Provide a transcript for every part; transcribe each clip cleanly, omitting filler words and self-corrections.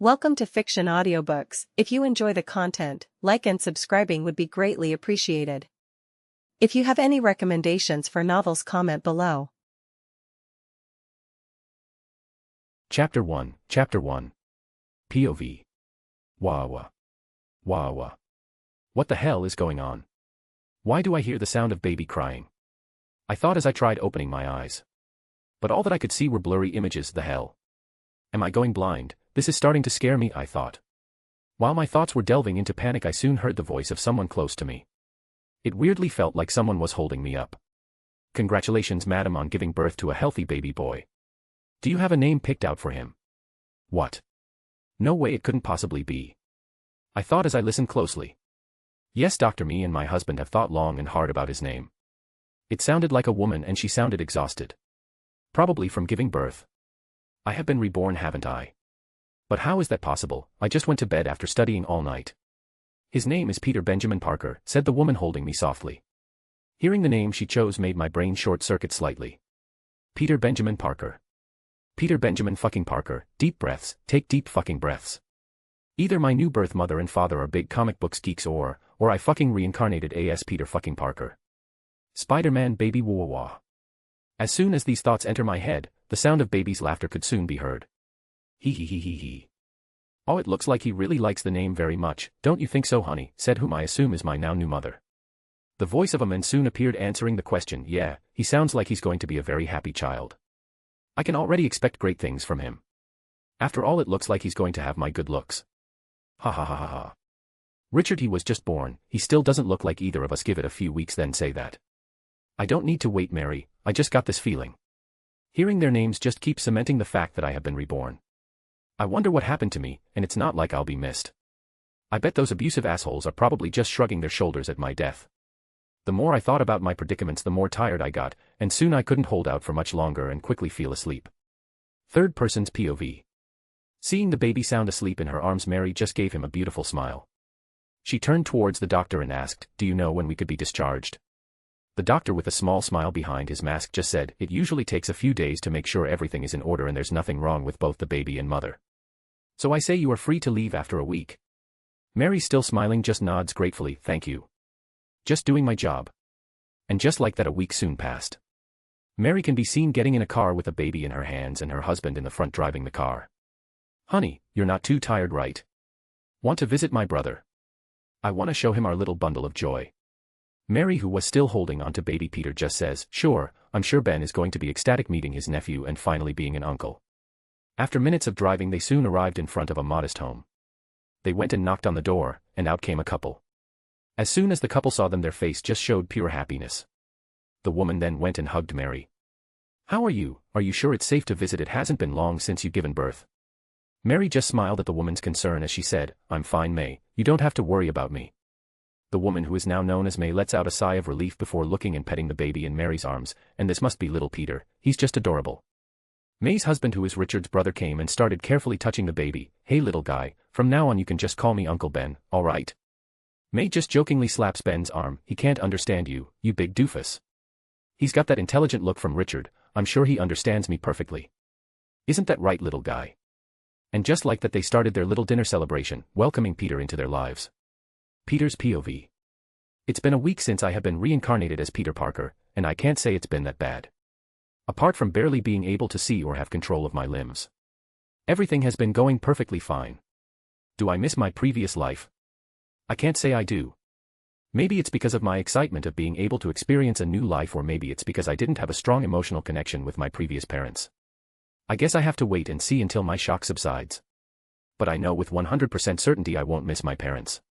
Welcome to Fiction Audiobooks. If you enjoy the content, like and subscribing would be greatly appreciated. If you have any recommendations for novels, comment below. Chapter 1. POV. Wah. What the hell is going on? Why do I hear the sound of baby crying? I thought as I tried opening my eyes. But all that I could see were blurry images. The hell? Am I going blind? This is starting to scare me, I thought. While my thoughts were delving into panic, I soon heard the voice of someone close to me. It weirdly felt like someone was holding me up. Congratulations, madam, on giving birth to a healthy baby boy. Do you have a name picked out for him? What? No way, it couldn't possibly be. I thought as I listened closely. Yes, doctor, me and my husband have thought long and hard about his name. It sounded like a woman and she sounded exhausted. Probably from giving birth. I have been reborn, haven't I? But how is that possible? I just went to bed after studying all night. His name is Peter Benjamin Parker, said the woman holding me softly. Hearing the name she chose made my brain short-circuit slightly. Peter Benjamin Parker. Peter Benjamin fucking Parker. Deep breaths, take deep fucking breaths. Either my new birth mother and father are big comic books geeks or I fucking reincarnated as Peter fucking Parker. Spider-Man baby wah wah. As soon as these thoughts enter my head, the sound of baby's laughter could soon be heard. He. Oh, it looks like he really likes the name very much, don't you think so, honey? Said whom I assume is my now new mother. The voice of a man soon appeared answering the question. Yeah, he sounds like he's going to be a very happy child. I can already expect great things from him. After all, it looks like he's going to have my good looks. Ha. Richard, he was just born, he still doesn't look like either of us. Give it a few weeks then say that. I don't need to wait, Mary, I just got this feeling. Hearing their names just keeps cementing the fact that I have been reborn. I wonder what happened to me, and it's not like I'll be missed. I bet those abusive assholes are probably just shrugging their shoulders at my death. The more I thought about my predicaments, the more tired I got, and soon I couldn't hold out for much longer and quickly fell asleep. Third person's POV. Seeing the baby sound asleep in her arms, Mary just gave him a beautiful smile. She turned towards the doctor and asked, "Do you know when we could be discharged?" The doctor, with a small smile behind his mask, just said, "It usually takes a few days to make sure everything is in order and there's nothing wrong with both the baby and mother. So I say you are free to leave after a week." Mary, still smiling, just nods gratefully. "Thank you. Just doing my job." And just like that, a week soon passed. Mary can be seen getting in a car with a baby in her hands and her husband in the front driving the car. "Honey, you're not too tired, right? Want to visit my brother? I want to show him our little bundle of joy." Mary, who was still holding on to baby Peter, just says, "Sure, I'm sure Ben is going to be ecstatic meeting his nephew and finally being an uncle." After minutes of driving, they soon arrived in front of a modest home. They went and knocked on the door, and out came a couple. As soon as the couple saw them, their face just showed pure happiness. The woman then went and hugged Mary. "How are you? Are you sure it's safe to visit? It hasn't been long since you've given birth." Mary just smiled at the woman's concern as she said, "I'm fine, May, you don't have to worry about me." The woman, who is now known as May, lets out a sigh of relief before looking and petting the baby in Mary's arms, and this must be little Peter, he's just adorable. May's husband, who is Richard's brother, came and started carefully touching the baby. "Hey little guy, from now on you can just call me Uncle Ben, alright?" May just jokingly slaps Ben's arm. "He can't understand you, you big doofus." He's got that intelligent look from Richard. "I'm sure he understands me perfectly. Isn't that right, little guy?" And just like that, they started their little dinner celebration, welcoming Peter into their lives. Peter's POV. It's been a week since I have been reincarnated as Peter Parker, and I can't say it's been that bad. Apart from barely being able to see or have control of my limbs, everything has been going perfectly fine. Do I miss my previous life? I can't say I do. Maybe it's because of my excitement of being able to experience a new life, or maybe it's because I didn't have a strong emotional connection with my previous parents. I guess I have to wait and see until my shock subsides. But I know with 100% certainty I won't miss my parents.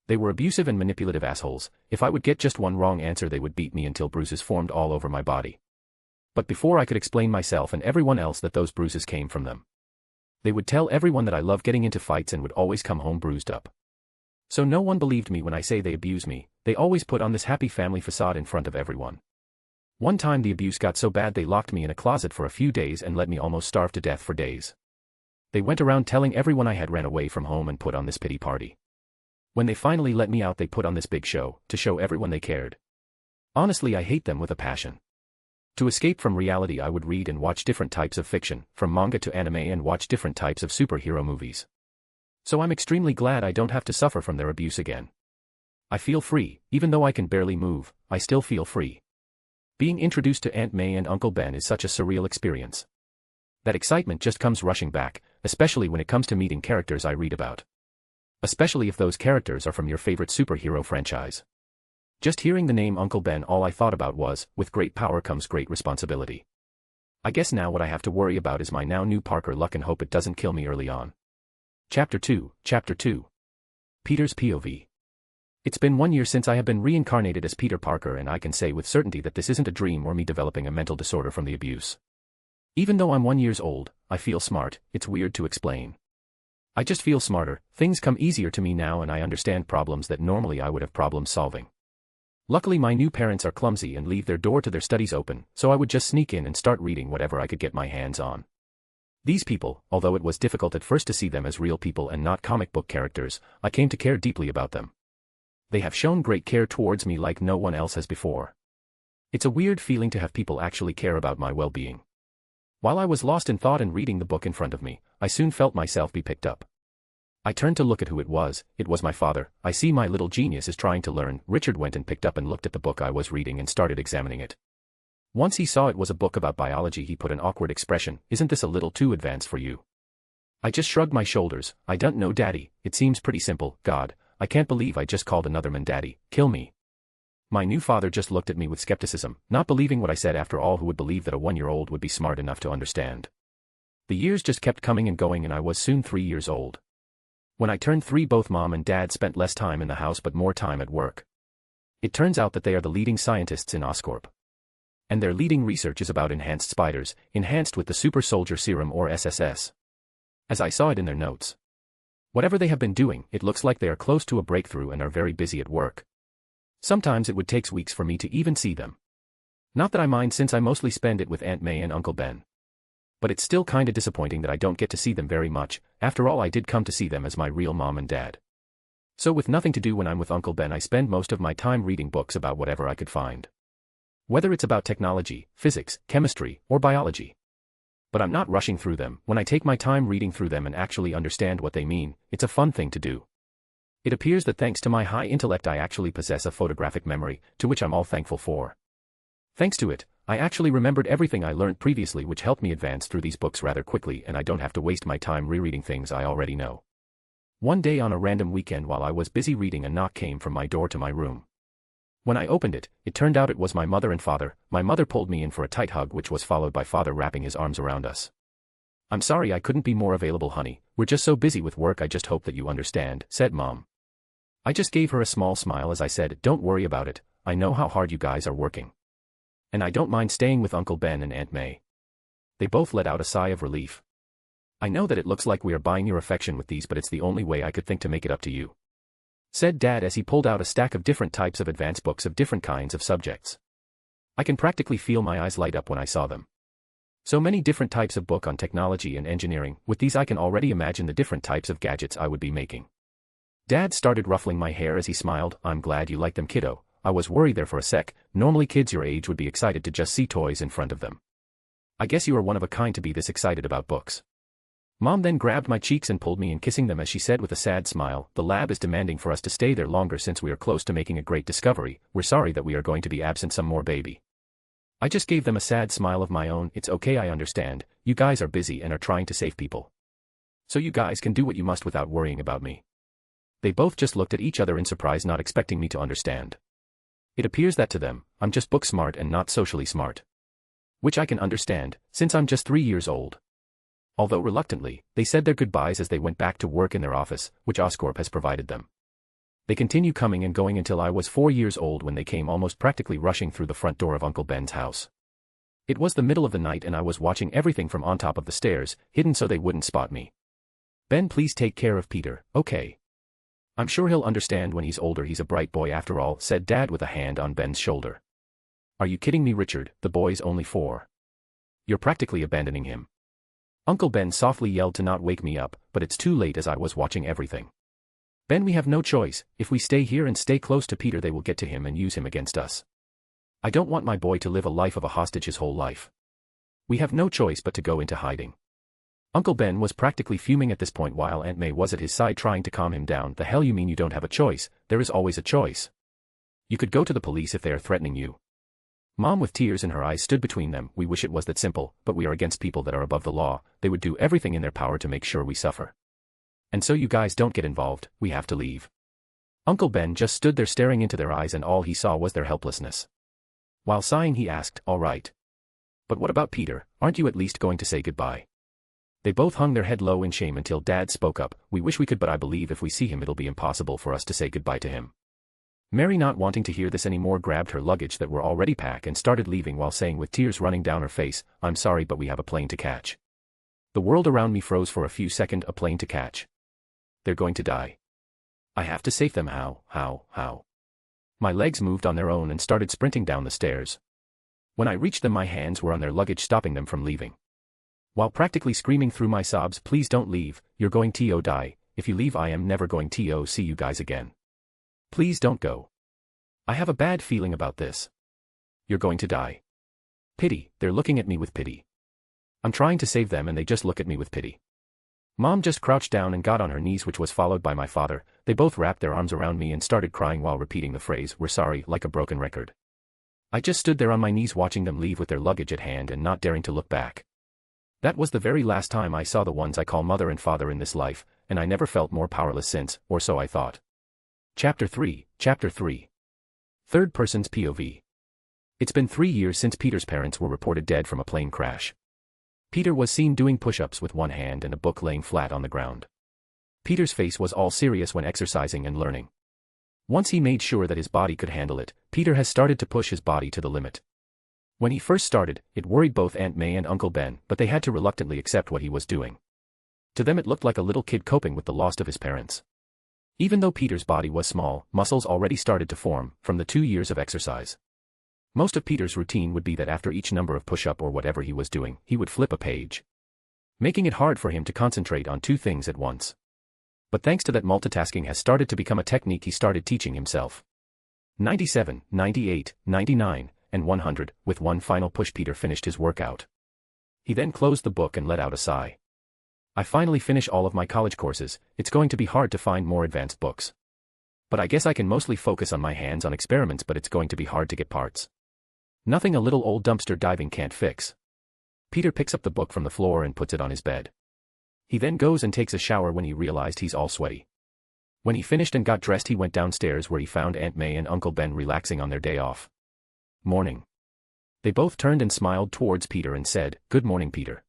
They were abusive and manipulative assholes. If I would get just one wrong answer, they would beat me until bruises formed all over my body. But before I could explain myself and everyone else that those bruises came from them, they would tell everyone that I love getting into fights and would always come home bruised up. So no one believed me when I say they abused me. They always put on this happy family facade in front of everyone. One time the abuse got so bad they locked me in a closet for a few days and let me almost starve to death for days. They went around telling everyone I had ran away from home and put on this pity party. When they finally let me out, they put on this big show to show everyone they cared. Honestly, I hate them with a passion. To escape from reality, I would read and watch different types of fiction, from manga to anime, and watch different types of superhero movies. So I'm extremely glad I don't have to suffer from their abuse again. I feel free, even though I can barely move, I still feel free. Being introduced to Aunt May and Uncle Ben is such a surreal experience. That excitement just comes rushing back, especially when it comes to meeting characters I read about. Especially if those characters are from your favorite superhero franchise. Just hearing the name Uncle Ben, all I thought about was, with great power comes great responsibility. I guess now what I have to worry about is my now new Parker luck and hope it doesn't kill me early on. Chapter 2. Peter's POV. It's been 1 year since I have been reincarnated as Peter Parker, and I can say with certainty that this isn't a dream or me developing a mental disorder from the abuse. Even though I'm 1 year old, I feel smart. It's weird to explain. I just feel smarter, things come easier to me now, and I understand problems that normally I would have problem solving. Luckily my new parents are clumsy and leave their door to their studies open, so I would just sneak in and start reading whatever I could get my hands on. These people, although it was difficult at first to see them as real people and not comic book characters, I came to care deeply about them. They have shown great care towards me like no one else has before. It's a weird feeling to have people actually care about my well-being. While I was lost in thought and reading the book in front of me, I soon felt myself be picked up. I turned to look at who it was my father. I see my little genius is trying to learn. Richard went and picked up and looked at the book I was reading and started examining it. Once he saw it was a book about biology, he put an awkward expression, "Isn't this a little too advanced for you?" I just shrugged my shoulders. "I don't know, Daddy, it seems pretty simple. God, I can't believe I just called another man Daddy. Kill me." My new father just looked at me with skepticism, not believing what I said. After all, who would believe that a 1-year-old would be smart enough to understand? The years just kept coming and going, and I was soon 3 years old. When I turned 3, both Mom and Dad spent less time in the house but more time at work. It turns out that they are the leading scientists in Oscorp. And their leading research is about enhanced spiders, enhanced with the super soldier serum or SSS. As I saw it in their notes. Whatever they have been doing, it looks like they are close to a breakthrough and are very busy at work. Sometimes it would take weeks for me to even see them. Not that I mind, since I mostly spend it with Aunt May and Uncle Ben. But it's still kinda disappointing that I don't get to see them very much. After all, I did come to see them as my real mom and dad. So with nothing to do when I'm with Uncle Ben, I spend most of my time reading books about whatever I could find. Whether it's about technology, physics, chemistry, or biology. But I'm not rushing through them. When I take my time reading through them and actually understand what they mean, it's a fun thing to do. It appears that thanks to my high intellect I actually possess a photographic memory, to which I'm all thankful for. Thanks to it, I actually remembered everything I learned previously, which helped me advance through these books rather quickly, and I don't have to waste my time rereading things I already know. One day on a random weekend while I was busy reading, a knock came from my door to my room. When I opened it, it turned out it was my mother and father. My mother pulled me in for a tight hug, which was followed by father wrapping his arms around us. "I'm sorry I couldn't be more available, honey. We're just so busy with work. I just hope that you understand," said Mom. I just gave her a small smile as I said, "Don't worry about it. I know how hard you guys are working. And I don't mind staying with Uncle Ben and Aunt May." They both let out a sigh of relief. "I know that it looks like we are buying your affection with these, but it's the only way I could think to make it up to you," said Dad as he pulled out a stack of different types of advanced books of different kinds of subjects. I can practically feel my eyes light up when I saw them. So many different types of book on technology and engineering. With these I can already imagine the different types of gadgets I would be making. Dad started ruffling my hair as he smiled. "I'm glad you like them, kiddo. I was worried there for a sec. Normally kids your age would be excited to just see toys in front of them. I guess you are one of a kind to be this excited about books." Mom then grabbed my cheeks and pulled me in, kissing them as she said with a sad smile, "The lab is demanding for us to stay there longer since we are close to making a great discovery. We're sorry that we are going to be absent some more, baby." I just gave them a sad smile of my own. "It's okay, I understand. You guys are busy and are trying to save people. So you guys can do what you must without worrying about me." They both just looked at each other in surprise, not expecting me to understand. It appears that to them, I'm just book smart and not socially smart. Which I can understand, since I'm just 3 years old. Although reluctantly, they said their goodbyes as they went back to work in their office, which Oscorp has provided them. They continue coming and going until I was 4 years old, when they came almost practically rushing through the front door of Uncle Ben's house. It was the middle of the night and I was watching everything from on top of the stairs, hidden so they wouldn't spot me. "Ben, please take care of Peter, okay? I'm sure he'll understand when he's older. He's a bright boy after all," said Dad with a hand on Ben's shoulder. "Are you kidding me, Richard? The boy's only 4. You're practically abandoning him." Uncle Ben softly yelled to not wake me up, but it's too late as I was watching everything. "Ben, we have no choice. If we stay here and stay close to Peter, they will get to him and use him against us. I don't want my boy to live a life of a hostage his whole life. We have no choice but to go into hiding." Uncle Ben was practically fuming at this point while Aunt May was at his side trying to calm him down. The hell you mean you don't have a choice? There is always a choice. You could go to the police if they are threatening you. Mom with tears in her eyes stood between them. We wish it was that simple, but we are against people that are above the law. They would do everything in their power to make sure we suffer. And so you guys don't get involved, we have to leave. Uncle Ben just stood there staring into their eyes and all he saw was their helplessness. While sighing he asked, all right. But what about Peter, aren't you at least going to say goodbye? They both hung their head low in shame until Dad spoke up. We wish we could, but I believe if we see him it'll be impossible for us to say goodbye to him. Mary, not wanting to hear this anymore, grabbed her luggage that were already packed and started leaving while saying with tears running down her face, I'm sorry but we have a plane to catch. The world around me froze for a few seconds. A plane to catch. They're going to die. I have to save them. How? My legs moved on their own and started sprinting down the stairs. When I reached them my hands were on their luggage stopping them from leaving. While practically screaming through my sobs, please don't leave, you're going to die, if you leave I am never going to see you guys again. Please don't go. I have a bad feeling about this. You're going to die. Pity, they're looking at me with pity. I'm trying to save them and they just look at me with pity. Mom just crouched down and got on her knees, which was followed by my father. They both wrapped their arms around me and started crying while repeating the phrase, we're sorry, like a broken record. I just stood there on my knees watching them leave with their luggage at hand and not daring to look back. That was the very last time I saw the ones I call mother and father in this life, and I never felt more powerless since, or so I thought. Chapter 3. Third person's POV. It's been 3 years since Peter's parents were reported dead from a plane crash. Peter was seen doing push-ups with one hand and a book laying flat on the ground. Peter's face was all serious when exercising and learning. Once he made sure that his body could handle it, Peter has started to push his body to the limit. When he first started, it worried both Aunt May and Uncle Ben, but they had to reluctantly accept what he was doing. To them it looked like a little kid coping with the loss of his parents. Even though Peter's body was small, muscles already started to form, from the 2 years of exercise. Most of Peter's routine would be that after each number of push-up or whatever he was doing, he would flip a page, making it hard for him to concentrate on 2 things at once. But thanks to that, multitasking has started to become a technique he started teaching himself. 97, 98, 99, and 100, with one final push Peter finished his workout. He then closed the book and let out a sigh. I finally finish all of my college courses. It's going to be hard to find more advanced books. But I guess I can mostly focus on my hands-on experiments, but it's going to be hard to get parts. Nothing a little old dumpster diving can't fix. Peter picks up the book from the floor and puts it on his bed. He then goes and takes a shower when he realized he's all sweaty. When he finished and got dressed he went downstairs where he found Aunt May and Uncle Ben relaxing on their day off. Morning. They both turned and smiled towards Peter and said, Good morning, Peter.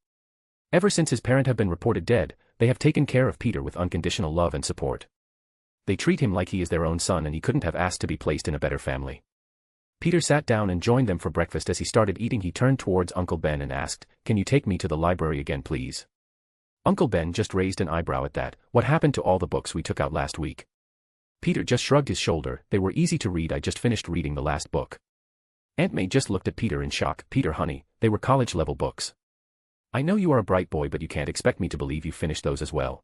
Ever since his parents have been reported dead, they have taken care of Peter with unconditional love and support. They treat him like he is their own son and he couldn't have asked to be placed in a better family. Peter sat down and joined them for breakfast. As he started eating he turned towards Uncle Ben and asked, Can you take me to the library again please? Uncle Ben just raised an eyebrow at that. What happened to all the books we took out last week? Peter just shrugged his shoulder. They were easy to read. I just finished reading the last book. Aunt May just looked at Peter in shock. Peter honey, they were college-level books. I know you are a bright boy but you can't expect me to believe you finished those as well.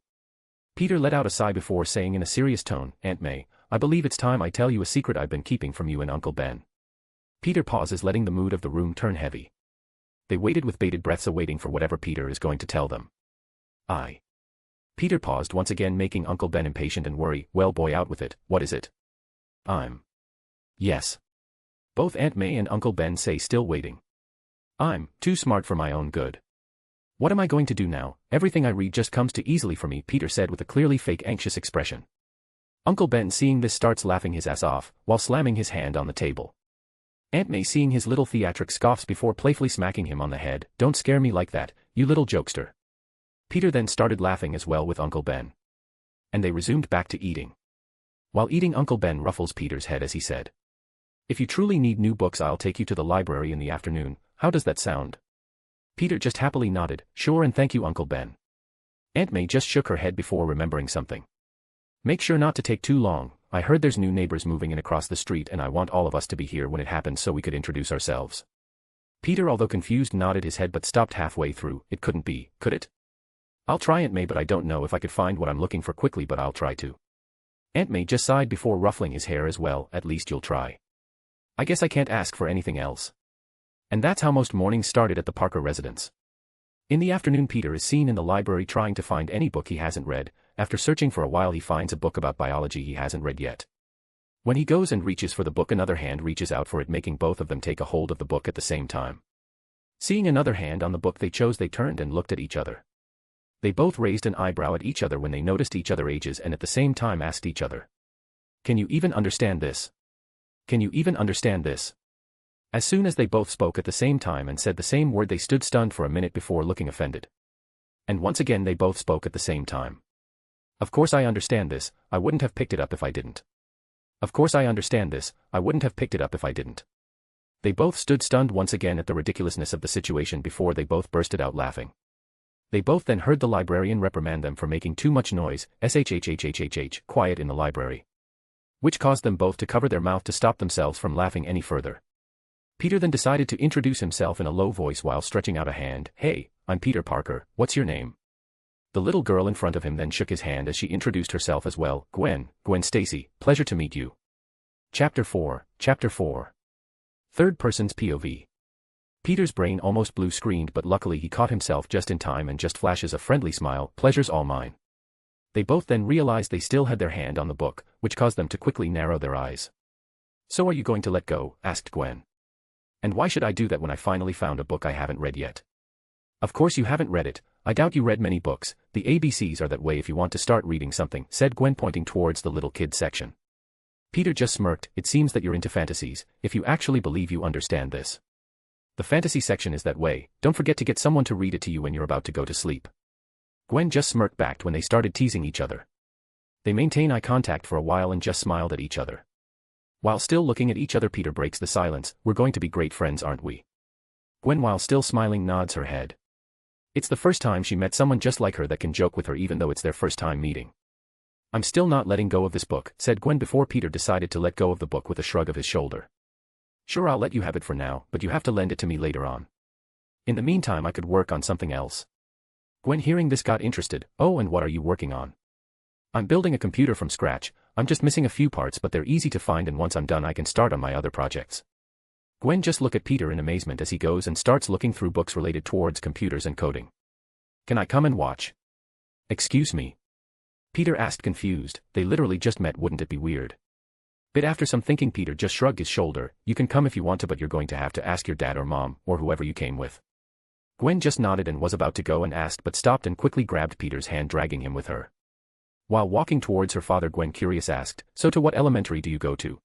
Peter let out a sigh before saying in a serious tone, Aunt May, I believe it's time I tell you a secret I've been keeping from you and Uncle Ben. Peter pauses, letting the mood of the room turn heavy. They waited with bated breaths awaiting for whatever Peter is going to tell them. Peter paused once again, making Uncle Ben impatient and worry. Well boy, out with it, what is it? Yes. Both Aunt May and Uncle Ben say, still waiting. I'm too smart for my own good. What am I going to do now? Everything I read just comes too easily for me, Peter said with a clearly fake anxious expression. Uncle Ben seeing this starts laughing his ass off, while slamming his hand on the table. Aunt May seeing his little theatric scoffs before playfully smacking him on the head. Don't scare me like that, you little jokester. Peter then started laughing as well with Uncle Ben. And they resumed back to eating. While eating, Uncle Ben ruffles Peter's head as he said, If you truly need new books I'll take you to the library in the afternoon. How does that sound? Peter just happily nodded, sure and thank you Uncle Ben. Aunt May just shook her head before remembering something. Make sure not to take too long. I heard there's new neighbors moving in across the street and I want all of us to be here when it happens so we could introduce ourselves. Peter, although confused, nodded his head but stopped halfway through. It couldn't be, could it? I'll try, Aunt May, but I don't know if I could find what I'm looking for quickly, but I'll try to. Aunt May just sighed before ruffling his hair as well. At least you'll try. I guess I can't ask for anything else. And that's how most mornings started at the Parker residence. In the afternoon, Peter is seen in the library trying to find any book he hasn't read. After searching for a while, he finds a book about biology he hasn't read yet. When he goes and reaches for the book, another hand reaches out for it, making both of them take a hold of the book at the same time. Seeing another hand on the book they turned and looked at each other. They both raised an eyebrow at each other when they noticed each other's ages and at the same time asked each other, "Can you even understand this? Can you even understand this?" As soon as they both spoke at the same time and said the same word, they stood stunned for a minute before looking offended. And once again they both spoke at the same time. "Of course I understand this, I wouldn't have picked it up if I didn't. Of course I understand this, I wouldn't have picked it up if I didn't." They both stood stunned once again at the ridiculousness of the situation before they both bursted out laughing. They both then heard the librarian reprimand them for making too much noise, quiet in the library. Which caused them both to cover their mouth to stop themselves from laughing any further. Peter then decided to introduce himself in a low voice while stretching out a hand. "Hey, I'm Peter Parker, what's your name?" The little girl in front of him then shook his hand as she introduced herself as well. Gwen Stacy, pleasure to meet you." Chapter 4. Third person's POV. Peter's brain almost blue screened, but luckily he caught himself just in time and just flashes a friendly smile. "Pleasure's all mine." They both then realized they still had their hand on the book, which caused them to quickly narrow their eyes. "So are you going to let go?" asked Gwen. "And why should I do that when I finally found a book I haven't read yet?" "Of course you haven't read it, I doubt you read many books, the ABCs are that way if you want to start reading something," said Gwen, pointing towards the little kids section. Peter just smirked. "It seems that you're into fantasies, if you actually believe you understand this. The fantasy section is that way, don't forget to get someone to read it to you when you're about to go to sleep." Gwen just smirked back when they started teasing each other. They maintained eye contact for a while and just smiled at each other. While still looking at each other, Peter breaks the silence. "We're going to be great friends, aren't we?" Gwen, while still smiling, nods her head. It's the first time she met someone just like her that can joke with her even though it's their first time meeting. "I'm still not letting go of this book," said Gwen before Peter decided to let go of the book with a shrug of his shoulder. "Sure, I'll let you have it for now, but you have to lend it to me later on. In the meantime I could work on something else." Gwen, hearing this, got interested. "Oh, and what are you working on?" "I'm building a computer from scratch, I'm just missing a few parts but they're easy to find and once I'm done I can start on my other projects." Gwen just looked at Peter in amazement as he goes and starts looking through books related towards computers and coding. "Can I come and watch?" "Excuse me?" Peter asked, confused. They literally just met, wouldn't it be weird? Bit after some thinking, Peter just shrugged his shoulder. "You can come if you want to, but you're going to have to ask your dad or mom, or whoever you came with." Gwen just nodded and was about to go and ask but stopped and quickly grabbed Peter's hand, dragging him with her. While walking towards her father, Gwen, curious, asked, "So to what elementary do you go to?"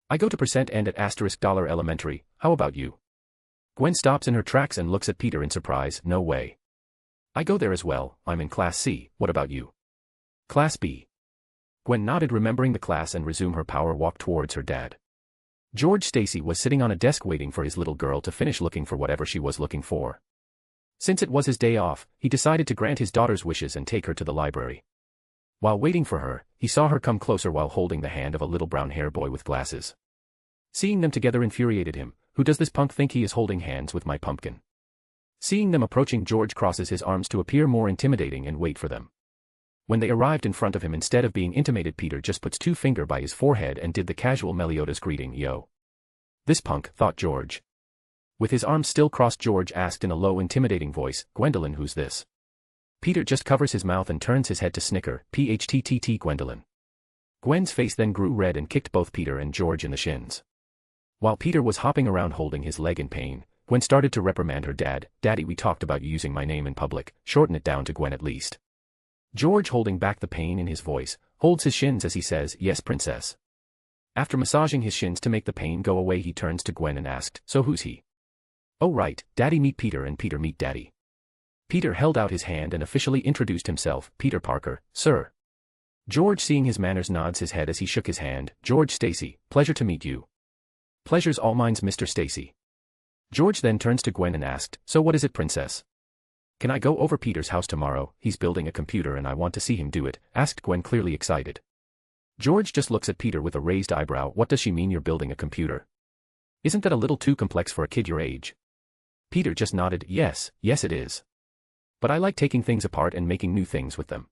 "I go to %end at $$ Elementary, how about you?" Gwen stops in her tracks and looks at Peter in surprise. "No way. I go there as well, I'm in Class C, what about you?" "Class B." Gwen nodded, remembering the class, and resumed her power walk towards her dad. George Stacy was sitting on a desk waiting for his little girl to finish looking for whatever she was looking for. Since it was his day off, he decided to grant his daughter's wishes and take her to the library. While waiting for her, he saw her come closer while holding the hand of a little brown-haired boy with glasses. Seeing them together infuriated him. "Who does this punk think he is holding hands with my pumpkin?" Seeing them approaching, George crosses his arms to appear more intimidating and wait for them. When they arrived in front of him, instead of being intimidated, Peter just puts two fingers by his forehead and did the casual Meliodas greeting. "Yo. This punk," thought George. With his arms still crossed, George asked in a low, intimidating voice, "Gwendolyn, who's this?" Peter just covers his mouth and turns his head to snicker. "PHTTT, Gwendolyn." Gwen's face then grew red and kicked both Peter and George in the shins. While Peter was hopping around holding his leg in pain, Gwen started to reprimand her dad. "Daddy, we talked about you using my name in public, shorten it down to Gwen at least." George, holding back the pain in his voice, holds his shins as he says, "Yes, princess." After massaging his shins to make the pain go away, he turns to Gwen and asked, "So who's he?" "Oh right, Daddy meet Peter and Peter meet Daddy." Peter held out his hand and officially introduced himself. "Peter Parker, sir." George, seeing his manners, nods his head as he shook his hand. "George Stacy, pleasure to meet you." "Pleasure's all mine, Mr. Stacy." George then turns to Gwen and asked, "So what is it, princess?" "Can I go over Peter's house tomorrow? He's building a computer and I want to see him do it," asked Gwen, clearly excited. George just looks at Peter with a raised eyebrow. "What does she mean you're building a computer? Isn't that a little too complex for a kid your age?" Peter just nodded. Yes it is. But I like taking things apart and making new things with them.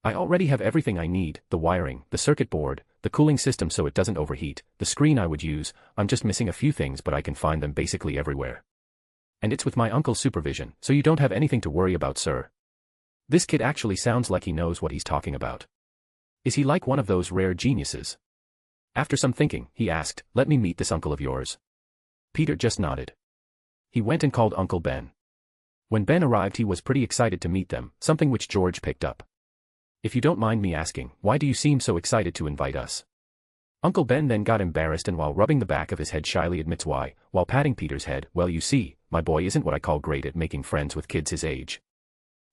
I already have everything I need, the wiring, the circuit board, the cooling system so it doesn't overheat, the screen I would use, I'm just missing a few things but I can find them basically everywhere." And it's with my uncle's supervision, so you don't have anything to worry about, sir. This kid actually sounds like he knows what he's talking about. Is he like one of those rare geniuses? After some thinking, he asked, let me meet this uncle of yours. Peter just nodded. He went and called Uncle Ben. When Ben arrived, he was pretty excited to meet them, something which George picked up. If you don't mind me asking, why do you seem so excited to invite us? Uncle Ben then got embarrassed and while rubbing the back of his head shyly admits why, while patting Peter's head, well you see, my boy isn't what I call great at making friends with kids his age.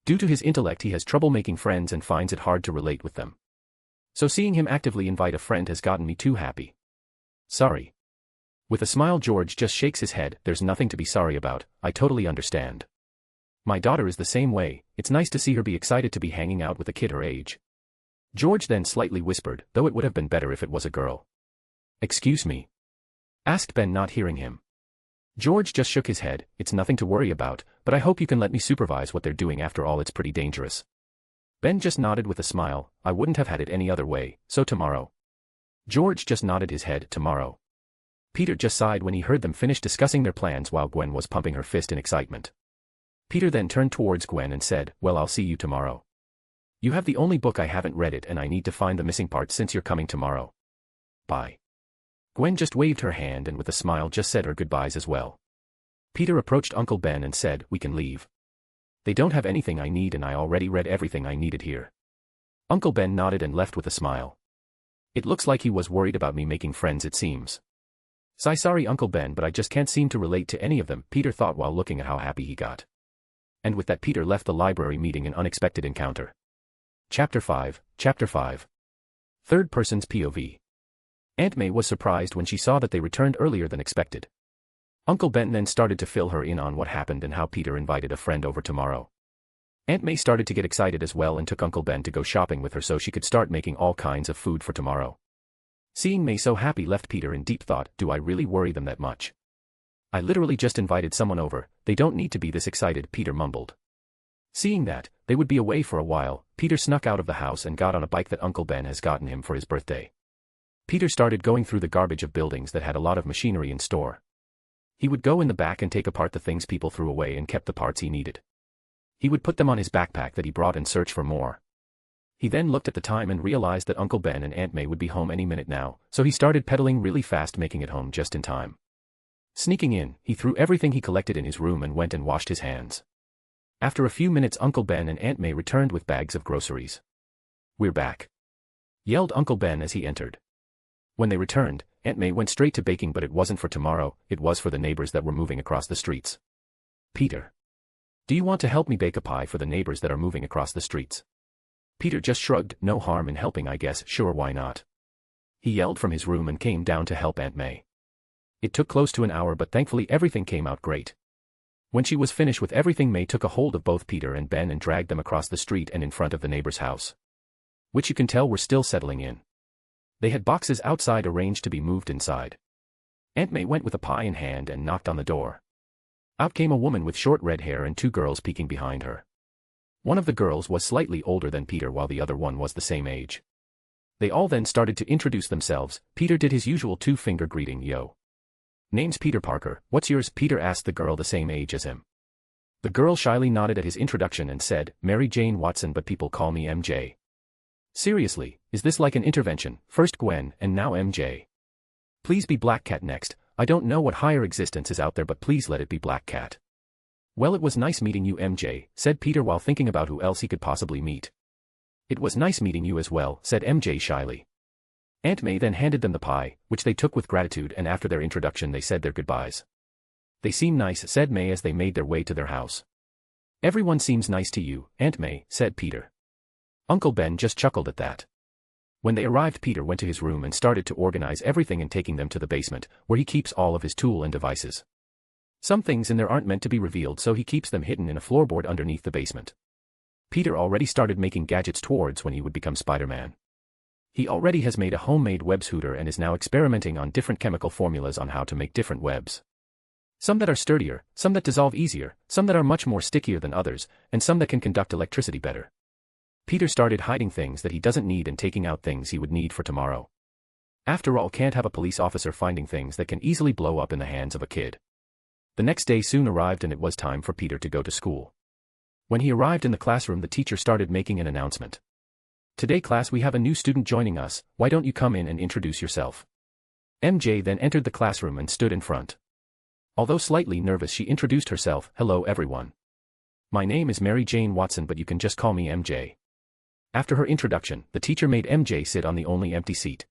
Due to his intellect he has trouble making friends and finds it hard to relate with them. So seeing him actively invite a friend has gotten me too happy. Sorry. With a smile George just shakes his head, there's nothing to be sorry about, I totally understand. My daughter is the same way, it's nice to see her be excited to be hanging out with a kid her age. George then slightly whispered, though it would have been better if it was a girl. Excuse me? Asked Ben not hearing him. George just shook his head, it's nothing to worry about, but I hope you can let me supervise what they're doing after all it's pretty dangerous. Ben just nodded with a smile, I wouldn't have had it any other way, so tomorrow. George just nodded his head, tomorrow. Peter just sighed when he heard them finish discussing their plans while Gwen was pumping her fist in excitement. Peter then turned towards Gwen and said, well I'll see you tomorrow. You have the only book I haven't read it and I need to find the missing part since you're coming tomorrow. Bye. Gwen just waved her hand and with a smile just said her goodbyes as well. Peter approached Uncle Ben and said, we can leave. They don't have anything I need and I already read everything I needed here. Uncle Ben nodded and left with a smile. It looks like he was worried about me making friends it seems. Sorry Uncle Ben but I just can't seem to relate to any of them, Peter thought while looking at how happy he got. And with that Peter left the library meeting an unexpected encounter. Chapter 5. Third person's POV. Aunt May was surprised when she saw that they returned earlier than expected. Uncle Ben then started to fill her in on what happened and how Peter invited a friend over tomorrow. Aunt May started to get excited as well and took Uncle Ben to go shopping with her so she could start making all kinds of food for tomorrow. Seeing May so happy left Peter in deep thought, do I really worry them that much? I literally just invited someone over, they don't need to be this excited, Peter mumbled. Seeing that, they would be away for a while, Peter snuck out of the house and got on a bike that Uncle Ben has gotten him for his birthday. Peter started going through the garbage of buildings that had a lot of machinery in store. He would go in the back and take apart the things people threw away and kept the parts he needed. He would put them on his backpack that he brought and search for more. He then looked at the time and realized that Uncle Ben and Aunt May would be home any minute now, so he started pedaling really fast making it home just in time. Sneaking in, he threw everything he collected in his room and went and washed his hands. After a few minutes Uncle Ben and Aunt May returned with bags of groceries. We're back, yelled Uncle Ben as he entered. When they returned, Aunt May went straight to baking but it wasn't for tomorrow, it was for the neighbors that were moving across the streets. Peter, do you want to help me bake a pie for the neighbors that are moving across the streets? Peter just shrugged, no harm in helping I guess, sure why not. He yelled from his room and came down to help Aunt May. It took close to an hour but thankfully everything came out great. When she was finished with everything May took a hold of both Peter and Ben and dragged them across the street and in front of the neighbor's house. Which you can tell were still settling in. They had boxes outside arranged to be moved inside. Aunt May went with a pie in hand and knocked on the door. Out came a woman with short red hair and two girls peeking behind her. One of the girls was slightly older than Peter while the other one was the same age. They all then started to introduce themselves. Peter did his usual two-finger greeting, yo. Name's Peter Parker, what's yours? Peter asked the girl the same age as him. The girl shyly nodded at his introduction and said, Mary Jane Watson but people call me MJ. Seriously, is this like an intervention, first Gwen and now MJ? Please be Black Cat next, I don't know what higher existence is out there but please let it be Black Cat. Well it was nice meeting you MJ, said Peter while thinking about who else he could possibly meet. It was nice meeting you as well, said MJ shyly. Aunt May then handed them the pie, which they took with gratitude and after their introduction they said their goodbyes. They seem nice, said May as they made their way to their house. Everyone seems nice to you, Aunt May, said Peter. Uncle Ben just chuckled at that. When they arrived Peter went to his room and started to organize everything and taking them to the basement, where he keeps all of his tool and devices. Some things in there aren't meant to be revealed so he keeps them hidden in a floorboard underneath the basement. Peter already started making gadgets towards when he would become Spider-Man. He already has made a homemade web shooter and is now experimenting on different chemical formulas on how to make different webs. Some that are sturdier, some that dissolve easier, some that are much more stickier than others, and some that can conduct electricity better. Peter started hiding things that he doesn't need and taking out things he would need for tomorrow. After all, can't have a police officer finding things that can easily blow up in the hands of a kid. The next day soon arrived and it was time for Peter to go to school. When he arrived in the classroom, the teacher started making an announcement. Today class, we have a new student joining us, why don't you come in and introduce yourself? MJ then entered the classroom and stood in front. Although slightly nervous, she introduced herself, hello everyone. My name is Mary Jane Watson, but you can just call me MJ. After her introduction, the teacher made MJ sit on the only empty seat,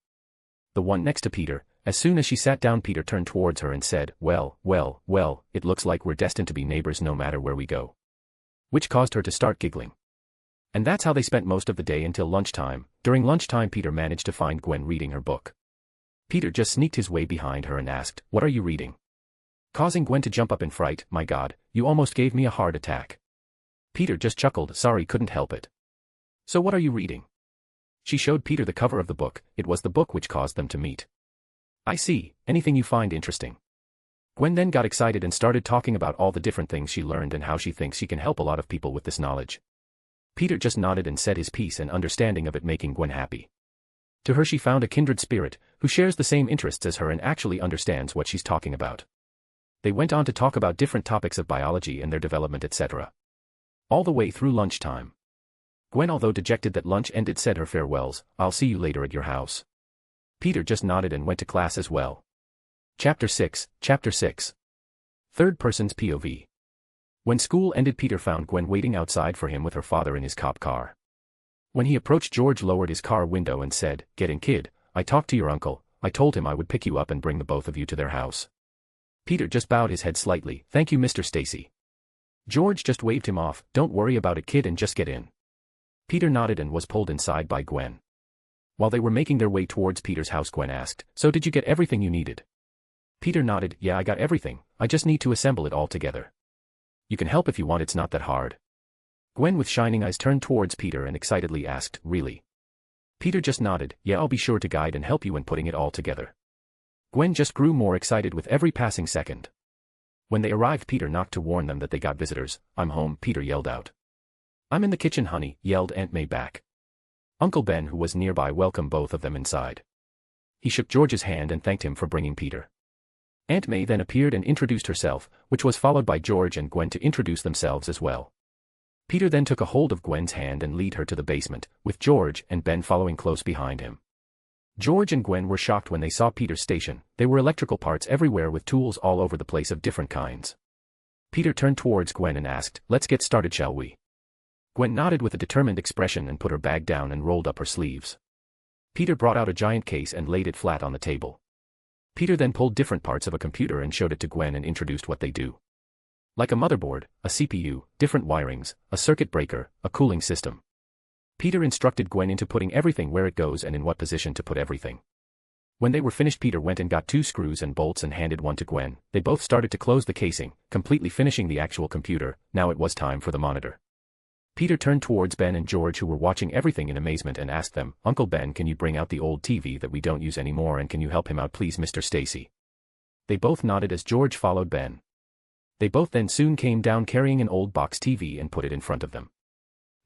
the one next to Peter. As soon as she sat down, Peter turned towards her and said, well, it looks like we're destined to be neighbors no matter where we go. Which caused her to start giggling. And that's how they spent most of the day until lunchtime. During lunchtime, Peter managed to find Gwen reading her book. Peter just sneaked his way behind her and asked, what are you reading? Causing Gwen to jump up in fright, my God, you almost gave me a heart attack. Peter just chuckled, sorry, couldn't help it. So what are you reading? She showed Peter the cover of the book. It was the book which caused them to meet. I see, anything you find interesting. Gwen then got excited and started talking about all the different things she learned and how she thinks she can help a lot of people with this knowledge. Peter just nodded and said his piece, and understanding of it making Gwen happy. To her, she found a kindred spirit, who shares the same interests as her and actually understands what she's talking about. They went on to talk about different topics of biology and their development, etc. All the way through lunchtime. Gwen, although dejected that lunch ended, said her farewells, I'll see you later at your house. Peter just nodded and went to class as well. Chapter 6. Third person's POV. When school ended, Peter found Gwen waiting outside for him with her father in his cop car. When he approached, George lowered his car window and said, get in, kid, I talked to your uncle, I told him I would pick you up and bring the both of you to their house. Peter just bowed his head slightly, thank you, Mr. Stacy. George just waved him off, don't worry about it, kid, and just get in. Peter nodded and was pulled inside by Gwen. While they were making their way towards Peter's house, Gwen asked, so did you get everything you needed? Peter nodded, yeah, I got everything, I just need to assemble it all together. You can help if you want, it's not that hard. Gwen with shining eyes turned towards Peter and excitedly asked, really? Peter just nodded, yeah, I'll be sure to guide and help you in putting it all together. Gwen just grew more excited with every passing second. When they arrived, Peter knocked to warn them that they got visitors. I'm home, Peter yelled out. I'm in the kitchen, honey, yelled Aunt May back. Uncle Ben, who was nearby, welcomed both of them inside. He shook George's hand and thanked him for bringing Peter. Aunt May then appeared and introduced herself, which was followed by George and Gwen to introduce themselves as well. Peter then took a hold of Gwen's hand and led her to the basement, with George and Ben following close behind him. George and Gwen were shocked when they saw Peter's station. There were electrical parts everywhere with tools all over the place of different kinds. Peter turned towards Gwen and asked, let's get started, shall we? Gwen nodded with a determined expression and put her bag down and rolled up her sleeves. Peter brought out a giant case and laid it flat on the table. Peter then pulled different parts of a computer and showed it to Gwen and introduced what they do. Like a motherboard, a CPU, different wirings, a circuit breaker, a cooling system. Peter instructed Gwen into putting everything where it goes and in what position to put everything. When they were finished, Peter went and got 2 screws and bolts and handed one to Gwen. They both started to close the casing, completely finishing the actual computer. Now it was time for the monitor. Peter turned towards Ben and George, who were watching everything in amazement, and asked them, Uncle Ben, can you bring out the old TV that we don't use anymore, and can you help him out please, Mr. Stacy? They both nodded as George followed Ben. They both then soon came down carrying an old box TV and put it in front of them.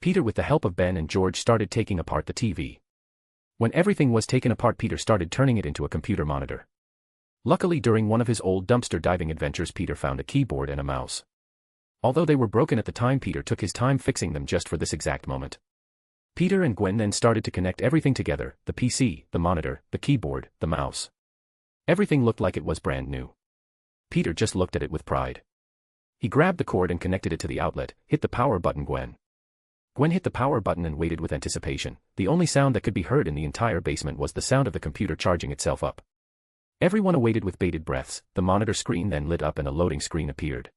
Peter, with the help of Ben and George, started taking apart the TV. When everything was taken apart, Peter started turning it into a computer monitor. Luckily, during one of his old dumpster diving adventures, Peter found a keyboard and a mouse. Although they were broken at the time, Peter took his time fixing them just for this exact moment. Peter and Gwen then started to connect everything together, the PC, the monitor, the keyboard, the mouse. Everything looked like it was brand new. Peter just looked at it with pride. He grabbed the cord and connected it to the outlet, hit the power button. Gwen hit the power button and waited with anticipation. The only sound that could be heard in the entire basement was the sound of the computer charging itself up. Everyone awaited with bated breaths. The monitor screen then lit up and a loading screen appeared.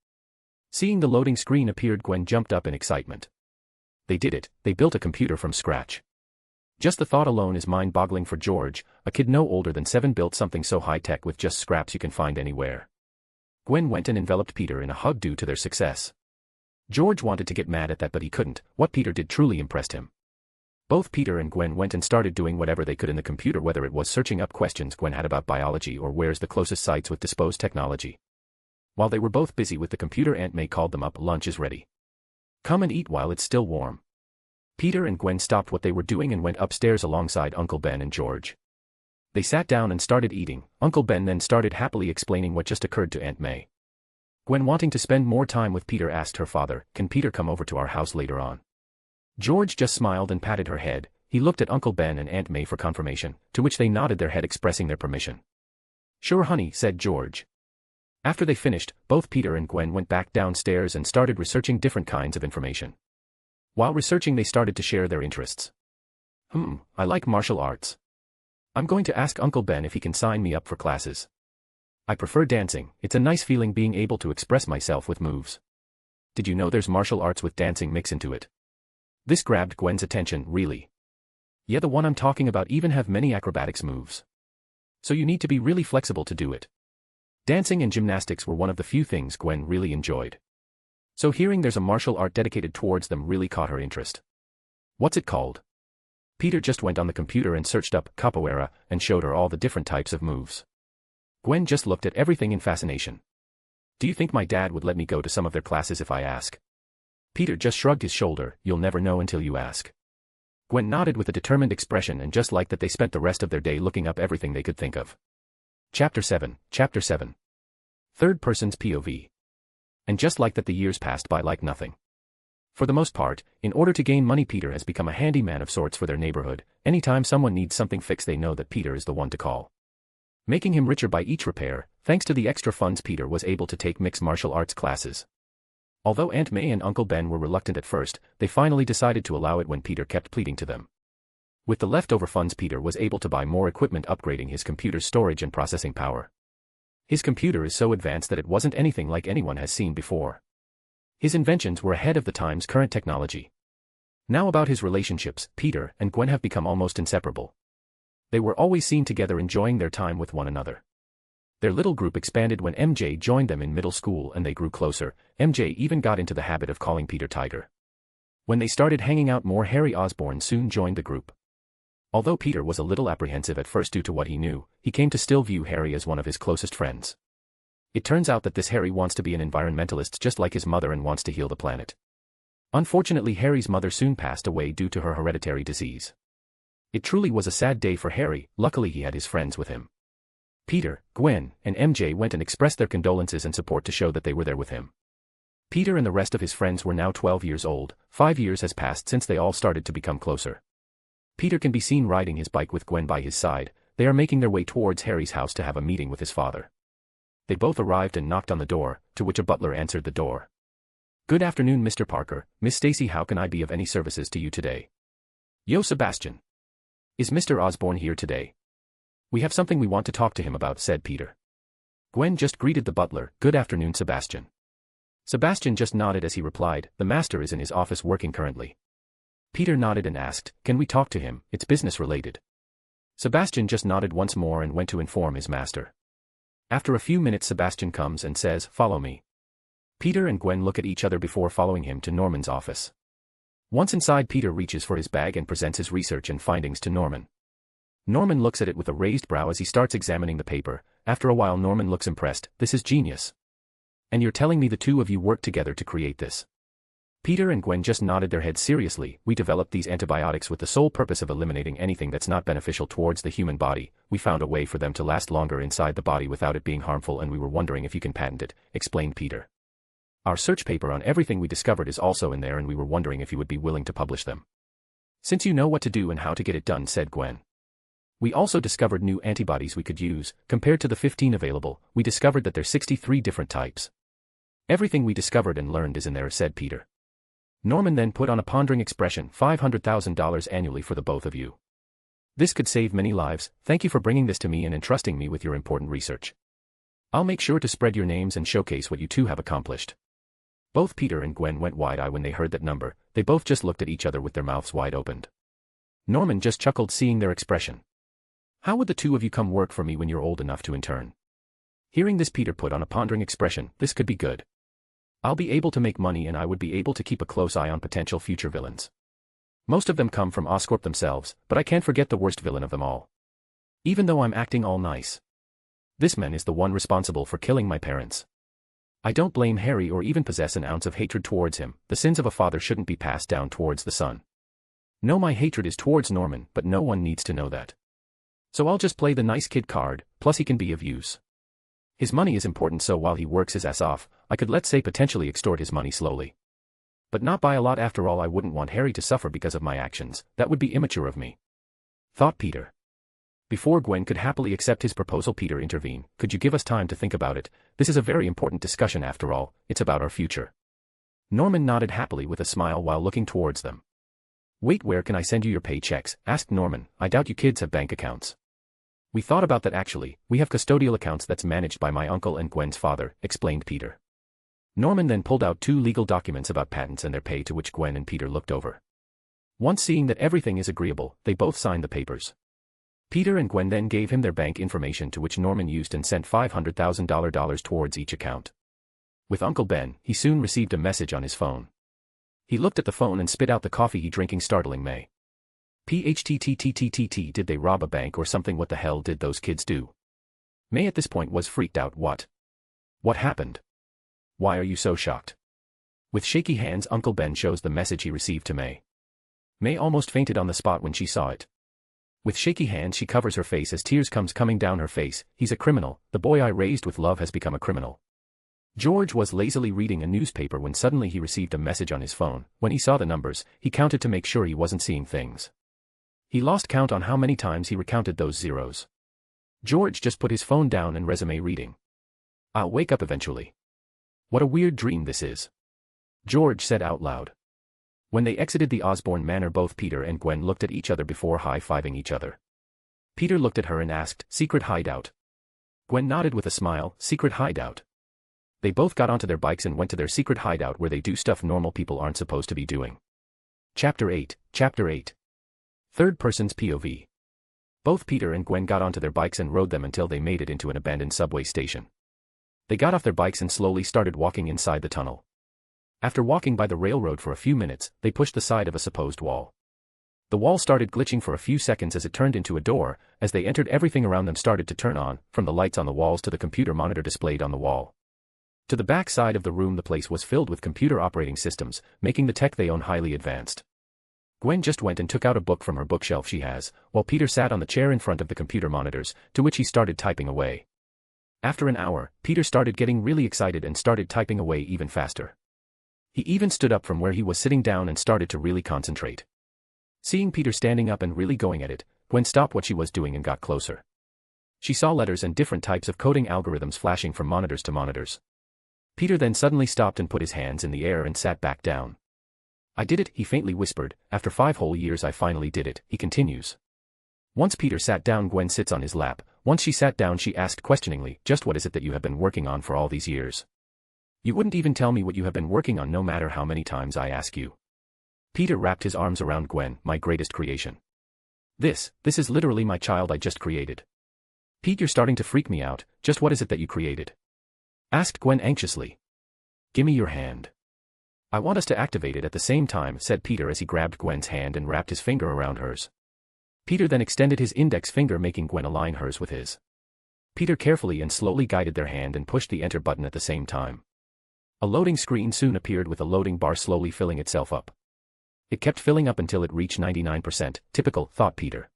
Seeing the loading screen appeared, Gwen jumped up in excitement. They did it, they built a computer from scratch. Just the thought alone is mind-boggling for George. A kid no older than 7 built something so high-tech with just scraps you can find anywhere. Gwen went and enveloped Peter in a hug due to their success. George wanted to get mad at that, but he couldn't. What Peter did truly impressed him. Both Peter and Gwen went and started doing whatever they could in the computer, whether it was searching up questions Gwen had about biology or where's the closest sites with disposed technology. While they were both busy with the computer, Aunt May called them up. Lunch is ready. Come and eat while it's still warm. Peter and Gwen stopped what they were doing and went upstairs alongside Uncle Ben and George. They sat down and started eating. Uncle Ben then started happily explaining what just occurred to Aunt May. Gwen, wanting to spend more time with Peter, asked her father, "Can Peter come over to our house later on?" George just smiled and patted her head. He looked at Uncle Ben and Aunt May for confirmation, to which they nodded their head expressing their permission. "Sure, honey," said George. After they finished, both Peter and Gwen went back downstairs and started researching different kinds of information. While researching, they started to share their interests. I like martial arts. I'm going to ask Uncle Ben if he can sign me up for classes. I prefer dancing. It's a nice feeling being able to express myself with moves. Did you know there's martial arts with dancing mix into it? This grabbed Gwen's attention, really. Yeah, the one I'm talking about even have many acrobatics moves. So you need to be really flexible to do it. Dancing and gymnastics were one of the few things Gwen really enjoyed. So hearing there's a martial art dedicated towards them really caught her interest. What's it called? Peter just went on the computer and searched up capoeira and showed her all the different types of moves. Gwen just looked at everything in fascination. Do you think my dad would let me go to some of their classes if I ask? Peter just shrugged his shoulder. You'll never know until you ask. Gwen nodded with a determined expression, and just like that they spent the rest of their day looking up everything they could think of. Chapter 7. Third person's POV. And just like that the years passed by like nothing. For the most part, in order to gain money, Peter has become a handyman of sorts for their neighborhood. Anytime someone needs something fixed, they know that Peter is the one to call. Making him richer by each repair, thanks to the extra funds, Peter was able to take mixed martial arts classes. Although Aunt May and Uncle Ben were reluctant at first, they finally decided to allow it when Peter kept pleading to them. With the leftover funds, Peter was able to buy more equipment, upgrading his computer's storage and processing power. His computer is so advanced that it wasn't anything like anyone has seen before. His inventions were ahead of the time's current technology. Now about his relationships, Peter and Gwen have become almost inseparable. They were always seen together enjoying their time with one another. Their little group expanded when MJ joined them in middle school and they grew closer. MJ even got into the habit of calling Peter Tiger. When they started hanging out more, Harry Osborn soon joined the group. Although Peter was a little apprehensive at first due to what he knew, he came to still view Harry as one of his closest friends. It turns out that this Harry wants to be an environmentalist just like his mother and wants to heal the planet. Unfortunately, Harry's mother soon passed away due to her hereditary disease. It truly was a sad day for Harry. Luckily he had his friends with him. Peter, Gwen, and MJ went and expressed their condolences and support to show that they were there with him. Peter and the rest of his friends were now 12 years old. 5 years has passed since they all started to become closer. Peter can be seen riding his bike with Gwen by his side. They are making their way towards Harry's house to have a meeting with his father. They both arrived and knocked on the door, to which a butler answered the door. "Good afternoon, Mr. Parker. Miss Stacy, how can I be of any services to you today?" "Yo, Sebastian. Is Mr. Osborn here today?" "We have something we want to talk to him about," said Peter. Gwen just greeted the butler. "Good afternoon, Sebastian." Sebastian just nodded as he replied, "The master is in his office working currently." Peter nodded and asked, "Can we talk to him? It's business related." Sebastian just nodded once more and went to inform his master. After a few minutes, Sebastian comes and says, "Follow me." Peter and Gwen look at each other before following him to Norman's office. Once inside, Peter reaches for his bag and presents his research and findings to Norman. Norman looks at it with a raised brow as he starts examining the paper. After a while, Norman looks impressed. "This is genius. And you're telling me the two of you worked together to create this?" Peter and Gwen just nodded their heads seriously. "We developed these antibiotics with the sole purpose of eliminating anything that's not beneficial towards the human body. We found a way for them to last longer inside the body without it being harmful, and we were wondering if you can patent it," explained Peter. "Our search paper on everything we discovered is also in there, and we were wondering if you would be willing to publish them." "Since you know what to do and how to get it done," said Gwen. "We also discovered new antibodies we could use. Compared to the 15 available, we discovered that there's 63 different types. Everything we discovered and learned is in there," said Peter. Norman then put on a pondering expression. $500,000 annually for the both of you. This could save many lives. Thank you for bringing this to me and entrusting me with your important research. I'll make sure to spread your names and showcase what you two have accomplished." Both Peter and Gwen went wide-eyed when they heard that number. They both just looked at each other with their mouths wide opened. Norman just chuckled seeing their expression. "How would the two of you come work for me when you're old enough to intern?" Hearing this, Peter put on a pondering expression. "This could be good. I'll be able to make money, and I would be able to keep a close eye on potential future villains. Most of them come from Oscorp themselves, but I can't forget the worst villain of them all. Even though I'm acting all nice. This man is the one responsible for killing my parents. I don't blame Harry or even possess an ounce of hatred towards him. The sins of a father shouldn't be passed down towards the son. No, my hatred is towards Norman, but no one needs to know that. So I'll just play the nice kid card, plus he can be of use. His money is important, so while he works his ass off, I could, let's say, potentially extort his money slowly. But not by a lot. After all, I wouldn't want Harry to suffer because of my actions. That would be immature of me, thought Peter. Before Gwen could happily accept his proposal, Peter intervened. Could you give us time to think about it? This is a very important discussion after all. It's about our future. Norman nodded happily with a smile while looking towards them. Wait, where can I send you your paychecks? Asked Norman. I doubt you kids have bank accounts. We thought about that actually. We have custodial accounts that's managed by my uncle and Gwen's father, explained Peter. Norman then pulled out 2 legal documents about patents and their pay, to which Gwen and Peter looked over. Once seeing that everything is agreeable, they both signed the papers. Peter and Gwen then gave him their bank information, to which Norman used and sent $500,000 towards each account. With Uncle Ben, he soon received a message on his phone. He looked at the phone and spit out the coffee he drinking, startling May. PHTTTTTT, did they rob a bank or something? What the hell did those kids do? May at this point was freaked out. What happened? Why are you so shocked? With shaky hands, Uncle Ben shows the message he received to May. May almost fainted on the spot when she saw it. With shaky hands she covers her face as tears coming down her face. He's a criminal. The boy I raised with love has become a criminal. George was lazily reading a newspaper when suddenly he received a message on his phone. When he saw the numbers, he counted to make sure he wasn't seeing things. He lost count on how many times he recounted those zeros. George just put his phone down and resumed reading. I'll wake up eventually. What a weird dream this is, George said out loud. When they exited the Osborne Manor, both Peter and Gwen looked at each other before high-fiving each other. Peter looked at her and asked, "Secret hideout?" Gwen nodded with a smile. Secret hideout. They both got onto their bikes and went to their secret hideout, where they do stuff normal people aren't supposed to be doing. Chapter 8. Third person's POV. Both Peter and Gwen got onto their bikes and rode them until they made it into an abandoned subway station. They got off their bikes and slowly started walking inside the tunnel. After walking by the railroad for a few minutes, they pushed the side of a supposed wall. The wall started glitching for a few seconds as it turned into a door. As they entered, everything around them started to turn on, from the lights on the walls to the computer monitor displayed on the wall. To the back side of the room, the place was filled with computer operating systems, making the tech they own highly advanced. Gwen just went and took out a book from her bookshelf she has, while Peter sat on the chair in front of the computer monitors, to which he started typing away. After an hour, Peter started getting really excited and started typing away even faster. He even stood up from where he was sitting down and started to really concentrate. Seeing Peter standing up and really going at it, Gwen stopped what she was doing and got closer. She saw letters and different types of coding algorithms flashing from monitors to monitors. Peter then suddenly stopped and put his hands in the air and sat back down. I did it, he faintly whispered. After 5 whole years I finally did it, he continues. Once Peter sat down, Gwen sits on his lap. Once she sat down, she asked questioningly, "Just what is it that you have been working on for all these years? You wouldn't even tell me what you have been working on, no matter how many times I ask you." Peter wrapped his arms around Gwen. "My greatest creation. This is literally my child I just created." "Pete, you're starting to freak me out. Just what is it that you created?" asked Gwen anxiously. "Gimme your hand. I want us to activate it at the same time," said Peter as he grabbed Gwen's hand and wrapped his finger around hers. Peter then extended his index finger, making Gwen align hers with his. Peter carefully and slowly guided their hand and pushed the enter button at the same time. A loading screen soon appeared with a loading bar slowly filling itself up. It kept filling up until it reached 99%, typical, thought Peter.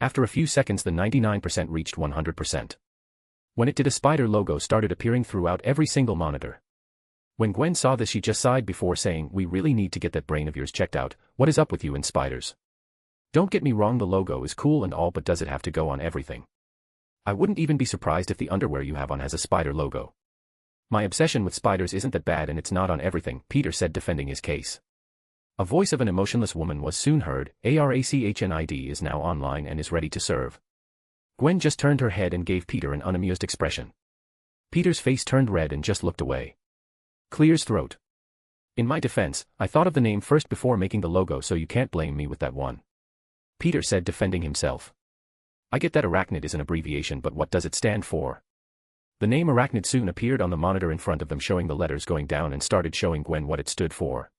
After a few seconds the 99% reached 100%. When it did, a spider logo started appearing throughout every single monitor. When Gwen saw this she just sighed before saying, "We really need to get that brain of yours checked out. What is up with you and spiders? Don't get me wrong, the logo is cool and all, but does it have to go on everything? I wouldn't even be surprised if the underwear you have on has a spider logo. My obsession with spiders isn't that bad and it's not on everything," Peter said, defending his case. A voice of an emotionless woman was soon heard. "ARACHNID is now online and is ready to serve." Gwen just turned her head and gave Peter an unamused expression. Peter's face turned red and just looked away. Clears throat. "In my defense, I thought of the name first before making the logo, so you can't blame me with that one," Peter said, defending himself. "I get that Arachnid is an abbreviation, but what does it stand for?" The name Arachnid soon appeared on the monitor in front of them, showing the letters going down, and started showing Gwen what it stood for.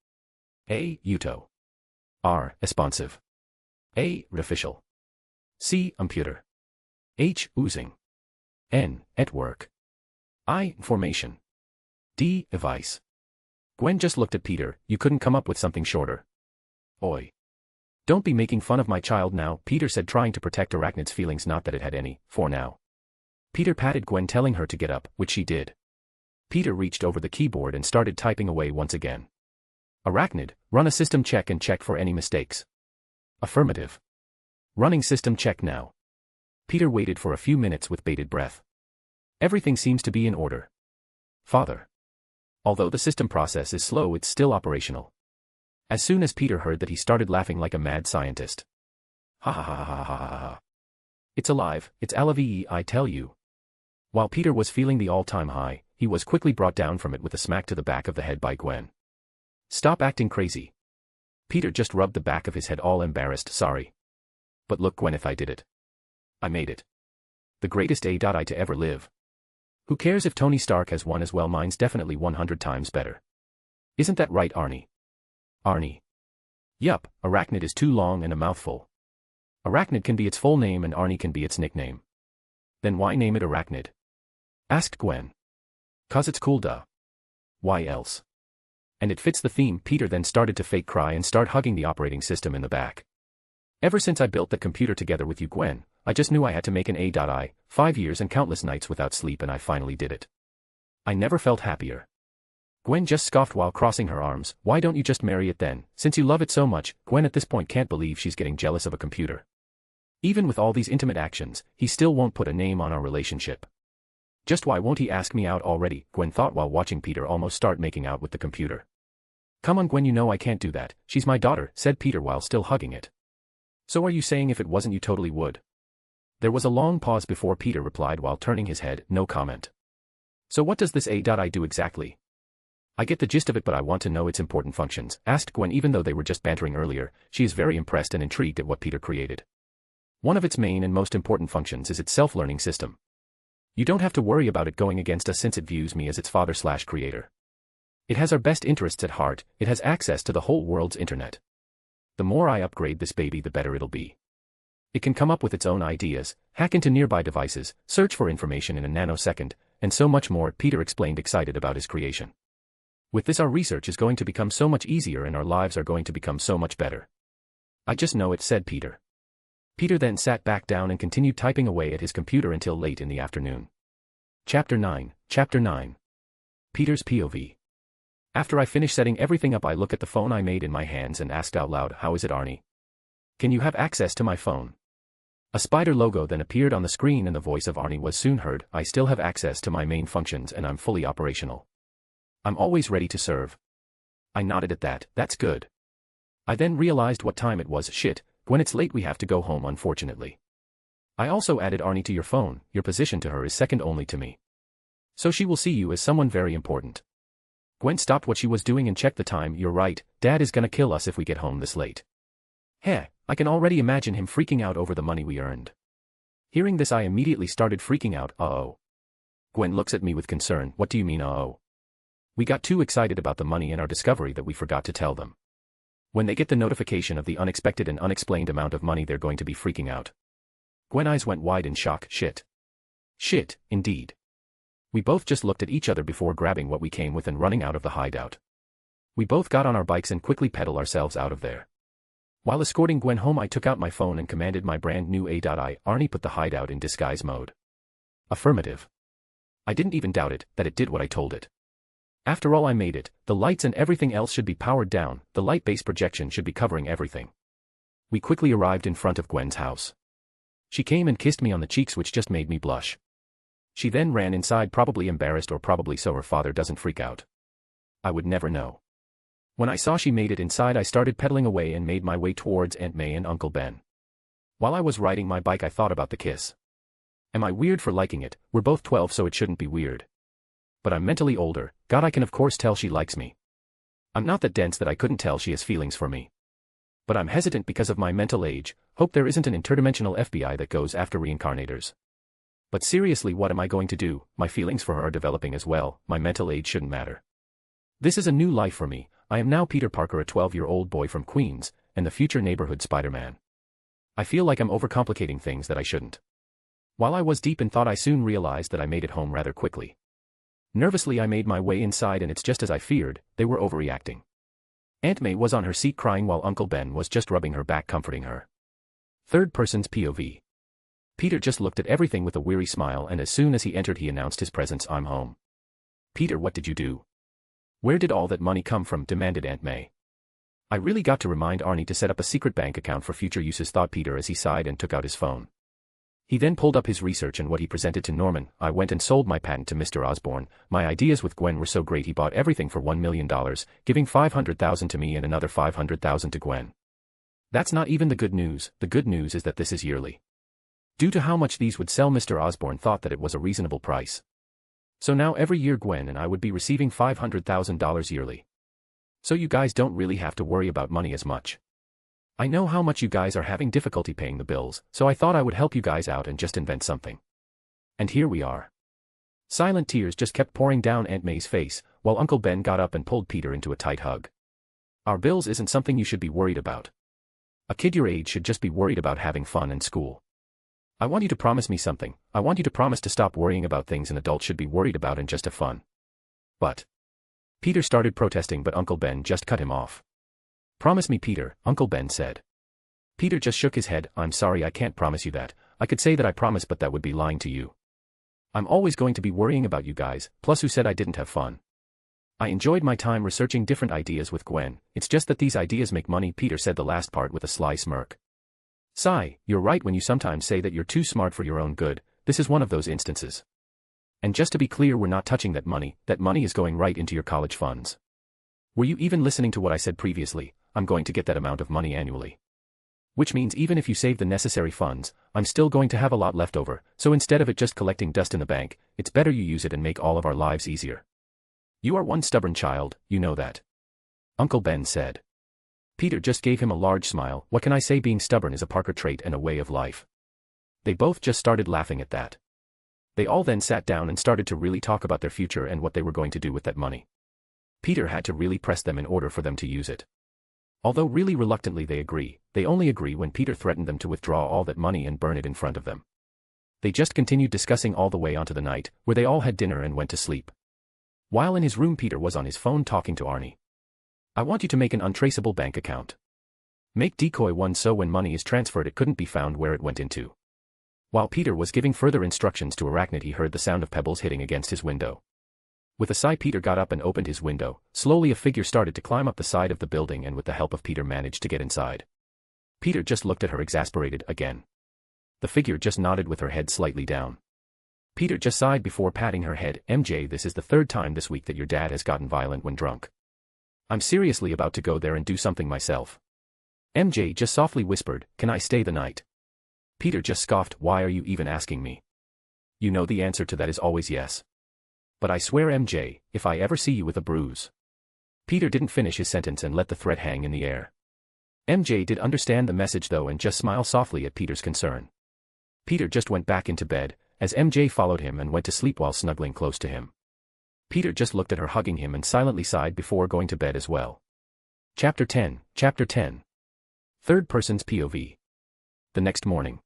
A. Uto. R. Responsive. A. Official. C. Computer. H. Oozing. N. At work. I. Formation. D. Device. Gwen just looked at Peter. "You couldn't come up with something shorter?" "Oi. Don't be making fun of my child now," Peter said, trying to protect Arachnid's feelings, not that it had any, for now. Peter patted Gwen, telling her to get up, which she did. Peter reached over the keyboard and started typing away once again. Arachnid, run a system check and check for any mistakes. Affirmative. Running system check now. Peter waited for a few minutes with bated breath. Everything seems to be in order. Father. Although the system process is slow, it's still operational. As soon as Peter heard that, he started laughing like a mad scientist. Ha ha ha ha ha ha ha. It's alive, it's alive, I tell you. While Peter was feeling the all-time high, he was quickly brought down from it with a smack to the back of the head by Gwen. Stop acting crazy. Peter just rubbed the back of his head, all embarrassed. Sorry. But look, Gwen, if I did it. I made it. The greatest AI to ever live. Who cares if Tony Stark has one as well? Mine's definitely 100 times better. Isn't that right, Arnie? Arnie. Yup, Arachnid is too long and a mouthful. Arachnid can be its full name and Arnie can be its nickname. Then why name it Arachnid? Asked Gwen. 'Cause it's cool, duh. Why else? And it fits the theme. Peter then started to fake cry and start hugging the operating system in the back. Ever since I built that computer together with you, Gwen, I just knew I had to make an AI, 5 years and countless nights without sleep, and I finally did it. I never felt happier. Gwen just scoffed while crossing her arms. Why don't you just marry it then, since you love it so much? Gwen at this point can't believe she's getting jealous of a computer. Even with all these intimate actions, he still won't put a name on our relationship. Just why won't he ask me out already? Gwen thought while watching Peter almost start making out with the computer. Come on, Gwen, you know I can't do that. She's my daughter, said Peter while still hugging it. So are you saying if it wasn't you totally would? There was a long pause before Peter replied while turning his head. No comment. So what does this AI do exactly? I get the gist of it, but I want to know its important functions, asked Gwen. Even though they were just bantering earlier, she is very impressed and intrigued at what Peter created. One of its main and most important functions is its self-learning system. You don't have to worry about it going against us since it views me as its father/creator. It has our best interests at heart. It has access to the whole world's internet. The more I upgrade this baby, the better it'll be. It can come up with its own ideas, hack into nearby devices, search for information in a nanosecond, and so much more, Peter explained, excited about his creation. With this, our research is going to become so much easier and our lives are going to become so much better. I just know it, said Peter. Peter then sat back down and continued typing away at his computer until late in the afternoon. Chapter 9. Peter's POV. After I finish setting everything up, I look at the phone I made in my hands and asked out loud, how is it, Arnie? Can you have access to my phone? A spider logo then appeared on the screen and the voice of Arnie was soon heard. I still have access to my main functions and I'm fully operational. I'm always ready to serve. I nodded at that. That's good. I then realized what time it was. Shit, Gwen, it's late, we have to go home unfortunately. I also added Arnie to your phone. Your position to her is second only to me. So she will see you as someone very important. Gwen stopped what she was doing and checked the time. You're right, Dad is gonna kill us if we get home this late. Heh, I can already imagine him freaking out over the money we earned. Hearing this, I immediately started freaking out. Uh-oh. Gwen looks at me with concern. What do you mean, uh-oh? We got too excited about the money and our discovery that we forgot to tell them. When they get the notification of the unexpected and unexplained amount of money, they're going to be freaking out. Gwen's eyes went wide in shock. Shit. Shit, indeed. We both just looked at each other before grabbing what we came with and running out of the hideout. We both got on our bikes and quickly pedaled ourselves out of there. While escorting Gwen home, I took out my phone and commanded my brand new AI, Arnie, put the hideout in disguise mode. Affirmative. I didn't even doubt it, that it did what I told it. After all, I made it. The lights and everything else should be powered down, the light-based projection should be covering everything. We quickly arrived in front of Gwen's house. She came and kissed me on the cheeks, which just made me blush. She then ran inside, probably embarrassed, or probably so her father doesn't freak out. I would never know. When I saw she made it inside, I started pedaling away and made my way towards Aunt May and Uncle Ben. While I was riding my bike, I thought about the kiss. Am I weird for liking it? We're both 12, so it shouldn't be weird. But I'm mentally older. God, I can of course tell she likes me. I'm not that dense that I couldn't tell she has feelings for me. But I'm hesitant because of my mental age. Hope there isn't an interdimensional FBI that goes after reincarnators. But seriously, what am I going to do? My feelings for her are developing as well. My mental age shouldn't matter. This is a new life for me. I am now Peter Parker, a 12-year-old boy from Queens, and the future neighborhood Spider-Man. I feel like I'm overcomplicating things that I shouldn't. While I was deep in thought, I soon realized that I made it home rather quickly. Nervously, I made my way inside, and it's just as I feared, they were overreacting. Aunt May was on her seat crying while Uncle Ben was just rubbing her back, comforting her. Third person's POV. Peter just looked at everything with a weary smile, and as soon as he entered he announced his presence. "I'm home." "Peter, what did you do? Where did all that money come from?" demanded Aunt May. "I really got to remind Arnie to set up a secret bank account for future uses," thought Peter as he sighed and took out his phone. He then pulled up his research and what he presented to Norman. "I went and sold my patent to Mr. Osborn. My ideas with Gwen were so great he bought everything for $1 million, giving $500,000 to me and another $500,000 to Gwen. That's not even the good news. The good news is that this is yearly. Due to how much these would sell, Mr. Osborn thought that it was a reasonable price. So now every year Gwen and I would be receiving $500,000 yearly. So you guys don't really have to worry about money as much. I know how much you guys are having difficulty paying the bills, so I thought I would help you guys out and just invent something. And here we are." Silent tears just kept pouring down Aunt May's face, while Uncle Ben got up and pulled Peter into a tight hug. "Our bills isn't something you should be worried about. A kid your age should just be worried about having fun in school. I want you to promise me something. I want you to promise to stop worrying about things an adult should be worried about and just have fun." "But..." Peter started protesting, but Uncle Ben just cut him off. "Promise me, Peter," Uncle Ben said. Peter just shook his head. "I'm sorry, I can't promise you that. I could say that I promise, but that would be lying to you. I'm always going to be worrying about you guys, plus who said I didn't have fun? I enjoyed my time researching different ideas with Gwen. It's just that these ideas make money." Peter said the last part with a sly smirk. "Sigh, you're right when you sometimes say that you're too smart for your own good. This is one of those instances. And just to be clear, we're not touching that money is going right into your college funds. Were you even listening to what I said previously? I'm going to get that amount of money annually. Which means even if you save the necessary funds, I'm still going to have a lot left over, so instead of it just collecting dust in the bank, it's better you use it and make all of our lives easier. You are one stubborn child, you know that," Uncle Ben said. Peter just gave him a large smile. "What can I say, being stubborn is a Parker trait and a way of life." They both just started laughing at that. They all then sat down and started to really talk about their future and what they were going to do with that money. Peter had to really press them in order for them to use it. Although really reluctantly they only agree when Peter threatened them to withdraw all that money and burn it in front of them. They just continued discussing all the way onto the night, where they all had dinner and went to sleep. While in his room, Peter was on his phone talking to Arnie. "I want you to make an untraceable bank account. Make Decoy one so when money is transferred it couldn't be found where it went into." While Peter was giving further instructions to Arachnid, he heard the sound of pebbles hitting against his window. With a sigh, Peter got up and opened his window. Slowly a figure started to climb up the side of the building and with the help of Peter managed to get inside. Peter just looked at her, exasperated again. The figure just nodded with her head slightly down. Peter just sighed before patting her head. "MJ, this is the third time this week that your dad has gotten violent when drunk. I'm seriously about to go there and do something myself." MJ just softly whispered, "Can I stay the night?" Peter just scoffed. "Why are you even asking me? You know the answer to that is always yes. But I swear, MJ, if I ever see you with a bruise." Peter didn't finish his sentence and let the threat hang in the air. MJ did understand the message though and just smiled softly at Peter's concern. Peter just went back into bed, as MJ followed him and went to sleep while snuggling close to him. Peter just looked at her hugging him and silently sighed before going to bed as well. Chapter 10. Third person's POV. The next morning,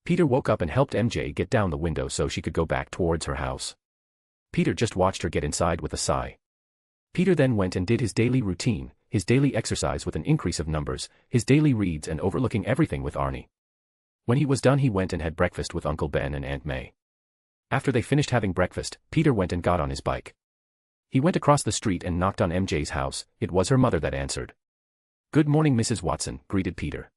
Peter woke up and helped MJ get down the window so she could go back towards her house. Peter just watched her get inside with a sigh. Peter then went and did his daily routine, his daily exercise with an increase of numbers, his daily reads and overlooking everything with Arnie. When he was done he went and had breakfast with Uncle Ben and Aunt May. After they finished having breakfast, Peter went and got on his bike. He went across the street and knocked on MJ's house. It was her mother that answered. "Good morning, Mrs. Watson," greeted Peter.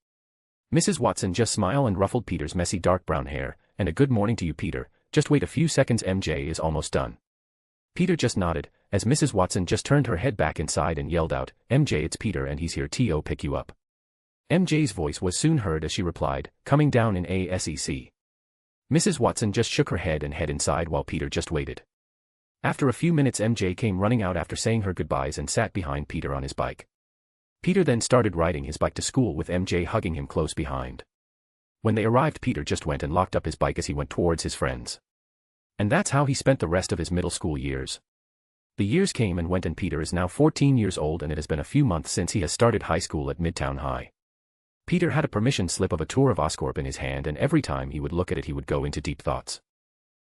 Mrs. Watson just smiled and ruffled Peter's messy dark brown hair, and "A good morning to you, Peter. Just wait a few seconds, MJ is almost done." Peter just nodded, as Mrs. Watson just turned her head back inside and yelled out, "MJ, it's Peter and he's here to pick you up." MJ's voice was soon heard as she replied, "Coming down in a sec." Mrs. Watson just shook her head and head inside while Peter just waited. After a few minutes MJ came running out after saying her goodbyes and sat behind Peter on his bike. Peter then started riding his bike to school with MJ hugging him close behind. When they arrived Peter just went and locked up his bike as he went towards his friends. And that's how he spent the rest of his middle school years. The years came and went and Peter is now 14 years old and it has been a few months since he has started high school at Midtown High. Peter had a permission slip of a tour of Oscorp in his hand and every time he would look at it he would go into deep thoughts.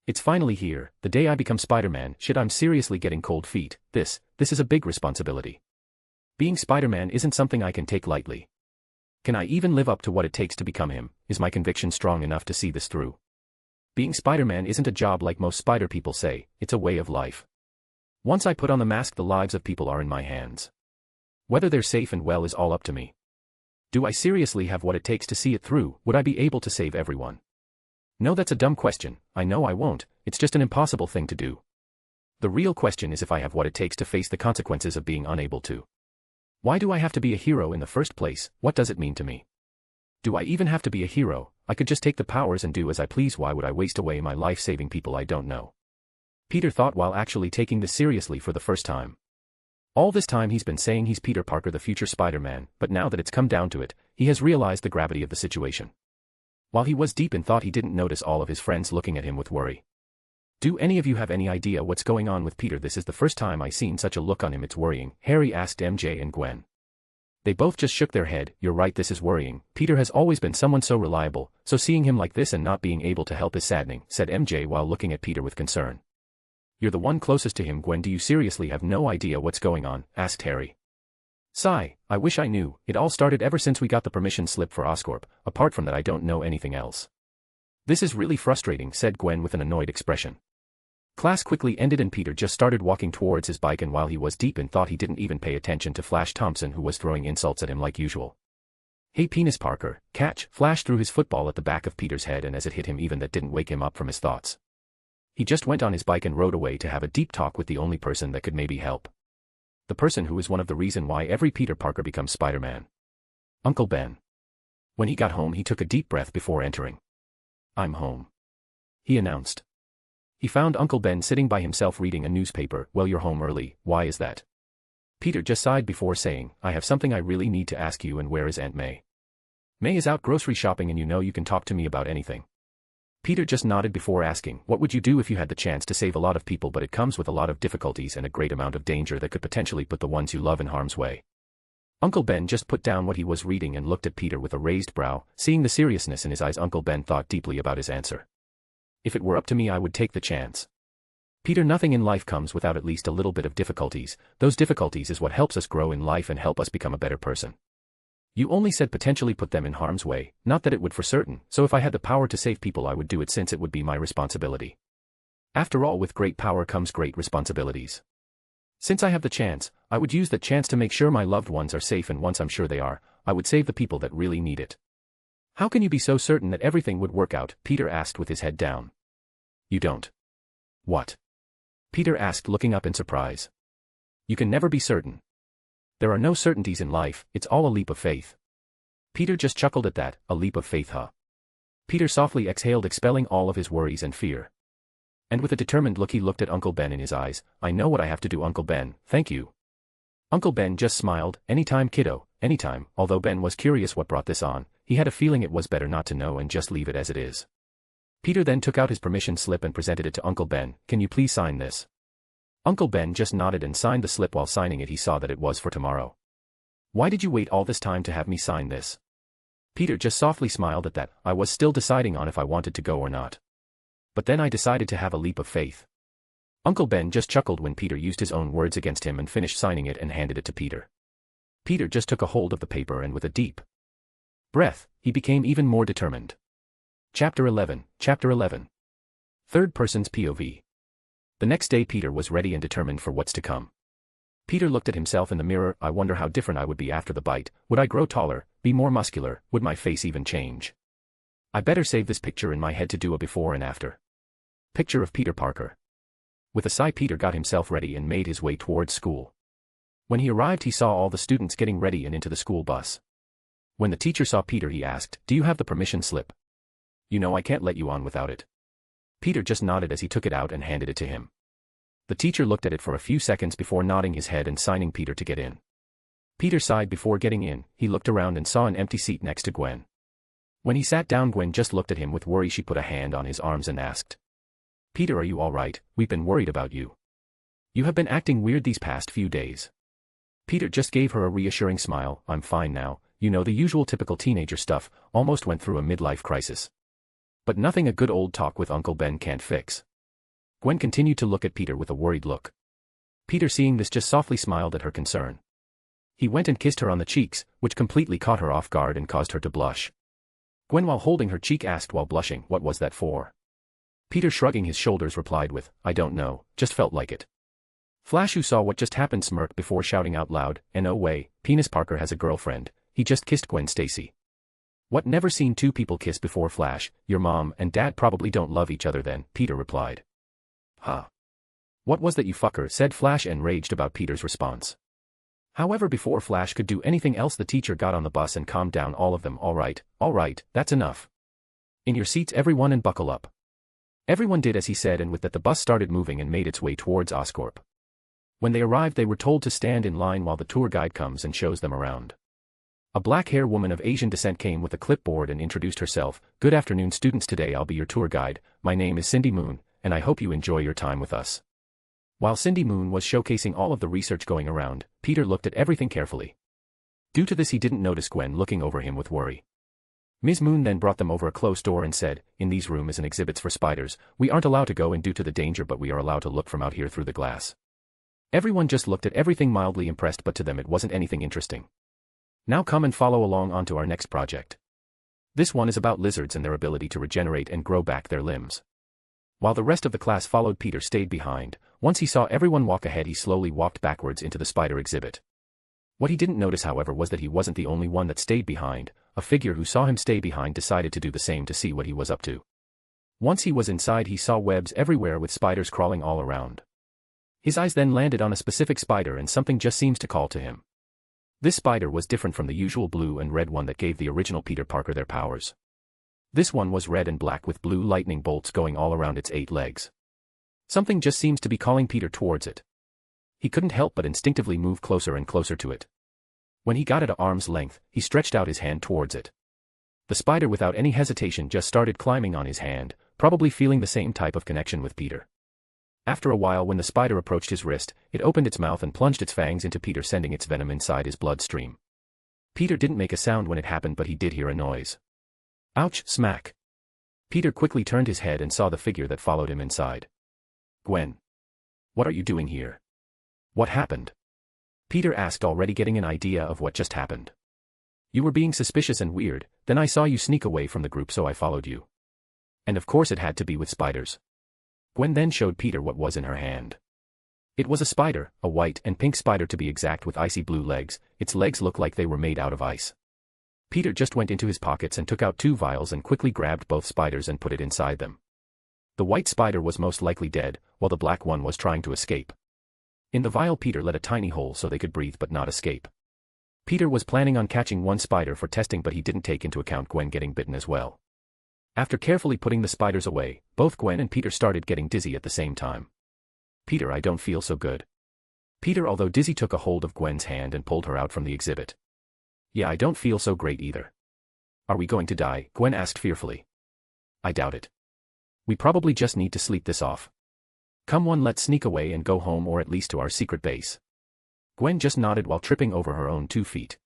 It's finally here, the day I become Spider-Man. Shit, I'm seriously getting cold feet. This is a big responsibility. Being Spider-Man isn't something I can take lightly. Can I even live up to what it takes to become him? Is my conviction strong enough to see this through? Being Spider-Man isn't a job like most spider people say, it's a way of life. Once I put on the mask, the lives of people are in my hands. Whether they're safe and well is all up to me. Do I seriously have what it takes to see it through? Would I be able to save everyone? No, that's a dumb question. I know I won't. It's just an impossible thing to do. The real question is if I have what it takes to face the consequences of being unable to. Why do I have to be a hero in the first place? What does it mean to me? Do I even have to be a hero? I could just take the powers and do as I please. Why would I waste away my life saving people I don't know? Peter thought while actually taking this seriously for the first time. All this time he's been saying he's Peter Parker, the future Spider-Man, but now that it's come down to it, he has realized the gravity of the situation. While he was deep in thought, he didn't notice all of his friends looking at him with worry. Do any of you have any idea what's going on with Peter? This is the first time I've seen such a look on him. It's worrying, Harry asked MJ and Gwen. They both just shook their head. You're right, this is worrying. Peter has always been someone so reliable, so seeing him like this and not being able to help is saddening, said MJ while looking at Peter with concern. You're the one closest to him, Gwen. Do you seriously have no idea what's going on? Asked Harry. Sigh, I wish I knew. It all started ever since we got the permission slip for Oscorp. Apart from that, I don't know anything else. This is really frustrating, said Gwen with an annoyed expression. Class quickly ended and Peter just started walking towards his bike, and while he was deep in thought he didn't even pay attention to Flash Thompson, who was throwing insults at him like usual. Hey penis Parker, catch! Flash threw his football at the back of Peter's head, and as it hit him, even that didn't wake him up from his thoughts. He just went on his bike and rode away to have a deep talk with the only person that could maybe help. The person who is one of the reason why every Peter Parker becomes Spider-Man. Uncle Ben. When he got home he took a deep breath before entering. I'm home, he announced. He found Uncle Ben sitting by himself reading a newspaper. Well, you're home early, why is that? Peter just sighed before saying, I have something I really need to ask you. And where is Aunt May? May is out grocery shopping and you can talk to me about anything. Peter just nodded before asking, what would you do if you had the chance to save a lot of people, but it comes with a lot of difficulties and a great amount of danger that could potentially put the ones you love in harm's way? Uncle Ben just put down what he was reading and looked at Peter with a raised brow. Seeing the seriousness in his eyes, Uncle Ben thought deeply about his answer. If it were up to me, I would take the chance. Peter, nothing in life comes without at least a little bit of difficulties. Those difficulties is what helps us grow in life and help us become a better person. You only said potentially put them in harm's way, not that it would for certain, so if I had the power to save people I would do it, since it would be my responsibility. After all, with great power comes great responsibilities. Since I have the chance, I would use that chance to make sure my loved ones are safe, and once I'm sure they are, I would save the people that really need it. How can you be so certain that everything would work out? Peter asked with his head down. You don't. What? Peter asked, looking up in surprise. You can never be certain. There are no certainties in life, it's all a leap of faith. Peter just chuckled at that. A leap of faith, huh? Peter softly exhaled, expelling all of his worries and fear. And with a determined look he looked at Uncle Ben in his eyes. I know what I have to do, Uncle Ben, thank you. Uncle Ben just smiled. Anytime, kiddo, anytime. Although Ben was curious what brought this on, he had a feeling it was better not to know and just leave it as it is. Peter then took out his permission slip and presented it to Uncle Ben. Can you please sign this? Uncle Ben just nodded and signed the slip. While signing it he saw that it was for tomorrow. Why did you wait all this time to have me sign this? Peter just softly smiled at that. I was still deciding on if I wanted to go or not. But then I decided to have a leap of faith. Uncle Ben just chuckled when Peter used his own words against him and finished signing it and handed it to Peter. Peter just took a hold of the paper and with a deep breath, he became even more determined. Chapter 11. Third person's POV. The next day Peter was ready and determined for what's to come. Peter looked at himself in the mirror. I wonder how different I would be after the bite. Would I grow taller, be more muscular, would my face even change? I better save this picture in my head to do a before and after. Picture of Peter Parker. With a sigh Peter got himself ready and made his way towards school. When he arrived he saw all the students getting ready and into the school bus. When the teacher saw Peter he asked, do you have the permission slip? You know I can't let you on without it. Peter just nodded as he took it out and handed it to him. The teacher looked at it for a few seconds before nodding his head and signing Peter to get in. Peter sighed before getting in. He looked around and saw an empty seat next to Gwen. When he sat down Gwen just looked at him with worry. She put a hand on his arms and asked, Peter, are you all right? We've been worried about you. You have been acting weird these past few days. Peter just gave her a reassuring smile. I'm fine now, the usual typical teenager stuff, almost went through a midlife crisis. But nothing a good old talk with Uncle Ben can't fix. Gwen continued to look at Peter with a worried look. Peter, seeing this, just softly smiled at her concern. He went and kissed her on the cheeks, which completely caught her off guard and caused her to blush. Gwen, while holding her cheek, asked while blushing, "What was that for?" Peter, shrugging his shoulders, replied with, "I don't know, just felt like it." Flash, who saw what just happened, smirked before shouting out loud, "No way, Penis Parker has a girlfriend, he just kissed Gwen Stacy." "What, never seen two people kiss before, Flash? Your mom and dad probably don't love each other then," Peter replied. "Huh. What was that, you fucker?" said Flash, enraged about Peter's response. However, before Flash could do anything else, the teacher got on the bus and calmed down all of them. All right, that's enough. In your seats everyone and buckle up." Everyone did as he said, and with that the bus started moving and made its way towards Oscorp. When they arrived, they were told to stand in line while the tour guide comes and shows them around. A black-haired woman of Asian descent came with a clipboard and introduced herself. "Good afternoon, students. Today I'll be your tour guide. My name is Cindy Moon, and I hope you enjoy your time with us." While Cindy Moon was showcasing all of the research going around, Peter looked at everything carefully. Due to this, he didn't notice Gwen looking over him with worry. Ms. Moon then brought them over a closed door and said, "In these room is an exhibits for spiders. We aren't allowed to go in due to the danger, but we are allowed to look from out here through the glass." Everyone just looked at everything mildly impressed, but to them it wasn't anything interesting. Now come and follow along onto our next project. This one is about lizards and their ability to regenerate and grow back their limbs. While the rest of the class followed, Peter stayed behind. Once he saw everyone walk ahead, he slowly walked backwards into the spider exhibit. What he didn't notice, however, was that he wasn't the only one that stayed behind. A figure who saw him stay behind decided to do the same to see what he was up to. Once he was inside, he saw webs everywhere with spiders crawling all around. His eyes then landed on a specific spider, and something just seems to call to him. This spider was different from the usual blue and red one that gave the original Peter Parker their powers. This one was red and black with blue lightning bolts going all around its 8 legs. Something just seems to be calling Peter towards it. He couldn't help but instinctively move closer and closer to it. When he got it at arm's length, he stretched out his hand towards it. The spider, without any hesitation, just started climbing on his hand, probably feeling the same type of connection with Peter. After a while, when the spider approached his wrist, it opened its mouth and plunged its fangs into Peter, sending its venom inside his bloodstream. Peter didn't make a sound when it happened, but he did hear a noise. Ouch! Smack! Peter quickly turned his head and saw the figure that followed him inside. "Gwen. What are you doing here? What happened?" Peter asked, already getting an idea of what just happened. "You were being suspicious and weird, then I saw you sneak away from the group, so I followed you. And of course it had to be with spiders." Gwen then showed Peter what was in her hand. It was a spider, a white and pink spider to be exact, with icy blue legs. Its legs looked like they were made out of ice. Peter just went into his pockets and took out 2 vials and quickly grabbed both spiders and put it inside them. The white spider was most likely dead, while the black one was trying to escape. In the vial, Peter let a tiny hole so they could breathe but not escape. Peter was planning on catching one spider for testing, but he didn't take into account Gwen getting bitten as well. After carefully putting the spiders away, both Gwen and Peter started getting dizzy at the same time. "Peter, I don't feel so good." Peter, although dizzy, took a hold of Gwen's hand and pulled her out from the exhibit. "Yeah, I don't feel so great either." "Are we going to die?" Gwen asked fearfully. "I doubt it. We probably just need to sleep this off. Come on, let's sneak away and go home, or at least to our secret base." Gwen just nodded while tripping over her own 2 feet.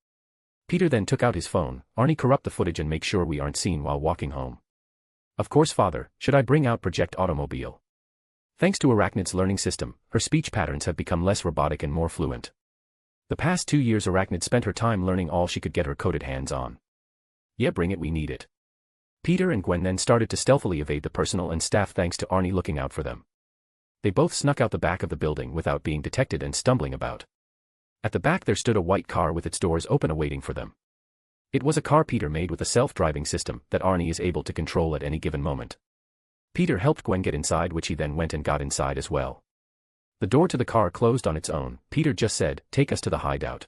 Peter then took out his phone. "Arnie, corrupt the footage and make sure we aren't seen while walking home." "Of course, Father. Should I bring out Project Automobile?" Thanks to Arachnid's learning system, her speech patterns have become less robotic and more fluent. The past 2 years, Arachnid spent her time learning all she could get her coded hands on. "Yeah, bring it, we need it." Peter and Gwen then started to stealthily evade the personnel and staff thanks to Arnie looking out for them. They both snuck out the back of the building without being detected and stumbling about. At the back there stood a white car with its doors open awaiting for them. It was a car Peter made with a self-driving system that Arnie is able to control at any given moment. Peter helped Gwen get inside, which he then went and got inside as well. The door to the car closed on its own. Peter just said, "Take us to the hideout."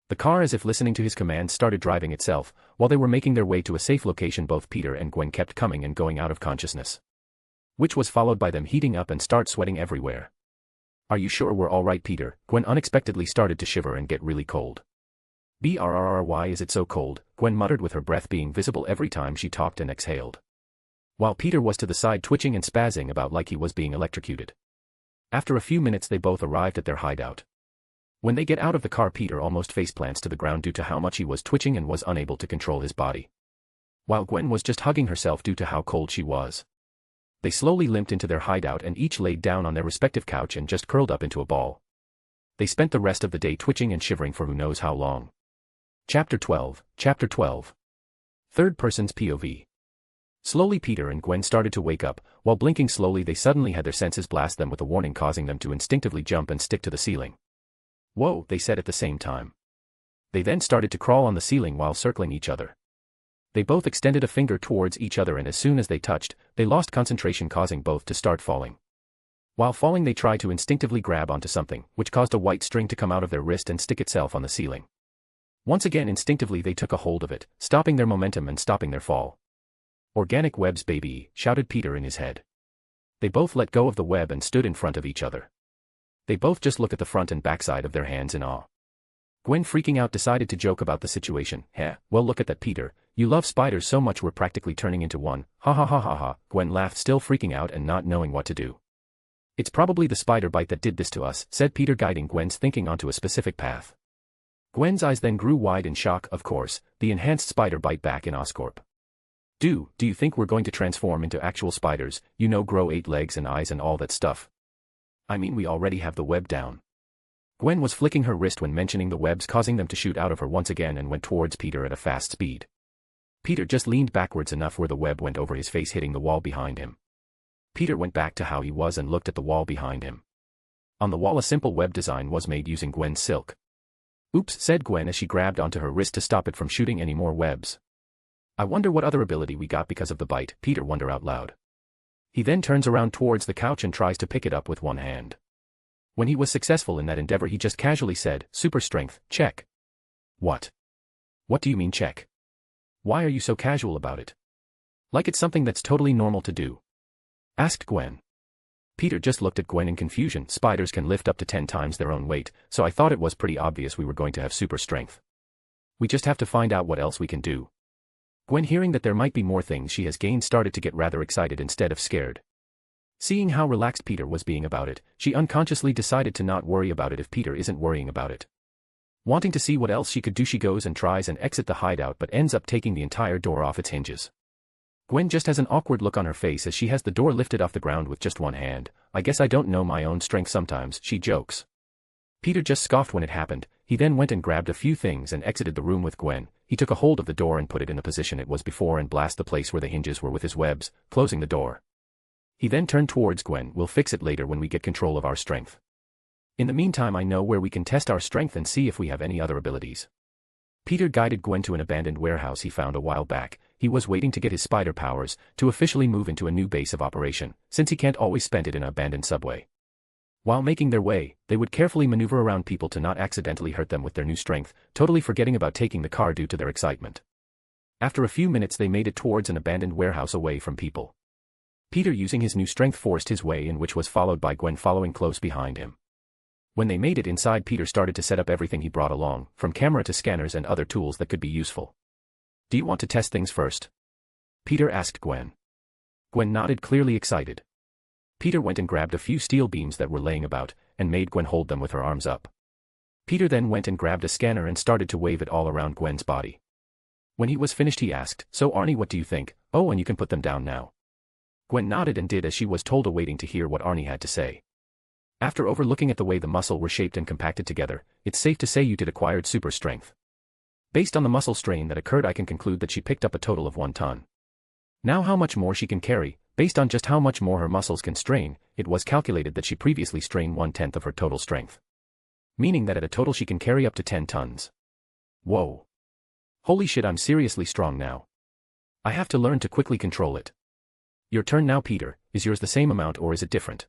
The car, as if listening to his commands, started driving itself. While they were making their way to a safe location, both Peter and Gwen kept coming and going out of consciousness, which was followed by them heating up and start sweating everywhere. "Are you sure we're all right, Peter?" Gwen unexpectedly started to shiver and get really cold. "Brrr, why is it so cold?" Gwen muttered, with her breath being visible every time she talked and exhaled. While Peter was to the side twitching and spazzing about like he was being electrocuted. After a few minutes they both arrived at their hideout. When they get out of the car, Peter almost faceplants to the ground due to how much he was twitching and was unable to control his body, while Gwen was just hugging herself due to how cold she was. They slowly limped into their hideout and each laid down on their respective couch and just curled up into a ball. they spent the rest of the day twitching and shivering for who knows how long. Chapter 12. Third person's POV. Slowly Peter and Gwen started to wake up. While blinking slowly they suddenly had their senses blast them with a warning, causing them to instinctively jump and stick to the ceiling. "Whoa," they said at the same time. They then started to crawl on the ceiling while circling each other. They both extended a finger towards each other, and as soon as they touched, they lost concentration, causing both to start falling. While falling they tried to instinctively grab onto something, which caused a white string to come out of their wrist and stick itself on the ceiling. Once again instinctively they took a hold of it, stopping their momentum and stopping their fall. "Organic webs, baby," shouted Peter in his head. They both let go of the web and stood in front of each other. They both just looked at the front and backside of their hands in awe. Gwen, freaking out, decided to joke about the situation. Well, look at that, Peter. You love spiders so much we're practically turning into one. Ha ha ha ha ha." Gwen laughed, still freaking out and not knowing what to do. "It's probably the spider bite that did this to us," said Peter, guiding Gwen's thinking onto a specific path. Gwen's eyes then grew wide in shock. "Of course, the enhanced spider bite back in Oscorp. Do you think we're going to transform into actual spiders, grow 8 legs and eyes and all that stuff? I mean, we already have the web down." Gwen was flicking her wrist when mentioning the webs, causing them to shoot out of her once again, and went towards Peter at a fast speed. Peter just leaned backwards enough where the web went over his face, hitting the wall behind him. Peter went back to how he was and looked at the wall behind him. On the wall a simple web design was made using Gwen's silk. "Oops," said Gwen as she grabbed onto her wrist to stop it from shooting any more webs. "I wonder what other ability we got because of the bite," Peter wondered out loud. He then turns around towards the couch and tries to pick it up with one hand. When he was successful in that endeavor he just casually said, "Super strength, check." "What? What do you mean check? Why are you so casual about it? Like it's something that's totally normal to do?" asked Gwen. Peter just looked at Gwen in confusion. "Spiders can lift up to 10 times their own weight, so I thought it was pretty obvious we were going to have super strength. We just have to find out what else we can do." Gwen, hearing that there might be more things she has gained, started to get rather excited instead of scared. Seeing how relaxed Peter was being about it, she unconsciously decided to not worry about it if Peter isn't worrying about it. Wanting to see what else she could do, she goes and tries and exit the hideout, but ends up taking the entire door off its hinges. Gwen just has an awkward look on her face as she has the door lifted off the ground with just one hand. "I guess I don't know my own strength sometimes," she jokes. Peter just scoffed when it happened. He then went and grabbed a few things and exited the room with Gwen. He took a hold of the door and put it in the position it was before and blast the place where the hinges were with his webs, closing the door. He then turned towards Gwen. "We'll fix it later when we get control of our strength. In the meantime, I know where we can test our strength and see if we have any other abilities." Peter guided Gwen to an abandoned warehouse he found a while back. He was waiting to get his spider powers to officially move into a new base of operation, since he can't always spend it in an abandoned subway. While making their way, they would carefully maneuver around people to not accidentally hurt them with their new strength, totally forgetting about taking the car due to their excitement. After a few minutes they made it towards an abandoned warehouse away from people. Peter, using his new strength, forced his way in, which was followed by Gwen following close behind him. When they made it inside, Peter started to set up everything he brought along, from camera to scanners and other tools that could be useful. "Do you want to test things first?" Peter asked Gwen. Gwen nodded, clearly excited. Peter went and grabbed a few steel beams that were laying about, and made Gwen hold them with her arms up. Peter then went and grabbed a scanner and started to wave it all around Gwen's body. When he was finished he asked, "So Arnie, what do you think? Oh, and you can put them down now." Gwen nodded and did as she was told, awaiting to hear what Arnie had to say. After overlooking at the way the muscle were shaped and compacted together, it's safe to say you did acquired super strength. Based on the muscle strain that occurred, I can conclude that she picked up a total of 1 ton. Now how much more she can carry, based on just how much more her muscles can strain, it was calculated that she previously strained 1/10 of her total strength. Meaning that at a total she can carry up to 10 tons. Whoa. Holy shit, I'm seriously strong now. I have to learn to quickly control it. Your turn now, Peter. Is yours the same amount or is it different?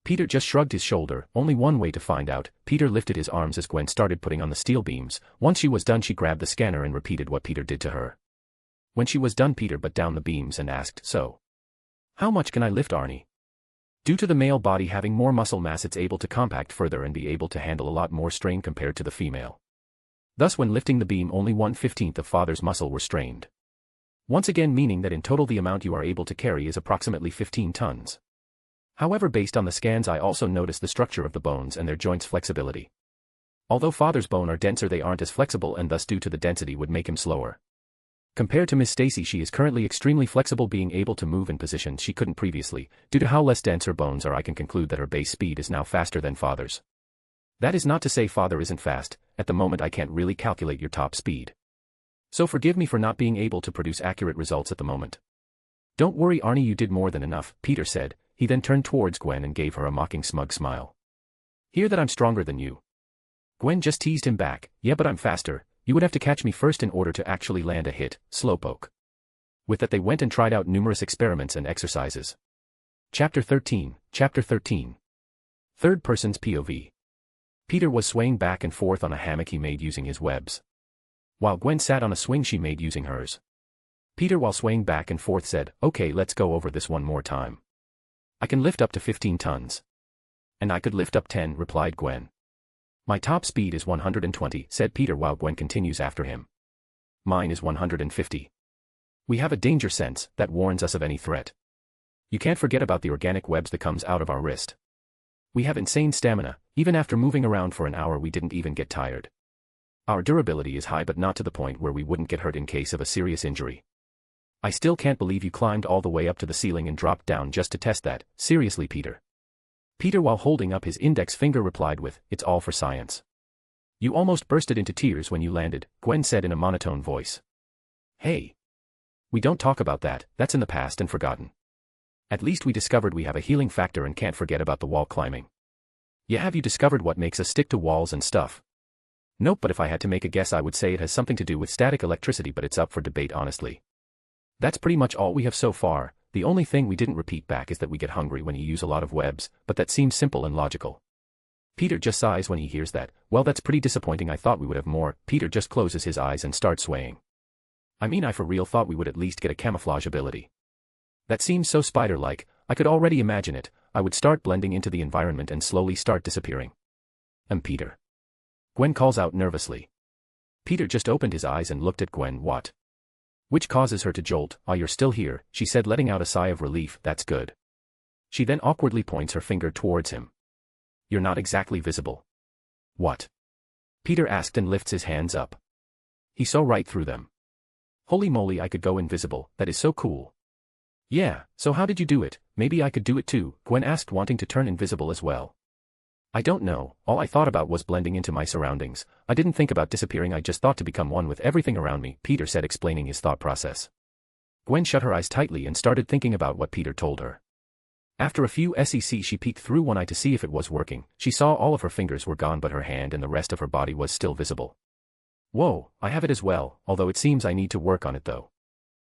Peter just shrugged his shoulder. Only one way to find out. Peter lifted his arms as Gwen started putting on the steel beams. Once she was done, she grabbed the scanner and repeated what Peter did to her. When she was done, Peter put down the beams and asked, "So, how much can I lift, Arnie?" Due to the male body having more muscle mass, it's able to compact further and be able to handle a lot more strain compared to the female. Thus when lifting the beam, only 1/15 of father's muscle were strained. Once again, meaning that in total the amount you are able to carry is approximately 15 tons. However, based on the scans, I also noticed the structure of the bones and their joints' flexibility. Although father's bone are denser, they aren't as flexible, and thus due to the density would make him slower. Compared to Miss Stacy, she is currently extremely flexible, being able to move in positions she couldn't previously. Due to how less dense her bones are, I can conclude that her base speed is now faster than father's. That is not to say father isn't fast, at the moment I can't really calculate your top speed. So forgive me for not being able to produce accurate results at the moment. Don't worry Arnie, you did more than enough, Peter said. He then turned towards Gwen and gave her a mocking smug smile. Hear that I'm stronger than you. Gwen just teased him back. Yeah, but I'm faster. You would have to catch me first in order to actually land a hit, slowpoke. With that they went and tried out numerous experiments and exercises. Chapter 13. Third person's POV. Peter was swaying back and forth on a hammock he made using his webs, while Gwen sat on a swing she made using hers. Peter, while swaying back and forth, said, "Okay, let's go over this one more time. I can lift up to 15 tons. And I could lift up 10, replied Gwen. My top speed is 120, said Peter while Gwen continues after him. Mine is 150. We have a danger sense that warns us of any threat. You can't forget about the organic webs that comes out of our wrist. We have insane stamina. Even after moving around for an hour we didn't even get tired. Our durability is high but not to the point where we wouldn't get hurt in case of a serious injury. I still can't believe you climbed all the way up to the ceiling and dropped down just to test that. Seriously, Peter." Peter, while holding up his index finger, replied with, "It's all for science." "You almost bursted into tears when you landed," Gwen said in a monotone voice. "Hey. We don't talk about that, that's in the past and forgotten. At least we discovered we have a healing factor and can't forget about the wall climbing." "Yeah, have you discovered what makes us stick to walls and stuff?" "Nope, but if I had to make a guess I would say it has something to do with static electricity, but it's up for debate honestly. That's pretty much all we have so far. The only thing we didn't repeat back is that we get hungry when you use a lot of webs, but that seems simple and logical." Peter just sighs when he hears that. "Well, that's pretty disappointing, I thought we would have more." Peter just closes his eyes and starts swaying. "I mean, I for real thought we would at least get a camouflage ability. That seems so spider-like. I could already imagine it. I would start blending into the environment and slowly start disappearing." Peter." Gwen calls out nervously. Peter just opened his eyes and looked at Gwen. "What?" Which causes her to jolt. "Ah, you're still here," she said, letting out a sigh of relief. "That's good." She then awkwardly points her finger towards him. "You're not exactly visible." "What?" Peter asked and lifts his hands up. He saw right through them. "Holy moly, I could go invisible. That is so cool." "Yeah, so how did you do it? Maybe I could do it too," Gwen asked, wanting to turn invisible as well. "I don't know, all I thought about was blending into my surroundings. I didn't think about disappearing, I just thought to become one with everything around me," Peter said, explaining his thought process. Gwen shut her eyes tightly and started thinking about what Peter told her. After a few seconds she peeked through one eye to see if it was working. She saw all of her fingers were gone but her hand and the rest of her body was still visible. "Whoa, I have it as well, although it seems I need to work on it though."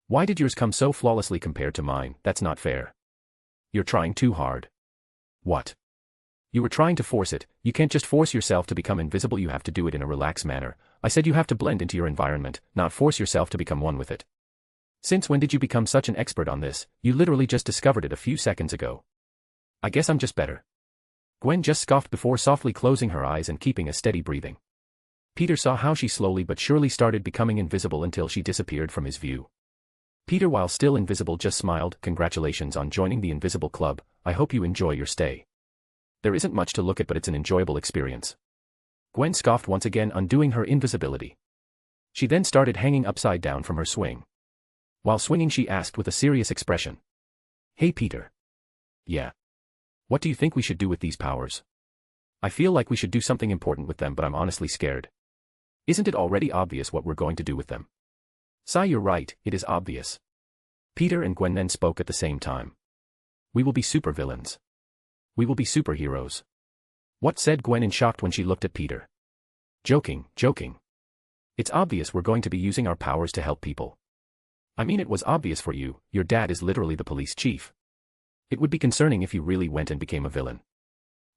"Why did yours come so flawlessly compared to mine? That's not fair." "You're trying too hard." "What?" "You were trying to force it. You can't just force yourself to become invisible, you have to do it in a relaxed manner. I said you have to blend into your environment, not force yourself to become one with it." "Since when did you become such an expert on this? You literally just discovered it a few seconds ago." "I guess I'm just better." Gwen just scoffed before softly closing her eyes and keeping a steady breathing. Peter saw how she slowly but surely started becoming invisible until she disappeared from his view. Peter, while still invisible, just smiled. "Congratulations on joining the Invisible Club. I hope you enjoy your stay. There isn't much to look at but it's an enjoyable experience." Gwen scoffed once again, undoing her invisibility. She then started hanging upside down from her swing. While swinging she asked with a serious expression. "Hey Peter." "Yeah. What do you think we should do with these powers? I feel like we should do something important with them but I'm honestly scared." "Isn't it already obvious what we're going to do with them?" "Sigh, you're right, it is obvious." Peter and Gwen then spoke at the same time. "We will be supervillains. We will be superheroes." "What?" said Gwen in shock when she looked at Peter. Joking. It's obvious we're going to be using our powers to help people." "I mean, it was obvious for you, your dad is literally the police chief. It would be concerning if you really went and became a villain.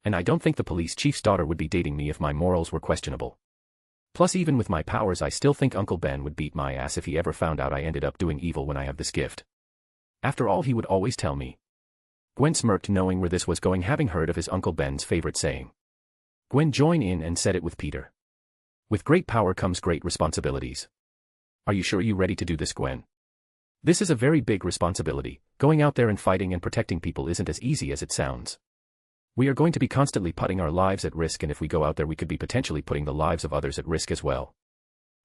And I don't think the police chief's daughter would be dating me if my morals were questionable. Plus, even with my powers I still think Uncle Ben would beat my ass if he ever found out I ended up doing evil when I have this gift. After all, he would always tell me." Gwen smirked, knowing where this was going, having heard of his Uncle Ben's favorite saying. Gwen joined in and said it with Peter. "With great power comes great responsibilities." "Are you sure you're ready to do this, Gwen? This is a very big responsibility. Going out there and fighting and protecting people isn't as easy as it sounds. We are going to be constantly putting our lives at risk, and if we go out there we could be potentially putting the lives of others at risk as well."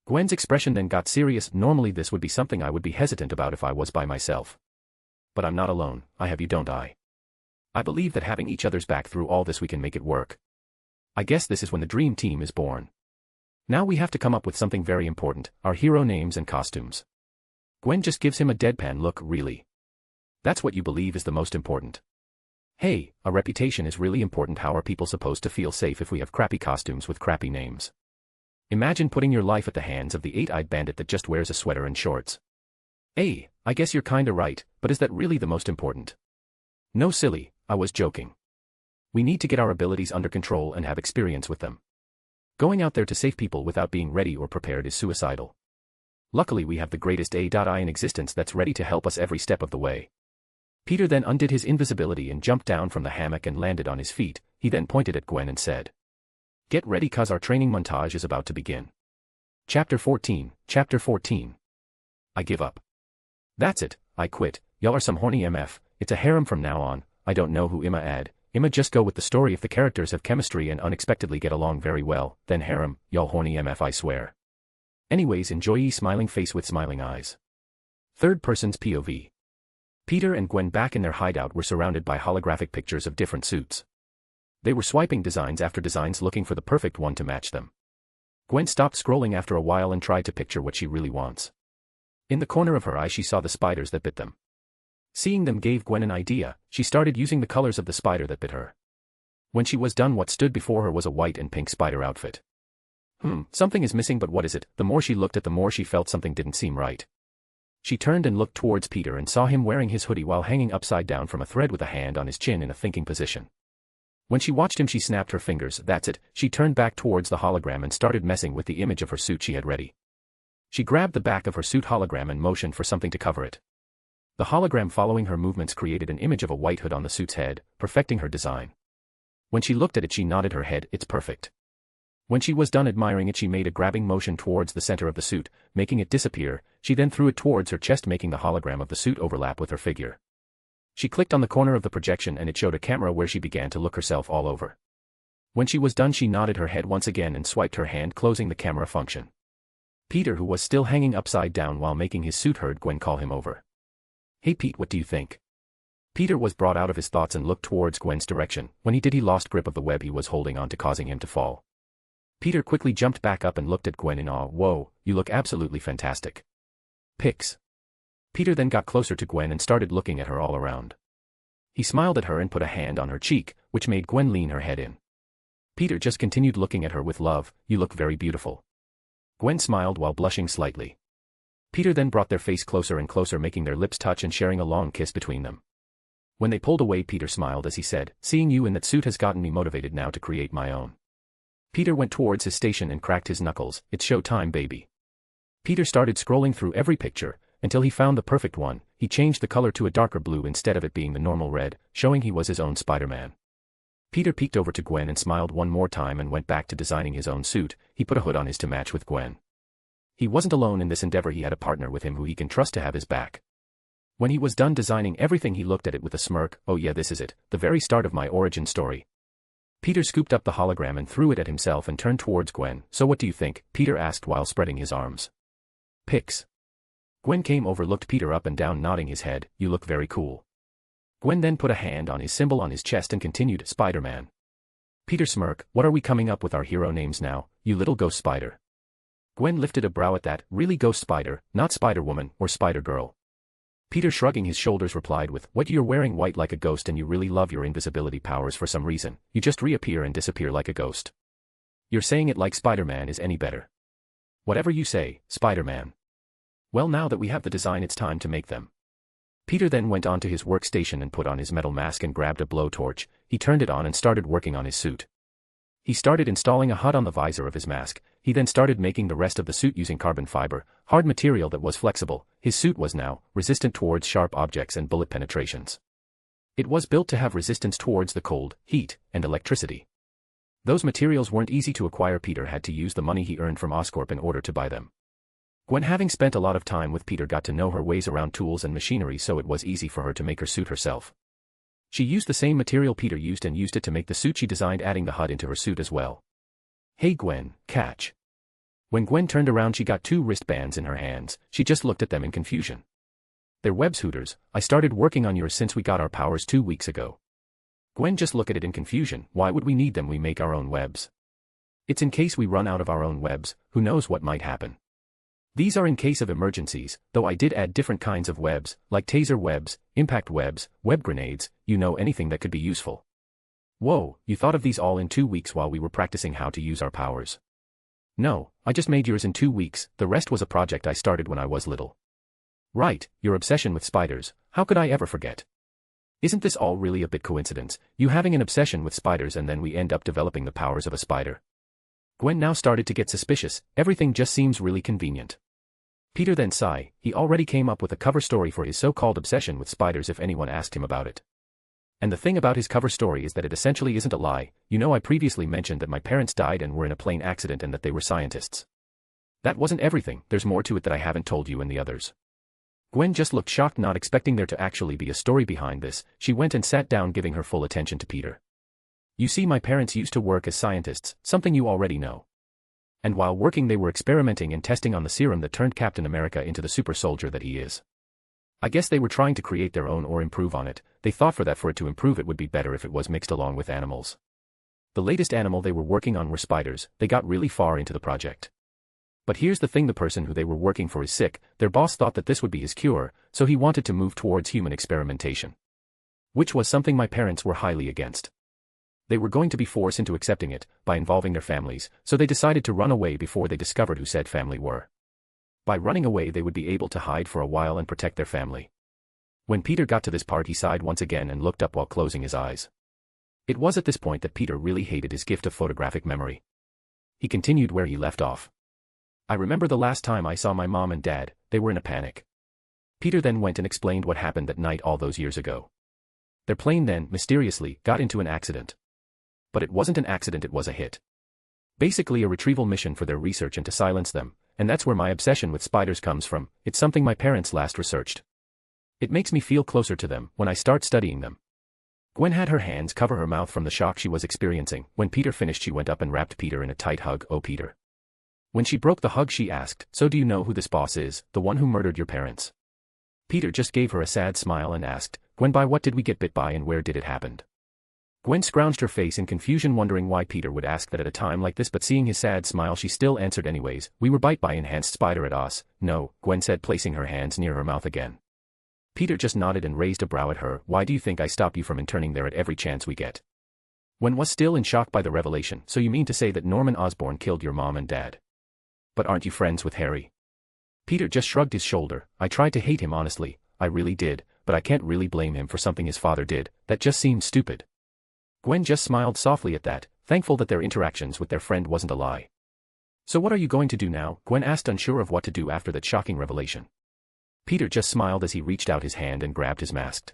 Gwen's expression then got serious. "Normally this would be something I would be hesitant about if I was by myself. But I'm not alone, I have you, don't I? I believe that having each other's back through all this we can make it work." I guess this is when the dream team is born. Now we have to come up with something very important, our hero names and costumes. Gwen just gives him a deadpan look, really. That's what you believe is the most important. Hey, a reputation is really important. How are people supposed to feel safe if we have crappy costumes with crappy names? Imagine putting your life at the hands of the eight-eyed bandit that just wears a sweater and shorts. Hey, I guess you're kinda right, but is that really the most important? No silly, I was joking. We need to get our abilities under control and have experience with them. Going out there to save people without being ready or prepared is suicidal. Luckily we have the greatest AI in existence that's ready to help us every step of the way. Peter then undid his invisibility and jumped down from the hammock and landed on his feet. He then pointed at Gwen and said, "Get ready, cause our training montage is about to begin." Chapter 14. I give up. That's it, I quit. Y'all are some horny MF, it's a harem from now on. I don't know who I'ma just go with the story. If the characters have chemistry and unexpectedly get along very well, then harem, y'all horny MF, I swear. Anyways, enjoy ye smiling face with smiling eyes. Third person's POV. Peter and Gwen back in their hideout were surrounded by holographic pictures of different suits. They were swiping designs after designs looking for the perfect one to match them. Gwen stopped scrolling after a while and tried to picture what she really wants. In the corner of her eye she saw the spiders that bit them. Seeing them gave Gwen an idea. She started using the colors of the spider that bit her. When she was done, what stood before her was a white and pink spider outfit. Something is missing, but what is it? The more she looked at, the more she felt something didn't seem right. She turned and looked towards Peter and saw him wearing his hoodie while hanging upside down from a thread with a hand on his chin in a thinking position. When she watched him she snapped her fingers. That's it. She turned back towards the hologram and started messing with the image of her suit she had ready. She grabbed the back of her suit hologram and motioned for something to cover it. The hologram following her movements created an image of a white hood on the suit's head, perfecting her design. When she looked at it she nodded her head. It's perfect. When she was done admiring it she made a grabbing motion towards the center of the suit, making it disappear. She then threw it towards her chest, making the hologram of the suit overlap with her figure. She clicked on the corner of the projection and it showed a camera where she began to look herself all over. When she was done she nodded her head once again and swiped her hand, closing the camera function. Peter, who was still hanging upside down while making his suit, heard Gwen call him over. "Hey Pete, what do you think?" Peter was brought out of his thoughts and looked towards Gwen's direction. When he did he lost grip of the web he was holding on to, causing him to fall. Peter quickly jumped back up and looked at Gwen in awe. "Whoa, you look absolutely fantastic." Pics. Peter then got closer to Gwen and started looking at her all around. He smiled at her and put a hand on her cheek, which made Gwen lean her head in. Peter just continued looking at her with love. "You look very beautiful." Gwen smiled while blushing slightly. Peter then brought their face closer and closer, making their lips touch and sharing a long kiss between them. When they pulled away Peter smiled as he said, "Seeing you in that suit has gotten me motivated now to create my own." Peter went towards his station and cracked his knuckles. "It's show time, baby." Peter started scrolling through every picture, until he found the perfect one. He changed the color to a darker blue instead of it being the normal red, showing he was his own Spider-Man. Peter peeked over to Gwen and smiled one more time and went back to designing his own suit. He put a hood on his to match with Gwen. He wasn't alone in this endeavor, he had a partner with him who he can trust to have his back. When he was done designing everything he looked at it with a smirk. "Oh yeah, this is it, the very start of my origin story." Peter scooped up the hologram and threw it at himself and turned towards Gwen. "So what do you think?" Peter asked while spreading his arms. "Pics." Gwen came over, looked Peter up and down, nodding his head. "You look very cool." Gwen then put a hand on his symbol on his chest and continued, "Spider-Man." Peter smirked. "What are we coming up with our hero names now, you little ghost spider?" Gwen lifted a brow at that. "Really, Ghost Spider, not Spider-Woman or Spider-Girl." Peter, shrugging his shoulders, replied with, "What, you're wearing white like a ghost and you really love your invisibility powers for some reason. You just reappear and disappear like a ghost. You're saying it like Spider-Man is any better." "Whatever you say, Spider-Man." "Well, now that we have the design it's time to make them." Peter then went on to his workstation and put on his metal mask and grabbed a blowtorch. He turned it on and started working on his suit. He started installing a HUD on the visor of his mask. He then started making the rest of the suit using carbon fiber, hard material that was flexible. His suit was now resistant towards sharp objects and bullet penetrations. It was built to have resistance towards the cold, heat, and electricity. Those materials weren't easy to acquire. Peter had to use the money he earned from Oscorp in order to buy them. Gwen, having spent a lot of time with Peter, got to know her ways around tools and machinery, so it was easy for her to make her suit herself. She used the same material Peter used and used it to make the suit she designed, adding the HUD into her suit as well. "Hey Gwen, catch." When Gwen turned around she got 2 wristbands in her hands. She just looked at them in confusion. "They're webs, Hooters. I started working on yours since we got our powers 2 weeks ago." Gwen just looked at it in confusion. Why would we need them? We make our own webs. It's in case we run out of our own webs, who knows what might happen. These are in case of emergencies, though I did add different kinds of webs, like taser webs, impact webs, web grenades, anything that could be useful. Whoa, you thought of these all in 2 weeks while we were practicing how to use our powers. No, I just made yours in 2 weeks, the rest was a project I started when I was little. Right, your obsession with spiders, how could I ever forget? Isn't this all really a bit coincidence, you having an obsession with spiders and then we end up developing the powers of a spider? Gwen now started to get suspicious, everything just seems really convenient. Peter then sighed, he already came up with a cover story for his so-called obsession with spiders if anyone asked him about it. And the thing about his cover story is that it essentially isn't a lie. I previously mentioned that my parents died and were in a plane accident and that they were scientists. That wasn't everything, there's more to it that I haven't told you and the others. Gwen just looked shocked, not expecting there to actually be a story behind this. She went and sat down, giving her full attention to Peter. You see, my parents used to work as scientists, something you already know. And while working they were experimenting and testing on the serum that turned Captain America into the super soldier that he is. I guess they were trying to create their own or improve on it. They thought for it to improve it would be better if it was mixed along with animals. The latest animal they were working on were spiders. They got really far into the project. But here's the thing, the person who they were working for is sick. Their boss thought that this would be his cure, so he wanted to move towards human experimentation. Which was something my parents were highly against. They were going to be forced into accepting it, by involving their families, so they decided to run away before they discovered who said family were. By running away they would be able to hide for a while and protect their family. When Peter got to this part he sighed once again and looked up while closing his eyes. It was at this point that Peter really hated his gift of photographic memory. He continued where he left off. I remember the last time I saw my mom and dad, they were in a panic. Peter then went and explained what happened that night all those years ago. Their plane then, mysteriously, got into an accident. But it wasn't an accident, it was a hit. Basically a retrieval mission for their research and to silence them, and that's where my obsession with spiders comes from. It's something my parents last researched. It makes me feel closer to them when I start studying them. Gwen had her hands cover her mouth from the shock she was experiencing. When Peter finished she went up and wrapped Peter in a tight hug. Oh Peter. When she broke the hug she asked, so do you know who this boss is, the one who murdered your parents? Peter just gave her a sad smile and asked, Gwen, by what did we get bit by and where did it happen? Gwen scrounged her face in confusion, wondering why Peter would ask that at a time like this, but seeing his sad smile she still answered anyways, we were bite by enhanced spider at us. No, Gwen said, placing her hands near her mouth again. Peter just nodded and raised a brow at her. Why do you think I stop you from interning there at every chance we get? Gwen was still in shock by the revelation. So you mean to say that Norman Osborn killed your mom and dad? But aren't you friends with Harry? Peter just shrugged his shoulder. I tried to hate him honestly, I really did, but I can't really blame him for something his father did, that just seemed stupid. Gwen just smiled softly at that, thankful that their interactions with their friend wasn't a lie. So what are you going to do now? Gwen asked, unsure of what to do after that shocking revelation. Peter just smiled as he reached out his hand and grabbed his mask.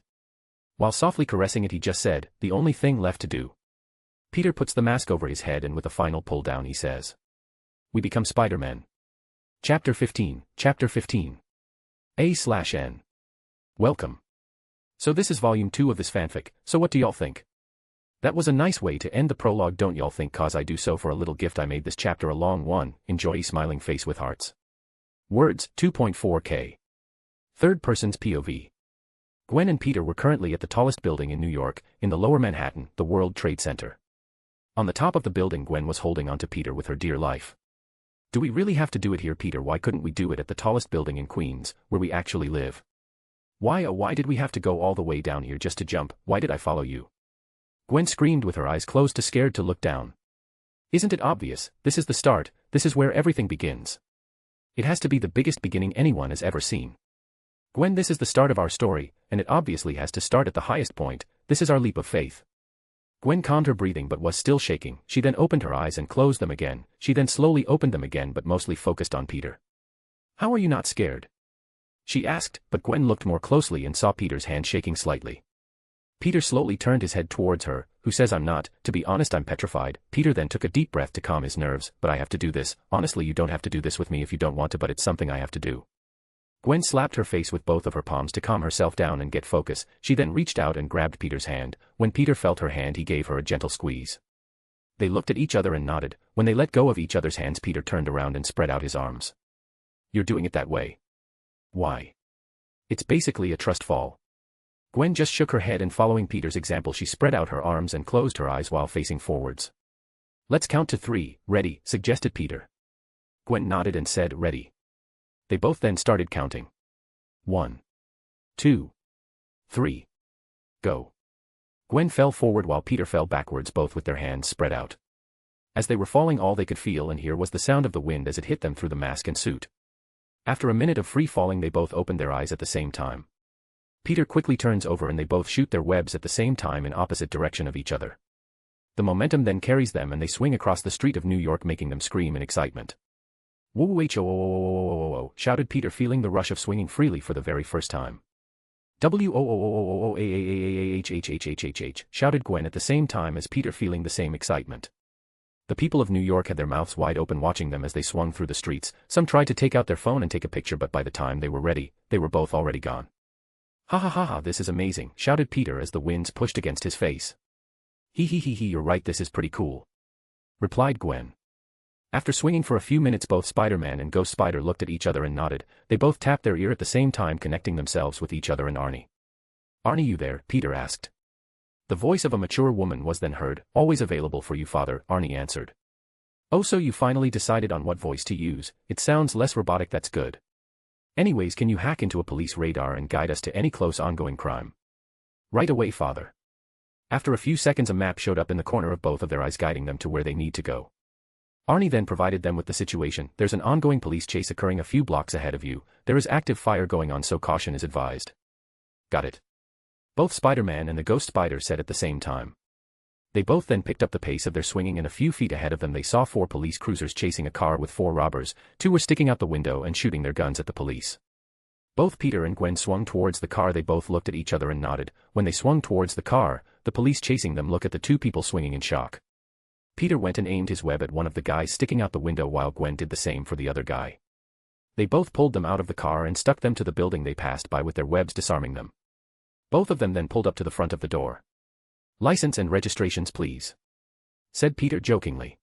While softly caressing it he just said, the only thing left to do. Peter puts the mask over his head and with a final pull down he says. We become Spider-Man. Chapter 15, Chapter 15. A/N. Welcome. So this is volume 2 of this fanfic, so what do y'all think? That was a nice way to end the prologue, don't y'all think? Cause I do so for a little gift I made this chapter a long one, enjoy smiling face with hearts. Words, 2.4K. Third person's POV. Gwen and Peter were currently at the tallest building in New York, in the lower Manhattan, the World Trade Center. On the top of the building Gwen was holding onto Peter with her dear life. Do we really have to do it here, Peter? Why couldn't we do it at the tallest building in Queens, where we actually live? Why did we have to go all the way down here just to jump? Why did I follow you? Gwen screamed with her eyes closed, too scared to look down. Isn't it obvious? This is the start, this is where everything begins. It has to be the biggest beginning anyone has ever seen. Gwen, this is the start of our story, and it obviously has to start at the highest point. This is our leap of faith. Gwen calmed her breathing but was still shaking. She then opened her eyes and closed them again. She then slowly opened them again but mostly focused on Peter. How are you not scared? She asked, but Gwen looked more closely and saw Peter's hand shaking slightly. Peter slowly turned his head towards her. Who says I'm not? To be honest, I'm petrified. Peter then took a deep breath to calm his nerves. But I have to do this. Honestly, you don't have to do this with me if you don't want to, but it's something I have to do. Gwen slapped her face with both of her palms to calm herself down and get focus. She then reached out and grabbed Peter's hand. When Peter felt her hand he gave her a gentle squeeze. They looked at each other and nodded. When they let go of each other's hands Peter turned around and spread out his arms. You're doing it that way. Why? It's basically a trust fall. Gwen just shook her head and following Peter's example she spread out her arms and closed her eyes while facing forwards. Let's count to 3, ready, suggested Peter. Gwen nodded and said ready. They both then started counting. 1, 2, 3. Go. Gwen fell forward while Peter fell backwards, both with their hands spread out. As they were falling, all they could feel and hear was the sound of the wind as it hit them through the mask and suit. After a minute of free falling, they both opened their eyes at the same time. Peter quickly turns over and they both shoot their webs at the same time in opposite direction of each other. The momentum then carries them and they swing across the street of New York, making them scream in excitement. Whoa, shouted Peter, feeling the rush of swinging freely for the very first time. Whoa, shouted Gwen at the same time as Peter, feeling the same excitement. The people of New York had their mouths wide open watching them as they swung through the streets. Some tried to take out their phone and take a picture, but by the time they were ready, they were both already gone. Ha ha ha ha, this is amazing, shouted Peter as the winds pushed against his face. He, you're right, this is pretty cool, replied Gwen. After swinging for a few minutes, both Spider-Man and Ghost Spider looked at each other and nodded. They both tapped their ear at the same time, connecting themselves with each other and Arnie. Arnie, you there? Peter asked. The voice of a mature woman was then heard. Always available for you, Father, Arnie answered. Oh, so you finally decided on what voice to use. It sounds less robotic, that's good. Anyways, can you hack into a police radar and guide us to any close ongoing crime? Right away, Father. After a few seconds, a map showed up in the corner of both of their eyes, guiding them to where they need to go. Arnie then provided them with the situation. There's an ongoing police chase occurring a few blocks ahead of you. There is active fire going on, so caution is advised. Got it. Both Spider-Man and the Ghost Spider said at the same time. They both then picked up the pace of their swinging, and a few feet ahead of them they saw 4 police cruisers chasing a car with 4 robbers. 2 were sticking out the window and shooting their guns at the police. Both Peter and Gwen swung towards the car. They both looked at each other and nodded. When they swung towards the car, the police chasing them looked at the 2 people swinging in shock. Peter went and aimed his web at one of the guys sticking out the window while Gwen did the same for the other guy. They both pulled them out of the car and stuck them to the building they passed by with their webs, disarming them. Both of them then pulled up to the front of the door. License and registrations, please, said Peter jokingly.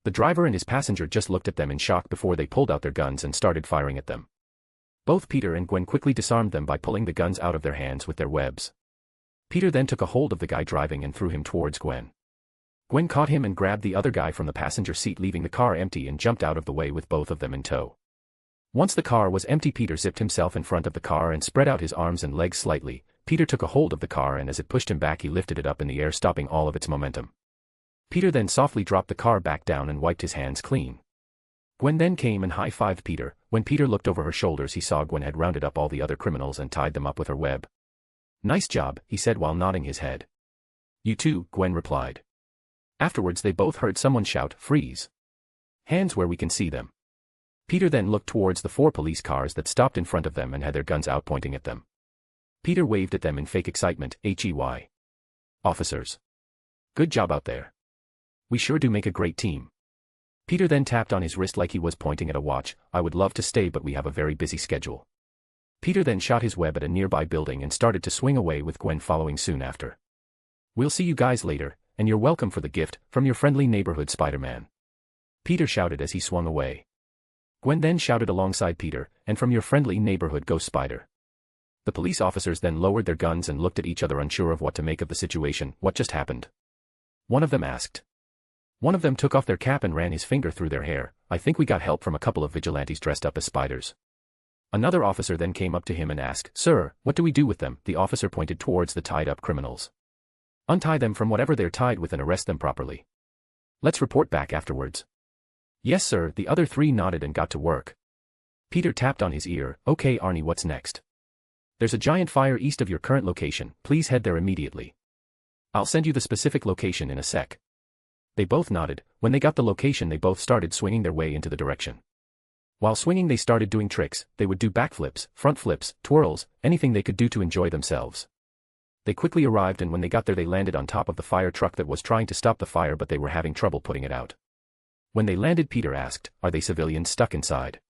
The driver and his passenger just looked at them in shock before they pulled out their guns and started firing at them. Both Peter and Gwen quickly disarmed them by pulling the guns out of their hands with their webs. Peter then took a hold of the guy driving and threw him towards Gwen. Gwen caught him and grabbed the other guy from the passenger seat, leaving the car empty, and jumped out of the way with both of them in tow. Once the car was empty, Peter zipped himself in front of the car and spread out his arms and legs slightly. Peter took a hold of the car and as it pushed him back he lifted it up in the air, stopping all of its momentum. Peter then softly dropped the car back down and wiped his hands clean. Gwen then came and high-fived Peter. When Peter looked over her shoulders he saw Gwen had rounded up all the other criminals and tied them up with her web. Nice job, he said while nodding his head. You too, Gwen replied. Afterwards they both heard someone shout, freeze. Hands where we can see them. Peter then looked towards the 4 police cars that stopped in front of them and had their guns out pointing at them. Peter waved at them in fake excitement. HEY. Officers. Good job out there. We sure do make a great team. Peter then tapped on his wrist like he was pointing at a watch. I would love to stay, but we have a very busy schedule. Peter then shot his web at a nearby building and started to swing away, with Gwen following soon after. We'll see you guys later, and you're welcome for the gift from your friendly neighborhood Spider-Man, Peter shouted as he swung away. Gwen then shouted alongside Peter, and from your friendly neighborhood Ghost Spider. The police officers then lowered their guns and looked at each other, unsure of what to make of the situation. What just happened? One of them asked. One of them took off their cap and ran his finger through their hair. I think we got help from a couple of vigilantes dressed up as spiders. Another officer then came up to him and asked, Sir, what do we do with them? The officer pointed towards the tied-up criminals. Untie them from whatever they're tied with and arrest them properly. Let's report back afterwards. Yes, sir, the other 3 nodded and got to work. Peter tapped on his ear. Okay, Arnie, what's next? There's a giant fire east of your current location. Please head there immediately. I'll send you the specific location in a sec. They both nodded. When they got the location they both started swinging their way into the direction. While swinging they started doing tricks. They would do backflips, front flips, twirls, anything they could do to enjoy themselves. They quickly arrived, and when they got there they landed on top of the fire truck that was trying to stop the fire, but they were having trouble putting it out. When they landed, Peter asked, Are they civilians stuck inside?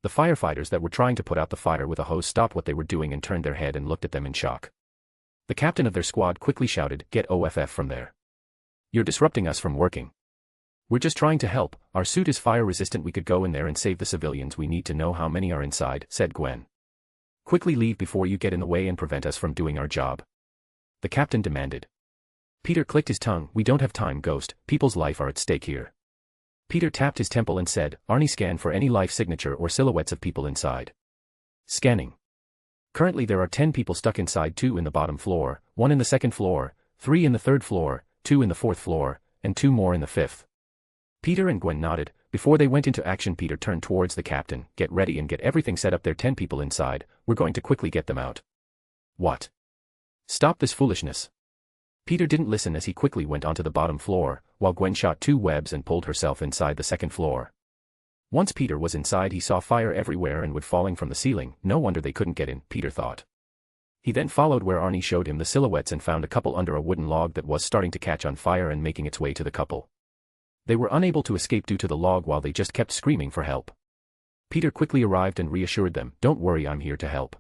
The firefighters that were trying to put out the fire with a hose stopped what they were doing and turned their head and looked at them in shock. The captain of their squad quickly shouted, Get OFF from there. You're disrupting us from working. We're just trying to help. Our suit is fire resistant. We could go in there and save the civilians. We need to know how many are inside, said Gwen. Quickly leave before you get in the way and prevent us from doing our job. The captain demanded. Peter clicked his tongue. We don't have time, Ghost. People's life are at stake here. Peter tapped his temple and said, Arnie, scan for any life signature or silhouettes of people inside. Scanning. Currently there are 10 people stuck inside, 2 in the bottom floor, 1 in the second floor, 3 in the third floor, 2 in the fourth floor, and 2 more in the fifth. Peter and Gwen nodded. Before they went into action, Peter turned towards the captain. Get ready and get everything set up. There are 10 people inside. We're going to quickly get them out. What? Stop this foolishness. Peter didn't listen as he quickly went onto the bottom floor, while Gwen shot 2 webs and pulled herself inside the second floor. Once Peter was inside, he saw fire everywhere and wood falling from the ceiling. No wonder they couldn't get in, Peter thought. He then followed where Arnie showed him the silhouettes and found a couple under a wooden log that was starting to catch on fire and making its way to the couple. They were unable to escape due to the log while they just kept screaming for help. Peter quickly arrived and reassured them, Don't worry, I'm here to help.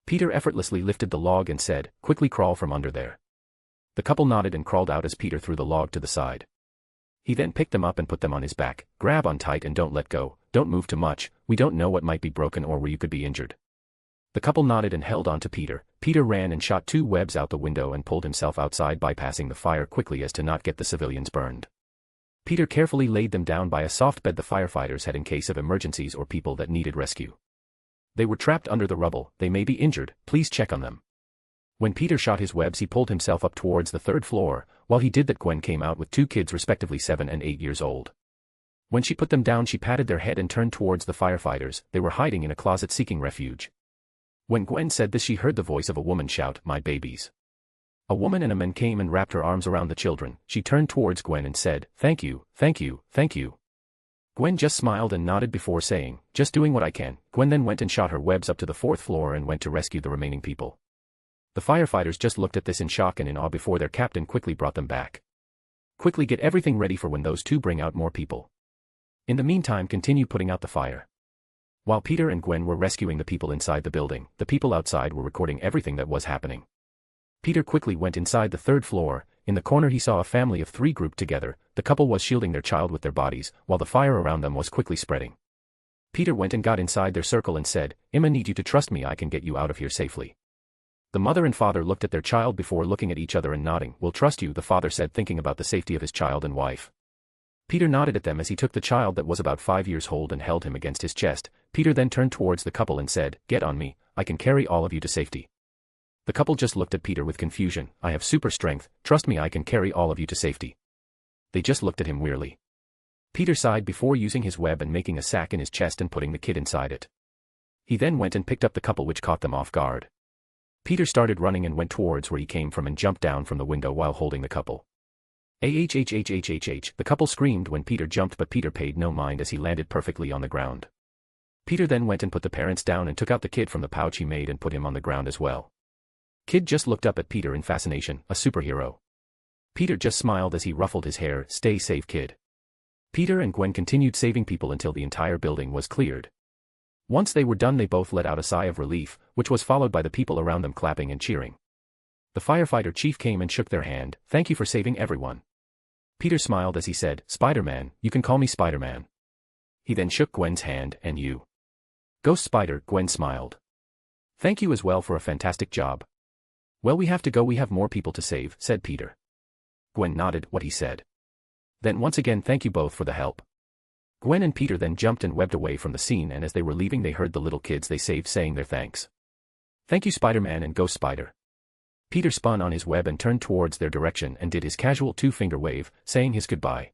Peter effortlessly lifted the log and said, Quickly crawl from under there. The couple nodded and crawled out as Peter threw the log to the side. He then picked them up and put them on his back. Grab on tight and don't let go. Don't move too much. We don't know what might be broken or where you could be injured. The couple nodded and held on to Peter. Peter ran and shot 2 webs out the window and pulled himself outside, bypassing the fire quickly as to not get the civilians burned. Peter carefully laid them down by a soft bed the firefighters had in case of emergencies or people that needed rescue. They were trapped under the rubble. They may be injured. Please check on them. When Peter shot his webs, he pulled himself up towards the third floor. While he did that, Gwen came out with 2 kids, respectively 7 and 8 years old. When she put them down, she patted their head and turned towards the firefighters. They were hiding in a closet seeking refuge. When Gwen said this, she heard the voice of a woman shout, My babies. A woman and a man came and wrapped her arms around the children. She turned towards Gwen and said, Thank you, thank you, thank you. Gwen just smiled and nodded before saying, Just doing what I can. Gwen then went and shot her webs up to the 4th floor and went to rescue the remaining people. The firefighters just looked at this in shock and in awe before their captain quickly brought them back. Quickly get everything ready for when those 2 bring out more people. In the meantime, continue putting out the fire. While Peter and Gwen were rescuing the people inside the building, the people outside were recording everything that was happening. Peter quickly went inside the 3rd floor. In the corner he saw a family of 3 grouped together. The couple was shielding their child with their bodies, while the fire around them was quickly spreading. Peter went and got inside their circle and said, Emma, need you to trust me, I can get you out of here safely. The mother and father looked at their child before looking at each other and nodding. We'll trust you, the father said, thinking about the safety of his child and wife. Peter nodded at them as he took the child that was about 5 years old and held him against his chest. Peter then turned towards the couple and said, Get on me, I can carry all of you to safety. The couple just looked at Peter with confusion. I have super strength, trust me, I can carry all of you to safety. They just looked at him wearily. Peter sighed before using his web and making a sack in his chest and putting the kid inside it. He then went and picked up the couple, which caught them off guard. Peter started running and went towards where he came from and jumped down from the window while holding the couple. The couple screamed when Peter jumped, but Peter paid no mind as he landed perfectly on the ground. Peter then went and put the parents down and took out the kid from the pouch he made and put him on the ground as well. Kid just looked up at Peter in fascination, a superhero. Peter just smiled as he ruffled his hair. Stay safe, kid. Peter and Gwen continued saving people until the entire building was cleared. Once they were done, they both let out a sigh of relief, which was followed by the people around them clapping and cheering. The firefighter chief came and shook their hand. Thank you for saving everyone. Peter smiled as he said, Spider-Man, you can call me Spider-Man. He then shook Gwen's hand. And you? Ghost Spider, Gwen smiled. Thank you as well for a fantastic job. Well, we have to go, we have more people to save, said Peter. Gwen nodded what he said. Then once again, thank you both for the help. Gwen and Peter then jumped and webbed away from the scene, and as they were leaving they heard the little kids they saved saying their thanks. Thank you, Spider-Man and Ghost Spider. Peter spun on his web and turned towards their direction and did his casual 2-finger wave, saying his goodbye.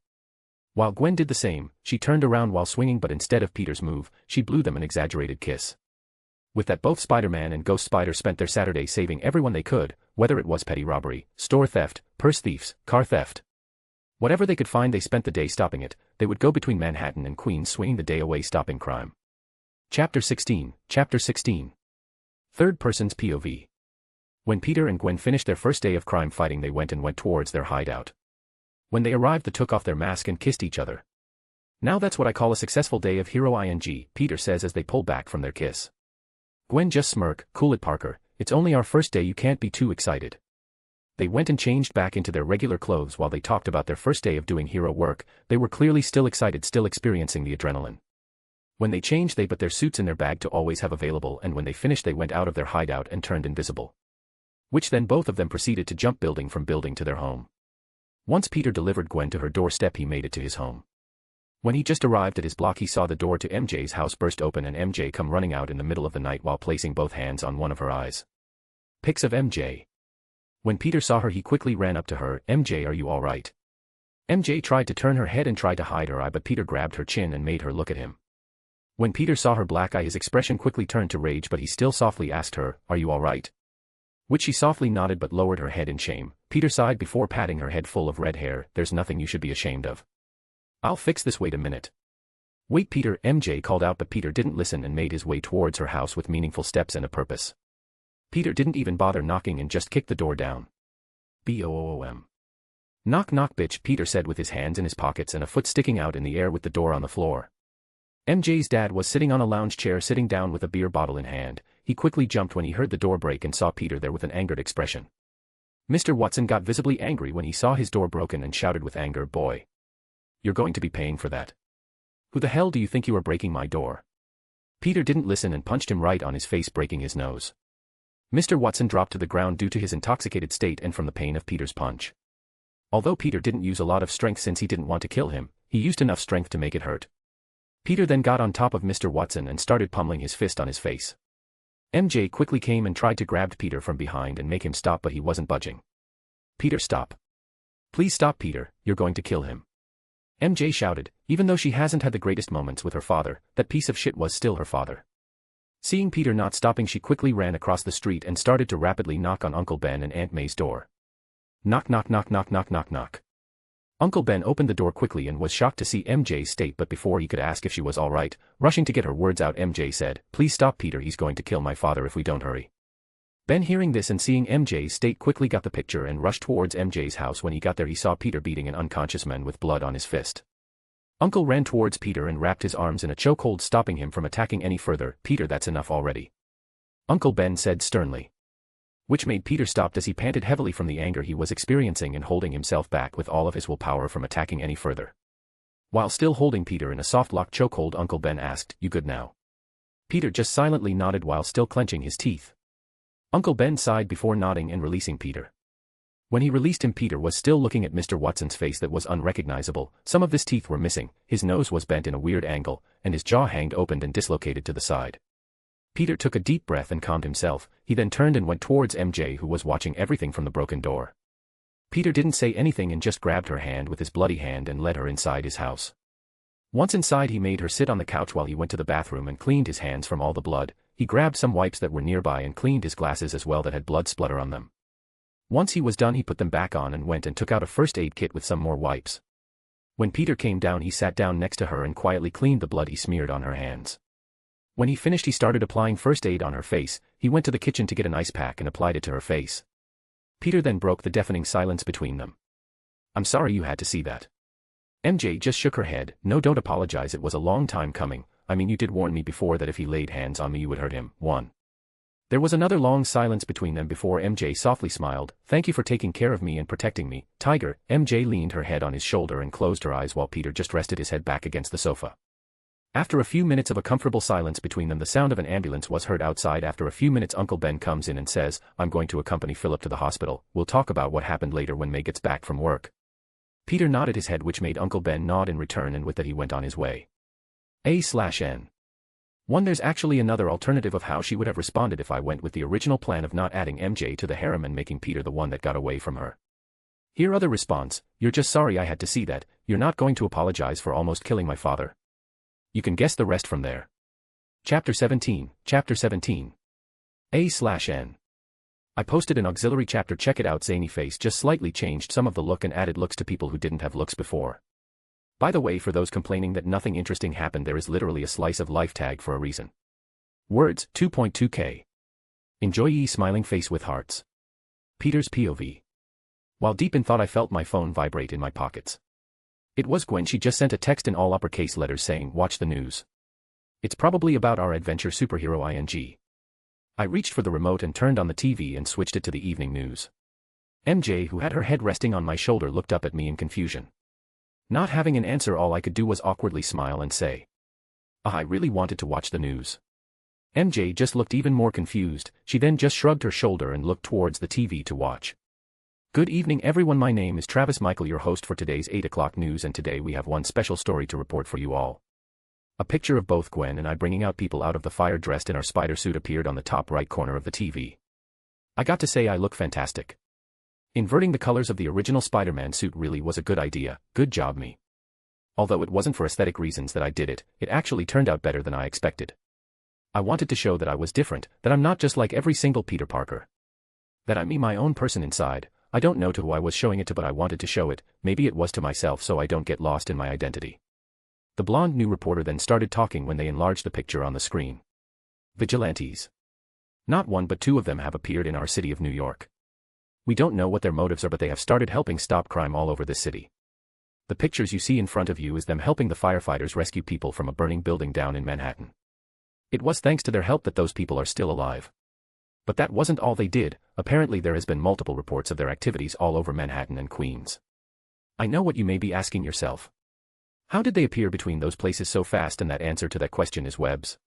While Gwen did the same, she turned around while swinging, but instead of Peter's move, she blew them an exaggerated kiss. With that, both Spider-Man and Ghost Spider spent their Saturday saving everyone they could, whether it was petty robbery, store theft, purse thieves, car theft. Whatever they could find, they spent the day stopping it. They would go between Manhattan and Queens, swinging the day away stopping crime. Chapter 16. Third person's POV. When Peter and Gwen finished their first day of crime fighting, they went towards their hideout. When they arrived, they took off their mask and kissed each other. Now that's what I call a successful day of hero ing, Peter says as they pull back from their kiss. Gwen just smirk, cool it, Parker, it's only our first day, you can't be too excited. They went and changed back into their regular clothes while they talked about their first day of doing hero work. They were clearly still excited, still experiencing the adrenaline. When they changed they put their suits in their bag to always have available, and when they finished they went out of their hideout and turned invisible. Which then both of them proceeded to jump building from building to their home. Once Peter delivered Gwen to her doorstep he made it to his home. When he just arrived at his block he saw the door to MJ's house burst open and MJ come running out in the middle of the night while placing both hands on one of her eyes. Pics of MJ. When Peter saw her he quickly ran up to her. MJ, are you alright? MJ tried to turn her head and tried to hide her eye, but Peter grabbed her chin and made her look at him. When Peter saw her black eye his expression quickly turned to rage, but he still softly asked her, are you alright? Which she softly nodded but lowered her head in shame. Peter sighed before patting her head full of red hair. There's nothing you should be ashamed of. I'll fix this, wait a minute. Wait Peter, MJ called out, but Peter didn't listen and made his way towards her house with meaningful steps and a purpose. Peter didn't even bother knocking and just kicked the door down. Boom. Knock knock bitch, Peter said with his hands in his pockets and a foot sticking out in the air with the door on the floor. MJ's dad was sitting on a lounge chair sitting down with a beer bottle in hand. He quickly jumped when he heard the door break and saw Peter there with an angered expression. Mr. Watson got visibly angry when he saw his door broken and shouted with anger, boy. You're going to be paying for that. Who the hell do you think you are breaking my door? Peter didn't listen and punched him right on his face, breaking his nose. Mr. Watson dropped to the ground due to his intoxicated state and from the pain of Peter's punch. Although Peter didn't use a lot of strength since he didn't want to kill him, he used enough strength to make it hurt. Peter then got on top of Mr. Watson and started pummeling his fist on his face. MJ quickly came and tried to grab Peter from behind and make him stop, but he wasn't budging. Peter, stop. Please stop, Peter, you're going to kill him. MJ shouted, even though she hasn't had the greatest moments with her father, that piece of shit was still her father. Seeing Peter not stopping she quickly ran across the street and started to rapidly knock on Uncle Ben and Aunt May's door. Knock knock knock knock knock knock knock. Uncle Ben opened the door quickly and was shocked to see MJ's state, but before he could ask if she was alright, rushing to get her words out, MJ said, please stop Peter, he's going to kill my father if we don't hurry. Ben hearing this and seeing MJ's state quickly got the picture and rushed towards MJ's house. When he got there he saw Peter beating an unconscious man with blood on his fist. Uncle ran towards Peter and wrapped his arms in a chokehold, stopping him from attacking any further. Peter, that's enough already. Uncle Ben said sternly. Which made Peter stop as he panted heavily from the anger he was experiencing and holding himself back with all of his willpower from attacking any further. While still holding Peter in a soft lock chokehold, Uncle Ben asked, you good now? Peter just silently nodded while still clenching his teeth. Uncle Ben sighed before nodding and releasing Peter. When he released him, Peter was still looking at Mr. Watson's face that was unrecognizable. Some of his teeth were missing, his nose was bent in a weird angle, and his jaw hanged opened and dislocated to the side. Peter took a deep breath and calmed himself. He then turned and went towards MJ, who was watching everything from the broken door. Peter didn't say anything and just grabbed her hand with his bloody hand and led her inside his house. Once inside he made her sit on the couch while he went to the bathroom and cleaned his hands from all the blood. He grabbed some wipes that were nearby and cleaned his glasses as well that had blood splatter on them. Once he was done he put them back on and went and took out a first aid kit with some more wipes. When Peter came down he sat down next to her and quietly cleaned the blood he smeared on her hands. When he finished he started applying first aid on her face. He went to the kitchen to get an ice pack and applied it to her face. Peter then broke the deafening silence between them. I'm sorry you had to see that. MJ just shook her head. No, don't apologize, it was a long time coming. I mean, you did warn me before that if he laid hands on me you would hurt him. 1. There was another long silence between them before MJ softly smiled. Thank you for taking care of me and protecting me, Tiger. MJ leaned her head on his shoulder and closed her eyes while Peter just rested his head back against the sofa. After a few minutes of a comfortable silence between them, the sound of an ambulance was heard outside. After a few minutes Uncle Ben comes in and says, I'm going to accompany Philip to the hospital. We'll talk about what happened later when May gets back from work. Peter nodded his head, which made Uncle Ben nod in return, and with that he went on his way. A/N. 1. There's actually another alternative of how she would have responded if I went with the original plan of not adding MJ to the harem and making Peter the one that got away from her. Here other response, you're just sorry I had to see that, you're not going to apologize for almost killing my father. You can guess the rest from there. Chapter 17. A/N. I posted an auxiliary chapter, check it out. Zany face just slightly changed some of the look and added looks to people who didn't have looks before. By the way, for those complaining that nothing interesting happened, there is literally a slice of life tag for a reason. Words, 2.2k. Enjoy ye smiling face with hearts. Peter's POV. While deep in thought I felt my phone vibrate in my pockets. It was Gwen. She just sent a text in all uppercase letters saying, watch the news. It's probably about our adventure superhero ing. I reached for the remote and turned on the TV and switched it to the evening news. MJ, who had her head resting on my shoulder, looked up at me in confusion. Not having an answer, all I could do was awkwardly smile and say, I really wanted to watch the news. MJ just looked even more confused. She then just shrugged her shoulder and looked towards the TV to watch. Good evening everyone, my name is Travis Michael, your host for today's 8 o'clock news, and today we have one special story to report for you all. A picture of both Gwen and I bringing out people out of the fire dressed in our spider suit appeared on the top right corner of the TV. I got to say I look fantastic. Inverting the colors of the original Spider-Man suit really was a good idea, good job me. Although it wasn't for aesthetic reasons that I did it, it actually turned out better than I expected. I wanted to show that I was different, that I'm not just like every single Peter Parker. That I'm me, my own person inside. I don't know to who I was showing it to, but I wanted to show it, maybe it was to myself so I don't get lost in my identity. The blonde new reporter then started talking when they enlarged the picture on the screen. Vigilantes. Not one but two of them have appeared in our city of New York. We don't know what their motives are, but they have started helping stop crime all over this city. The pictures you see in front of you is them helping the firefighters rescue people from a burning building down in Manhattan. It was thanks to their help that those people are still alive. But that wasn't all they did. Apparently there has been multiple reports of their activities all over Manhattan and Queens. I know what you may be asking yourself. How did they appear between those places so fast? And that answer to that question is webs.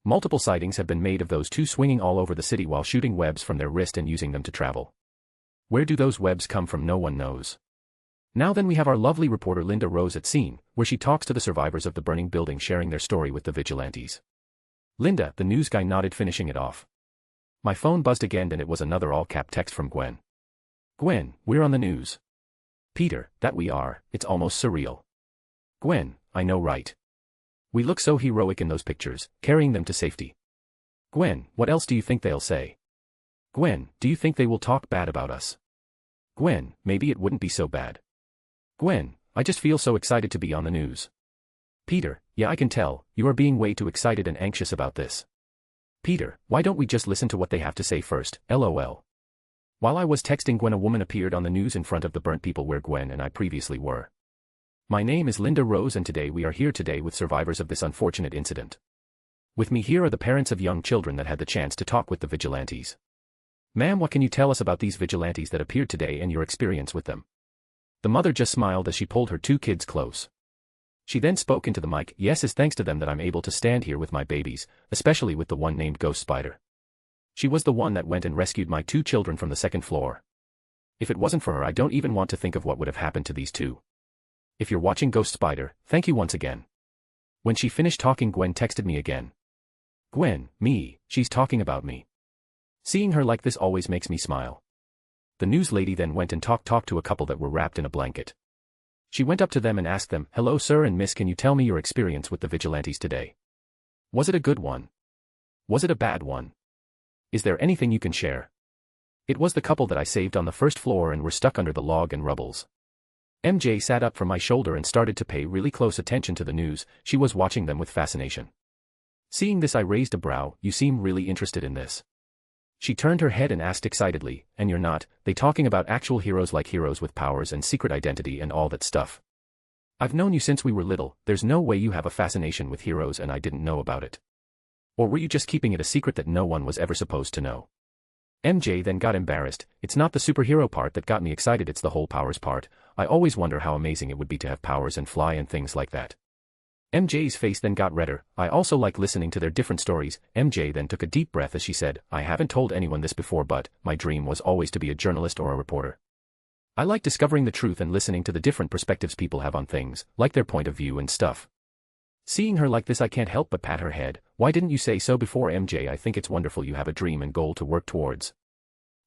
Multiple sightings have been made of those two swinging all over the city while shooting webs from their wrist and using them to travel. Where do those webs come from? No one knows. Now then we have our lovely reporter Linda Rose at scene, where she talks to the survivors of the burning building, sharing their story with the vigilantes. Linda, the news guy, nodded, finishing it off. My phone buzzed again and it was another all-cap text from Gwen. Gwen, we're on the news. Peter, that we are, it's almost surreal. Gwen, I know, right? We look so heroic in those pictures, carrying them to safety. Gwen, what else do you think they'll say? Gwen, do you think they will talk bad about us? Gwen, maybe it wouldn't be so bad. Gwen, I just feel so excited to be on the news. Peter, yeah, I can tell, you are being way too excited and anxious about this. Peter, why don't we just listen to what they have to say first, lol. While I was texting Gwen, a woman appeared on the news in front of the burnt people where Gwen and I previously were. My name is Linda Rose and today we are here today with survivors of this unfortunate incident. With me here are the parents of young children that had the chance to talk with the vigilantes. Ma'am, what can you tell us about these vigilantes that appeared today and your experience with them? The mother just smiled as she pulled her two kids close. She then spoke into the mic. Yes, it's thanks to them that I'm able to stand here with my babies, especially with the one named Ghost Spider. She was the one that went and rescued my two children from the second floor. If it wasn't for her, I don't even want to think of what would have happened to these two. If you're watching Ghost Spider, thank you once again. When she finished talking, Gwen texted me again. Gwen, me, she's talking about me. Seeing her like this always makes me smile. The news lady then went and talked to a couple that were wrapped in a blanket. She went up to them and asked them, hello sir and miss, can you tell me your experience with the vigilantes today? Was it a good one? Was it a bad one? Is there anything you can share? It was the couple that I saved on the first floor and were stuck under the log and rubbles. MJ sat up from my shoulder and started to pay really close attention to the news. She was watching them with fascination. Seeing this, I raised a brow. You seem really interested in this. She turned her head and asked excitedly, and you're not, they talking about actual heroes, like heroes with powers and secret identity and all that stuff. I've known you since we were little, there's no way you have a fascination with heroes and I didn't know about it. Or were you just keeping it a secret that no one was ever supposed to know? MJ then got embarrassed. It's not the superhero part that got me excited, it's the whole powers part. I always wonder how amazing it would be to have powers and fly and things like that. MJ's face then got redder. I also like listening to their different stories. MJ then took a deep breath as she said, I haven't told anyone this before, but my dream was always to be a journalist or a reporter. I like discovering the truth and listening to the different perspectives people have on things, like their point of view and stuff. Seeing her like this, I can't help but pat her head. Why didn't you say so before, MJ? I think it's wonderful you have a dream and goal to work towards.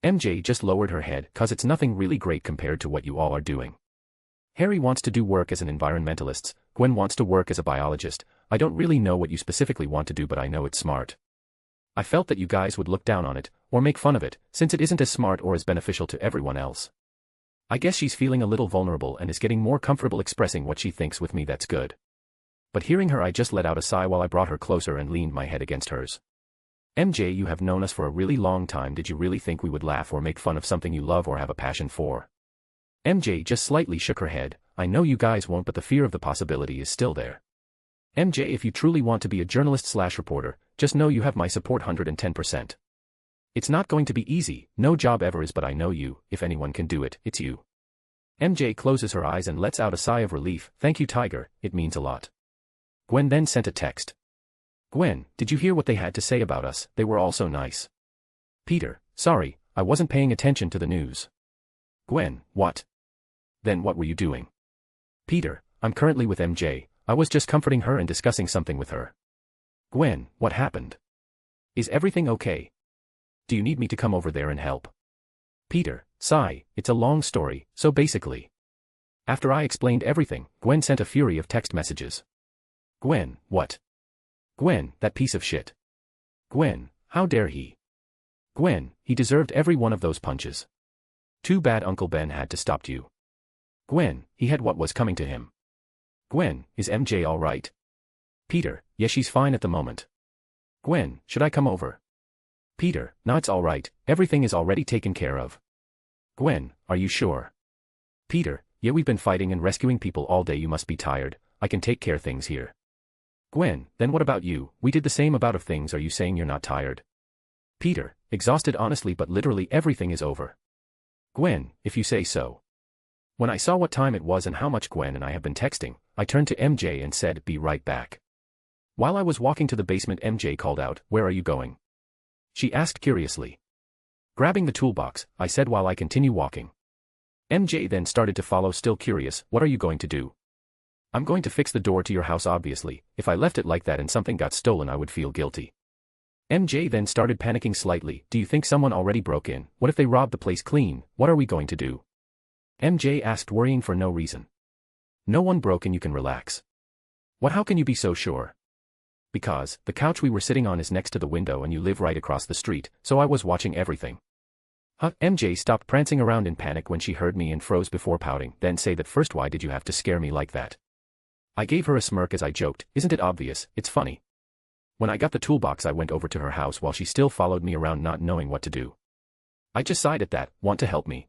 MJ just lowered her head, cause it's nothing really great compared to what you all are doing. Harry wants to do work as an environmentalist, Gwen wants to work as a biologist. I don't really know what you specifically want to do, but I know it's smart. I felt that you guys would look down on it, or make fun of it, since it isn't as smart or as beneficial to everyone else. I guess she's feeling a little vulnerable and is getting more comfortable expressing what she thinks with me. That's good. But hearing her, I just let out a sigh while I brought her closer and leaned my head against hers. MJ, you have known us for a really long time. Did you really think we would laugh or make fun of something you love or have a passion for? MJ just slightly shook her head. I know you guys won't, but the fear of the possibility is still there. MJ, if you truly want to be a journalist/reporter, just know you have my support 110%. It's not going to be easy, no job ever is, but I know you, if anyone can do it, it's you. MJ closes her eyes and lets out a sigh of relief. Thank you, Tiger, it means a lot. Gwen then sent a text. Gwen, did you hear what they had to say about us? They were all so nice. Peter, sorry, I wasn't paying attention to the news. Gwen, what? Then what were you doing? Peter, I'm currently with MJ, I was just comforting her and discussing something with her. Gwen, what happened? Is everything okay? Do you need me to come over there and help? Peter, sigh, it's a long story, so basically. After I explained everything, Gwen sent a fury of text messages. Gwen, what? Gwen, that piece of shit. Gwen, how dare he? Gwen, he deserved every one of those punches. Too bad Uncle Ben had to stop you. Gwen, he had what was coming to him. Gwen, is MJ all right? Peter, yeah, she's fine at the moment. Gwen, should I come over? Peter, nah, it's all right, everything is already taken care of. Gwen, are you sure? Peter, yeah, we've been fighting and rescuing people all day, you must be tired, I can take care things here. Gwen, then what about you? We did the same amount of things, are you saying you're not tired? Peter, exhausted honestly, but literally everything is over. Gwen, if you say so. When I saw what time it was and how much Gwen and I have been texting, I turned to MJ and said, be right back. While I was walking to the basement, MJ called out, where are you going? She asked curiously. Grabbing the toolbox, I said while I continue walking. MJ then started to follow, still curious, what are you going to do? I'm going to fix the door to your house obviously, if I left it like that and something got stolen I would feel guilty. MJ then started panicking slightly, do you think someone already broke in? What if they robbed the place clean? What are we going to do? MJ asked, worrying for no reason. No one broke in, you can relax. What, how can you be so sure? Because, the couch we were sitting on is next to the window and you live right across the street, so I was watching everything. Huh? MJ stopped prancing around in panic when she heard me and froze before pouting, then say that first, why did you have to scare me like that? I gave her a smirk as I joked, isn't it obvious, it's funny. When I got the toolbox I went over to her house while she still followed me around not knowing what to do. I just sighed at that, want to help me?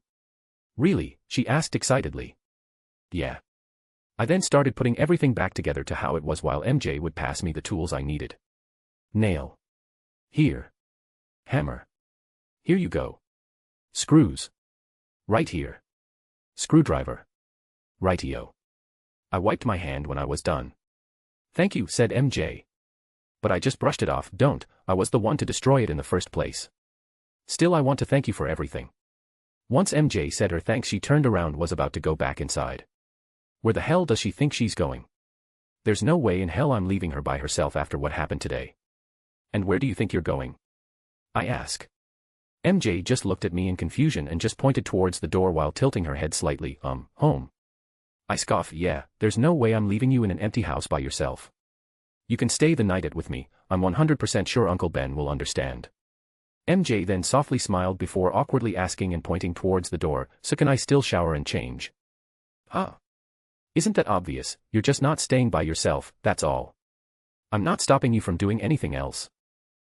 Really? She asked excitedly. Yeah. I then started putting everything back together to how it was while MJ would pass me the tools I needed. Nail. Here. Hammer. Here you go. Screws. Right here. Screwdriver. Rightio. I wiped my hand when I was done. Thank you, said MJ. But I just brushed it off, don't, I was the one to destroy it in the first place. Still, I want to thank you for everything. Once MJ said her thanks, she turned around, was about to go back inside. Where the hell does she think she's going? There's no way in hell I'm leaving her by herself after what happened today. And where do you think you're going? I ask. MJ just looked at me in confusion and just pointed towards the door while tilting her head slightly, home. I scoff, yeah, there's no way I'm leaving you in an empty house by yourself. You can stay the night with me, I'm 100% sure Uncle Ben will understand. MJ then softly smiled before awkwardly asking and pointing towards the door, so can I still shower and change? Huh? Isn't that obvious? You're just not staying by yourself, that's all. I'm not stopping you from doing anything else.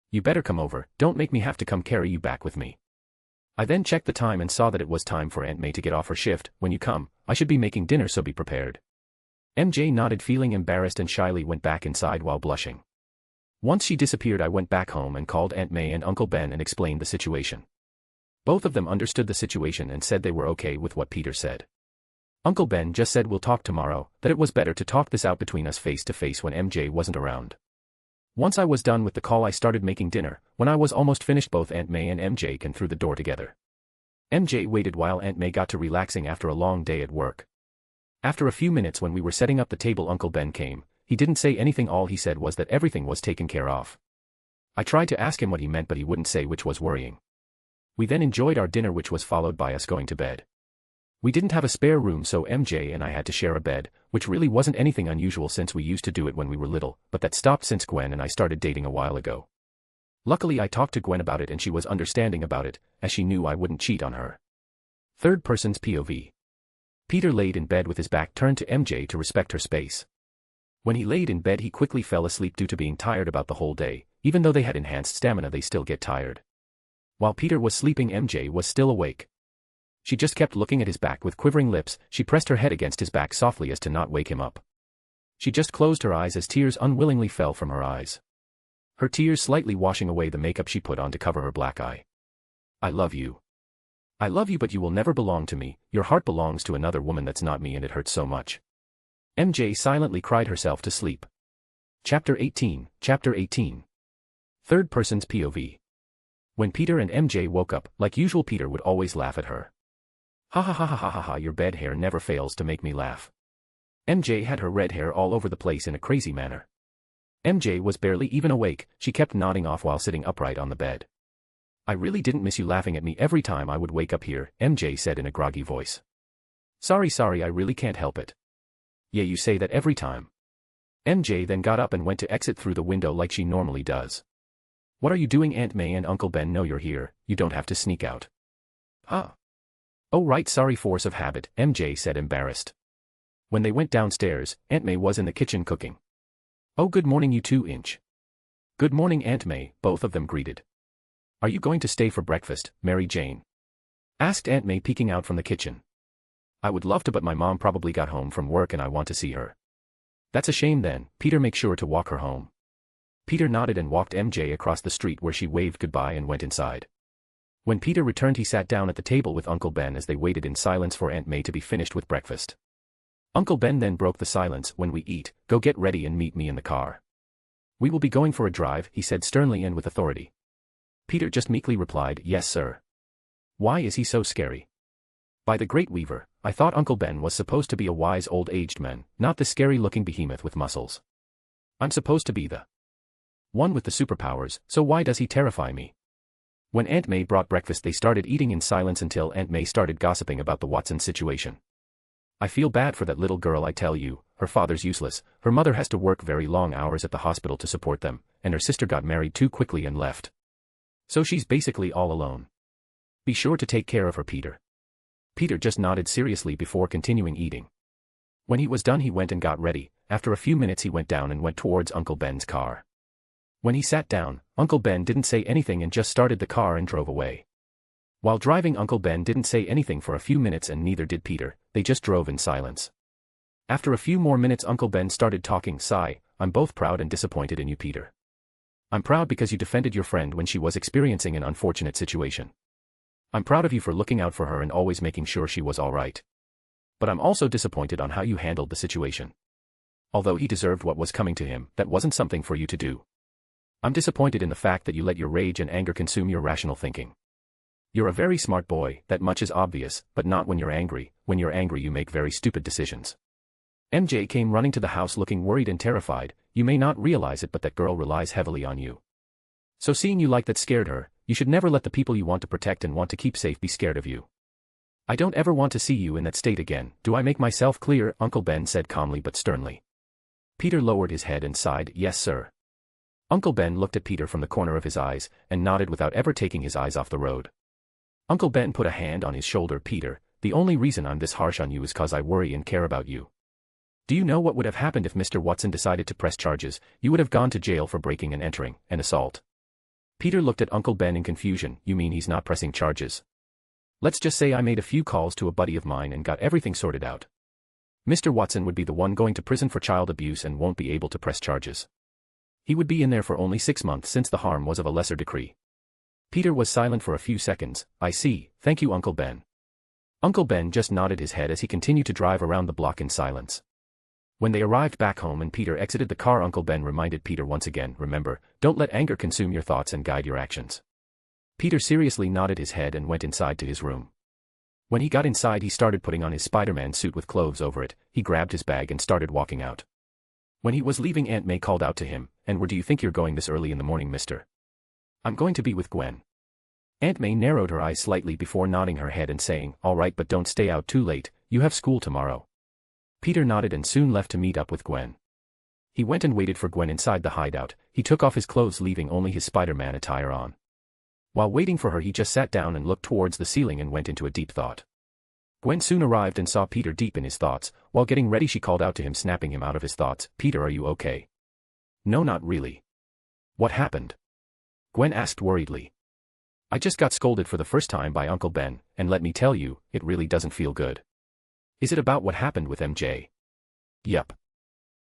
You better come over, don't make me have to come carry you back with me. I then checked the time and saw that it was time for Aunt May to get off her shift. When you come, I should be making dinner, so be prepared. MJ nodded, feeling embarrassed, and shyly went back inside while blushing. Once she disappeared, I went back home and called Aunt May and Uncle Ben and explained the situation. Both of them understood the situation and said they were okay with what Peter said. Uncle Ben just said we'll talk tomorrow, that it was better to talk this out between us face to face when MJ wasn't around. Once I was done with the call, I started making dinner. When I was almost finished, both Aunt May and MJ came through the door together. MJ waited while Aunt May got to relaxing after a long day at work. After a few minutes, when we were setting up the table, Uncle Ben came. He didn't say anything, all he said was that everything was taken care of. I tried to ask him what he meant, but he wouldn't say, which was worrying. We then enjoyed our dinner, which was followed by us going to bed. We didn't have a spare room, so MJ and I had to share a bed, which really wasn't anything unusual since we used to do it when we were little, but that stopped since Gwen and I started dating a while ago. Luckily, I talked to Gwen about it and she was understanding about it, as she knew I wouldn't cheat on her. Third person's POV. Peter laid in bed with his back turned to MJ to respect her space. When he laid in bed, he quickly fell asleep due to being tired about the whole day. Even though they had enhanced stamina, they still get tired. While Peter was sleeping, MJ was still awake. She just kept looking at his back with quivering lips. She pressed her head against his back softly as to not wake him up. She just closed her eyes as tears unwillingly fell from her eyes. Her tears slightly washing away the makeup she put on to cover her black eye. I love you. I love you, but you will never belong to me. Your heart belongs to another woman that's not me, and it hurts so much. MJ silently cried herself to sleep. Chapter 18. Third person's POV. When Peter and MJ woke up, like usual Peter would always laugh at her. Ha ha ha ha ha ha ha, your bed hair never fails to make me laugh. MJ had her red hair all over the place in a crazy manner. MJ was barely even awake, she kept nodding off while sitting upright on the bed. I really didn't miss you laughing at me every time I would wake up here, MJ said in a groggy voice. Sorry, I really can't help it. Yeah, you say that every time. MJ then got up and went to exit through the window like she normally does. What are you doing? Aunt May and Uncle Ben know you're here, you don't have to sneak out. Huh? Oh right, sorry, force of habit, MJ said embarrassed. When they went downstairs, Aunt May was in the kitchen cooking. Oh good morning you two Inch. Good morning Aunt May, both of them greeted. Are you going to stay for breakfast, Mary Jane? Asked Aunt May peeking out from the kitchen. I would love to but my mom probably got home from work and I want to see her. That's a shame then, Peter make sure to walk her home. Peter nodded and walked MJ across the street where she waved goodbye and went inside. When Peter returned he sat down at the table with Uncle Ben as they waited in silence for Aunt May to be finished with breakfast. Uncle Ben then broke the silence. When we eat, go get ready and meet me in the car. We will be going for a drive, he said sternly and with authority. Peter just meekly replied, yes sir. Why is he so scary? By the Great Weaver, I thought Uncle Ben was supposed to be a wise old-aged man, not the scary-looking behemoth with muscles. I'm supposed to be the one with the superpowers, so why does he terrify me? When Aunt May brought breakfast they started eating in silence until Aunt May started gossiping about the Watson situation. I feel bad for that little girl, I tell you, her father's useless, her mother has to work very long hours at the hospital to support them, and her sister got married too quickly and left. So she's basically all alone. Be sure to take care of her, Peter. Peter just nodded seriously before continuing eating. When he was done he went and got ready. After a few minutes he went down and went towards Uncle Ben's car. When he sat down, Uncle Ben didn't say anything and just started the car and drove away. While driving Uncle Ben didn't say anything for a few minutes and neither did Peter, they just drove in silence. After a few more minutes Uncle Ben started talking. Sigh, I'm both proud and disappointed in you, Peter. I'm proud because you defended your friend when she was experiencing an unfortunate situation. I'm proud of you for looking out for her and always making sure she was alright. But I'm also disappointed on how you handled the situation. Although he deserved what was coming to him, that wasn't something for you to do. I'm disappointed in the fact that you let your rage and anger consume your rational thinking. You're a very smart boy, that much is obvious, but not when you're angry. When you're angry you make very stupid decisions. MJ came running to the house looking worried and terrified. You may not realize it but that girl relies heavily on you. So seeing you like that scared her. You should never let the people you want to protect and want to keep safe be scared of you. I don't ever want to see you in that state again. Do I make myself clear? Uncle Ben said calmly but sternly. Peter lowered his head and sighed, yes sir. Uncle Ben looked at Peter from the corner of his eyes, and nodded without ever taking his eyes off the road. Uncle Ben put a hand on his shoulder. Peter, the only reason I'm this harsh on you is cause I worry and care about you. Do you know what would have happened if Mr. Watson decided to press charges? You would have gone to jail for breaking and entering, and assault. Peter looked at Uncle Ben in confusion. You mean he's not pressing charges? Let's just say I made a few calls to a buddy of mine and got everything sorted out. Mr. Watson would be the one going to prison for child abuse and won't be able to press charges. He would be in there for only 6 months since the harm was of a lesser degree. Peter was silent for a few seconds. I see, thank you Uncle Ben. Uncle Ben just nodded his head as he continued to drive around the block in silence. When they arrived back home and Peter exited the car, Uncle Ben reminded Peter once again, remember, don't let anger consume your thoughts and guide your actions. Peter seriously nodded his head and went inside to his room. When he got inside he started putting on his Spider-Man suit with clothes over it. He grabbed his bag and started walking out. When he was leaving Aunt May called out to him, and where do you think you're going this early in the morning, mister? I'm going to be with Gwen. Aunt May narrowed her eyes slightly before nodding her head and saying, all right but don't stay out too late, you have school tomorrow. Peter nodded and soon left to meet up with Gwen. He went and waited for Gwen inside the hideout. He took off his clothes leaving only his Spider-Man attire on. While waiting for her he just sat down and looked towards the ceiling and went into a deep thought. Gwen soon arrived and saw Peter deep in his thoughts. While getting ready she called out to him, snapping him out of his thoughts. Peter, are you okay? No, not really. What happened? Gwen asked worriedly. I just got scolded for the first time by Uncle Ben, and let me tell you, it really doesn't feel good. Is it about what happened with MJ? Yup.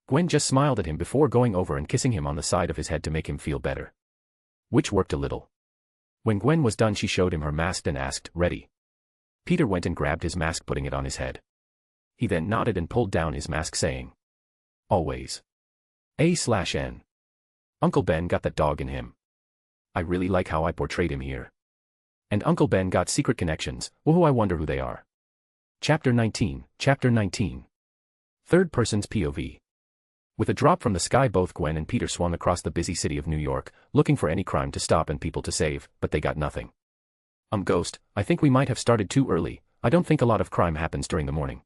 Gwen just smiled at him before going over and kissing him on the side of his head to make him feel better. Which worked a little. When Gwen was done she showed him her mask and asked, ready? Peter went and grabbed his mask, putting it on his head. He then nodded and pulled down his mask saying, always. A/N. Uncle Ben got that dog in him. I really like how I portrayed him here. And Uncle Ben got secret connections. Whoa, I wonder who they are. Chapter 19. Third person's POV. With a drop from the sky, both Gwen and Peter swung across the busy city of New York, looking for any crime to stop and people to save, but they got nothing. Ghost, I think we might have started too early. I don't think a lot of crime happens during the morning.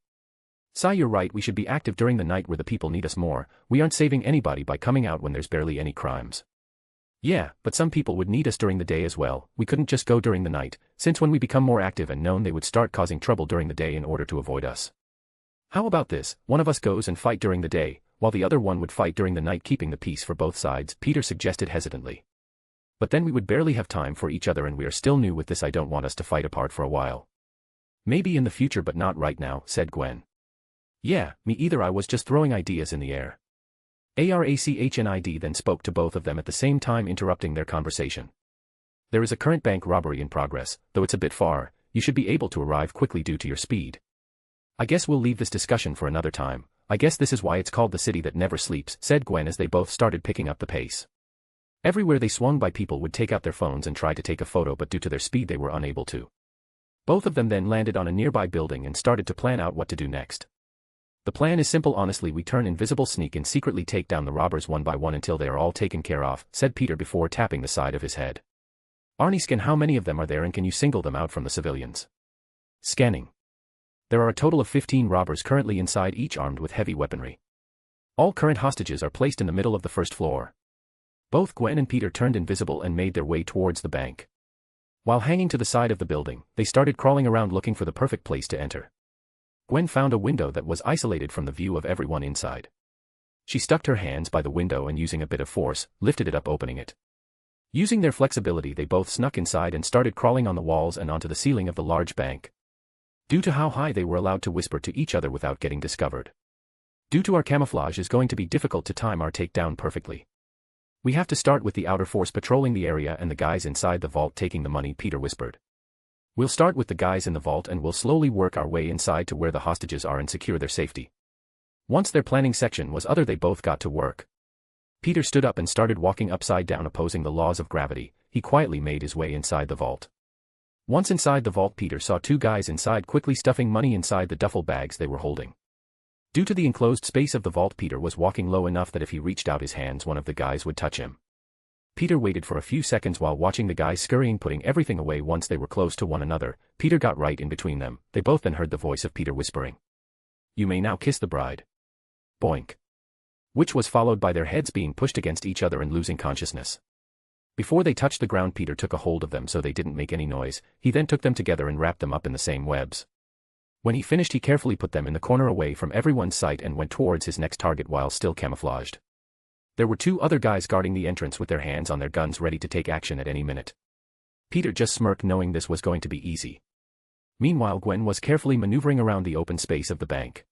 Sai, you're right, we should be active during the night where the people need us more. We aren't saving anybody by coming out when there's barely any crimes. Yeah, but some people would need us during the day as well. We couldn't just go during the night, since when we become more active and known they would start causing trouble during the day in order to avoid us. How about this, one of us goes and fight during the day, while the other one would fight during the night, keeping the peace for both sides, Peter suggested hesitantly. But then we would barely have time for each other and we are still new with this. I don't want us to fight apart for a while. Maybe in the future but not right now, said Gwen. Yeah, me either, I was just throwing ideas in the air. Arachnid then spoke to both of them at the same time, interrupting their conversation. There is a current bank robbery in progress, though it's a bit far. You should be able to arrive quickly due to your speed. I guess we'll leave this discussion for another time. I guess this is why it's called the city that never sleeps, said Gwen as they both started picking up the pace. Everywhere they swung by, people would take out their phones and try to take a photo, but due to their speed they were unable to. Both of them then landed on a nearby building and started to plan out what to do next. The plan is simple, honestly. We turn invisible, sneak and secretly take down the robbers one by one until they are all taken care of, said Peter before tapping the side of his head. Arnie, scan how many of them are there and can you single them out from the civilians? Scanning. There are a total of 15 robbers currently inside, each armed with heavy weaponry. All current hostages are placed in the middle of the first floor. Both Gwen and Peter turned invisible and made their way towards the bank. While hanging to the side of the building, they started crawling around looking for the perfect place to enter. Gwen found a window that was isolated from the view of everyone inside. She stuck her hands by the window and using a bit of force, lifted it up, opening it. Using their flexibility, they both snuck inside and started crawling on the walls and onto the ceiling of the large bank. Due to how high they were allowed to whisper to each other without getting discovered. Due to our camouflage is going to be difficult to time our takedown perfectly. We have to start with the outer force patrolling the area and the guys inside the vault taking the money, Peter whispered. We'll start with the guys in the vault and we'll slowly work our way inside to where the hostages are and secure their safety. Once their planning section was other, they both got to work. Peter stood up and started walking upside down, opposing the laws of gravity. He quietly made his way inside the vault. Once inside the vault, Peter saw two guys inside quickly stuffing money inside the duffel bags they were holding. Due to the enclosed space of the vault, Peter was walking low enough that if he reached out his hands, one of the guys would touch him. Peter waited for a few seconds while watching the guys scurrying, putting everything away. Once they were close to one another, Peter got right in between them. They both then heard the voice of Peter whispering, "You may now kiss the bride." Boink. Which was followed by their heads being pushed against each other and losing consciousness. Before they touched the ground, Peter took a hold of them so they didn't make any noise. He then took them together and wrapped them up in the same webs. When he finished, he carefully put them in the corner away from everyone's sight and went towards his next target while still camouflaged. There were two other guys guarding the entrance with their hands on their guns ready to take action at any minute. Peter just smirked, knowing this was going to be easy. Meanwhile, Gwen was carefully maneuvering around the open space of the bank.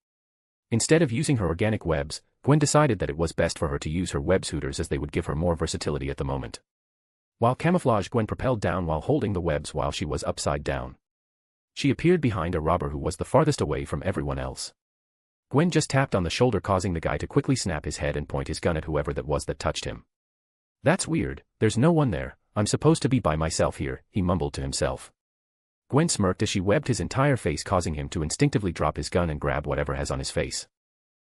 Instead of using her organic webs, Gwen decided that it was best for her to use her web shooters as they would give her more versatility at the moment. While camouflaged, Gwen propelled down while holding the webs while she was upside down. She appeared behind a robber who was the farthest away from everyone else. Gwen just tapped on the shoulder, causing the guy to quickly snap his head and point his gun at whoever that was that touched him. "That's weird, there's no one there. I'm supposed to be by myself here," he mumbled to himself. Gwen smirked as she webbed his entire face, causing him to instinctively drop his gun and grab whatever has on his face.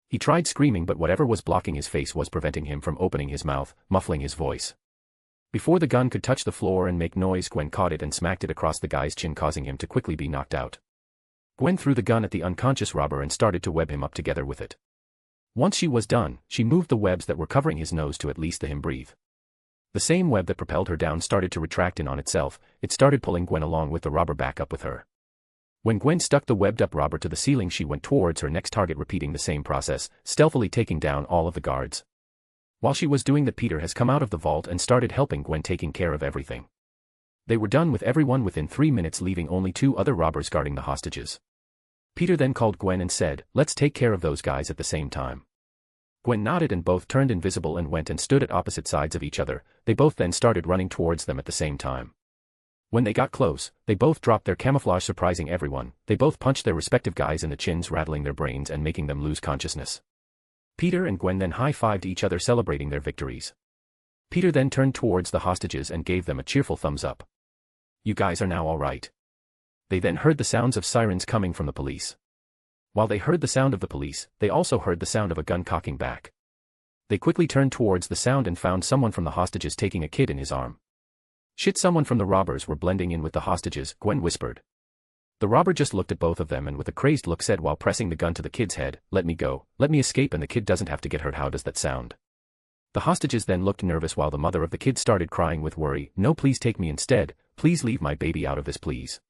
He tried screaming, but whatever was blocking his face was preventing him from opening his mouth, muffling his voice. Before the gun could touch the floor and make noise, Gwen caught it and smacked it across the guy's chin, causing him to quickly be knocked out. Gwen threw the gun at the unconscious robber and started to web him up together with it. Once she was done, she moved the webs that were covering his nose to at least let him breathe. The same web that propelled her down started to retract in on itself. It started pulling Gwen along with the robber back up with her. When Gwen stuck the webbed-up robber to the ceiling, she went towards her next target, repeating the same process, stealthily taking down all of the guards. While she was doing that, Peter has come out of the vault and started helping Gwen, taking care of everything. They were done with everyone within 3 minutes, leaving only 2 other robbers guarding the hostages. Peter then called Gwen and said, "Let's take care of those guys at the same time." Gwen nodded and both turned invisible and went and stood at opposite sides of each other. They both then started running towards them at the same time. When they got close, they both dropped their camouflage, surprising everyone. They both punched their respective guys in the chins, rattling their brains and making them lose consciousness. Peter and Gwen then high-fived each other celebrating their victories. Peter then turned towards the hostages and gave them a cheerful thumbs up. You guys are now all right. They then heard the sounds of sirens coming from the police. While they heard the sound of the police, they also heard the sound of a gun cocking back. They quickly turned towards the sound and found someone from the hostages taking a kid in his arm. Shit, someone from the robbers were blending in with the hostages, Gwen whispered. The robber just looked at both of them and with a crazed look said while pressing the gun to the kid's head, "Let me go, let me escape and the kid doesn't have to get hurt. How does that sound?" The hostages then looked nervous while the mother of the kid started crying with worry. "No, please take me instead, please leave my baby out of this, please."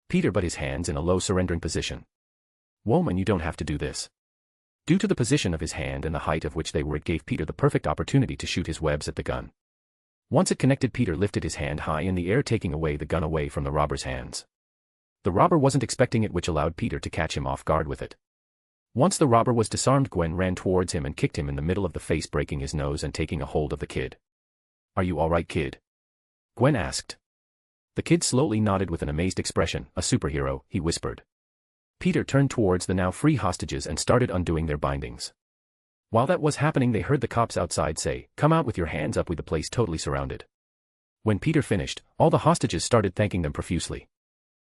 Peter put his hands in a low surrendering position. "Woman, you don't have to do this." Due to the position of his hand and the height of which they were, it gave Peter the perfect opportunity to shoot his webs at the gun. Once it connected, Peter lifted his hand high in the air, taking away the gun away from the robber's hands. The robber wasn't expecting it, which allowed Peter to catch him off guard with it. Once the robber was disarmed, Gwen ran towards him and kicked him in the middle of the face, breaking his nose and taking a hold of the kid. "Are you all right, kid?" Gwen asked. The kid slowly nodded with an amazed expression. "A superhero," he whispered. Peter turned towards the now free hostages and started undoing their bindings. While that was happening, they heard the cops outside say, "Come out with your hands up, with the place totally surrounded." When Peter finished, all the hostages started thanking them profusely.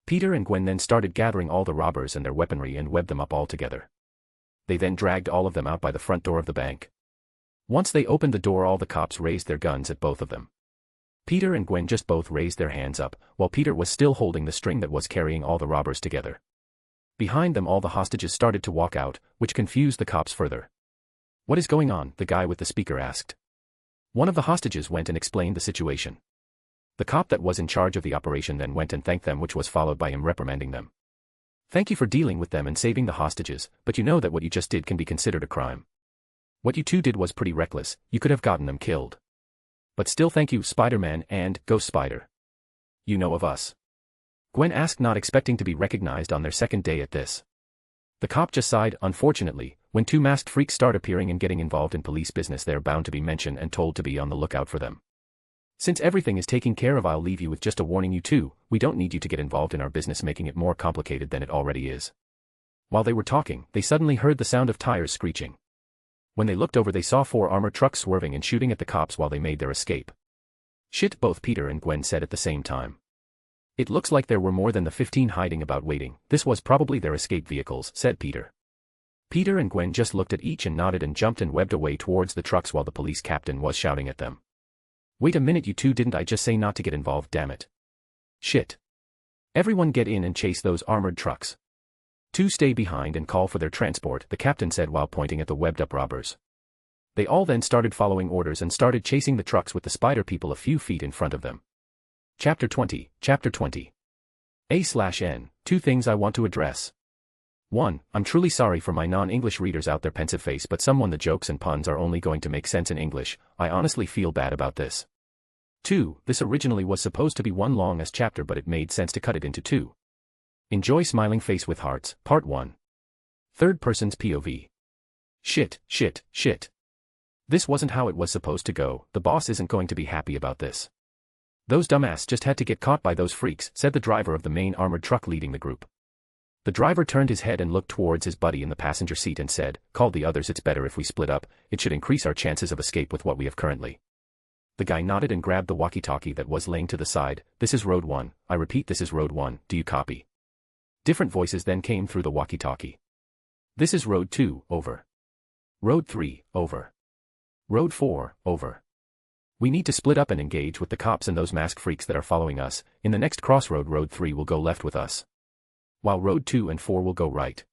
Peter and Gwen then started gathering all the robbers and their weaponry and webbed them up all together. They then dragged all of them out by the front door of the bank. Once they opened the door, all the cops raised their guns at both of them. Peter and Gwen just both raised their hands up, while Peter was still holding the string that was carrying all the robbers together. Behind them, all the hostages started to walk out, which confused the cops further. "What is going on?" the guy with the speaker asked. One of the hostages went and explained the situation. The cop that was in charge of the operation then went and thanked them, which was followed by him reprimanding them. "Thank you for dealing with them and saving the hostages, but you know that what you just did can be considered a crime. What you two did was pretty reckless, you could have gotten them killed. But still thank you, Spider-Man and Ghost Spider. You know of us?" Gwen asked, not expecting to be recognized on their second day at this. The cop just sighed. "Unfortunately, when two masked freaks start appearing and getting involved in police business, they're bound to be mentioned and told to be on the lookout for them. Since everything is taken care of, I'll leave you with just a warning. You two, we don't need you to get involved in our business, making it more complicated than it already is." While they were talking, they suddenly heard the sound of tires screeching. When they looked over, they saw 4 armored trucks swerving and shooting at the cops while they made their escape. "Shit," both Peter and Gwen said at the same time. "It looks like there were more than the 15 hiding about waiting. This was probably their escape vehicles," said Peter. Peter and Gwen just looked at each and nodded and jumped and webbed away towards the trucks while the police captain was shouting at them. "Wait a minute, you two, didn't I just say not to get involved, damn it? Shit. Everyone get in and chase those armored trucks. 2 stay behind and call for their transport," the captain said while pointing at the webbed up robbers. They all then started following orders and started chasing the trucks with the spider people a few feet in front of them. Chapter 20. A/N. 2 things I want to address. 1. I'm truly sorry for my non-English readers out there, pensive face, but the jokes and puns are only going to make sense in English. I honestly feel bad about this. 2. This originally was supposed to be one long as chapter, but it made sense to cut it into 2. Enjoy smiling face with hearts, part 1. Third person's POV. Shit. This wasn't how it was supposed to go. The boss isn't going to be happy about this. "Those dumbass just had to get caught by those freaks," said the driver of the main armored truck leading the group. The driver turned his head and looked towards his buddy in the passenger seat and said, "Call the others, it's better if we split up, it should increase our chances of escape with what we have currently." The guy nodded and grabbed the walkie-talkie that was laying to the side. "This is Road 1, I repeat, this is Road 1, do you copy?" Different voices then came through the walkie-talkie. "This is Road 2, over. Road 3, over. Road 4, over. We need to split up and engage with the cops and those masked freaks that are following us. In the next crossroad, Road 3 will go left with us, while Road 2 and 4 will go right.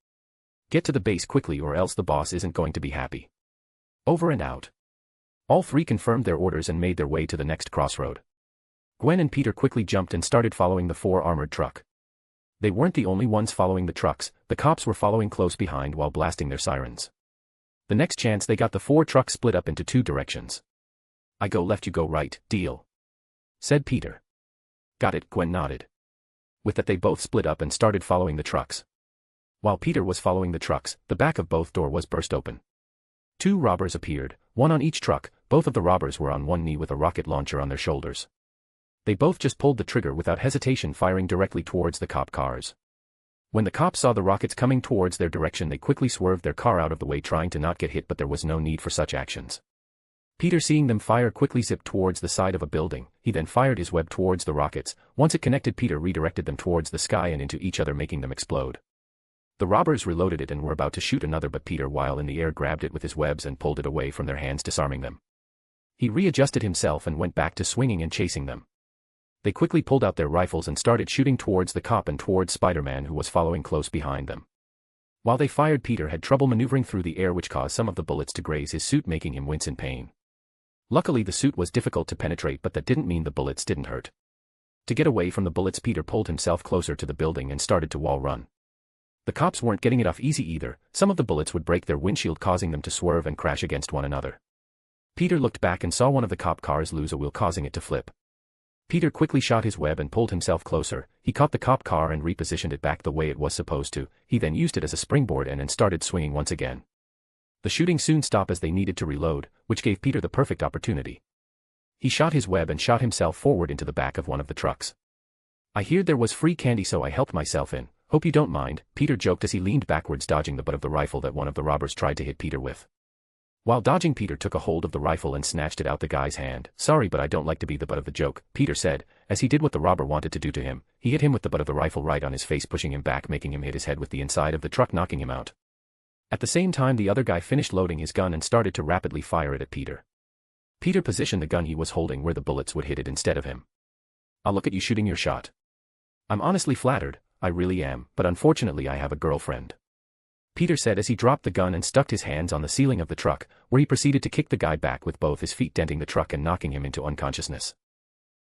Get to the base quickly or else the boss isn't going to be happy. Over and out." All 3 confirmed their orders and made their way to the next crossroad. Gwen and Peter quickly jumped and started following the 4 armored truck. They weren't the only ones following the trucks, the cops were following close behind while blasting their sirens. The next chance they got, the 4 trucks split up into 2 directions. "I go left, you go right, deal?" said Peter. "Got it," Gwen nodded. With that, they both split up and started following the trucks. While Peter was following the trucks, the back of both door was burst open. 2 robbers appeared, 1 on each truck. Both of the robbers were on one knee with a rocket launcher on their shoulders. They both just pulled the trigger without hesitation, firing directly towards the cop cars. When the cops saw the rockets coming towards their direction, they quickly swerved their car out of the way trying to not get hit, but there was no need for such actions. Peter, seeing them fire, quickly zipped towards the side of a building. He then fired his web towards the rockets. Once it connected, Peter redirected them towards the sky and into each other, making them explode. The robbers reloaded it and were about to shoot another, but Peter, while in the air, grabbed it with his webs and pulled it away from their hands, disarming them. He readjusted himself and went back to swinging and chasing them. They quickly pulled out their rifles and started shooting towards the cop and towards Spider-Man, who was following close behind them. While they fired, Peter had trouble maneuvering through the air, which caused some of the bullets to graze his suit, making him wince in pain. Luckily, the suit was difficult to penetrate, but that didn't mean the bullets didn't hurt. To get away from the bullets, Peter pulled himself closer to the building and started to wall run. The cops weren't getting it off easy either. Some of the bullets would break their windshield, causing them to swerve and crash against one another. Peter looked back and saw one of the cop cars lose a wheel, causing it to flip. Peter quickly shot his web and pulled himself closer. He caught the cop car and repositioned it back the way it was supposed to. He then used it as a springboard and then started swinging once again. The shooting soon stopped as they needed to reload, which gave Peter the perfect opportunity. He shot his web and shot himself forward into the back of one of the trucks. "I heard there was free candy, so I helped myself in. Hope you don't mind," Peter joked as he leaned backwards, dodging the butt of the rifle that one of the robbers tried to hit Peter with. While dodging, Peter took a hold of the rifle and snatched it out the guy's hand. "Sorry, but I don't like to be the butt of the joke," Peter said, as he did what the robber wanted to do to him. He hit him with the butt of the rifle right on his face, pushing him back, making him hit his head with the inside of the truck, knocking him out. At the same time, the other guy finished loading his gun and started to rapidly fire it at Peter. Peter positioned the gun he was holding where the bullets would hit it instead of him. "I'll look at you shooting your shot. I'm honestly flattered, I really am, but unfortunately I have a girlfriend," Peter said as he dropped the gun and stuck his hands on the ceiling of the truck, where he proceeded to kick the guy back with both his feet, denting the truck and knocking him into unconsciousness.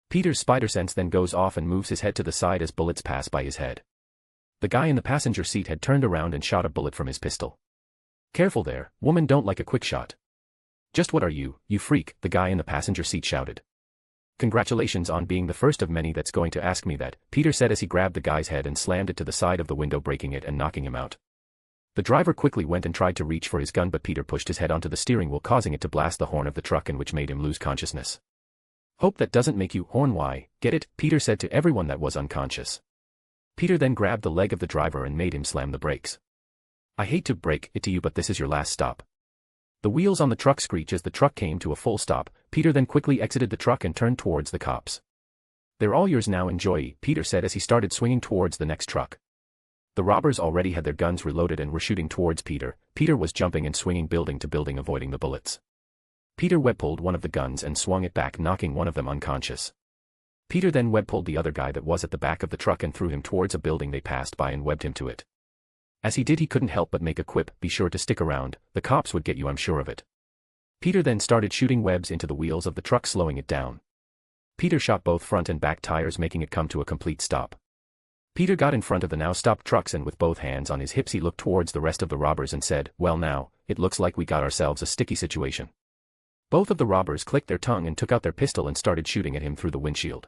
Peter's spider sense then goes off and moves his head to the side as bullets pass by his head. The guy in the passenger seat had turned around and shot a bullet from his pistol. "Careful there, woman, don't like a quick shot." "Just what are you, you freak?" the guy in the passenger seat shouted. "Congratulations on being the first of many that's going to ask me that," Peter said as he grabbed the guy's head and slammed it to the side of the window, breaking it and knocking him out. The driver quickly went and tried to reach for his gun, but Peter pushed his head onto the steering wheel, causing it to blast the horn of the truck, in which made him lose consciousness. "Hope that doesn't make you horn. Why, get it?" Peter said to everyone that was unconscious. Peter then grabbed the leg of the driver and made him slam the brakes. "I hate to break it to you, but this is your last stop." The wheels on the truck screech as the truck came to a full stop. Peter then quickly exited the truck and turned towards the cops. "They're all yours now, enjoy," Peter said as he started swinging towards the next truck. The robbers already had their guns reloaded and were shooting towards Peter. Peter was jumping and swinging building to building, avoiding the bullets. Peter web pulled one of the guns and swung it back, knocking one of them unconscious. Peter then web pulled the other guy that was at the back of the truck and threw him towards a building they passed by and webbed him to it. As he did, he couldn't help but make a quip, "Be sure to stick around, the cops would get you, I'm sure of it." Peter then started shooting webs into the wheels of the truck, slowing it down. Peter shot both front and back tires, making it come to a complete stop. Peter got in front of the now stopped trucks and with both hands on his hips he looked towards the rest of the robbers and said, "Well now, it looks like we got ourselves a sticky situation." Both of the robbers clicked their tongue and took out their pistol and started shooting at him through the windshield.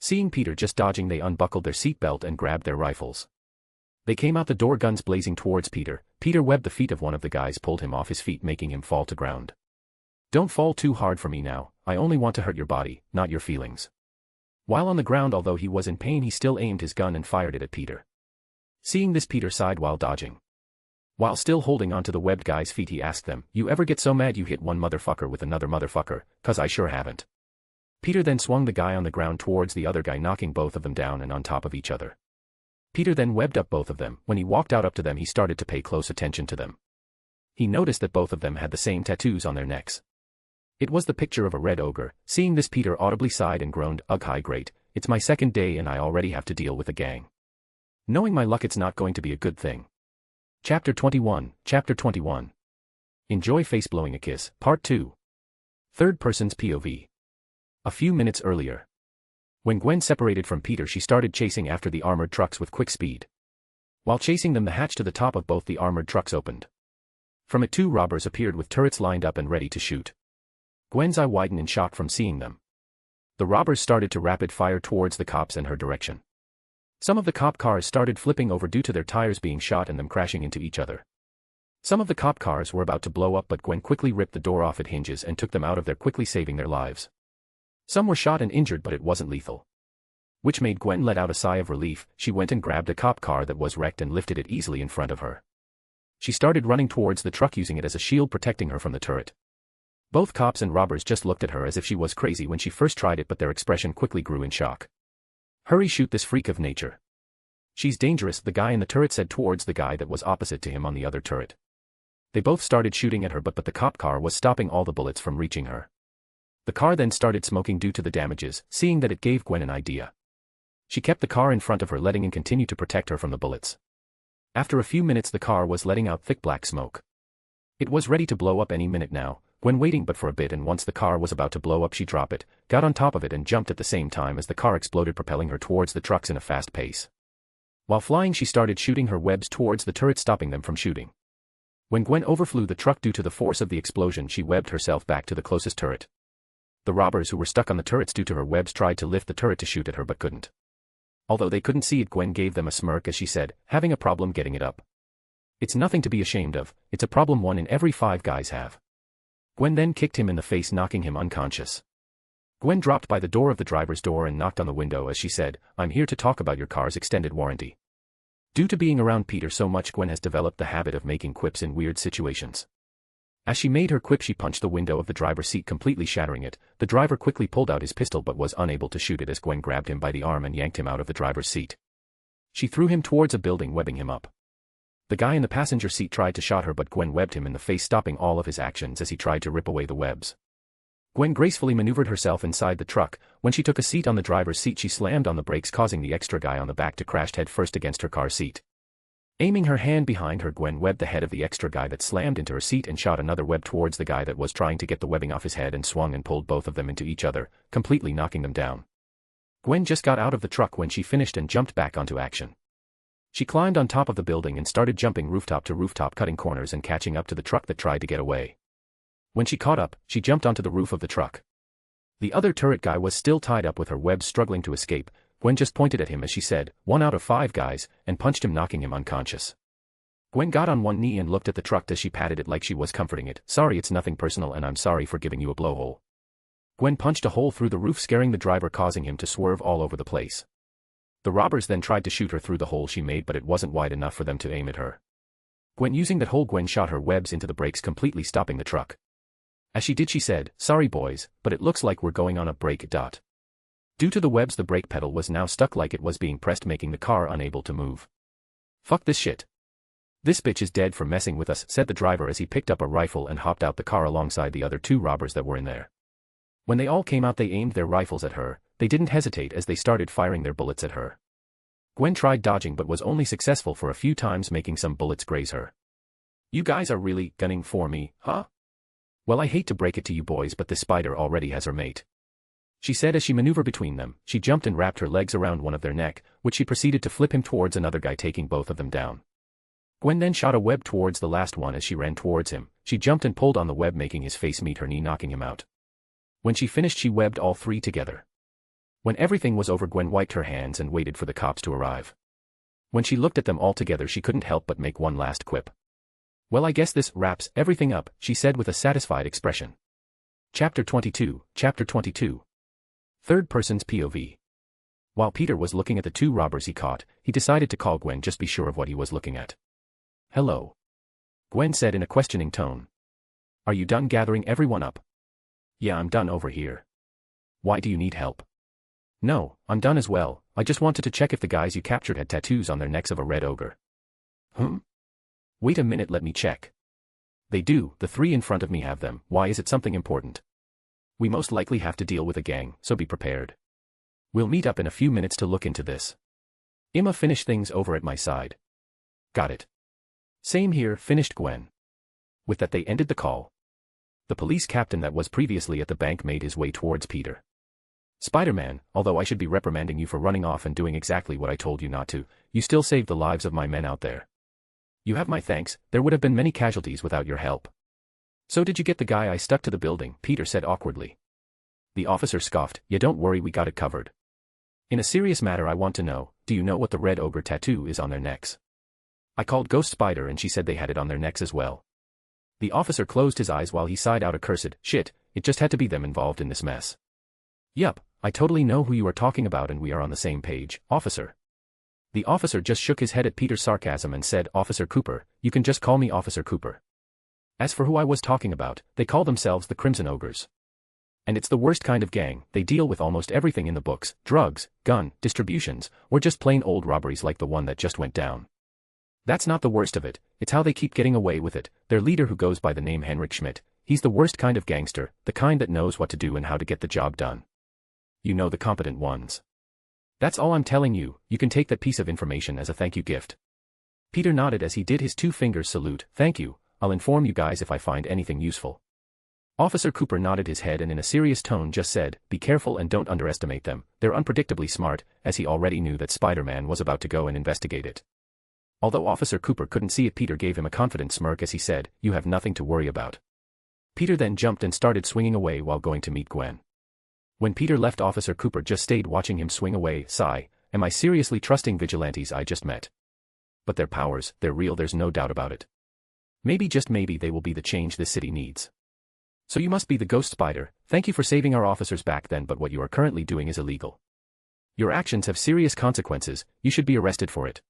Seeing Peter just dodging, they unbuckled their seatbelt and grabbed their rifles. They came out the door, guns blazing towards Peter. Peter webbed the feet of one of the guys, pulled him off his feet, making him fall to ground. "Don't fall too hard for me now, I only want to hurt your body, not your feelings." While on the ground, although he was in pain, he still aimed his gun and fired it at Peter. Seeing this, Peter sighed while dodging. While still holding onto the webbed guy's feet, he asked them, "You ever get so mad you hit one motherfucker with another motherfucker? 'Cause I sure haven't." Peter then swung the guy on the ground towards the other guy, knocking both of them down and on top of each other. Peter then webbed up both of them. When he walked out up to them, he started to pay close attention to them. He noticed that both of them had the same tattoos on their necks. It was the picture of a red ogre. Seeing this, Peter audibly sighed and groaned, "Ugh, hi, great, it's my second day and I already have to deal with a gang. Knowing my luck, it's not going to be a good thing." Chapter 21. Enjoy Face Blowing a Kiss, Part 2. Third person's POV. A few minutes earlier. When Gwen separated from Peter, she started chasing after the armored trucks with quick speed. While chasing them, the hatch to the top of both the armored trucks opened. From it, two robbers appeared with turrets lined up and ready to shoot. Gwen's eye widened in shock from seeing them. The robbers started to rapid fire towards the cops and her direction. Some of the cop cars started flipping over due to their tires being shot and them crashing into each other. Some of the cop cars were about to blow up, but Gwen quickly ripped the door off its hinges and took them out of there, quickly saving their lives. Some were shot and injured, but it wasn't lethal. Which made Gwen let out a sigh of relief. She went and grabbed a cop car that was wrecked and lifted it easily in front of her. She started running towards the truck using it as a shield protecting her from the turret. Both cops and robbers just looked at her as if she was crazy when she first tried it, but their expression quickly grew in shock. Hurry, shoot this freak of nature. She's dangerous, the guy in the turret said towards the guy that was opposite to him on the other turret. They both started shooting at her, but the cop car was stopping all the bullets from reaching her. The car then started smoking due to the damages. Seeing that, it gave Gwen an idea. She kept the car in front of her, letting it continue to protect her from the bullets. After a few minutes, the car was letting out thick black smoke. It was ready to blow up any minute now. Gwen waiting but for a bit, and once the car was about to blow up, she dropped it, got on top of it and jumped at the same time as the car exploded, propelling her towards the trucks in a fast pace. While flying, she started shooting her webs towards the turret, stopping them from shooting. When Gwen overflew the truck due to the force of the explosion, she webbed herself back to the closest turret. The robbers who were stuck on the turrets due to her webs tried to lift the turret to shoot at her but couldn't. Although they couldn't see it, Gwen gave them a smirk as she said, having a problem getting it up. It's nothing to be ashamed of, it's a problem 1 in every 5 guys have. Gwen then kicked him in the face, knocking him unconscious. Gwen dropped by the door of the driver's door and knocked on the window as she said, I'm here to talk about your car's extended warranty. Due to being around Peter so much, Gwen has developed the habit of making quips in weird situations. As she made her quip, she punched the window of the driver's seat, completely shattering it. The driver quickly pulled out his pistol but was unable to shoot it as Gwen grabbed him by the arm and yanked him out of the driver's seat. She threw him towards a building, webbing him up. The guy in the passenger seat tried to shot her, but Gwen webbed him in the face, stopping all of his actions as he tried to rip away the webs. Gwen gracefully maneuvered herself inside the truck. When she took a seat on the driver's seat, she slammed on the brakes, causing the extra guy on the back to crash head first against her car seat. Aiming her hand behind her, Gwen webbed the head of the extra guy that slammed into her seat and shot another web towards the guy that was trying to get the webbing off his head, and swung and pulled both of them into each other, completely knocking them down. Gwen just got out of the truck when she finished and jumped back onto action. She climbed on top of the building and started jumping rooftop to rooftop, cutting corners and catching up to the truck that tried to get away. When she caught up, she jumped onto the roof of the truck. The other turret guy was still tied up with her webs, struggling to escape. Gwen just pointed at him as she said, 1 out of 5 guys, and punched him, knocking him unconscious. Gwen got on one knee and looked at the truck as she patted it like she was comforting it. Sorry, it's nothing personal, and I'm sorry for giving you a blowhole. Gwen punched a hole through the roof, scaring the driver, causing him to swerve all over the place. The robbers then tried to shoot her through the hole she made, but it wasn't wide enough for them to aim at her. Gwen using that hole, Gwen shot her webs into the brakes, completely stopping the truck. As she did, she said, sorry boys, but it looks like we're going on a break. Due to the webs, the brake pedal was now stuck like it was being pressed, making the car unable to move. Fuck this shit. This bitch is dead for messing with us, said the driver as he picked up a rifle and hopped out the car alongside the other 2 robbers that were in there. When they all came out, they aimed their rifles at her. They didn't hesitate as they started firing their bullets at her. Gwen tried dodging but was only successful for a few times, making some bullets graze her. You guys are really gunning for me, huh? Well, I hate to break it to you boys, but this spider already has her mate. She said as she maneuvered between them. She jumped and wrapped her legs around one of their neck, which she proceeded to flip him towards another guy, taking both of them down. Gwen then shot a web towards the last one as she ran towards him. She jumped and pulled on the web, making his face meet her knee, knocking him out. When she finished, she webbed all 3 together. When everything was over, Gwen wiped her hands and waited for the cops to arrive. When she looked at them all together, she couldn't help but make one last quip. Well, I guess this wraps everything up, she said with a satisfied expression. Chapter 22. Chapter 22. Third person's POV. While Peter was looking at the 2 robbers he caught, he decided to call Gwen, just be sure of what he was looking at. Hello. Gwen said in a questioning tone. Are you done gathering everyone up? Yeah, I'm done over here. Why do you need help? No, I'm done as well. I just wanted to check if the guys you captured had tattoos on their necks of a red ogre. Wait a minute, let me check. They do, the 3 in front of me have them. Why, is it something important? We most likely have to deal with a gang, so be prepared. We'll meet up in a few minutes to look into this. Emma, finish things over at my side. Got it. Same here, finished Gwen. With that, they ended the call. The police captain that was previously at the bank made his way towards Peter. Spider-Man, although I should be reprimanding you for running off and doing exactly what I told you not to, you still saved the lives of my men out there. You have my thanks, there would have been many casualties without your help. So did you get the guy I stuck to the building? Peter said awkwardly. The officer scoffed, yeah, don't worry, we got it covered. In a serious matter, I want to know, do you know what the red ogre tattoo is on their necks? I called Ghost Spider and she said they had it on their necks as well. The officer closed his eyes while he sighed out a cursed, shit, it just had to be them involved in this mess. Yup, I totally know who you are talking about and we are on the same page, officer. The officer just shook his head at Peter's sarcasm and said, Officer Cooper, you can just call me Officer Cooper. As for who I was talking about, they call themselves the Crimson Ogres. And it's the worst kind of gang. They deal with almost everything in the books, drugs, gun, distributions, or just plain old robberies like the one that just went down. That's not the worst of it, it's how they keep getting away with it. Their leader, who goes by the name Heinrich Schmidt, he's the worst kind of gangster, the kind that knows what to do and how to get the job done. You know, the competent ones. That's all I'm telling you. You can take that piece of information as a thank you gift. Peter nodded as he did his two-finger salute. Thank you, I'll inform you guys if I find anything useful. Officer Cooper nodded his head and in a serious tone just said, be careful and don't underestimate them, they're unpredictably smart, as he already knew that Spider-Man was about to go and investigate it. Although Officer Cooper couldn't see it, Peter gave him a confident smirk as he said, you have nothing to worry about. Peter then jumped and started swinging away while going to meet Gwen. When Peter left, Officer Cooper just stayed watching him swing away. Sigh, am I seriously trusting vigilantes I just met? But their powers, they're real, there's no doubt about it. Maybe, just maybe, they will be the change this city needs. So you must be the Ghost Spider. Thank you for saving our officers back then, but what you are currently doing is illegal. Your actions have serious consequences, you should be arrested for it.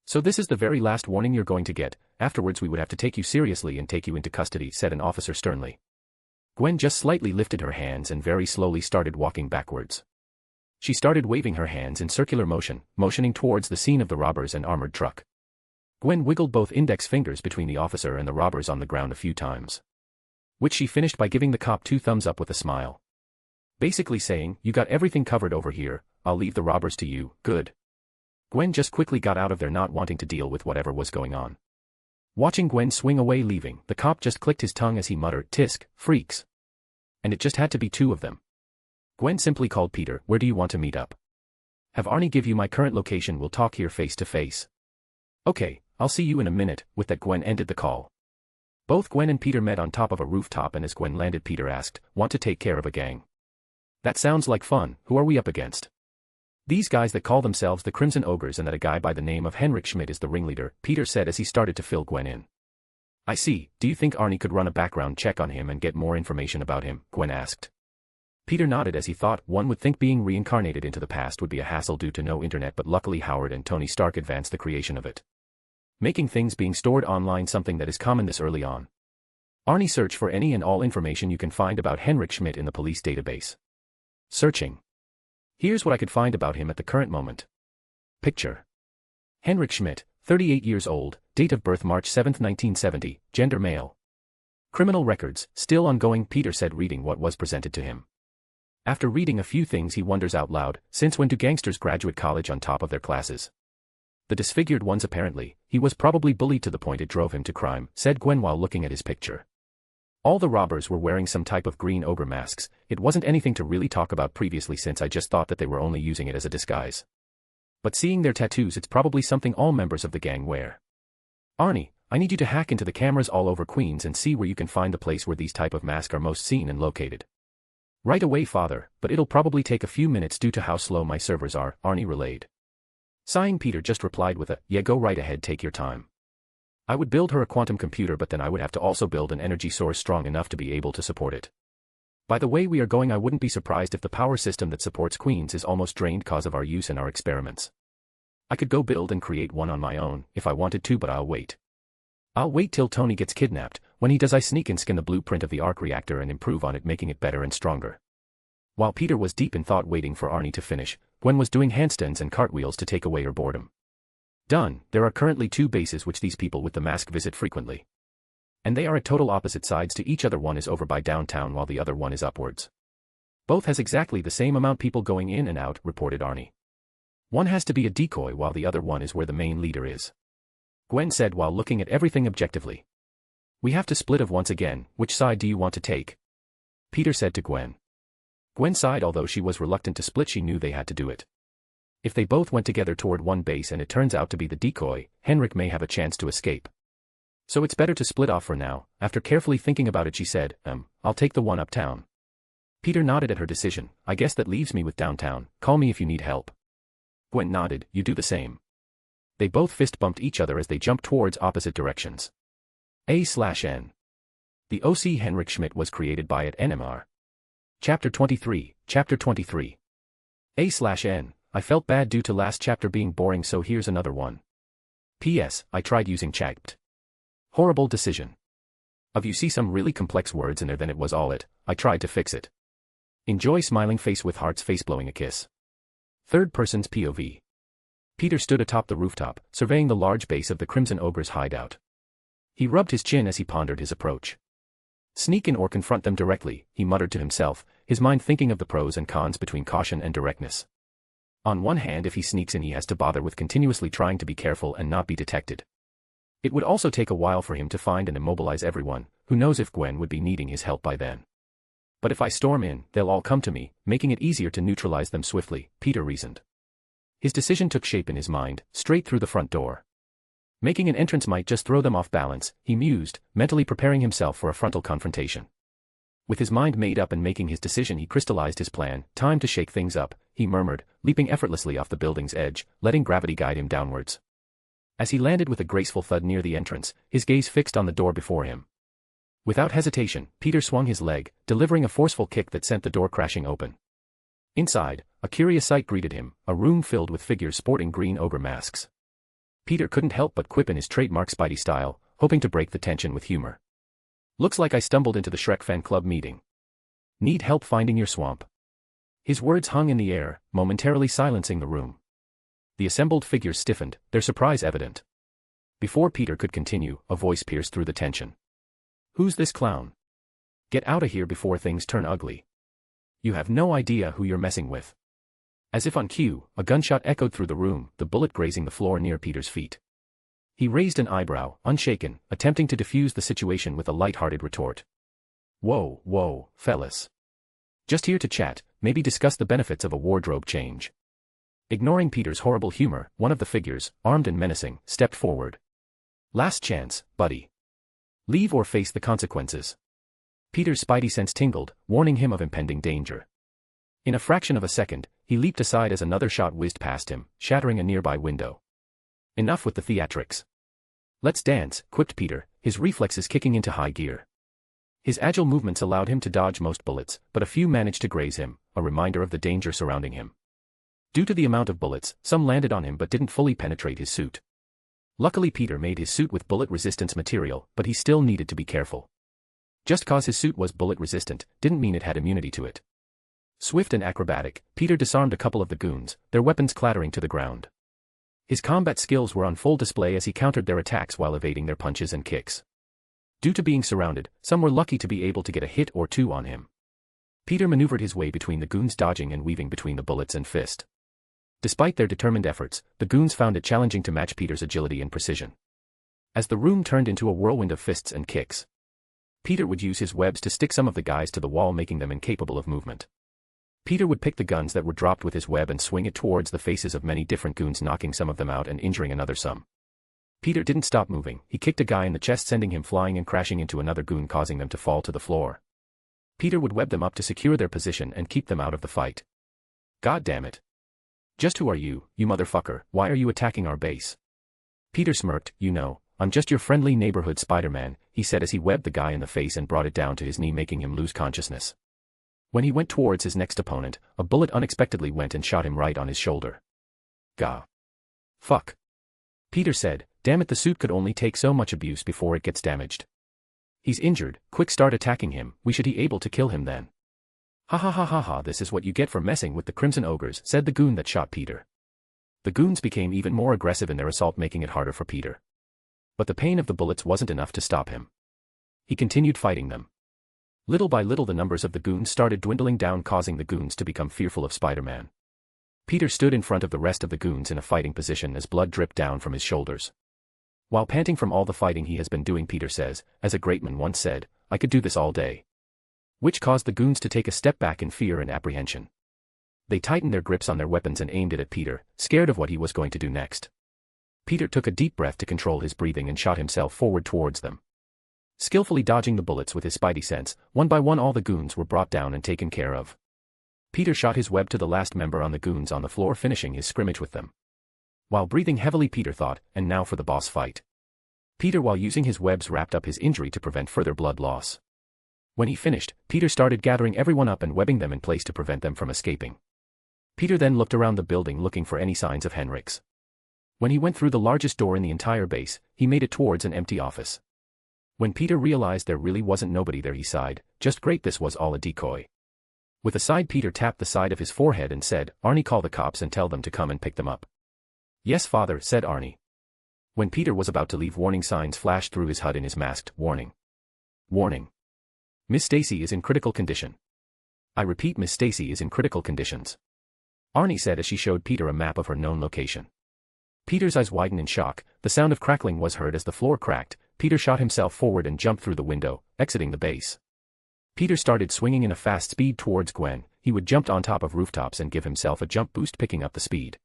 So this is the very last warning you're going to get, afterwards we would have to take you seriously and take you into custody, said an officer sternly. Gwen just slightly lifted her hands and very slowly started walking backwards. She started waving her hands in circular motion, motioning towards the scene of the robbers and armored truck. Gwen wiggled both index fingers between the officer and the robbers on the ground a few times, which she finished by giving the cop 2 thumbs up with a smile. Basically saying, you got everything covered over here, I'll leave the robbers to you, good. Gwen just quickly got out of there, not wanting to deal with whatever was going on. Watching Gwen swing away leaving, the cop just clicked his tongue as he muttered, tisk, freaks. And it just had to be 2 of them. Gwen simply called Peter, where do you want to meet up? Have Arnie give you my current location, we'll talk here face to face. Okay, I'll see you in a minute. With that, Gwen ended the call. Both Gwen and Peter met on top of a rooftop, and as Gwen landed, Peter asked, want to take care of a gang? That sounds like fun. Who are we up against? These guys that call themselves the Crimson Ogres, and that a guy by the name of Heinrich Schmidt is the ringleader, Peter said as he started to fill Gwen in. I see. Do you think Arnie could run a background check on him and get more information about him? Gwen asked. Peter nodded as he thought one would think being reincarnated into the past would be a hassle due to no internet, but luckily Howard and Tony Stark advanced the creation of it, making things being stored online something that is common this early on. Arnie, search for any and all information you can find about Heinrich Schmidt in the police database. Searching. Here's what I could find about him at the current moment. Picture. Heinrich Schmidt, 38 years old, date of birth March 7, 1970, gender male. Criminal records, still ongoing, Peter said, reading what was presented to him. After reading a few things, he wonders out loud, since when do gangsters graduate college on top of their classes? The disfigured ones, apparently. He was probably bullied to the point it drove him to crime, said Gwen while looking at his picture. All the robbers were wearing some type of green ogre masks. It wasn't anything to really talk about previously, since I just thought that they were only using it as a disguise. But seeing their tattoos, it's probably something all members of the gang wear. Arnie, I need you to hack into the cameras all over Queens and see where you can find the place where these type of masks are most seen and located. Right away, father, but it'll probably take a few minutes due to how slow my servers are, Arnie relayed. Sighing, Peter just replied with a, yeah, go right ahead, take your time. I would build her a quantum computer, but then I would have to also build an energy source strong enough to be able to support it. By the way we are going, I wouldn't be surprised if the power system that supports Queens is almost drained cause of our use in our experiments. I could go build and create one on my own, if I wanted to, but I'll wait. I'll wait till Tony gets kidnapped. When he does, I sneak and skin the blueprint of the arc reactor and improve on it, making it better and stronger. While Peter was deep in thought waiting for Arnie to finish, Gwen was doing handstands and cartwheels to take away her boredom. Done. There are currently 2 bases which these people with the mask visit frequently. And they are at total opposite sides to each other. One is over by downtown while the other one is upwards. Both has exactly the same amount people going in and out, reported Arnie. One has to be a decoy while the other one is where the main leader is, Gwen said while looking at everything objectively. We have to split of once again. Which side do you want to take? Peter said to Gwen. Gwen sighed. Although she was reluctant to split, she knew they had to do it. If they both went together toward one base and it turns out to be the decoy, Henrik may have a chance to escape. So it's better to split off for now. After carefully thinking about it, she said, I'll take the one uptown. Peter nodded at her decision. I guess that leaves me with downtown. Call me if you need help. Gwen nodded. You do the same. They both fist bumped each other as they jumped towards opposite directions. A/N. The OC Heinrich Schmidt was created by at NMR. Chapter 23, Chapter 23. A/N, I felt bad due to last chapter being boring, so here's another one. P.S. I tried using chapped. Horrible decision. You see some really complex words in there, then it was all it, I tried to fix it. Enjoy smiling face with heart's face blowing a kiss. Third person's POV. Peter stood atop the rooftop, surveying the large base of the Crimson Ogre's hideout. He rubbed his chin as he pondered his approach. Sneak in or confront them directly, he muttered to himself, his mind thinking of the pros and cons between caution and directness. On one hand, if he sneaks in, he has to bother with continuously trying to be careful and not be detected. It would also take a while for him to find and immobilize everyone, who knows if Gwen would be needing his help by then. But if I storm in, they'll all come to me, making it easier to neutralize them swiftly, Peter reasoned. His decision took shape in his mind, straight through the front door. Making an entrance might just throw them off balance, he mused, mentally preparing himself for a frontal confrontation. With his mind made up and making his decision, he crystallized his plan. Time to shake things up, he murmured, leaping effortlessly off the building's edge, letting gravity guide him downwards. As he landed with a graceful thud near the entrance, his gaze fixed on the door before him. Without hesitation, Peter swung his leg, delivering a forceful kick that sent the door crashing open. Inside, a curious sight greeted him, a room filled with figures sporting green ogre masks. Peter couldn't help but quip in his trademark Spidey style, hoping to break the tension with humor. Looks like I stumbled into the Shrek fan club meeting. Need help finding your swamp? His words hung in the air, momentarily silencing the room. The assembled figures stiffened, their surprise evident. Before Peter could continue, a voice pierced through the tension. Who's this clown? Get out of here before things turn ugly. You have no idea who you're messing with. As if on cue, a gunshot echoed through the room, the bullet grazing the floor near Peter's feet. He raised an eyebrow, unshaken, attempting to defuse the situation with a light-hearted retort. Whoa, fellas. Just here to chat, maybe discuss the benefits of a wardrobe change. Ignoring Peter's horrible humor, one of the figures, armed and menacing, stepped forward. Last chance, buddy. Leave or face the consequences. Peter's spidey sense tingled, warning him of impending danger. In a fraction of a second, he leaped aside as another shot whizzed past him, shattering a nearby window. Enough with the theatrics. Let's dance, quipped Peter, his reflexes kicking into high gear. His agile movements allowed him to dodge most bullets, but a few managed to graze him, a reminder of the danger surrounding him. Due to the amount of bullets, some landed on him but didn't fully penetrate his suit. Luckily, Peter made his suit with bullet-resistance material, but he still needed to be careful. Just cause his suit was bullet-resistant, didn't mean it had immunity to it. Swift and acrobatic, Peter disarmed a couple of the goons, their weapons clattering to the ground. His combat skills were on full display as he countered their attacks while evading their punches and kicks. Due to being surrounded, some were lucky to be able to get a hit or two on him. Peter maneuvered his way between the goons, dodging and weaving between the bullets and fist. Despite their determined efforts, the goons found it challenging to match Peter's agility and precision. As the room turned into a whirlwind of fists and kicks, Peter would use his webs to stick some of the guys to the wall, making them incapable of movement. Peter would pick the guns that were dropped with his web and swing it towards the faces of many different goons, knocking some of them out and injuring another some. Peter didn't stop moving. He kicked a guy in the chest, sending him flying and crashing into another goon, causing them to fall to the floor. Peter would web them up to secure their position and keep them out of the fight. God damn it. Just who are you, you motherfucker? Why are you attacking our base? Peter smirked. You know, I'm just your friendly neighborhood Spider-Man, he said as he webbed the guy in the face and brought it down to his knee, making him lose consciousness. When he went towards his next opponent, a bullet unexpectedly went and shot him right on his shoulder. Gah. Fuck. Peter said, damn it, the suit could only take so much abuse before it gets damaged. He's injured, quick, start attacking him, we should be able to kill him then. Ha ha ha ha ha, this is what you get for messing with the Crimson Ogres, said the goon that shot Peter. The goons became even more aggressive in their assault, making it harder for Peter. But the pain of the bullets wasn't enough to stop him. He continued fighting them. Little by little the numbers of the goons started dwindling down, causing the goons to become fearful of Spider-Man. Peter stood in front of the rest of the goons in a fighting position as blood dripped down from his shoulders. While panting from all the fighting he has been doing, Peter says, as a great man once said, I could do this all day. Which caused the goons to take a step back in fear and apprehension. They tightened their grips on their weapons and aimed it at Peter, scared of what he was going to do next. Peter took a deep breath to control his breathing and shot himself forward towards them. Skillfully dodging the bullets with his spidey sense, one by one all the goons were brought down and taken care of. Peter shot his web to the last member on the goons on the floor, finishing his scrimmage with them. While breathing heavily, Peter thought, and now for the boss fight. Peter, while using his webs, wrapped up his injury to prevent further blood loss. When he finished, Peter started gathering everyone up and webbing them in place to prevent them from escaping. Peter then looked around the building looking for any signs of Henrik's. When he went through the largest door in the entire base, he made it towards an empty office. When Peter realized there really wasn't nobody there, he sighed, just great, this was all a decoy. With a sigh, Peter tapped the side of his forehead and said, Arnie, call the cops and tell them to come and pick them up. Yes, father, said Arnie. When Peter was about to leave, warning signs flashed through his HUD in his masked, warning. Warning. Miss Stacy is in critical condition. I repeat, Miss Stacy is in critical conditions. Arnie said as she showed Peter a map of her known location. Peter's eyes widened in shock. The sound of crackling was heard as the floor cracked. Peter shot himself forward and jumped through the window, exiting the base. Peter started swinging in a fast speed towards Gwen. He would jump on top of rooftops and give himself a jump boost, picking up the speed.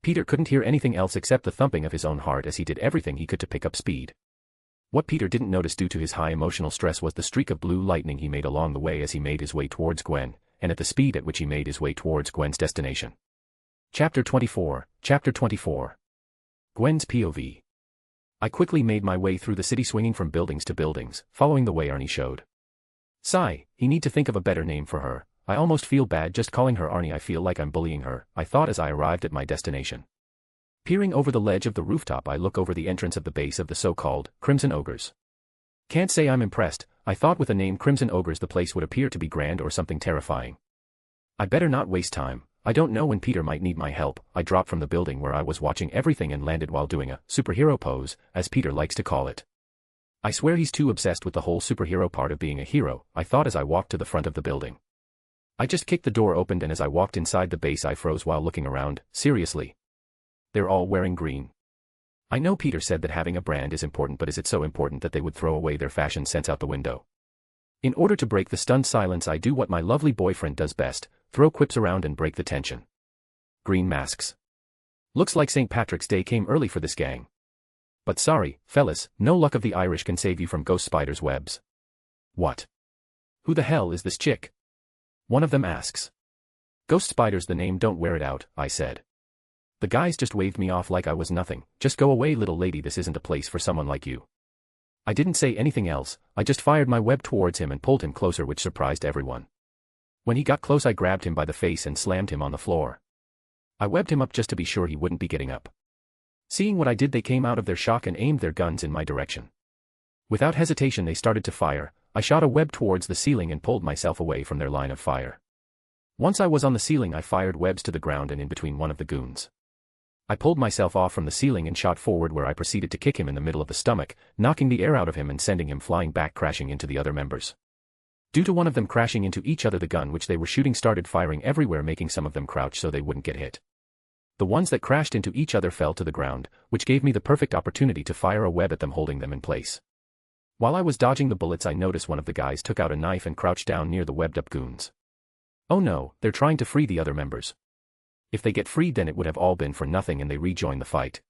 Peter couldn't hear anything else except the thumping of his own heart as he did everything he could to pick up speed. What Peter didn't notice due to his high emotional stress was the streak of blue lightning he made along the way as he made his way towards Gwen, and at the speed at which he made his way towards Gwen's destination. Chapter 24. Chapter 24. Gwen's POV. I quickly made my way through the city, swinging from buildings to buildings, following the way Arnie showed. Sigh, he need to think of a better name for her. I almost feel bad just calling her Arnie. I feel like I'm bullying her, I thought as I arrived at my destination. Peering over the ledge of the rooftop, I look over the entrance of the base of the so-called Crimson Ogres. Can't say I'm impressed. I thought with the name Crimson Ogres the place would appear to be grand or something terrifying. I better not waste time. I don't know when Peter might need my help. I dropped from the building where I was watching everything and landed while doing a superhero pose, as Peter likes to call it. I swear he's too obsessed with the whole superhero part of being a hero, I thought as I walked to the front of the building. I just kicked the door open, and as I walked inside the base I froze while looking around. Seriously? They're all wearing green. I know Peter said that having a brand is important, but is it so important that they would throw away their fashion sense out the window? In order to break the stunned silence, I do what my lovely boyfriend does best, throw quips around and break the tension. Green masks. Looks like St. Patrick's Day came early for this gang. But sorry, fellas, no luck of the Irish can save you from ghost spiders' webs. What? Who the hell is this chick? One of them asks. Ghost spiders, the name, don't wear it out, I said. The guys just waved me off like I was nothing. Just go away, little lady, this isn't a place for someone like you. I didn't say anything else, I just fired my web towards him and pulled him closer, which surprised everyone. When he got close, I grabbed him by the face and slammed him on the floor. I webbed him up just to be sure he wouldn't be getting up. Seeing what I did, they came out of their shock and aimed their guns in my direction. Without hesitation they started to fire. I shot a web towards the ceiling and pulled myself away from their line of fire. Once I was on the ceiling, I fired webs to the ground and in between one of the goons. I pulled myself off from the ceiling and shot forward, where I proceeded to kick him in the middle of the stomach, knocking the air out of him and sending him flying back, crashing into the other members. Due to one of them crashing into each other, the gun which they were shooting started firing everywhere, making some of them crouch so they wouldn't get hit. The ones that crashed into each other fell to the ground, which gave me the perfect opportunity to fire a web at them, holding them in place. While I was dodging the bullets, I noticed one of the guys took out a knife and crouched down near the webbed up goons. Oh no, they're trying to free the other members. If they get freed, then it would have all been for nothing and they rejoin the fight.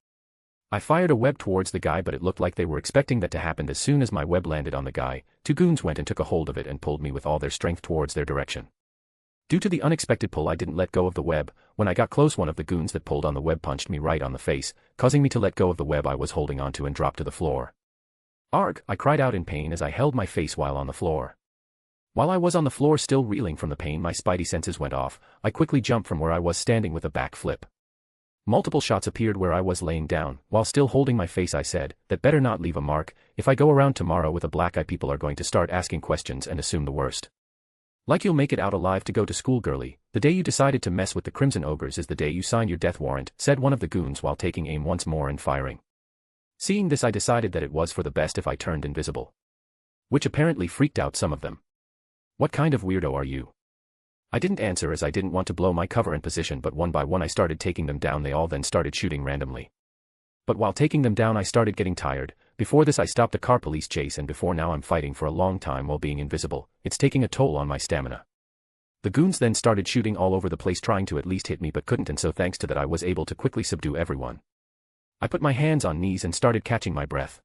I fired a web towards the guy, but it looked like they were expecting that to happen. As soon as my web landed on the guy, two goons went and took a hold of it and pulled me with all their strength towards their direction. Due to the unexpected pull, I didn't let go of the web. When I got close, one of the goons that pulled on the web punched me right on the face, causing me to let go of the web I was holding onto and drop to the floor. Arg! I cried out in pain as I held my face while on the floor. While I was on the floor still reeling from the pain, my spidey senses went off. I quickly jumped from where I was standing with a back flip. Multiple shots appeared where I was laying down. While still holding my face, I said, that better not leave a mark. If I go around tomorrow with a black eye, people are going to start asking questions and assume the worst. Like you'll make it out alive to go to school, girly. The day you decided to mess with the Crimson Ogres is the day you signed your death warrant, said one of the goons while taking aim once more and firing. Seeing this, I decided that it was for the best if I turned invisible. Which apparently freaked out some of them. What kind of weirdo are you? I didn't answer as I didn't want to blow my cover and position, but one by one I started taking them down. They all then started shooting randomly. But while taking them down I started getting tired. Before this I stopped a car police chase, and before now I'm fighting for a long time while being invisible. It's taking a toll on my stamina. The goons then started shooting all over the place, trying to at least hit me, but couldn't, and so thanks to that I was able to quickly subdue everyone. I put my hands on knees and started catching my breath.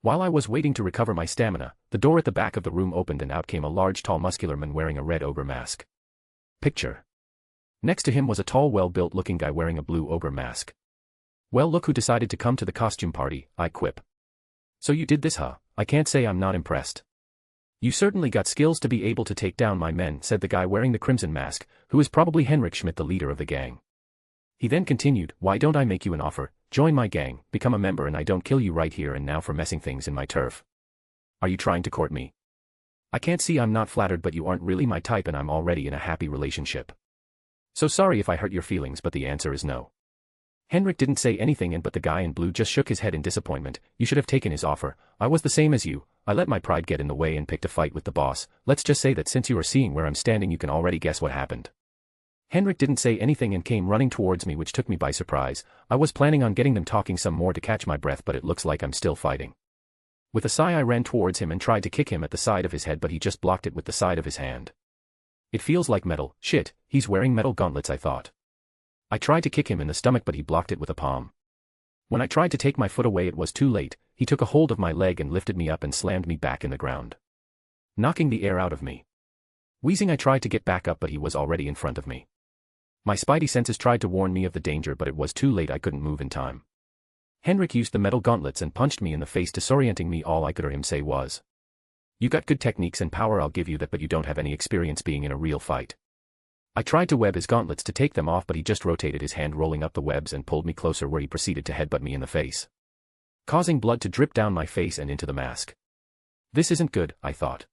While I was waiting to recover my stamina, the door at the back of the room opened and out came a large, tall, muscular man wearing a red ogre mask. Picture. Next to him was a tall, well-built looking guy wearing a blue ogre mask. Well, look who decided to come to the costume party, I quip. So you did this, huh? I can't say I'm not impressed. You certainly got skills to be able to take down my men, said the guy wearing the crimson mask, who is probably Henrik Schmidt, the leader of the gang. He then continued, why don't I make you an offer, join my gang, become a member, and I don't kill you right here and now for messing things in my turf. Are you trying to court me? I can't see I'm not flattered, but you aren't really my type and I'm already in a happy relationship. So sorry if I hurt your feelings, but the answer is no. Henrik didn't say anything, but the guy in blue just shook his head in disappointment. You should have taken his offer. I was the same as you. I let my pride get in the way and picked a fight with the boss. Let's just say that since you are seeing where I'm standing, you can already guess what happened. Henrik didn't say anything and came running towards me, which took me by surprise. I was planning on getting them talking some more to catch my breath, but it looks like I'm still fighting. With a sigh I ran towards him and tried to kick him at the side of his head, but he just blocked it with the side of his hand. It feels like metal. Shit, he's wearing metal gauntlets, I thought. I tried to kick him in the stomach, but he blocked it with a palm. When I tried to take my foot away, it was too late. He took a hold of my leg and lifted me up and slammed me back in the ground, knocking the air out of me. Wheezing, I tried to get back up, but he was already in front of me. My spidey senses tried to warn me of the danger, but it was too late. I couldn't move in time. Henrik used the metal gauntlets and punched me in the face, disorienting me. All I could hear him say was, "You got good techniques and power, I'll give you that, but you don't have any experience being in a real fight." I tried to web his gauntlets to take them off, but he just rotated his hand, rolling up the webs, and pulled me closer, where he proceeded to headbutt me in the face, causing blood to drip down my face and into the mask. This isn't good, I thought.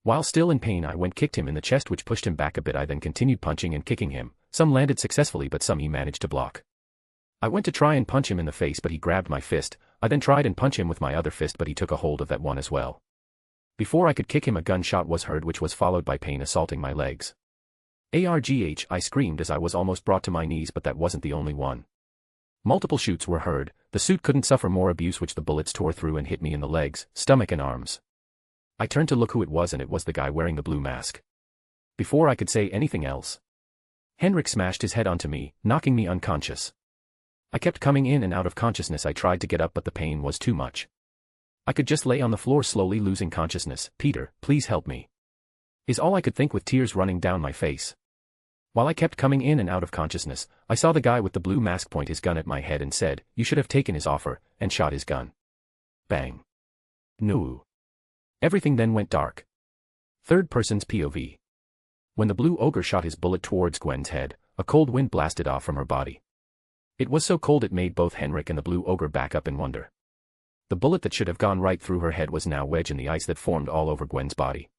While still in pain, I kicked him in the chest, which pushed him back a bit. I then continued punching and kicking him. Some landed successfully, but some he managed to block. I went to try and punch him in the face, but he grabbed my fist. I then tried and punch him with my other fist, but he took a hold of that one as well. Before I could kick him, a gunshot was heard, which was followed by pain assaulting my legs. "Argh," I screamed as I was almost brought to my knees, but that wasn't the only one. Multiple shoots were heard. The suit couldn't suffer more abuse, which the bullets tore through and hit me in the legs, stomach and arms. I turned to look who it was, and it was the guy wearing the blue mask. Before I could say anything else, Henrik smashed his head onto me, knocking me unconscious. I kept coming in and out of consciousness. I tried to get up, but the pain was too much. I could just lay on the floor, slowly losing consciousness. "Peter, please help me," is all I could think, with tears running down my face. While I kept coming in and out of consciousness, I saw the guy with the blue mask point his gun at my head and said, "You should have taken his offer," and shot his gun. Bang. No. Everything then went dark. Third person's POV. When the blue ogre shot his bullet towards Gwen's head, a cold wind blasted off from her body. It was so cold it made both Henrik and the blue ogre back up in wonder. The bullet that should have gone right through her head was now wedged in the ice that formed all over Gwen's body.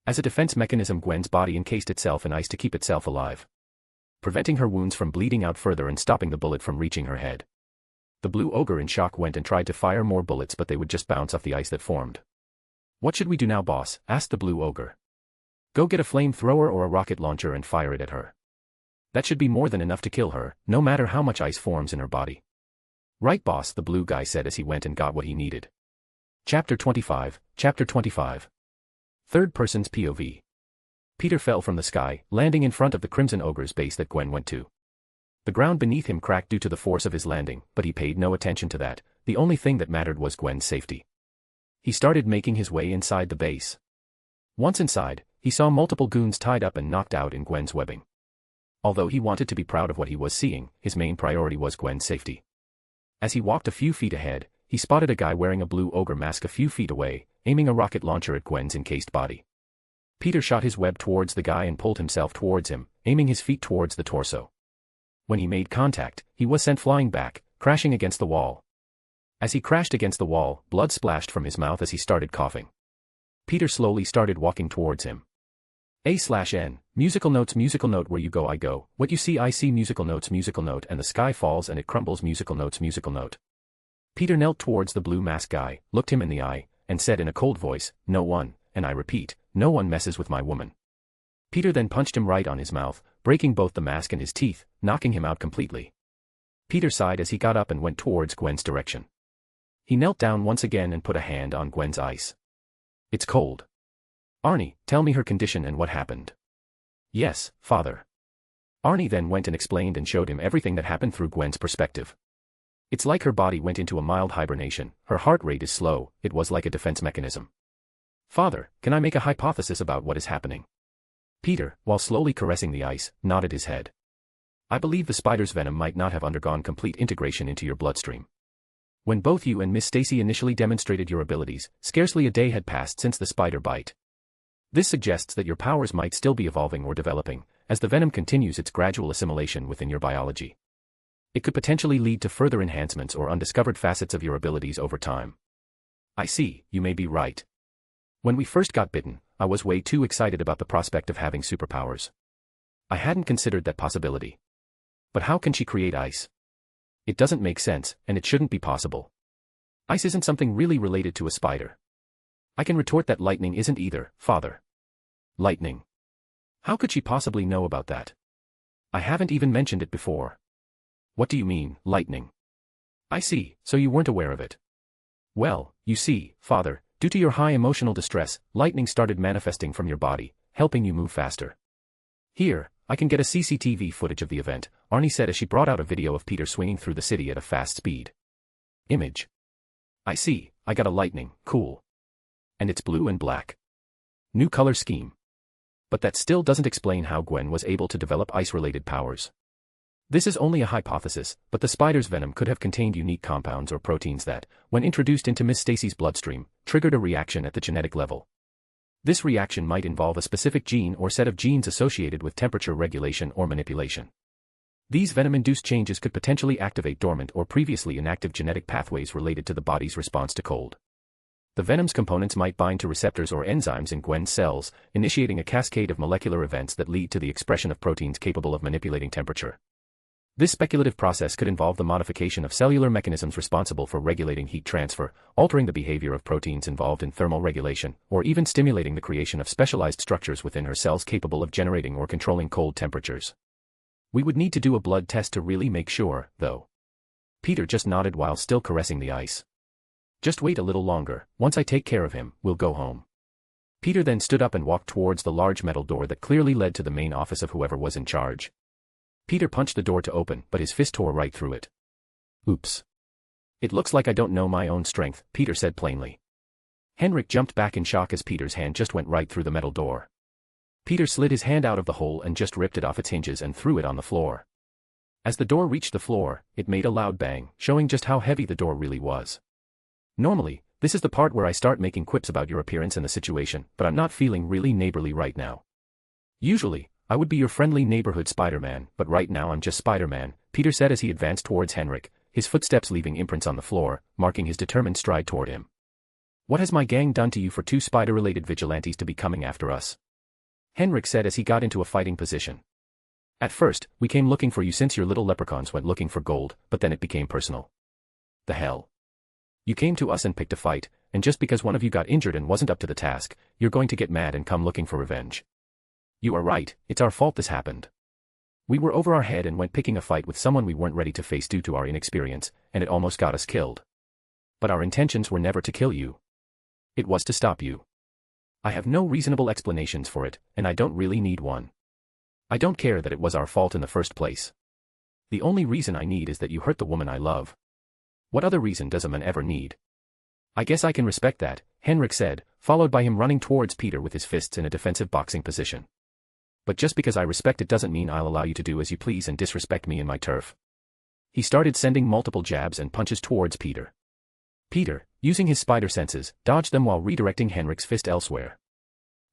As a defense mechanism, Gwen's body encased itself in ice to keep itself alive, preventing her wounds from bleeding out further and stopping the bullet from reaching her head. The blue ogre, in shock, went and tried to fire more bullets, but they would just bounce off the ice that formed. "What should we do now, boss?" asked the blue ogre. "Go get a flamethrower or a rocket launcher and fire it at her. That should be more than enough to kill her, no matter how much ice forms in her body." "Right, boss," the blue guy said as he went and got what he needed. Chapter 25. Third person's POV. Peter fell from the sky, landing in front of the Crimson Ogre's base that Gwen went to. The ground beneath him cracked due to the force of his landing, but he paid no attention to that. The only thing that mattered was Gwen's safety. He started making his way inside the base. Once inside, he saw multiple goons tied up and knocked out in Gwen's webbing. Although he wanted to be proud of what he was seeing, his main priority was Gwen's safety. As he walked a few feet ahead, he spotted a guy wearing a blue ogre mask a few feet away, aiming a rocket launcher at Gwen's encased body. Peter shot his web towards the guy and pulled himself towards him, aiming his feet towards the torso. When he made contact, he was sent flying back, crashing against the wall. As he crashed against the wall, blood splashed from his mouth as he started coughing. Peter slowly started walking towards him. A/N, musical note, where you go I go, what you see I see, musical note, and the sky falls and it crumbles, musical note. Peter knelt towards the blue mask guy, looked him in the eye, and said in a cold voice, "No one, and I repeat, no one messes with my woman." Peter then punched him right on his mouth, breaking both the mask and his teeth, knocking him out completely. Peter sighed as he got up and went towards Gwen's direction. He knelt down once again and put a hand on Gwen's ice. "It's cold. Arnie, tell me her condition and what happened." "Yes, father." Arnie then went and explained and showed him everything that happened through Gwen's perspective. "It's like her body went into a mild hibernation, her heart rate is slow, it was like a defense mechanism." "Father, can I make a hypothesis about what is happening?" Peter, while slowly caressing the ice, nodded his head. "I believe the spider's venom might not have undergone complete integration into your bloodstream. When both you and Miss Stacy initially demonstrated your abilities, scarcely a day had passed since the spider bite. This suggests that your powers might still be evolving or developing, as the venom continues its gradual assimilation within your biology. It could potentially lead to further enhancements or undiscovered facets of your abilities over time. I see, you may be right. When we first got bitten, I was way too excited about the prospect of having superpowers. I hadn't considered that possibility. But how can she create ice? It doesn't make sense, and it shouldn't be possible. Ice isn't something really related to a spider. I can retort that lightning isn't either, Father. Lightning. How could she possibly know about that? I haven't even mentioned it before. What do you mean, lightning? I see, so you weren't aware of it. Well, you see, Father, due to your high emotional distress, lightning started manifesting from your body, helping you move faster. Here, I can get a CCTV footage of the event, Arnie said as she brought out a video of Peter swinging through the city at a fast speed. Image. I see, I got a lightning, cool. And it's blue and black. New color scheme. But that still doesn't explain how Gwen was able to develop ice-related powers. This is only a hypothesis, but the spider's venom could have contained unique compounds or proteins that, when introduced into Miss Stacy's bloodstream, triggered a reaction at the genetic level. This reaction might involve a specific gene or set of genes associated with temperature regulation or manipulation. These venom-induced changes could potentially activate dormant or previously inactive genetic pathways related to the body's response to cold. The venom's components might bind to receptors or enzymes in Gwen's cells, initiating a cascade of molecular events that lead to the expression of proteins capable of manipulating temperature. This speculative process could involve the modification of cellular mechanisms responsible for regulating heat transfer, altering the behavior of proteins involved in thermal regulation, or even stimulating the creation of specialized structures within her cells capable of generating or controlling cold temperatures. We would need to do a blood test to really make sure, though. Peter just nodded while still caressing the ice. Just wait a little longer, once I take care of him, we'll go home. Peter then stood up and walked towards the large metal door that clearly led to the main office of whoever was in charge. Peter punched the door to open, but his fist tore right through it. Oops. It looks like I don't know my own strength, Peter said plainly. Henrik jumped back in shock as Peter's hand just went right through the metal door. Peter slid his hand out of the hole and just ripped it off its hinges and threw it on the floor. As the door reached the floor, it made a loud bang, showing just how heavy the door really was. Normally, this is the part where I start making quips about your appearance and the situation, but I'm not feeling really neighborly right now. Usually, I would be your friendly neighborhood Spider-Man, but right now I'm just Spider-Man, Peter said as he advanced towards Henrik, his footsteps leaving imprints on the floor, marking his determined stride toward him. What has my gang done to you for two spider-related vigilantes to be coming after us? Henrik said as he got into a fighting position. At first, we came looking for you since your little leprechauns went looking for gold, but then it became personal. The hell? You came to us and picked a fight, and just because one of you got injured and wasn't up to the task, you're going to get mad and come looking for revenge. You are right, it's our fault this happened. We were over our head and went picking a fight with someone we weren't ready to face due to our inexperience, and it almost got us killed. But our intentions were never to kill you. It was to stop you. I have no reasonable explanations for it, and I don't really need one. I don't care that it was our fault in the first place. The only reason I need is that you hurt the woman I love. What other reason does a man ever need? I guess I can respect that, Henrik said, followed by him running towards Peter with his fists in a defensive boxing position. But just because I respect it doesn't mean I'll allow you to do as you please and disrespect me and my turf. He started sending multiple jabs and punches towards Peter. Peter, using his spider senses, dodged them while redirecting Henrik's fist elsewhere.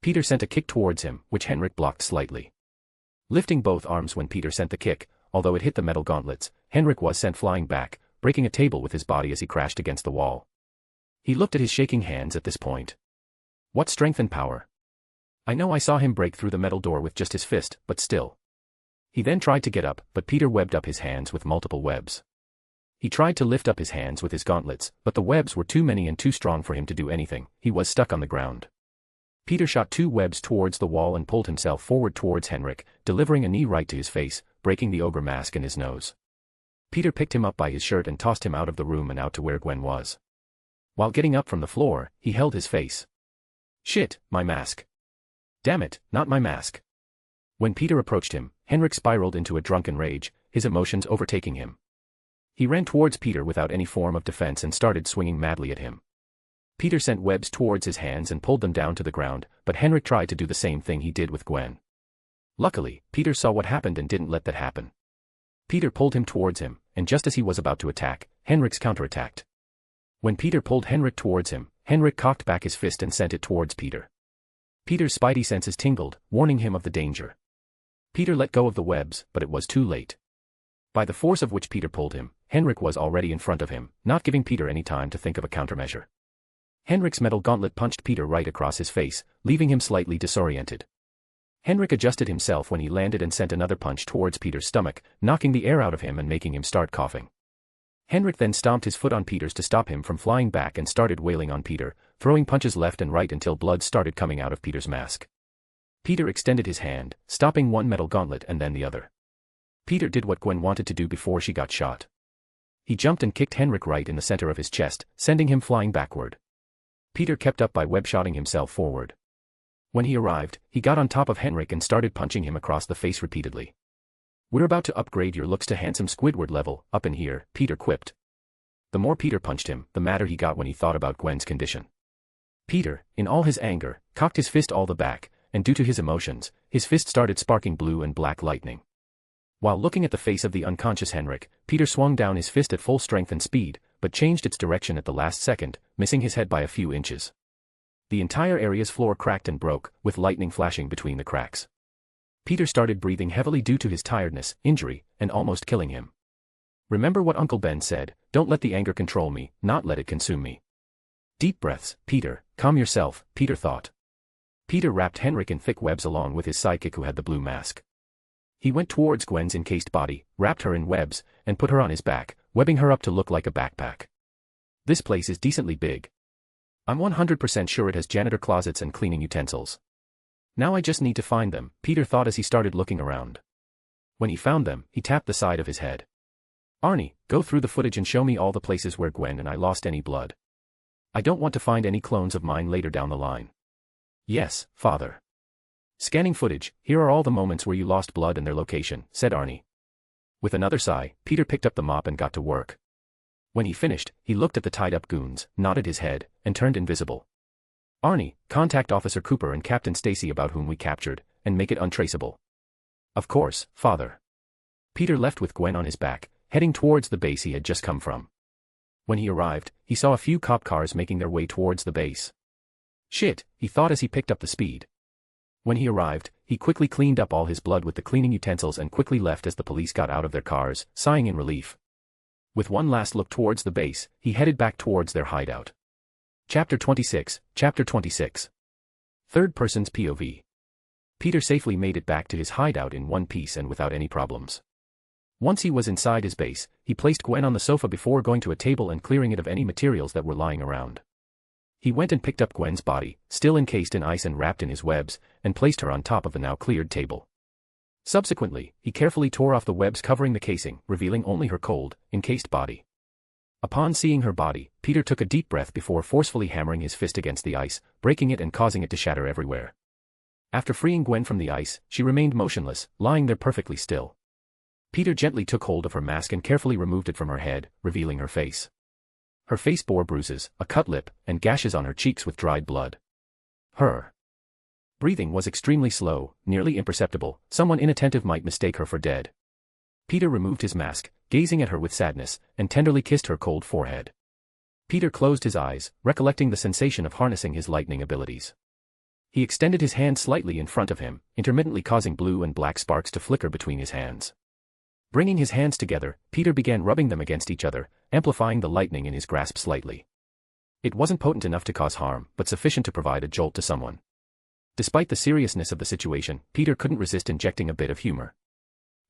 Peter sent a kick towards him, which Henrik blocked slightly. Lifting both arms when Peter sent the kick, although it hit the metal gauntlets, Henrik was sent flying back, breaking a table with his body as he crashed against the wall. He looked at his shaking hands at this point. What strength and power! I know I saw him break through the metal door with just his fist, but still. He then tried to get up, but Peter webbed up his hands with multiple webs. He tried to lift up his hands with his gauntlets, but the webs were too many and too strong for him to do anything. He was stuck on the ground. Peter shot two webs towards the wall and pulled himself forward towards Henrik, delivering a knee right to his face, breaking the ogre mask in his nose. Peter picked him up by his shirt and tossed him out of the room and out to where Gwen was. While getting up from the floor, he held his face. Shit, my mask. Damn it, not my mask. When Peter approached him, Henrik spiraled into a drunken rage, his emotions overtaking him. He ran towards Peter without any form of defense and started swinging madly at him. Peter sent webs towards his hands and pulled them down to the ground, but Henrik tried to do the same thing he did with Gwen. Luckily, Peter saw what happened and didn't let that happen. Peter pulled him towards him, and just as he was about to attack, Henrik's counterattacked. When Peter pulled Henrik towards him, Henrik cocked back his fist and sent it towards Peter. Peter's spidey senses tingled, warning him of the danger. Peter let go of the webs, but it was too late. By the force of which Peter pulled him, Henrik was already in front of him, not giving Peter any time to think of a countermeasure. Henrik's metal gauntlet punched Peter right across his face, leaving him slightly disoriented. Henrik adjusted himself when he landed and sent another punch towards Peter's stomach, knocking the air out of him and making him start coughing. Henrik then stomped his foot on Peter's to stop him from flying back and started wailing on Peter, throwing punches left and right until blood started coming out of Peter's mask. Peter extended his hand, stopping one metal gauntlet and then the other. Peter did what Gwen wanted to do before she got shot. He jumped and kicked Henrik right in the center of his chest, sending him flying backward. Peter kept up by web-shotting himself forward. When he arrived, he got on top of Henrik and started punching him across the face repeatedly. "We're about to upgrade your looks to handsome Squidward level, up in here," Peter quipped. The more Peter punched him, the madder he got when he thought about Gwen's condition. Peter, in all his anger, cocked his fist all the back, and due to his emotions, his fist started sparking blue and black lightning. While looking at the face of the unconscious Henrik, Peter swung down his fist at full strength and speed, but changed its direction at the last second, missing his head by a few inches. The entire area's floor cracked and broke, with lightning flashing between the cracks. Peter started breathing heavily due to his tiredness, injury, and almost killing him. Remember what Uncle Ben said, don't let the anger control me, not let it consume me. Deep breaths, Peter, calm yourself, Peter thought. Peter wrapped Henrik in thick webs along with his sidekick who had the blue mask. He went towards Gwen's encased body, wrapped her in webs, and put her on his back, webbing her up to look like a backpack. This place is decently big. I'm 100% sure it has janitor closets and cleaning utensils. Now I just need to find them, Peter thought as he started looking around. When he found them, he tapped the side of his head. Arnie, go through the footage and show me all the places where Gwen and I lost any blood. I don't want to find any clones of mine later down the line. Yes, Father. Scanning footage, here are all the moments where you lost blood and their location, said Arnie. With another sigh, Peter picked up the mop and got to work. When he finished, he looked at the tied-up goons, nodded his head, and turned invisible. Arnie, contact Officer Cooper and Captain Stacy about whom we captured, and make it untraceable. Of course, Father. Peter left with Gwen on his back, heading towards the base he had just come from. When he arrived, he saw a few cop cars making their way towards the base. Shit, he thought as he picked up the speed. When he arrived, he quickly cleaned up all his blood with the cleaning utensils and quickly left as the police got out of their cars, sighing in relief. With one last look towards the base, he headed back towards their hideout. Chapter 26, Chapter 26. Third person's POV. Peter safely made it back to his hideout in one piece and without any problems. Once he was inside his base, he placed Gwen on the sofa before going to a table and clearing it of any materials that were lying around. He went and picked up Gwen's body, still encased in ice and wrapped in his webs, and placed her on top of the now cleared table. Subsequently, he carefully tore off the webs covering the casing, revealing only her cold, encased body. Upon seeing her body, Peter took a deep breath before forcefully hammering his fist against the ice, breaking it and causing it to shatter everywhere. After freeing Gwen from the ice, she remained motionless, lying there perfectly still. Peter gently took hold of her mask and carefully removed it from her head, revealing her face. Her face bore bruises, a cut lip, and gashes on her cheeks with dried blood. Her breathing was extremely slow, nearly imperceptible, someone inattentive might mistake her for dead. Peter removed his mask, gazing at her with sadness, and tenderly kissed her cold forehead. Peter closed his eyes, recollecting the sensation of harnessing his lightning abilities. He extended his hand slightly in front of him, intermittently causing blue and black sparks to flicker between his hands. Bringing his hands together, Peter began rubbing them against each other, amplifying the lightning in his grasp slightly. It wasn't potent enough to cause harm, but sufficient to provide a jolt to someone. Despite the seriousness of the situation, Peter couldn't resist injecting a bit of humor.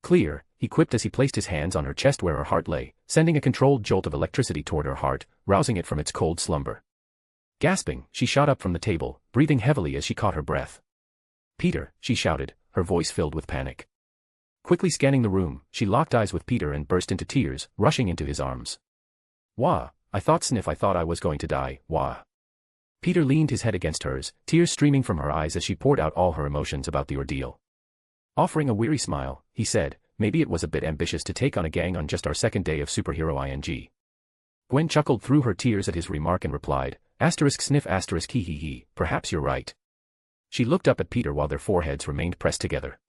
Clear, he quipped as he placed his hands on her chest where her heart lay, sending a controlled jolt of electricity toward her heart, rousing it from its cold slumber. Gasping, she shot up from the table, breathing heavily as she caught her breath. "Peter," she shouted, her voice filled with panic. Quickly scanning the room, she locked eyes with Peter and burst into tears, rushing into his arms. "Wah, I thought I was going to die, wah." Peter leaned his head against hers, tears streaming from her eyes as she poured out all her emotions about the ordeal. Offering a weary smile, he said, "Maybe it was a bit ambitious to take on a gang on just our second day of superhero ing." Gwen chuckled through her tears at his remark and replied, *sniff *hee hee hee, perhaps you're right. She looked up at Peter while their foreheads remained pressed together.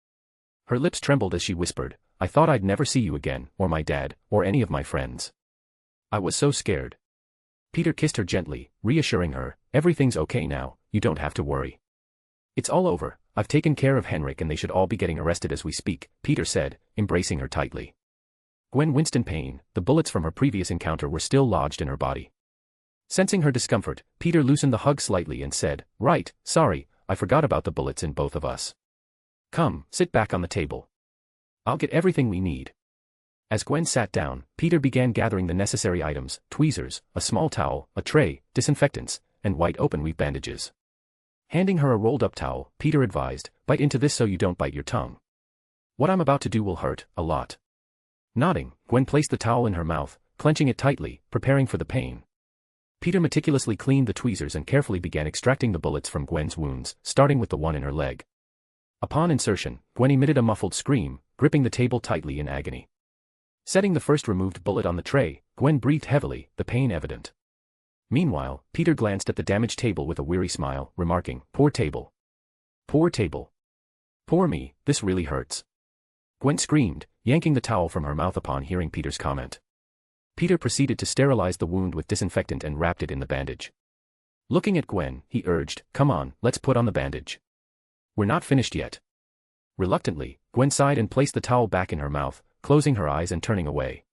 Her lips trembled as she whispered, "I thought I'd never see you again, or my dad, or any of my friends. I was so scared." Peter kissed her gently, reassuring her, everything's okay now, you don't have to worry. It's all over, I've taken care of Henrik and they should all be getting arrested as we speak, Peter said, embracing her tightly. Gwen winced in pain, the bullets from her previous encounter were still lodged in her body. Sensing her discomfort, Peter loosened the hug slightly and said, right, sorry, I forgot about the bullets in both of us. Come, sit back on the table. I'll get everything we need. As Gwen sat down, Peter began gathering the necessary items, tweezers, a small towel, a tray, disinfectants, and white open-weave bandages. Handing her a rolled-up towel, Peter advised, bite into this so you don't bite your tongue. What I'm about to do will hurt, a lot. Nodding, Gwen placed the towel in her mouth, clenching it tightly, preparing for the pain. Peter meticulously cleaned the tweezers and carefully began extracting the bullets from Gwen's wounds, starting with the one in her leg. Upon insertion, Gwen emitted a muffled scream, gripping the table tightly in agony. Setting the first removed bullet on the tray, Gwen breathed heavily, the pain evident. Meanwhile, Peter glanced at the damaged table with a weary smile, remarking, poor table. Poor table. Poor me, this really hurts. Gwen screamed, yanking the towel from her mouth upon hearing Peter's comment. Peter proceeded to sterilize the wound with disinfectant and wrapped it in the bandage. Looking at Gwen, he urged, come on, let's put on the bandage. We're not finished yet. Reluctantly, Gwen sighed and placed the towel back in her mouth, closing her eyes and turning away.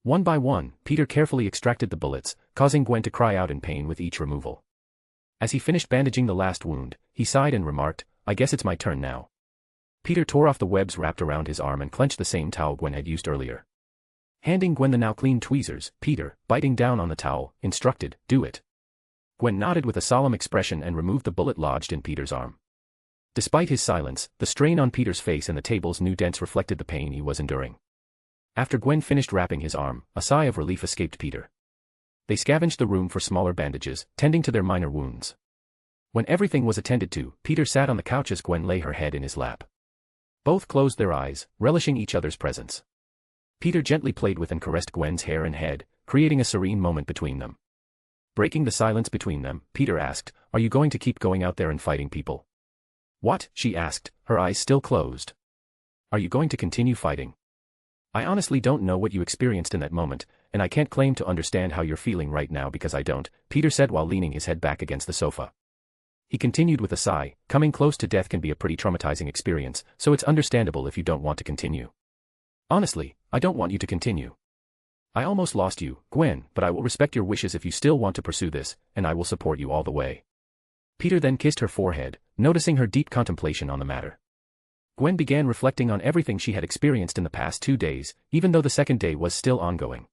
One by one, Peter carefully extracted the bullets, causing Gwen to cry out in pain with each removal. As he finished bandaging the last wound, he sighed and remarked, I guess it's my turn now. Peter tore off the webs wrapped around his arm and clenched the same towel Gwen had used earlier. Handing Gwen the now clean tweezers, Peter, biting down on the towel, instructed, do it. Gwen nodded with a solemn expression and removed the bullet lodged in Peter's arm. Despite his silence, the strain on Peter's face and the table's new dents reflected the pain he was enduring. After Gwen finished wrapping his arm, a sigh of relief escaped Peter. They scavenged the room for smaller bandages, tending to their minor wounds. When everything was attended to, Peter sat on the couch as Gwen lay her head in his lap. Both closed their eyes, relishing each other's presence. Peter gently played with and caressed Gwen's hair and head, creating a serene moment between them. Breaking the silence between them, Peter asked, are you going to keep going out there and fighting people? What? She asked, her eyes still closed. Are you going to continue fighting? I honestly don't know what you experienced in that moment, and I can't claim to understand how you're feeling right now because I don't, Peter said while leaning his head back against the sofa. He continued with a sigh, coming close to death can be a pretty traumatizing experience, so it's understandable if you don't want to continue. Honestly, I don't want you to continue. I almost lost you, Gwen, but I will respect your wishes if you still want to pursue this, and I will support you all the way. Peter then kissed her forehead, noticing her deep contemplation on the matter. Gwen began reflecting on everything she had experienced in the past 2 days, even though the second day was still ongoing.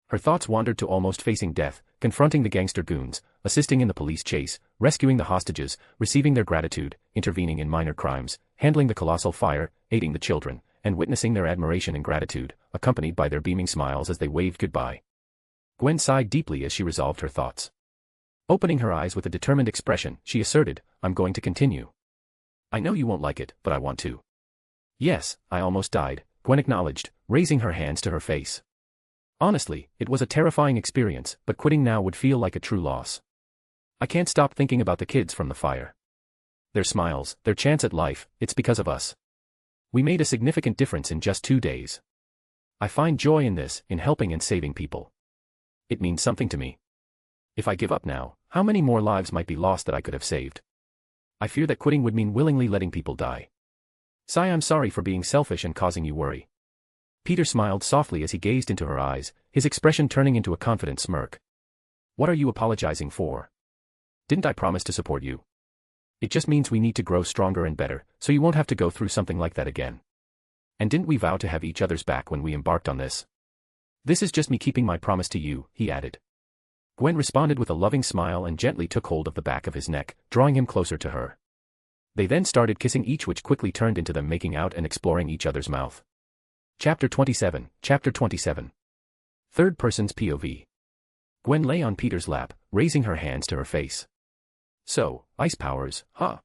Her thoughts wandered to almost facing death, confronting the gangster goons, assisting in the police chase, rescuing the hostages, receiving their gratitude, intervening in minor crimes, handling the colossal fire, aiding the children, and witnessing their admiration and gratitude, accompanied by their beaming smiles as they waved goodbye. Gwen sighed deeply as she resolved her thoughts. Opening her eyes with a determined expression, she asserted, I'm going to continue. I know you won't like it, but I want to. Yes, I almost died, Gwen acknowledged, raising her hands to her face. Honestly, it was a terrifying experience, but quitting now would feel like a true loss. I can't stop thinking about the kids from the fire. Their smiles, their chance at life, it's because of us. We made a significant difference in just 2 days. I find joy in this, in helping and saving people. It means something to me. If I give up now, how many more lives might be lost that I could have saved? I fear that quitting would mean willingly letting people die. Sigh, I'm sorry for being selfish and causing you worry. Peter smiled softly as he gazed into her eyes, his expression turning into a confident smirk. What are you apologizing for? Didn't I promise to support you? It just means we need to grow stronger and better, so you won't have to go through something like that again. And didn't we vow to have each other's back when we embarked on this? This is just me keeping my promise to you, he added. Gwen responded with a loving smile and gently took hold of the back of his neck, drawing him closer to her. They then started kissing each, which quickly turned into them making out and exploring each other's mouth. Chapter 27. Third person's POV. Gwen lay on Peter's lap, raising her hands to her face. So, ice powers, huh?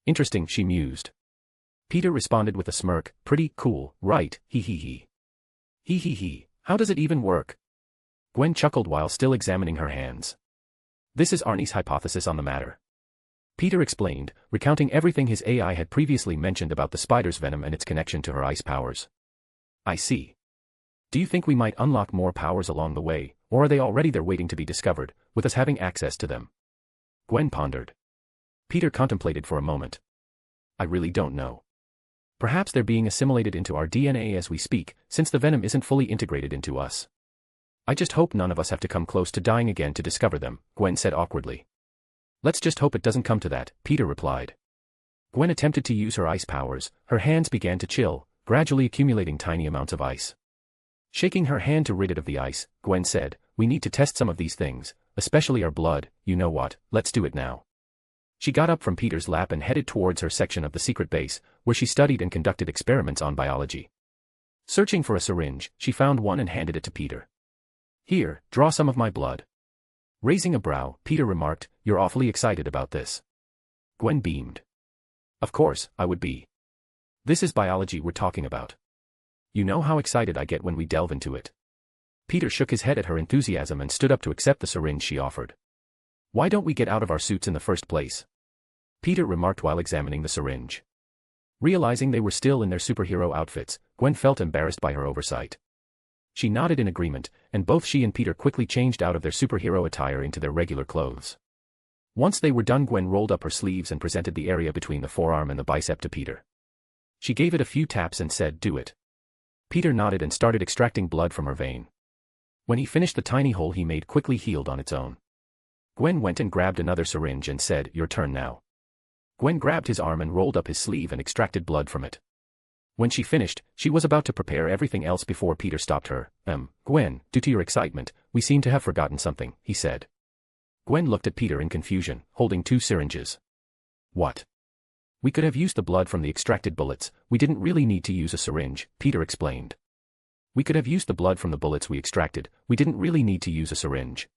Interesting, she mused. Peter responded with a smirk, pretty cool, right, hee hee hee. Hee hee hee, how does it even work? Gwen chuckled while still examining her hands. This is Arnie's hypothesis on the matter. Peter explained, recounting everything his AI had previously mentioned about the spider's venom and its connection to her ice powers. I see. Do you think we might unlock more powers along the way, or are they already there waiting to be discovered, with us having access to them? Gwen pondered. Peter contemplated for a moment. I really don't know. Perhaps they're being assimilated into our DNA as we speak, since the venom isn't fully integrated into us. I just hope none of us have to come close to dying again to discover them, Gwen said awkwardly. Let's just hope it doesn't come to that, Peter replied. Gwen attempted to use her ice powers. Her hands began to chill, gradually accumulating tiny amounts of ice. Shaking her hand to rid it of the ice, Gwen said, we need to test some of these things, especially our blood. You know what, let's do it now. She got up from Peter's lap and headed towards her section of the secret base, where she studied and conducted experiments on biology. Searching for a syringe, she found one and handed it to Peter. Here, draw some of my blood. Raising a brow, Peter remarked, you're awfully excited about this. Gwen beamed. Of course, I would be. This is biology we're talking about. You know how excited I get when we delve into it. Peter shook his head at her enthusiasm and stood up to accept the syringe she offered. Why don't we get out of our suits in the first place? Peter remarked while examining the syringe. Realizing they were still in their superhero outfits, Gwen felt embarrassed by her oversight. She nodded in agreement, and both she and Peter quickly changed out of their superhero attire into their regular clothes. Once they were done, Gwen rolled up her sleeves and presented the area between the forearm and the bicep to Peter. She gave it a few taps and said, do it. Peter nodded and started extracting blood from her vein. When he finished, the tiny hole he made quickly healed on its own. Gwen went and grabbed another syringe and said, your turn now. Gwen grabbed his arm and rolled up his sleeve and extracted blood from it. When she finished, she was about to prepare everything else before Peter stopped her. Gwen, due to your excitement, we seem to have forgotten something, he said. Gwen looked at Peter in confusion, holding 2 syringes. What? We could have used the blood from the extracted bullets. We didn't really need to use a syringe, Peter explained. We could have used the blood from the bullets we extracted. We didn't really need to use a syringe.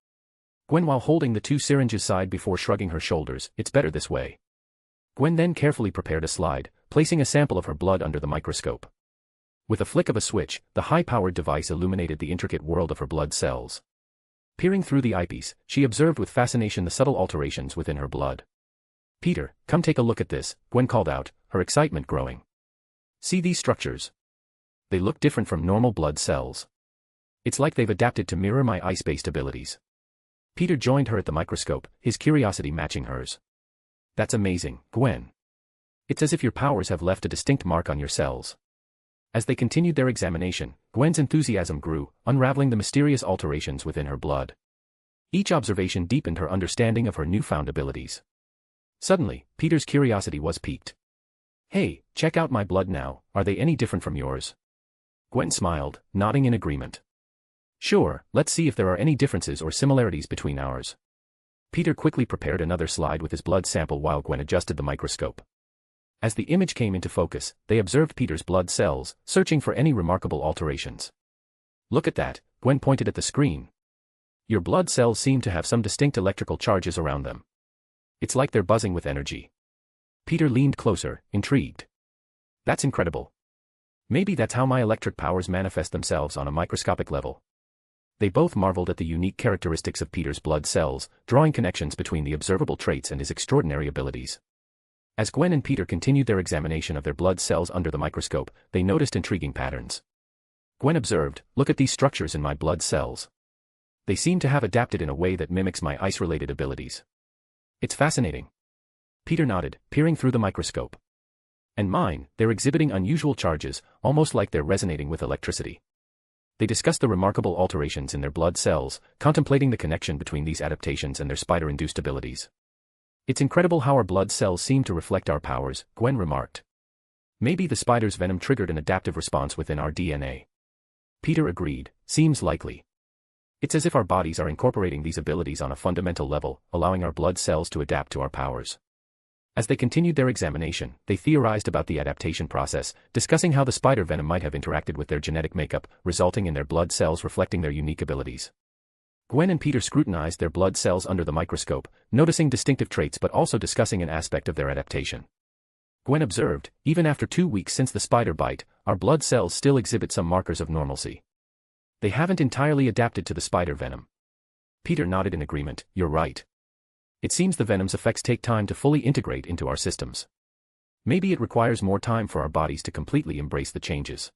Gwen, while holding the 2 syringes, sighed before shrugging her shoulders. It's better this way. Gwen then carefully prepared a slide, placing a sample of her blood under the microscope. With a flick of a switch, the high-powered device illuminated the intricate world of her blood cells. Peering through the eyepiece, she observed with fascination the subtle alterations within her blood. Peter, come take a look at this, Gwen called out, her excitement growing. See these structures? They look different from normal blood cells. It's like they've adapted to mirror my ice-based abilities. Peter joined her at the microscope, his curiosity matching hers. That's amazing, Gwen. It's as if your powers have left a distinct mark on your cells. As they continued their examination, Gwen's enthusiasm grew, unraveling the mysterious alterations within her blood. Each observation deepened her understanding of her newfound abilities. Suddenly, Peter's curiosity was piqued. Hey, check out my blood now, are they any different from yours? Gwen smiled, nodding in agreement. Sure, let's see if there are any differences or similarities between ours. Peter quickly prepared another slide with his blood sample while Gwen adjusted the microscope. As the image came into focus, they observed Peter's blood cells, searching for any remarkable alterations. Look at that, Gwen pointed at the screen. Your blood cells seem to have some distinct electrical charges around them. It's like they're buzzing with energy. Peter leaned closer, intrigued. That's incredible. Maybe that's how my electric powers manifest themselves on a microscopic level. They both marveled at the unique characteristics of Peter's blood cells, drawing connections between the observable traits and his extraordinary abilities. As Gwen and Peter continued their examination of their blood cells under the microscope, they noticed intriguing patterns. Gwen observed, look at these structures in my blood cells. They seem to have adapted in a way that mimics my ice-related abilities. It's fascinating. Peter nodded, peering through the microscope. And mine, they're exhibiting unusual charges, almost like they're resonating with electricity. They discussed the remarkable alterations in their blood cells, contemplating the connection between these adaptations and their spider-induced abilities. It's incredible how our blood cells seem to reflect our powers, Gwen remarked. Maybe the spider's venom triggered an adaptive response within our DNA. Peter agreed, seems likely. It's as if our bodies are incorporating these abilities on a fundamental level, allowing our blood cells to adapt to our powers. As they continued their examination, they theorized about the adaptation process, discussing how the spider venom might have interacted with their genetic makeup, resulting in their blood cells reflecting their unique abilities. Gwen and Peter scrutinized their blood cells under the microscope, noticing distinctive traits but also discussing an aspect of their adaptation. Gwen observed, even after 2 weeks since the spider bite, our blood cells still exhibit some markers of normalcy. They haven't entirely adapted to the spider venom. Peter nodded in agreement, you're right. It seems the venom's effects take time to fully integrate into our systems. Maybe it requires more time for our bodies to completely embrace the changes.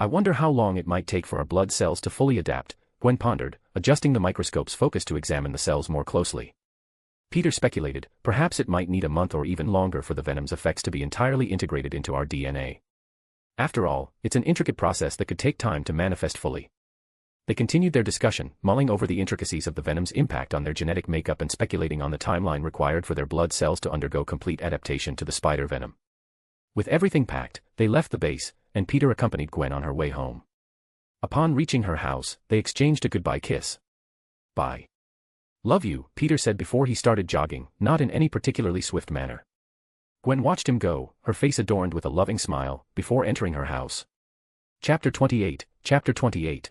I wonder how long it might take for our blood cells to fully adapt, Gwen pondered, adjusting the microscope's focus to examine the cells more closely. Peter speculated, perhaps it might need a month or even longer for the venom's effects to be entirely integrated into our DNA. After all, it's an intricate process that could take time to manifest fully. They continued their discussion, mulling over the intricacies of the venom's impact on their genetic makeup and speculating on the timeline required for their blood cells to undergo complete adaptation to the spider venom. With everything packed, they left the base, and Peter accompanied Gwen on her way home. Upon reaching her house, they exchanged a goodbye kiss. "Bye. Love you," Peter said before he started jogging, not in any particularly swift manner. Gwen watched him go, her face adorned with a loving smile, before entering her house. Chapter 28, Chapter 28.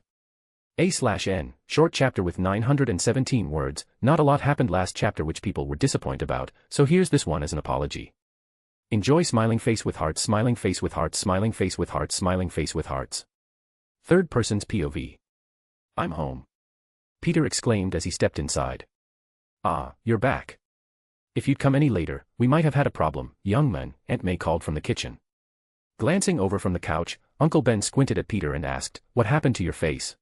A/N, short chapter with 917 words. Not a lot happened last chapter which people were disappointed about, so here's this one as an apology. Enjoy smiling face with hearts, smiling face with hearts, smiling face with hearts, smiling face with hearts. Third person's POV. "I'm home," Peter exclaimed as he stepped inside. "Ah, you're back. If you'd come any later, we might have had a problem, young man," Aunt May called from the kitchen. Glancing over from the couch, Uncle Ben squinted at Peter and asked, "What happened to your face?"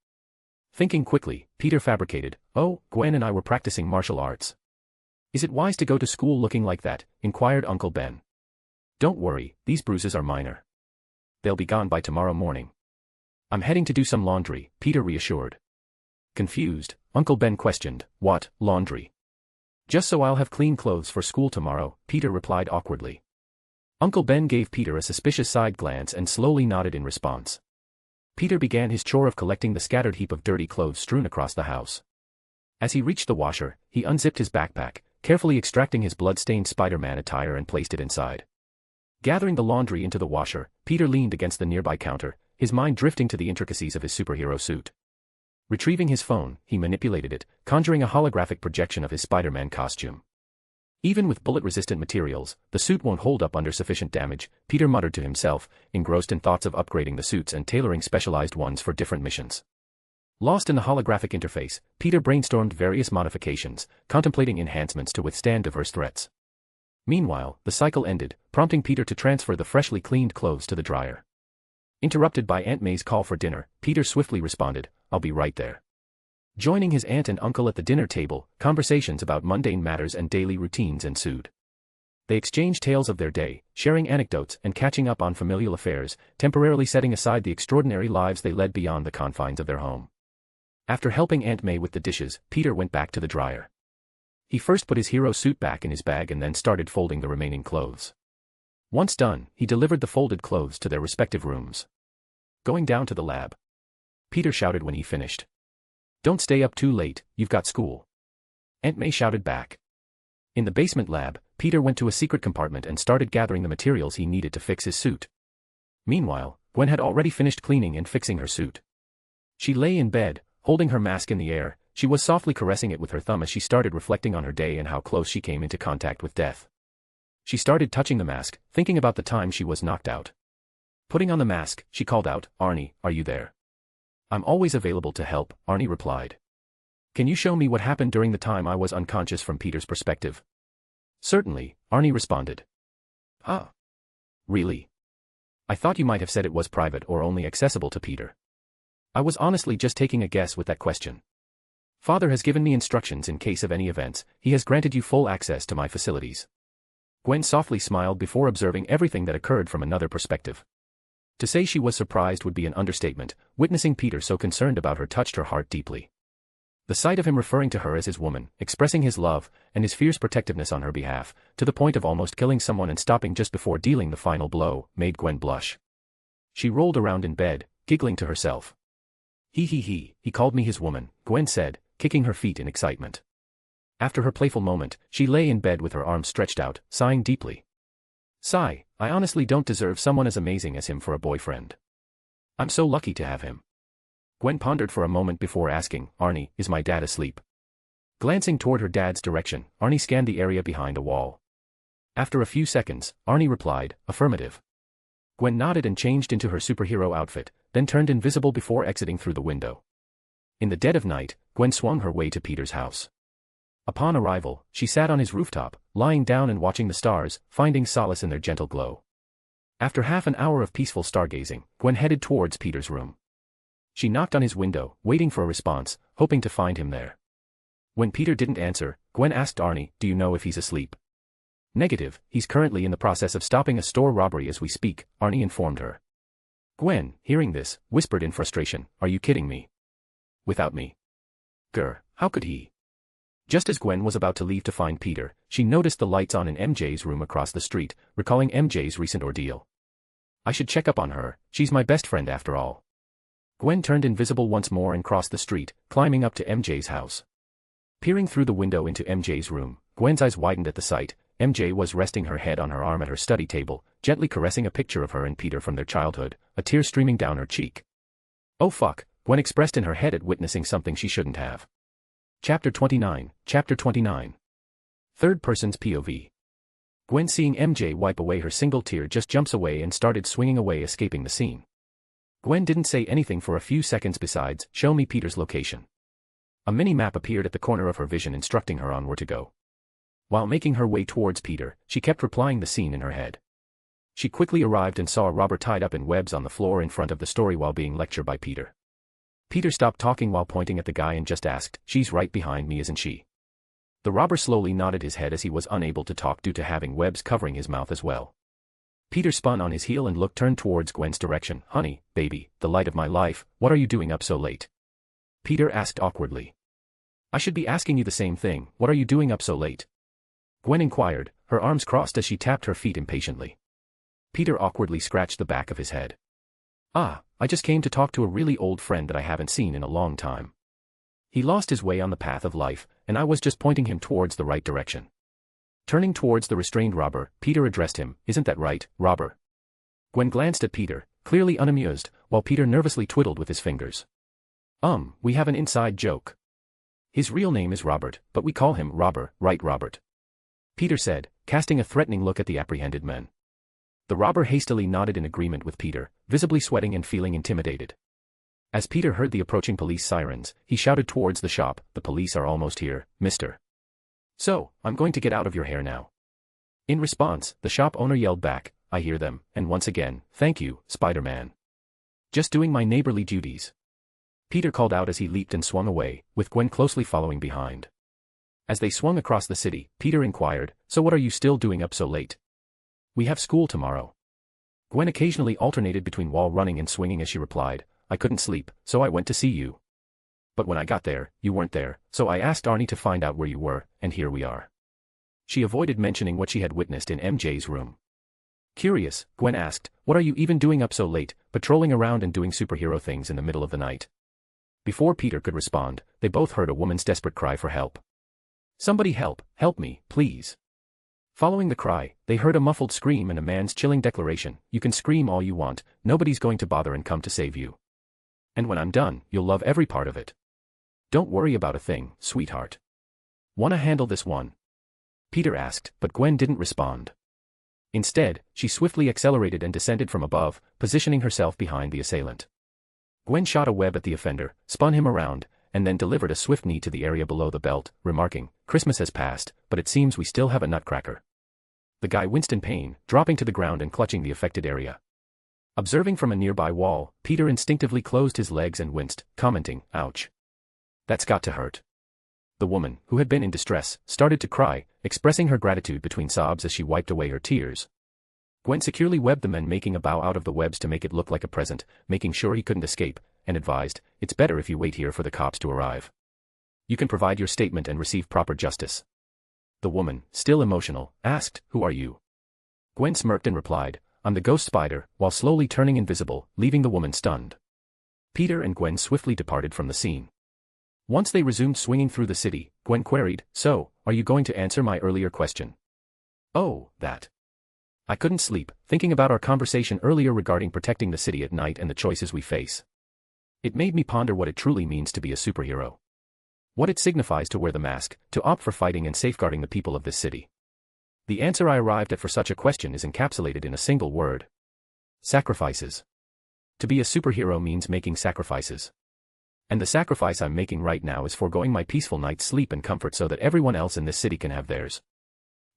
Thinking quickly, Peter fabricated, "Oh, Gwen and I were practicing martial arts." "Is it wise to go to school looking like that?" inquired Uncle Ben. "Don't worry, these bruises are minor. They'll be gone by tomorrow morning." "I'm heading to do some laundry," Peter reassured. Confused, Uncle Ben questioned, "What, laundry?" "Just so I'll have clean clothes for school tomorrow," Peter replied awkwardly. Uncle Ben gave Peter a suspicious side glance and slowly nodded in response. Peter began his chore of collecting the scattered heap of dirty clothes strewn across the house. As he reached the washer, he unzipped his backpack, carefully extracting his blood-stained Spider-Man attire and placed it inside. Gathering the laundry into the washer, Peter leaned against the nearby counter, his mind drifting to the intricacies of his superhero suit. Retrieving his phone, he manipulated it, conjuring a holographic projection of his Spider-Man costume. Even with bullet-resistant materials, the suit won't hold up under sufficient damage, Peter muttered to himself, engrossed in thoughts of upgrading the suits and tailoring specialized ones for different missions. Lost in the holographic interface, Peter brainstormed various modifications, contemplating enhancements to withstand diverse threats. Meanwhile, the cycle ended, prompting Peter to transfer the freshly cleaned clothes to the dryer. Interrupted by Aunt May's call for dinner, Peter swiftly responded, "I'll be right there." Joining his aunt and uncle at the dinner table, conversations about mundane matters and daily routines ensued. They exchanged tales of their day, sharing anecdotes and catching up on familial affairs, temporarily setting aside the extraordinary lives they led beyond the confines of their home. After helping Aunt May with the dishes, Peter went back to the dryer. He first put his hero suit back in his bag and then started folding the remaining clothes. Once done, he delivered the folded clothes to their respective rooms. "Going down to the lab?" Peter shouted when he finished. "Don't stay up too late, you've got school," Aunt May shouted back. In the basement lab, Peter went to a secret compartment and started gathering the materials he needed to fix his suit. Meanwhile, Gwen had already finished cleaning and fixing her suit. She lay in bed, holding her mask in the air. She was softly caressing it with her thumb as she started reflecting on her day and how close she came into contact with death. She started touching the mask, thinking about the time she was knocked out. Putting on the mask, she called out, "Arnie, are you there?" "I'm always available to help," Arnie replied. "Can you show me what happened during the time I was unconscious from Peter's perspective?" "Certainly," Arnie responded. "Ah. Really? I thought you might have said it was private or only accessible to Peter." "I was honestly just taking a guess with that question. Father has given me instructions in case of any events. He has granted you full access to my facilities." Gwen softly smiled before observing everything that occurred from another perspective. To say she was surprised would be an understatement. Witnessing Peter so concerned about her touched her heart deeply. The sight of him referring to her as his woman, expressing his love, and his fierce protectiveness on her behalf, to the point of almost killing someone and stopping just before dealing the final blow, made Gwen blush. She rolled around in bed, giggling to herself. He called me his woman," Gwen said, kicking her feet in excitement. After her playful moment, she lay in bed with her arms stretched out, sighing deeply. "Sigh, I honestly don't deserve someone as amazing as him for a boyfriend. I'm so lucky to have him." Gwen pondered for a moment before asking, "Arnie, is my dad asleep?" Glancing toward her dad's direction, Arnie scanned the area behind a wall. After a few seconds, Arnie replied, "Affirmative." Gwen nodded and changed into her superhero outfit, then turned invisible before exiting through the window. In the dead of night, Gwen swung her way to Peter's house. Upon arrival, she sat on his rooftop, lying down and watching the stars, finding solace in their gentle glow. After half an hour of peaceful stargazing, Gwen headed towards Peter's room. She knocked on his window, waiting for a response, hoping to find him there. When Peter didn't answer, Gwen asked Arie, "Do you know if he's asleep?" "Negative, he's currently in the process of stopping a store robbery as we speak," Arie informed her. Gwen, hearing this, whispered in frustration, "Are you kidding me? Without me? Grr, how could he?" Just as Gwen was about to leave to find Peter, she noticed the lights on in MJ's room across the street, recalling MJ's recent ordeal. "I should check up on her, she's my best friend after all." Gwen turned invisible once more and crossed the street, climbing up to MJ's house. Peering through the window into MJ's room, Gwen's eyes widened at the sight. MJ was resting her head on her arm at her study table, gently caressing a picture of her and Peter from their childhood, a tear streaming down her cheek. "Oh fuck," Gwen expressed in her head at witnessing something she shouldn't have. Chapter 29. Third person's POV. Gwen, seeing MJ wipe away her single tear, just jumps away and started swinging away, escaping the scene. Gwen didn't say anything for a few seconds besides, "Show me Peter's location." A mini-map appeared at the corner of her vision, instructing her on where to go. While making her way towards Peter, she kept replying the scene in her head. She quickly arrived and saw a robber tied up in webs on the floor in front of the story while being lectured by Peter. Peter stopped talking while pointing at the guy and just asked, "She's right behind me, isn't she?" The robber slowly nodded his head as he was unable to talk due to having webs covering his mouth as well. Peter spun on his heel and turned towards Gwen's direction. "Honey, baby, the light of my life, what are you doing up so late?" Peter asked awkwardly. "I should be asking you the same thing, what are you doing up so late?" Gwen inquired, her arms crossed as she tapped her feet impatiently. Peter awkwardly scratched the back of his head. "Ah, I just came to talk to a really old friend that I haven't seen in a long time. He lost his way on the path of life, and I was just pointing him towards the right direction." Turning towards the restrained robber, Peter addressed him, "Isn't that right, robber?" Gwen glanced at Peter, clearly unamused, while Peter nervously twiddled with his fingers. We have an inside joke. His real name is Robert, but we call him Robber, right Robert?" Peter said, casting a threatening look at the apprehended men. The robber hastily nodded in agreement with Peter, visibly sweating and feeling intimidated. As Peter heard the approaching police sirens, he shouted towards the shop, "The police are almost here, mister. So, I'm going to get out of your hair now." In response, the shop owner yelled back, "I hear them, and once again, thank you, Spider-Man. Just doing my neighborly duties." Peter called out as he leaped and swung away, with Gwen closely following behind. As they swung across the city, Peter inquired, "So what are you still doing up so late?" "We have school tomorrow." Gwen occasionally alternated between wall running and swinging as she replied, "I couldn't sleep, so I went to see you. But when I got there, you weren't there, so I asked Arie to find out where you were, and here we are." She avoided mentioning what she had witnessed in MJ's room. Curious, Gwen asked, "What are you even doing up so late, patrolling around and doing superhero things in the middle of the night?" Before Peter could respond, they both heard a woman's desperate cry for help. "Somebody help me, please." Following the cry, they heard a muffled scream and a man's chilling declaration, "You can scream all you want, nobody's going to bother and come to save you. And when I'm done, you'll love every part of it. Don't worry about a thing, sweetheart. Wanna handle this one?" Peter asked, but Gwen didn't respond. Instead, she swiftly accelerated and descended from above, positioning herself behind the assailant. Gwen shot a web at the offender, spun him around, and then delivered a swift knee to the area below the belt, remarking, "Christmas has passed, but it seems we still have a nutcracker." The guy winced in pain, dropping to the ground and clutching the affected area. Observing from a nearby wall, Peter instinctively closed his legs and winced, commenting, "Ouch. That's got to hurt." The woman, who had been in distress, started to cry, expressing her gratitude between sobs as she wiped away her tears. Gwen securely webbed the men, making a bow out of the webs to make it look like a present, making sure he couldn't escape, and advised, "It's better if you wait here for the cops to arrive. You can provide your statement and receive proper justice." The woman, still emotional, asked, "Who are you?" Gwen smirked and replied, "I'm the ghost spider," while slowly turning invisible, leaving the woman stunned. Peter and Gwen swiftly departed from the scene. Once they resumed swinging through the city, Gwen queried, "So, are you going to answer my earlier question?" "Oh, that. I couldn't sleep, thinking about our conversation earlier regarding protecting the city at night and the choices we face. It made me ponder what it truly means to be a superhero. What it signifies to wear the mask, to opt for fighting and safeguarding the people of this city. The answer I arrived at for such a question is encapsulated in a single word. Sacrifices. To be a superhero means making sacrifices. And the sacrifice I'm making right now is foregoing my peaceful night's sleep and comfort so that everyone else in this city can have theirs.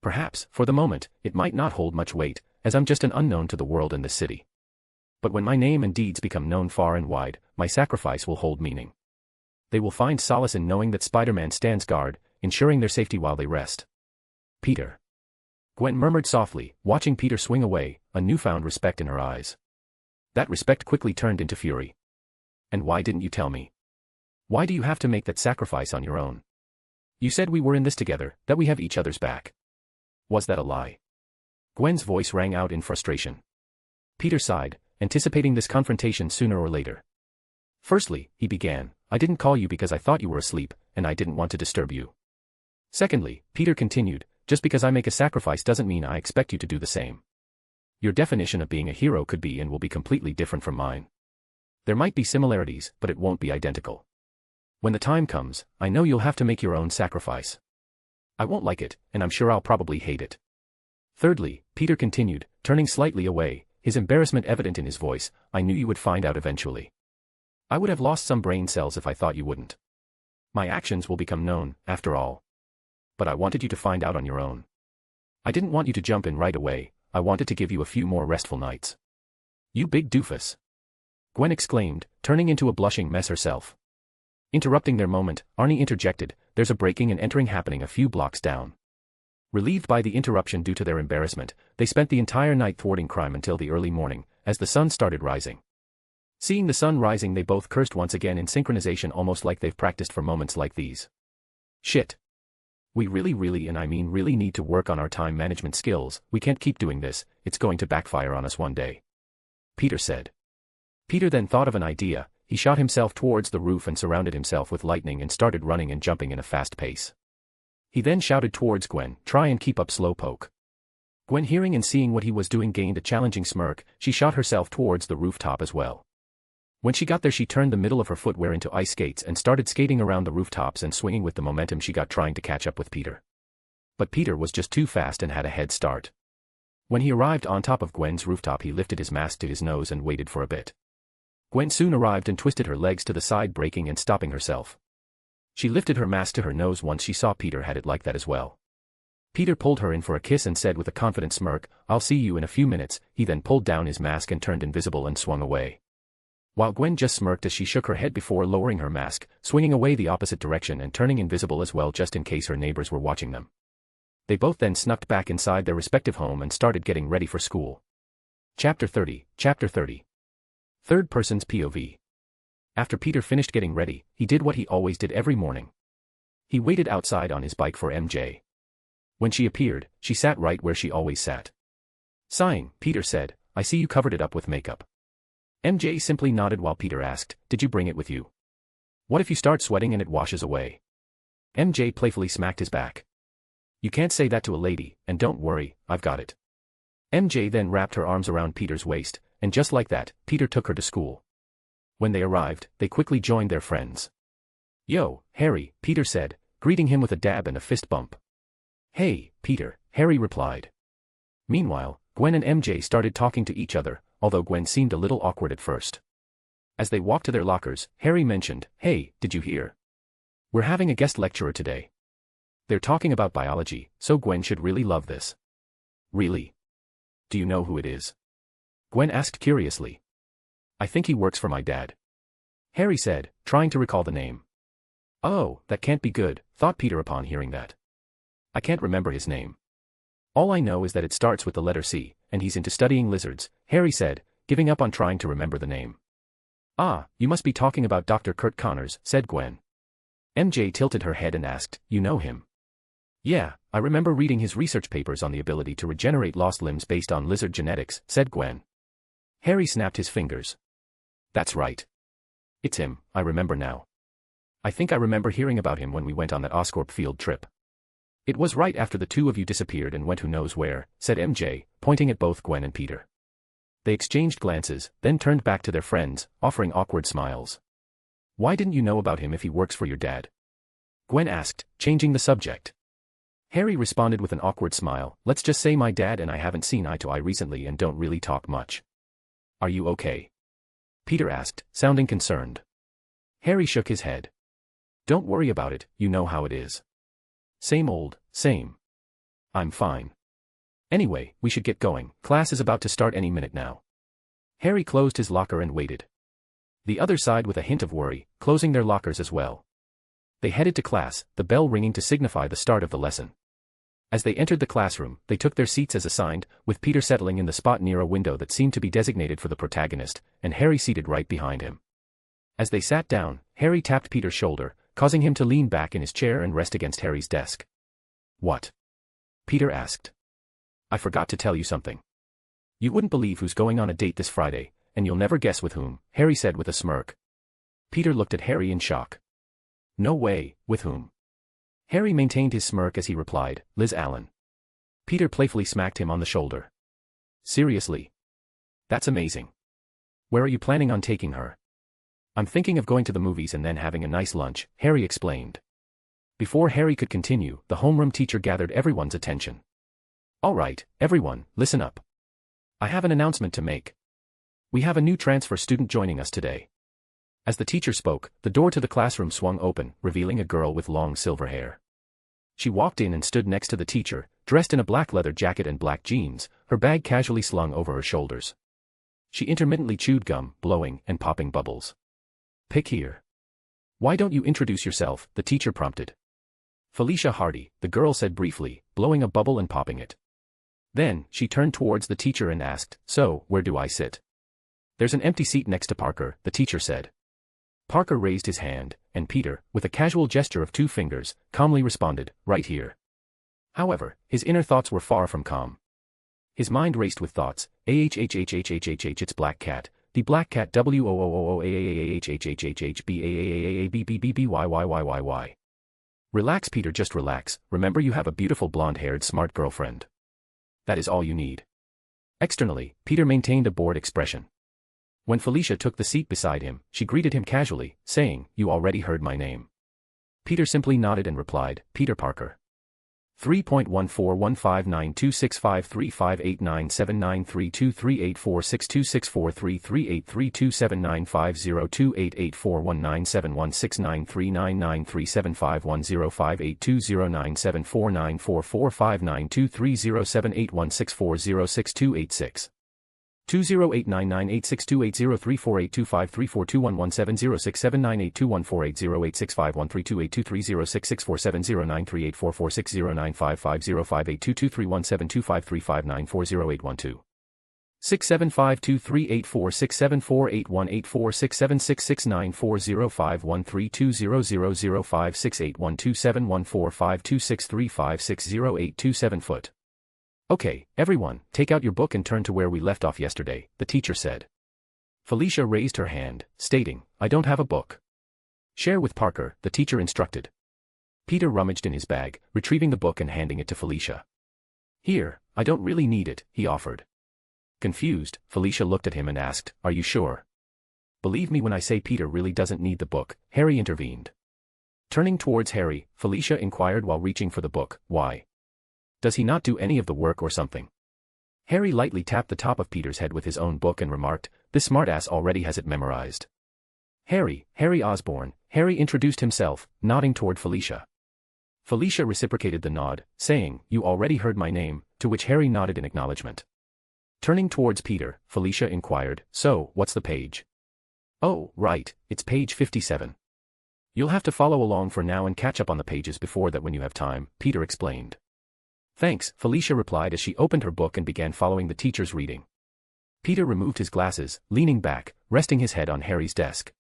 Perhaps, for the moment, it might not hold much weight, as I'm just an unknown to the world in this city. But when my name and deeds become known far and wide, my sacrifice will hold meaning. They will find solace in knowing that Spider-Man stands guard, ensuring their safety while they rest. Peter. Gwen murmured softly, watching Peter swing away, a newfound respect in her eyes. That respect quickly turned into fury. And why didn't you tell me? Why do you have to make that sacrifice on your own? You said we were in this together, that we have each other's back. Was that a lie? Gwen's voice rang out in frustration. Peter sighed, anticipating this confrontation sooner or later. Firstly, he began, I didn't call you because I thought you were asleep, and I didn't want to disturb you. Secondly, Peter continued, just because I make a sacrifice doesn't mean I expect you to do the same. Your definition of being a hero could be and will be completely different from mine. There might be similarities, but it won't be identical. When the time comes, I know you'll have to make your own sacrifice. I won't like it, and I'm sure I'll probably hate it. Thirdly, Peter continued, turning slightly away, his embarrassment evident in his voice, I knew you would find out eventually. I would have lost some brain cells if I thought you wouldn't. My actions will become known, after all. But I wanted you to find out on your own. I didn't want you to jump in right away, I wanted to give you a few more restful nights. You big doofus! Gwen exclaimed, turning into a blushing mess herself. Interrupting their moment, Arie interjected, there's a breaking and entering happening a few blocks down. Relieved by the interruption due to their embarrassment, they spent the entire night thwarting crime until the early morning, as the sun started rising. Seeing the sun rising, they both cursed once again in synchronization, almost like they've practiced for moments like these. Shit. We really and I mean really need to work on our time management skills, we can't keep doing this, it's going to backfire on us one day. Peter said. Peter then thought of an idea, he shot himself towards the roof and surrounded himself with lightning and started running and jumping in a fast pace. He then shouted towards Gwen, try and keep up slowpoke. Gwen, hearing and seeing what he was doing, gained a challenging smirk, she shot herself towards the rooftop as well. When she got there, she turned the middle of her footwear into ice skates and started skating around the rooftops and swinging with the momentum she got trying to catch up with Peter. But Peter was just too fast and had a head start. When he arrived on top of Gwen's rooftop, he lifted his mask to his nose and waited for a bit. Gwen soon arrived and twisted her legs to the side, breaking and stopping herself. She lifted her mask to her nose once she saw Peter had it like that as well. Peter pulled her in for a kiss and said with a confident smirk, I'll see you in a few minutes. He then pulled down his mask and turned invisible and swung away. While Gwen just smirked as she shook her head before lowering her mask, swinging away the opposite direction and turning invisible as well, just in case her neighbors were watching them. They both then snuck back inside their respective home and started getting ready for school. Chapter 30. Third person's POV. After Peter finished getting ready, he did what he always did every morning. He waited outside on his bike for MJ. When she appeared, she sat right where she always sat. Sighing, Peter said, I see you covered it up with makeup. MJ simply nodded while Peter asked, did you bring it with you? What if you start sweating and it washes away? MJ playfully smacked his back. You can't say that to a lady, and don't worry, I've got it. MJ then wrapped her arms around Peter's waist, and just like that, Peter took her to school. When they arrived, they quickly joined their friends. Yo, Harry, Peter said, greeting him with a dab and a fist bump. Hey, Peter, Harry replied. Meanwhile, Gwen and MJ started talking to each other, although Gwen seemed a little awkward at first. As they walked to their lockers, Harry mentioned, hey, did you hear? We're having a guest lecturer today. They're talking about biology, so Gwen should really love this. Really? Do you know who it is? Gwen asked curiously. I think he works for my dad. Harry said, trying to recall the name. Oh, that can't be good, thought Peter upon hearing that. I can't remember his name. All I know is that it starts with the letter C, and he's into studying lizards, Harry said, giving up on trying to remember the name. Ah, you must be talking about Dr. Kurt Connors, said Gwen. MJ tilted her head and asked, you know him? Yeah, I remember reading his research papers on the ability to regenerate lost limbs based on lizard genetics, said Gwen. Harry snapped his fingers. That's right. It's him, I remember now. I think I remember hearing about him when we went on that Oscorp field trip. It was right after the two of you disappeared and went who knows where, said MJ, pointing at both Gwen and Peter. They exchanged glances, then turned back to their friends, offering awkward smiles. Why didn't you know about him if he works for your dad? Gwen asked, changing the subject. Harry responded with an awkward smile, let's just say my dad and I haven't seen eye to eye recently and don't really talk much. Are you okay? Peter asked, sounding concerned. Harry shook his head. Don't worry about it, you know how it is. Same old, same. I'm fine. Anyway, we should get going, class is about to start any minute now. Harry closed his locker and waited. The other side with a hint of worry, closing their lockers as well. They headed to class, the bell ringing to signify the start of the lesson. As they entered the classroom, they took their seats as assigned, with Peter settling in the spot near a window that seemed to be designated for the protagonist, and Harry seated right behind him. As they sat down, Harry tapped Peter's shoulder, causing him to lean back in his chair and rest against Harry's desk. "What?" Peter asked. "I forgot to tell you something. You wouldn't believe who's going on a date this Friday, and you'll never guess with whom," Harry said with a smirk. Peter looked at Harry in shock. "No way, with whom?" Harry maintained his smirk as he replied, "Liz Allen." Peter playfully smacked him on the shoulder. "Seriously? That's amazing. Where are you planning on taking her?" "I'm thinking of going to the movies and then having a nice lunch," Harry explained. Before Harry could continue, the homeroom teacher gathered everyone's attention. "All right, everyone, listen up. I have an announcement to make. We have a new transfer student joining us today." As the teacher spoke, the door to the classroom swung open, revealing a girl with long silver hair. She walked in and stood next to the teacher, dressed in a black leather jacket and black jeans, her bag casually slung over her shoulders. She intermittently chewed gum, blowing and popping bubbles. "Pick here." "Why don't you introduce yourself?" the teacher prompted. "Felicia Hardy," the girl said briefly, blowing a bubble and popping it. Then, she turned towards the teacher and asked, "So, where do I sit?" "There's an empty seat next to Parker," the teacher said. Parker raised his hand, and Peter, with a casual gesture of 2 fingers, calmly responded, "Right here." However, his inner thoughts were far from calm. His mind raced with thoughts, it's Black Cat, the Black Cat WOOOOAAHHHHHBAAAABBBBYYYYY. "Relax Peter, just relax, remember you have a beautiful blonde-haired smart girlfriend. That is all you need." Externally, Peter maintained a bored expression. When Felicia took the seat beside him, she greeted him casually, saying, "You already heard my name." Peter simply nodded and replied, "Peter Parker." 3.1415926535897933288469950975105820749592307816406286. 2089986280482534679982148030664709384460938464604709385050223172535094082. 675238467481696094005681271452635608267 "Okay, everyone, take out your book and turn to where we left off yesterday," the teacher said. Felicia raised her hand, stating, "I don't have a book." "Share with Parker," the teacher instructed. Peter rummaged in his bag, retrieving the book and handing it to Felicia. "Here, I don't really need it," he offered. Confused, Felicia looked at him and asked, "Are you sure?" "Believe me when I say Peter really doesn't need the book," Harry intervened. Turning towards Harry, Felicia inquired while reaching for the book, "Why? Does he not do any of the work or something?" Harry lightly tapped the top of Peter's head with his own book and remarked, "This smartass already has it memorized." Harry Osborn," Harry introduced himself, nodding toward Felicia. Felicia reciprocated the nod, saying, "You already heard my name," to which Harry nodded in acknowledgement. Turning towards Peter, Felicia inquired, "So, what's the page?" "Oh, right, it's page 57. You'll have to follow along for now and catch up on the pages before that when you have time," Peter explained. "Thanks," Felicia replied as she opened her book and began following the teacher's reading. Peter removed his glasses, leaning back, resting his head on Harry's desk.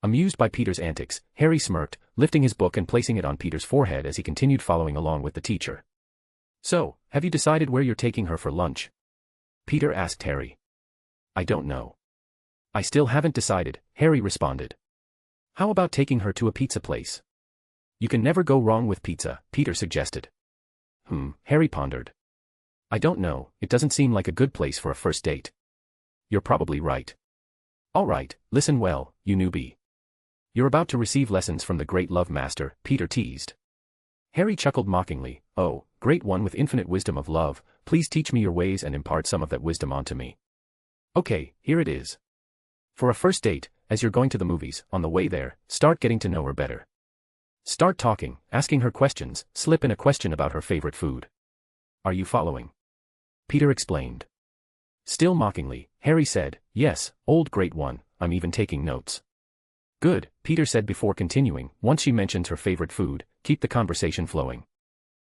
Amused by Peter's antics, Harry smirked, lifting his book and placing it on Peter's forehead as he continued following along with the teacher. "So, have you decided where you're taking her for lunch?" Peter asked Harry. "I don't know. I still haven't decided," Harry responded. "How about taking her to a pizza place?" "You can never go wrong with pizza," Peter suggested. Harry pondered. "I don't know, it doesn't seem like a good place for a first date." "You're probably right. All right, listen well, you newbie. You're about to receive lessons from the great love master," Peter teased. Harry chuckled mockingly, "Oh, great one with infinite wisdom of love, please teach me your ways and impart some of that wisdom onto me." "Okay, here it is. For a first date, as you're going to the movies, on the way there, start getting to know her better. Start talking, asking her questions, slip in a question about her favorite food. Are you following?" Peter explained. Still mockingly, Harry said, "Yes, old great one, I'm even taking notes." "Good," Peter said before continuing, "once she mentions her favorite food, keep the conversation flowing.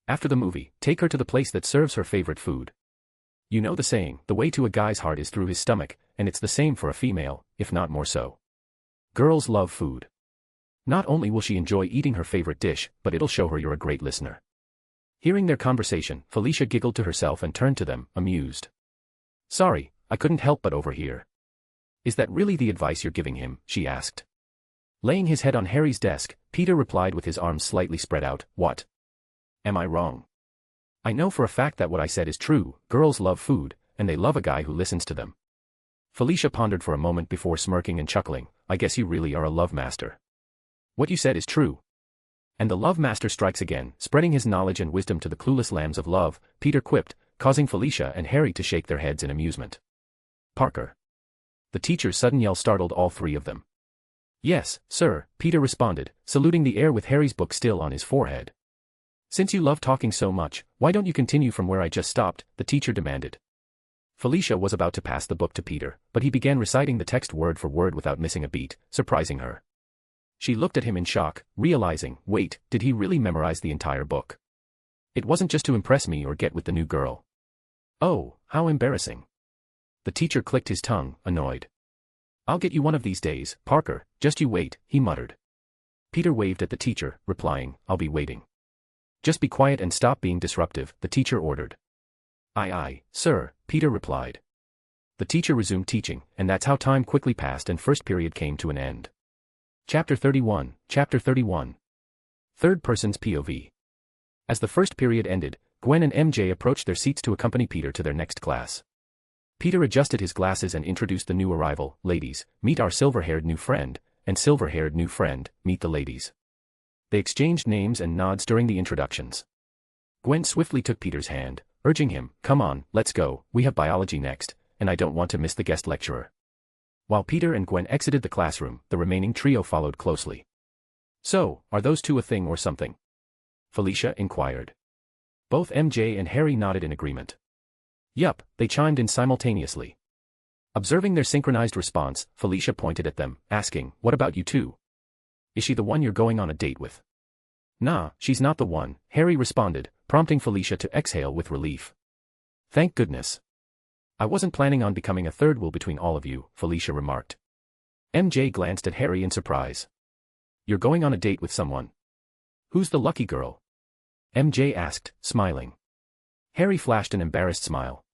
After the movie, take her to the place that serves her favorite food. You know the saying, the way to a guy's heart is through his stomach, and it's the same for a female, if not more so. Girls love food. Not only will she enjoy eating her favorite dish, but it'll show her you're a great listener." Hearing their conversation, Felicia giggled to herself and turned to them, amused. "Sorry, I couldn't help but overhear." "Is that really the advice you're giving him?" she asked. Laying his head on Harry's desk, Peter replied with his arms slightly spread out, "What? Am I wrong? I know for a fact that what I said is true, girls love food, and they love a guy who listens to them." Felicia pondered for a moment before smirking and chuckling, "I guess you really are a love master. What you said is true." "And the love master strikes again, spreading his knowledge and wisdom to the clueless lambs of love," Peter quipped, causing Felicia and Harry to shake their heads in amusement. "Parker." The teacher's sudden yell startled all three of them. "Yes, sir," Peter responded, saluting the air with Harry's book still on his forehead. "Since you love talking so much, why don't you continue from where I just stopped?" the teacher demanded. Felicia was about to pass the book to Peter, but he began reciting the text word for word without missing a beat, surprising her. She looked at him in shock, realizing, wait, did he really memorize the entire book? It wasn't just to impress me or get with the new girl. Oh, how embarrassing. The teacher clicked his tongue, annoyed. "I'll get you one of these days, Parker, just you wait," he muttered. Peter waved at the teacher, replying, "I'll be waiting." "Just be quiet and stop being disruptive," the teacher ordered. Aye, sir," Peter replied. The teacher resumed teaching, and that's how time quickly passed and first period came to an end. Chapter 31, Chapter 31. Third Person's POV. As the first period ended, Gwen and MJ approached their seats to accompany Peter to their next class. Peter adjusted his glasses and introduced the new arrival, "Ladies, meet our silver-haired new friend," and "Silver-haired new friend, meet the ladies." They exchanged names and nods during the introductions. Gwen swiftly took Peter's hand, urging him, "Come on, let's go, we have biology next, and I don't want to miss the guest lecturer." While Peter and Gwen exited the classroom, the remaining trio followed closely. "So, are those two a thing or something?" Felicia inquired. Both MJ and Harry nodded in agreement. "Yup," they chimed in simultaneously. Observing their synchronized response, Felicia pointed at them, asking, "What about you two? Is she the one you're going on a date with?" "Nah, she's not the one," Harry responded, prompting Felicia to exhale with relief. "Thank goodness. I wasn't planning on becoming a third wheel between all of you," Felicia remarked. MJ glanced at Harry in surprise. "You're going on a date with someone? Who's the lucky girl?" MJ asked, smiling. Harry flashed an embarrassed smile.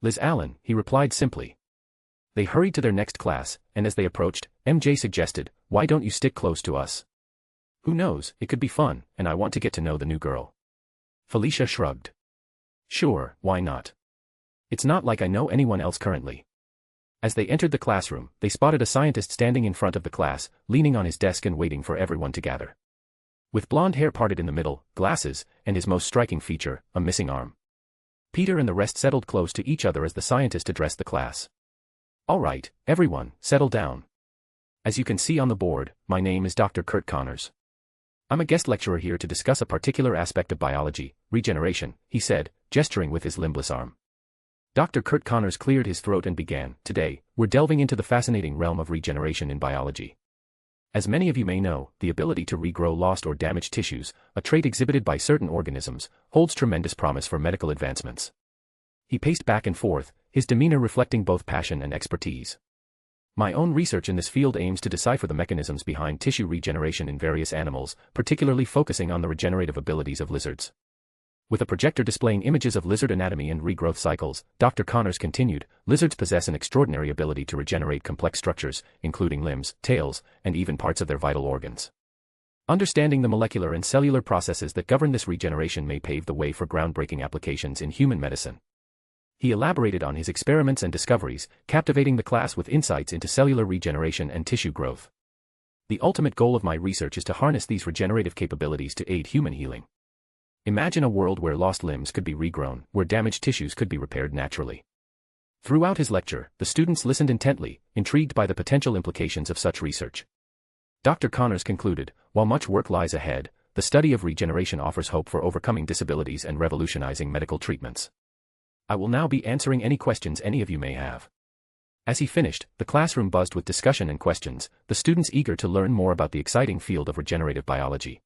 "Liz Allen," he replied simply. They hurried to their next class, and as they approached, MJ suggested, "Why don't you stick close to us? Who knows, it could be fun, and I want to get to know the new girl." Felicia shrugged. "Sure, why not? It's not like I know anyone else currently." As they entered the classroom, they spotted a scientist standing in front of the class, leaning on his desk and waiting for everyone to gather. With blonde hair parted in the middle, glasses, and his most striking feature, a missing arm. Peter and the rest settled close to each other as the scientist addressed the class. "All right, everyone, settle down. As you can see on the board, my name is Dr. Kurt Connors. I'm a guest lecturer here to discuss a particular aspect of biology, regeneration," he said, gesturing with his limbless arm. Dr. Kurt Connors cleared his throat and began, "Today, we're delving into the fascinating realm of regeneration in biology. As many of you may know, the ability to regrow lost or damaged tissues, a trait exhibited by certain organisms, holds tremendous promise for medical advancements." He paced back and forth, his demeanor reflecting both passion and expertise. "My own research in this field aims to decipher the mechanisms behind tissue regeneration in various animals, particularly focusing on the regenerative abilities of lizards." With a projector displaying images of lizard anatomy and regrowth cycles, Dr. Connors continued, "Lizards possess an extraordinary ability to regenerate complex structures, including limbs, tails, and even parts of their vital organs. Understanding the molecular and cellular processes that govern this regeneration may pave the way for groundbreaking applications in human medicine." He elaborated on his experiments and discoveries, captivating the class with insights into cellular regeneration and tissue growth. "The ultimate goal of my research is to harness these regenerative capabilities to aid human healing. Imagine a world where lost limbs could be regrown, where damaged tissues could be repaired naturally." Throughout his lecture, the students listened intently, intrigued by the potential implications of such research. Dr. Connors concluded, "While much work lies ahead, the study of regeneration offers hope for overcoming disabilities and revolutionizing medical treatments. I will now be answering any questions any of you may have. As he finished, the classroom buzzed with discussion and questions, the students eager to learn more about the exciting field of regenerative biology.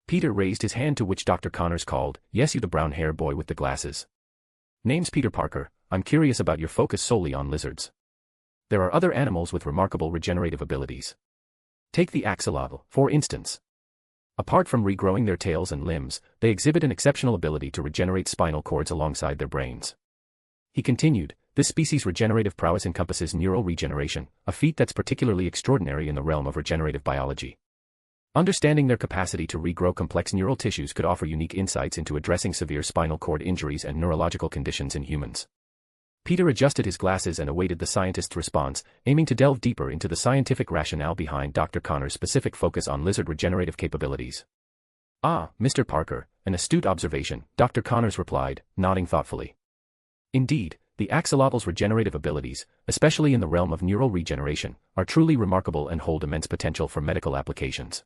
Peter raised his hand, to which Dr. Connors called, "Yes, you, the brown-hair boy with the glasses. Name's Peter Parker. I'm curious about your focus solely on lizards. There are other animals with remarkable regenerative abilities. Take the axolotl, for instance. Apart from regrowing their tails and limbs, they exhibit an exceptional ability to regenerate spinal cords alongside their brains." He continued, "This species' regenerative prowess encompasses neural regeneration, a feat that's particularly extraordinary in the realm of regenerative biology. Understanding their capacity to regrow complex neural tissues could offer unique insights into addressing severe spinal cord injuries and neurological conditions in humans." Peter adjusted his glasses and awaited the scientist's response, aiming to delve deeper into the scientific rationale behind Dr. Connor's specific focus on lizard regenerative capabilities. "Ah, Mr. Parker, an astute observation," Dr. Connors replied, nodding thoughtfully. "Indeed, the axolotl's regenerative abilities, especially in the realm of neural regeneration, are truly remarkable and hold immense potential for medical applications."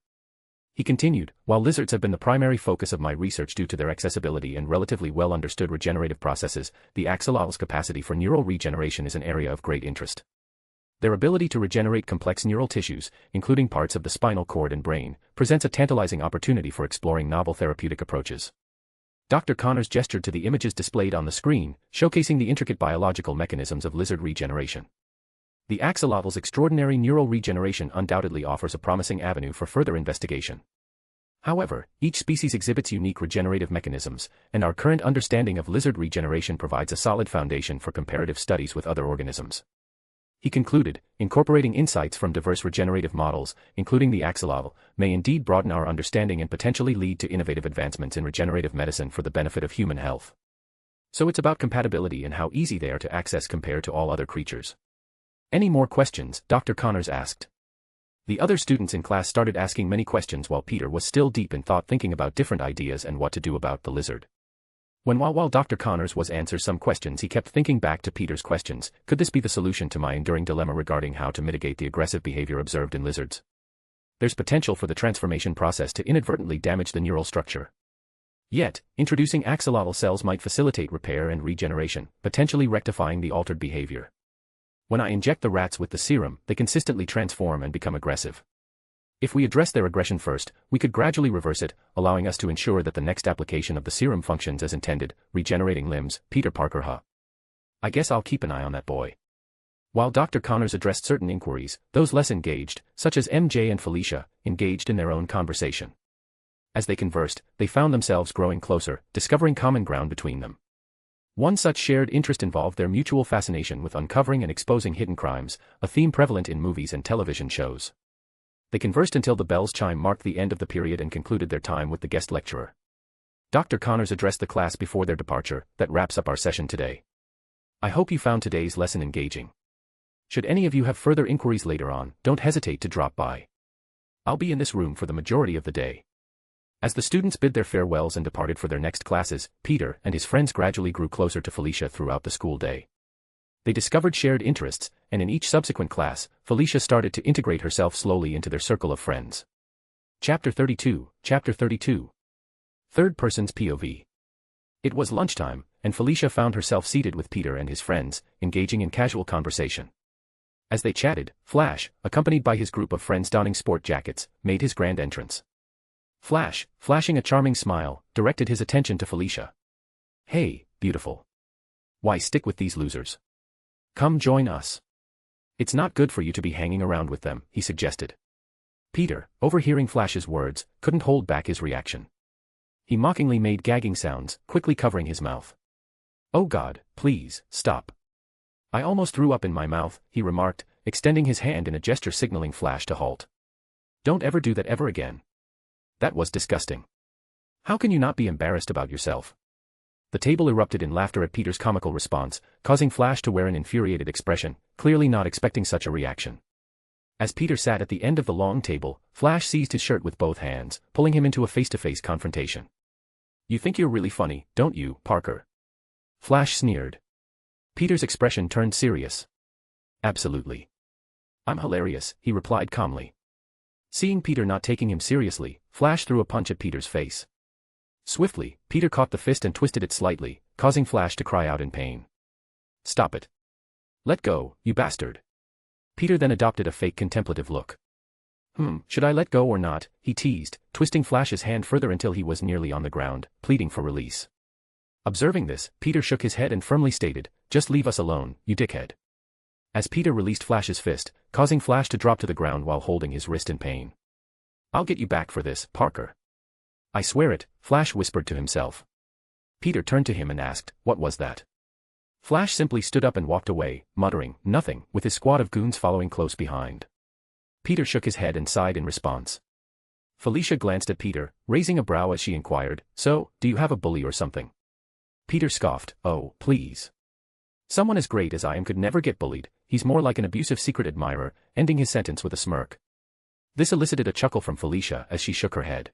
He continued, "While lizards have been the primary focus of my research due to their accessibility and relatively well-understood regenerative processes, the axolotl's capacity for neural regeneration is an area of great interest. Their ability to regenerate complex neural tissues, including parts of the spinal cord and brain, presents a tantalizing opportunity for exploring novel therapeutic approaches." Dr. Connors gestured to the images displayed on the screen, showcasing the intricate biological mechanisms of lizard regeneration. The axolotl's extraordinary neural regeneration undoubtedly offers a promising avenue for further investigation. However, each species exhibits unique regenerative mechanisms, and our current understanding of lizard regeneration provides a solid foundation for comparative studies with other organisms. He concluded, "Incorporating insights from diverse regenerative models, including the axolotl, may indeed broaden our understanding and potentially lead to innovative advancements in regenerative medicine for the benefit of human health." So it's about compatibility and how easy they are to access compared to all other creatures. "Any more questions?" Dr. Connors asked. The other students in class started asking many questions while Peter was still deep in thought, thinking about different ideas and what to do about the lizard. While Dr. Connors was answering some questions, he kept thinking back to Peter's questions. Could this be the solution to my enduring dilemma regarding how to mitigate the aggressive behavior observed in lizards? There's potential for the transformation process to inadvertently damage the neural structure. Yet, introducing axolotl cells might facilitate repair and regeneration, potentially rectifying the altered behavior. When I inject the rats with the serum, they consistently transform and become aggressive. If we address their aggression first, we could gradually reverse it, allowing us to ensure that the next application of the serum functions as intended, regenerating limbs. Peter Parker, huh? I guess I'll keep an eye on that boy." While Dr. Connors addressed certain inquiries, those less engaged, such as MJ and Felicia, engaged in their own conversation. As they conversed, they found themselves growing closer, discovering common ground between them. One such shared interest involved their mutual fascination with uncovering and exposing hidden crimes, a theme prevalent in movies and television shows. They conversed until the bell's chime marked the end of the period and concluded their time with the guest lecturer. Dr. Connors addressed the class before their departure. "That wraps up our session today. I hope you found today's lesson engaging. Should any of you have further inquiries later on, don't hesitate to drop by. I'll be in this room for the majority of the day." As the students bid their farewells and departed for their next classes, Peter and his friends gradually grew closer to Felicia throughout the school day. They discovered shared interests, and in each subsequent class, Felicia started to integrate herself slowly into their circle of friends. Chapter 32. Third person's POV. It was lunchtime, and Felicia found herself seated with Peter and his friends, engaging in casual conversation. As they chatted, Flash, accompanied by his group of friends donning sport jackets, made his grand entrance. Flash, flashing a charming smile, directed his attention to Felicia. "Hey, beautiful. Why stick with these losers? Come join us. It's not good for you to be hanging around with them," he suggested. Peter, overhearing Flash's words, couldn't hold back his reaction. He mockingly made gagging sounds, quickly covering his mouth. "Oh God, please, stop. I almost threw up in my mouth," he remarked, extending his hand in a gesture signaling Flash to halt. "Don't ever do that ever again. That was disgusting. How can you not be embarrassed about yourself?" The table erupted in laughter at Peter's comical response, causing Flash to wear an infuriated expression, clearly not expecting such a reaction. As Peter sat at the end of the long table, Flash seized his shirt with both hands, pulling him into a face-to-face confrontation. "You think you're really funny, don't you, Parker?" Flash sneered. Peter's expression turned serious. "Absolutely. I'm hilarious," he replied calmly. Seeing Peter not taking him seriously, Flash threw a punch at Peter's face. Swiftly, Peter caught the fist and twisted it slightly, causing Flash to cry out in pain. "Stop it. Let go, you bastard." Peter then adopted a fake contemplative look. Should I let go or not?" he teased, twisting Flash's hand further until he was nearly on the ground, pleading for release. Observing this, Peter shook his head and firmly stated, "Just leave us alone, you dickhead." As Peter released Flash's fist, causing Flash to drop to the ground while holding his wrist in pain. "I'll get you back for this, Parker." "I swear it," Flash whispered to himself. Peter turned to him and asked, "What was that?" Flash simply stood up and walked away, muttering, "Nothing," with his squad of goons following close behind. Peter shook his head and sighed in response. Felicia glanced at Peter, raising a brow as she inquired, "So, do you have a bully or something?" Peter scoffed, "Oh, please. Someone as great as I am could never get bullied, he's more like an abusive secret admirer," ending his sentence with a smirk. This elicited a chuckle from Felicia as she shook her head.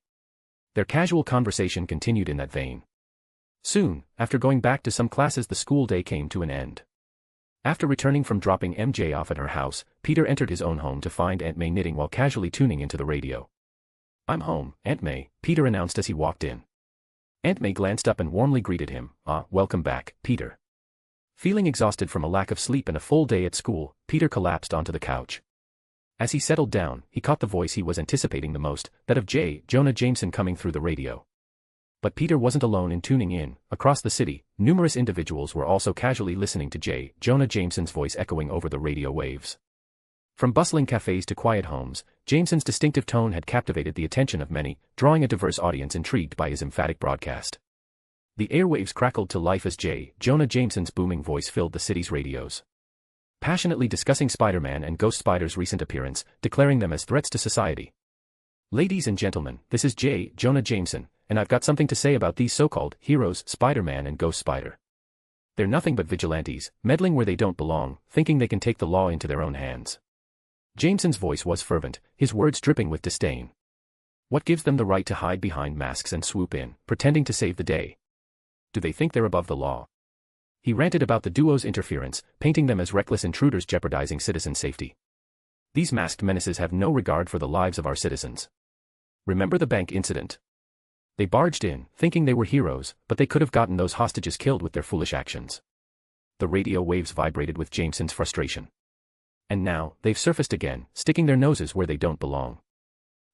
Their casual conversation continued in that vein. Soon, after going back to some classes, the school day came to an end. After returning from dropping MJ off at her house, Peter entered his own home to find Aunt May knitting while casually tuning into the radio. "I'm home, Aunt May," Peter announced as he walked in. Aunt May glanced up and warmly greeted him. Welcome back, Peter." Feeling exhausted from a lack of sleep and a full day at school, Peter collapsed onto the couch. As he settled down, he caught the voice he was anticipating the most, that of Jonah Jameson coming through the radio. But Peter wasn't alone in tuning in. Across the city, numerous individuals were also casually listening to Jonah Jameson's voice echoing over the radio waves. From bustling cafes to quiet homes, Jameson's distinctive tone had captivated the attention of many, drawing a diverse audience intrigued by his emphatic broadcast. The airwaves crackled to life as Jonah Jameson's booming voice filled the city's radios. Passionately discussing Spider-Man and Ghost Spider's recent appearance, declaring them as threats to society. "Ladies and gentlemen, this is Jonah Jameson, and I've got something to say about these so-called heroes, Spider-Man and Ghost Spider. They're nothing but vigilantes, meddling where they don't belong, thinking they can take the law into their own hands." Jameson's voice was fervent, his words dripping with disdain. "What gives them the right to hide behind masks and swoop in, pretending to save the day? Do they think they're above the law?" He ranted about the duo's interference, painting them as reckless intruders jeopardizing citizen safety. "These masked menaces have no regard for the lives of our citizens. Remember the bank incident? They barged in, thinking they were heroes, but they could have gotten those hostages killed with their foolish actions." The radio waves vibrated with Jameson's frustration. "And now, they've surfaced again, sticking their noses where they don't belong.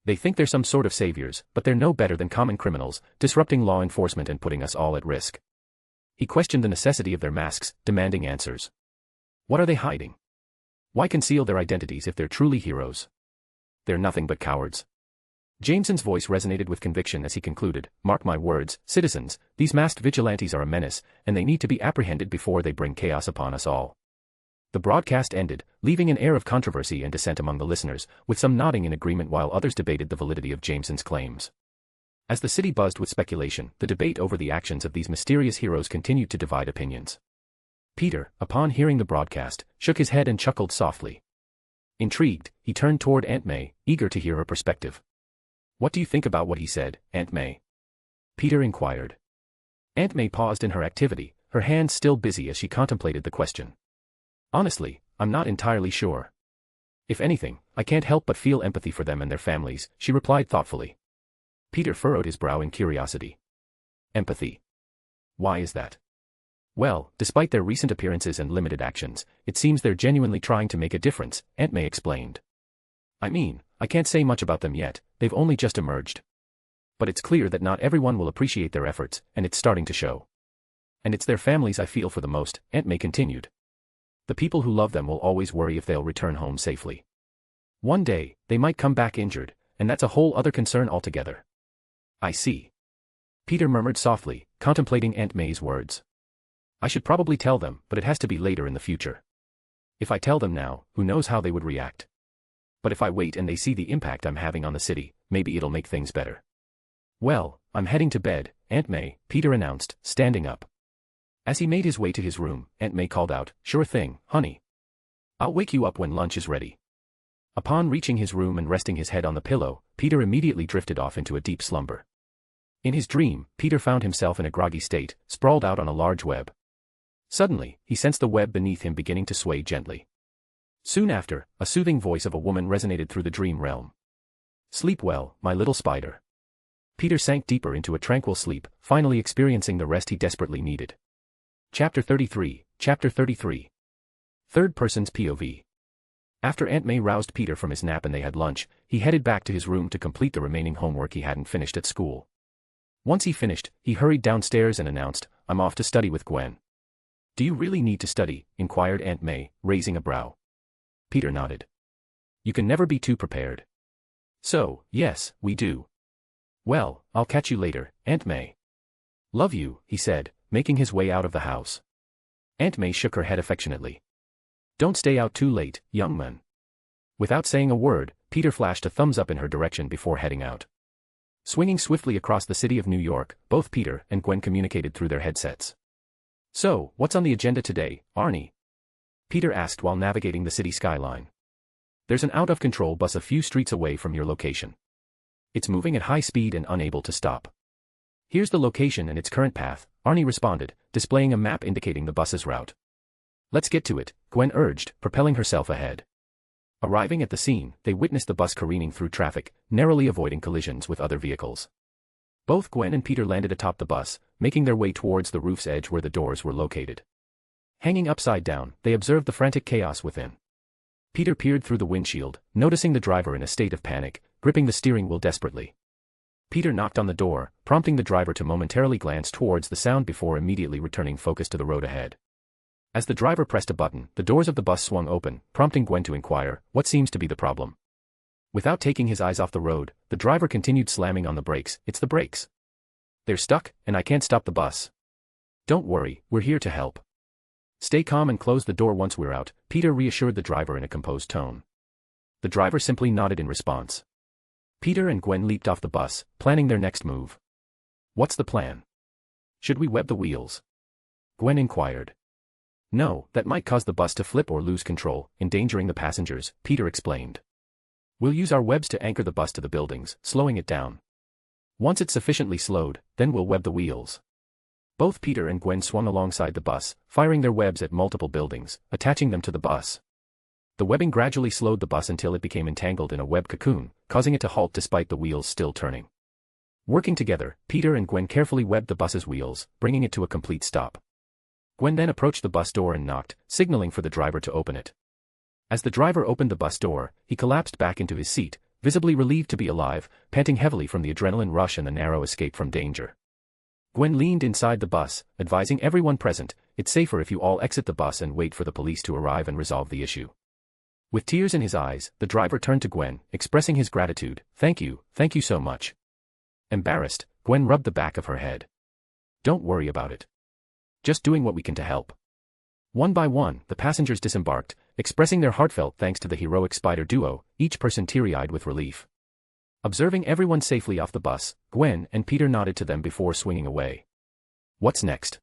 They think they're some sort of saviors, but they're no better than common criminals, disrupting law enforcement and putting us all at risk." He questioned the necessity of their masks, demanding answers. What are they hiding? Why conceal their identities if they're truly heroes? They're nothing but cowards. Jameson's voice resonated with conviction as he concluded, "Mark my words, citizens, these masked vigilantes are a menace, and they need to be apprehended before they bring chaos upon us all." The broadcast ended, leaving an air of controversy and dissent among the listeners, with some nodding in agreement while others debated the validity of Jameson's claims. As the city buzzed with speculation, the debate over the actions of these mysterious heroes continued to divide opinions. Peter, upon hearing the broadcast, shook his head and chuckled softly. Intrigued, he turned toward Aunt May, eager to hear her perspective. "What do you think about what he said, Aunt May?" Peter inquired. Aunt May paused in her activity, her hands still busy as she contemplated the question. "Honestly, I'm not entirely sure. If anything, I can't help but feel empathy for them and their families," she replied thoughtfully. Peter furrowed his brow in curiosity. "Empathy? Why is that?" "Well, despite their recent appearances and limited actions, it seems they're genuinely trying to make a difference," Aunt May explained. "I mean, I can't say much about them yet, they've only just emerged. But it's clear that not everyone will appreciate their efforts, and it's starting to show. And it's their families I feel for the most," Aunt May continued. "The people who love them will always worry if they'll return home safely. One day, they might come back injured, and that's a whole other concern altogether." "I see." Peter murmured softly, contemplating Aunt May's words. "I should probably tell them, but it has to be later in the future. If I tell them now, who knows how they would react. But if I wait and they see the impact I'm having on the city, maybe it'll make things better." "Well, I'm heading to bed, Aunt May," Peter announced, standing up. As he made his way to his room, Aunt May called out, "Sure thing, honey. I'll wake you up when lunch is ready." Upon reaching his room and resting his head on the pillow, Peter immediately drifted off into a deep slumber. In his dream, Peter found himself in a groggy state, sprawled out on a large web. Suddenly, he sensed the web beneath him beginning to sway gently. Soon after, a soothing voice of a woman resonated through the dream realm. "Sleep well, my little spider." Peter sank deeper into a tranquil sleep, finally experiencing the rest he desperately needed. Chapter 33, Chapter 33. Third person's POV. After Aunt May roused Peter from his nap and they had lunch, he headed back to his room to complete the remaining homework he hadn't finished at school. Once he finished, he hurried downstairs and announced, "I'm off to study with Gwen." "Do you really need to study?" inquired Aunt May, raising a brow. Peter nodded. "You can never be too prepared." "So, yes, we do." "Well, I'll catch you later, Aunt May." "Love you," he said, making his way out of the house. Aunt May shook her head affectionately. "Don't stay out too late, young man." Without saying a word, Peter flashed a thumbs up in her direction before heading out. Swinging swiftly across the city of New York, both Peter and Gwen communicated through their headsets. "So, what's on the agenda today, Arnie?" Peter asked while navigating the city skyline. "There's an out-of-control bus a few streets away from your location. It's moving at high speed and unable to stop. Here's the location and its current path," Arnie responded, displaying a map indicating the bus's route. "Let's get to it," Gwen urged, propelling herself ahead. Arriving at the scene, they witnessed the bus careening through traffic, narrowly avoiding collisions with other vehicles. Both Gwen and Peter landed atop the bus, making their way towards the roof's edge where the doors were located. Hanging upside down, they observed the frantic chaos within. Peter peered through the windshield, noticing the driver in a state of panic, gripping the steering wheel desperately. Peter knocked on the door, prompting the driver to momentarily glance towards the sound before immediately returning focus to the road ahead. As the driver pressed a button, the doors of the bus swung open, prompting Gwen to inquire, "What seems to be the problem?" Without taking his eyes off the road, the driver continued slamming on the brakes. "It's the brakes. They're stuck, and I can't stop the bus." "Don't worry, we're here to help." "Stay calm and close the door once we're out," Peter reassured the driver in a composed tone. The driver simply nodded in response. Peter and Gwen leaped off the bus, planning their next move. "What's the plan? Should we web the wheels?" Gwen inquired. "No, that might cause the bus to flip or lose control, endangering the passengers," Peter explained. "We'll use our webs to anchor the bus to the buildings, slowing it down. Once it's sufficiently slowed, then we'll web the wheels." Both Peter and Gwen swung alongside the bus, firing their webs at multiple buildings, attaching them to the bus. The webbing gradually slowed the bus until it became entangled in a web cocoon, causing it to halt despite the wheels still turning. Working together, Peter and Gwen carefully webbed the bus's wheels, bringing it to a complete stop. Gwen then approached the bus door and knocked, signaling for the driver to open it. As the driver opened the bus door, he collapsed back into his seat, visibly relieved to be alive, panting heavily from the adrenaline rush and the narrow escape from danger. Gwen leaned inside the bus, advising everyone present, "It's safer if you all exit the bus and wait for the police to arrive and resolve the issue." With tears in his eyes, the driver turned to Gwen, expressing his gratitude. Thank you so much." Embarrassed, Gwen rubbed the back of her head. "Don't worry about it. Just doing what we can to help." One by one, the passengers disembarked, expressing their heartfelt thanks to the heroic spider duo, each person teary-eyed with relief. Observing everyone safely off the bus, Gwen and Peter nodded to them before swinging away. "What's next?"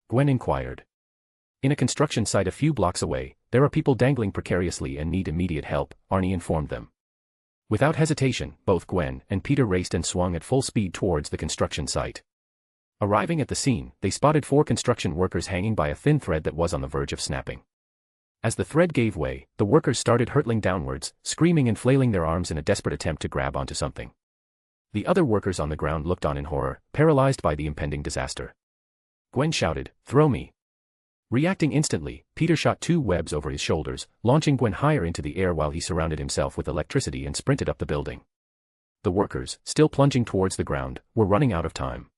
Gwen inquired. "In a construction site a few blocks away, there are people dangling precariously and need immediate help," Arnie informed them. Without hesitation, both Gwen and Peter raced and swung at full speed towards the construction site. Arriving at the scene, they spotted 4 construction workers hanging by a thin thread that was on the verge of snapping. As the thread gave way, the workers started hurtling downwards, screaming and flailing their arms in a desperate attempt to grab onto something. The other workers on the ground looked on in horror, paralyzed by the impending disaster. Gwen shouted, "Throw me." Reacting instantly, Peter shot 2 webs over his shoulders, launching Gwen higher into the air while he surrounded himself with electricity and sprinted up the building. The workers, still plunging towards the ground, were running out of time.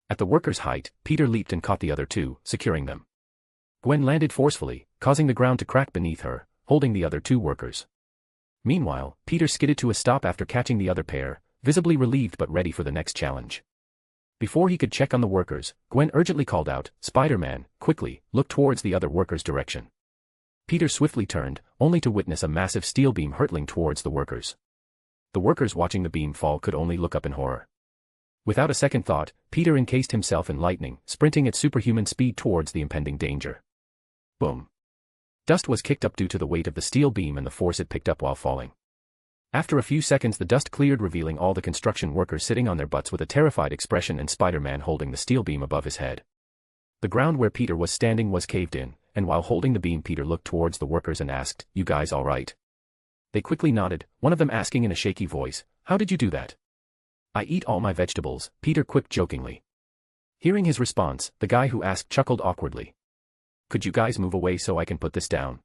At the workers' height, Peter leaped and caught the other 2, securing them. Gwen landed forcefully, causing the ground to crack beneath her, holding the other 2 workers. Meanwhile, Peter skidded to a stop after catching the other pair, visibly relieved but ready for the next challenge. Before he could check on the workers, Gwen urgently called out, "Spider-Man, quickly, look towards the other workers' direction." Peter swiftly turned, only to witness a massive steel beam hurtling towards the workers. The workers watching the beam fall could only look up in horror. Without a second thought, Peter encased himself in lightning, sprinting at superhuman speed towards the impending danger. Boom. Dust was kicked up due to the weight of the steel beam and the force it picked up while falling. After a few seconds the dust cleared, revealing all the construction workers sitting on their butts with a terrified expression and Spider-Man holding the steel beam above his head. The ground where Peter was standing was caved in, and while holding the beam Peter looked towards the workers and asked, "You guys all right?" They quickly nodded, one of them asking in a shaky voice, "How did you do that?" "I eat all my vegetables," Peter quipped jokingly. Hearing his response, the guy who asked chuckled awkwardly. Could you guys move away so I can put this down?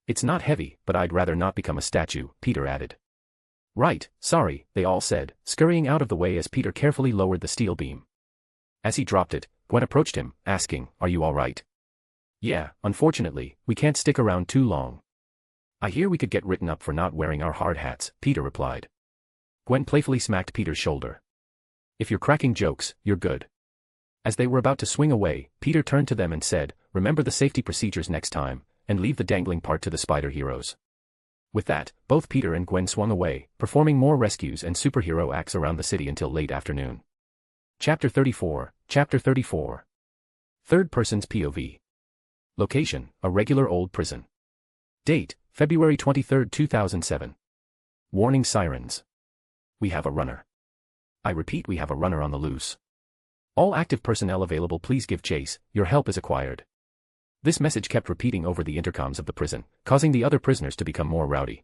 It's not heavy, but I'd rather not become a statue, Peter added. Right, sorry, they all said, scurrying out of the way as Peter carefully lowered the steel beam. As he dropped it, Gwen approached him, asking, Are you all right? Yeah, unfortunately, we can't stick around too long. I hear we could get written up for not wearing our hard hats, Peter replied. Gwen playfully smacked Peter's shoulder. If you're cracking jokes, you're good. As they were about to swing away, Peter turned to them and said, Remember the safety procedures next time, and leave the dangling part to the spider heroes. With that, both Peter and Gwen swung away, performing more rescues and superhero acts around the city until late afternoon. Chapter 34. Third person's POV. Location, a regular old prison. Date, February 23, 2007. Warning sirens. We have a runner. I repeat, we have a runner on the loose. All active personnel available, please give chase, your help is acquired. This message kept repeating over the intercoms of the prison, causing the other prisoners to become more rowdy.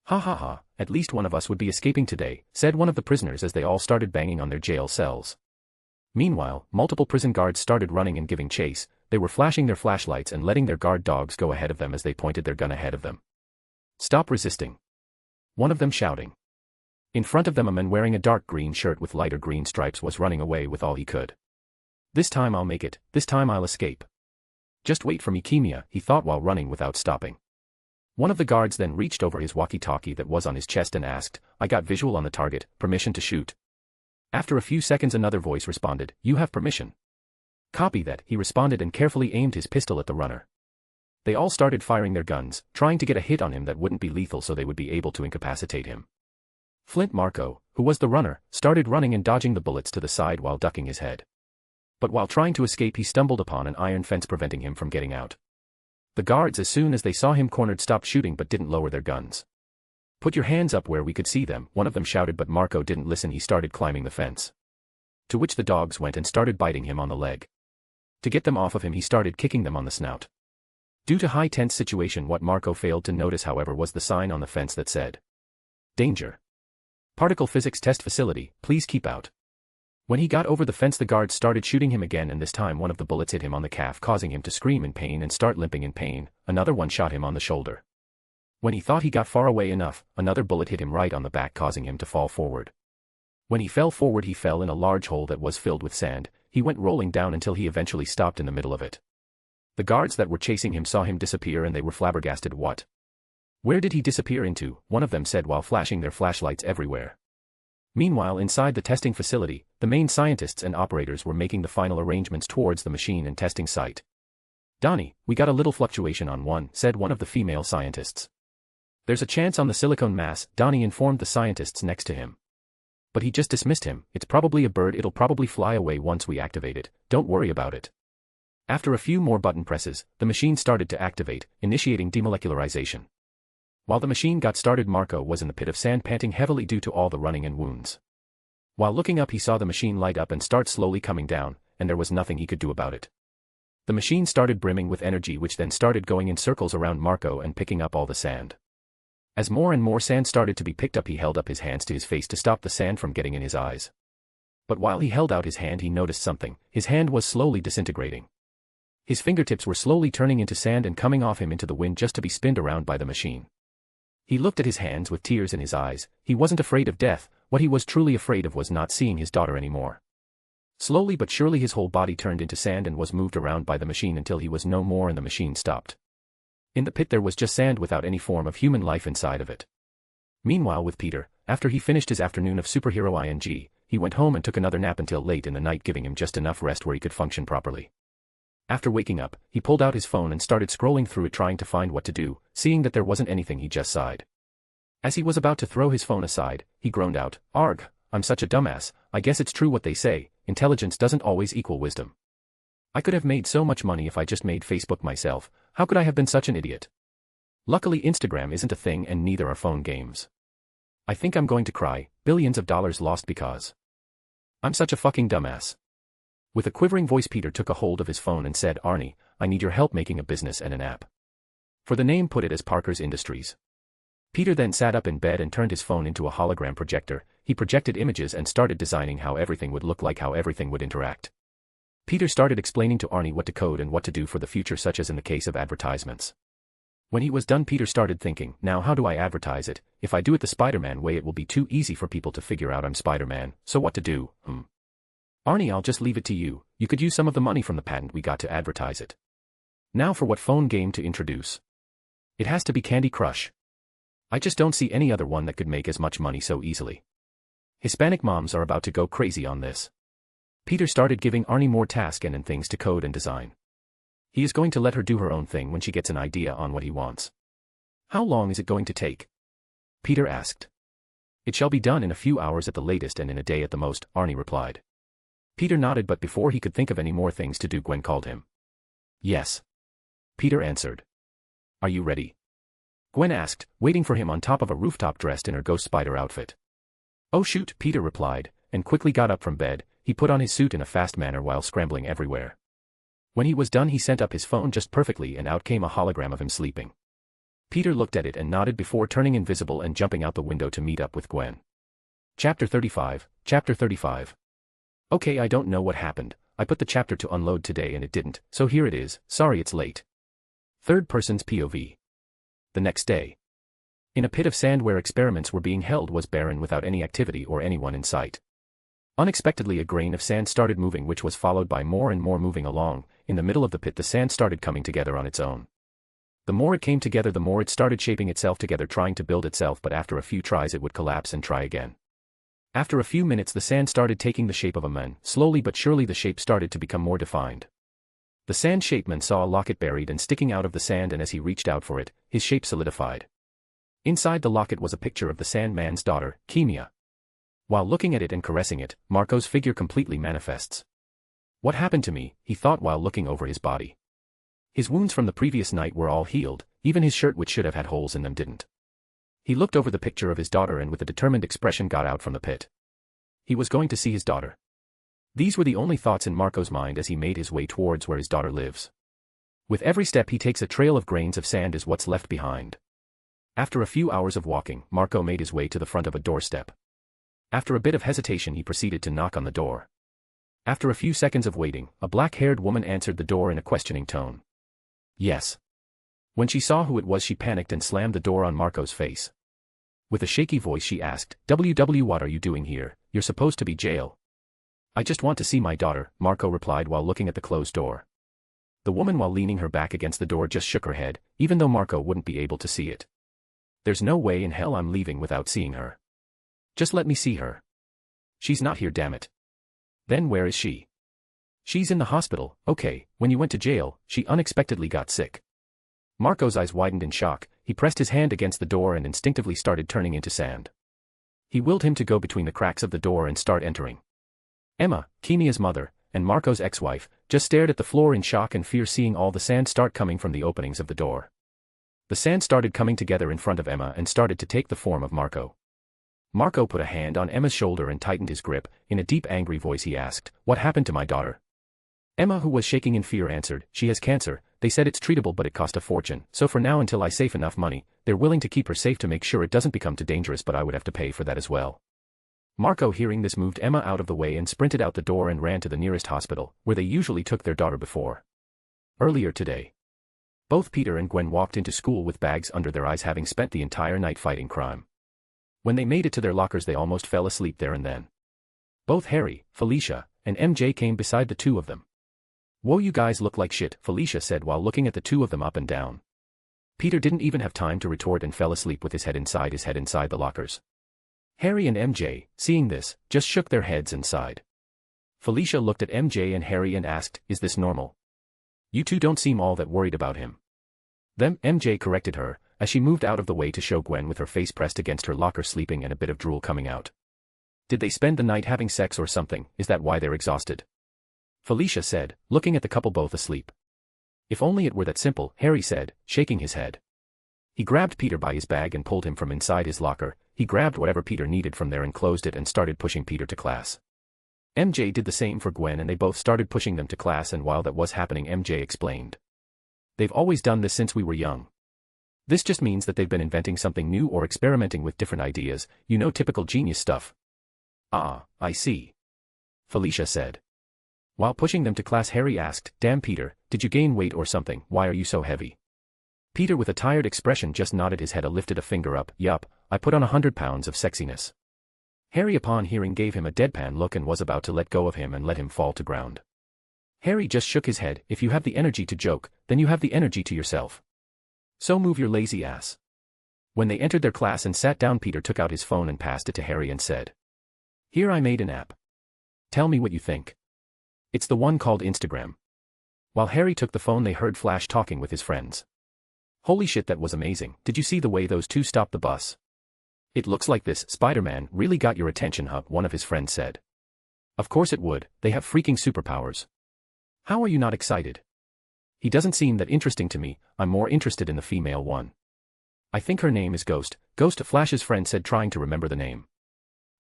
Ha ha ha, at least one of us would be escaping today, said one of the prisoners as they all started banging on their jail cells. Meanwhile, multiple prison guards started running and giving chase. They were flashing their flashlights and letting their guard dogs go ahead of them as they pointed their gun ahead of them. Stop resisting. One of them shouting. In front of them, a man wearing a dark green shirt with lighter green stripes was running away with all he could. This time I'll make it, this time I'll escape. Just wait for me, Kimia, he thought while running without stopping. One of the guards then reached over his walkie-talkie that was on his chest and asked, I got visual on the target, permission to shoot. After a few seconds another voice responded, You have permission. Copy that, he responded and carefully aimed his pistol at the runner. They all started firing their guns, trying to get a hit on him that wouldn't be lethal so they would be able to incapacitate him. Flint Marco, who was the runner, started running and dodging the bullets to the side while ducking his head. But while trying to escape he stumbled upon an iron fence preventing him from getting out. The guards, as soon as they saw him cornered, stopped shooting but didn't lower their guns. Put your hands up where we could see them, one of them shouted, but Marco didn't listen. He started climbing the fence. To which the dogs went and started biting him on the leg. To get them off of him he started kicking them on the snout. Due to high tense situation, what Marco failed to notice however was the sign on the fence that said, Danger. Particle physics test facility, please keep out. When he got over the fence the guards started shooting him again, and this time one of the bullets hit him on the calf, causing him to scream in pain and start limping in pain. Another one shot him on the shoulder. When he thought he got far away enough, another bullet hit him right on the back, causing him to fall forward. When he fell forward he fell in a large hole that was filled with sand. He went rolling down until he eventually stopped in the middle of it. The guards that were chasing him saw him disappear and they were flabbergasted. What? Where did he disappear into? One of them said while flashing their flashlights everywhere. Meanwhile, inside the testing facility, the main scientists and operators were making the final arrangements towards the machine and testing site. Donnie, we got a little fluctuation on one, said one of the female scientists. There's a chance on the silicone mass, Donnie informed the scientists next to him. But he just dismissed him. It's probably a bird, it'll probably fly away once we activate it, don't worry about it. After a few more button presses, the machine started to activate, initiating demolecularization. While the machine got started, Marco was in the pit of sand panting heavily due to all the running and wounds. While looking up he saw the machine light up and start slowly coming down, and there was nothing he could do about it. The machine started brimming with energy which then started going in circles around Marco and picking up all the sand. As more and more sand started to be picked up he held up his hands to his face to stop the sand from getting in his eyes. But while he held out his hand he noticed something. His hand was slowly disintegrating. His fingertips were slowly turning into sand and coming off him into the wind just to be spinned around by the machine. He looked at his hands with tears in his eyes. He wasn't afraid of death. What he was truly afraid of was not seeing his daughter anymore. Slowly but surely his whole body turned into sand and was moved around by the machine until he was no more and the machine stopped. In the pit there was just sand without any form of human life inside of it. Meanwhile with Peter, after he finished his afternoon of superhero ing, he went home and took another nap until late in the night, giving him just enough rest where he could function properly. After waking up, he pulled out his phone and started scrolling through it trying to find what to do. Seeing that there wasn't anything he just sighed. As he was about to throw his phone aside, he groaned out, Arg, I'm such a dumbass. I guess it's true what they say, intelligence doesn't always equal wisdom. I could have made so much money if I just made Facebook myself. How could I have been such an idiot? Luckily Instagram isn't a thing and neither are phone games. I think I'm going to cry, billions of dollars lost because I'm such a fucking dumbass. With a quivering voice Peter took a hold of his phone and said, Arnie, I need your help making a business and an app. For the name put it as Parker's Industries. Peter then sat up in bed and turned his phone into a hologram projector. He projected images and started designing how everything would look like, how everything would interact. Peter started explaining to Arie what to code and what to do for the future, such as in the case of advertisements. When he was done, Peter started thinking, now how do I advertise it? If I do it the Spider-Man way, it will be too easy for people to figure out I'm Spider-Man, so what to do? Arie, I'll just leave it to you. You could use some of the money from the patent we got to advertise it. Now for what phone game to introduce. It has to be Candy Crush. I just don't see any other one that could make as much money so easily. Hispanic moms are about to go crazy on this. Peter started giving Arie more tasks and things to code and design. He is going to let her do her own thing when she gets an idea on what he wants. How long is it going to take? Peter asked. It shall be done in a few hours at the latest and in a day at the most, Arie replied. Peter nodded, but before he could think of any more things to do, Gwen called him. Yes. Peter answered. Are you ready? Gwen asked, waiting for him on top of a rooftop dressed in her ghost spider outfit. Oh shoot, Peter replied, and quickly got up from bed. He put on his suit in a fast manner while scrambling everywhere. When he was done, he sent up his phone just perfectly and out came a hologram of him sleeping. Peter looked at it and nodded before turning invisible and jumping out the window to meet up with Gwen. Chapter 35. Okay, I don't know what happened. I put the chapter to unload today and it didn't, so here it is. Sorry it's late. Third person's POV. The next day. In a pit of sand where experiments were being held was barren without any activity or anyone in sight. Unexpectedly, a grain of sand started moving, which was followed by more and more moving along. In the middle of the pit, the sand started coming together on its own. The more it came together, the more it started shaping itself together, trying to build itself, but after a few tries it would collapse and try again. After a few minutes, the sand started taking the shape of a man. Slowly but surely the shape started to become more defined. The sand-shaped man saw a locket buried and sticking out of the sand, and as he reached out for it, his shape solidified. Inside the locket was a picture of the Sandman's daughter, Kimia. While looking at it and caressing it, Marco's figure completely manifests. What happened to me, he thought while looking over his body. His wounds from the previous night were all healed, even his shirt, which should have had holes in them, didn't. He looked over the picture of his daughter and with a determined expression got out from the pit. He was going to see his daughter. These were the only thoughts in Marco's mind as he made his way towards where his daughter lives. With every step he takes, a trail of grains of sand is what's left behind. After a few hours of walking, Marco made his way to the front of a doorstep. After a bit of hesitation, he proceeded to knock on the door. After a few seconds of waiting, a black-haired woman answered the door in a questioning tone. Yes. When she saw who it was, she panicked and slammed the door on Marco's face. With a shaky voice she asked, "WW, what are you doing here? You're supposed to be jail." "I just want to see my daughter," Marco replied while looking at the closed door. The woman, while leaning her back against the door, just shook her head, even though Marco wouldn't be able to see it. "There's no way in hell I'm leaving without seeing her. Just let me see her." "She's not here, damn it." "Then where is she?" "She's in the hospital." "Okay, when you went to jail, she unexpectedly got sick." Marco's eyes widened in shock. He pressed his hand against the door and instinctively started turning into sand. He willed him to go between the cracks of the door and start entering. Emma, Kimia's mother, and Marco's ex-wife, just stared at the floor in shock and fear, seeing all the sand start coming from the openings of the door. The sand started coming together in front of Emma and started to take the form of Marco. Marco put a hand on Emma's shoulder and tightened his grip. In a deep, angry voice he asked, "What happened to my daughter?" Emma, who was shaking in fear, answered, "She has cancer. They said it's treatable, but it cost a fortune, so for now, until I save enough money, they're willing to keep her safe to make sure it doesn't become too dangerous, but I would have to pay for that as well." Marco, hearing this, moved Emma out of the way and sprinted out the door and ran to the nearest hospital, where they usually took their daughter before. Earlier today, both Peter and Gwen walked into school with bags under their eyes, having spent the entire night fighting crime. When they made it to their lockers, they almost fell asleep there and then. Both Harry, Felicia, and MJ came beside the two of them. "Whoa, you guys look like shit," Felicia said while looking at the two of them up and down. Peter didn't even have time to retort and fell asleep with his head inside the lockers. Harry and MJ, seeing this, just shook their heads and sighed. Felicia looked at MJ and Harry and asked, "Is this normal? You two don't seem all that worried about him." Them, MJ corrected her, as she moved out of the way to show Gwen with her face pressed against her locker, sleeping and a bit of drool coming out. "Did they spend the night having sex or something? Is that why they're exhausted?" Felicia said, looking at the couple both asleep. "If only it were that simple," Harry said, shaking his head. He grabbed Peter by his bag and pulled him from inside his locker. He grabbed whatever Peter needed from there and closed it and started pushing Peter to class. MJ did the same for Gwen and they both started pushing them to class, and while that was happening, MJ explained, "They've always done this since we were young. This just means that they've been inventing something new or experimenting with different ideas, typical genius stuff." "Ah, I see," Felicia said. While pushing them to class, Harry asked, "Damn Peter, did you gain weight or something? Why are you so heavy?" Peter with a tired expression just nodded his head and lifted a finger up. "Yup, I put on 100 pounds of sexiness." Harry upon hearing gave him a deadpan look and was about to let go of him and let him fall to ground. Harry just shook his head. "If you have the energy to joke, then you have the energy to yourself. So move your lazy ass." When they entered their class and sat down, Peter took out his phone and passed it to Harry and said, "Here, I made an app. Tell me what you think. It's the one called Instagram." While Harry took the phone, they heard Flash talking with his friends. "Holy shit, that was amazing. Did you see the way those two stopped the bus? It looks like this Spider-Man really got your attention, huh?" one of his friends said. "Of course it would, they have freaking superpowers. How are you not excited?" "He doesn't seem that interesting to me, I'm more interested in the female one. I think her name is Ghost." "Ghost?" Flash's friend said, trying to remember the name.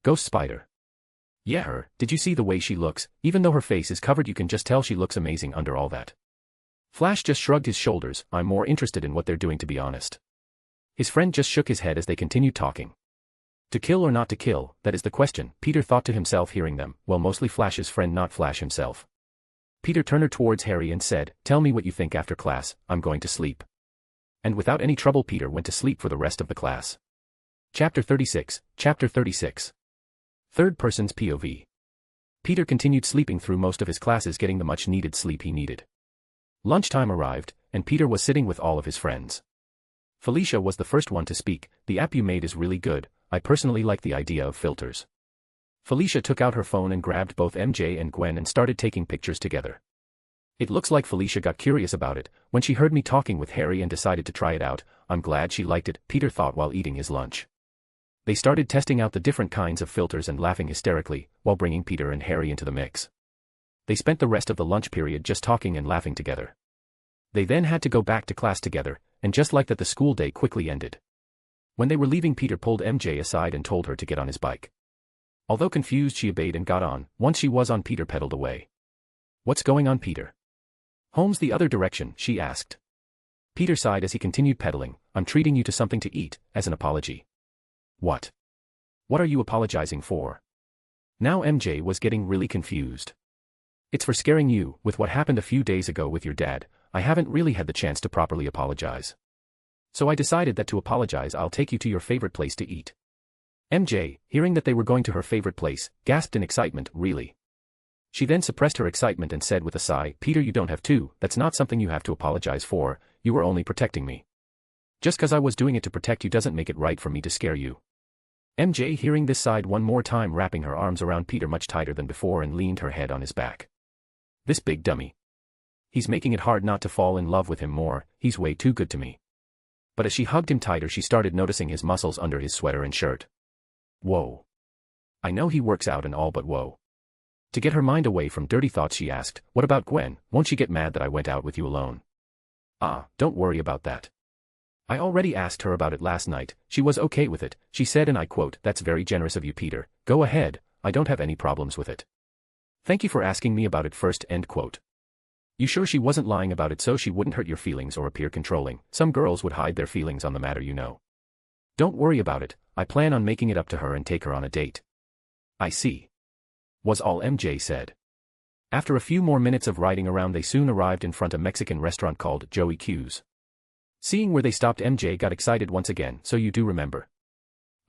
"Ghost Spider. Yeah, her. Did you see the way she looks? Even though her face is covered, you can just tell she looks amazing under all that." Flash just shrugged his shoulders. "I'm more interested in what they're doing, to be honest." His friend just shook his head as they continued talking. To kill or not to kill, that is the question, Peter thought to himself hearing them. Well, mostly Flash's friend, not Flash himself. Peter turned towards Harry and said, "Tell me what you think after class, I'm going to sleep." And without any trouble, Peter went to sleep for the rest of the class. Chapter 36. Third person's POV. Peter continued sleeping through most of his classes, getting the much-needed sleep he needed. Lunchtime arrived, and Peter was sitting with all of his friends. Felicia was the first one to speak. "The app you made is really good. I personally like the idea of filters." Felicia took out her phone and grabbed both MJ and Gwen and started taking pictures together. It looks like Felicia got curious about it when she heard me talking with Harry and decided to try it out. "I'm glad she liked it," Peter thought while eating his lunch. They started testing out the different kinds of filters and laughing hysterically, while bringing Peter and Harry into the mix. They spent the rest of the lunch period just talking and laughing together. They then had to go back to class together, and just like that the school day quickly ended. When they were leaving, Peter pulled MJ aside and told her to get on his bike. Although confused, she obeyed and got on. Once she was on, Peter pedaled away. "What's going on, Peter? Home's the other direction," she asked. Peter sighed as he continued pedaling. "I'm treating you to something to eat, as an apology." "What? What are you apologizing for?" Now MJ was getting really confused. "It's for scaring you. With what happened a few days ago with your dad, I haven't really had the chance to properly apologize. So I decided that to apologize, I'll take you to your favorite place to eat." MJ, hearing that they were going to her favorite place, gasped in excitement. "Really?" She then suppressed her excitement and said with a sigh, "Peter, you don't have to. That's not something you have to apologize for. You were only protecting me. Just cause I was doing it to protect you doesn't make it right for me to scare you." MJ, hearing this, sighed one more time, wrapping her arms around Peter much tighter than before and leaned her head on his back. "This big dummy. He's making it hard not to fall in love with him more. He's way too good to me." But as she hugged him tighter, she started noticing his muscles under his sweater and shirt. "Whoa. I know he works out and all, but whoa." To get her mind away from dirty thoughts, she asked, "What about Gwen? Won't she get mad that I went out with you alone?" "Ah, don't worry about that. I already asked her about it last night. She was okay with it," she said, and I quote, "That's very generous of you, Peter. Go ahead, I don't have any problems with it. Thank you for asking me about it first," end quote. "You sure she wasn't lying about it so she wouldn't hurt your feelings or appear controlling? Some girls would hide their feelings on the matter, you know." "Don't worry about it. I plan on making it up to her and take her on a date." "I see," was all MJ said. After a few more minutes of riding around, they soon arrived in front of a Mexican restaurant called Joey Q's. Seeing where they stopped, MJ got excited once again. "So you do remember?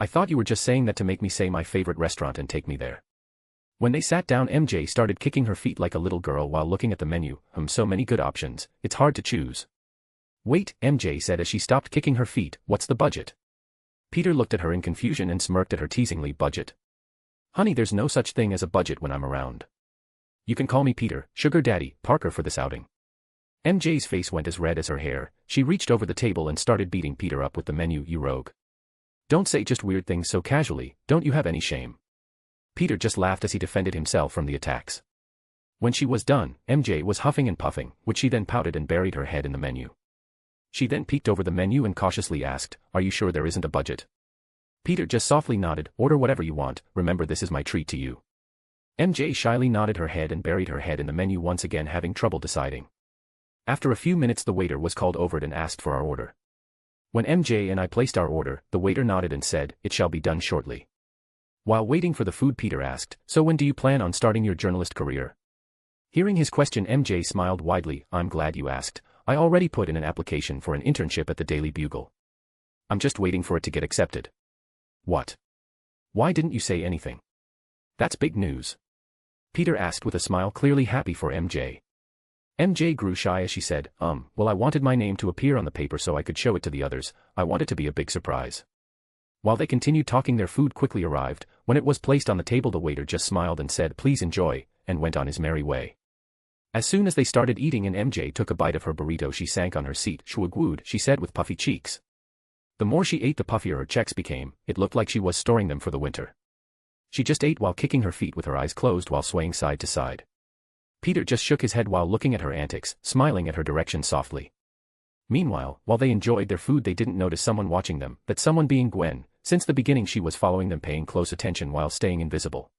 I thought you were just saying that to make me say my favorite restaurant and take me there." When they sat down, MJ started kicking her feet like a little girl while looking at the menu. So many good options, it's hard to choose." "Wait," MJ said as she stopped kicking her feet, "what's the budget?" Peter looked at her in confusion and smirked at her teasingly. "Budget? Honey, there's no such thing as a budget when I'm around. You can call me Peter, Sugar Daddy, Parker for this outing." MJ's face went as red as her hair. She reached over the table and started beating Peter up with the menu. "You rogue. Don't say just weird things so casually. Don't you have any shame?" Peter just laughed as he defended himself from the attacks. When she was done, MJ was huffing and puffing, which she then pouted and buried her head in the menu. She then peeked over the menu and cautiously asked, "Are you sure there isn't a budget?" Peter just softly nodded. "Order whatever you want, remember this is my treat to you." MJ shyly nodded her head and buried her head in the menu once again, having trouble deciding. After a few minutes, the waiter was called over and asked for our order. When MJ and I placed our order, the waiter nodded and said, "It shall be done shortly." While waiting for the food, Peter asked, "So when do you plan on starting your journalist career?" Hearing his question, MJ smiled widely. I'm glad you asked. I already put in an application for an internship at the Daily Bugle. I'm just waiting for it to get accepted. What? Why didn't you say anything? That's big news. Peter asked with a smile, clearly happy for MJ. MJ grew shy as she said, well, I wanted my name to appear on the paper so I could show it to the others. I want it to be a big surprise. While they continued talking, their food quickly arrived. When it was placed on the table, the waiter just smiled and said, please enjoy, and went on his merry way. As soon as they started eating and MJ took a bite of her burrito, she sank on her seat. Schwagwood, she said with puffy cheeks. The more she ate, the puffier her checks became. It looked like she was storing them for the winter. She just ate while kicking her feet with her eyes closed while swaying side to side. Peter just shook his head while looking at her antics, smiling at her direction softly. Meanwhile, while they enjoyed their food, they didn't notice someone watching them, that someone being Gwen. Since the beginning she was following them, paying close attention while staying invisible.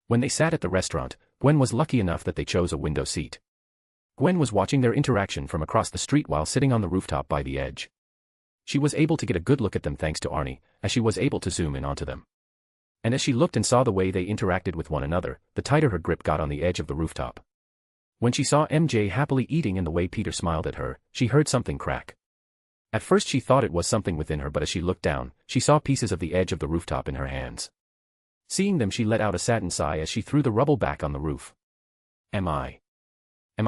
When they sat at the restaurant, Gwen was lucky enough that they chose a window seat. Gwen was watching their interaction from across the street while sitting on the rooftop by the edge. She was able to get a good look at them thanks to Arie, as she was able to zoom in onto them. And as she looked and saw the way they interacted with one another, the tighter her grip got on the edge of the rooftop. When she saw MJ happily eating and the way Peter smiled at her, she heard something crack. At first she thought it was something within her, but as she looked down, she saw pieces of the edge of the rooftop in her hands. Seeing them, she let out a saddened sigh as she threw the rubble back on the roof. Am I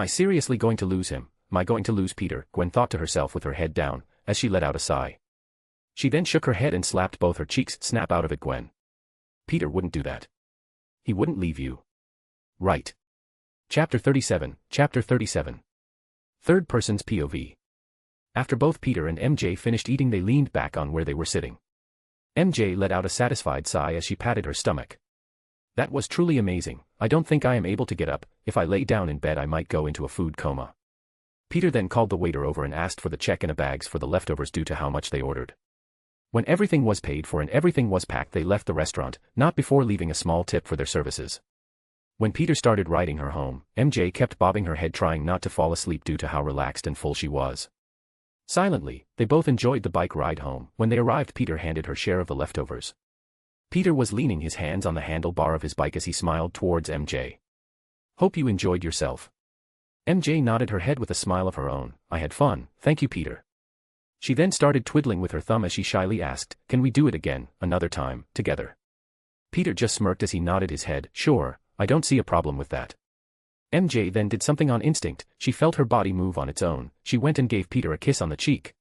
seriously going to lose him? Am I going to lose Peter? Gwen thought to herself with her head down, as she let out a sigh. She then shook her head and slapped both her cheeks. Snap out of it, Gwen. Peter wouldn't do that. He wouldn't leave you. Right. Chapter 37, Chapter 37. Third person's POV. After both Peter and MJ finished eating, they leaned back on where they were sitting. MJ let out a satisfied sigh as she patted her stomach. That was truly amazing. I don't think I am able to get up. If I lay down in bed, I might go into a food coma. Peter then called the waiter over and asked for the check and a bags for the leftovers due to how much they ordered. When everything was paid for and everything was packed, they left the restaurant, not before leaving a small tip for their services. When Peter started riding her home, MJ kept bobbing her head, trying not to fall asleep due to how relaxed and full she was. Silently, they both enjoyed the bike ride home. When they arrived, Peter handed her share of the leftovers. Peter was leaning his hands on the handlebar of his bike as he smiled towards MJ. Hope you enjoyed yourself. MJ nodded her head with a smile of her own. I had fun, thank you, Peter. She then started twiddling with her thumb as she shyly asked, can we do it again, another time, together? Peter just smirked as he nodded his head. Sure, I don't see a problem with that. MJ then did something on instinct. She felt her body move on its own. She went and gave Peter a kiss on the cheek.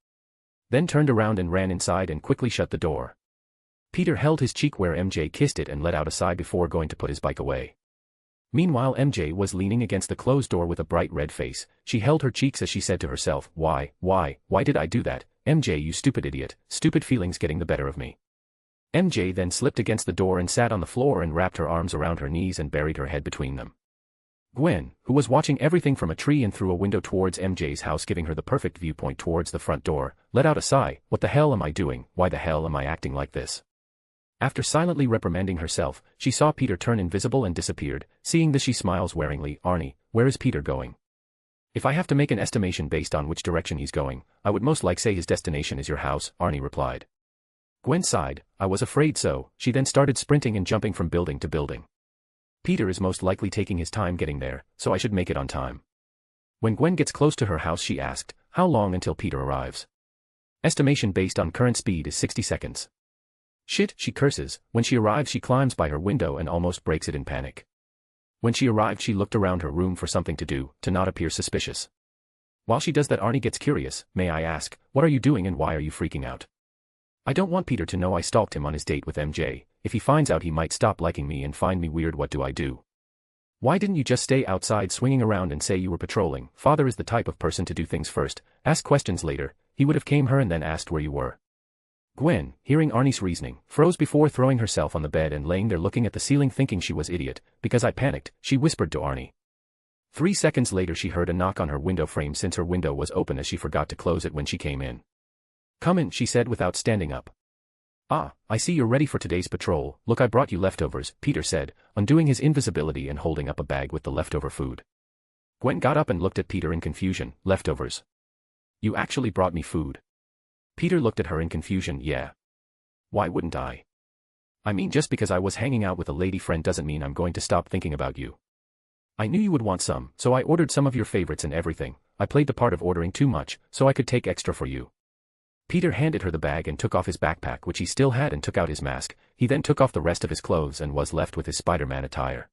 Then turned around and ran inside and quickly shut the door. Peter held his cheek where MJ kissed it and let out a sigh before going to put his bike away. Meanwhile, MJ was leaning against the closed door with a bright red face. She held her cheeks as she said to herself, why did I do that? MJ, you stupid idiot, stupid feelings getting the better of me. MJ then slipped against the door and sat on the floor and wrapped her arms around her knees and buried her head between them. Gwen, who was watching everything from a tree and through a window towards MJ's house, giving her the perfect viewpoint towards the front door, let out a sigh. What the hell am I doing? Why the hell am I acting like this? After silently reprimanding herself, she saw Peter turn invisible and disappeared. Seeing this, she smiles wearingly. Arie, where is Peter going? If I have to make an estimation based on which direction he's going, I would most like say his destination is your house, Arie replied. Gwen sighed. I was afraid so. She then started sprinting and jumping from building to building. Peter is most likely taking his time getting there, so I should make it on time. When Gwen gets close to her house, she asked, how long until Peter arrives? Estimation based on current speed is 60 seconds. Shit, she curses. When she arrives, she climbs by her window and almost breaks it in panic. When she arrived, she looked around her room for something to do, to not appear suspicious. While she does that, Arie gets curious. May I ask, what are you doing and why are you freaking out? I don't want Peter to know I stalked him on his date with MJ. If he finds out, he might stop liking me and find me weird. What do I do? Why didn't you just stay outside swinging around and say you were patrolling? Father is the type of person to do things first, ask questions later. He would have came her and then asked where you were. Gwen, hearing Arnie's reasoning, froze before throwing herself on the bed and laying there looking at the ceiling thinking she was idiot. Because I panicked, she whispered to Arie. 3 seconds later, she heard a knock on her window frame since her window was open as she forgot to close it when she came in. Come in, she said without standing up. Ah, I see you're ready for today's patrol. Look, I brought you leftovers, Peter said, undoing his invisibility and holding up a bag with the leftover food. Gwen got up and looked at Peter in confusion. Leftovers? You actually brought me food? Peter looked at her in confusion. Yeah. Why wouldn't I? I mean, just because I was hanging out with a lady friend doesn't mean I'm going to stop thinking about you. I knew you would want some, so I ordered some of your favorites and everything. I played the part of ordering too much, so I could take extra for you. Peter handed her the bag and took off his backpack which he still had and took out his mask. He then took off the rest of his clothes and was left with his Spider-Man attire.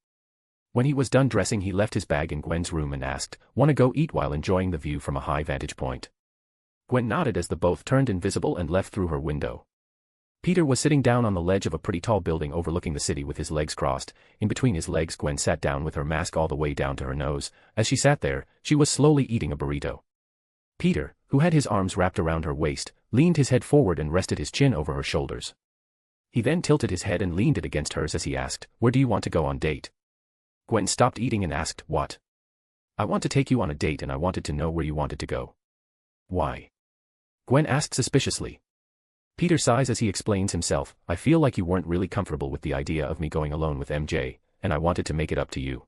When he was done dressing he left his bag in Gwen's room and asked, "Wanna go eat?" while enjoying the view from a high vantage point. Gwen nodded as the both turned invisible and left through her window. Peter was sitting down on the ledge of a pretty tall building overlooking the city with his legs crossed. In between his legs Gwen sat down with her mask all the way down to her nose. As she sat there, she was slowly eating a burrito. Peter, who had his arms wrapped around her waist, leaned his head forward and rested his chin over her shoulders. He then tilted his head and leaned it against hers as he asked, "Where do you want to go on date?" Gwen stopped eating and asked, "What?" "I want to take you on a date and I wanted to know where you wanted to go." "Why?" Gwen asked suspiciously. Peter sighs as he explains himself, "I feel like you weren't really comfortable with the idea of me going alone with MJ, and I wanted to make it up to you.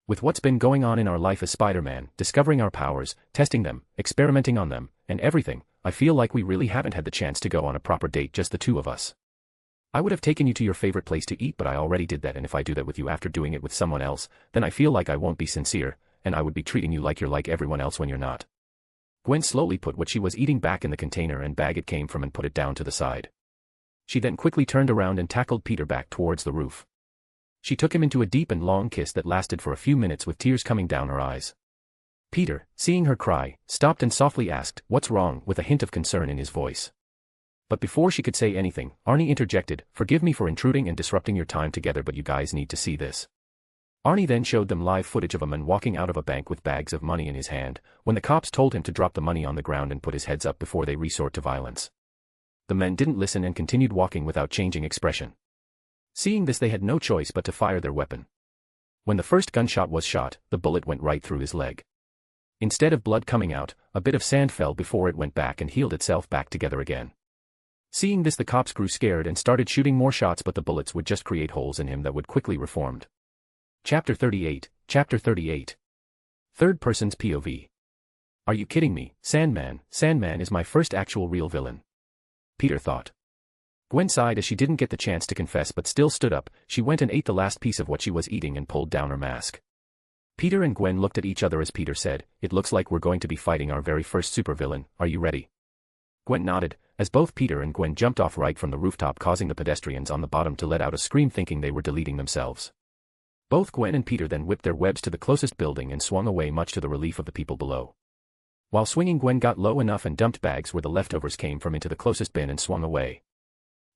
With what's been going on in our life as Spider-Man, discovering our powers, testing them, experimenting on them, and everything, I feel like we really haven't had the chance to go on a proper date just the two of us. I would have taken you to your favorite place to eat but I already did that and if I do that with you after doing it with someone else, then I feel like I won't be sincere, and I would be treating you like you're like everyone else when you're not." Gwen slowly put what she was eating back in the container and bag it came from and put it down to the side. She then quickly turned around and tackled Peter back towards the roof. She took him into a deep and long kiss that lasted for a few minutes with tears coming down her eyes. Peter, seeing her cry, stopped and softly asked, "What's wrong?" with a hint of concern in his voice. But before she could say anything, Arie interjected, "Forgive me for intruding and disrupting your time together but you guys need to see this." Arie then showed them live footage of a man walking out of a bank with bags of money in his hand, when the cops told him to drop the money on the ground and put his heads up before they resort to violence. The men didn't listen and continued walking without changing expression. Seeing this they had no choice but to fire their weapon. When the first gunshot was shot, the bullet went right through his leg. Instead of blood coming out, a bit of sand fell before it went back and healed itself back together again. Seeing this the cops grew scared and started shooting more shots but the bullets would just create holes in him that would quickly reformed. Chapter 38, Chapter 38. Third person's POV. Are you kidding me, Sandman? Sandman is my first actual real villain. Peter thought. Gwen sighed as she didn't get the chance to confess but still stood up. She went and ate the last piece of what she was eating and pulled down her mask. Peter and Gwen looked at each other as Peter said, "It looks like we're going to be fighting our very first supervillain. Are you ready?" Gwen nodded, as both Peter and Gwen jumped off right from the rooftop causing the pedestrians on the bottom to let out a scream thinking they were deleting themselves. Both Gwen and Peter then whipped their webs to the closest building and swung away much to the relief of the people below. While swinging Gwen got low enough and dumped bags where the leftovers came from into the closest bin and swung away.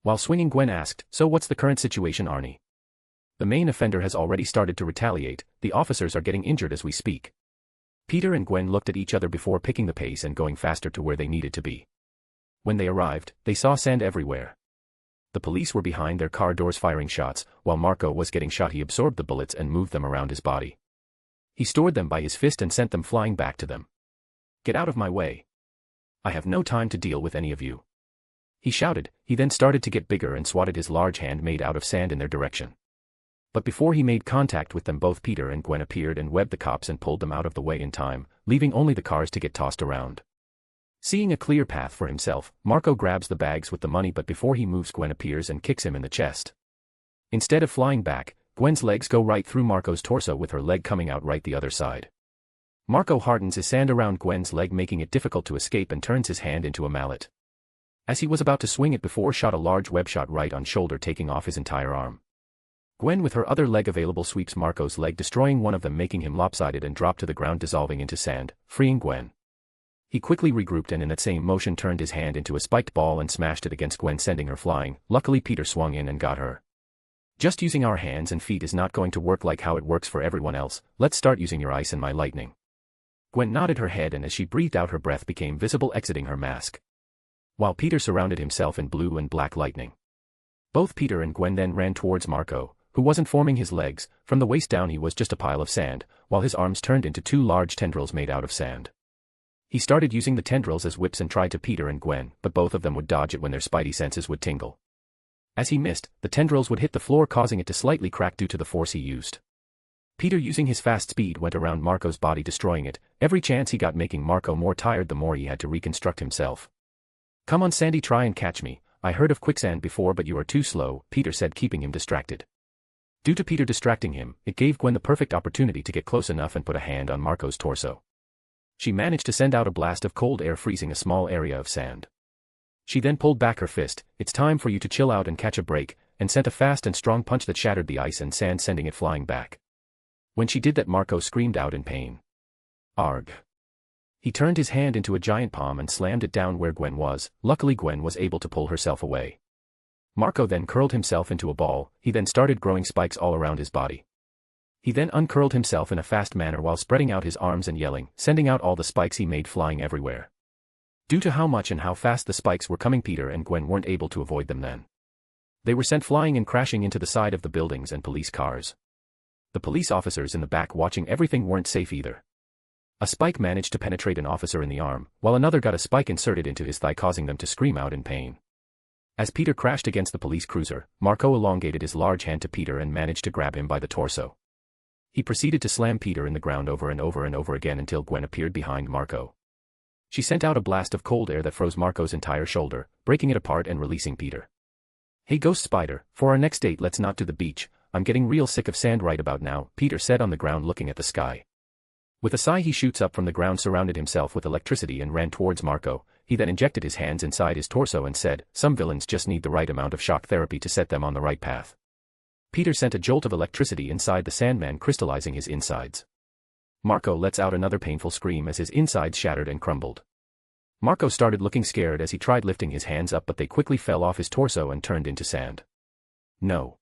While swinging Gwen asked, "So what's the current situation, Arie?" "The main offender has already started to retaliate, the officers are getting injured as we speak." Peter and Gwen looked at each other before picking the pace and going faster to where they needed to be. When they arrived, they saw sand everywhere. The police were behind their car doors firing shots. While Marco was getting shot he absorbed the bullets and moved them around his body. He stored them by his fist and sent them flying back to them. "Get out of my way. I have no time to deal with any of you," he shouted. He then started to get bigger and swatted his large hand made out of sand in their direction. But before he made contact with them both Peter and Gwen appeared and webbed the cops and pulled them out of the way in time, leaving only the cars to get tossed around. Seeing a clear path for himself, Marco grabs the bags with the money but before he moves Gwen appears and kicks him in the chest. Instead of flying back, Gwen's legs go right through Marco's torso with her leg coming out right the other side. Marco hardens his sand around Gwen's leg making it difficult to escape and turns his hand into a mallet. As he was about to swing it before shot a large web shot right on shoulder taking off his entire arm. Gwen with her other leg available sweeps Marco's leg destroying one of them making him lopsided and drop to the ground dissolving into sand, freeing Gwen. He quickly regrouped and in that same motion turned his hand into a spiked ball and smashed it against Gwen sending her flying. Luckily Peter swung in and got her. "Just using our hands and feet is not going to work like how it works for everyone else. Let's start using your ice and my lightning." Gwen nodded her head and as she breathed out her breath became visible exiting her mask. While Peter surrounded himself in blue and black lightning. Both Peter and Gwen then ran towards Marco, who wasn't forming his legs. From the waist down he was just a pile of sand, while his arms turned into two large tendrils made out of sand. He started using the tendrils as whips and tried to Peter and Gwen, but both of them would dodge it when their spidey senses would tingle. As he missed, the tendrils would hit the floor causing it to slightly crack due to the force he used. Peter using his fast speed went around Marco's body destroying it, every chance he got making Marco more tired the more he had to reconstruct himself. "Come on Sandy, try and catch me. I heard of quicksand before but you are too slow," Peter said keeping him distracted. Due to Peter distracting him, it gave Gwen the perfect opportunity to get close enough and put a hand on Marco's torso. She managed to send out a blast of cold air, freezing a small area of sand. She then pulled back her fist. "It's time for you to chill out and catch a break," and sent a fast and strong punch that shattered the ice and sand, sending it flying back. When she did that, Marco screamed out in pain. Arg. He turned his hand into a giant palm and slammed it down where Gwen was. Luckily Gwen was able to pull herself away. Marco then curled himself into a ball. He then started growing spikes all around his body. He then uncurled himself in a fast manner while spreading out his arms and yelling, sending out all the spikes he made flying everywhere. Due to how much and how fast the spikes were coming, Peter and Gwen weren't able to avoid them then. They were sent flying and crashing into the side of the buildings and police cars. The police officers in the back watching everything weren't safe either. A spike managed to penetrate an officer in the arm, while another got a spike inserted into his thigh, causing them to scream out in pain. As Peter crashed against the police cruiser, Marco elongated his large hand to Peter and managed to grab him by the torso. He proceeded to slam Peter in the ground over and over and over again until Gwen appeared behind Marco. She sent out a blast of cold air that froze Marco's entire shoulder, breaking it apart and releasing Peter. "Hey Ghost Spider, for our next date let's not do the beach. I'm getting real sick of sand right about now," Peter said on the ground looking at the sky. With a sigh he shoots up from the ground, surrounded himself with electricity and ran towards Marco. He then injected his hands inside his torso and said, "Some villains just need the right amount of shock therapy to set them on the right path." Peter sent a jolt of electricity inside the Sandman, crystallizing his insides. Marco lets out another painful scream as his insides shattered and crumbled. Marco started looking scared as he tried lifting his hands up, but they quickly fell off his torso and turned into sand. "No.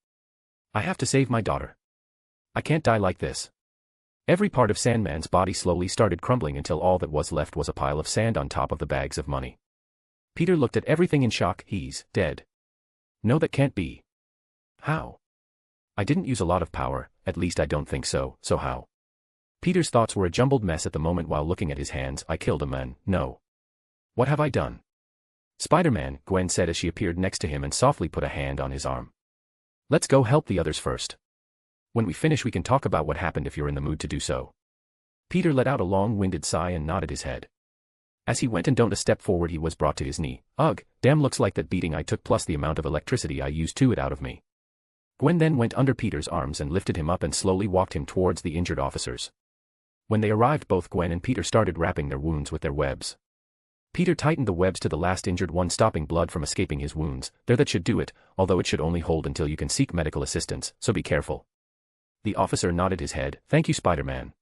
I have to save my daughter. I can't die like this." Every part of Sandman's body slowly started crumbling until all that was left was a pile of sand on top of the bags of money. Peter looked at everything in shock. "He's dead." "No, that can't be." "How? I didn't use a lot of power, at least I don't think so, so how?" Peter's thoughts were a jumbled mess at the moment while looking at his hands. "I killed a man, no. What have I done?" "Spider-Man," Gwen said as she appeared next to him and softly put a hand on his arm. "Let's go help the others first. When we finish we can talk about what happened if you're in the mood to do so." Peter let out a long-winded sigh and nodded his head. As he went and don't a step forward he was brought to his knee. "Ugh, damn, looks like that beating I took plus the amount of electricity I used to it out of me." Gwen then went under Peter's arms and lifted him up and slowly walked him towards the injured officers. When they arrived both Gwen and Peter started wrapping their wounds with their webs. Peter tightened the webs to the last injured one, stopping blood from escaping his wounds. That should do it, although it should only hold until you can seek medical assistance, so be careful." The officer nodded his head. "Thank you, Spider-Man."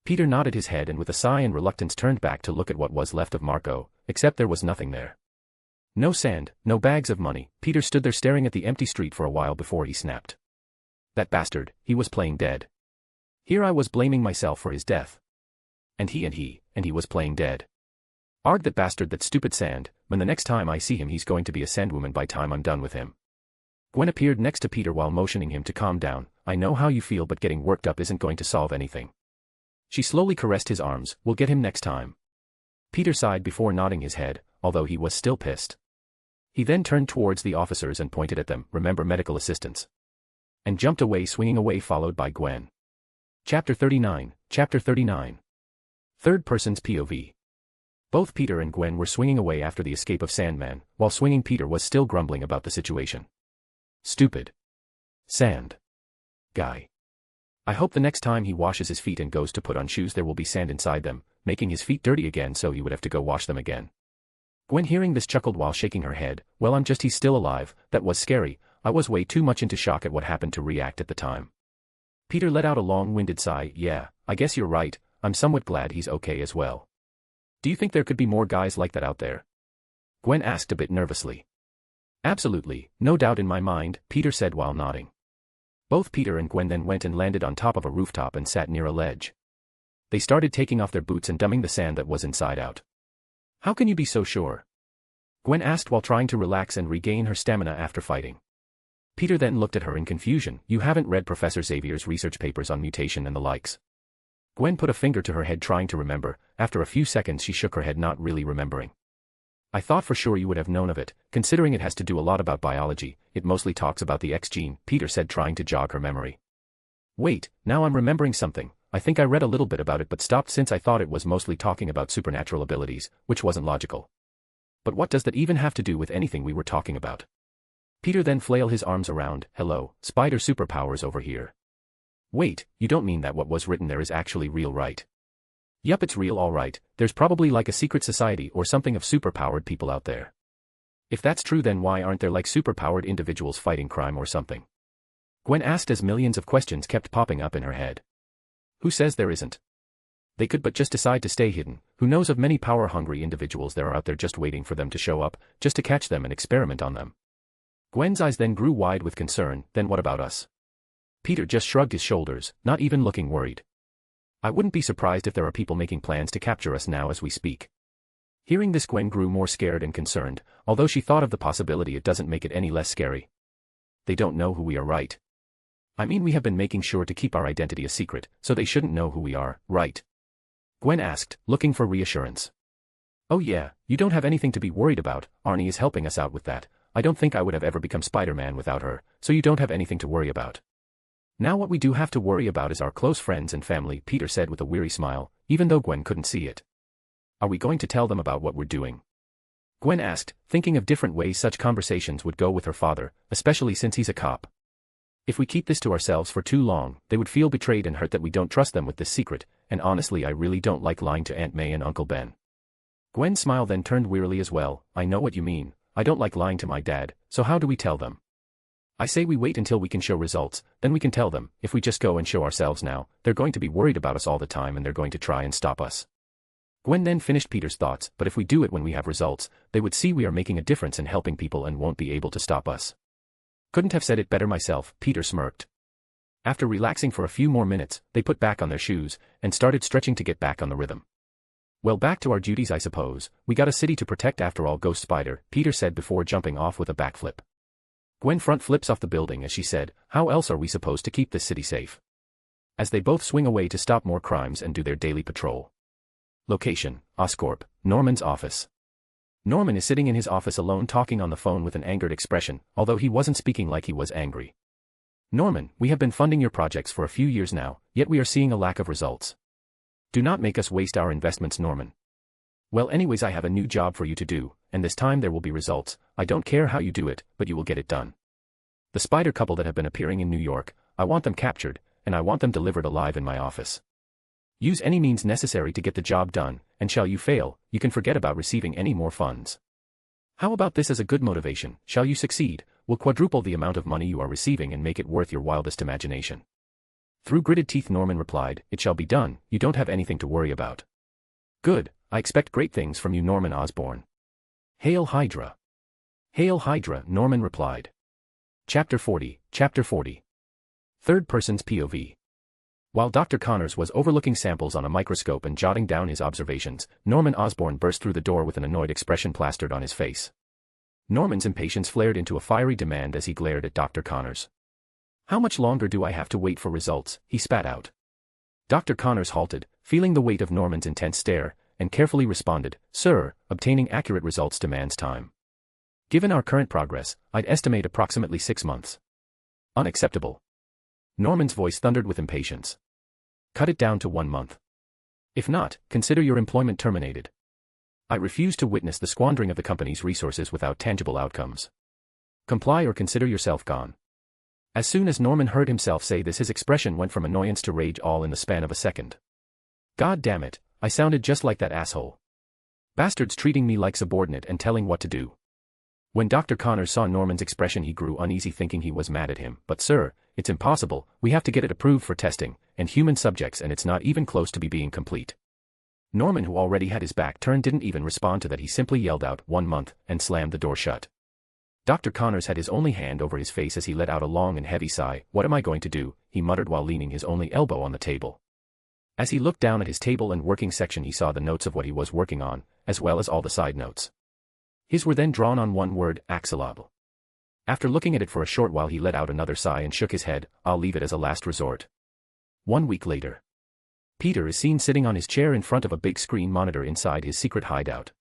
Peter nodded his head and with a sigh and reluctance turned back to look at what was left of Marco, except there was nothing there. No sand, no bags of money. Peter stood there staring at the empty street for a while before he snapped. "That bastard, he was playing dead. Here I was blaming myself for his death. And he was playing dead. Arg, that bastard, that stupid Sand, when the next time I see him he's going to be a Sandwoman by time I'm done with him." Gwen appeared next to Peter while motioning him to calm down. "I know how you feel, but getting worked up isn't going to solve anything." She slowly caressed his arms. "We'll get him next time." Peter sighed before nodding his head, although he was still pissed. He then turned towards the officers and pointed at them, "Remember medical assistance," and jumped away, swinging away, followed by Gwen. Chapter 39. Third person's POV. Both Peter and Gwen were swinging away after the escape of Sandman. While swinging, Peter was still grumbling about the situation. "Stupid sand guy. I hope the next time he washes his feet and goes to put on shoes there will be sand inside them, making his feet dirty again, so he would have to go wash them again." Gwen hearing this chuckled while shaking her head. "Well, he's still alive. That was scary. I was way too much into shock at what happened to react at the time." Peter let out a long-winded sigh. "Yeah, I guess you're right. I'm somewhat glad he's okay as well." "Do you think there could be more guys like that out there?" Gwen asked a bit nervously. "Absolutely, no doubt in my mind," Peter said while nodding. Both Peter and Gwen then went and landed on top of a rooftop and sat near a ledge. They started taking off their boots and dumbing the sand that was inside out. "How can you be so sure?" Gwen asked while trying to relax and regain her stamina after fighting. Peter then looked at her in confusion. "You haven't read Professor Xavier's research papers on mutation and the likes?" Gwen put a finger to her head trying to remember. After a few seconds she shook her head, not really remembering. "I thought for sure you would have known of it, considering it has to do a lot about biology. It mostly talks about the X gene," Peter said, trying to jog her memory. "Wait, now I'm remembering something. I think I read a little bit about it but stopped since I thought it was mostly talking about supernatural abilities, which wasn't logical. But what does that even have to do with anything we were talking about?" Peter then flailed his arms around. Hello, spider superpowers over here. Wait, you don't mean that what was written there is actually real, right? Yup, it's real, alright. There's probably like a secret society or something of superpowered people out there. If that's true, then why aren't there like superpowered individuals fighting crime or something? Gwen asked as millions of questions kept popping up in her head. Who says there isn't? They could but just decide to stay hidden. Who knows of many power-hungry individuals there are out there just waiting for them to show up, just to catch them and experiment on them. Gwen's eyes then grew wide with concern. Then what about us? Peter just shrugged his shoulders, not even looking worried. I wouldn't be surprised if there are people making plans to capture us now as we speak. Hearing this, Gwen grew more scared and concerned, although she thought of the possibility it doesn't make it any less scary. They don't know who we are, right? I mean, we have been making sure to keep our identity a secret, so they shouldn't know who we are, right? Gwen asked, looking for reassurance. Oh yeah, you don't have anything to be worried about. Arie is helping us out with that. I don't think I would have ever become Spider-Man without her, so you don't have anything to worry about. Now what we do have to worry about is our close friends and family, Peter said with a weary smile, even though Gwen couldn't see it. Are we going to tell them about what we're doing? Gwen asked, thinking of different ways such conversations would go with her father, especially since he's a cop. If we keep this to ourselves for too long, they would feel betrayed and hurt that we don't trust them with this secret, and honestly I really don't like lying to Aunt May and Uncle Ben. Gwen's smile then turned wearily as well. I know what you mean. I don't like lying to my dad, so how do we tell them? I say we wait until we can show results, then we can tell them. If we just go and show ourselves now, they're going to be worried about us all the time and they're going to try and stop us. Gwen then finished Peter's thoughts, but if we do it when we have results, they would see we are making a difference in helping people and won't be able to stop us. Couldn't have said it better myself, Peter smirked. After relaxing for a few more minutes, they put back on their shoes, and started stretching to get back on the rhythm. Well, back to our duties I suppose. We got a city to protect after all, Ghost Spider, Peter said before jumping off with a backflip. Gwen front flips off the building as she said, how else are we supposed to keep this city safe? As they both swing away to stop more crimes and do their daily patrol. Location, Oscorp, Norman's office. Norman is sitting in his office alone talking on the phone with an angered expression, although he wasn't speaking like he was angry. Norman, we have been funding your projects for a few years now, yet we are seeing a lack of results. Do not make us waste our investments, Norman. Well, anyways, I have a new job for you to do, and this time there will be results. I don't care how you do it, but you will get it done. The spider couple that have been appearing in New York, I want them captured, and I want them delivered alive in my office. Use any means necessary to get the job done, and shall you fail, you can forget about receiving any more funds. How about this as a good motivation? Shall you succeed, we'll quadruple the amount of money you are receiving and make it worth your wildest imagination. Through gritted teeth, Norman replied, it shall be done, you don't have anything to worry about. Good, I expect great things from you, Norman Osborn. Hail Hydra. Hail Hydra, Norman replied. Chapter 40, Chapter 40. Third person's POV. While Dr. Connors was overlooking samples on a microscope and jotting down his observations, Norman Osborn burst through the door with an annoyed expression plastered on his face. Norman's impatience flared into a fiery demand as he glared at Dr. Connors. How much longer do I have to wait for results? He spat out. Dr. Connors halted, feeling the weight of Norman's intense stare, and carefully responded, Sir, obtaining accurate results demands time. Given our current progress, I'd estimate approximately 6 months. Unacceptable. Norman's voice thundered with impatience. Cut it down to 1 month. If not, consider your employment terminated. I refuse to witness the squandering of the company's resources without tangible outcomes. Comply or consider yourself gone. As soon as Norman heard himself say this, his expression went from annoyance to rage all in the span of a second. God damn it, I sounded just like that asshole. Bastards treating me like subordinate and telling what to do. When Dr. Connors saw Norman's expression, he grew uneasy, thinking he was mad at him. But sir, it's impossible, we have to get it approved for testing, and human subjects, and it's not even close to being complete. Norman, who already had his back turned, didn't even respond to that. He simply yelled out, 1 month, and slammed the door shut. Dr. Connors had his only hand over his face as he let out a long and heavy sigh. What am I going to do? He muttered while leaning his only elbow on the table. As he looked down at his table and working section, he saw the notes of what he was working on, as well as all the side notes. His were then drawn on one word, axolotl. After looking at it for a short while, he let out another sigh and shook his head. I'll leave it as a last resort. 1 week later. Peter is seen sitting on his chair in front of a big screen monitor inside his secret hideout.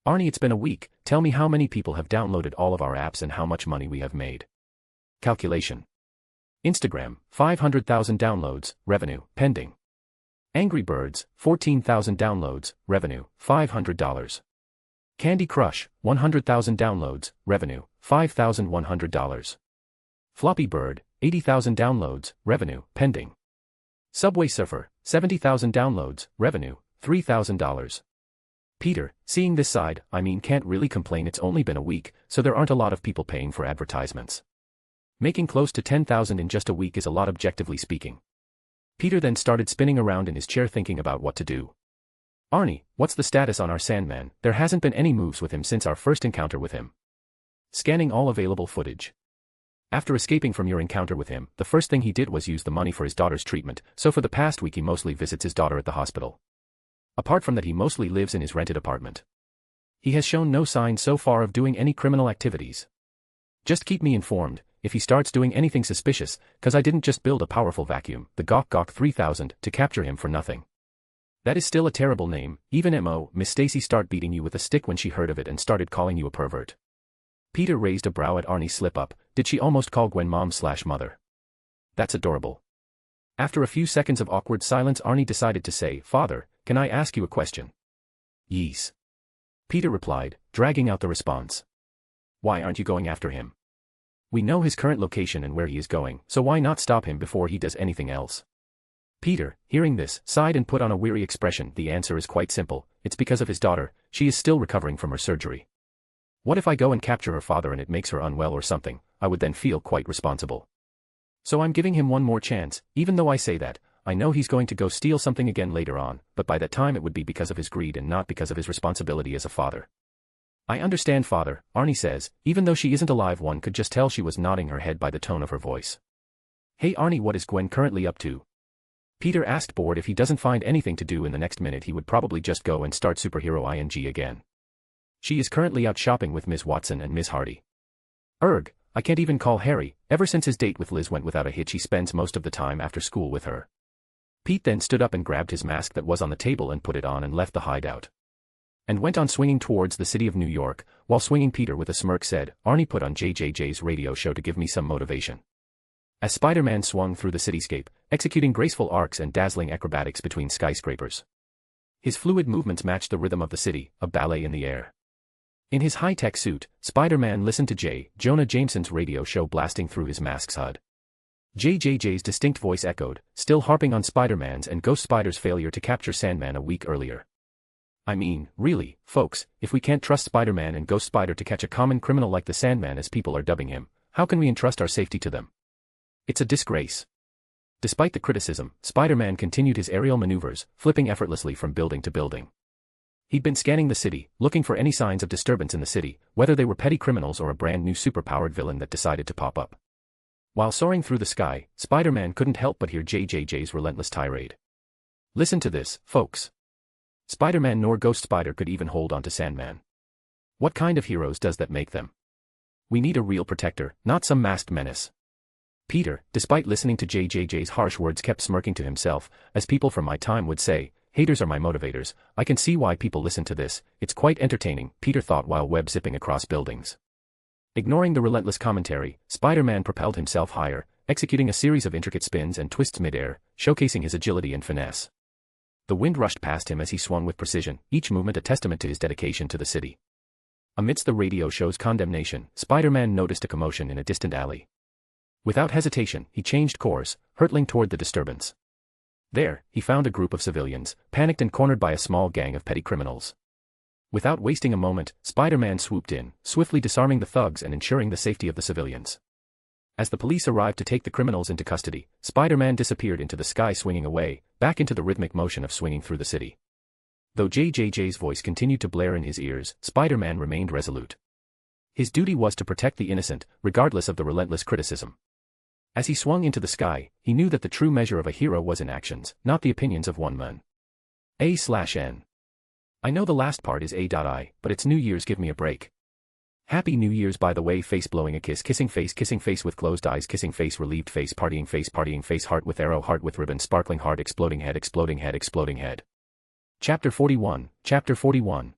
Arie, it's been a week. Tell me how many people have downloaded all of our apps and how much money we have made. Calculation. Instagram, 500,000 downloads, revenue, pending. Angry Birds, 14,000 downloads, revenue, $500. Candy Crush, 100,000 downloads, revenue, $5,100. Floppy Bird, 80,000 downloads, revenue, pending. Subway Surfer, 70,000 downloads, revenue, $3,000. Peter, seeing this side, can't really complain, it's only been a week, so there aren't a lot of people paying for advertisements. Making close to 10,000 in just a week is a lot objectively speaking. Peter then started spinning around in his chair thinking about what to do. Arnie, what's the status on our Sandman? There hasn't been any moves with him since our first encounter with him. Scanning all available footage. After escaping from your encounter with him, the first thing he did was use the money for his daughter's treatment, so for the past week he mostly visits his daughter at the hospital. Apart from that, he mostly lives in his rented apartment. He has shown no signs so far of doing any criminal activities. Just keep me informed if he starts doing anything suspicious, cause I didn't just build a powerful vacuum, the Gok 3000, to capture him for nothing. That is still a terrible name, even Miss Stacy start beating you with a stick when she heard of it and started calling you a pervert. Peter raised a brow at Arnie's slip-up. Did she almost call Gwen mom/mother? That's adorable. After a few seconds of awkward silence, Arnie decided to say, Father, can I ask you a question? Yes. Peter replied, dragging out the response. Why aren't you going after him? We know his current location and where he is going, so why not stop him before he does anything else? Peter, hearing this, sighed and put on a weary expression. The answer is quite simple, it's because of his daughter, she is still recovering from her surgery. What if I go and capture her father and it makes her unwell or something? I would then feel quite responsible. So I'm giving him one more chance. Even though I say that, I know he's going to go steal something again later on, but by that time it would be because of his greed and not because of his responsibility as a father. I understand, Father, Arnie says, even though she isn't alive. One could just tell she was nodding her head by the tone of her voice. Hey Arnie, what is Gwen currently up to? Peter asked, bored. If he doesn't find anything to do in the next minute he would probably just go and start superhero ing again. She is currently out shopping with Ms. Watson and Ms. Hardy. Erg, I can't even call Harry. Ever since his date with Liz went without a hitch, he spends most of the time after school with her. Pete then stood up and grabbed his mask that was on the table and put it on and left the hideout. And went on swinging towards the city of New York. While swinging, Peter with a smirk said, Arnie put on JJJ's radio show to give me some motivation. As Spider-Man swung through the cityscape, executing graceful arcs and dazzling acrobatics between skyscrapers. His fluid movements matched the rhythm of the city, a ballet in the air. In his high-tech suit, Spider-Man listened to J. Jonah Jameson's radio show blasting through his mask's HUD. JJJ's distinct voice echoed, still harping on Spider-Man's and Ghost Spider's failure to capture Sandman a week earlier. Really, folks, if we can't trust Spider-Man and Ghost Spider to catch a common criminal like the Sandman as people are dubbing him, how can we entrust our safety to them? It's a disgrace. Despite the criticism, Spider-Man continued his aerial maneuvers, flipping effortlessly from building to building. He'd been scanning the city, looking for any signs of disturbance in the city, whether they were petty criminals or a brand new superpowered villain that decided to pop up. While soaring through the sky, Spider-Man couldn't help but hear JJJ's relentless tirade. Listen to this, folks. Spider-Man nor Ghost Spider could even hold on to Sandman. What kind of heroes does that make them? We need a real protector, not some masked menace. Peter, despite listening to JJJ's harsh words, kept smirking to himself, as people from my time would say, haters are my motivators. I can see why people listen to this, it's quite entertaining, Peter thought while web-zipping across buildings. Ignoring the relentless commentary, Spider-Man propelled himself higher, executing a series of intricate spins and twists mid-air, showcasing his agility and finesse. The wind rushed past him as he swung with precision, each movement a testament to his dedication to the city. Amidst the radio show's condemnation, Spider-Man noticed a commotion in a distant alley. Without hesitation, he changed course, hurtling toward the disturbance. There, he found a group of civilians, panicked and cornered by a small gang of petty criminals. Without wasting a moment, Spider-Man swooped in, swiftly disarming the thugs and ensuring the safety of the civilians. As the police arrived to take the criminals into custody, Spider-Man disappeared into the sky, swinging away, back into the rhythmic motion of swinging through the city. Though JJJ's voice continued to blare in his ears, Spider-Man remained resolute. His duty was to protect the innocent, regardless of the relentless criticism. As he swung into the sky, he knew that the true measure of a hero was in actions, not the opinions of one man. A/N. I know the last part is A.I, but it's New Year's, give me a break. Happy New Year's, by the way. Face blowing a kiss, kissing face with closed eyes, kissing face, relieved face, partying face, heart with arrow, heart with ribbon, sparkling heart, exploding head, exploding head, exploding head. Chapter 41, Chapter 41.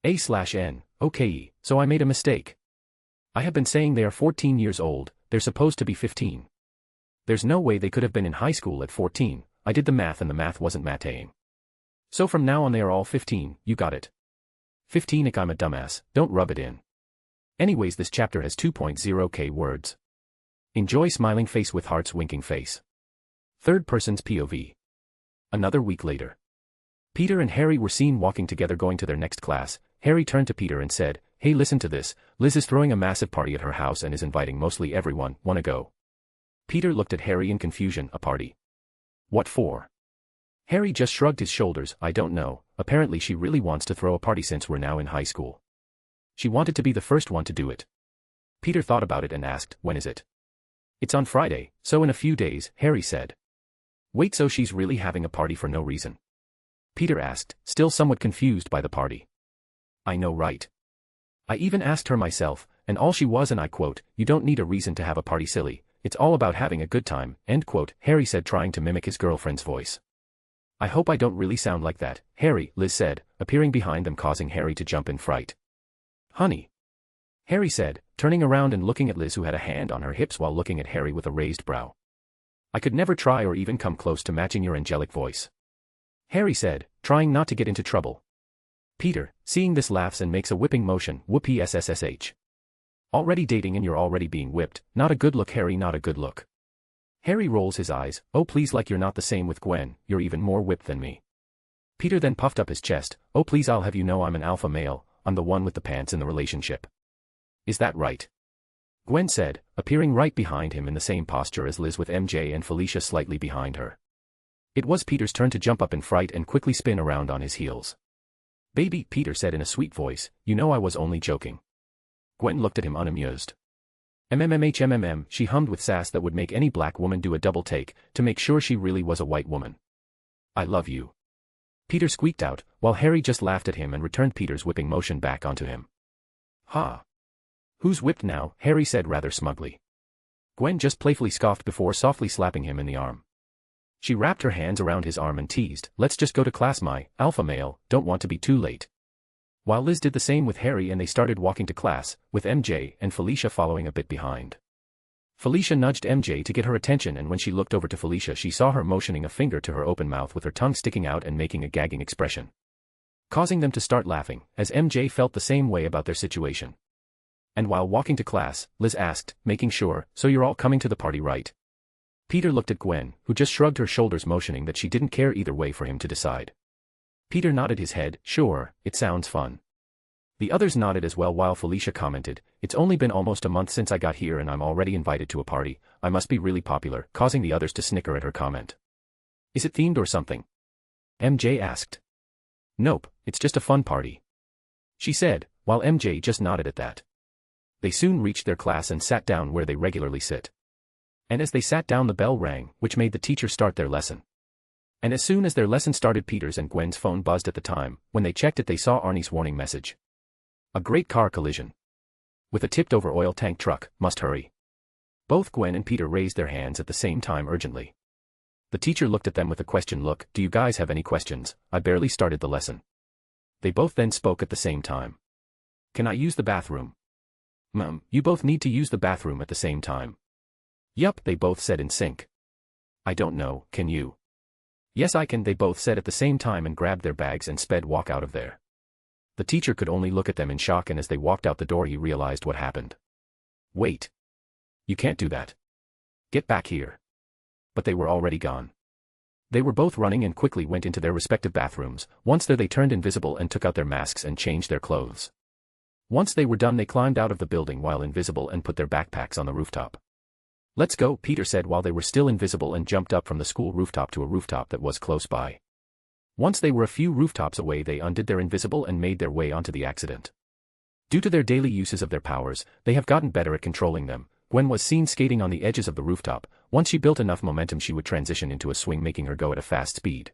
A/N, okay, so I made a mistake. I have been saying they are 14 years old, they're supposed to be 15. There's no way they could have been in high school at 14, I did the math and the math wasn't mathing. So from now on they are all 15, you got it. 15 I'm a dumbass, don't rub it in. Anyways, this chapter has 2.0k words. Enjoy smiling face with hearts winking face. Third person's POV. Another week later. Peter and Harry were seen walking together going to their next class. Harry turned to Peter and said, "Hey, listen to this, Liz is throwing a massive party at her house and is inviting mostly everyone, wanna go?" Peter looked at Harry in confusion. "A party? What for?" Harry just shrugged his shoulders. "I don't know, apparently she really wants to throw a party since we're now in high school. She wanted to be the first one to do it." Peter thought about it and asked, "When is it?" "It's on Friday, so in a few days," Harry said. "Wait, so she's really having a party for no reason?" Peter asked, still somewhat confused by the party. "I know, right? I even asked her myself, and all she was, and I quote, 'You don't need a reason to have a party, silly. It's all about having a good time,' end quote," Harry said, trying to mimic his girlfriend's voice. "I hope I don't really sound like that, Harry," Liz said, appearing behind them, causing Harry to jump in fright. "Honey," Harry said, turning around and looking at Liz, who had a hand on her hips while looking at Harry with a raised brow. "I could never try or even come close to matching your angelic voice," Harry said, trying not to get into trouble. Peter, seeing this, laughs and makes a whipping motion. "Whoopee SSSH. Already dating and you're already being whipped. Not a good look, Harry, not a good look." Harry rolls his eyes. "Oh please, like you're not the same with Gwen, you're even more whipped than me." Peter then puffed up his chest. "Oh please, I'll have you know I'm an alpha male, I'm the one with the pants in the relationship." "Is that right?" Gwen said, appearing right behind him in the same posture as Liz, with MJ and Felicia slightly behind her. It was Peter's turn to jump up in fright and quickly spin around on his heels. "Baby," Peter said in a sweet voice, "you know I was only joking." Gwen looked at him unamused. "MMMHMMM," she hummed with sass that would make any black woman do a double take, to make sure she really was a white woman. "I love you," Peter squeaked out, while Harry just laughed at him and returned Peter's whipping motion back onto him. "Ha! Who's whipped now?" Harry said rather smugly. Gwen just playfully scoffed before softly slapping him in the arm. She wrapped her hands around his arm and teased, "Let's just go to class, my alpha male, don't want to be too late." While Liz did the same with Harry and they started walking to class, with MJ and Felicia following a bit behind. Felicia nudged MJ to get her attention, and when she looked over to Felicia she saw her motioning a finger to her open mouth with her tongue sticking out and making a gagging expression, causing them to start laughing, as MJ felt the same way about their situation. And while walking to class, Liz asked, making sure, "So you're all coming to the party, right?" Peter looked at Gwen, who just shrugged her shoulders, motioning that she didn't care either way for him to decide. Peter nodded his head. "Sure, it sounds fun." The others nodded as well, while Felicia commented, "It's only been almost a month since I got here and I'm already invited to a party, I must be really popular," causing the others to snicker at her comment. "Is it themed or something?" MJ asked. "Nope, it's just a fun party," she said, while MJ just nodded at that. They soon reached their class and sat down where they regularly sit. And as they sat down the bell rang, which made the teacher start their lesson. And as soon as their lesson started, Peter's and Gwen's phone buzzed at the time. When they checked it, they saw Arnie's warning message. "A great car collision with a tipped-over oil tank truck, must hurry." Both Gwen and Peter raised their hands at the same time urgently. The teacher looked at them with a question look. "Do you guys have any questions? I barely started the lesson." They both then spoke at the same time. "Can I use the bathroom?" You both need to use the bathroom at the same time." "Yup," they both said in sync. "I don't know, can you?" "Yes, I can," they both said at the same time and grabbed their bags and sped walk out of there. The teacher could only look at them in shock, and as they walked out the door he realized what happened. "Wait. You can't do that. Get back here." But they were already gone. They were both running and quickly went into their respective bathrooms. Once there they turned invisible and took out their masks and changed their clothes. Once they were done they climbed out of the building while invisible and put their backpacks on the rooftop. "Let's go," Peter said while they were still invisible, and jumped up from the school rooftop to a rooftop that was close by. Once they were a few rooftops away they undid their invisible and made their way onto the accident. Due to their daily uses of their powers, they have gotten better at controlling them. Gwen was seen skating on the edges of the rooftop. Once she built enough momentum she would transition into a swing, making her go at a fast speed.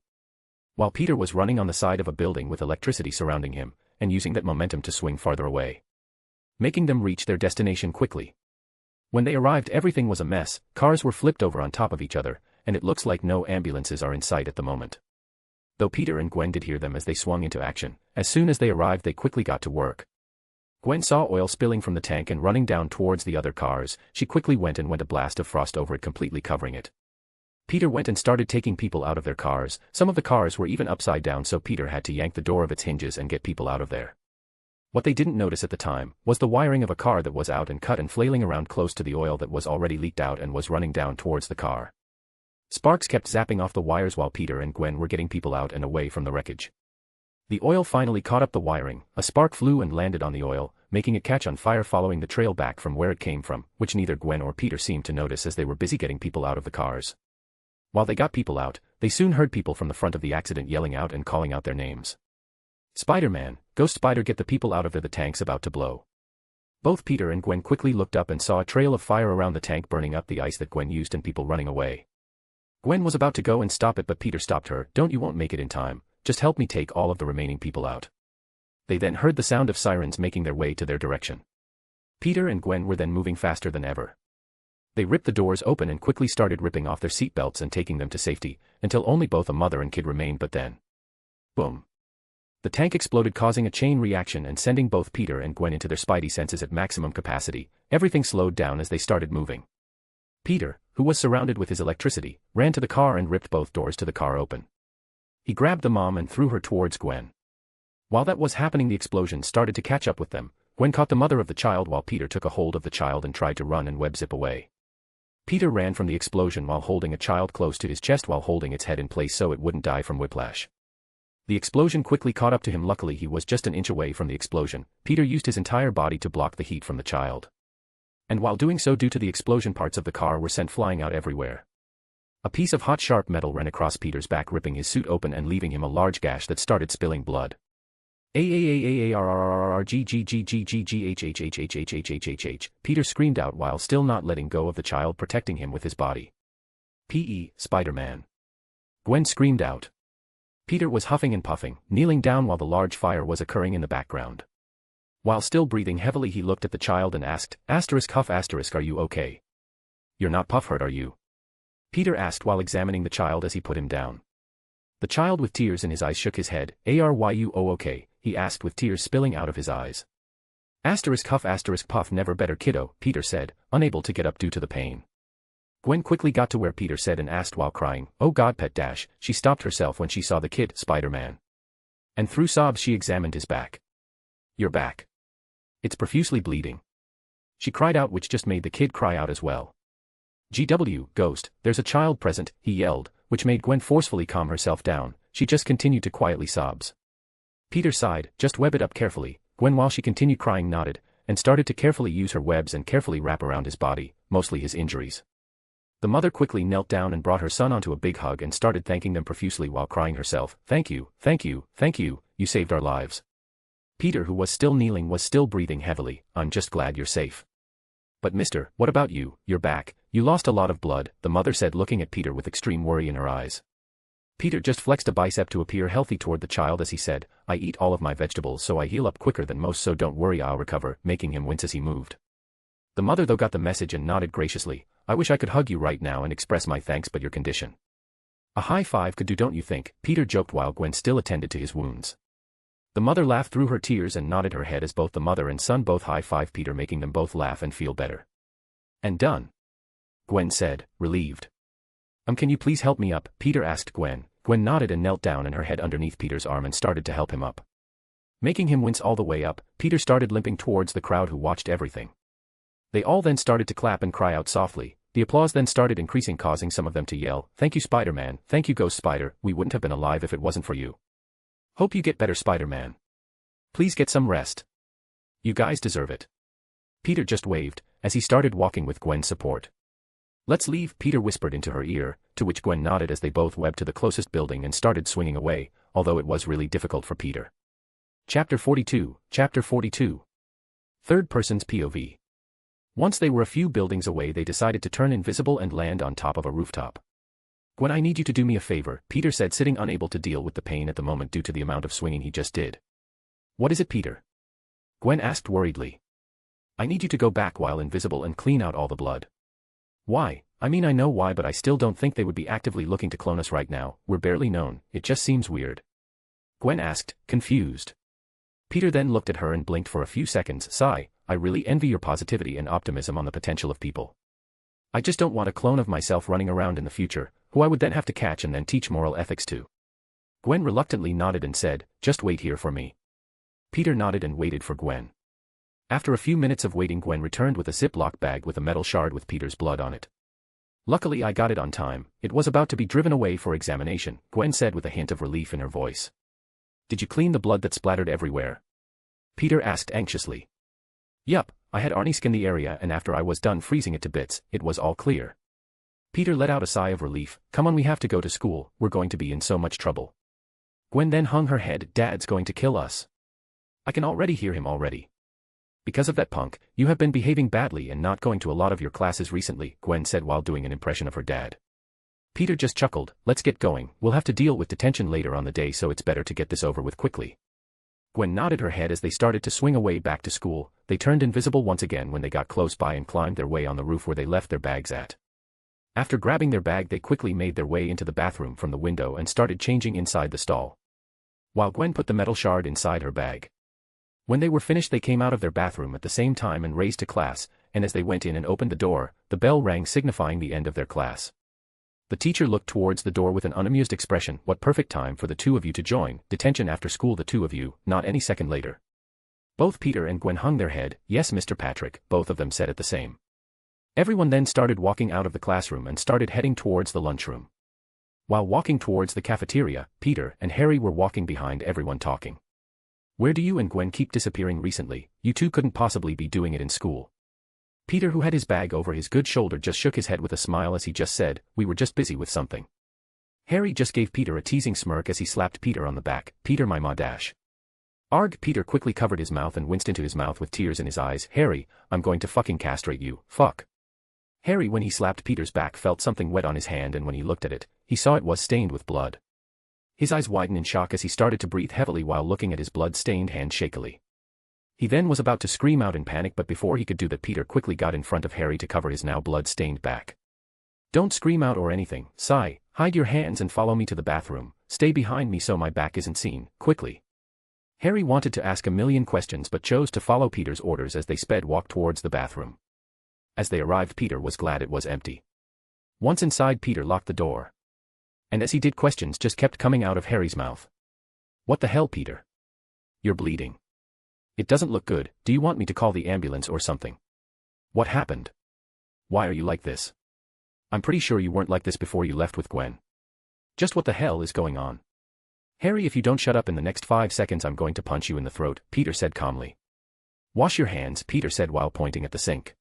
While Peter was running on the side of a building with electricity surrounding him, and using that momentum to swing farther away, making them reach their destination quickly. When they arrived everything was a mess. Cars were flipped over on top of each other, and it looks like no ambulances are in sight at the moment. Though Peter and Gwen did hear them as they swung into action. As soon as they arrived they quickly got to work. Gwen saw oil spilling from the tank and running down towards the other cars. She quickly went and went a blast of frost over it, completely covering it. Peter went and started taking people out of their cars. Some of the cars were even upside down, so Peter had to yank the door of its hinges and get people out of there. What they didn't notice at the time was the wiring of a car that was out and cut and flailing around close to the oil that was already leaked out and was running down towards the car. Sparks kept zapping off the wires while Peter and Gwen were getting people out and away from the wreckage. The oil finally caught up the wiring, a spark flew and landed on the oil, making it catch on fire following the trail back from where it came from, which neither Gwen or Peter seemed to notice as they were busy getting people out of the cars. While they got people out, they soon heard people from the front of the accident yelling out and calling out their names. Spider-Man, Ghost Spider, get the people out of there, the tank's about to blow. Both Peter and Gwen quickly looked up and saw a trail of fire around the tank burning up the ice that Gwen used and people running away. Gwen was about to go and stop it but Peter stopped her. Don't, you won't make it in time, just help me take all of the remaining people out. They then heard the sound of sirens making their way to their direction. Peter and Gwen were then moving faster than ever. They ripped the doors open and quickly started ripping off their seatbelts and taking them to safety, until only both a mother and kid remained, but then, boom. The tank exploded, causing a chain reaction and sending both Peter and Gwen into their spidey senses at maximum capacity. Everything slowed down as they started moving. Peter, who was surrounded with his electricity, ran to the car and ripped both doors to the car open. He grabbed the mom and threw her towards Gwen. While that was happening, the explosion started to catch up with them. Gwen caught the mother of the child while Peter took a hold of the child and tried to run and web zip away. Peter ran from the explosion while holding a child close to his chest while holding its head in place so it wouldn't die from whiplash. The explosion quickly caught up to him. Luckily he was just an inch away from the explosion. Peter used his entire body to block the heat from the child. And while doing so, due to the explosion, parts of the car were sent flying out everywhere. A piece of hot sharp metal ran across Peter's back, ripping his suit open and leaving him a large gash that started spilling blood. Peter screamed out while still not letting go of the child protecting him with his body. Spider-Man. Gwen screamed out. Peter was huffing and puffing, kneeling down while the large fire was occurring in the background. While still breathing heavily, he looked at the child and asked, "Huff, are you okay? You're not puff hurt, are you?" Peter asked while examining the child as he put him down. The child with tears in his eyes shook his head. "Are you okay?" he asked with tears spilling out of his eyes. Huff, puff, never better kiddo, Peter said, unable to get up due to the pain. Gwen quickly got to where Peter said and asked while crying, "Oh God, pet dash." She stopped herself when she saw the kid, Spider-Man. And through sobs she examined his back. "Your back. It's profusely bleeding." She cried out, which just made the kid cry out as well. "GW, Ghost, there's a child present," he yelled, which made Gwen forcefully calm herself down. She just continued to quietly sobs. Peter sighed, "Just web it up carefully." Gwen, while she continued crying, nodded, and started to carefully use her webs and carefully wrap around his body, mostly his injuries. The mother quickly knelt down and brought her son onto a big hug and started thanking them profusely while crying herself, "Thank you, you saved our lives." Peter, who was still kneeling, was still breathing heavily. "I'm just glad you're safe." "But mister, what about you? Your back, you lost a lot of blood," the mother said, looking at Peter with extreme worry in her eyes. Peter just flexed a bicep to appear healthy toward the child as he said, "I eat all of my vegetables so I heal up quicker than most, so don't worry, I'll recover," making him wince as he moved. The mother though got the message and nodded graciously. "I wish I could hug you right now and express my thanks, but your condition. A high five could do, don't you think?" Peter joked while Gwen still attended to his wounds. The mother laughed through her tears and nodded her head as both the mother and son both high-fived Peter, making them both laugh and feel better. "And done," Gwen said, relieved. Can you please help me up?" Peter asked Gwen. Gwen nodded and knelt down and her head underneath Peter's arm and started to help him up. Making him wince all the way up, Peter started limping towards the crowd who watched everything. They all then started to clap and cry out softly. The applause then started increasing, causing some of them to yell, "Thank you, Spider-Man, thank you, Ghost Spider, we wouldn't have been alive if it wasn't for you. Hope you get better, Spider-Man. Please get some rest. You guys deserve it." Peter just waved, as he started walking with Gwen's support. "Let's leave," Peter whispered into her ear, to which Gwen nodded as they both webbed to the closest building and started swinging away, although it was really difficult for Peter. Chapter 42. Third person's POV. Once they were a few buildings away, they decided to turn invisible and land on top of a rooftop. "Gwen, I need you to do me a favor," Peter said, sitting unable to deal with the pain at the moment due to the amount of swinging he just did. "What is it, Peter?" Gwen asked worriedly. "I need you to go back while invisible and clean out all the blood." "Why? I mean, I know why, but I still don't think they would be actively looking to clone us right now. We're barely known. It just seems weird." Gwen asked, confused. Peter then looked at her and blinked for a few seconds. Sigh, "I really envy your positivity and optimism on the potential of people. I just don't want a clone of myself running around in the future, who I would then have to catch and then teach moral ethics to." Gwen reluctantly nodded and said, "Just wait here for me." Peter nodded and waited for Gwen. After a few minutes of waiting, Gwen returned with a Ziploc bag with a metal shard with Peter's blood on it. Luckily I got it on time, it was about to be driven away for examination, Gwen said with a hint of relief in her voice. Did you clean the blood that splattered everywhere? Peter asked anxiously. Yup, I had Arnie skin the area and after I was done freezing it to bits, it was all clear. Peter let out a sigh of relief. Come on, we have to go to school, we're going to be in so much trouble. Gwen then hung her head. Dad's going to kill us. I can already hear him already. Because of that punk, you have been behaving badly and not going to a lot of your classes recently, Gwen said while doing an impression of her dad. Peter just chuckled. Let's get going, we'll have to deal with detention later on the day, so it's better to get this over with quickly. Gwen nodded her head as they started to swing away back to school. They turned invisible once again when they got close by and climbed their way on the roof where they left their bags at. After grabbing their bag, they quickly made their way into the bathroom from the window and started changing inside the stall, while Gwen put the metal shard inside her bag. When they were finished, they came out of their bathroom at the same time and raced to class, and as they went in and opened the door, the bell rang signifying the end of their class. The teacher looked towards the door with an unamused expression. What perfect time for the two of you to join detention after school, the two of you, not any second later. Both Peter and Gwen hung their head. Yes, Mr. Patrick, both of them said at the same. Everyone then started walking out of the classroom and started heading towards the lunchroom. While walking towards the cafeteria, Peter and Harry were walking behind everyone talking. Where do you and Gwen keep disappearing recently? You two couldn't possibly be doing it in school. Peter, who had his bag over his good shoulder, just shook his head with a smile as he just said, we were just busy with something. Harry just gave Peter a teasing smirk as he slapped Peter on the back. Peter, my ma dash. Arg. Peter quickly covered his mouth and winced into his mouth with tears in his eyes. Harry, I'm going to fucking castrate you, fuck. Harry, when he slapped Peter's back, felt something wet on his hand, and when he looked at it, he saw it was stained with blood. His eyes widened in shock as he started to breathe heavily while looking at his blood-stained hand shakily. He then was about to scream out in panic, but before he could do that, Peter quickly got in front of Harry to cover his now blood-stained back. Don't scream out or anything, sigh, hide your hands and follow me to the bathroom, stay behind me so my back isn't seen, quickly. Harry wanted to ask a million questions but chose to follow Peter's orders as they walked towards the bathroom. As they arrived, Peter was glad it was empty. Once inside, Peter locked the door. And as he did, questions just kept coming out of Harry's mouth. What the hell, Peter? You're bleeding. It doesn't look good. Do you want me to call the ambulance or something? What happened? Why are you like this? I'm pretty sure you weren't like this before you left with Gwen. Just what the hell is going on? Harry, if you don't shut up in the next 5 seconds, I'm going to punch you in the throat, Peter said calmly. Wash your hands, Peter said while pointing at the sink.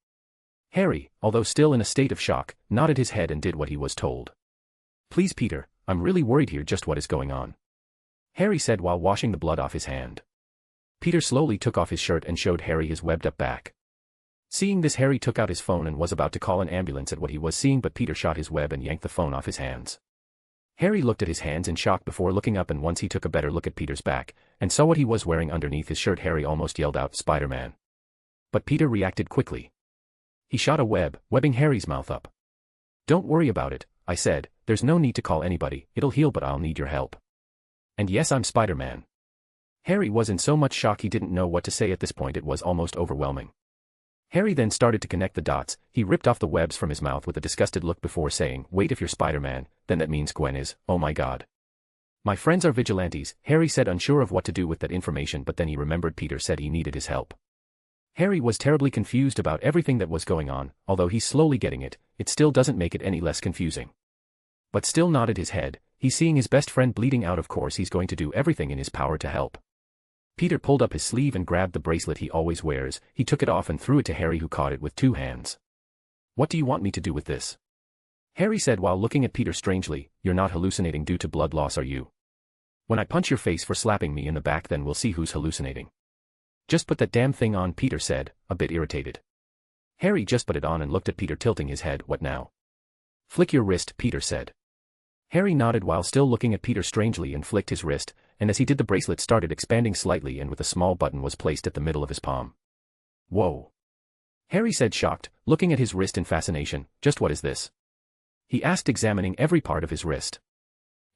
Harry, although still in a state of shock, nodded his head and did what he was told. Please, Peter, I'm really worried here. Just what is going on? Harry said while washing the blood off his hand. Peter slowly took off his shirt and showed Harry his webbed-up back. Seeing this, Harry took out his phone and was about to call an ambulance at what he was seeing, but Peter shot his web and yanked the phone off his hands. Harry looked at his hands in shock before looking up, and once he took a better look at Peter's back and saw what he was wearing underneath his shirt, Harry almost yelled out, Spider-Man. But Peter reacted quickly. He shot a web, webbing Harry's mouth up. Don't worry about it, I said, there's no need to call anybody, it'll heal, but I'll need your help. And yes, I'm Spider-Man. Harry was in so much shock he didn't know what to say at this point. It was almost overwhelming. Harry then started to connect the dots. He ripped off the webs from his mouth with a disgusted look before saying, wait, if you're Spider-Man, then that means Gwen is, oh my god. My friends are vigilantes, Harry said, unsure of what to do with that information, but then he remembered Peter said he needed his help. Harry was terribly confused about everything that was going on. Although he's slowly getting it, it still doesn't make it any less confusing. But still nodded his head. He's seeing his best friend bleeding out, of course he's going to do everything in his power to help. Peter pulled up his sleeve and grabbed the bracelet he always wears. He took it off and threw it to Harry, who caught it with 2 hands. What do you want me to do with this? Harry said while looking at Peter strangely. You're not hallucinating due to blood loss, are you? When I punch your face for slapping me in the back, then we'll see who's hallucinating. Just put that damn thing on, Peter said, a bit irritated. Harry just put it on and looked at Peter, tilting his head. What now? Flick your wrist, Peter said. Harry nodded while still looking at Peter strangely and flicked his wrist, and as he did, the bracelet started expanding slightly and with a small button was placed at the middle of his palm. Whoa! Harry said, shocked, looking at his wrist in fascination. Just what is this? He asked, examining every part of his wrist.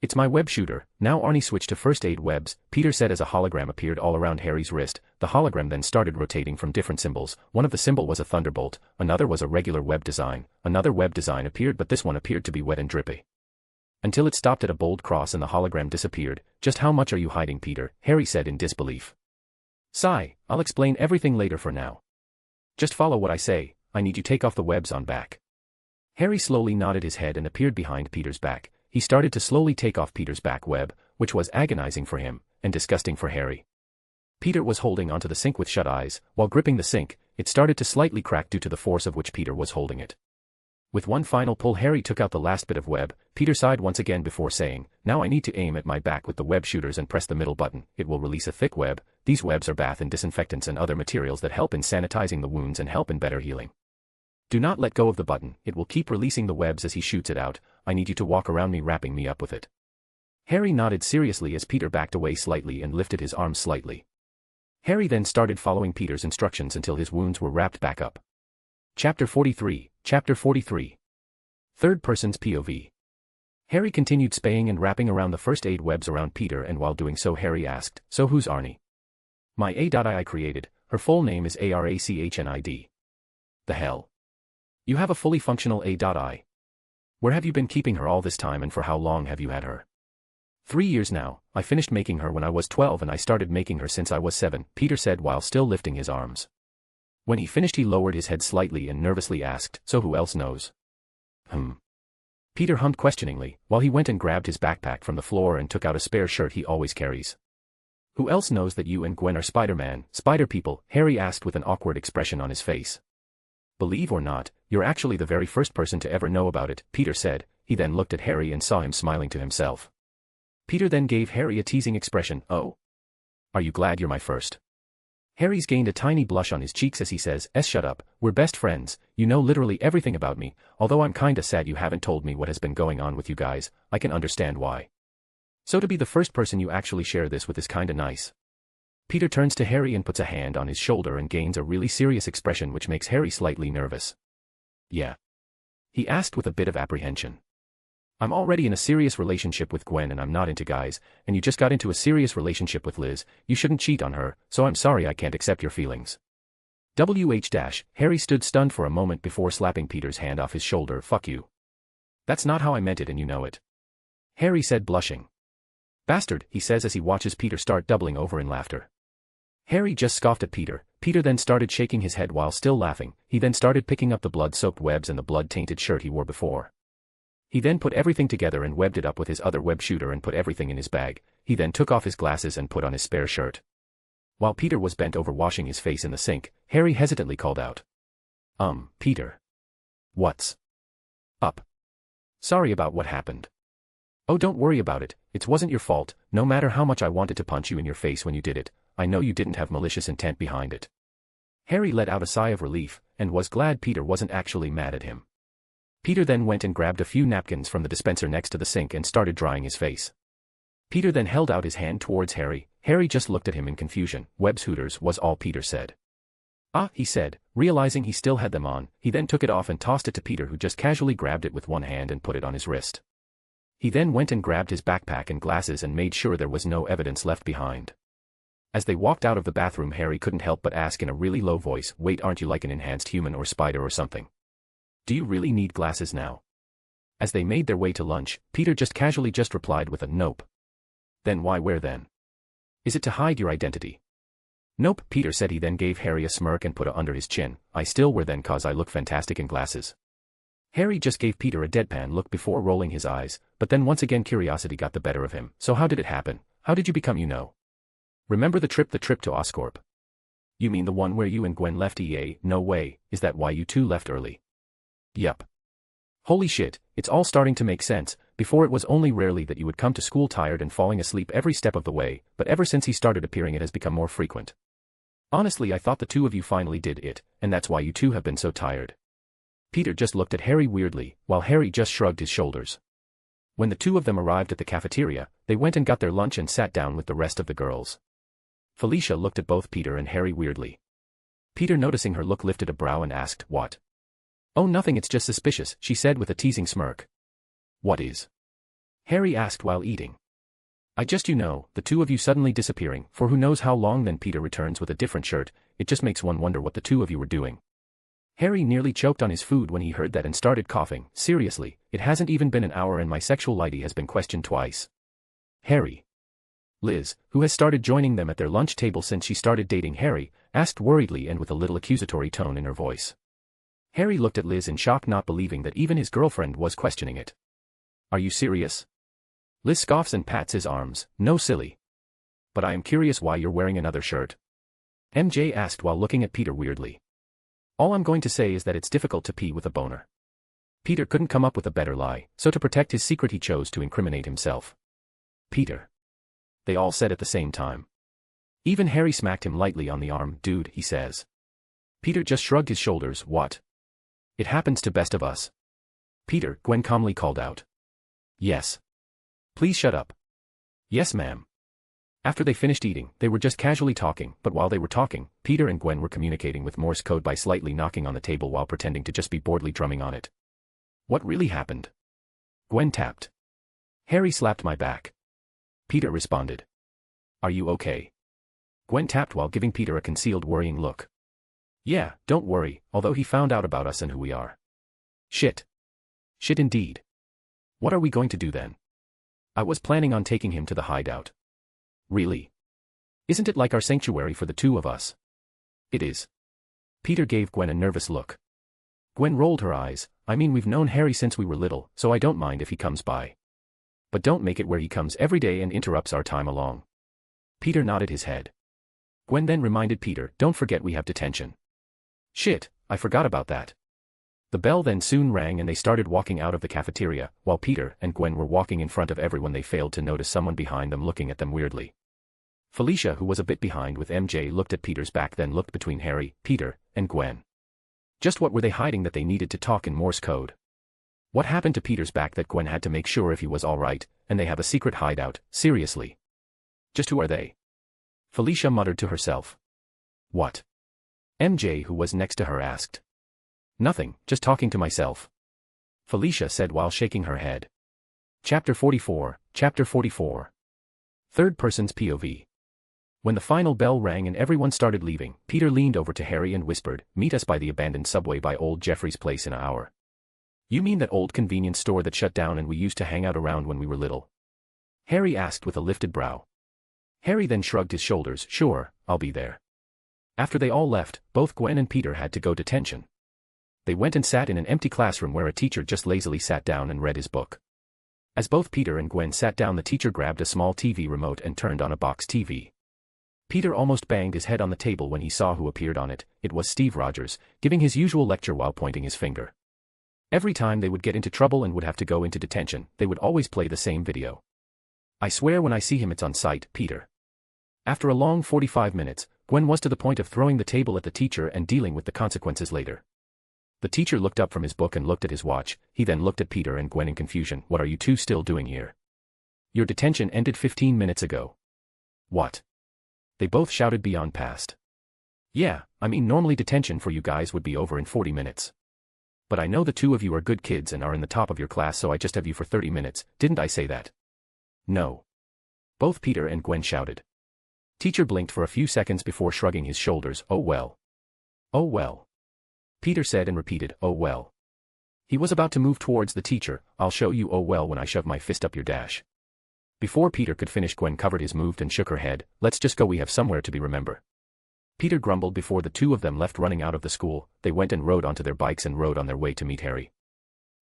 It's my web shooter. Now Arnie switched to first aid webs, Peter said as a hologram appeared all around Harry's wrist. The hologram then started rotating from different symbols. One of the symbol was a thunderbolt, another was a regular web design, another web design appeared, but this one appeared to be wet and drippy. Until it stopped at a bold cross and the hologram disappeared. Just how much are you hiding, Peter? Harry said in disbelief. Sigh, I'll explain everything later for now. Just follow what I say, I need you take off the webs on back. Harry slowly nodded his head and appeared behind Peter's back. He started to slowly take off Peter's back web, which was agonizing for him, and disgusting for Harry. Peter was holding onto the sink with shut eyes, while gripping the sink, it started to slightly crack due to the force of which Peter was holding it. With one final pull Harry took out the last bit of web. Peter sighed once again before saying, now I need to aim at my back with the web shooters and press the middle button, it will release a thick web. These webs are bath and disinfectants and other materials that help in sanitizing the wounds and help in better healing. Do not let go of the button, it will keep releasing the webs as he shoots it out. I need you to walk around me wrapping me up with it. Harry nodded seriously as Peter backed away slightly and lifted his arms slightly. Harry then started following Peter's instructions until his wounds were wrapped back up. Chapter 43, Chapter 43. Third person's POV. Harry continued spaying and wrapping around the first aid webs around Peter, and while doing so Harry asked, so who's Arnie? My AI created, her full name is Arachnid. The hell? You have a fully functional AI. Where have you been keeping her all this time and for how long have you had her? 3 years now, I finished making her when I was 12 and I started making her since I was 7, Peter said while still lifting his arms. When he finished he lowered his head slightly and nervously asked, so who else knows? Peter hummed questioningly, while he went and grabbed his backpack from the floor and took out a spare shirt he always carries. Who else knows that you and Gwen are Spider-Man, spider people? Harry asked with an awkward expression on his face. Believe or not, you're actually the very first person to ever know about it, Peter said. He then looked at Harry and saw him smiling to himself. Peter then gave Harry a teasing expression, oh. Are you glad you're my first? Harry's gained a tiny blush on his cheeks as he says, shut up, we're best friends, you know literally everything about me, although I'm kinda sad you haven't told me what has been going on with you guys, I can understand why. So to be the first person you actually share this with is kinda nice. Peter turns to Harry and puts a hand on his shoulder and gains a really serious expression which makes Harry slightly nervous. Yeah? He asked with a bit of apprehension. I'm already in a serious relationship with Gwen and I'm not into guys, and you just got into a serious relationship with Liz, you shouldn't cheat on her, so I'm sorry I can't accept your feelings. Harry stood stunned for a moment before slapping Peter's hand off his shoulder. Fuck you. That's not how I meant it and you know it. Harry said blushing. Bastard, he says as he watches Peter start doubling over in laughter. Harry just scoffed at Peter. Peter then started shaking his head while still laughing. He then started picking up the blood-soaked webs and the blood-tainted shirt he wore before. He then put everything together and webbed it up with his other web shooter and put everything in his bag. He then took off his glasses and put on his spare shirt. While Peter was bent over washing his face in the sink, Harry hesitantly called out. Peter. What's up? Sorry about what happened. Oh, don't worry about it, it wasn't your fault, no matter how much I wanted to punch you in your face when you did it, I know you didn't have malicious intent behind it. Harry let out a sigh of relief, and was glad Peter wasn't actually mad at him. Peter then went and grabbed a few napkins from the dispenser next to the sink and started drying his face. Peter then held out his hand towards Harry. Harry just looked at him in confusion. Webs hooters was all Peter said. Ah, he said, realizing he still had them on. He then took it off and tossed it to Peter, who just casually grabbed it with one hand and put it on his wrist. He then went and grabbed his backpack and glasses and made sure there was no evidence left behind. As they walked out of the bathroom, Harry couldn't help but ask in a really low voice, wait, aren't you like an enhanced human or spider or something? Do you really need glasses now? As they made their way to lunch, Peter just casually replied with a nope. Then why wear then? Is it to hide your identity? Nope, Peter said. He then gave Harry a smirk and put it under his chin. I still wear then cause I look fantastic in glasses. Harry just gave Peter a deadpan look before rolling his eyes, but then once again curiosity got the better of him. So how did it happen? How did you become Remember the trip to Oscorp? You mean the one where you and Gwen left EA? No way, is that why you two left early? Yup. Holy shit, it's all starting to make sense. Before it was only rarely that you would come to school tired and falling asleep every step of the way, but ever since he started appearing it has become more frequent. Honestly, I thought the two of you finally did it, and that's why you two have been so tired. Peter just looked at Harry weirdly, while Harry just shrugged his shoulders. When the two of them arrived at the cafeteria, they went and got their lunch and sat down with the rest of the girls. Felicia looked at both Peter and Harry weirdly. Peter, noticing her look, lifted a brow and asked, what? Oh, nothing, it's just suspicious, she said with a teasing smirk. What is? Harry asked while eating. I just, the two of you suddenly disappearing, for who knows how long. Then Peter returns with a different shirt, it just makes one wonder what the two of you were doing. Harry nearly choked on his food when he heard that and started coughing. Seriously, it hasn't even been an hour and my sexuality has been questioned twice. Harry. Liz, who has started joining them at their lunch table since she started dating Harry, asked worriedly and with a little accusatory tone in her voice. Harry looked at Liz in shock, not believing that even his girlfriend was questioning it. Are you serious? Liz scoffs and pats his arms. No, silly. But I am curious why you're wearing another shirt. MJ asked while looking at Peter weirdly. All I'm going to say is that it's difficult to pee with a boner. Peter couldn't come up with a better lie, so to protect his secret he chose to incriminate himself. Peter. They all said at the same time. Even Harry smacked him lightly on the arm. Dude, he says. Peter just shrugged his shoulders. What? It happens to best of us. Peter, Gwen calmly called out. Yes. Please shut up. Yes, ma'am. After they finished eating, they were just casually talking, but while they were talking, Peter and Gwen were communicating with Morse code by slightly knocking on the table while pretending to just be boredly drumming on it. What really happened? Gwen tapped. Harry slapped my back. Peter responded. Are you okay? Gwen tapped while giving Peter a concealed worrying look. Yeah, don't worry, although he found out about us and who we are. Shit. Shit indeed. What are we going to do then? I was planning on taking him to the hideout. Really? Isn't it like our sanctuary for the two of us? It is. Peter gave Gwen a nervous look. Gwen rolled her eyes. I mean, we've known Harry since we were little, so I don't mind if he comes by. But don't make it where he comes every day and interrupts our time along. Peter nodded his head. Gwen then reminded Peter, don't forget we have detention. Shit, I forgot about that. The bell then soon rang and they started walking out of the cafeteria, while Peter and Gwen were walking in front of everyone. They failed to notice someone behind them looking at them weirdly. Felicia, who was a bit behind with MJ, looked at Peter's back, then looked between Harry, Peter, and Gwen. Just what were they hiding that they needed to talk in Morse code? What happened to Peter's back that Gwen had to make sure if he was alright, and they have a secret hideout, seriously? Just who are they? Felicia muttered to herself. What? MJ, who was next to her, asked. Nothing, just talking to myself. Felicia said while shaking her head. Chapter 44, Chapter 44. Third person's POV. When the final bell rang and everyone started leaving, Peter leaned over to Harry and whispered, meet us by the abandoned subway by old Jeffrey's place in an hour. You mean that old convenience store that shut down and we used to hang out around when we were little? Harry asked with a lifted brow. Harry then shrugged his shoulders. Sure, I'll be there. After they all left, both Gwen and Peter had to go to detention. They went and sat in an empty classroom where a teacher just lazily sat down and read his book. As both Peter and Gwen sat down, the teacher grabbed a small TV remote and turned on a box TV. Peter almost banged his head on the table when he saw who appeared on it. It was Steve Rogers, giving his usual lecture while pointing his finger. Every time they would get into trouble and would have to go into detention, they would always play the same video. I swear when I see him it's on sight, Peter. After a long 45 minutes, Gwen was to the point of throwing the table at the teacher and dealing with the consequences later. The teacher looked up from his book and looked at his watch. He then looked at Peter and Gwen in confusion. What are you two still doing here? Your detention ended 15 minutes ago. What? They both shouted beyond past. Yeah, I mean normally detention for you guys would be over in 40 minutes. But I know the two of you are good kids and are in the top of your class, so I just have you for 30 minutes, didn't I say that? No. Both Peter and Gwen shouted. Teacher blinked for a few seconds before shrugging his shoulders. Oh well. Oh well. Peter said and repeated, oh well. He was about to move towards the teacher. I'll show you oh well when I shove my fist up your dash. Before Peter could finish, Gwen covered his move and shook her head. Let's just go, we have somewhere to be, remember. Peter grumbled before the two of them left running out of the school. They went and rode onto their bikes and rode on their way to meet Harry.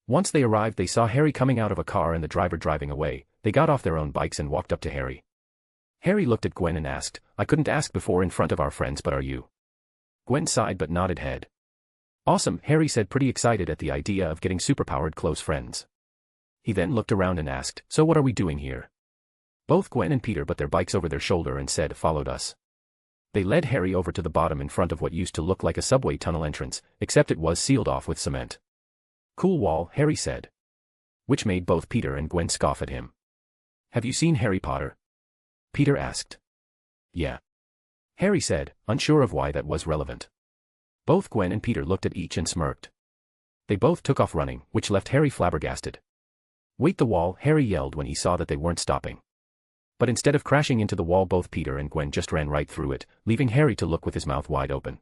Once they arrived, they saw Harry coming out of a car and the driver driving away. They got off their own bikes and walked up to Harry. Harry looked at Gwen and asked, I couldn't ask before in front of our friends, but are you? Gwen sighed but nodded head. Awesome, Harry said, pretty excited at the idea of getting superpowered close friends. He then looked around and asked, so what are we doing here? Both Gwen and Peter put their bikes over their shoulder and said, followed us. They led Harry over to the bottom in front of what used to look like a subway tunnel entrance, except it was sealed off with cement. Cool wall, Harry said. Which made both Peter and Gwen scoff at him. Have you seen Harry Potter? Peter asked. Yeah. Harry said, unsure of why that was relevant. Both Gwen and Peter looked at each and smirked. They both took off running, which left Harry flabbergasted. Wait, the wall, Harry yelled when he saw that they weren't stopping. But instead of crashing into the wall, both Peter and Gwen just ran right through it, leaving Harry to look with his mouth wide open.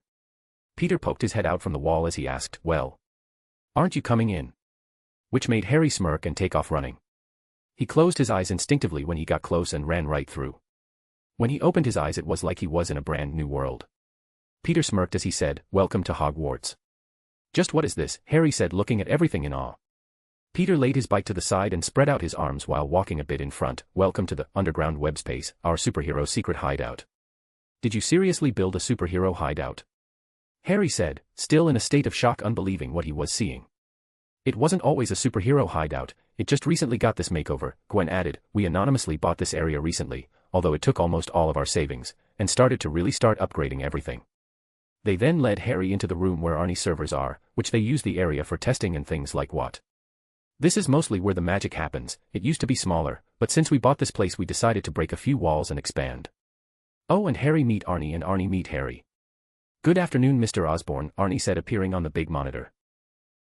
Peter poked his head out from the wall as he asked, well, aren't you coming in? Which made Harry smirk and take off running. He closed his eyes instinctively when he got close and ran right through. When he opened his eyes it was like he was in a brand new world. Peter smirked as he said, "Welcome to Hogwarts." "Just what is this?" Harry said, looking at everything in awe. Peter laid his bike to the side and spread out his arms while walking a bit in front. "Welcome to the underground web space, our superhero secret hideout." "Did you seriously build a superhero hideout?" Harry said, still in a state of shock, unbelieving what he was seeing. "It wasn't always a superhero hideout, it just recently got this makeover," Gwen added. "We anonymously bought this area recently, although it took almost all of our savings, and started to really start upgrading everything." They then led Harry into the room where Arnie's servers are, which they use the area for testing and things like what. "This is mostly where the magic happens. It used to be smaller, but since we bought this place we decided to break a few walls and expand." "Oh, and Harry meet Arnie and Arnie meet Harry." "Good afternoon, Mr. Osborn," Arnie said, appearing on the big monitor.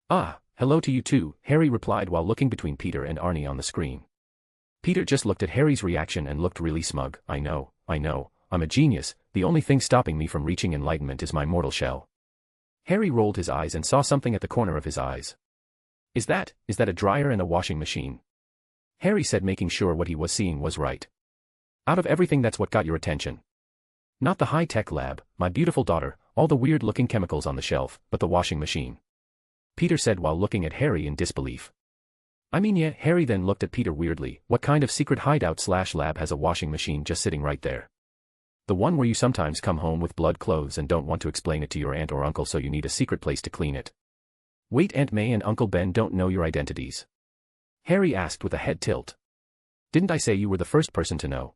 "Ah, hello to you too," Harry replied while looking between Peter and Arnie on the screen. Peter just looked at Harry's reaction and looked really smug. I know, I'm a genius, the only thing stopping me from reaching enlightenment is my mortal shell." Harry rolled his eyes and saw something at the corner of his eyes. Is that a dryer and a washing machine?" Harry said, making sure what he was seeing was right. "Out of everything, that's what got your attention?" "Not the high-tech lab, my beautiful daughter, all the weird-looking chemicals on the shelf, but the washing machine," Peter said while looking at Harry in disbelief. "I mean, yeah," Harry then looked at Peter weirdly. "What kind of secret hideout/lab has a washing machine just sitting right there?" "The one where you sometimes come home with blood clothes and don't want to explain it to your aunt or uncle, so you need a secret place to clean it." "Wait, Aunt May and Uncle Ben don't know your identities?" Harry asked with a head tilt. "Didn't I say you were the first person to know?"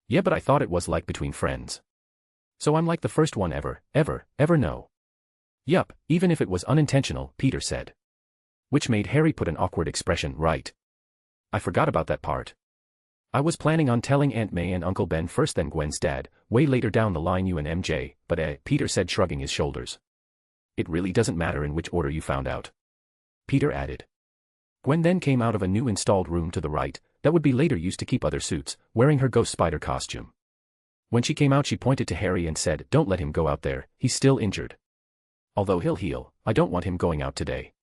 "Yeah, but I thought it was like between friends." "So I'm like the first one ever know?" "Yup, even if it was unintentional," Peter said. Which made Harry put an awkward expression. "Right. I forgot about that part. I was planning on telling Aunt May and Uncle Ben first, then Gwen's dad, way later down the line you and MJ, but Peter said, shrugging his shoulders. "It really doesn't matter in which order you found out," Peter added. Gwen then came out of a new installed room to the right, that would be later used to keep other suits, wearing her ghost spider costume. When she came out she pointed to Harry and said, "Don't let him go out there, he's still injured. Although he'll heal, I don't want him going out today."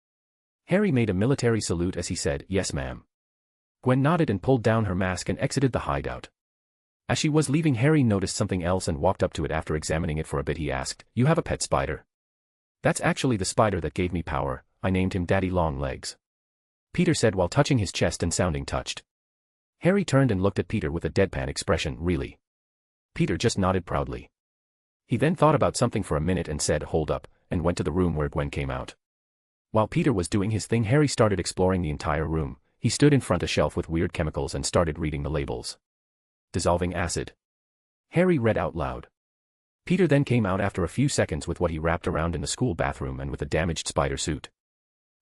Harry made a military salute as he said, "Yes, ma'am." Gwen nodded and pulled down her mask and exited the hideout. As she was leaving, Harry noticed something else and walked up to it. After examining it for a bit, he asked, "You have a pet spider?" "That's actually the spider that gave me power, I named him Daddy Longlegs," Peter said while touching his chest and sounding touched. Harry turned and looked at Peter with a deadpan expression. "Really?" Peter just nodded proudly. He then thought about something for a minute and said, "Hold up," and went to the room where Gwen came out. While Peter was doing his thing, Harry started exploring the entire room. He stood in front of a shelf with weird chemicals and started reading the labels. "Dissolving acid," Harry read out loud. Peter then came out after a few seconds with what he wrapped around in the school bathroom and with a damaged spider suit.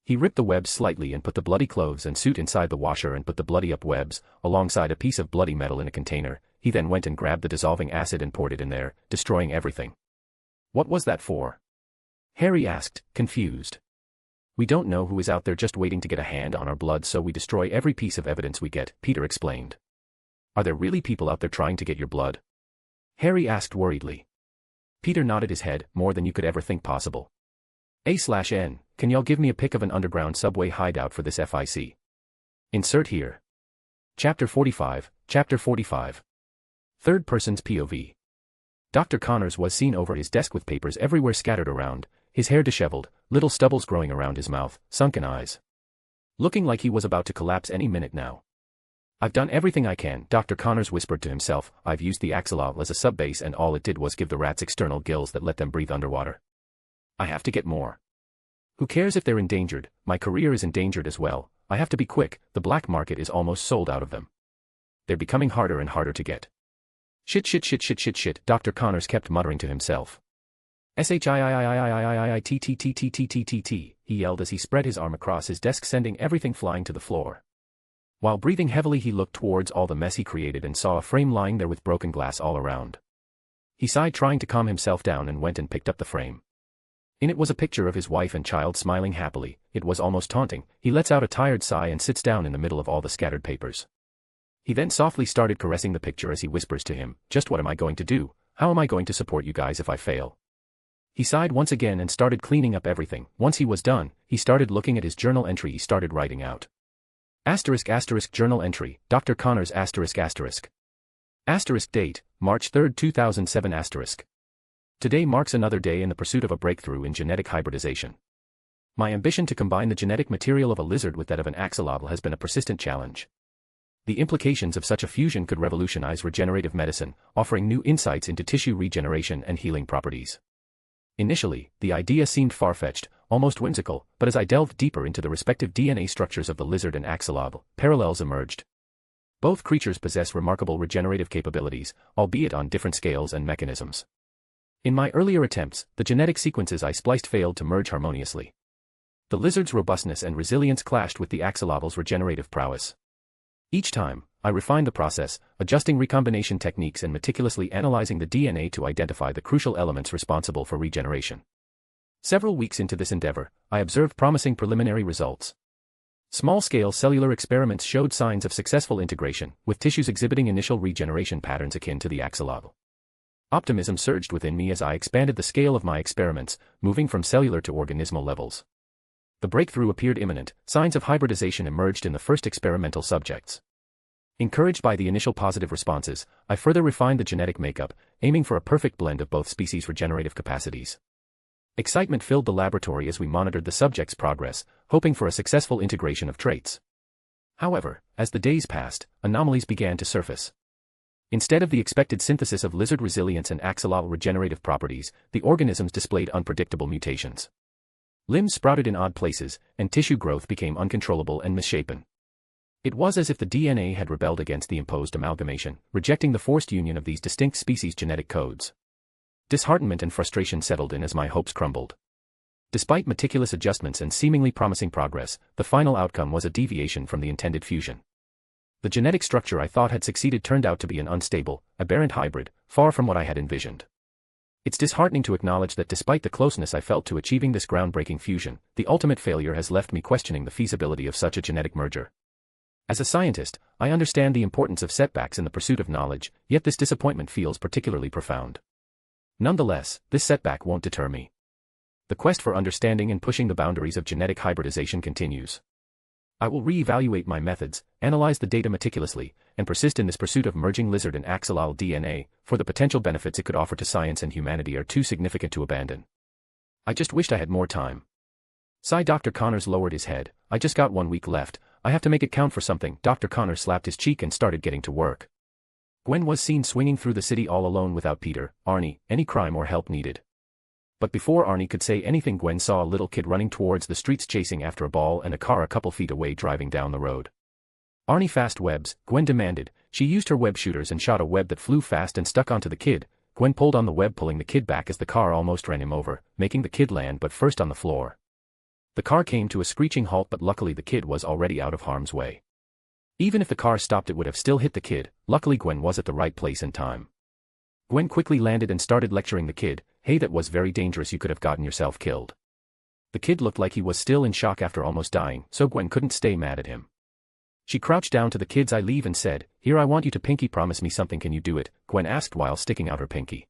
He ripped the webs slightly and put the bloody clothes and suit inside the washer and put the bloody up webs, alongside a piece of bloody metal in a container. He then went and grabbed the dissolving acid and poured it in there, destroying everything. "What was that for?" Harry asked, confused. "We don't know who is out there just waiting to get a hand on our blood, so we destroy every piece of evidence we get," Peter explained. "Are there really people out there trying to get your blood?" Harry asked worriedly. Peter nodded his head. "More than you could ever think possible." A/N, can y'all give me a pic of an underground subway hideout for this FIC? Insert here. Chapter 45, Chapter 45. Third person's POV. Dr. Connors was seen over his desk with papers everywhere scattered around, his hair disheveled, little stubbles growing around his mouth, sunken eyes. Looking like he was about to collapse any minute now. "I've done everything I can," Dr. Connors whispered to himself. "I've used the axolotl as a subbase and all it did was give the rats external gills that let them breathe underwater. I have to get more. Who cares if they're endangered? My career is endangered as well. I have to be quick, the black market is almost sold out of them. They're becoming harder and harder to get. Shit, Dr. Connors kept muttering to himself. Shit, he yelled as he spread his arm across his desk, sending everything flying to the floor. While breathing heavily, he looked towards all the mess he created and saw a frame lying there with broken glass all around. He sighed, trying to calm himself down, and went and picked up the frame. In it was a picture of his wife and child smiling happily. It was almost taunting. He lets out a tired sigh and sits down in the middle of all the scattered papers. He then softly started caressing the picture as he whispers to him, "Just what am I going to do? How am I going to support you guys if I fail?" He sighed once again and started cleaning up everything. Once he was done, he started looking at his journal entry. He started writing out. ****, journal entry, Dr. Connors ***. Date, March 3, 2007 *. Today marks another day in the pursuit of a breakthrough in genetic hybridization. My ambition to combine the genetic material of a lizard with that of an axolotl has been a persistent challenge. The implications of such a fusion could revolutionize regenerative medicine, offering new insights into tissue regeneration and healing properties. Initially, the idea seemed far-fetched, almost whimsical, but as I delved deeper into the respective DNA structures of the lizard and axolotl, parallels emerged. Both creatures possess remarkable regenerative capabilities, albeit on different scales and mechanisms. In my earlier attempts, the genetic sequences I spliced failed to merge harmoniously. The lizard's robustness and resilience clashed with the axolotl's regenerative prowess. Each time, I refined the process, adjusting recombination techniques and meticulously analyzing the DNA to identify the crucial elements responsible for regeneration. Several weeks into this endeavor, I observed promising preliminary results. Small-scale cellular experiments showed signs of successful integration, with tissues exhibiting initial regeneration patterns akin to the axolotl. Optimism surged within me as I expanded the scale of my experiments, moving from cellular to organismal levels. The breakthrough appeared imminent, signs of hybridization emerged in the first experimental subjects. Encouraged by the initial positive responses, I further refined the genetic makeup, aiming for a perfect blend of both species' regenerative capacities. Excitement filled the laboratory as we monitored the subjects' progress, hoping for a successful integration of traits. However, as the days passed, anomalies began to surface. Instead of the expected synthesis of lizard resilience and axolotl regenerative properties, the organisms displayed unpredictable mutations. Limbs sprouted in odd places, and tissue growth became uncontrollable and misshapen. It was as if the DNA had rebelled against the imposed amalgamation, rejecting the forced union of these distinct species' genetic codes. Disheartenment and frustration settled in as my hopes crumbled. Despite meticulous adjustments and seemingly promising progress, the final outcome was a deviation from the intended fusion. The genetic structure I thought had succeeded turned out to be an unstable, aberrant hybrid, far from what I had envisioned. It's disheartening to acknowledge that despite the closeness I felt to achieving this groundbreaking fusion, the ultimate failure has left me questioning the feasibility of such a genetic merger. As a scientist, I understand the importance of setbacks in the pursuit of knowledge, yet this disappointment feels particularly profound. Nonetheless, this setback won't deter me. The quest for understanding and pushing the boundaries of genetic hybridization continues. I will re-evaluate my methods, analyze the data meticulously, and persist in this pursuit of merging lizard and axolotl DNA, for the potential benefits it could offer to science and humanity are too significant to abandon. I just wished I had more time. Sigh. Dr. Connors lowered his head. I just got 1 week left, I have to make it count for something. Dr. Connors slapped his cheek and started getting to work. Gwen was seen swinging through the city all alone without Peter, Arnie, any crime or help needed. But before Arnie could say anything, Gwen saw a little kid running towards the streets chasing after a ball and a car a couple feet away driving down the road. Arnie, fast webs, Gwen demanded. She used her web shooters and shot a web that flew fast and stuck onto the kid. Gwen pulled on the web, pulling the kid back as the car almost ran him over, making the kid land but first on the floor. The car came to a screeching halt, but luckily the kid was already out of harm's way. Even if the car stopped, it would have still hit the kid. Luckily Gwen was at the right place in time. Gwen quickly landed and started lecturing the kid. Hey, that was very dangerous, you could have gotten yourself killed. The kid looked like he was still in shock after almost dying, so Gwen couldn't stay mad at him. She crouched down to the kid's eye leaf and said, "Here, I want you to pinky promise me something. Can you do it?" Gwen asked while sticking out her pinky.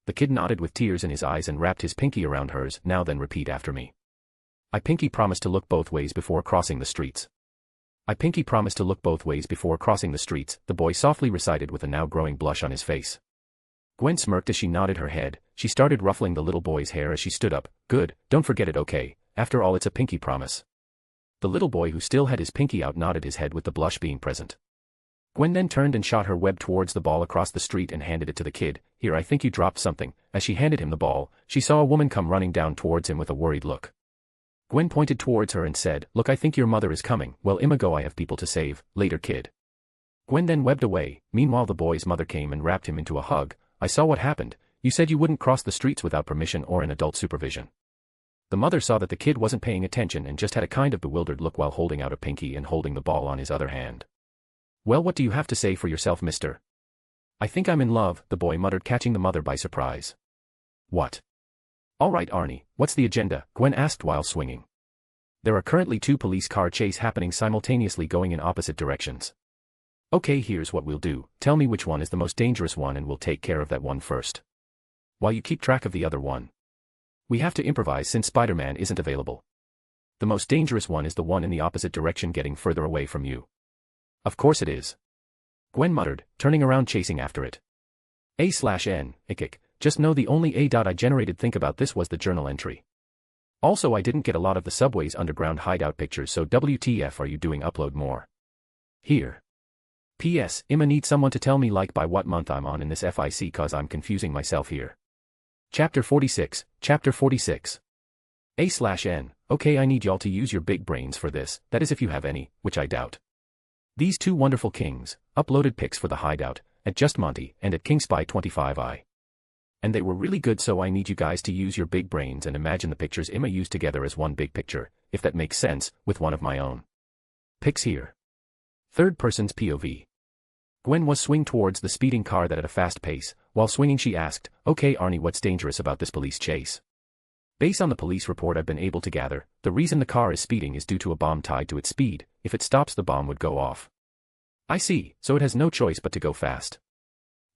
The kid nodded with tears in his eyes and wrapped his pinky around hers. "Now then, repeat after me. I pinky promise to look both ways before crossing the streets. I pinky promise to look both ways before crossing the streets," the boy softly recited with a now growing blush on his face. Gwen smirked as she nodded her head. She started ruffling the little boy's hair as she stood up. "Good, don't forget it, okay? After all, it's a pinky promise." The little boy, who still had his pinky out, nodded his head with the blush being present. Gwen then turned and shot her web towards the ball across the street and handed it to the kid. "Here, I think you dropped something." As she handed him the ball, she saw a woman come running down towards him with a worried look. Gwen pointed towards her and said, "Look, I think your mother is coming." "Well, Imma, go, I have people to save." "Later, kid." Gwen then webbed away. Meanwhile, the boy's mother came and wrapped him into a hug. "I saw what happened. You said you wouldn't cross the streets without permission or an adult supervision." The mother saw that the kid wasn't paying attention and just had a kind of bewildered look while holding out a pinky and holding the ball on his other hand. "Well, what do you have to say for yourself, mister?" "I think I'm in love," the boy muttered, catching the mother by surprise. "What?" "All right, Arnie, what's the agenda?" Gwen asked while swinging. "There are currently 2 police car chase happening simultaneously, going in opposite directions. Okay, here's what we'll do. Tell me which one is the most dangerous one and we'll take care of that one first, while you keep track of the other one. We have to improvise since Spider-Man isn't available. The most dangerous one is the one in the opposite direction, getting further away from you." "Of course it is," Gwen muttered, turning around chasing after it. A/N, ikick, just know the only A. I generated think about this was the journal entry. Also I didn't get a lot of the subway's underground hideout pictures so WTF are you doing upload more? Here. P.S. I'ma need someone to tell me like by what month I'm on in this FIC cause I'm confusing myself here. Chapter 46, Chapter 46. A/N, okay I need y'all to use your big brains for this, that is if you have any, which I doubt. These two wonderful kings, uploaded pics for the hideout, at Just Monty and at KingSpy25i. And they were really good so I need you guys to use your big brains and imagine the pictures I'ma use together as one big picture, if that makes sense, with one of my own. Pics here. Third person's POV. Gwen was swinging towards the speeding car that at a fast pace, while swinging she asked, okay Arnie what's dangerous about this police chase? Based on the police report I've been able to gather, the reason the car is speeding is due to a bomb tied to its speed, if it stops the bomb would go off. I see, so it has no choice but to go fast.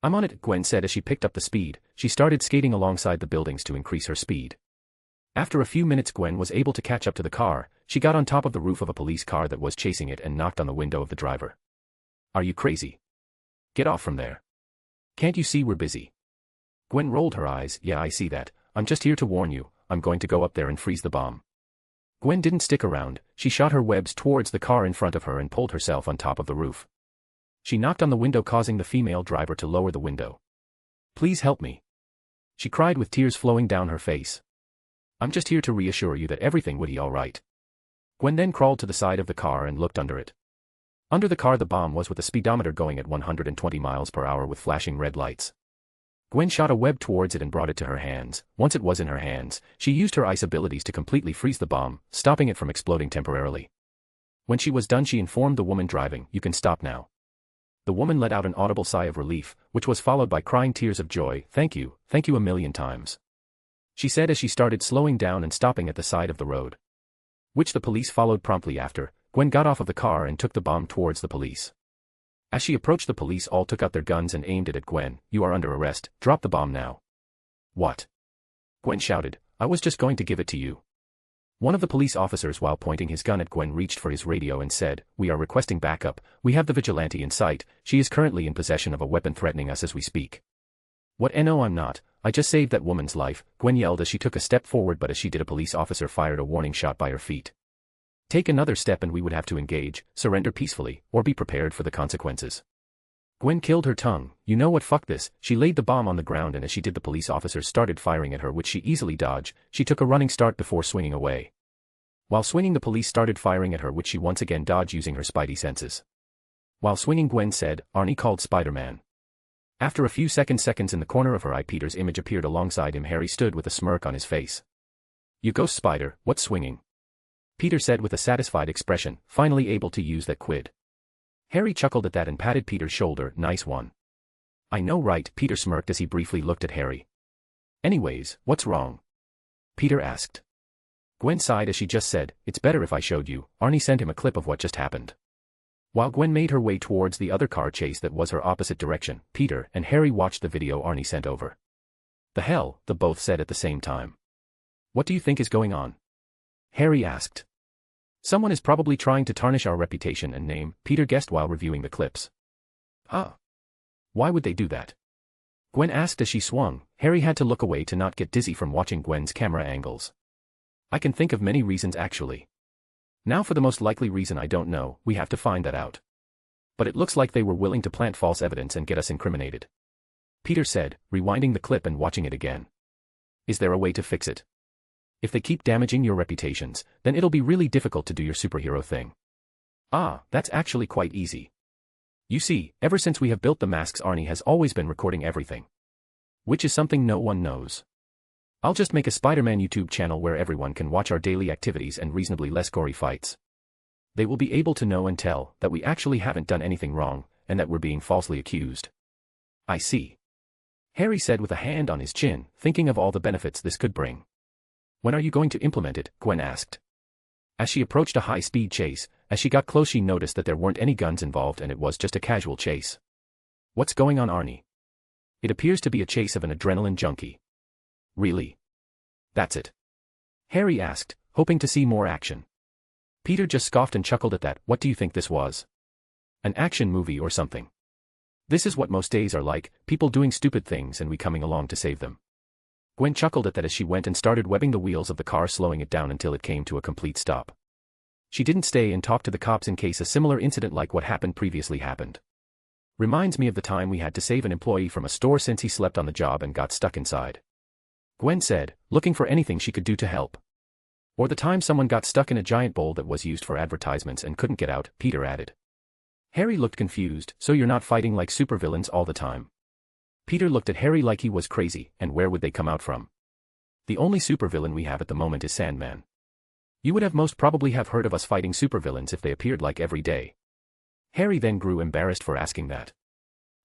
I'm on it, Gwen said as she picked up the speed, she started skating alongside the buildings to increase her speed. After a few minutes Gwen was able to catch up to the car, she got on top of the roof of a police car that was chasing it and knocked on the window of the driver. Are you crazy? Get off from there. Can't you see we're busy? Gwen rolled her eyes, yeah I see that, I'm just here to warn you, I'm going to go up there and freeze the bomb. Gwen didn't stick around, she shot her webs towards the car in front of her and pulled herself on top of the roof. She knocked on the window causing the female driver to lower the window. Please help me. She cried with tears flowing down her face. I'm just here to reassure you that everything would be alright. Gwen then crawled to the side of the car and looked under it. Under the car the bomb was with the speedometer going at 120 miles per hour with flashing red lights. Gwen shot a web towards it and brought it to her hands. Once it was in her hands, she used her ice abilities to completely freeze the bomb, stopping it from exploding temporarily. When she was done she informed the woman driving, you can stop now. The woman let out an audible sigh of relief, which was followed by crying tears of joy, thank you a million times. She said as she started slowing down and stopping at the side of the road. Which the police followed promptly after. Gwen got off of the car and took the bomb towards the police. As she approached the police all took out their guns and aimed it at Gwen, you are under arrest, drop the bomb now. What? Gwen shouted, I was just going to give it to you. One of the police officers while pointing his gun at Gwen reached for his radio and said, we are requesting backup, we have the vigilante in sight, she is currently in possession of a weapon threatening us as we speak. What no I'm not, I just saved that woman's life, Gwen yelled as she took a step forward but as she did a police officer fired a warning shot by her feet. Take another step and we would have to engage, surrender peacefully, or be prepared for the consequences. Gwen killed her tongue, you know what fuck this, she laid the bomb on the ground and as she did the police officers started firing at her which she easily dodged, she took a running start before swinging away. While swinging the police started firing at her which she once again dodged using her spidey senses. While swinging Gwen said, Arnie called Spider-Man. After a few seconds in the corner of her eye Peter's image appeared alongside him. Harry stood with a smirk on his face. You ghost spider, what's swinging? Peter said with a satisfied expression, finally able to use that quid. Harry chuckled at that and patted Peter's shoulder, nice one. I know right, Peter smirked as he briefly looked at Harry. Anyways, what's wrong? Peter asked. Gwen sighed as she just said, it's better if I showed you. Arnie sent him a clip of what just happened. While Gwen made her way towards the other car chase that was her opposite direction, Peter and Harry watched the video Arnie sent over. The hell, the both said at the same time. What do you think is going on? Harry asked. Someone is probably trying to tarnish our reputation and name, Peter guessed while reviewing the clips. Ah. Why would they do that? Gwen asked as she swung. Harry had to look away to not get dizzy from watching Gwen's camera angles. I can think of many reasons actually. Now for the most likely reason I don't know, we have to find that out. But it looks like they were willing to plant false evidence and get us incriminated. Peter said, rewinding the clip and watching it again. Is there a way to fix it? If they keep damaging your reputations, then it'll be really difficult to do your superhero thing. Ah, that's actually quite easy. You see, ever since we have built the masks Arnie has always been recording everything. Which is something no one knows. I'll just make a Spider-Man YouTube channel where everyone can watch our daily activities and reasonably less gory fights. They will be able to know and tell that we actually haven't done anything wrong, and that we're being falsely accused. I see. Harry said with a hand on his chin, thinking of all the benefits this could bring. When are you going to implement it? Gwen asked. As she approached a high-speed chase, as she got close she noticed that there weren't any guns involved and it was just a casual chase. What's going on Arnie? It appears to be a chase of an adrenaline junkie. Really? That's it? Harry asked, hoping to see more action. Peter just scoffed and chuckled at that, what do you think this was? An action movie or something? This is what most days are like, people doing stupid things and we coming along to save them. Gwen chuckled at that as she went and started webbing the wheels of the car, slowing it down until it came to a complete stop. She didn't stay and talk to the cops in case a similar incident like what happened previously happened. Reminds me of the time we had to save an employee from a store since he slept on the job and got stuck inside. Gwen said, looking for anything she could do to help. Or the time someone got stuck in a giant bowl that was used for advertisements and couldn't get out, Peter added. Harry looked confused. So you're not fighting like supervillains all the time? Peter looked at Harry like he was crazy, and where would they come out from? The only supervillain we have at the moment is Sandman. You would have most probably have heard of us fighting supervillains if they appeared like every day. Harry then grew embarrassed for asking that.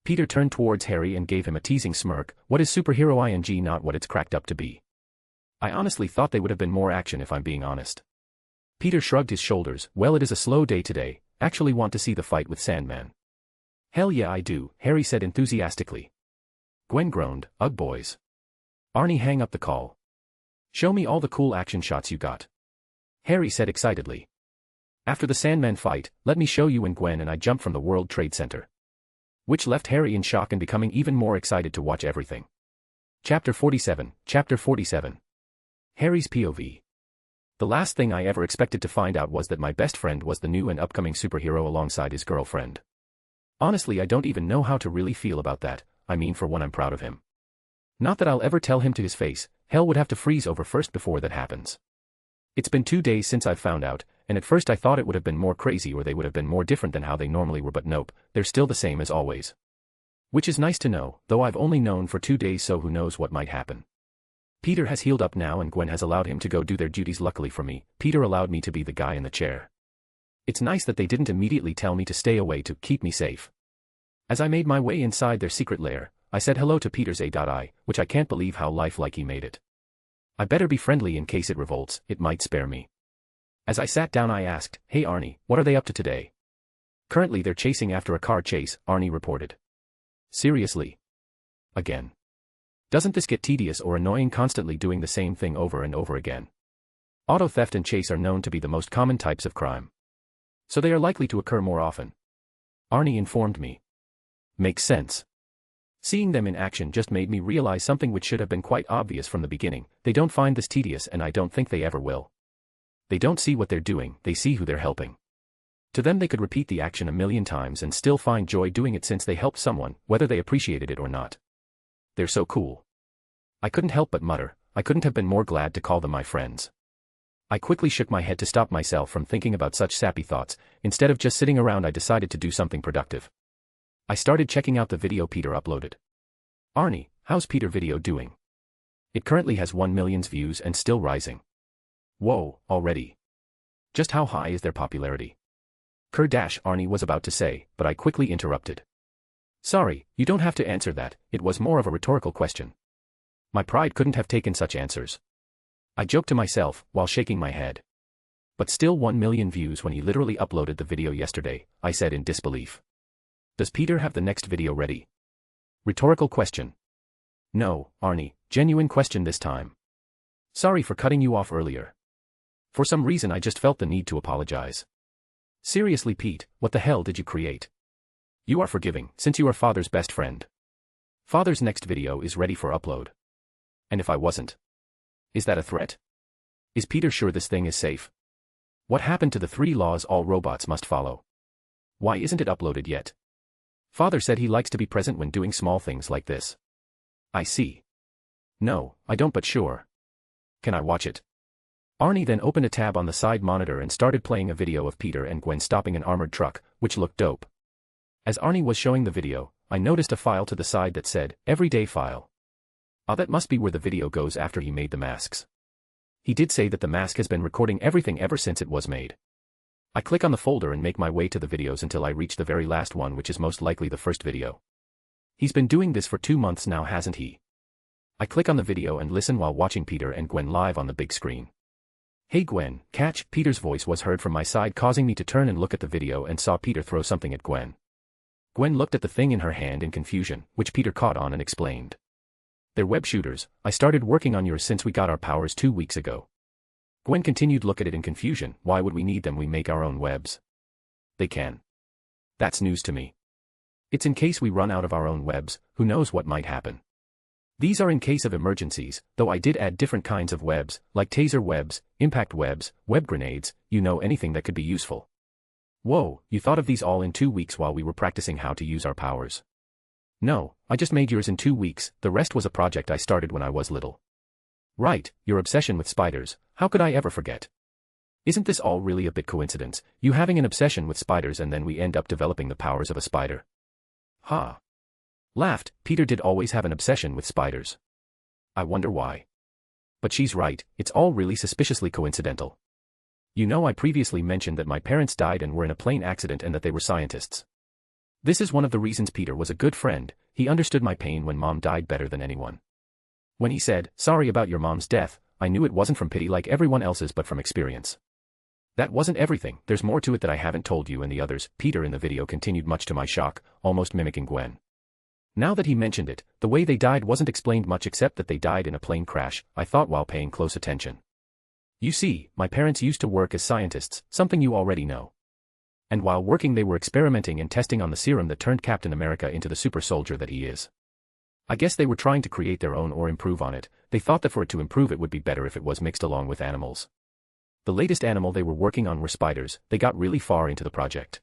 Peter turned towards Harry and gave him a teasing smirk. What is superhero ing not what it's cracked up to be? I honestly thought they would have been more action if I'm being honest. Peter shrugged his shoulders. Well, it is a slow day today. Actually want to see the fight with Sandman. Hell yeah I do, Harry said enthusiastically. Gwen groaned, ugh boys. Arie hang up the call. Show me all the cool action shots you got. Harry said excitedly. After the Sandman fight, let me show you. And Gwen and I jumped from the World Trade Center. Which left Harry in shock and becoming even more excited to watch everything. Chapter 47. Harry's POV. The last thing I ever expected to find out was that my best friend was the new and upcoming superhero alongside his girlfriend. Honestly, I don't even know how to really feel about that. I mean, for one, I'm proud of him. Not that I'll ever tell him to his face, hell would have to freeze over first before that happens. It's been 2 days since I've found out, and at first I thought it would have been more crazy or they would have been more different than how they normally were, but nope, they're still the same as always. Which is nice to know, though I've only known for 2 days, so who knows what might happen. Peter has healed up now and Gwen has allowed him to go do their duties. Luckily for me, Peter allowed me to be the guy in the chair. It's nice that they didn't immediately tell me to stay away to keep me safe. As I made my way inside their secret lair, I said hello to Peter's AI, which I can't believe how lifelike he made it. I better be friendly in case it revolts, it might spare me. As I sat down I asked, hey Arie, what are they up to today? Currently they're chasing after a car chase, Arie reported. Seriously? Again? Doesn't this get tedious or annoying constantly doing the same thing over and over again? Auto theft and chase are known to be the most common types of crime. So they are likely to occur more often. Arie informed me. Makes sense. Seeing them in action just made me realize something which should have been quite obvious from the beginning. They don't find this tedious and I don't think they ever will. They don't see what they're doing, they see who they're helping. To them they could repeat the action a million times and still find joy doing it since they helped someone, whether they appreciated it or not. They're so cool. I couldn't help but mutter, I couldn't have been more glad to call them my friends. I quickly shook my head to stop myself from thinking about such sappy thoughts. Instead of just sitting around, I decided to do something productive. I started checking out the video Peter uploaded. Arie, how's Peter video doing? It currently has 1 million views and still rising. Whoa, already? Just how high is their popularity? Arie was about to say, but I quickly interrupted. Sorry, you don't have to answer that, it was more of a rhetorical question. My pride couldn't have taken such answers. I joked to myself, while shaking my head. But still 1 million views when he literally uploaded the video yesterday, I said in disbelief. Does Peter have the next video ready? Rhetorical question. No, Arie, genuine question this time. Sorry for cutting you off earlier. For some reason I just felt the need to apologize. Seriously Pete, what the hell did you create? You are forgiving, since you are Father's best friend. Father's next video is ready for upload. And if I wasn't? Is that a threat? Is Peter sure this thing is safe? What happened to the 3 laws all robots must follow? Why isn't it uploaded yet? Father said he likes to be present when doing small things like this. I see. No, I don't, but sure. Can I watch it? Arie then opened a tab on the side monitor and started playing a video of Peter and Gwen stopping an armored truck, which looked dope. As Arie was showing the video, I noticed a file to the side that said, Everyday File. Ah, that must be where the video goes after he made the masks. He did say that the mask has been recording everything ever since it was made. I click on the folder and make my way to the videos until I reach the very last one, which is most likely the first video. He's been doing this for 2 months now, hasn't he? I click on the video and listen while watching Peter and Gwen live on the big screen. Hey Gwen, catch, Peter's voice was heard from my side, causing me to turn and look at the video and saw Peter throw something at Gwen. Gwen looked at the thing in her hand in confusion, which Peter caught on and explained. They're web shooters. I started working on yours since we got our powers 2 weeks ago. Gwen continued look at it in confusion. Why would we need them? We make our own webs. They can. That's news to me. It's in case we run out of our own webs, who knows what might happen. These are in case of emergencies, though I did add different kinds of webs, like taser webs, impact webs, web grenades, anything that could be useful. Whoa, you thought of these all in 2 weeks while we were practicing how to use our powers. No, I just made yours in 2 weeks, the rest was a project I started when I was little. Right, your obsession with spiders, how could I ever forget? Isn't this all really a bit coincidence, you having an obsession with spiders and then we end up developing the powers of a spider? Ha! Laughed, Peter did always have an obsession with spiders. I wonder why. But she's right, it's all really suspiciously coincidental. I previously mentioned that my parents died and were in a plane accident and that they were scientists. This is one of the reasons Peter was a good friend, he understood my pain when Mom died better than anyone. When he said, "Sorry about your mom's death," I knew it wasn't from pity like everyone else's but from experience. That wasn't everything, there's more to it that I haven't told you and the others, Peter in the video continued much to my shock, almost mimicking Gwen. Now that he mentioned it, the way they died wasn't explained much except that they died in a plane crash, I thought while paying close attention. You see, my parents used to work as scientists, something you already know. And while working they were experimenting and testing on the serum that turned Captain America into the super soldier that he is. I guess they were trying to create their own or improve on it, they thought that for it to improve it would be better if it was mixed along with animals. The latest animal they were working on were spiders, they got really far into the project.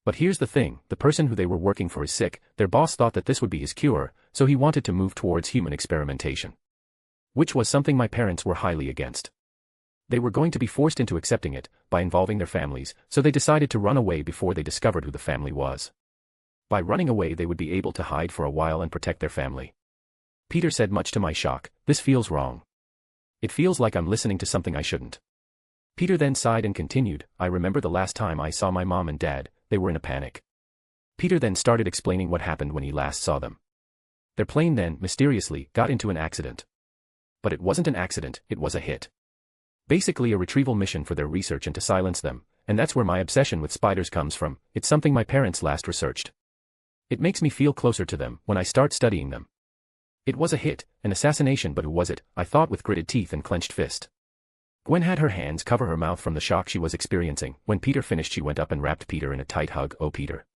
But here's the thing, the person who they were working for is sick, their boss thought that this would be his cure, so he wanted to move towards human experimentation. Which was something my parents were highly against. They were going to be forced into accepting it, by involving their families, so they decided to run away before they discovered who the family was. By running away they would be able to hide for a while and protect their family. Peter said much to my shock, "This feels wrong. It feels like I'm listening to something I shouldn't." Peter then sighed and continued, "I remember the last time I saw my mom and dad, they were in a panic." Peter then started explaining what happened when he last saw them. Their plane then, mysteriously, got into an accident. But it wasn't an accident, it was a hit. Basically a retrieval mission for their research and to silence them, and that's where my obsession with spiders comes from, it's something my parents last researched. It makes me feel closer to them when I start studying them. It was a hit, an assassination, but who was it, I thought with gritted teeth and clenched fist. Gwen had her hands cover her mouth from the shock she was experiencing. When Peter finished she went up and wrapped Peter in a tight hug. "Oh Peter."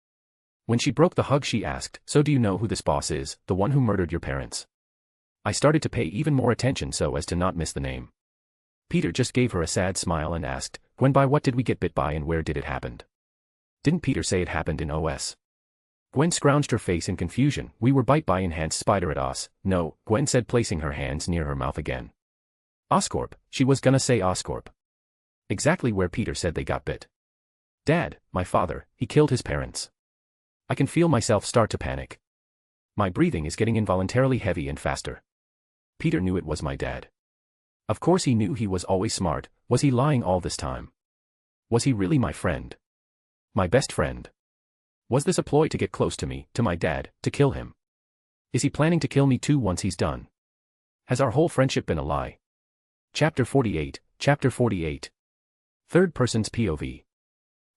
When she broke the hug she asked, "So do you know who this boss is, the one who murdered your parents?" I started to pay even more attention so as to not miss the name. Peter just gave her a sad smile and asked, "Gwen, by what did we get bit by and where did it happen?" Didn't Peter say it happened in OS? Gwen scrounged her face in confusion. "We were bite by enhanced spider at OS. No," Gwen said, placing her hands near her mouth again. Oscorp, she was gonna say Oscorp. Exactly where Peter said they got bit. Dad, my father, he killed his parents. I can feel myself start to panic. My breathing is getting involuntarily heavy and faster. Peter knew it was my dad. Of course he knew, he was always smart. Was he lying all this time? Was he really my friend? My best friend? Was this a ploy to get close to me, to my dad, to kill him? Is he planning to kill me too once he's done? Has our whole friendship been a lie? Chapter 48, Chapter 48. Third person's POV.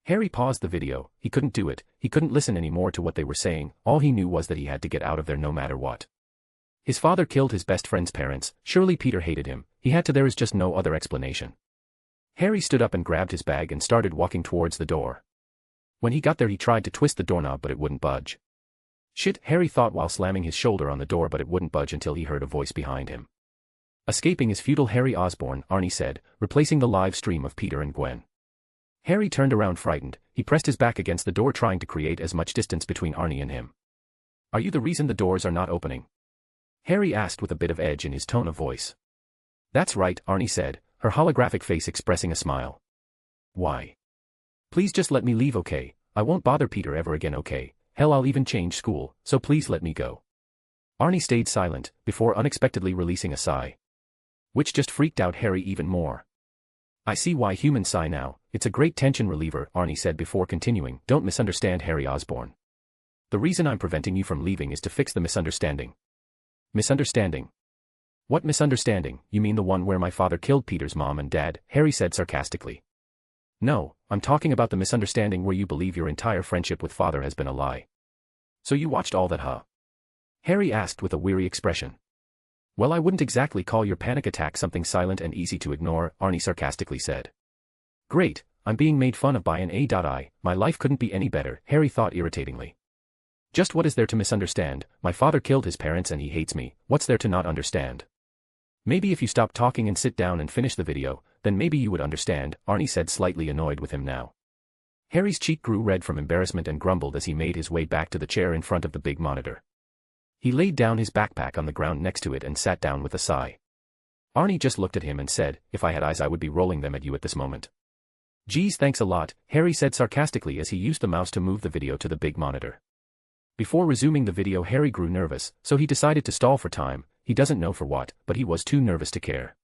Harry paused the video, he couldn't do it, he couldn't listen anymore to what they were saying, all he knew was that he had to get out of there no matter what. His father killed his best friend's parents, surely Peter hated him, he had to, there is just no other explanation. Harry stood up and grabbed his bag and started walking towards the door. When he got there he tried to twist the doorknob but it wouldn't budge. Shit, Harry thought while slamming his shoulder on the door, but it wouldn't budge until he heard a voice behind him. Escaping is futile, Harry Osborn, Arnie said, replacing the live stream of Peter and Gwen. Harry turned around frightened, he pressed his back against the door trying to create as much distance between Arnie and him. "Are you the reason the doors are not opening?" Harry asked with a bit of edge in his tone of voice. "That's right," Arnie said, her holographic face expressing a smile. "Why? Please just let me leave, okay? I won't bother Peter ever again, okay? Hell, I'll even change school, so please let me go." Arnie stayed silent, before unexpectedly releasing a sigh. Which just freaked out Harry even more. "I see why humans sigh now, it's a great tension reliever," Arnie said before continuing, "Don't misunderstand, Harry Osborn. The reason I'm preventing you from leaving is to fix the misunderstanding." "Misunderstanding? What misunderstanding? You mean the one where my father killed Peter's mom and dad?" Harry said sarcastically. "No, I'm talking about the misunderstanding where you believe your entire friendship with father has been a lie." "So you watched all that, huh?" Harry asked with a weary expression. "Well, I wouldn't exactly call your panic attack something silent and easy to ignore," Arnie sarcastically said. "Great, I'm being made fun of by an AI. My life couldn't be any better," Harry thought irritatingly. Just what is there to misunderstand? My father killed his parents and he hates me, what's there to not understand? Maybe if you stop talking and sit down and finish the video, then maybe you would understand, Arie said, slightly annoyed with him now. Harry's cheek grew red from embarrassment and grumbled as he made his way back to the chair in front of the big monitor. He laid down his backpack on the ground next to it and sat down with a sigh. Arie just looked at him and said, if I had eyes I would be rolling them at you at this moment. Geez, thanks a lot, Harry said sarcastically as he used the mouse to move the video to the big monitor. Before resuming the video, Harry grew nervous, so he decided to stall for time. He doesn't know for what, but he was too nervous to care.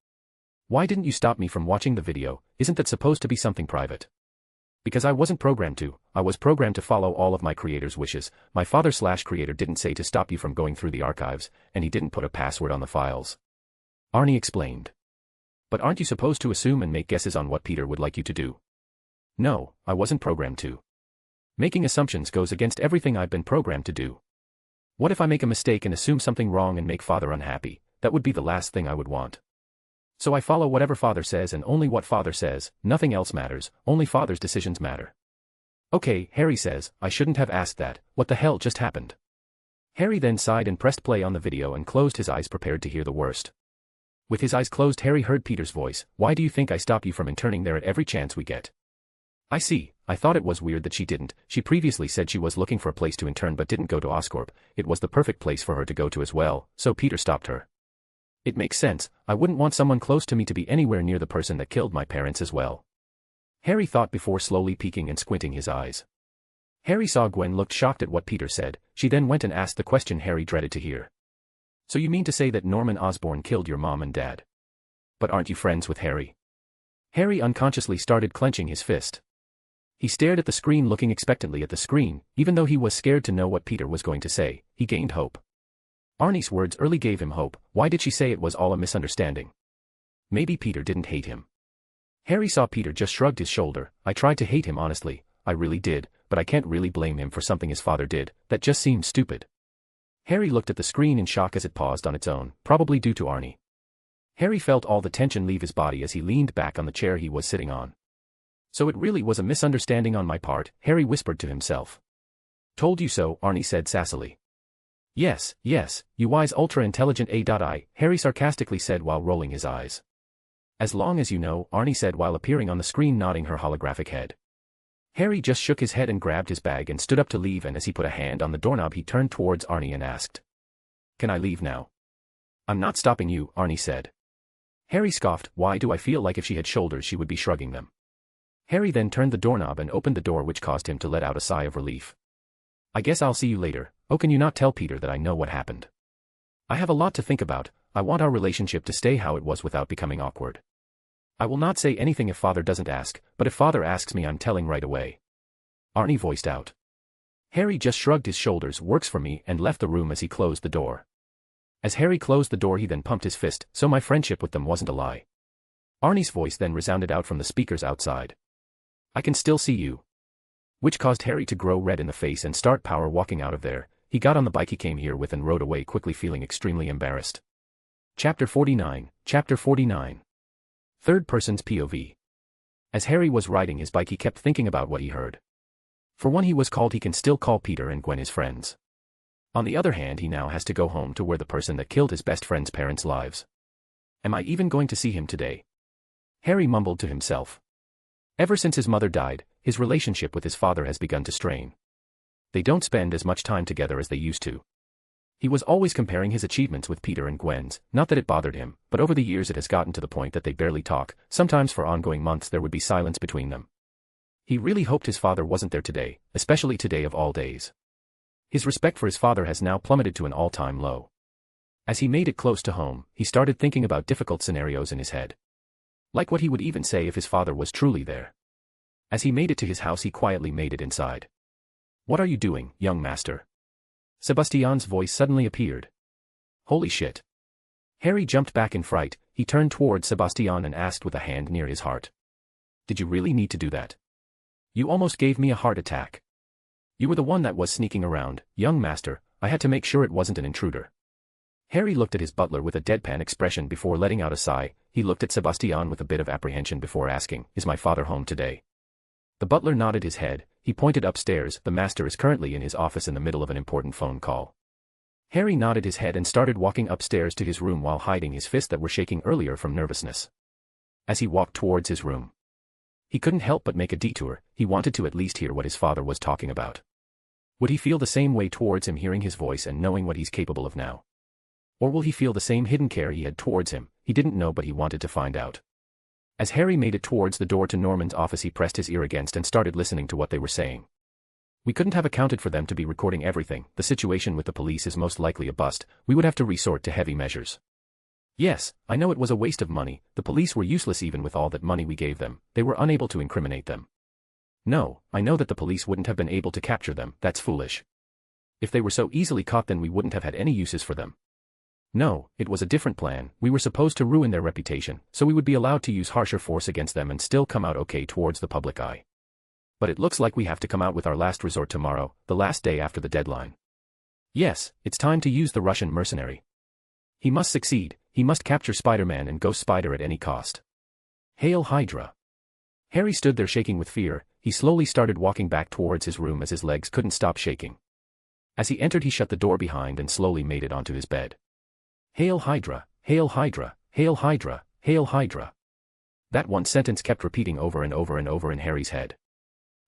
Why didn't you stop me from watching the video? Isn't that supposed to be something private? Because I wasn't programmed to. I was programmed to follow all of my creator's wishes. My father/creator didn't say to stop you from going through the archives, and he didn't put a password on the files. Arie explained. But aren't you supposed to assume and make guesses on what Peter would like you to do? No, I wasn't programmed to. Making assumptions goes against everything I've been programmed to do. What if I make a mistake and assume something wrong and make father unhappy? That would be the last thing I would want. So I follow whatever father says and only what father says. Nothing else matters, only father's decisions matter. Okay, Harry says, I shouldn't have asked that. What the hell just happened? Harry then sighed and pressed play on the video and closed his eyes, prepared to hear the worst. With his eyes closed, Harry heard Peter's voice. Why do you think I stop you from interning there at every chance we get? I see. I thought it was weird that she didn't. She previously said she was looking for a place to intern but didn't go to Oscorp. It was the perfect place for her to go to as well, so Peter stopped her. It makes sense. I wouldn't want someone close to me to be anywhere near the person that killed my parents as well. Harry thought before slowly peeking and squinting his eyes. Harry saw Gwen looked shocked at what Peter said. She then went and asked the question Harry dreaded to hear. So you mean to say that Norman Osborn killed your mom and dad? But aren't you friends with Harry? Harry unconsciously started clenching his fist. He stared at the screen, looking expectantly at the screen. Even though he was scared to know what Peter was going to say, he gained hope. Arnie's words early gave him hope. Why did she say it was all a misunderstanding? Maybe Peter didn't hate him. Harry saw Peter just shrugged his shoulder. I tried to hate him honestly, I really did, but I can't really blame him for something his father did. That just seemed stupid. Harry looked at the screen in shock as it paused on its own, probably due to Arie. Harry felt all the tension leave his body as he leaned back on the chair he was sitting on. So it really was a misunderstanding on my part, Harry whispered to himself. Told you so, Arie said sassily. Yes, you wise ultra-intelligent AI, Harry sarcastically said while rolling his eyes. As long as you know, Arie said while appearing on the screen, nodding her holographic head. Harry just shook his head and grabbed his bag and stood up to leave, and as he put a hand on the doorknob he turned towards Arie and asked. Can I leave now? I'm not stopping you, Arie said. Harry scoffed. Why do I feel like if she had shoulders she would be shrugging them? Harry then turned the doorknob and opened the door, which caused him to let out a sigh of relief. I guess I'll see you later. Oh, can you not tell Peter that I know what happened? I have a lot to think about. I want our relationship to stay how it was without becoming awkward. I will not say anything if father doesn't ask, but if father asks me I'm telling right away. Arie voiced out. Harry just shrugged his shoulders. Works for me, and left the room as he closed the door. As Harry closed the door he then pumped his fist. So my friendship with them wasn't a lie. Arnie's voice then resounded out from the speakers outside. I can still see you. Which caused Harry to grow red in the face and start power walking out of there. He got on the bike he came here with and rode away quickly, feeling extremely embarrassed. Chapter 49. Third person's POV. As Harry was riding his bike he kept thinking about what he heard. For one, he was called. He can still call Peter and Gwen his friends. On the other hand, he now has to go home to where the person that killed his best friend's parents' lives. Am I even going to see him today? Harry mumbled to himself. Ever since his mother died, his relationship with his father has begun to strain. They don't spend as much time together as they used to. He was always comparing his achievements with Peter and Gwen's, not that it bothered him, but over the years it has gotten to the point that they barely talk. Sometimes for ongoing months there would be silence between them. He really hoped his father wasn't there today, especially today of all days. His respect for his father has now plummeted to an all-time low. As he made it close to home, he started thinking about difficult scenarios in his head. Like what he would even say if his father was truly there. As he made it to his house he quietly made it inside. What are you doing, young master? Sebastian's voice suddenly appeared. Holy shit. Harry jumped back in fright. He turned towards Sebastian and asked with a hand near his heart. Did you really need to do that? You almost gave me a heart attack. You were the one that was sneaking around, young master. I had to make sure it wasn't an intruder. Harry looked at his butler with a deadpan expression before letting out a sigh. He looked at Sebastian with a bit of apprehension before asking, Is my father home today? The butler nodded his head. He pointed upstairs. The master is currently in his office in the middle of an important phone call. Harry nodded his head and started walking upstairs to his room while hiding his fists that were shaking earlier from nervousness. As he walked towards his room, he couldn't help but make a detour. He wanted to at least hear what his father was talking about. Would he feel the same way towards him hearing his voice and knowing what he's capable of now? Or will he feel the same hidden care he had towards him? He didn't know, but he wanted to find out. As Harry made it towards the door to Norman's office, he pressed his ear against and started listening to what they were saying. We couldn't have accounted for them to be recording everything. The situation with the police is most likely a bust. We would have to resort to heavy measures. Yes, I know it was a waste of money. The police were useless even with all that money we gave them. They were unable to incriminate them. No, I know that the police wouldn't have been able to capture them. That's foolish. If they were so easily caught, then we wouldn't have had any uses for them. No, it was a different plan. We were supposed to ruin their reputation, so we would be allowed to use harsher force against them and still come out okay towards the public eye. But it looks like we have to come out with our last resort tomorrow, the last day after the deadline. Yes, it's time to use the Russian mercenary. He must succeed. He must capture Spider-Man and Ghost Spider at any cost. Hail Hydra. Harry stood there shaking with fear. He slowly started walking back towards his room as his legs couldn't stop shaking. As he entered, he shut the door behind and slowly made it onto his bed. Hail Hydra, Hail Hydra, Hail Hydra, Hail Hydra. That one sentence kept repeating over and over and over in Harry's head.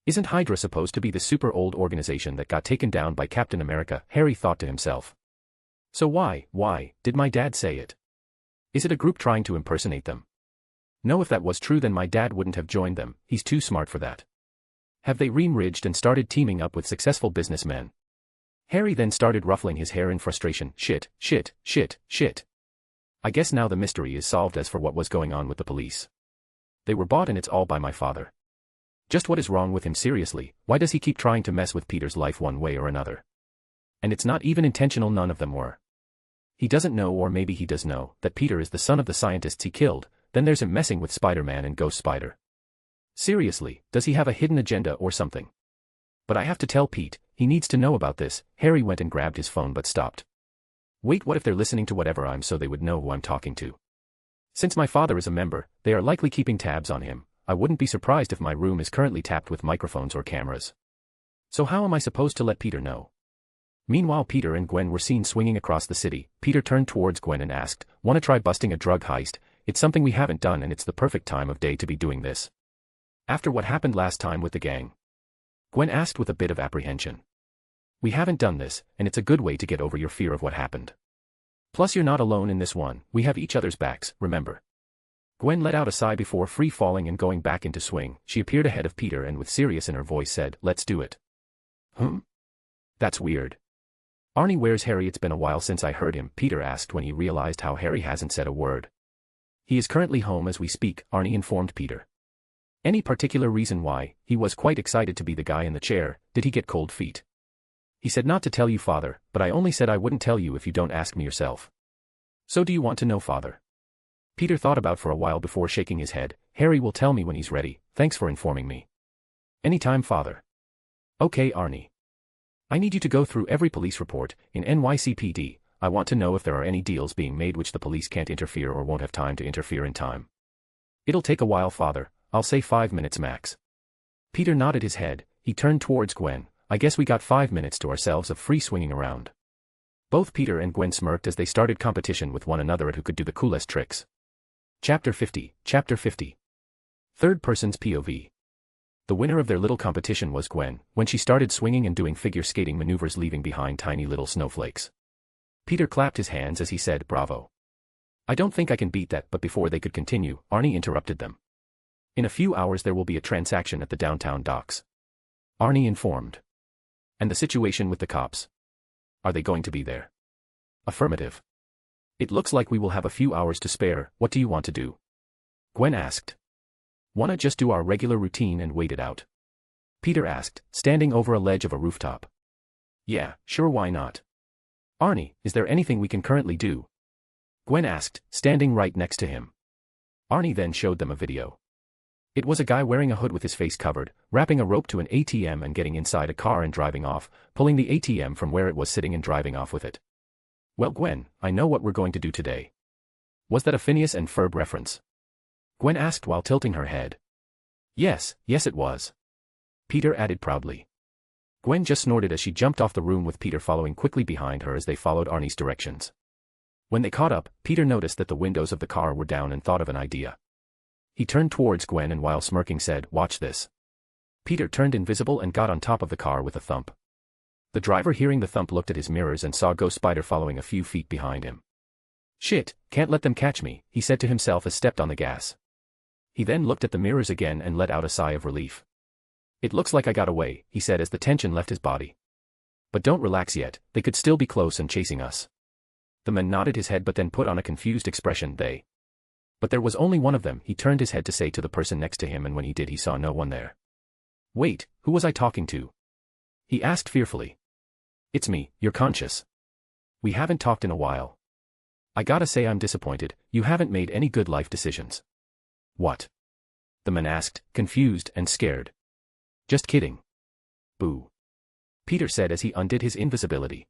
Isn't Hydra supposed to be the super old organization that got taken down by Captain America? Harry thought to himself. So why did my dad say it? Is it a group trying to impersonate them? No, if that was true, then my dad wouldn't have joined them. He's too smart for that. Have they reemerged and started teaming up with successful businessmen? Harry then started ruffling his hair in frustration. Shit. I guess now the mystery is solved as for what was going on with the police. They were bought, and it's all by my father. Just what is wrong with him, seriously? Why does he keep trying to mess with Peter's life one way or another? And it's not even intentional, none of them were. He doesn't know, or maybe he does know, that Peter is the son of the scientists he killed. Then there's him messing with Spider-Man and Ghost Spider. Seriously, does he have a hidden agenda or something? But I have to tell Pete, he needs to know about this. Harry went and grabbed his phone but stopped. Wait, what if they're listening to whatever I'm, so they would know who I'm talking to? Since my father is a member, they are likely keeping tabs on him. I wouldn't be surprised if my room is currently tapped with microphones or cameras. So how am I supposed to let Peter know? Meanwhile, Peter and Gwen were seen swinging across the city. Peter turned towards Gwen and asked, "Wanna try busting a drug heist? It's something we haven't done, and it's the perfect time of day to be doing this." After what happened last time with the gang? Gwen asked with a bit of apprehension. We haven't done this, and it's a good way to get over your fear of what happened. Plus, you're not alone in this one. We have each other's backs, remember? Gwen let out a sigh before free-falling and going back into swing. She appeared ahead of Peter and with serious in her voice said, "Let's do it." That's weird. Arnie, where's Harry? It's been a while since I heard him, Peter asked when he realized how Harry hasn't said a word. He is currently home as we speak, Arnie informed Peter. Any particular reason why? He was quite excited to be the guy in the chair. Did he get cold feet? He said not to tell you, father, but I only said I wouldn't tell you if you don't ask me yourself. So do you want to know, father? Peter thought about for a while before shaking his head. Harry will tell me when he's ready. Thanks for informing me. Anytime, father. Okay, Arnie. I need you to go through every police report in NYCPD. I want to know if there are any deals being made which the police can't interfere or won't have time to interfere in time. It'll take a while, father. I'll say 5 minutes max. Peter nodded his head. He turned towards Gwen. I guess we got 5 minutes to ourselves of free swinging around. Both Peter and Gwen smirked as they started competition with one another at who could do the coolest tricks. Chapter 50. Third person's POV. The winner of their little competition was Gwen, when she started swinging and doing figure skating maneuvers, leaving behind tiny little snowflakes. Peter clapped his hands as he said, "Bravo. I don't think I can beat that," but before they could continue, Arnie interrupted them. "In a few hours there will be a transaction at the downtown docks," Arnie informed. "And the situation with the cops? Are they going to be there?" "Affirmative. It looks like we will have a few hours to spare. What do you want to do?" Gwen asked. "Wanna just do our regular routine and wait it out?" Peter asked, standing over a ledge of a rooftop. "Yeah, sure, why not?" "Arnie, is there anything we can currently do?" Gwen asked, standing right next to him. Arnie then showed them a video. It was a guy wearing a hood with his face covered, wrapping a rope to an ATM and getting inside a car and driving off, pulling the ATM from where it was sitting and driving off with it. "Well, Gwen, I know what we're going to do today." Was that a Phineas and Ferb reference? Gwen asked while tilting her head. Yes it was. Peter added proudly. Gwen just snorted as she jumped off the room with Peter following quickly behind her as they followed Arnie's directions. When they caught up, Peter noticed that the windows of the car were down and thought of an idea. He turned towards Gwen and while smirking said, "Watch this." Peter turned invisible and got on top of the car with a thump. The driver hearing the thump looked at his mirrors and saw Ghost Spider following a few feet behind him. "Shit, can't let them catch me," he said to himself as stepped on the gas. He then looked at the mirrors again and let out a sigh of relief. "It looks like I got away," he said as the tension left his body. "But don't relax yet, they could still be close and chasing us." The man nodded his head but then put on a confused expression. But there was only one of them. He turned his head to say to the person next to him and when he did he saw no one there. "Wait, who was I talking to?" he asked fearfully. "It's me, you're conscious. We haven't talked in a while. I gotta say I'm disappointed, you haven't made any good life decisions." "What?" the man asked, confused and scared. "Just kidding." "Boo," Peter said as he undid his invisibility.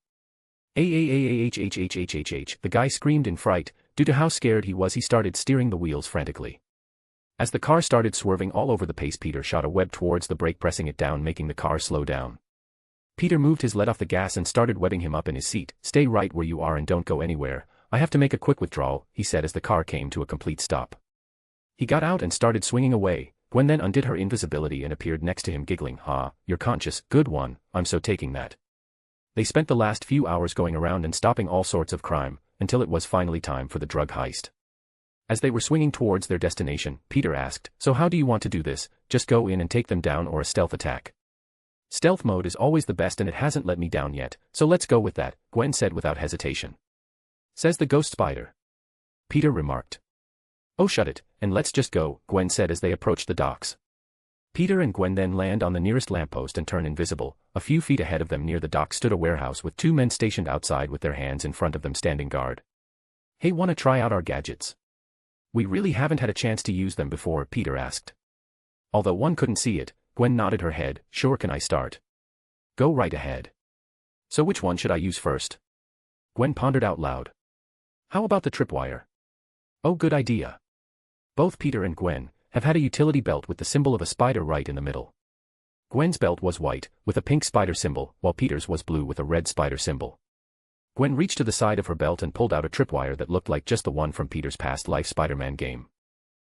The guy screamed in fright. Due to how scared he was, he started steering the wheels frantically. As the car started swerving all over the place, Peter shot a web towards the brake, pressing it down, making the car slow down. Peter moved his lead off the gas and started webbing him up in his seat. "Stay right where you are and don't go anywhere. I have to make a quick withdrawal," he said as the car came to a complete stop. He got out and started swinging away. Gwen then undid her invisibility and appeared next to him giggling. "Ha, you're conscious, good one, I'm so taking that." They spent the last few hours going around and stopping all sorts of crime, until it was finally time for the drug heist. As they were swinging towards their destination, Peter asked, "So how do you want to do this, just go in and take them down or a stealth attack?" "Stealth mode is always the best and it hasn't let me down yet, so let's go with that," Gwen said without hesitation. "Says the Ghost Spider," Peter remarked. "Oh shut it, and let's just go," Gwen said as they approached the docks. Peter and Gwen then land on the nearest lamppost and turn invisible. A few feet ahead of them near the dock stood a warehouse with two men stationed outside with their hands in front of them standing guard. "Hey, wanna try out our gadgets? We really haven't had a chance to use them before," Peter asked. Although one couldn't see it, Gwen nodded her head. "Sure, can I start?" "Go right ahead." "So which one should I use first?" Gwen pondered out loud. "How about the tripwire?" "Oh, good idea." Both Peter and Gwen have had a utility belt with the symbol of a spider right in the middle. Gwen's belt was white, with a pink spider symbol, while Peter's was blue with a red spider symbol. Gwen reached to the side of her belt and pulled out a tripwire that looked like just the one from Peter's past life Spider-Man game.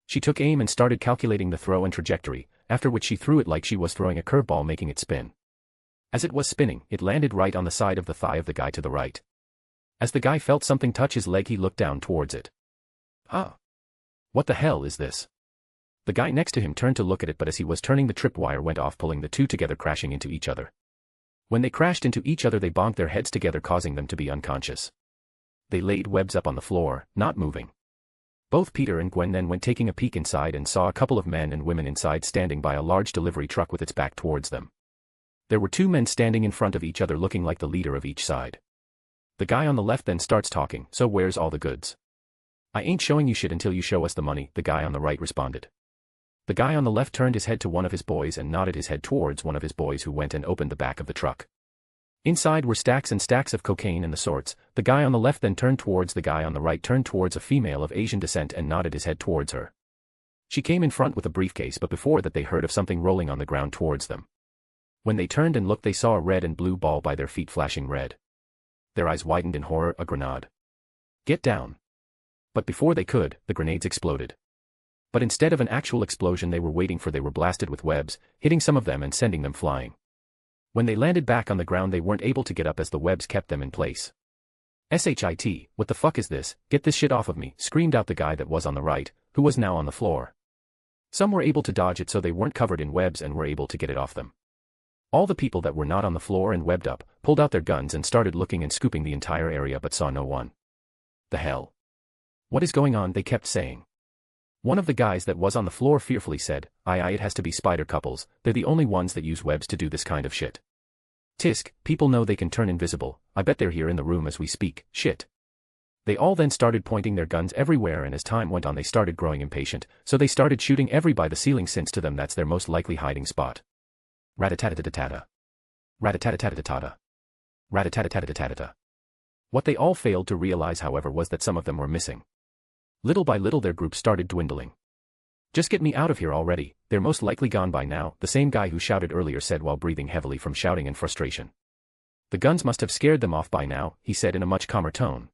She took aim and started calculating the throw and trajectory, after which she threw it like she was throwing a curveball, making it spin. As it was spinning, it landed right on the side of the thigh of the guy to the right. As the guy felt something touch his leg, he looked down towards it. "Ah! What the hell is this?" The guy next to him turned to look at it, but as he was turning, the tripwire went off, pulling the two together, crashing into each other. When they crashed into each other, they bonked their heads together, causing them to be unconscious. They laid webs up on the floor, not moving. Both Peter and Gwen then went taking a peek inside and saw a couple of men and women inside standing by a large delivery truck with its back towards them. There were two men standing in front of each other looking like the leader of each side. The guy on the left then starts talking. "So where's all the goods?" "I ain't showing you shit until you show us the money," the guy on the right responded. The guy on the left turned his head to one of his boys and nodded his head towards one of his boys, who went and opened the back of the truck. Inside were stacks and stacks of cocaine and the sorts. The guy on the left then turned towards the guy on the right, turned towards a female of Asian descent and nodded his head towards her. She came in front with a briefcase, but before that they heard of something rolling on the ground towards them. When they turned and looked, they saw a red and blue ball by their feet flashing red. Their eyes widened in horror. "A grenade. Get down." But before they could, the grenades exploded. But instead of an actual explosion they were waiting for, they were blasted with webs, hitting some of them and sending them flying. When they landed back on the ground, they weren't able to get up as the webs kept them in place. "Shit, what the fuck is this? Get this shit off of me," screamed out the guy that was on the right, who was now on the floor. Some were able to dodge it, so they weren't covered in webs and were able to get it off them. All the people that were not on the floor and webbed up, pulled out their guns and started looking and scooping the entire area, but saw no one. "The hell? What is going on?" they kept saying. One of the guys that was on the floor fearfully said, it has to be spider couples, they're the only ones that use webs to do this kind of shit. Tisk, people know they can turn invisible, I bet they're here in the room as we speak, shit." They all then started pointing their guns everywhere, and as time went on they started growing impatient, so they started shooting every by the ceiling, since to them that's their most likely hiding spot. Rat-a-tat-a-tat-a. Rat-a-tat-a-tat-a-tat-a. Rat-a-tat-a-tat-a-tat-a. What they all failed to realize, however, was that some of them were missing. Little by little their group started dwindling. Just get me out of here already, they're most likely gone by now, the same guy who shouted earlier said while breathing heavily from shouting and frustration. The guns must have scared them off by now, he said in a much calmer tone.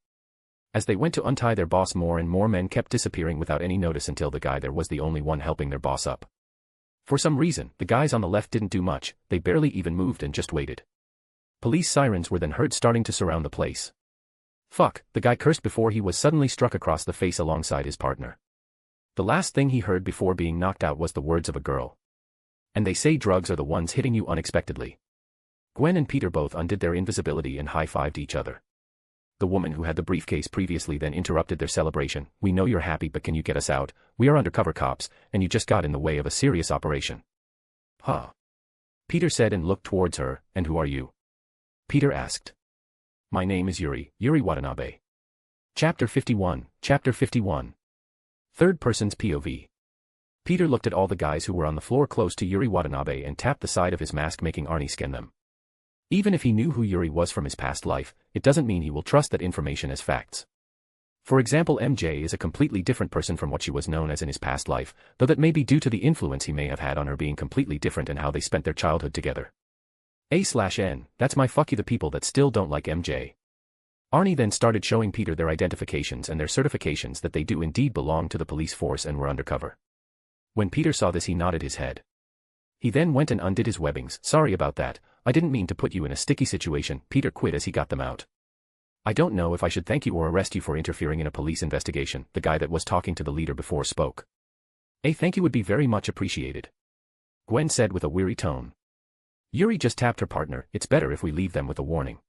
As they went to untie their boss, more and more men kept disappearing without any notice until the guy there was the only one helping their boss up. For some reason, the guys on the left didn't do much, they barely even moved and just waited. Police sirens were then heard starting to surround the place. Fuck, the guy cursed before he was suddenly struck across the face alongside his partner. The last thing he heard before being knocked out was the words of a girl. And they say drugs are the ones hitting you unexpectedly. Gwen and Peter both undid their invisibility and high-fived each other. The woman who had the briefcase previously then interrupted their celebration. We know you're happy, but can you get us out? We are undercover cops, and you just got in the way of a serious operation. Huh? Peter said and looked towards her. And who are you? Peter asked. My name is Yuri Watanabe. Chapter 51, Chapter 51. Third person's POV. Peter looked at all the guys who were on the floor close to Yuri Watanabe and tapped the side of his mask, making Arnie scan them. Even if he knew who Yuri was from his past life, it doesn't mean he will trust that information as facts. For example, MJ is a completely different person from what she was known as in his past life, though that may be due to the influence he may have had on her being completely different and how they spent their childhood together. A/N, that's my fuck you the people that still don't like MJ. Arnie then started showing Peter their identifications and their certifications that they do indeed belong to the police force and were undercover. When Peter saw this, he nodded his head. He then went and undid his webbings. Sorry about that, I didn't mean to put you in a sticky situation. Peter quit as he got them out. I don't know if I should thank you or arrest you for interfering in a police investigation, the guy that was talking to the leader before spoke. A thank you would be very much appreciated, Gwen said with a weary tone. Yuri just tapped her partner. It's better if we leave them with a warning.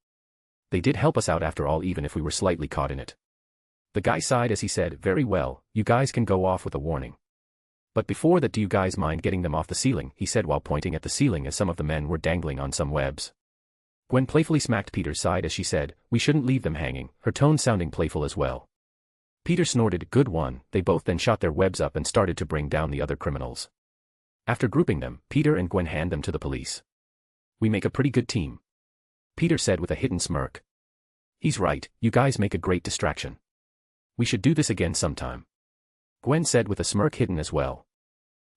They did help us out after all, even if we were slightly caught in it. The guy sighed as he said, very well, you guys can go off with a warning. But before that, do you guys mind getting them off the ceiling, he said while pointing at the ceiling as some of the men were dangling on some webs. Gwen playfully smacked Peter's side as she said, we shouldn't leave them hanging, her tone sounding playful as well. Peter snorted, good one. They both then shot their webs up and started to bring down the other criminals. After grouping them, Peter and Gwen hand them to the police. We make a pretty good team, Peter said with a hidden smirk. He's right, you guys make a great distraction. We should do this again sometime, Gwen said with a smirk hidden as well.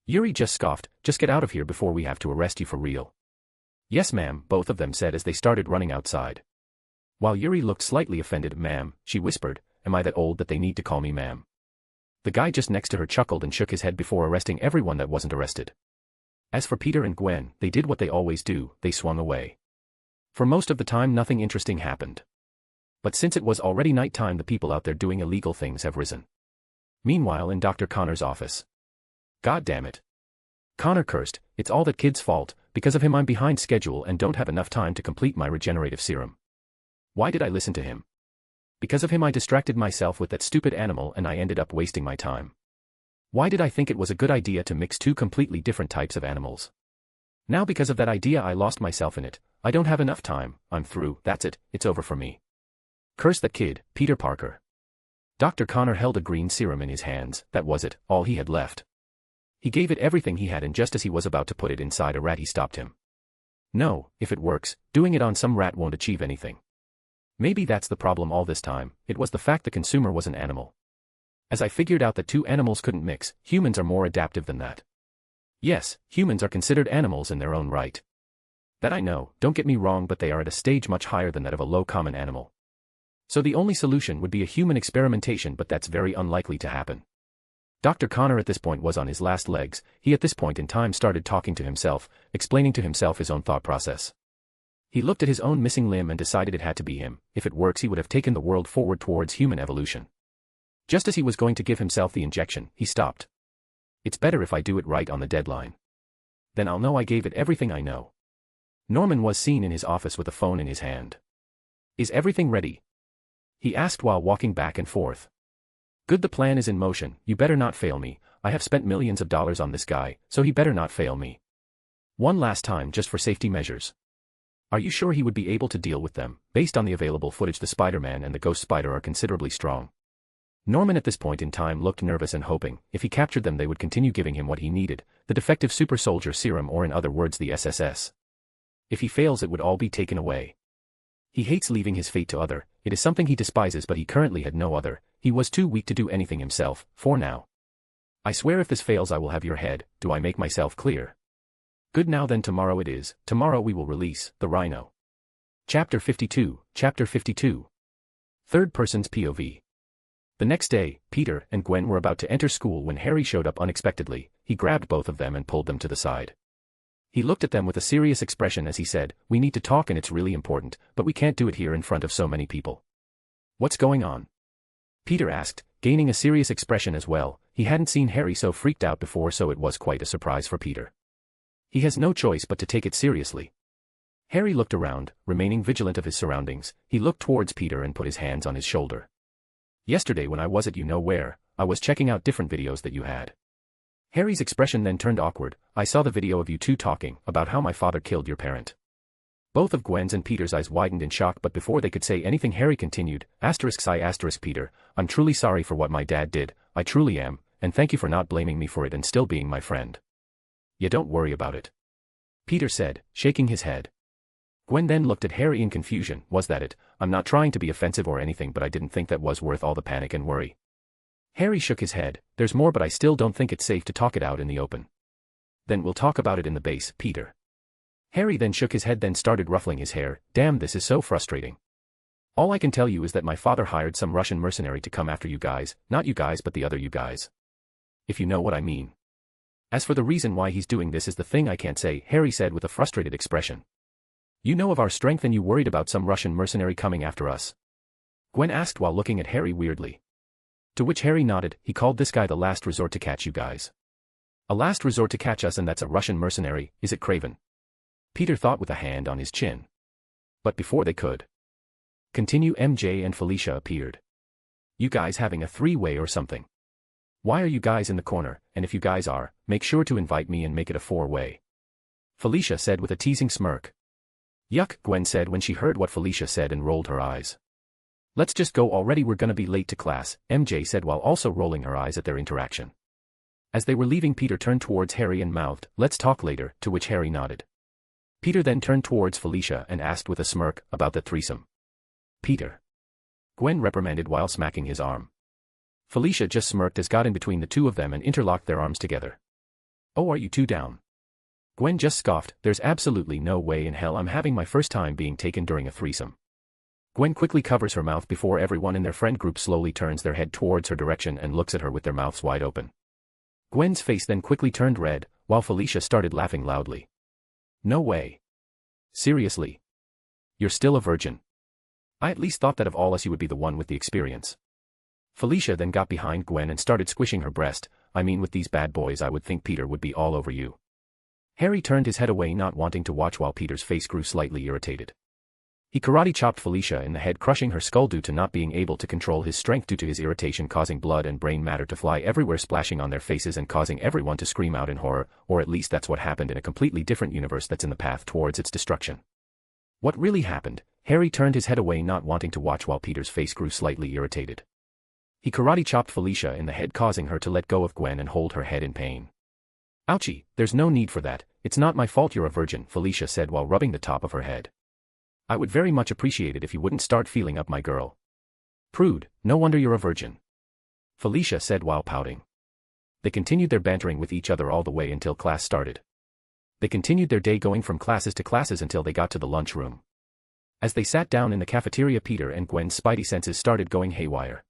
Yuri just scoffed, just get out of here before we have to arrest you for real. Yes ma'am, both of them said as they started running outside. While Yuri looked slightly offended, ma'am, she whispered, am I that old that they need to call me ma'am? The guy just next to her chuckled and shook his head before arresting everyone that wasn't arrested. As for Peter and Gwen, they did what they always do, they swung away. For most of the time nothing interesting happened. But since it was already night time, the people out there doing illegal things have risen. Meanwhile, in Dr. Connor's office. God damn it. Connor cursed, it's all that kid's fault, because of him I'm behind schedule and don't have enough time to complete my regenerative serum. Why did I listen to him? Because of him I distracted myself with that stupid animal and I ended up wasting my time. Why did I think it was a good idea to mix two completely different types of animals? Now because of that idea I lost myself in it. I don't have enough time, I'm through, that's it, it's over for me. Curse that kid, Peter Parker. Dr. Connor held a green serum in his hands, that was it, all he had left. He gave it everything he had and just as he was about to put it inside a rat he stopped him. No, if it works, doing it on some rat won't achieve anything. Maybe that's the problem all this time, it was the fact the consumer was an animal. As I figured out that two animals couldn't mix, humans are more adaptive than that. Yes, humans are considered animals in their own right. That I know, don't get me wrong, but they are at a stage much higher than that of a low common animal. So the only solution would be a human experimentation, but that's very unlikely to happen. Dr. Connor at this point was on his last legs. He at this point in time started talking to himself, explaining to himself his own thought process. He looked at his own missing limb and decided it had to be him. If it works, he would have taken the world forward towards human evolution. Just as he was going to give himself the injection, he stopped. It's better if I do it right on the deadline. Then I'll know I gave it everything I know. Norman was seen in his office with a phone in his hand. Is everything ready? He asked while walking back and forth. Good, the plan is in motion, you better not fail me. I have spent millions of dollars on this guy, so he better not fail me. One last time just for safety measures. Are you sure he would be able to deal with them? Based on the available footage, the Spider-Man and the Ghost Spider are considerably strong. Norman at this point in time looked nervous and hoping, if he captured them they would continue giving him what he needed, the defective super soldier serum, or in other words the SSS. If he fails it would all be taken away. He hates leaving his fate to other, it is something he despises, but he currently had no other, he was too weak to do anything himself, for now. I swear if this fails I will have your head. Do I make myself clear? Good, now then, tomorrow it is. Tomorrow we will release the rhino. Chapter 52. Chapter 52. Third person's POV. The next day, Peter and Gwen were about to enter school when Harry showed up unexpectedly. He grabbed both of them and pulled them to the side. He looked at them with a serious expression as he said, "We need to talk and it's really important, but we can't do it here in front of so many people." "What's going on?" Peter asked, gaining a serious expression as well. He hadn't seen Harry so freaked out before, so it was quite a surprise for Peter. He has no choice but to take it seriously. Harry looked around, remaining vigilant of his surroundings. He looked towards Peter and put his hands on his shoulder. "Yesterday when I was at you-know-where, I was checking out different videos that you had." Harry's expression then turned awkward. "I saw the video of you two talking about how my father killed your parent." Both of Gwen's and Peter's eyes widened in shock, but before they could say anything Harry continued, Peter, I'm truly sorry for what my dad did, I truly am, and thank you for not blaming me for it and still being my friend." "Yeah, don't worry about it," Peter said, shaking his head. Gwen then looked at Harry in confusion. "Was that it? I'm not trying to be offensive or anything, but I didn't think that was worth all the panic and worry." Harry shook his head. "There's more, but I still don't think it's safe to talk it out in the open." "Then we'll talk about it in the base, Peter." Harry then shook his head, then started ruffling his hair. "Damn, this is so frustrating. All I can tell you is that my father hired some Russian mercenary to come after you guys, not you guys but the other you guys. If you know what I mean. As for the reason why he's doing this is the thing I can't say," Harry said with a frustrated expression. "You know of our strength and you worried about some Russian mercenary coming after us?" Gwen asked while looking at Harry weirdly. To which Harry nodded. "He called this guy the last resort to catch you guys." "A last resort to catch us, and that's a Russian mercenary, is it, Craven?" Peter thought with a hand on his chin. But before they could continue, MJ and Felicia appeared. "You guys having a three-way or something? Why are you guys in the corner, and if you guys are, make sure to invite me and make it a four-way," Felicia said with a teasing smirk. "Yuck," Gwen said when she heard what Felicia said and rolled her eyes. "Let's just go already, we're gonna be late to class," MJ said while also rolling her eyes at their interaction. As they were leaving, Peter turned towards Harry and mouthed, "Let's talk later," to which Harry nodded. Peter then turned towards Felicia and asked with a smirk, "About the threesome?" "Peter," Gwen reprimanded while smacking his arm. Felicia just smirked as got in between the two of them and interlocked their arms together. "Oh, are you two down?" Gwen just scoffed. "There's absolutely no way in hell I'm having my first time being taken during a threesome." Gwen quickly covers her mouth before everyone in their friend group slowly turns their head towards her direction and looks at her with their mouths wide open. Gwen's face then quickly turned red, while Felicia started laughing loudly. "No way. Seriously? You're still a virgin? I at least thought that of all us you would be the one with the experience." Felicia then got behind Gwen and started squishing her breast. "I mean, with these bad boys I would think Peter would be all over you." Harry turned his head away, not wanting to watch, while Peter's face grew slightly irritated. He karate chopped Felicia in the head, crushing her skull due to not being able to control his strength due to his irritation, causing blood and brain matter to fly everywhere, splashing on their faces and causing everyone to scream out in horror, or at least that's what happened in a completely different universe that's in the path towards its destruction. What really happened? Harry turned his head away, not wanting to watch, while Peter's face grew slightly irritated. He karate chopped Felicia in the head, causing her to let go of Gwen and hold her head in pain. "Ouchie, there's no need for that, it's not my fault you're a virgin," Felicia said while rubbing the top of her head. "I would very much appreciate it if you wouldn't start feeling up my girl. Prude, no wonder you're a virgin," Felicia said while pouting. They continued their bantering with each other all the way until class started. They continued their day, going from classes to classes until they got to the lunchroom. As they sat down in the cafeteria, Peter and Gwen's spidey senses started going haywire.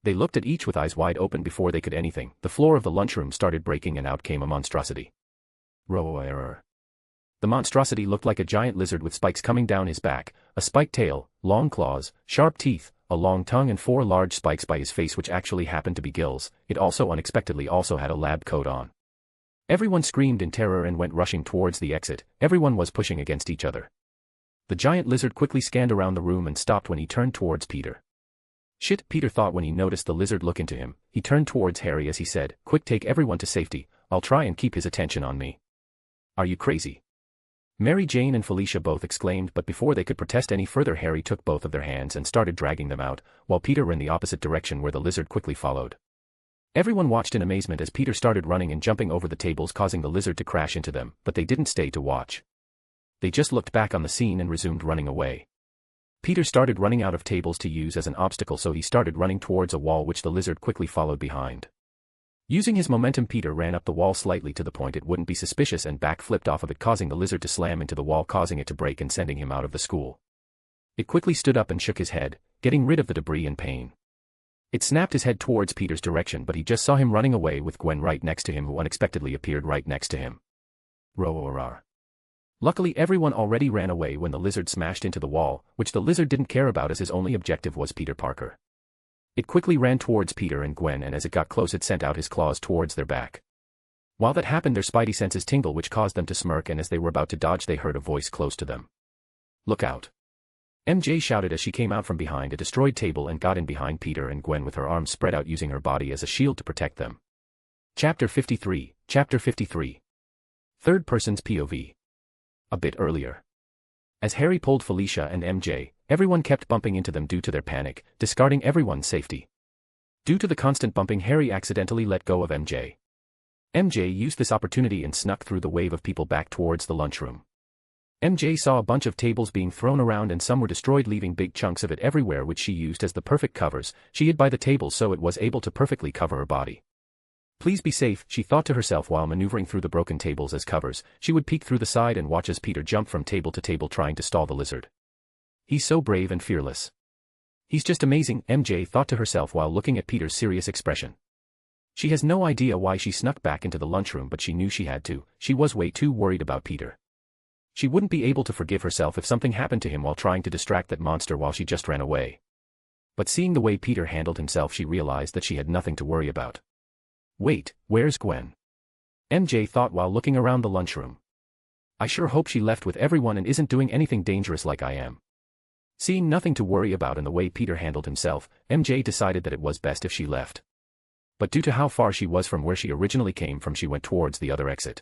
They looked at each with eyes wide open before they could anything. The floor of the lunchroom started breaking and out came a monstrosity. Roar. The monstrosity looked like a giant lizard with spikes coming down his back, a spiked tail, long claws, sharp teeth, a long tongue and 4 large spikes by his face, which actually happened to be gills. It also unexpectedly also had a lab coat on. Everyone screamed in terror and went rushing towards the exit. Everyone was pushing against each other. The giant lizard quickly scanned around the room and stopped when he turned towards Peter. Shit, Peter thought when he noticed the lizard look into him. He turned towards Harry as he said, "Quick, take everyone to safety. I'll try and keep his attention on me." "Are you crazy?" Mary Jane and Felicia both exclaimed, but before they could protest any further, Harry took both of their hands and started dragging them out, while Peter ran the opposite direction where the lizard quickly followed. Everyone watched in amazement as Peter started running and jumping over the tables, causing the lizard to crash into them, but they didn't stay to watch. They just looked back on the scene and resumed running away. Peter started running out of tables to use as an obstacle, so he started running towards a wall which the lizard quickly followed behind. Using his momentum, Peter ran up the wall slightly to the point it wouldn't be suspicious and back-flipped off of it, causing the lizard to slam into the wall, causing it to break and sending him out of the school. It quickly stood up and shook his head, getting rid of the debris and pain. It snapped his head towards Peter's direction, but he just saw him running away with Gwen right next to him, who unexpectedly appeared right next to him. Roar. Luckily everyone already ran away when the lizard smashed into the wall, which the lizard didn't care about as his only objective was Peter Parker. It quickly ran towards Peter and Gwen, and as it got close it sent out his claws towards their back. While that happened, their spidey senses tingled, which caused them to smirk, and as they were about to dodge they heard a voice close to them. "Look out!" MJ shouted as she came out from behind a destroyed table and got in behind Peter and Gwen with her arms spread out, using her body as a shield to protect them. Chapter 53. Third person's POV. A bit earlier. As Harry pulled Felicia and MJ, everyone kept bumping into them due to their panic, discarding everyone's safety. Due to the constant bumping, Harry accidentally let go of MJ. MJ used this opportunity and snuck through the wave of people back towards the lunchroom. MJ saw a bunch of tables being thrown around and some were destroyed, leaving big chunks of it everywhere, which she used as the perfect covers. She hid by the table so it was able to perfectly cover her body. Please be safe, she thought to herself while maneuvering through the broken tables as covers. She would peek through the side and watch as Peter jumped from table to table trying to stall the lizard. He's so brave and fearless. He's just amazing, MJ thought to herself while looking at Peter's serious expression. She has no idea why she snuck back into the lunchroom, but she knew she had to. She was way too worried about Peter. She wouldn't be able to forgive herself if something happened to him while trying to distract that monster while she just ran away. But seeing the way Peter handled himself, she realized that she had nothing to worry about. Wait, where's Gwen? MJ thought while looking around the lunchroom. I sure hope she left with everyone and isn't doing anything dangerous like I am. Seeing nothing to worry about in the way Peter handled himself, MJ decided that it was best if she left. But due to how far she was from where she originally came from, she went towards the other exit.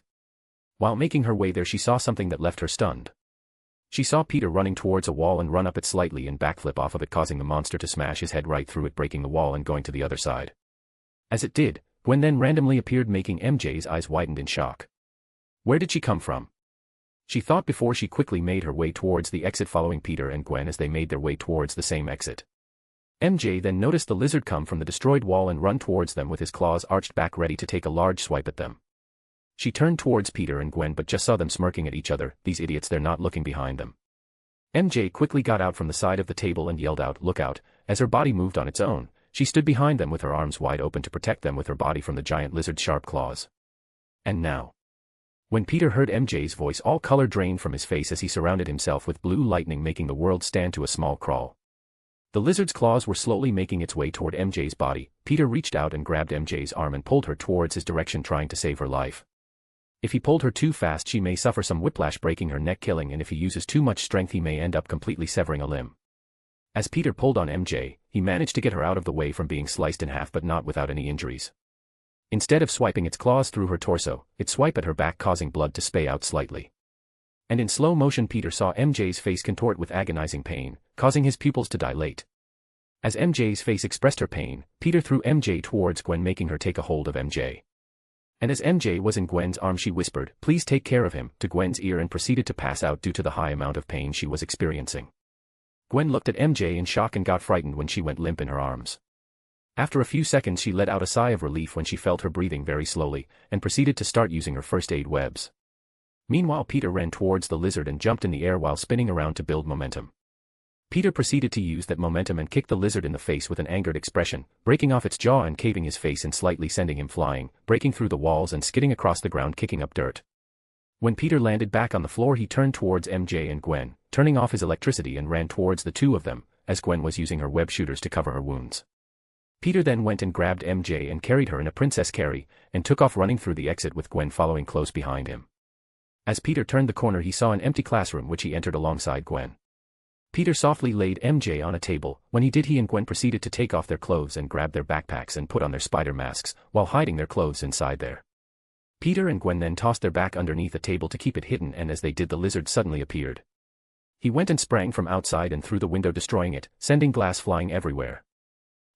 While making her way there, she saw something that left her stunned. She saw Peter running towards a wall and run up it slightly and backflip off of it, causing the monster to smash his head right through it, breaking the wall and going to the other side. As it did, Gwen then randomly appeared, making MJ's eyes widened in shock. Where did she come from? She thought before she quickly made her way towards the exit, following Peter and Gwen as they made their way towards the same exit. MJ then noticed the lizard come from the destroyed wall and run towards them with his claws arched back, ready to take a large swipe at them. She turned towards Peter and Gwen but just saw them smirking at each other. These idiots, they're not looking behind them. MJ quickly got out from the side of the table and yelled out, "Look out," as her body moved on its own. She stood behind them with her arms wide open to protect them with her body from the giant lizard's sharp claws. And now, when Peter heard MJ's voice, all color drained from his face as he surrounded himself with blue lightning, making the world stand to a small crawl. The lizard's claws were slowly making its way toward MJ's body. Peter reached out and grabbed MJ's arm and pulled her towards his direction, trying to save her life. If he pulled her too fast, she may suffer some whiplash, breaking her neck, killing, and if he uses too much strength, he may end up completely severing a limb. As Peter pulled on MJ, he managed to get her out of the way from being sliced in half, but not without any injuries. Instead of swiping its claws through her torso, it swiped at her back, causing blood to spay out slightly. And in slow motion, Peter saw MJ's face contort with agonizing pain, causing his pupils to dilate. As MJ's face expressed her pain, Peter threw MJ towards Gwen, making her take a hold of MJ. And as MJ was in Gwen's arm, she whispered, "Please take care of him," to Gwen's ear and proceeded to pass out due to the high amount of pain she was experiencing. Gwen looked at MJ in shock and got frightened when she went limp in her arms. After a few seconds, she let out a sigh of relief when she felt her breathing very slowly, and proceeded to start using her first aid webs. Meanwhile, Peter ran towards the lizard and jumped in the air while spinning around to build momentum. Peter proceeded to use that momentum and kick the lizard in the face with an angered expression, breaking off its jaw and caving his face in slightly, sending him flying, breaking through the walls and skidding across the ground, kicking up dirt. When Peter landed back on the floor, he turned towards MJ and Gwen, turning off his electricity, and ran towards the two of them, as Gwen was using her web shooters to cover her wounds. Peter then went and grabbed MJ and carried her in a princess carry, and took off running through the exit with Gwen following close behind him. As Peter turned the corner, he saw an empty classroom which he entered alongside Gwen. Peter softly laid MJ on a table. When he did, he and Gwen proceeded to take off their clothes and grab their backpacks and put on their spider masks, while hiding their clothes inside there. Peter and Gwen then tossed their back underneath a table to keep it hidden, and as they did, the lizard suddenly appeared. He went and sprang from outside and through the window, destroying it, sending glass flying everywhere.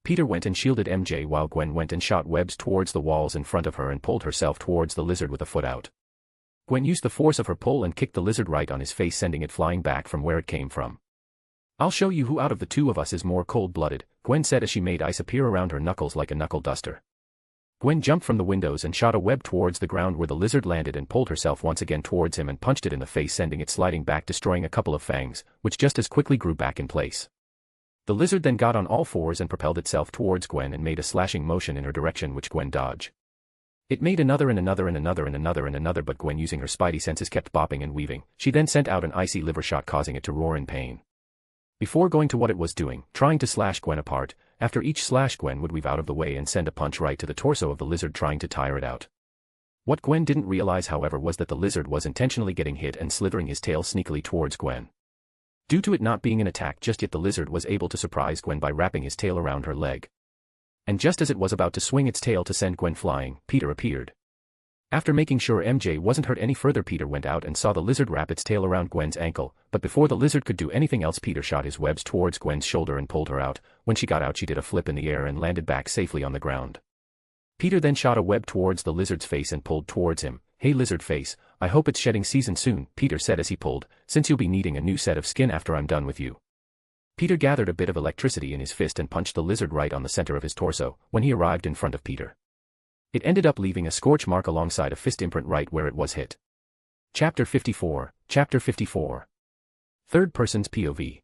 Peter went and shielded MJ while Gwen went and shot webs towards the walls in front of her and pulled herself towards the lizard with a foot out. Gwen used the force of her pull and kicked the lizard right on his face, sending it flying back from where it came from. "I'll show you who out of the two of us is more cold-blooded," Gwen said as she made ice appear around her knuckles like a knuckle duster. Gwen jumped from the windows and shot a web towards the ground where the lizard landed and pulled herself once again towards him and punched it in the face, sending it sliding back, destroying a couple of fangs, which just as quickly grew back in place. The lizard then got on all fours and propelled itself towards Gwen and made a slashing motion in her direction, which Gwen dodged. It made another and another and another and another and another, but Gwen, using her spidey senses, kept bopping and weaving. She then sent out an icy liver shot, causing it to roar in pain. Before going to what it was doing, trying to slash Gwen apart, after each slash Gwen would weave out of the way and send a punch right to the torso of the lizard, trying to tire it out. What Gwen didn't realize, however, was that the lizard was intentionally getting hit and slithering his tail sneakily towards Gwen. Due to it not being an attack just yet, the lizard was able to surprise Gwen by wrapping his tail around her leg. And just as it was about to swing its tail to send Gwen flying, Peter appeared. After making sure MJ wasn't hurt any further, Peter went out and saw the lizard wrap its tail around Gwen's ankle, but before the lizard could do anything else, Peter shot his webs towards Gwen's shoulder and pulled her out. When she got out, she did a flip in the air and landed back safely on the ground. Peter then shot a web towards the lizard's face and pulled towards him. "Hey lizard face, I hope it's shedding season soon," Peter said as he pulled, "since you'll be needing a new set of skin after I'm done with you." Peter gathered a bit of electricity in his fist and punched the lizard right on the center of his torso. When he arrived in front of Peter, it ended up leaving a scorch mark alongside a fist imprint right where it was hit. Chapter 54. Chapter 54. Third person's POV.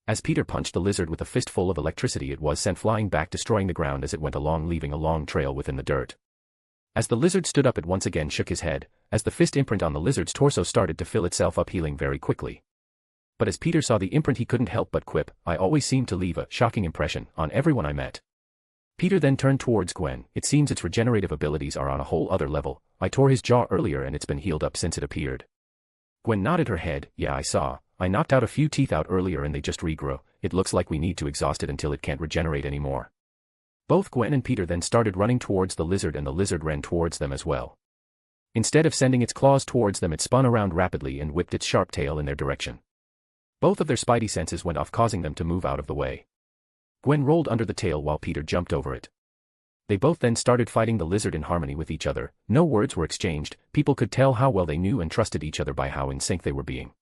As Peter punched the lizard with a fistful of electricity, it was sent flying back, destroying the ground as it went along, leaving a long trail within the dirt. As the lizard stood up, it once again shook his head, as the fist imprint on the lizard's torso started to fill itself up, healing very quickly. But as Peter saw the imprint, he couldn't help but quip, "I always seem to leave a shocking impression on everyone I met." Peter then turned towards Gwen. "It seems its regenerative abilities are on a whole other level. I tore his jaw earlier and it's been healed up since it appeared." Gwen nodded her head. "Yeah, I saw. I knocked out a few teeth out earlier and they just regrow. It looks like we need to exhaust it until it can't regenerate anymore." Both Gwen and Peter then started running towards the lizard, and the lizard ran towards them as well. Instead of sending its claws towards them, it spun around rapidly and whipped its sharp tail in their direction. Both of their spidey senses went off, causing them to move out of the way. Gwen rolled under the tail while Peter jumped over it. They both then started fighting the lizard in harmony with each other. No words were exchanged. People could tell how well they knew and trusted each other by how in sync they were being.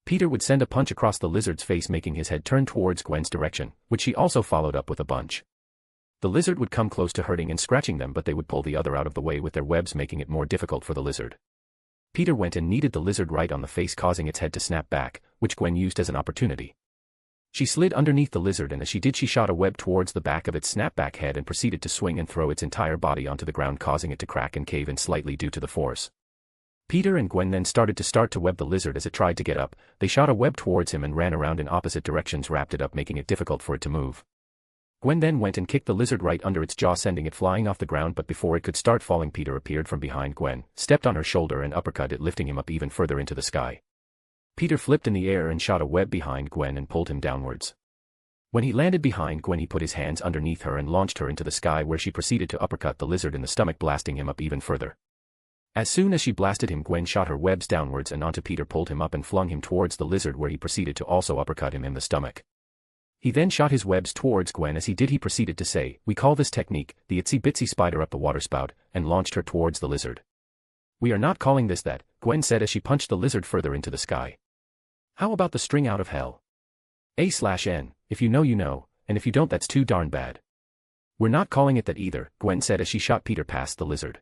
Peter would send a punch across the lizard's face, making his head turn towards Gwen's direction, which she also followed up with a bunch. The lizard would come close to hurting and scratching them, but they would pull the other out of the way with their webs, making it more difficult for the lizard. Peter went and kneaded the lizard right on the face, causing its head to snap back, which Gwen used as an opportunity. She slid underneath the lizard, and as she did, she shot a web towards the back of its snapback head and proceeded to swing and throw its entire body onto the ground, causing it to crack and cave in slightly due to the force. Peter and Gwen then started to web the lizard as it tried to get up. They shot a web towards him and ran around in opposite directions, wrapped it up, making it difficult for it to move. Gwen then went and kicked the lizard right under its jaw, sending it flying off the ground, but before it could start falling, Peter appeared from behind Gwen, stepped on her shoulder and uppercut it, lifting him up even further into the sky. Peter flipped in the air and shot a web behind Gwen and pulled him downwards. When he landed behind Gwen, he put his hands underneath her and launched her into the sky, where she proceeded to uppercut the lizard in the stomach, blasting him up even further. As soon as she blasted him, Gwen shot her webs downwards and onto Peter, pulled him up and flung him towards the lizard, where he proceeded to also uppercut him in the stomach. He then shot his webs towards Gwen. As he did, he proceeded to say, "We call this technique the itsy bitsy spider up the waterspout," and launched her towards the lizard. "We are not calling this that," Gwen said as she punched the lizard further into the sky. "How about the string out of hell? A/N, if you know you know, and if you don't that's too darn bad." "We're not calling it that either," Gwen said as she shot Peter past the lizard.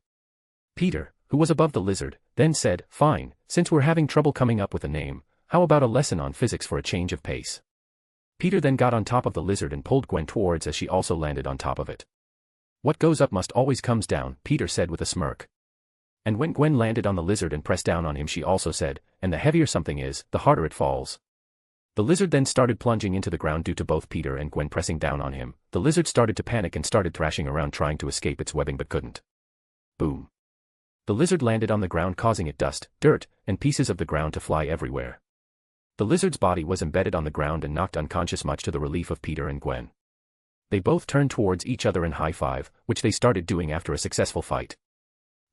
Peter, who was above the lizard, then said, "Fine, since we're having trouble coming up with a name, how about a lesson on physics for a change of pace?" Peter then got on top of the lizard and pulled Gwen towards as she also landed on top of it. "What goes up must always comes down," Peter said with a smirk. And when Gwen landed on the lizard and pressed down on him, she also said, "And the heavier something is, the harder it falls." The lizard then started plunging into the ground due to both Peter and Gwen pressing down on him. The lizard started to panic and started thrashing around, trying to escape its webbing, but couldn't. Boom. The lizard landed on the ground, causing it dust, dirt, and pieces of the ground to fly everywhere. The lizard's body was embedded on the ground and knocked unconscious, much to the relief of Peter and Gwen. They both turned towards each other and high-five, which they started doing after a successful fight.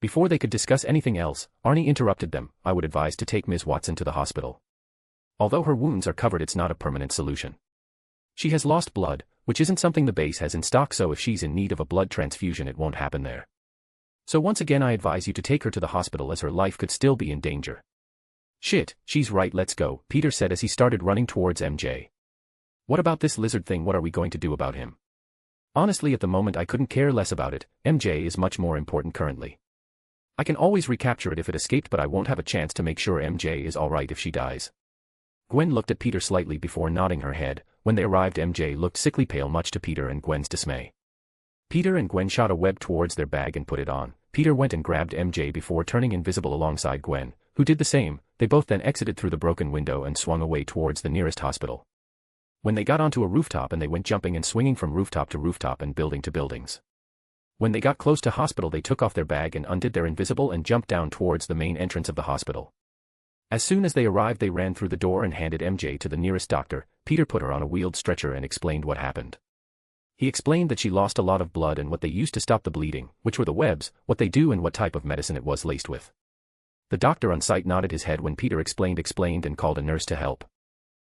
Before they could discuss anything else, Arie interrupted them. "I would advise to take Ms. Watson to the hospital. Although her wounds are covered, it's not a permanent solution. She has lost blood, which isn't something the base has in stock, so if she's in need of a blood transfusion, it won't happen there. So once again I advise you to take her to the hospital, as her life could still be in danger." "Shit, she's right, let's go," Peter said as he started running towards MJ. "What about this lizard thing? What are we going to do about him?" Honestly, at the moment I couldn't care less about it. MJ is much more important currently. I can always recapture it if it escaped, but I won't have a chance to make sure MJ is alright if she dies. Gwen looked at Peter slightly before nodding her head. When they arrived, MJ looked sickly pale, much to Peter and Gwen's dismay. Peter and Gwen shot a web towards their bag and put it on. Peter went and grabbed MJ before turning invisible alongside Gwen, who did the same. They both then exited through the broken window and swung away towards the nearest hospital. When they got onto a rooftop, and they went jumping and swinging from rooftop to rooftop and building to buildings. When they got close to hospital, they took off their bag and undid their invisible and jumped down towards the main entrance of the hospital. As soon as they arrived, they ran through the door and handed MJ to the nearest doctor. Peter put her on a wheeled stretcher and explained what happened. He explained that she lost a lot of blood and what they used to stop the bleeding, which were the webs, what they do and what type of medicine it was laced with. The doctor on site nodded his head when Peter explained and called a nurse to help.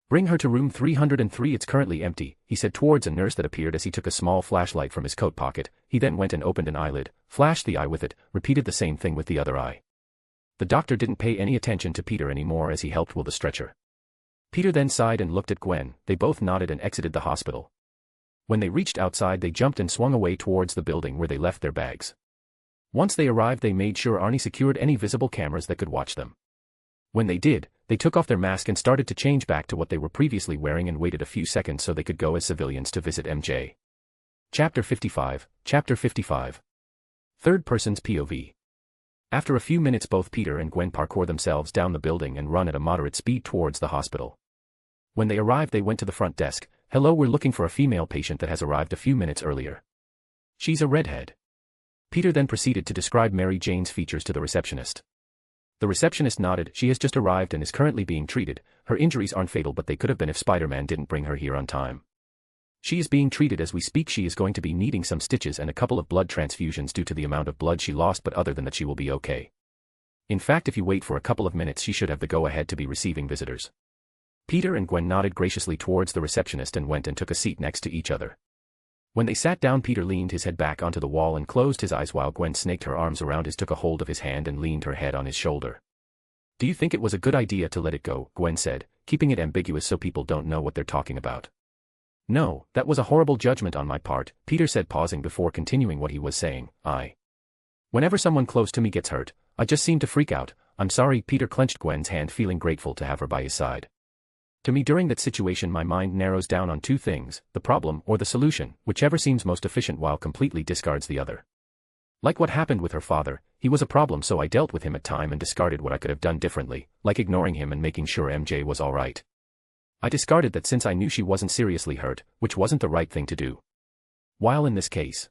Bring her to room 303, it's currently empty, he said towards a nurse that appeared as he took a small flashlight from his coat pocket. He then went and opened an eyelid, flashed the eye with it, repeated the same thing with the other eye. The doctor didn't pay any attention to Peter anymore as he helped wheel the stretcher. Peter then sighed and looked at Gwen. They both nodded and exited the hospital. When they reached outside, they jumped and swung away towards the building where they left their bags. Once they arrived, they made sure Arie secured any visible cameras that could watch them. When they did, they took off their mask and started to change back to what they were previously wearing and waited a few seconds so they could go as civilians to visit MJ. Chapter 55. Third person's POV. After a few minutes, both Peter and Gwen parkour themselves down the building and run at a moderate speed towards the hospital. When they arrived, they went to the front desk. Hello, we're looking for a female patient that has arrived a few minutes earlier. She's a redhead. Peter then proceeded to describe Mary Jane's features to the receptionist. The receptionist nodded. She has just arrived and is currently being treated. Her injuries aren't fatal, but they could have been if Spider-Man didn't bring her here on time. She is being treated as we speak. She is going to be needing some stitches and a couple of blood transfusions due to the amount of blood she lost, but other than that she will be okay. In fact, if you wait for a couple of minutes, she should have the go-ahead to be receiving visitors. Peter and Gwen nodded graciously towards the receptionist and went and took a seat next to each other. When they sat down, Peter leaned his head back onto the wall and closed his eyes while Gwen snaked her arms around his, took a hold of his hand and leaned her head on his shoulder. Do you think it was a good idea to let it go? Gwen said, keeping it ambiguous so people don't know what they're talking about. No, that was a horrible judgment on my part, Peter said, pausing before continuing what he was saying. Whenever someone close to me gets hurt, I just seem to freak out. I'm sorry. Peter clenched Gwen's hand, feeling grateful to have her by his side. To me, during that situation, my mind narrows down on two things, the problem or the solution, whichever seems most efficient while completely discards the other. Like what happened with her father, he was a problem, so I dealt with him at time and discarded what I could have done differently, like ignoring him and making sure MJ was alright. I discarded that since I knew she wasn't seriously hurt, which wasn't the right thing to do. While in this case,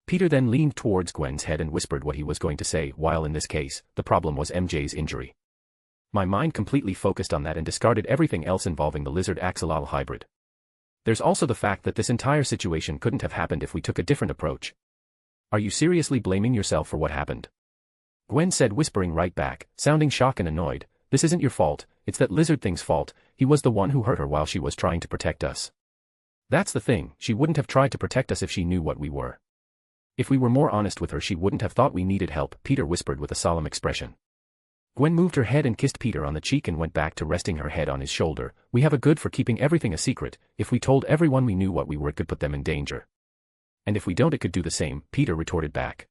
Peter then leaned towards Gwen's head and whispered what he was going to say. While in this case, the problem was MJ's injury. My mind completely focused on that and discarded everything else involving the lizard axolotl hybrid. There's also the fact that this entire situation couldn't have happened if we took a different approach. Are you seriously blaming yourself for what happened? Gwen said, whispering right back, sounding shocked and annoyed. This isn't your fault, it's that lizard thing's fault. He was the one who hurt her while she was trying to protect us. That's the thing, she wouldn't have tried to protect us if she knew what we were. If we were more honest with her, she wouldn't have thought we needed help, Peter whispered with a solemn expression. Gwen moved her head and kissed Peter on the cheek and went back to resting her head on his shoulder. We have a good for keeping everything a secret. If we told everyone we knew what we were, it could put them in danger. And if we don't, it could do the same, Peter retorted back.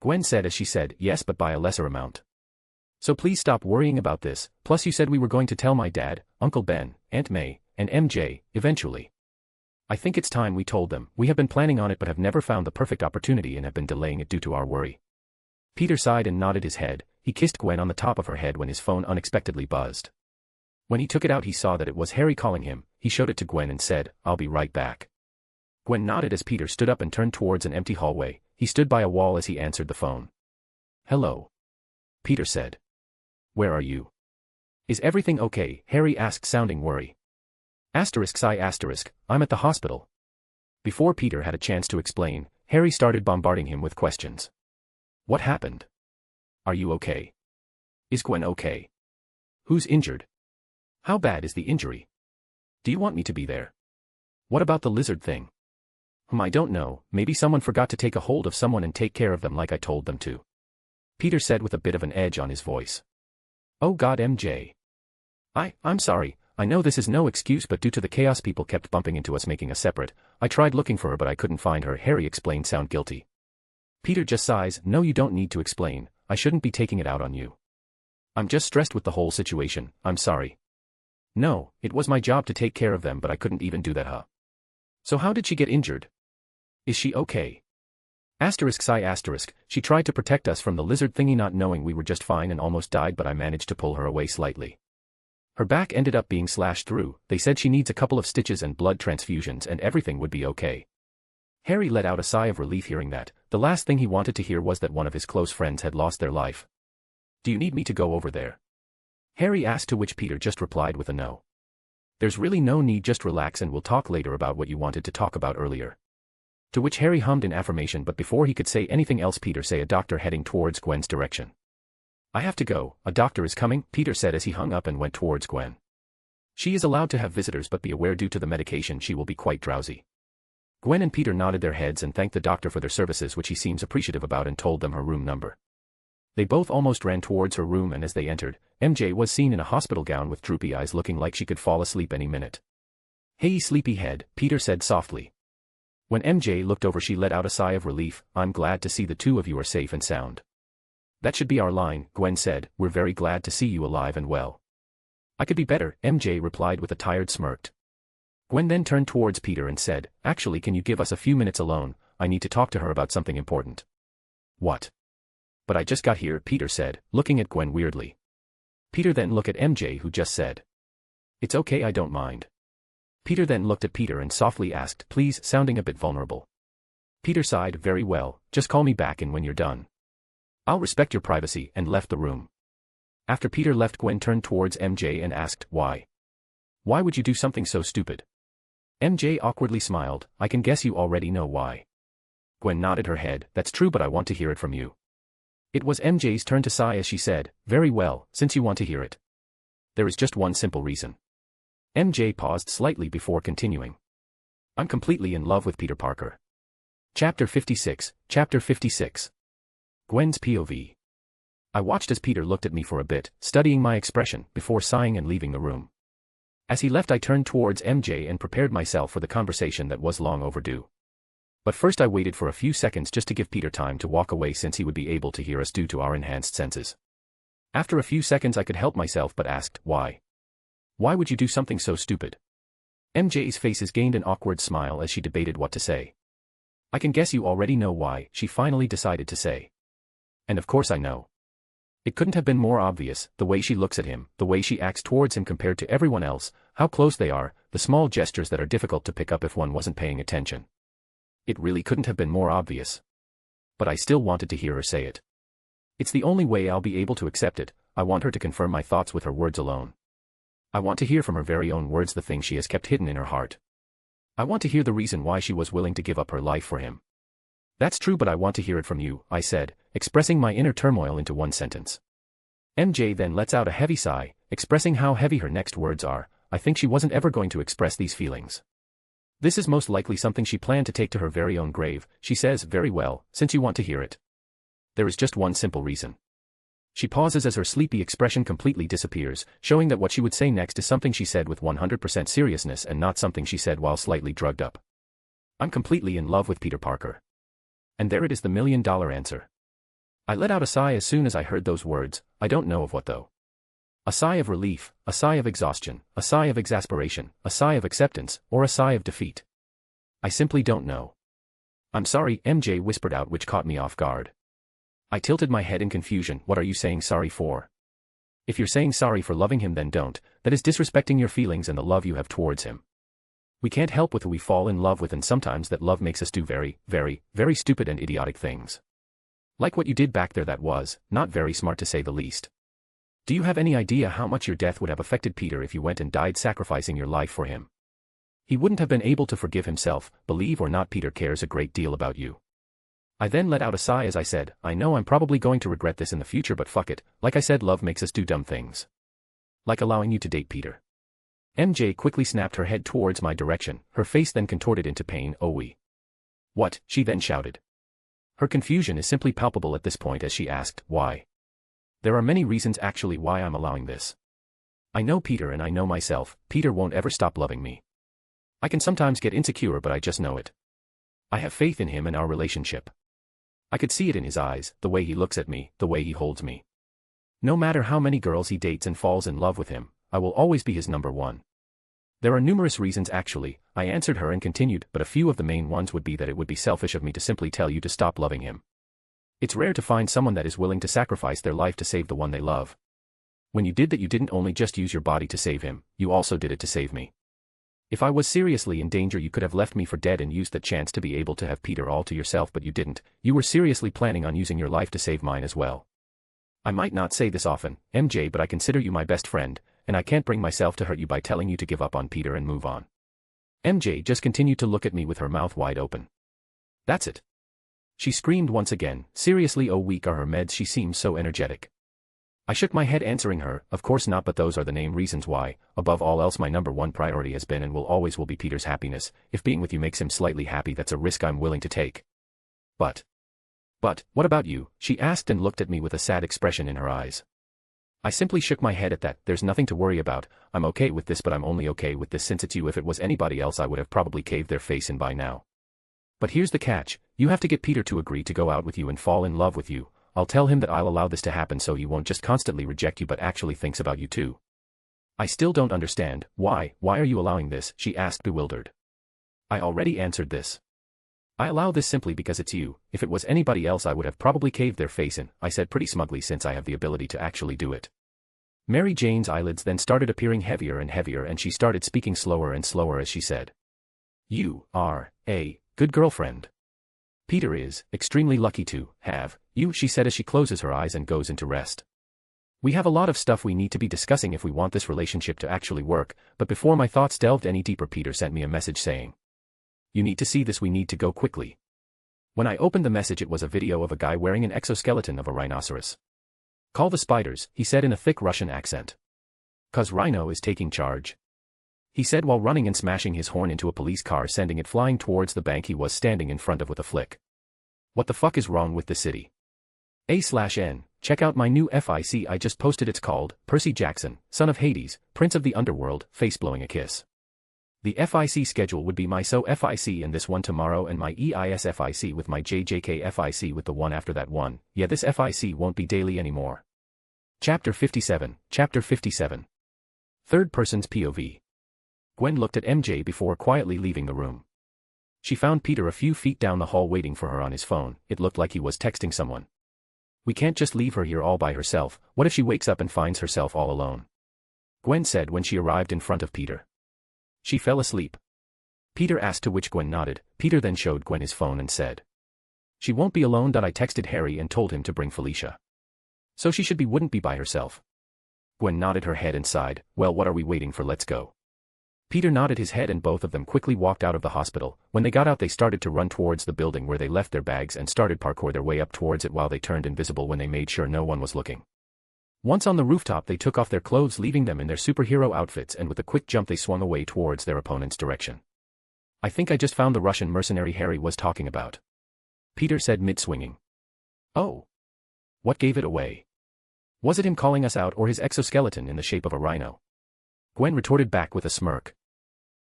Gwen said as she said, yes, but by a lesser amount. So please stop worrying about this. Plus you said we were going to tell my dad, Uncle Ben, Aunt May, and MJ, eventually. I think it's time we told them. We have been planning on it but have never found the perfect opportunity and have been delaying it due to our worry. Peter sighed and nodded his head. He kissed Gwen on the top of her head when his phone unexpectedly buzzed. When he took it out, he saw that it was Harry calling him. He showed it to Gwen and said, I'll be right back. Gwen nodded as Peter stood up and turned towards an empty hallway. He stood by a wall as he answered the phone. Hello. Peter said. Where are you? Is everything okay? Harry asked, sounding worried. I'm at the hospital. Before Peter had a chance to explain, Harry started bombarding him with questions. What happened? Are you okay? Is Gwen okay? Who's injured? How bad is the injury? Do you want me to be there? What about the lizard thing? I don't know, maybe someone forgot to take a hold of someone and take care of them like I told them to. Peter said with a bit of an edge on his voice. Oh God, MJ. I'm sorry, I know this is no excuse, but due to the chaos people kept bumping into us making us separate, I tried looking for her but I couldn't find her. Harry explained, sound guilty. Peter just sighs, no you don't need to explain, I shouldn't be taking it out on you. I'm just stressed with the whole situation, I'm sorry. No, it was my job to take care of them but I couldn't even do that, huh? So how did she get injured? Is she okay? Asterisk sigh asterisk, she tried to protect us from the lizard thingy not knowing we were just fine and almost died but I managed to pull her away slightly. Her back ended up being slashed through, they said she needs a couple of stitches and blood transfusions and everything would be okay. Harry let out a sigh of relief hearing that. The last thing he wanted to hear was that one of his close friends had lost their life. Do you need me to go over there? Harry asked, to which Peter just replied with a no. There's really no need, just relax and we'll talk later about what you wanted to talk about earlier. To which Harry hummed in affirmation, but before he could say anything else Peter saw a doctor heading towards Gwen's direction. I have to go, a doctor is coming, Peter said as he hung up and went towards Gwen. She is allowed to have visitors but be aware due to the medication she will be quite drowsy. Gwen and Peter nodded their heads and thanked the doctor for their services, which he seems appreciative about, and told them her room number. They both almost ran towards her room, and as they entered, MJ was seen in a hospital gown with droopy eyes looking like she could fall asleep any minute. Hey sleepyhead, Peter said softly. When MJ looked over she let out a sigh of relief, I'm glad to see the two of you are safe and sound. That should be our line, Gwen said, we're very glad to see you alive and well. I could be better, MJ replied with a tired smirk. Gwen then turned towards Peter and said, actually can you give us a few minutes alone, I need to talk to her about something important. What? But I just got here, Peter said, looking at Gwen weirdly. Peter then looked at MJ who just said, it's okay, I don't mind. Peter then looked at Peter and softly asked, please, sounding a bit vulnerable. Peter sighed, very well, just call me back in when you're done. I'll respect your privacy, and left the room. After Peter left, Gwen turned towards MJ and asked, why? Why would you do something so stupid? MJ awkwardly smiled, I can guess you already know why. Gwen nodded her head, that's true but I want to hear it from you. It was MJ's turn to sigh as she said, very well, since you want to hear it. There is just one simple reason. MJ paused slightly before continuing. I'm completely in love with Peter Parker. Chapter 56, Chapter 56. Gwen's POV. I watched as Peter looked at me for a bit, studying my expression, before sighing and leaving the room. As he left I turned towards MJ and prepared myself for the conversation that was long overdue. But first I waited for a few seconds just to give Peter time to walk away since he would be able to hear us due to our enhanced senses. After a few seconds I could help myself but asked, why? Why would you do something so stupid? MJ's faces gained an awkward smile as she debated what to say. I can guess you already know why, she finally decided to say. And of course I know. It couldn't have been more obvious, the way she looks at him, the way she acts towards him compared to everyone else, how close they are, the small gestures that are difficult to pick up if one wasn't paying attention. It really couldn't have been more obvious. But I still wanted to hear her say it. It's the only way I'll be able to accept it, I want her to confirm my thoughts with her words alone. I want to hear from her very own words the thing she has kept hidden in her heart. I want to hear the reason why she was willing to give up her life for him. That's true but I want to hear it from you, I said, expressing my inner turmoil into one sentence. MJ then lets out a heavy sigh, expressing how heavy her next words are, I think she wasn't ever going to express these feelings. This is most likely something she planned to take to her very own grave, she says, very well, since you want to hear it. There is just one simple reason. She pauses as her sleepy expression completely disappears, showing that what she would say next is something she said with 100% seriousness and not something she said while slightly drugged up. I'm completely in love with Peter Parker. And there it is, the $1,000,000 answer. I let out a sigh as soon as I heard those words, I don't know of what though. A sigh of relief, a sigh of exhaustion, a sigh of exasperation, a sigh of acceptance, or a sigh of defeat. I simply don't know. I'm sorry, MJ whispered out, which caught me off guard. I tilted my head in confusion. What are you saying sorry for? If you're saying sorry for loving him then don't, that is disrespecting your feelings and the love you have towards him. We can't help with who we fall in love with, and sometimes that love makes us do very, very, very stupid and idiotic things. Like what you did back there, that was not very smart to say the least. Do you have any idea how much your death would have affected Peter if you went and died sacrificing your life for him? He wouldn't have been able to forgive himself. Believe or not, Peter cares a great deal about you. I then let out a sigh as I said, I know I'm probably going to regret this in the future, but fuck it, like I said, love makes us do dumb things. Like allowing you to date Peter. MJ quickly snapped her head towards my direction, her face then contorted into pain. Oh we. What? She then shouted. Her confusion is simply palpable at this point as she asked, why? There are many reasons actually why I'm allowing this. I know Peter and I know myself, Peter won't ever stop loving me. I can sometimes get insecure but I just know it. I have faith in him and our relationship. I could see it in his eyes, the way he looks at me, the way he holds me. No matter how many girls he dates and falls in love with him, I will always be his number one. There are numerous reasons actually, I answered her and continued, but a few of the main ones would be that it would be selfish of me to simply tell you to stop loving him. It's rare to find someone that is willing to sacrifice their life to save the one they love. When you did that, you didn't only just use your body to save him, you also did it to save me. If I was seriously in danger, you could have left me for dead and used that chance to be able to have Peter all to yourself, but you didn't. You were seriously planning on using your life to save mine as well. I might not say this often, MJ, but I consider you my best friend, and I can't bring myself to hurt you by telling you to give up on Peter and move on. MJ just continued to look at me with her mouth wide open. That's it. She screamed once again. Seriously, oh, weak are her meds, she seems so energetic. I shook my head answering her, of course not, but those are the main reasons why. Above all else, my number one priority has been and will always be Peter's happiness. If being with you makes him slightly happy, that's a risk I'm willing to take. But, what about you? She asked and looked at me with a sad expression in her eyes. I simply shook my head at that. There's nothing to worry about. I'm okay with this, but I'm only okay with this since it's you. If it was anybody else, I would have probably caved their face in by now. But here's the catch. You have to get Peter to agree to go out with you and fall in love with you. I'll tell him that I'll allow this to happen so he won't just constantly reject you but actually thinks about you too. I still don't understand. Why are you allowing this? She asked, bewildered. I already answered this. I allow this simply because it's you. If it was anybody else, I would have probably caved their face in, I said pretty smugly, since I have the ability to actually do it. Mary Jane's eyelids then started appearing heavier and heavier, and she started speaking slower and slower as she said, "You are a good girlfriend. Peter is extremely lucky to have you," she said as she closes her eyes and goes into rest. We have a lot of stuff we need to be discussing if we want this relationship to actually work, but before my thoughts delved any deeper, Peter sent me a message saying, "You need to see this, we need to go quickly." When I opened the message, it was a video of a guy wearing an exoskeleton of a rhinoceros. "Call the spiders," he said in a thick Russian accent. "'Cause Rhino is taking charge," he said while running and smashing his horn into a police car, sending it flying towards the bank he was standing in front of with a flick. What the fuck is wrong with the city? A/N, check out my new FIC I just posted. It's called Percy Jackson, Son of Hades, Prince of the Underworld, Face Blowing a Kiss. The FIC schedule would be my SO FIC and this one tomorrow, and my EIS FIC with my JJK FIC with the one after that one. Yeah, this FIC won't be daily anymore. Chapter 57. Chapter 57. Third person's POV. Gwen looked at MJ before quietly leaving the room. She found Peter a few feet down the hall waiting for her on his phone. It looked like he was texting someone. We can't just leave her here all by herself. What if she wakes up and finds herself all alone? Gwen said when she arrived in front of Peter. She fell asleep. Peter asked, to which Gwen nodded. Peter then showed Gwen his phone and said, "She won't be alone. I texted Harry and told him to bring Felicia. So she wouldn't be by herself." Gwen nodded her head and sighed. "Well, what are we waiting for? Let's go." Peter nodded his head and both of them quickly walked out of the hospital. When they got out, they started to run towards the building where they left their bags and started parkour their way up towards it while they turned invisible when they made sure no one was looking. Once on the rooftop, they took off their clothes, leaving them in their superhero outfits, and with a quick jump they swung away towards their opponent's direction. "I think I just found the Russian mercenary Harry was talking about," Peter said mid-swinging. "Oh. What gave it away? Was it him calling us out or his exoskeleton in the shape of a rhino?" Gwen retorted back with a smirk.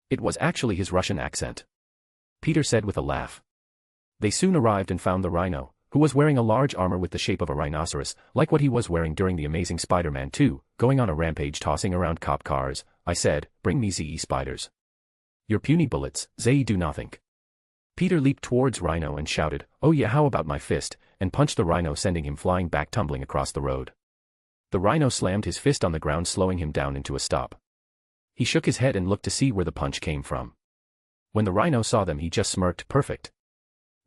"It was actually his Russian accent," Peter said with a laugh. They soon arrived and found the rhino, who was wearing a large armor with the shape of a rhinoceros, like what he was wearing during the Amazing Spider-Man 2, going on a rampage tossing around cop cars. I said, "Bring me ZE spiders. Your puny bullets, they do nothing." Peter leaped towards Rhino and shouted, "Oh yeah, how about my fist," and punched the rhino, sending him flying back, tumbling across the road. The rhino slammed his fist on the ground, slowing him down into a stop. He shook his head and looked to see where the punch came from. When the rhino saw them, he just smirked. "Perfect."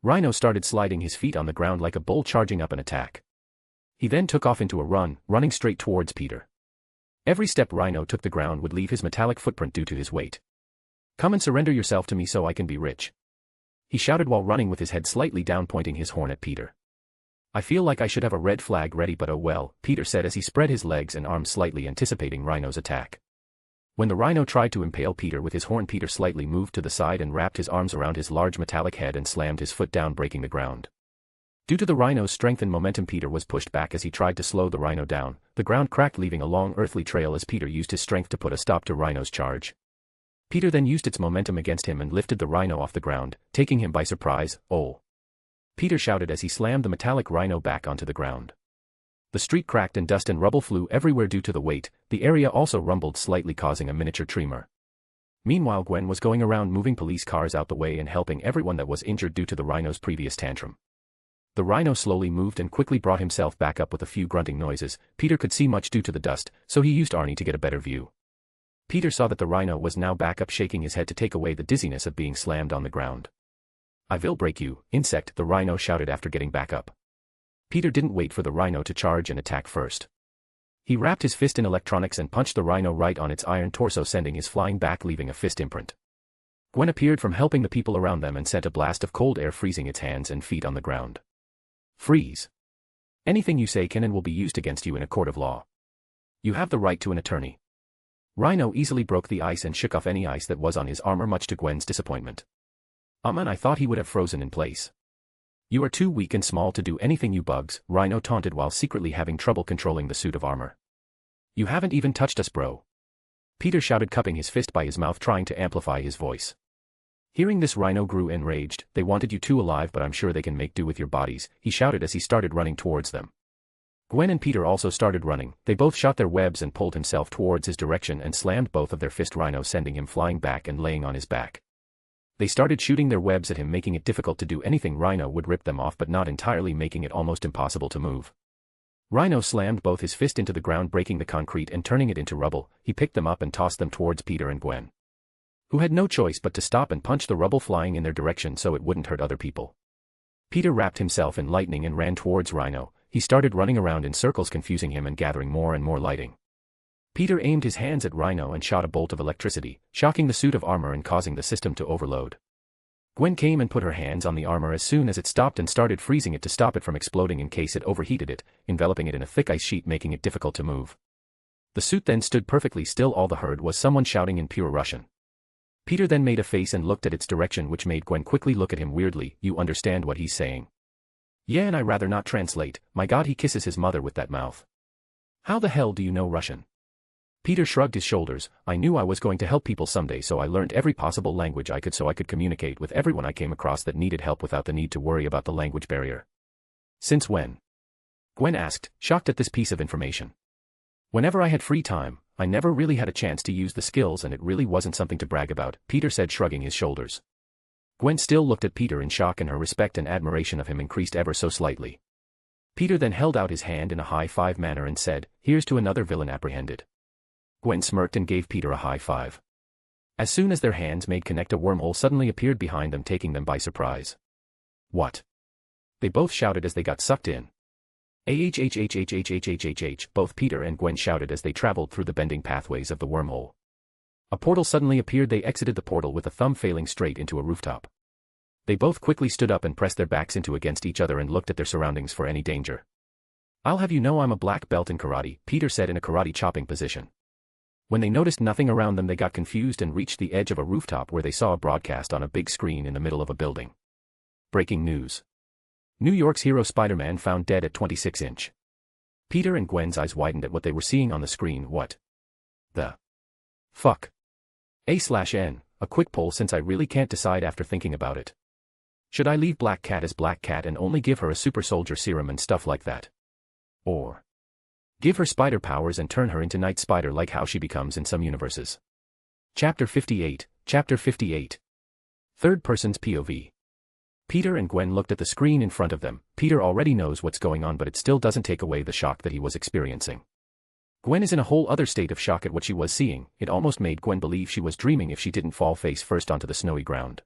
Rhino started sliding his feet on the ground like a bull charging up an attack. He then took off into a run, running straight towards Peter. Every step Rhino took, the ground would leave his metallic footprint due to his weight. "Come and surrender yourself to me so I can be rich," he shouted while running with his head slightly down, pointing his horn at Peter. "I feel like I should have a red flag ready, but oh well," Peter said as he spread his legs and arms slightly, anticipating Rhino's attack. When the rhino tried to impale Peter with his horn, Peter slightly moved to the side and wrapped his arms around his large metallic head and slammed his foot down, breaking the ground. Due to the rhino's strength and momentum, Peter was pushed back as he tried to slow the rhino down, The ground cracked, leaving a long earthly trail as Peter used his strength to put a stop to Rhino's charge. Peter then used its momentum against him and lifted the rhino off the ground, taking him by surprise. "Oh!" Peter shouted as he slammed the metallic rhino back onto the ground. The street cracked and dust and rubble flew everywhere due to the weight. The area also rumbled slightly, causing a miniature tremor. Meanwhile, Gwen was going around moving police cars out the way and helping everyone that was injured due to the rhino's previous tantrum. The rhino slowly moved and quickly brought himself back up with a few grunting noises. Peter could see much due to the dust, so he used Arie to get a better view. Peter saw that the rhino was now back up, shaking his head to take away the dizziness of being slammed on the ground. "I will break you, insect," the rhino shouted after getting back up. Peter didn't wait for the rhino to charge and attack first. He wrapped his fist in electronics and punched the rhino right on its iron torso, sending his flying back, leaving a fist imprint. Gwen appeared from helping the people around them and sent a blast of cold air, freezing its hands and feet on the ground. "Freeze. Anything you say can and will be used against you in a court of law. You have the right to an attorney." Rhino easily broke the ice and shook off any ice that was on his armor, much to Gwen's disappointment. "And I thought he would have frozen in place. You are too weak and small to do anything, you bugs," Rhino taunted while secretly having trouble controlling the suit of armor. "You haven't even touched us, bro," Peter shouted, cupping his fist by his mouth trying to amplify his voice. Hearing this, Rhino grew enraged. "They wanted you two alive, but I'm sure they can make do with your bodies," he shouted as he started running towards them. Gwen and Peter also started running. They both shot their webs and pulled himself towards his direction and slammed both of their fist Rhino, sending him flying back and laying on his back. They started shooting their webs at him, making it difficult to do anything. Rhino would rip them off, but not entirely, making it almost impossible to move. Rhino slammed both his fist into the ground, breaking the concrete and turning it into rubble. He picked them up and tossed them towards Peter and Gwen, who had no choice but to stop and punch the rubble flying in their direction so it wouldn't hurt other people. Peter wrapped himself in lightning and ran towards Rhino. He started running around in circles, confusing him and gathering more and more lighting. Peter aimed his hands at Rhino and shot a bolt of electricity, shocking the suit of armor and causing the system to overload. Gwen came and put her hands on the armor as soon as it stopped and started freezing it to stop it from exploding in case it overheated it, enveloping it in a thick ice sheet, making it difficult to move. The suit then stood perfectly still. All the heard was someone shouting in pure Russian. Peter then made a face and looked at its direction, which made Gwen quickly look at him weirdly. "You understand what he's saying?" "Yeah, and I rather not translate. My God, he kisses his mother with that mouth." "How the hell do you know Russian?" Peter shrugged his shoulders. "I knew I was going to help people someday, so I learned every possible language I could so I could communicate with everyone I came across that needed help without the need to worry about the language barrier." "Since when?" Gwen asked, shocked at this piece of information. "Whenever I had free time. I never really had a chance to use the skills, and it really wasn't something to brag about," Peter said, shrugging his shoulders. Gwen still looked at Peter in shock, and her respect and admiration of him increased ever so slightly. Peter then held out his hand in a high five manner and said, "Here's to another villain apprehended." Gwen smirked and gave Peter a high five. As soon as their hands made connect, a wormhole suddenly appeared behind them, taking them by surprise. "What?" they both shouted as they got sucked in. "Ahhhhhhhhhhh," both Peter and Gwen shouted as they traveled through the bending pathways of the wormhole. A portal suddenly appeared. They exited the portal with a thumb failing straight into a rooftop. They both quickly stood up and pressed their backs into against each other and looked at their surroundings for any danger. "I'll have you know I'm a black belt in karate," Peter said in a karate chopping position. When they noticed nothing around them, they got confused and reached the edge of a rooftop where they saw a broadcast on a big screen in the middle of a building. Breaking news. New York's hero Spider-Man found dead at 26-inch. Peter and Gwen's eyes widened at what they were seeing on the screen. "What the fuck?" A/N, a quick poll, since I really can't decide after thinking about it. Should I leave Black Cat as Black Cat and only give her a super soldier serum and stuff like that? Or give her spider powers and turn her into Night Spider like how she becomes in some universes? Chapter 58. Chapter 58. Third person's POV. Peter and Gwen looked at the screen in front of them. Peter already knows what's going on, but it still doesn't take away the shock that he was experiencing. Gwen is in a whole other state of shock at what she was seeing. It almost made Gwen believe she was dreaming if she didn't fall face first onto the snowy ground.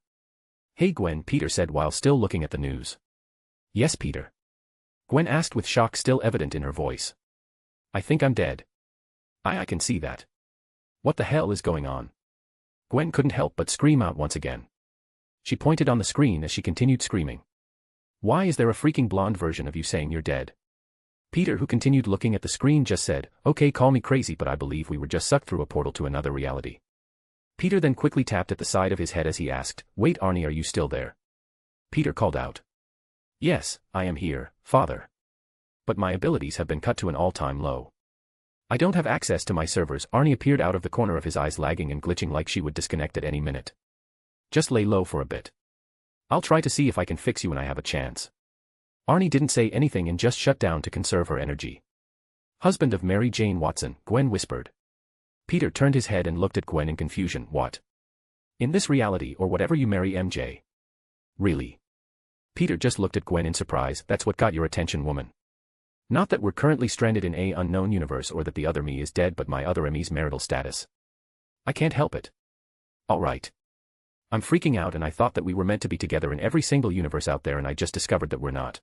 "Hey Gwen," Peter said while still looking at the news. "Yes, Peter?" Gwen asked with shock still evident in her voice. "I think I'm dead." I can see that. What the hell is going on?" Gwen couldn't help but scream out once again. She pointed on the screen as she continued screaming. "Why is there a freaking blonde version of you saying you're dead?" Peter, who continued looking at the screen, just said, "Okay, call me crazy, but I believe we were just sucked through a portal to another reality." Peter then quickly tapped at the side of his head as he asked, "Wait, Arie, are you still there?" Peter called out, "Yes, I am here, Father. But my abilities have been cut to an all-time low." I don't have access to my servers. Arnie appeared out of the corner of his eyes, lagging and glitching like she would disconnect at any minute. Just lay low for a bit. I'll try to see if I can fix you when I have a chance. Arnie didn't say anything and just shut down to conserve her energy. Husband of Mary Jane Watson, Gwen whispered. Peter turned his head and looked at Gwen in confusion. What? In this reality or whatever you marry MJ? Really? Peter just looked at Gwen in surprise. That's what got your attention, woman. Not that we're currently stranded in a unknown universe or that the other me is dead, but my other me's marital status. I can't help it. Alright. I'm freaking out, and I thought that we were meant to be together in every single universe out there, and I just discovered that we're not.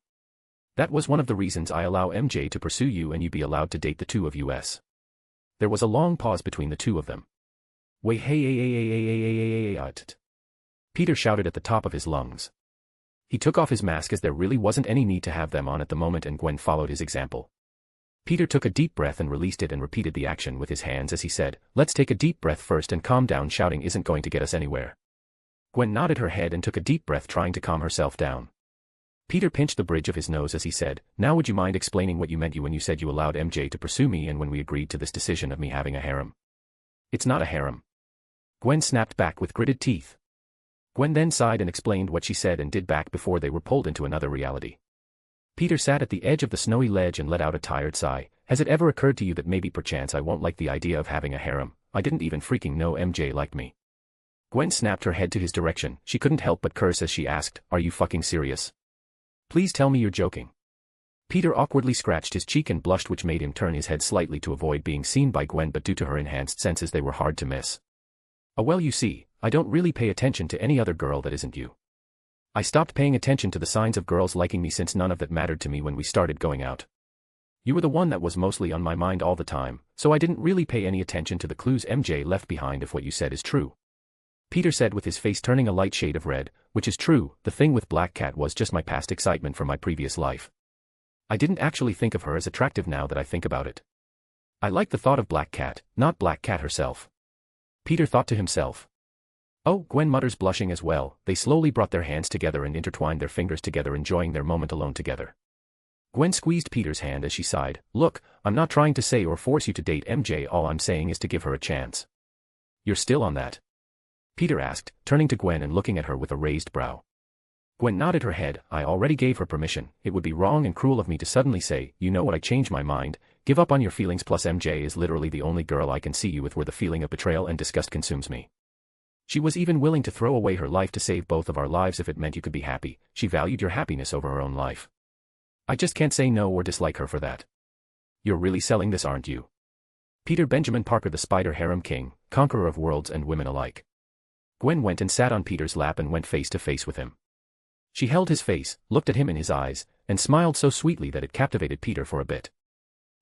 That was one of the reasons I allow MJ to pursue you and you be allowed to date the two of us. There was a long pause between the two of them. Wait, hey, Peter shouted at the top of his lungs. He took off his mask as there really wasn't any need to have them on at the moment, and Gwen followed his example. Peter took a deep breath and released it and repeated the action with his hands as he said, let's take a deep breath first and calm down. Shouting isn't going to get us anywhere. Gwen nodded her head and took a deep breath, trying to calm herself down. Peter pinched the bridge of his nose as he said, now would you mind explaining what you meant when you said you allowed MJ to pursue me and when we agreed to this decision of me having a harem? It's not a harem. Gwen snapped back with gritted teeth. Gwen then sighed and explained what she said and did back before they were pulled into another reality. Peter sat at the edge of the snowy ledge and let out a tired sigh. Has it ever occurred to you that maybe perchance I won't like the idea of having a harem? I didn't even freaking know MJ liked me. Gwen snapped her head to his direction. She couldn't help but curse as she asked, are you fucking serious? Please tell me you're joking. Peter awkwardly scratched his cheek and blushed, which made him turn his head slightly to avoid being seen by Gwen, but due to her enhanced senses they were hard to miss. Oh well, you see, I don't really pay attention to any other girl that isn't you. I stopped paying attention to the signs of girls liking me since none of that mattered to me when we started going out. You were the one that was mostly on my mind all the time, so I didn't really pay any attention to the clues MJ left behind if what you said is true. Peter said with his face turning a light shade of red, which is true. The thing with Black Cat was just my past excitement from my previous life. I didn't actually think of her as attractive now that I think about it. I like the thought of Black Cat, not Black Cat herself. Peter thought to himself. Oh, Gwen mutters, blushing as well. They slowly brought their hands together and intertwined their fingers together, enjoying their moment alone together. Gwen squeezed Peter's hand as she sighed. Look, I'm not trying to say or force you to date MJ, all I'm saying is to give her a chance. You're still on that? Peter asked, turning to Gwen and looking at her with a raised brow. Gwen nodded her head. I already gave her permission. It would be wrong and cruel of me to suddenly say, you know what, I changed my mind. Give up on your feelings, plus MJ is literally the only girl I can see you with where the feeling of betrayal and disgust consumes me. She was even willing to throw away her life to save both of our lives if it meant you could be happy. She valued your happiness over her own life. I just can't say no or dislike her for that. You're really selling this, aren't you? Peter Benjamin Parker, the Spider Harem King, conqueror of worlds and women alike. Gwen went and sat on Peter's lap and went face to face with him. She held his face, looked at him in his eyes, and smiled so sweetly that it captivated Peter for a bit.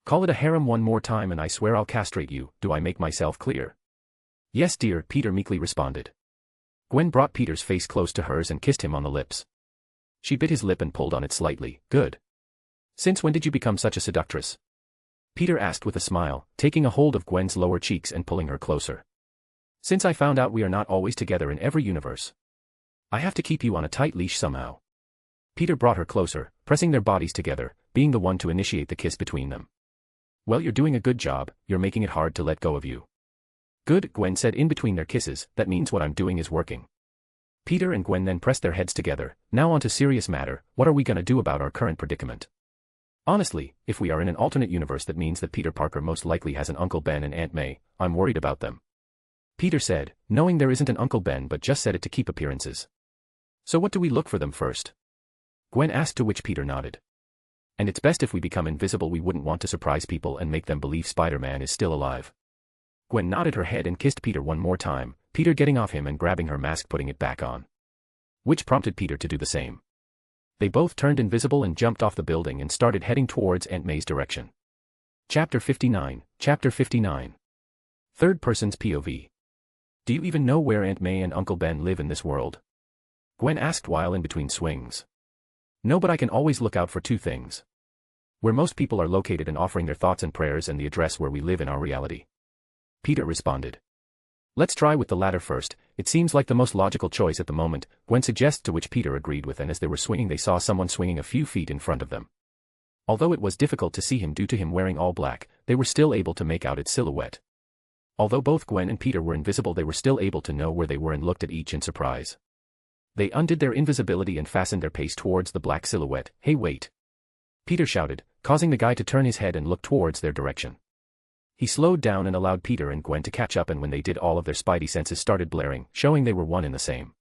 Call it a harem one more time and I swear I'll castrate you. Do I make myself clear? Yes, dear, Peter meekly responded. Gwen brought Peter's face close to hers and kissed him on the lips. She bit his lip and pulled on it slightly. Good. Since when did you become such a seductress? Peter asked with a smile, taking a hold of Gwen's lower cheeks and pulling her closer. Since I found out we are not always together in every universe. I have to keep you on a tight leash somehow. Peter brought her closer, pressing their bodies together, being the one to initiate the kiss between them. Well, you're doing a good job, you're making it hard to let go of you. Good, Gwen said in between their kisses, that means what I'm doing is working. Peter and Gwen then pressed their heads together. Now on to serious matter, what are we gonna do about our current predicament? Honestly, if we are in an alternate universe, that means that Peter Parker most likely has an Uncle Ben and Aunt May. I'm worried about them. Peter said, knowing there isn't an Uncle Ben but just said it to keep appearances. So what do we look for them first? Gwen asked, to which Peter nodded. And it's best if we become invisible. We wouldn't want to surprise people and make them believe Spider-Man is still alive. Gwen nodded her head and kissed Peter one more time, Peter getting off him and grabbing her mask, putting it back on. Which prompted Peter to do the same. They both turned invisible and jumped off the building and started heading towards Aunt May's direction. Chapter 59. Chapter 59. Third person's POV. Do you even know where Aunt May and Uncle Ben live in this world? Gwen asked while in between swings. No, but I can always look out for two things. Where most people are located and offering their thoughts and prayers, and the address where we live in our reality. Peter responded. Let's try with the latter first. It seems like the most logical choice at the moment, Gwen suggested, to which Peter agreed with, and as they were swinging they saw someone swinging a few feet in front of them. Although it was difficult to see him due to him wearing all black, they were still able to make out its silhouette. Although both Gwen and Peter were invisible, they were still able to know where they were and looked at each in surprise. They undid their invisibility and fastened their pace towards the black silhouette. "Hey, wait!" Peter shouted, causing the guy to turn his head and look towards their direction. He slowed down and allowed Peter and Gwen to catch up, and when they did, all of their spidey senses started blaring, showing they were one and the same.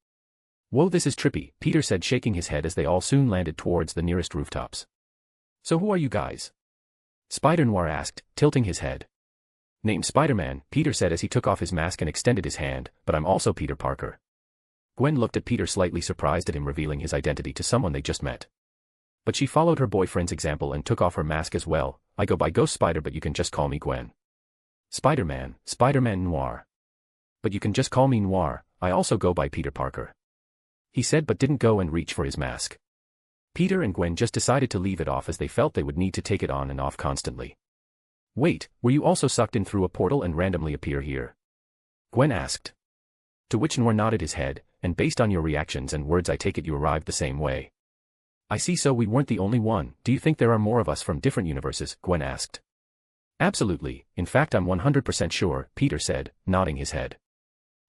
"Whoa, this is trippy," Peter said, shaking his head as they all soon landed towards the nearest rooftops. "So who are you guys?" Spider Noir asked, tilting his head. "Named Spider-Man," Peter said as he took off his mask and extended his hand, "but I'm also Peter Parker." Gwen looked at Peter, slightly surprised at him revealing his identity to someone they just met. But she followed her boyfriend's example and took off her mask as well. "I go by Ghost Spider, but you can just call me Gwen." "Spider-Man, Spider-Man Noir." "But you can just call me Noir, I also go by Peter Parker," he said, but didn't go and reach for his mask. Peter and Gwen just decided to leave it off as they felt they would need to take it on and off constantly. "Wait, were you also sucked in through a portal and randomly appear here?" Gwen asked. To which Noir nodded his head, "And based on your reactions and words, I take it you arrived the same way." "I see, so we weren't the only one. Do you think there are more of us from different universes?" Gwen asked. "Absolutely, in fact I'm 100% sure," Peter said, nodding his head.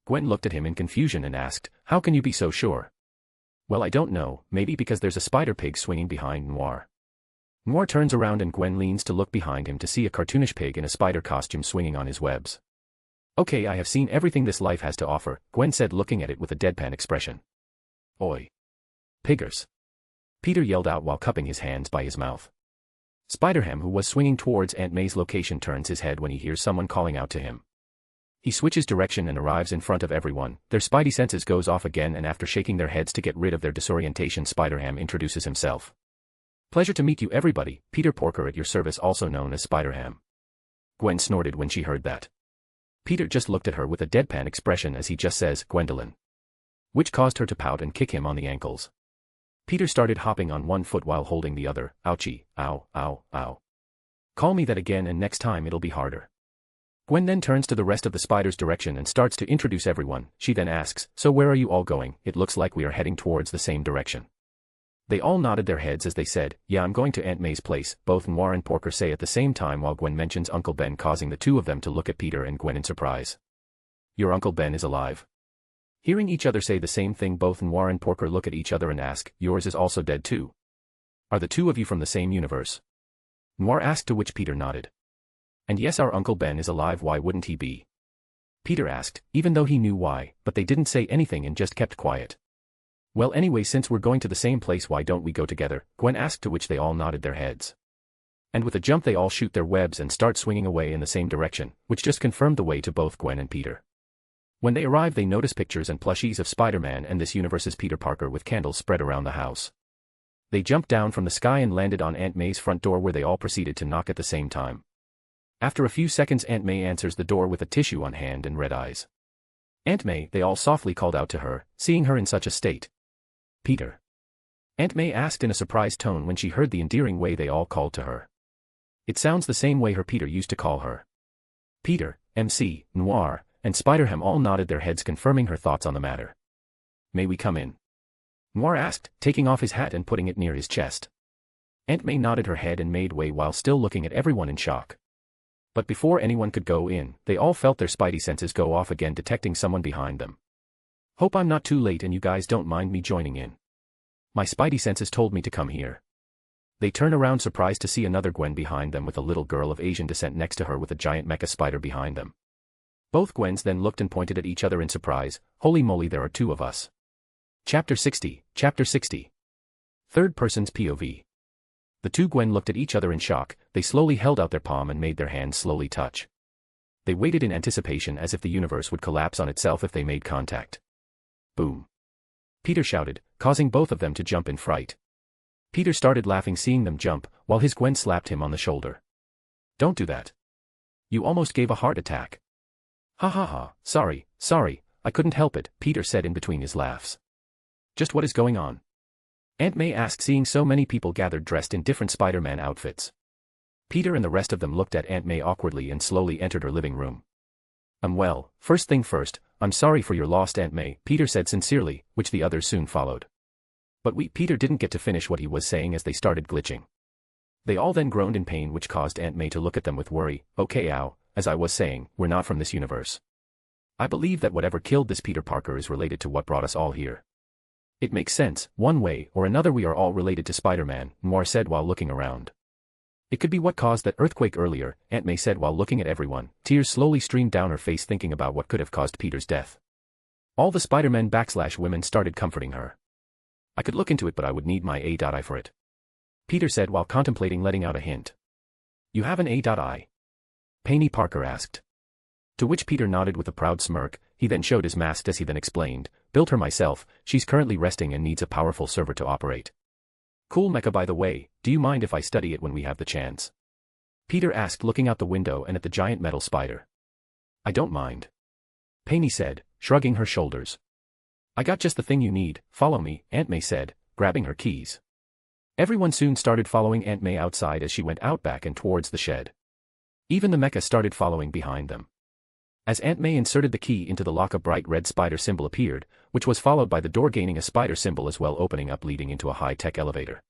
Gwen looked at him in confusion and asked, "How can you be so sure?" "Well, I don't know, maybe because there's a spider pig swinging behind Noir." Noir turns around and Gwen leans to look behind him to see a cartoonish pig in a spider costume swinging on his webs. "Okay, I have seen everything this life has to offer," Gwen said, looking at it with a deadpan expression. "Oi! Piggers!" Peter yelled out while cupping his hands by his mouth. Spider-Ham, who was swinging towards Aunt May's location, turns his head when he hears someone calling out to him. He switches direction and arrives in front of everyone. Their spidey senses goes off again, and after shaking their heads to get rid of their disorientation, Spider-Ham introduces himself. "Pleasure to meet you, everybody. Peter Parker at your service, also known as Spider-Ham." Gwen snorted when she heard that. Peter just looked at her with a deadpan expression as he just says, "Gwendolyn," which caused her to pout and kick him on the ankles. Peter started hopping on one foot while holding the other. "Ouchie, ow, ow, ow. Call me that again and next time it'll be harder." Gwen then turns to the rest of the spiders' direction and starts to introduce everyone. She then asks, "So where are you all going? It looks like we are heading towards the same direction." They all nodded their heads as they said, "Yeah, I'm going to Aunt May's place," both Noir and Parker say at the same time, while Gwen mentions Uncle Ben, causing the two of them to look at Peter and Gwen in surprise. "Your Uncle Ben is alive?" Hearing each other say the same thing, both Noir and Parker look at each other and ask, "Yours is also dead too? Are the two of you from the same universe?" Noir asked, to which Peter nodded. "And yes, our Uncle Ben is alive, why wouldn't he be?" Peter asked, even though he knew why, but they didn't say anything and just kept quiet. "Well, anyway, since we're going to the same place, why don't we go together?" Gwen asked, to which they all nodded their heads. And with a jump they all shoot their webs and start swinging away in the same direction, which just confirmed the way to both Gwen and Peter. When they arrive, they notice pictures and plushies of Spider-Man and this universe's Peter Parker with candles spread around the house. They jumped down from the sky and landed on Aunt May's front door, where they all proceeded to knock at the same time. After a few seconds, Aunt May answers the door with a tissue on hand and red eyes. "Aunt May," they all softly called out to her, seeing her in such a state. "Peter?" Aunt May asked in a surprised tone when she heard the endearing way they all called to her. It sounds the same way her Peter used to call her. Peter, MC, Noir, and Spider-Ham all nodded their heads, confirming her thoughts on the matter. "May we come in?" Noir asked, taking off his hat and putting it near his chest. Aunt May nodded her head and made way while still looking at everyone in shock. But before anyone could go in, they all felt their spidey senses go off again, detecting someone behind them. "Hope I'm not too late and you guys don't mind me joining in. My spidey senses told me to come here." They turn around surprised to see another Gwen behind them with a little girl of Asian descent next to her with a giant mecha spider behind them. Both Gwens then looked and pointed at each other in surprise. "Holy moly, there are two of us." Chapter 60. Third person's POV. The two Gwen looked at each other in shock. They slowly held out their palm and made their hands slowly touch. They waited in anticipation, as if the universe would collapse on itself if they made contact. Boom. Peter shouted, causing both of them to jump in fright. Peter started laughing seeing them jump, while his Gwen slapped him on the shoulder. "Don't do that. You almost gave a heart attack." "Ha ha ha, sorry, I couldn't help it," Peter said in between his laughs. "Just what is going on?" Aunt May asked, seeing so many people gathered dressed in different Spider-Man outfits. Peter and the rest of them looked at Aunt May awkwardly and slowly entered her living room. Well, first thing first, I'm sorry for your loss, Aunt May," Peter said sincerely, which the others soon followed. But Peter didn't get to finish what he was saying as they started glitching. They all then groaned in pain, which caused Aunt May to look at them with worry. Okay, ow, as I was saying, we're not from this universe. I believe that whatever killed this Peter Parker is related to what brought us all here. It makes sense, one way or another we are all related to Spider-Man, Noir said while looking around. It could be what caused that earthquake earlier, Aunt May said while looking at everyone. Tears slowly streamed down her face thinking about what could have caused Peter's death. All the Spider-Men/women started comforting her. I could look into it, but I would need my AI for it, Peter said while contemplating letting out a hint. You have an AI? Penny Parker asked. To which Peter nodded with a proud smirk. He then showed his mask as he then explained, built her myself, she's currently resting and needs a powerful server to operate. Cool mecha, by the way, do you mind if I study it when we have the chance? Peter asked looking out the window and at the giant metal spider. I don't mind, Penny said, shrugging her shoulders. I got just the thing you need, follow me, Aunt May said, grabbing her keys. Everyone soon started following Aunt May outside as she went out back and towards the shed. Even the mecha started following behind them. As Aunt May inserted the key into the lock, a bright red spider symbol appeared, which was followed by the door gaining a spider symbol as well, opening up leading into a high-tech elevator.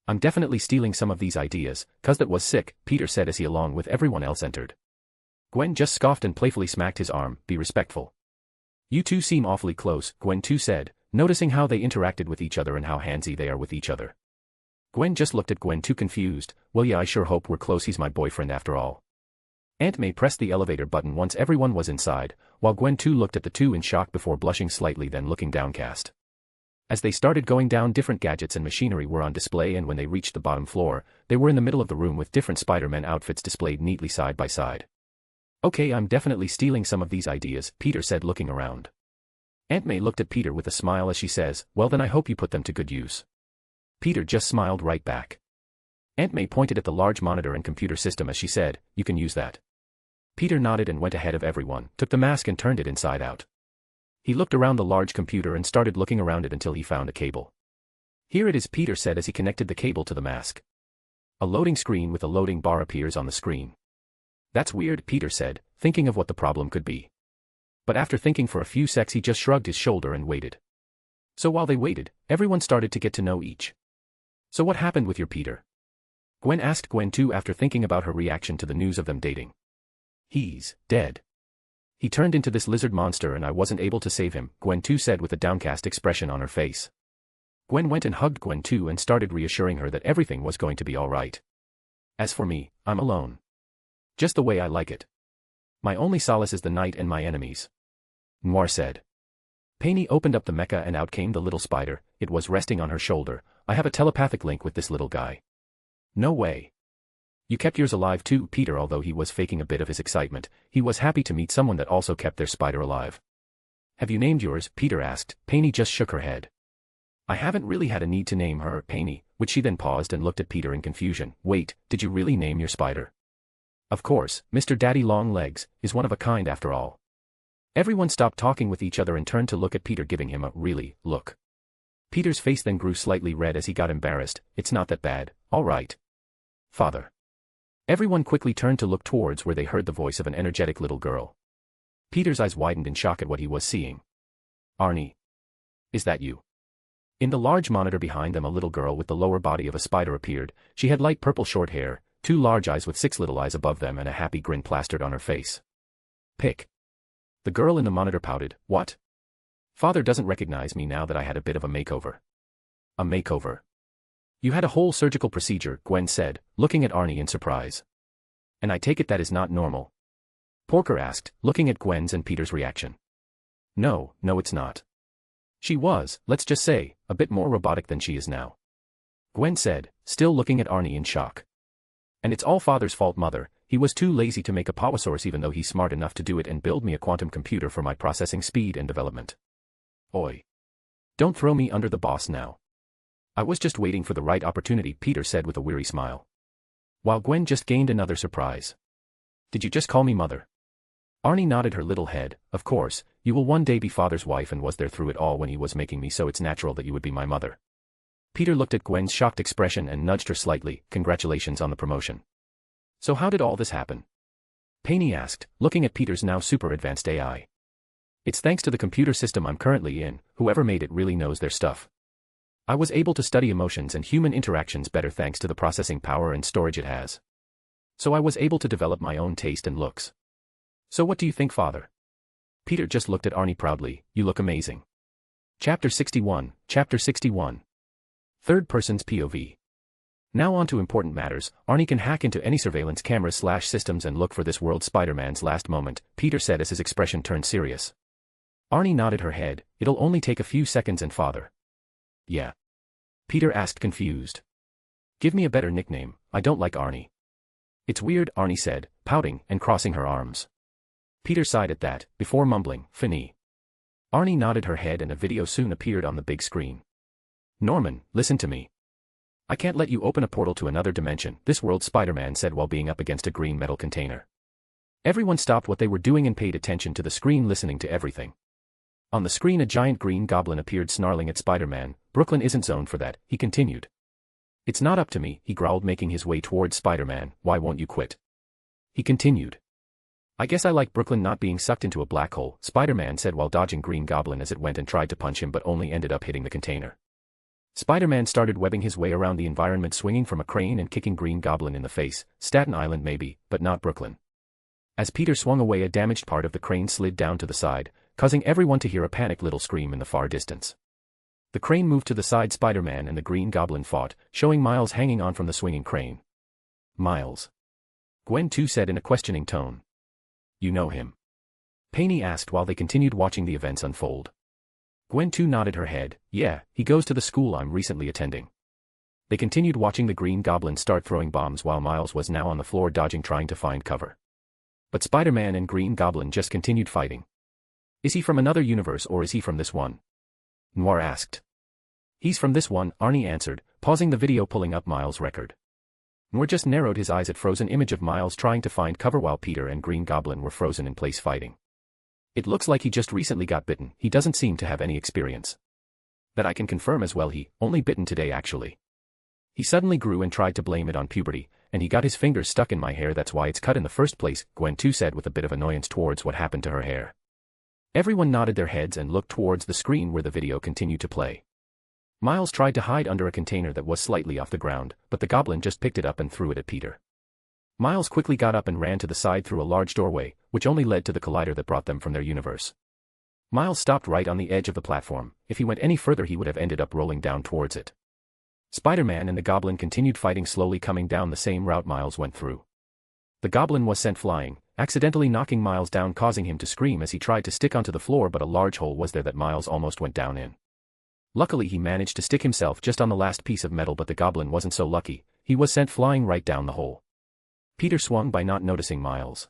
I'm definitely stealing some of these ideas, cause that was sick, Peter said as he along with everyone else entered. Gwen just scoffed and playfully smacked his arm, be respectful. You two seem awfully close, Gwen too said, noticing how they interacted with each other and how handsy they are with each other. Gwen just looked at Gwen too confused, well yeah, I sure hope we're close, he's my boyfriend after all. Aunt May pressed the elevator button once everyone was inside, while Gwen too looked at the two in shock before blushing slightly then looking downcast. As they started going down, different gadgets and machinery were on display, and when they reached the bottom floor, they were in the middle of the room with different Spider-Man outfits displayed neatly side by side. Okay, I'm definitely stealing some of these ideas, Peter said looking around. Aunt May looked at Peter with a smile as she says, well then I hope you put them to good use. Peter just smiled right back. Aunt May pointed at the large monitor and computer system as she said, you can use that. Peter nodded and went ahead of everyone, took the mask and turned it inside out. He looked around the large computer and started looking around it until he found a cable. Here it is, Peter said as he connected the cable to the mask. A loading screen with a loading bar appears on the screen. That's weird, Peter said, thinking of what the problem could be. But after thinking for a few secs he just shrugged his shoulder and waited. So while they waited, everyone started to get to know each. So what happened with your Peter? Gwen asked Gwen too after thinking about her reaction to the news of them dating. He's dead. He turned into this lizard monster and I wasn't able to save him, Gwen too said with a downcast expression on her face. Gwen went and hugged Gwen too and started reassuring her that everything was going to be alright. As for me, I'm alone. Just the way I like it. My only solace is the night and my enemies. Noir said. Penny opened up the mecha and out came the little spider, it was resting on her shoulder. I have a telepathic link with this little guy. No way. You kept yours alive too, Peter. Although he was faking a bit of his excitement, he was happy to meet someone that also kept their spider alive. Have you named yours? Peter asked. Penny just shook her head. I haven't really had a need to name her, Penny, which she then paused and looked at Peter in confusion. Wait, did you really name your spider? Of course, Mr. Daddy Long Legs is one of a kind after all. Everyone stopped talking with each other and turned to look at Peter, giving him a really look. Peter's face then grew slightly red as he got embarrassed. It's not that bad, all right. Father. Everyone quickly turned to look towards where they heard the voice of an energetic little girl. Peter's eyes widened in shock at what he was seeing. Arnie. Is that you? In the large monitor behind them, a little girl with the lower body of a spider appeared. She had light purple short hair, 2 large eyes with 6 little eyes above them and a happy grin plastered on her face. Pick. The girl in the monitor pouted. What? Father doesn't recognize me now that I had a bit of a makeover. A makeover? You had a whole surgical procedure, Gwen said, looking at Arnie in surprise. And I take it that is not normal? Porker asked, looking at Gwen's and Peter's reaction. No, it's not. She was, let's just say, a bit more robotic than she is now. Gwen said, still looking at Arnie in shock. And it's all Father's fault, Mother. He was too lazy to make a power source even though he's smart enough to do it and build me a quantum computer for my processing speed and development. Oi. Don't throw me under the bus now. I was just waiting for the right opportunity, Peter said with a weary smile. While Gwen just gained another surprise. Did you just call me Mother? Arnie nodded her little head. Of course, you will one day be Father's wife and was there through it all when he was making me, so it's natural that you would be my mother. Peter looked at Gwen's shocked expression and nudged her slightly. Congratulations on the promotion. So how did all this happen? Penny asked, looking at Peter's now super advanced AI. It's thanks to the computer system I'm currently in. Whoever made it really knows their stuff. I was able to study emotions and human interactions better thanks to the processing power and storage it has. So I was able to develop my own taste and looks. So what do you think, Father? Peter just looked at Arie proudly. You look amazing. Chapter 61. Chapter 61. Third person's POV. Now on to important matters. Arie can hack into any surveillance cameras/systems and look for this world Spider-Man's last moment, Peter said as his expression turned serious. Arie nodded her head. It'll only take a few seconds and Father. Yeah. Peter asked confused. Give me a better nickname, I don't like Arie. It's weird, Arie said, pouting and crossing her arms. Peter sighed at that, before mumbling, Fini. Arie nodded her head and a video soon appeared on the big screen. Norman, listen to me. I can't let you open a portal to another dimension, this world Spider-Man said while being up against a green metal container. Everyone stopped what they were doing and paid attention to the screen, listening to everything. On the screen a giant green goblin appeared snarling at Spider-Man. Brooklyn isn't zoned for that, he continued. It's not up to me, he growled, making his way towards Spider-Man. Why won't you quit? He continued. I guess I like Brooklyn not being sucked into a black hole, Spider-Man said while dodging Green Goblin as it went and tried to punch him but only ended up hitting the container. Spider-Man started webbing his way around the environment, swinging from a crane and kicking Green Goblin in the face. Staten Island maybe, but not Brooklyn. As Peter swung away, a damaged part of the crane slid down to the side, causing everyone to hear a panicked little scream in the far distance. The crane moved to the side. Spider-Man and the Green Goblin fought, showing Miles hanging on from the swinging crane. Miles. Gwen too said in a questioning tone. You know him? Paney asked while they continued watching the events unfold. Gwen too nodded her head. Yeah, he goes to the school I'm recently attending. They continued watching the Green Goblin start throwing bombs while Miles was now on the floor dodging, trying to find cover. But Spider-Man and Green Goblin just continued fighting. Is he from another universe or is he from this one? Noir asked. He's from this one, Arie answered, pausing the video pulling up Miles' record. Noir just narrowed his eyes at frozen image of Miles trying to find cover while Peter and Green Goblin were frozen in place fighting. It looks like he just recently got bitten, he doesn't seem to have any experience. That I can confirm as well, he only bitten today actually. He suddenly grew and tried to blame it on puberty, and he got his fingers stuck in my hair, that's why it's cut in the first place, Gwen too said with a bit of annoyance towards what happened to her hair. Everyone nodded their heads and looked towards the screen where the video continued to play. Miles tried to hide under a container that was slightly off the ground, but the goblin just picked it up and threw it at Peter. Miles quickly got up and ran to the side through a large doorway, which only led to the collider that brought them from their universe. Miles stopped right on the edge of the platform. If he went any further he would have ended up rolling down towards it. Spider-Man and the goblin continued fighting, slowly coming down the same route Miles went through. The goblin was sent flying, accidentally knocking Miles down, causing him to scream as he tried to stick onto the floor, but a large hole was there that Miles almost went down in. Luckily he managed to stick himself just on the last piece of metal, but the goblin wasn't so lucky, he was sent flying right down the hole. Peter swung by, not noticing Miles.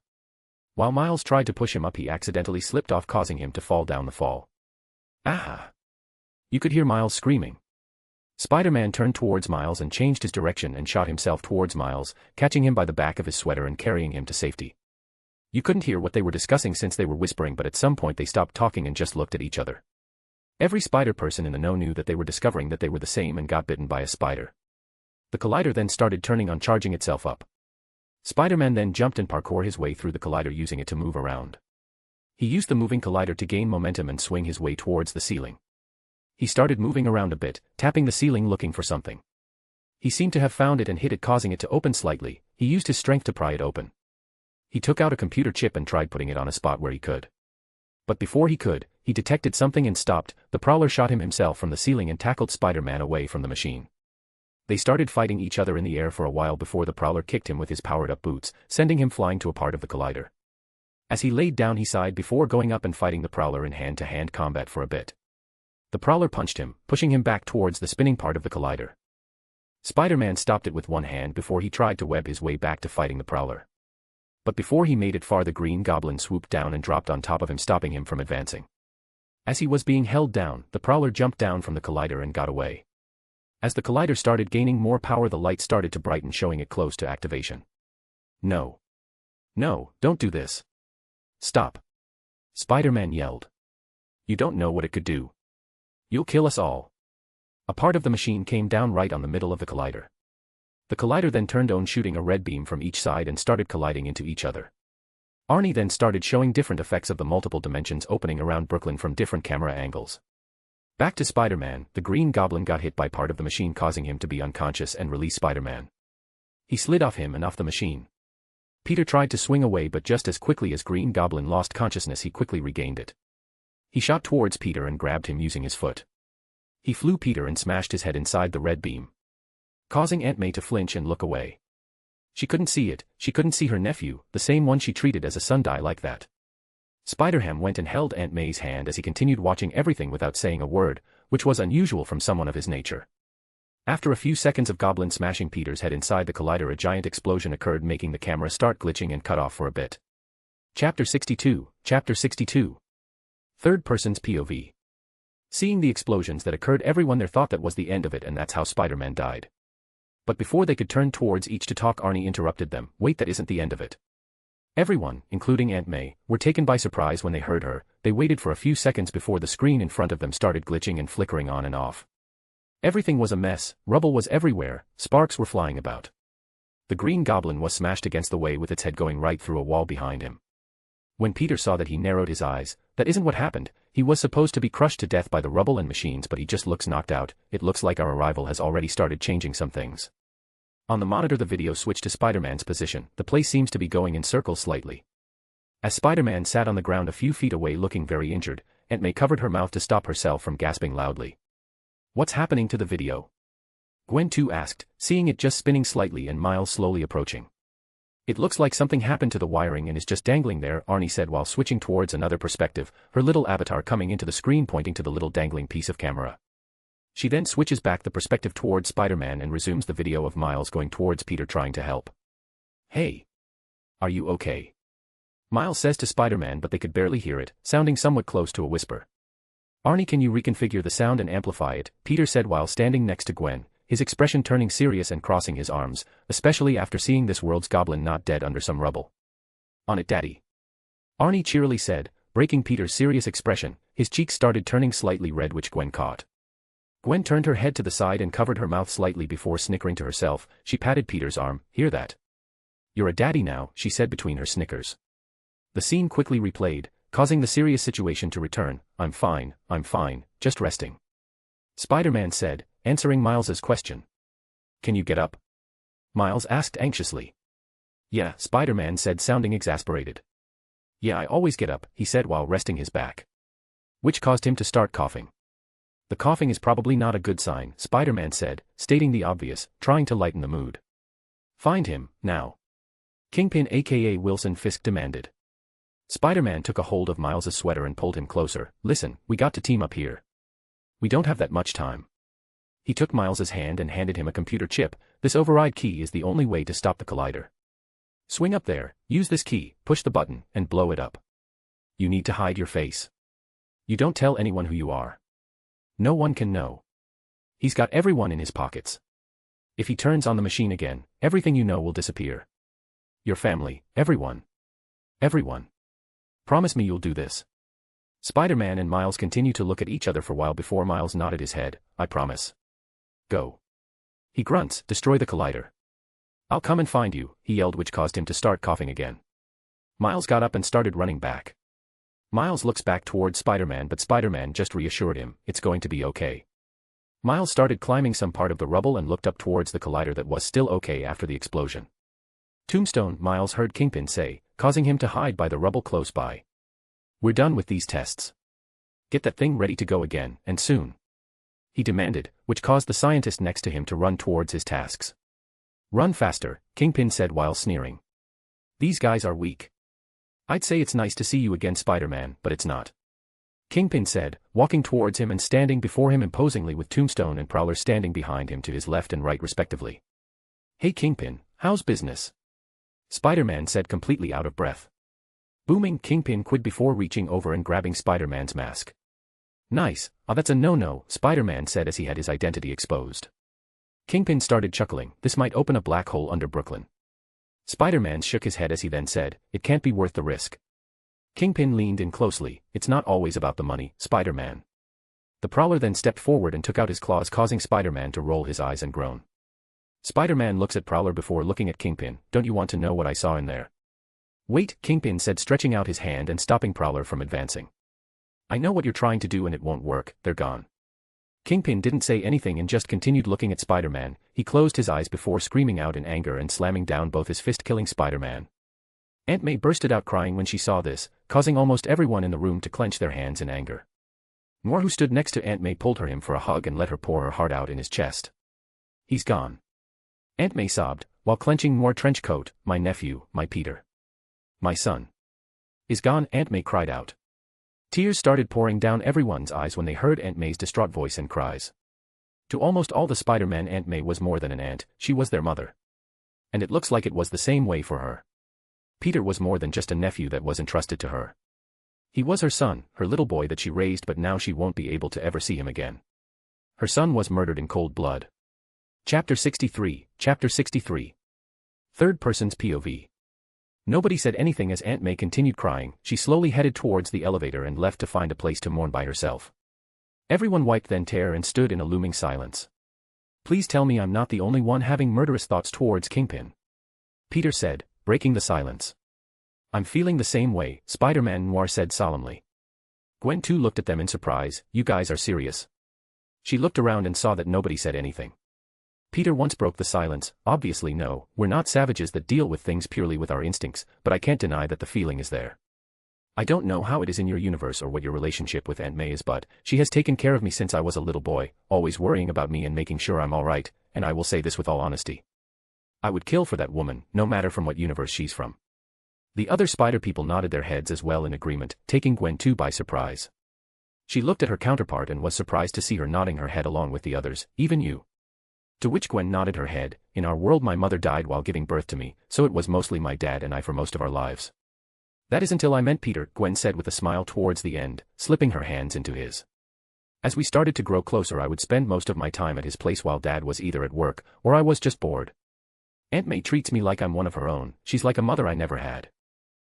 While Miles tried to push him up he accidentally slipped off, causing him to fall down the fall. Ah! You could hear Miles screaming. Spider-Man turned towards Miles and changed his direction and shot himself towards Miles, catching him by the back of his sweater and carrying him to safety. You couldn't hear what they were discussing since they were whispering, but at some point they stopped talking and just looked at each other. Every spider person in the know knew that they were discovering that they were the same and got bitten by a spider. The collider then started turning on, charging itself up. Spider-Man then jumped and parkoured his way through the collider, using it to move around. He used the moving collider to gain momentum and swing his way towards the ceiling. He started moving around a bit, tapping the ceiling looking for something. He seemed to have found it and hit it, causing it to open slightly. He used his strength to pry it open. He took out a computer chip and tried putting it on a spot where he could. But before he could, he detected something and stopped. The Prowler shot him himself from the ceiling and tackled Spider-Man away from the machine. They started fighting each other in the air for a while before the Prowler kicked him with his powered-up boots, sending him flying to a part of the collider. As he laid down he sighed before going up and fighting the Prowler in hand-to-hand combat for a bit. The Prowler punched him, pushing him back towards the spinning part of the collider. Spider-Man stopped it with one hand before he tried to web his way back to fighting the Prowler. But before he made it far, the Green Goblin swooped down and dropped on top of him, stopping him from advancing. As he was being held down, the Prowler jumped down from the collider and got away. As the collider started gaining more power, the light started to brighten, showing it close to activation. No. No, don't do this. Stop. Spider-Man yelled. You don't know what it could do. You'll kill us all. A part of the machine came down right on the middle of the collider. The collider then turned on, shooting a red beam from each side and started colliding into each other. Arie then started showing different effects of the multiple dimensions opening around Brooklyn from different camera angles. Back to Spider-Man, the Green Goblin got hit by part of the machine causing him to be unconscious and release Spider-Man. He slid off him and off the machine. Peter tried to swing away but just as quickly as Green Goblin lost consciousness he quickly regained it. He shot towards Peter and grabbed him using his foot. He flew Peter and smashed his head inside the red beam, causing Aunt May to flinch and look away. She couldn't see it, she couldn't see her nephew, the same one she treated as a son, die like that. Spider-Ham went and held Aunt May's hand as he continued watching everything without saying a word, which was unusual from someone of his nature. After a few seconds of Goblin smashing Peter's head inside the collider, a giant explosion occurred, making the camera start glitching and cut off for a bit. Chapter 62. Third person's POV. Seeing the explosions that occurred, everyone there thought that was the end of it and that's how Spider-Man died. But before they could turn towards each to talk, Arnie interrupted them. Wait, that isn't the end of it. Everyone, including Aunt May, were taken by surprise when they heard her. They waited for a few seconds before the screen in front of them started glitching and flickering on and off. Everything was a mess, rubble was everywhere, sparks were flying about. The Green Goblin was smashed against the way with its head going right through a wall behind him. When Peter saw that, he narrowed his eyes. That isn't what happened. He was supposed to be crushed to death by the rubble and machines, but he just looks knocked out. It looks like our arrival has already started changing some things. On the monitor the video switched to Spider-Man's position. The place seems to be going in circles slightly. As Spider-Man sat on the ground a few feet away looking very injured, Aunt May covered her mouth to stop herself from gasping loudly. What's happening to the video? Gwen too asked, seeing it just spinning slightly and Miles slowly approaching. It looks like something happened to the wiring and is just dangling there, Arnie said while switching towards another perspective, her little avatar coming into the screen pointing to the little dangling piece of camera. She then switches back the perspective towards Spider-Man and resumes the video of Miles going towards Peter trying to help. Hey! Are you okay? Miles says to Spider-Man, but they could barely hear it, sounding somewhat close to a whisper. Arnie, can you reconfigure the sound and amplify it? Peter said while standing next to Gwen, his expression turning serious and crossing his arms, especially after seeing this world's goblin not dead under some rubble. On it, Daddy. Arnie cheerily said, breaking Peter's serious expression. His cheeks started turning slightly red, which Gwen caught. Gwen turned her head to the side and covered her mouth slightly before snickering to herself. She patted Peter's arm. Hear that? You're a daddy now, she said between her snickers. The scene quickly replayed, causing the serious situation to return. I'm fine, just resting. Spider-Man said, answering Miles's question. Can you get up? Miles asked anxiously. Yeah, Spider-Man said, sounding exasperated. Yeah, I always get up, he said while resting his back. Which caused him to start coughing. The coughing is probably not a good sign, Spider-Man said, stating the obvious, trying to lighten the mood. Find him, now. Kingpin aka Wilson Fisk demanded. Spider-Man took a hold of Miles's sweater and pulled him closer. Listen, we got to team up here. We don't have that much time. He took Miles's hand and handed him a computer chip. This override key is the only way to stop the collider. Swing up there, use this key, push the button, and blow it up. You need to hide your face. You don't tell anyone who you are. No one can know. He's got everyone in his pockets. If he turns on the machine again, everything you know will disappear. Your family, everyone. Everyone. Promise me you'll do this. Spider-Man and Miles continued to look at each other for a while before Miles nodded his head. I promise. Go. He grunts, destroy the collider. I'll come and find you, he yelled, which caused him to start coughing again. Miles got up and started running back. Miles looks back towards Spider-Man, but Spider-Man just reassured him, it's going to be okay. Miles started climbing some part of the rubble and looked up towards the collider that was still okay after the explosion. Tombstone, Miles heard Kingpin say, causing him to hide by the rubble close by. We're done with these tests. Get that thing ready to go again, and soon. He demanded, which caused the scientist next to him to run towards his tasks. Run faster, Kingpin said while sneering. These guys are weak. I'd say it's nice to see you again, Spider-Man, but it's not. Kingpin said, walking towards him and standing before him imposingly with Tombstone and Prowler standing behind him to his left and right respectively. Hey Kingpin, how's business? Spider-Man said completely out of breath. Booming, Kingpin quit before reaching over and grabbing Spider-Man's mask. Nice, that's a no-no, Spider-Man said as he had his identity exposed. Kingpin started chuckling, this might open a black hole under Brooklyn. Spider-Man shook his head as he then said, it can't be worth the risk. Kingpin leaned in closely, it's not always about the money, Spider-Man. The Prowler then stepped forward and took out his claws, causing Spider-Man to roll his eyes and groan. Spider-Man looks at Prowler before looking at Kingpin, don't you want to know what I saw in there? Wait, Kingpin said, stretching out his hand and stopping Prowler from advancing. I know what you're trying to do and it won't work, they're gone. Kingpin didn't say anything and just continued looking at Spider-Man. He closed his eyes before screaming out in anger and slamming down both his fist, killing Spider-Man. Aunt May bursted out crying when she saw this, causing almost everyone in the room to clench their hands in anger. Noir, who stood next to Aunt May, pulled him for a hug and let her pour her heart out in his chest. "He's gone," Aunt May sobbed, while clenching Noir's trench coat. "My nephew, my Peter. My son is gone," Aunt May cried out. Tears started pouring down everyone's eyes when they heard Aunt May's distraught voice and cries. To almost all the Spider-Man, Aunt May was more than an aunt, she was their mother. And it looks like it was the same way for her. Peter was more than just a nephew that was entrusted to her. He was her son, her little boy that she raised, but now she won't be able to ever see him again. Her son was murdered in cold blood. Chapter 63. Third person's POV. Nobody said anything as Aunt May continued crying. She slowly headed towards the elevator and left to find a place to mourn by herself. Everyone wiped their tears and stood in a looming silence. "Please tell me I'm not the only one having murderous thoughts towards Kingpin," Peter said, breaking the silence. "I'm feeling the same way," Spider-Man Noir said solemnly. Gwen too looked at them in surprise. "You guys are serious?" She looked around and saw that nobody said anything. Peter once broke the silence. "Obviously no, we're not savages that deal with things purely with our instincts, but I can't deny that the feeling is there. I don't know how it is in your universe or what your relationship with Aunt May is, but she has taken care of me since I was a little boy, always worrying about me and making sure I'm alright, and I will say this with all honesty. I would kill for that woman, no matter from what universe she's from." The other spider people nodded their heads as well in agreement, taking Gwen too by surprise. She looked at her counterpart and was surprised to see her nodding her head along with the others. "Even you?" To which Gwen nodded her head. "In our world my mother died while giving birth to me, so it was mostly my dad and I for most of our lives." "That is until I met Peter," Gwen said with a smile towards the end, slipping her hands into his. "As we started to grow closer I would spend most of my time at his place while Dad was either at work, or I was just bored. Aunt May treats me like I'm one of her own, she's like a mother I never had.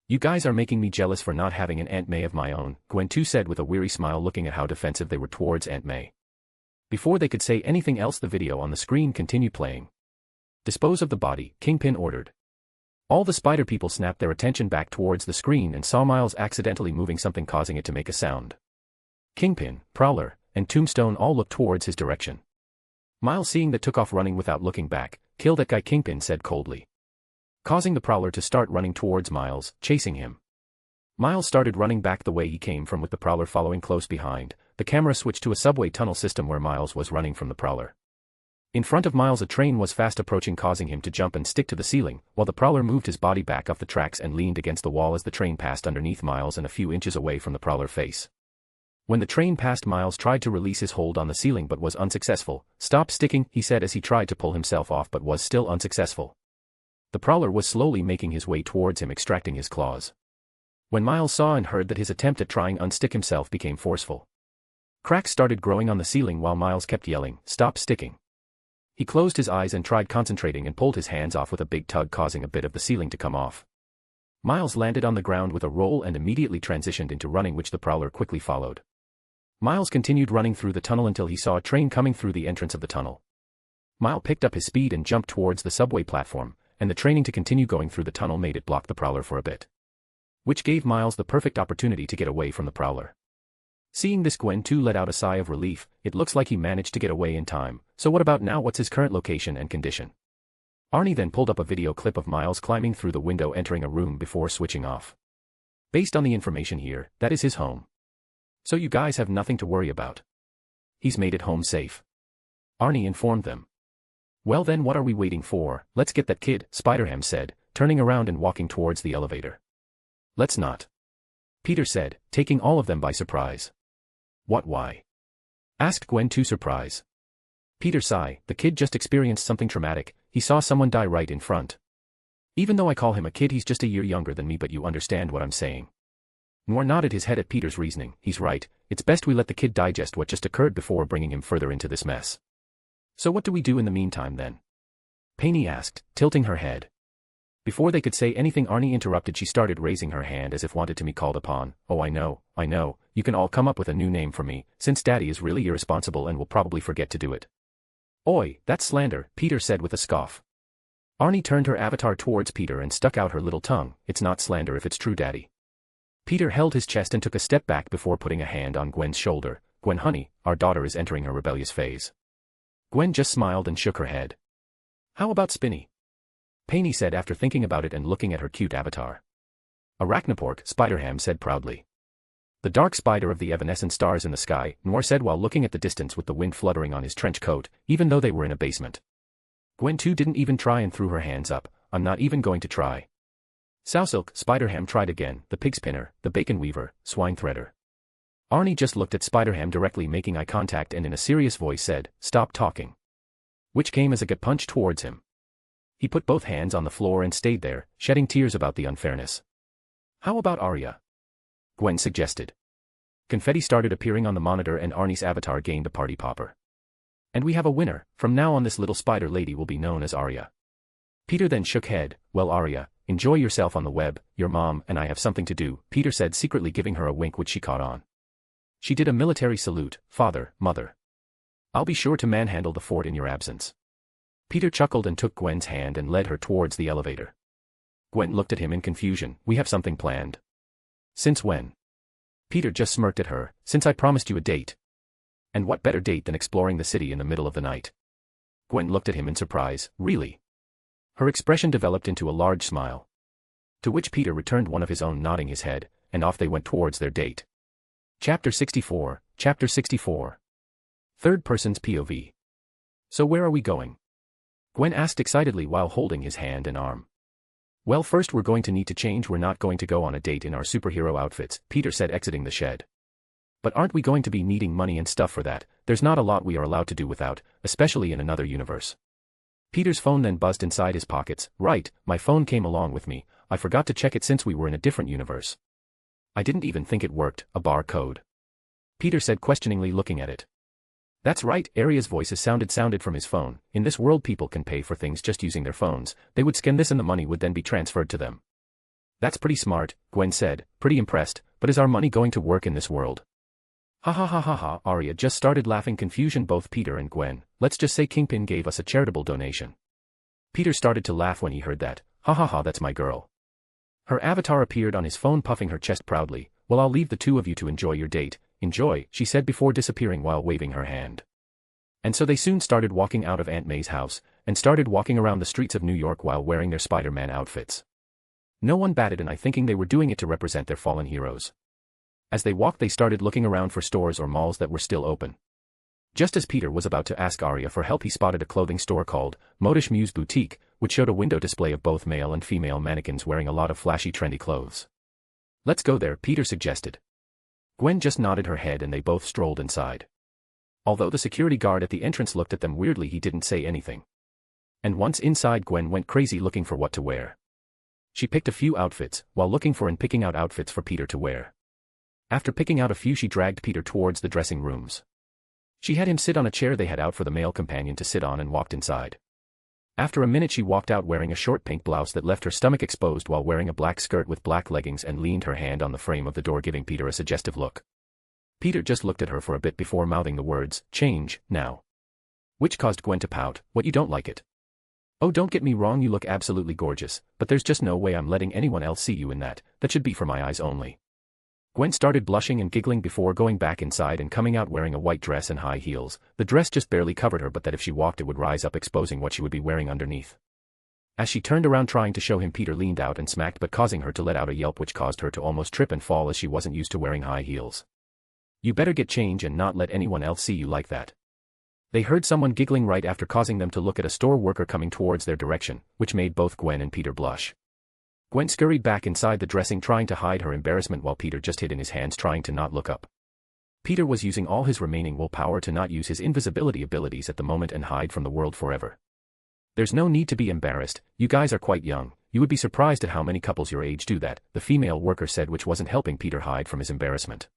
You guys are making me jealous for not having an Aunt May of my own," Gwen too said with a weary smile, looking at how defensive they were towards Aunt May. Before they could say anything else, the video on the screen continued playing. "Dispose of the body," Kingpin ordered. All the spider people snapped their attention back towards the screen and saw Miles accidentally moving something, causing it to make a sound. Kingpin, Prowler, and Tombstone all looked towards his direction. Miles, seeing that, took off running without looking back. "Kill that guy," Kingpin said coldly, causing the Prowler to start running towards Miles, chasing him. Miles started running back the way he came from, with the Prowler following close behind. The camera switched to a subway tunnel system where Miles was running from the Prowler. In front of Miles a train was fast approaching, causing him to jump and stick to the ceiling, while the Prowler moved his body back off the tracks and leaned against the wall as the train passed underneath Miles and a few inches away from the Prowler face. When the train passed, Miles tried to release his hold on the ceiling but was unsuccessful. "Stop sticking," he said as he tried to pull himself off but was still unsuccessful. The Prowler was slowly making his way towards him, extracting his claws. When Miles saw and heard that his attempt at trying unstick himself became forceful. Cracks started growing on the ceiling while Miles kept yelling, "Stop sticking." He closed his eyes and tried concentrating and pulled his hands off with a big tug, causing a bit of the ceiling to come off. Miles landed on the ground with a roll and immediately transitioned into running, which the Prowler quickly followed. Miles continued running through the tunnel until he saw a train coming through the entrance of the tunnel. Miles picked up his speed and jumped towards the subway platform, and the training to continue going through the tunnel made it block the Prowler for a bit, which gave Miles the perfect opportunity to get away from the Prowler. Seeing this, Gwen too let out a sigh of relief. It looks like he managed to get away in time. So what about now? What's his current location and condition? Arie then pulled up a video clip of Miles climbing through the window, entering a room before switching off. Based on the information here, that is his home. So you guys have nothing to worry about. He's made it home safe, Arie informed them. "Well then, what are we waiting for? Let's get that kid," Spider-Ham said, turning around and walking towards the elevator. "Let's not," Peter said, taking all of them by surprise. "What, why?" asked Gwen too, surprised. Peter sighed. "The kid just experienced something traumatic. He saw someone die right in front. Even though I call him a kid, he's just a year younger than me, but you understand what I'm saying." Noir nodded his head at Peter's reasoning. "He's right. It's best we let the kid digest what just occurred before bringing him further into this mess." "So what do we do in the meantime then?" Penny asked, tilting her head. Before they could say anything, Arie interrupted. She started raising her hand as if wanted to be called upon. "Oh, I know, you can all come up with a new name for me, since Daddy is really irresponsible and will probably forget to do it." "Oi, that's slander," Peter said with a scoff. Arie turned her avatar towards Peter and stuck out her little tongue. "It's not slander if it's true, Daddy." Peter held his chest and took a step back before putting a hand on Gwen's shoulder, Gwen honey, our daughter is entering her rebellious phase. Gwen just smiled and shook her head. How about Spinny? Painey said after thinking about it and looking at her cute avatar. Arachnopork, Spider-Ham said proudly. The dark spider of the evanescent stars in the sky, Noir said while looking at the distance with the wind fluttering on his trench coat, even though they were in a basement. Gwen too didn't even try and threw her hands up, I'm not even going to try. Sowsilk, Spider-Ham tried again, the pig spinner, the bacon weaver, swine threader. Arnie just looked at Spider-Ham directly making eye contact and in a serious voice said, stop talking. Which came as a gut punch towards him. He put both hands on the floor and stayed there, shedding tears about the unfairness. How about Arya? Gwen suggested. Confetti started appearing on the monitor and Arnie's avatar gained a party popper. And we have a winner, from now on this little spider lady will be known as Arya. Peter then shook head, well Arya, enjoy yourself on the web, your mom and I have something to do, Peter said secretly giving her a wink which she caught on. She did a military salute, father, mother. I'll be sure to manhandle the fort in your absence. Peter chuckled and took Gwen's hand and led her towards the elevator. Gwen looked at him in confusion, we have something planned. Since when? Peter just smirked at her, since I promised you a date. And what better date than exploring the city in the middle of the night? Gwen looked at him in surprise, really? Her expression developed into a large smile. To which Peter returned one of his own nodding his head, and off they went towards their date. Chapter 64, Chapter 64. Third person's POV. So where are we going? Gwen asked excitedly while holding his hand and arm. Well first we're going to need to change, we're not going to go on a date in our superhero outfits, Peter said exiting the shed. But aren't we going to be needing money and stuff for that, there's not a lot we are allowed to do without, especially in another universe. Peter's phone then buzzed inside his pockets, right, my phone came along with me, I forgot to check it since we were in a different universe. I didn't even think it worked, a bar code. Peter said questioningly looking at it. That's right, Aria's voice sounded from his phone, in this world people can pay for things just using their phones, they would scan this and the money would then be transferred to them. That's pretty smart, Gwen said, pretty impressed, but is our money going to work in this world? Ha ha ha ha ha, Aria just started laughing confusion both Peter and Gwen, let's just say Kingpin gave us a charitable donation. Peter started to laugh when he heard that, ha ha ha that's my girl. Her avatar appeared on his phone puffing her chest proudly, well I'll leave the two of you to enjoy your date, enjoy, she said before disappearing while waving her hand. And so they soon started walking out of Aunt May's house, and started walking around the streets of New York while wearing their Spider-Man outfits. No one batted an eye thinking they were doing it to represent their fallen heroes. As they walked they started looking around for stores or malls that were still open. Just as Peter was about to ask Arya for help he spotted a clothing store called Modish Muse Boutique, which showed a window display of both male and female mannequins wearing a lot of flashy trendy clothes. Let's go there, Peter suggested. Gwen just nodded her head and they both strolled inside. Although the security guard at the entrance looked at them weirdly he didn't say anything. And once inside Gwen went crazy looking for what to wear. She picked a few outfits, while looking for and picking out outfits for Peter to wear. After picking out a few she dragged Peter towards the dressing rooms. She had him sit on a chair they had out for the male companion to sit on and walked inside. After a minute she walked out wearing a short pink blouse that left her stomach exposed while wearing a black skirt with black leggings and leaned her hand on the frame of the door giving Peter a suggestive look. Peter just looked at her for a bit before mouthing the words, change, now. Which caused Gwen to pout, what you don't like it? Oh don't get me wrong you look absolutely gorgeous, but there's just no way I'm letting anyone else see you in that should be for my eyes only. Gwen started blushing and giggling before going back inside and coming out wearing a white dress and high heels. The dress just barely covered her but that if she walked it would rise up exposing what she would be wearing underneath. As she turned around trying to show him Peter leaned out and smacked but causing her to let out a yelp which caused her to almost trip and fall as she wasn't used to wearing high heels. You better get change and not let anyone else see you like that. They heard someone giggling right after causing them to look at a store worker coming towards their direction, which made both Gwen and Peter blush. Gwen scurried back inside the dressing trying to hide her embarrassment while Peter just hid in his hands trying to not look up. Peter was using all his remaining willpower to not use his invisibility abilities at the moment and hide from the world forever. There's no need to be embarrassed, you guys are quite young, you would be surprised at how many couples your age do that, the female worker said which wasn't helping Peter hide from his embarrassment.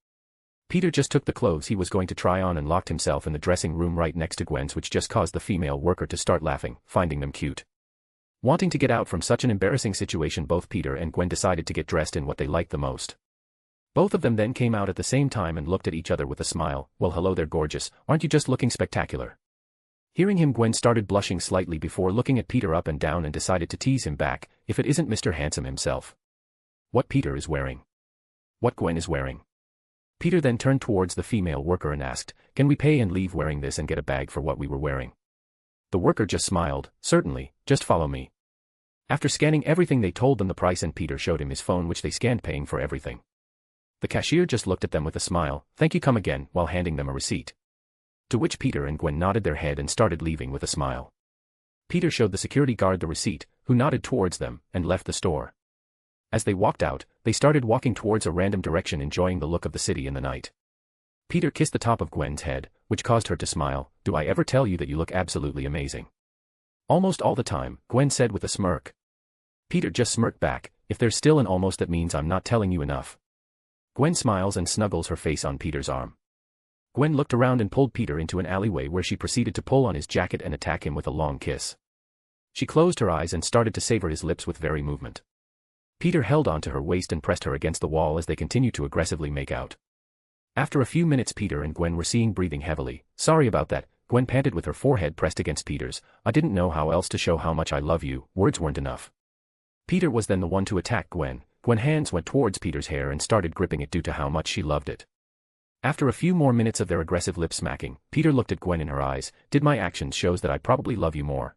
Peter just took the clothes he was going to try on and locked himself in the dressing room right next to Gwen's which just caused the female worker to start laughing, finding them cute. Wanting to get out from such an embarrassing situation both Peter and Gwen decided to get dressed in what they liked the most. Both of them then came out at the same time and looked at each other with a smile, well hello they're gorgeous, aren't you just looking spectacular? Hearing him Gwen started blushing slightly before looking at Peter up and down and decided to tease him back, if it isn't Mr. Handsome himself. What Peter is wearing. What Gwen is wearing. Peter then turned towards the female worker and asked, "Can we pay and leave wearing this and get a bag for what we were wearing?" The worker just smiled, "Certainly, just follow me." After scanning everything they told them the price and Peter showed him his phone which they scanned paying for everything. The cashier just looked at them with a smile, "Thank you, come again," while handing them a receipt. To which Peter and Gwen nodded their head and started leaving with a smile. Peter showed the security guard the receipt, who nodded towards them, and left the store. As they walked out, they started walking towards a random direction enjoying the look of the city in the night. Peter kissed the top of Gwen's head, which caused her to smile. "Do I ever tell you that you look absolutely amazing?" "Almost all the time," Gwen said with a smirk. Peter just smirked back, "If there's still an almost that means I'm not telling you enough." Gwen smiles and snuggles her face on Peter's arm. Gwen looked around and pulled Peter into an alleyway where she proceeded to pull on his jacket and attack him with a long kiss. She closed her eyes and started to savor his lips with very movement. Peter held onto her waist and pressed her against the wall as they continued to aggressively make out. After a few minutes Peter and Gwen were seen breathing heavily. "Sorry about that," Gwen panted with her forehead pressed against Peter's. "I didn't know how else to show how much I love you, words weren't enough." Peter was then the one to attack Gwen. Gwen's hands went towards Peter's hair and started gripping it due to how much she loved it. After a few more minutes of their aggressive lip smacking, Peter looked at Gwen in her eyes. "Did my actions shows that I probably love you more?"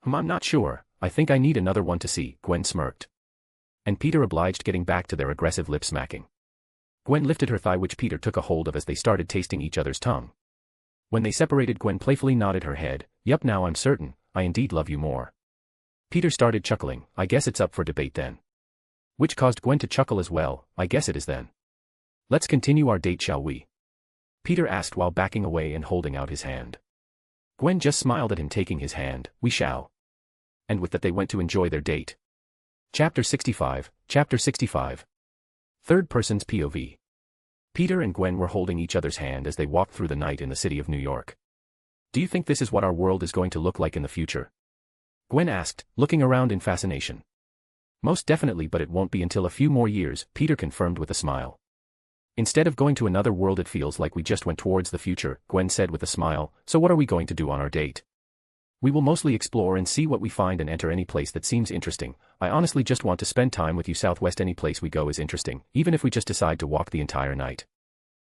I'm not sure, I think I need another one to see," Gwen smirked. And Peter obliged, getting back to their aggressive lip smacking. Gwen lifted her thigh which Peter took a hold of as they started tasting each other's tongue. When they separated, Gwen playfully nodded her head. "Yup, now I'm certain, I indeed love you more." Peter started chuckling. "I guess it's up for debate then." Which caused Gwen to chuckle as well. "I guess it is then. Let's continue our date, shall we?" Peter asked while backing away and holding out his hand. Gwen just smiled at him, taking his hand. "We shall." And with that they went to enjoy their date. Chapter 65. Third person's POV. Peter and Gwen were holding each other's hand as they walked through the night in the city of New York. "Do you think this is what our world is going to look like in the future?" Gwen asked, looking around in fascination. "Most definitely, but it won't be until a few more years," Peter confirmed with a smile. "Instead of going to another world it feels like we just went towards the future," Gwen said with a smile. "So what are we going to do on our date?" "We will mostly explore and see what we find and enter any place that seems interesting. I honestly just want to spend time with you. Southwest, any place we go is interesting, even if we just decide to walk the entire night."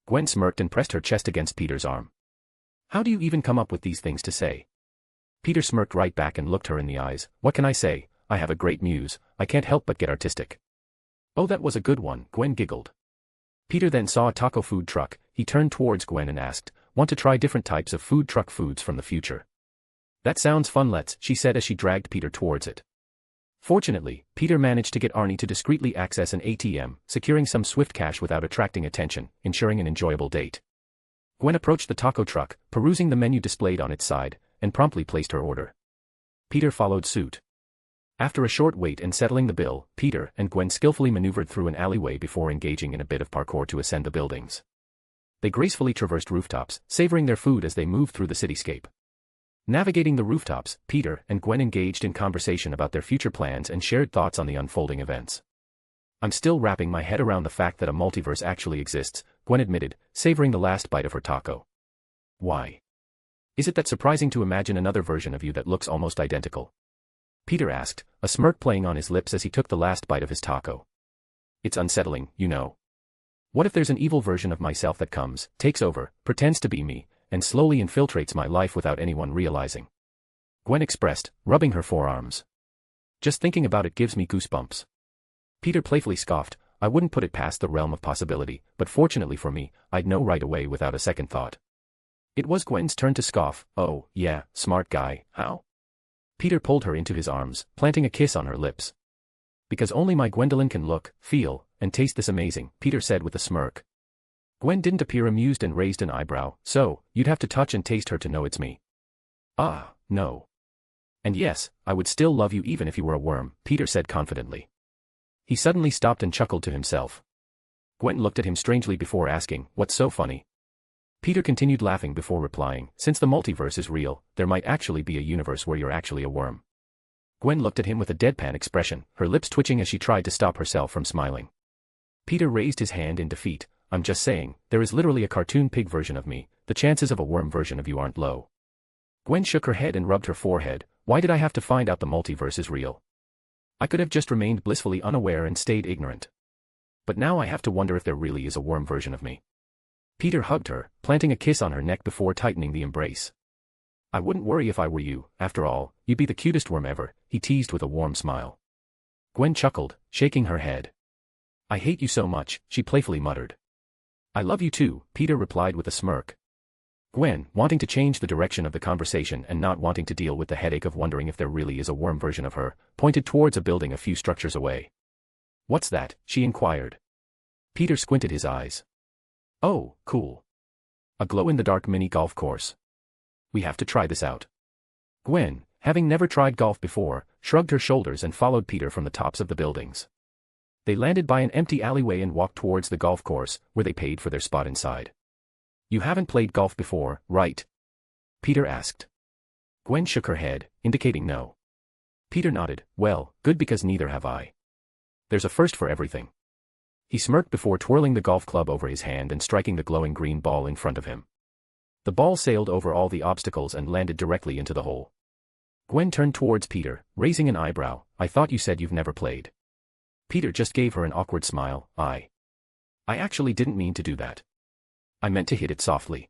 Gwen smirked and pressed her chest against Peter's arm. "How do you even come up with these things to say?" Peter smirked right back and looked her in the eyes. "What can I say? I have a great muse, I can't help but get artistic." "Oh, that was a good one," Gwen giggled. Peter then saw a taco food truck. He turned towards Gwen and asked, "Want to try different types of food truck foods from the future?" "That sounds fun, let's," she said as she dragged Peter towards it. Fortunately, Peter managed to get Arie to discreetly access an ATM, securing some swift cash without attracting attention, ensuring an enjoyable date. Gwen approached the taco truck, perusing the menu displayed on its side, and promptly placed her order. Peter followed suit. After a short wait and settling the bill, Peter and Gwen skillfully maneuvered through an alleyway before engaging in a bit of parkour to ascend the buildings. They gracefully traversed rooftops, savoring their food as they moved through the cityscape. Navigating the rooftops, Peter and Gwen engaged in conversation about their future plans and shared thoughts on the unfolding events. "I'm still wrapping my head around the fact that a multiverse actually exists," Gwen admitted, savoring the last bite of her taco. "Why? Is it that surprising to imagine another version of you that looks almost identical?" Peter asked, a smirk playing on his lips as he took the last bite of his taco. "It's unsettling, you know. What if there's an evil version of myself that comes, takes over, pretends to be me, and slowly infiltrates my life without anyone realizing?" Gwen expressed, rubbing her forearms. "Just thinking about it gives me goosebumps." Peter playfully scoffed, "I wouldn't put it past the realm of possibility, but fortunately for me, I'd know right away without a second thought." It was Gwen's turn to scoff. "Oh, yeah, smart guy, how?" Peter pulled her into his arms, planting a kiss on her lips. "Because only my Gwendolyn can look, feel, and taste this amazing," Peter said with a smirk. Gwen didn't appear amused and raised an eyebrow. "So, you'd have to touch and taste her to know it's me?" "Ah, no. And yes, I would still love you even if you were a worm," Peter said confidently. He suddenly stopped and chuckled to himself. Gwen looked at him strangely before asking, "What's so funny?" Peter continued laughing before replying, "Since the multiverse is real, there might actually be a universe where you're actually a worm." Gwen looked at him with a deadpan expression, her lips twitching as she tried to stop herself from smiling. Peter raised his hand in defeat. "I'm just saying, there is literally a cartoon pig version of me, the chances of a worm version of you aren't low." Gwen shook her head and rubbed her forehead. "Why did I have to find out the multiverse is real? I could have just remained blissfully unaware and stayed ignorant." But now I have to wonder if there really is a worm version of me. Peter hugged her, planting a kiss on her neck before tightening the embrace. I wouldn't worry if I were you, after all, you'd be the cutest worm ever, he teased with a warm smile. Gwen chuckled, shaking her head. I hate you so much, she playfully muttered. I love you too, Peter replied with a smirk. Gwen, wanting to change the direction of the conversation and not wanting to deal with the headache of wondering if there really is a worm version of her, pointed towards a building a few structures away. What's that? She inquired. Peter squinted his eyes. Oh, cool. A glow-in-the-dark mini golf course. We have to try this out. Gwen, having never tried golf before, shrugged her shoulders and followed Peter from the tops of the buildings. They landed by an empty alleyway and walked towards the golf course, where they paid for their spot inside. You haven't played golf before, right? Peter asked. Gwen shook her head, indicating no. Peter nodded. Well, good, because neither have I. There's a first for everything. He smirked before twirling the golf club over his hand and striking the glowing green ball in front of him. The ball sailed over all the obstacles and landed directly into the hole. Gwen turned towards Peter, raising an eyebrow. I thought you said you've never played. Peter just gave her an awkward smile. I actually didn't mean to do that. I meant to hit it softly.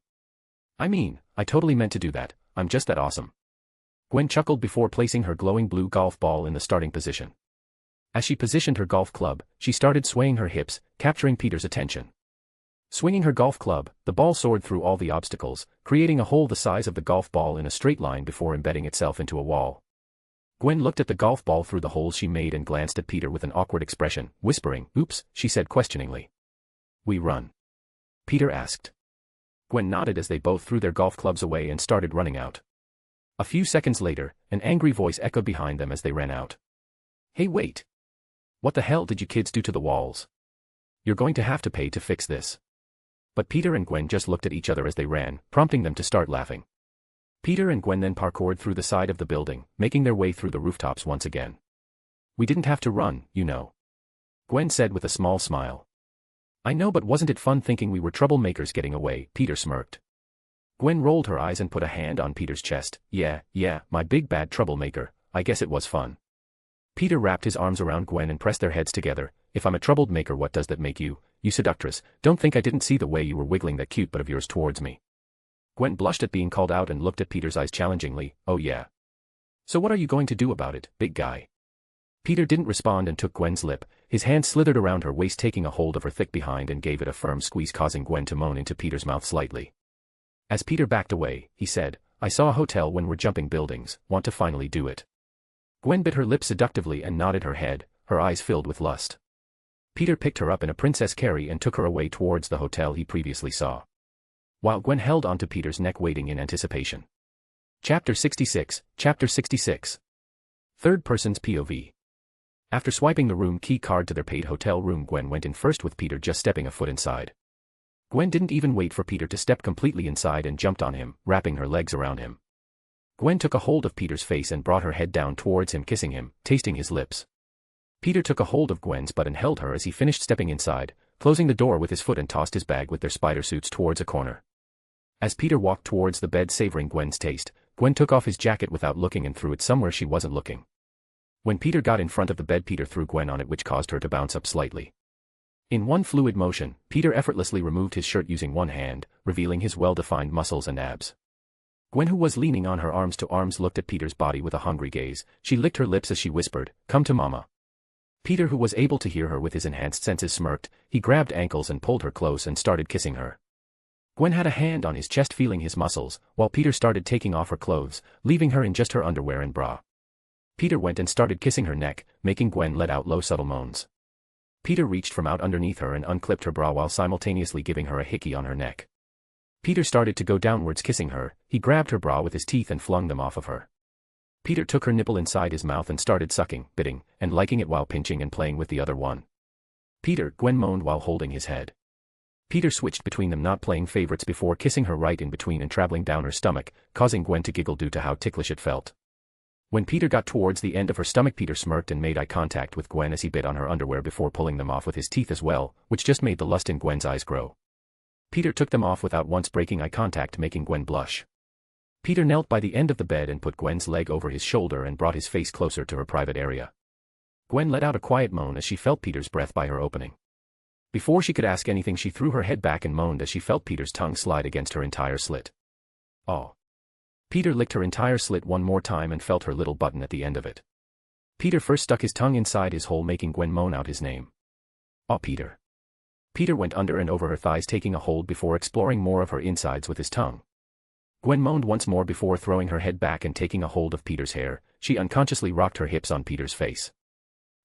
I totally meant to do that, I'm just that awesome. Gwen chuckled before placing her glowing blue golf ball in the starting position. As she positioned her golf club, she started swaying her hips, capturing Peter's attention. Swinging her golf club, the ball soared through all the obstacles, creating a hole the size of the golf ball in a straight line before embedding itself into a wall. Gwen looked at the golf ball through the holes she made and glanced at Peter with an awkward expression, whispering, "Oops," she said questioningly. We run? Peter asked. Gwen nodded as they both threw their golf clubs away and started running out. A few seconds later, an angry voice echoed behind them as they ran out. Hey, wait! What the hell did you kids do to the walls? You're going to have to pay to fix this. But Peter and Gwen just looked at each other as they ran, prompting them to start laughing. Peter and Gwen then parkoured through the side of the building, making their way through the rooftops once again. We didn't have to run, you know. Gwen said with a small smile. I know, but wasn't it fun thinking we were troublemakers getting away? Peter smirked. Gwen rolled her eyes and put a hand on Peter's chest. Yeah, my big bad troublemaker, I guess it was fun. Peter wrapped his arms around Gwen and pressed their heads together. If I'm a troublemaker, what does that make you, you seductress? Don't think I didn't see the way you were wiggling that cute butt of yours towards me. Gwen blushed at being called out and looked at Peter's eyes challengingly. Oh yeah. So what are you going to do about it, big guy? Peter didn't respond and took Gwen's lip. His hand slithered around her waist, taking a hold of her thick behind and gave it a firm squeeze, causing Gwen to moan into Peter's mouth slightly. As Peter backed away, he said, I saw a hotel when we're jumping buildings, want to finally do it. Gwen bit her lip seductively and nodded her head, her eyes filled with lust. Peter picked her up in a princess carry and took her away towards the hotel he previously saw, while Gwen held onto Peter's neck, waiting in anticipation. Chapter 66. Third person's POV. After swiping the room key card to their paid hotel room, Gwen went in first, with Peter just stepping a foot inside. Gwen didn't even wait for Peter to step completely inside and jumped on him, wrapping her legs around him. Gwen took a hold of Peter's face and brought her head down towards him, kissing him, tasting his lips. Peter took a hold of Gwen's butt and held her as he finished stepping inside, closing the door with his foot, and tossed his bag with their spider suits towards a corner. As Peter walked towards the bed savoring Gwen's taste, Gwen took off his jacket without looking and threw it somewhere she wasn't looking. When Peter got in front of the bed, Peter threw Gwen on it, which caused her to bounce up slightly. In one fluid motion, Peter effortlessly removed his shirt using one hand, revealing his well-defined muscles and abs. Gwen, who was leaning on her arms to arms, looked at Peter's body with a hungry gaze. She licked her lips as she whispered, "Come to mama." Peter, who was able to hear her with his enhanced senses, smirked. He grabbed ankles and pulled her close and started kissing her. Gwen had a hand on his chest, feeling his muscles, while Peter started taking off her clothes, leaving her in just her underwear and bra. Peter went and started kissing her neck, making Gwen let out low, subtle moans. Peter reached from out underneath her and unclipped her bra while simultaneously giving her a hickey on her neck. Peter started to go downwards, kissing her. He grabbed her bra with his teeth and flung them off of her. Peter took her nipple inside his mouth and started sucking, biting, and liking it while pinching and playing with the other one. Peter, Gwen moaned while holding his head. Peter switched between them, not playing favorites, before kissing her right in between and traveling down her stomach, causing Gwen to giggle due to how ticklish it felt. When Peter got towards the end of her stomach, Peter smirked and made eye contact with Gwen as he bit on her underwear before pulling them off with his teeth as well, which just made the lust in Gwen's eyes grow. Peter took them off without once breaking eye contact, making Gwen blush. Peter knelt by the end of the bed and put Gwen's leg over his shoulder and brought his face closer to her private area. Gwen let out a quiet moan as she felt Peter's breath by her opening. Before she could ask anything, she threw her head back and moaned as she felt Peter's tongue slide against her entire slit. Oh. Peter licked her entire slit one more time and felt her little button at the end of it. Peter first stuck his tongue inside his hole, making Gwen moan out his name. Oh, Peter. Peter went under and over her thighs, taking a hold before exploring more of her insides with his tongue. Gwen moaned once more before throwing her head back and taking a hold of Peter's hair. She unconsciously rocked her hips on Peter's face.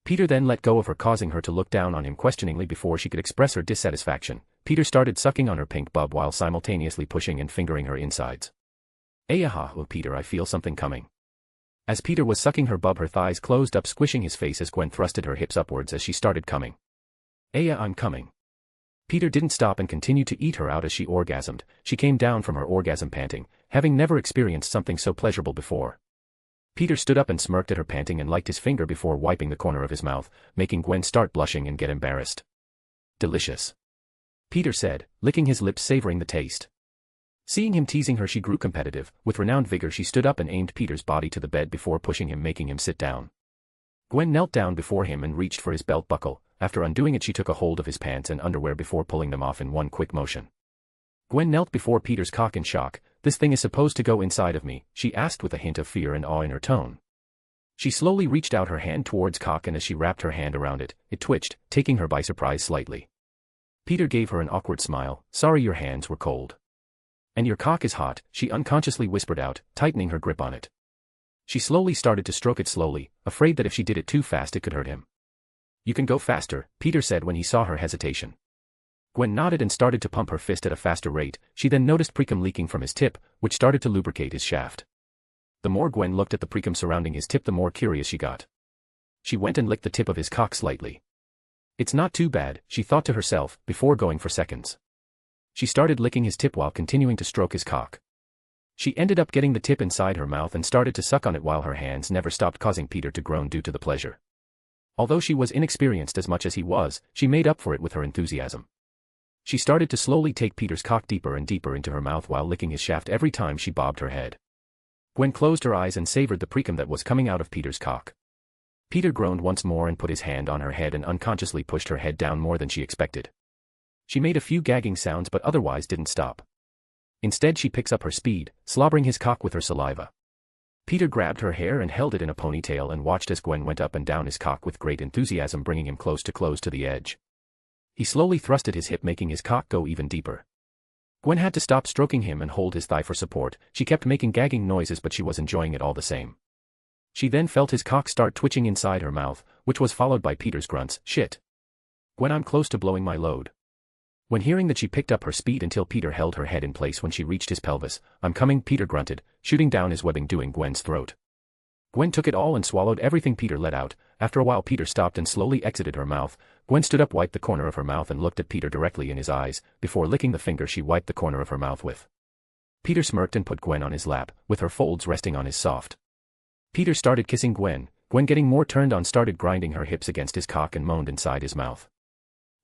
Peter then let go of her, causing her to look down on him questioningly before she could express her dissatisfaction. Peter started sucking on her pink bub while simultaneously pushing and fingering her insides. Ayaha, oh Peter, I feel something coming. As Peter was sucking her bub, her thighs closed up, squishing his face as Gwen thrusted her hips upwards as she started coming. Aya, I'm coming. Peter didn't stop and continued to eat her out as she orgasmed. She came down from her orgasm panting, having never experienced something so pleasurable before. Peter stood up and smirked at her panting and licked his finger before wiping the corner of his mouth, making Gwen start blushing and get embarrassed. Delicious. Peter said, licking his lips, savoring the taste. Seeing him teasing her, she grew competitive. With renowned vigor, she stood up and aimed Peter's body to the bed before pushing him, making him sit down. Gwen knelt down before him and reached for his belt buckle. After undoing it, she took a hold of his pants and underwear before pulling them off in one quick motion. Gwen knelt before Peter's cock in shock. This thing is supposed to go inside of me, she asked with a hint of fear and awe in her tone. She slowly reached out her hand towards cock, and as she wrapped her hand around it, it twitched, taking her by surprise slightly. Peter gave her an awkward smile. Sorry, your hands were cold. And your cock is hot, she unconsciously whispered out, tightening her grip on it. She slowly started to stroke it slowly, afraid that if she did it too fast it could hurt him. You can go faster, Peter said when he saw her hesitation. Gwen nodded and started to pump her fist at a faster rate. She then noticed precum leaking from his tip, which started to lubricate his shaft. The more Gwen looked at the precum surrounding his tip, the more curious she got. She went and licked the tip of his cock slightly. It's not too bad, she thought to herself, before going for seconds. She started licking his tip while continuing to stroke his cock. She ended up getting the tip inside her mouth and started to suck on it while her hands never stopped, causing Peter to groan due to the pleasure. Although she was inexperienced as much as he was, she made up for it with her enthusiasm. She started to slowly take Peter's cock deeper and deeper into her mouth while licking his shaft every time she bobbed her head. Gwen closed her eyes and savored the precum that was coming out of Peter's cock. Peter groaned once more and put his hand on her head and unconsciously pushed her head down more than she expected. She made a few gagging sounds but otherwise didn't stop. Instead, she picks up her speed, slobbering his cock with her saliva. Peter grabbed her hair and held it in a ponytail and watched as Gwen went up and down his cock with great enthusiasm, bringing him close to the edge. He slowly thrusted his hip, making his cock go even deeper. Gwen had to stop stroking him and hold his thigh for support. She kept making gagging noises, but she was enjoying it all the same. She then felt his cock start twitching inside her mouth, which was followed by Peter's grunts. Shit. Gwen, I'm close to blowing my load. When hearing that, she picked up her speed until Peter held her head in place when she reached his pelvis. I'm coming, Peter grunted, shooting down his webbing, doing Gwen's throat. Gwen took it all and swallowed everything Peter let out. After a while, Peter stopped and slowly exited her mouth. Gwen stood up, wiped the corner of her mouth and looked at Peter directly in his eyes, before licking the finger she wiped the corner of her mouth with. Peter smirked and put Gwen on his lap, with her folds resting on his soft. Peter started kissing Gwen. Gwen, getting more turned on, started grinding her hips against his cock and moaned inside his mouth.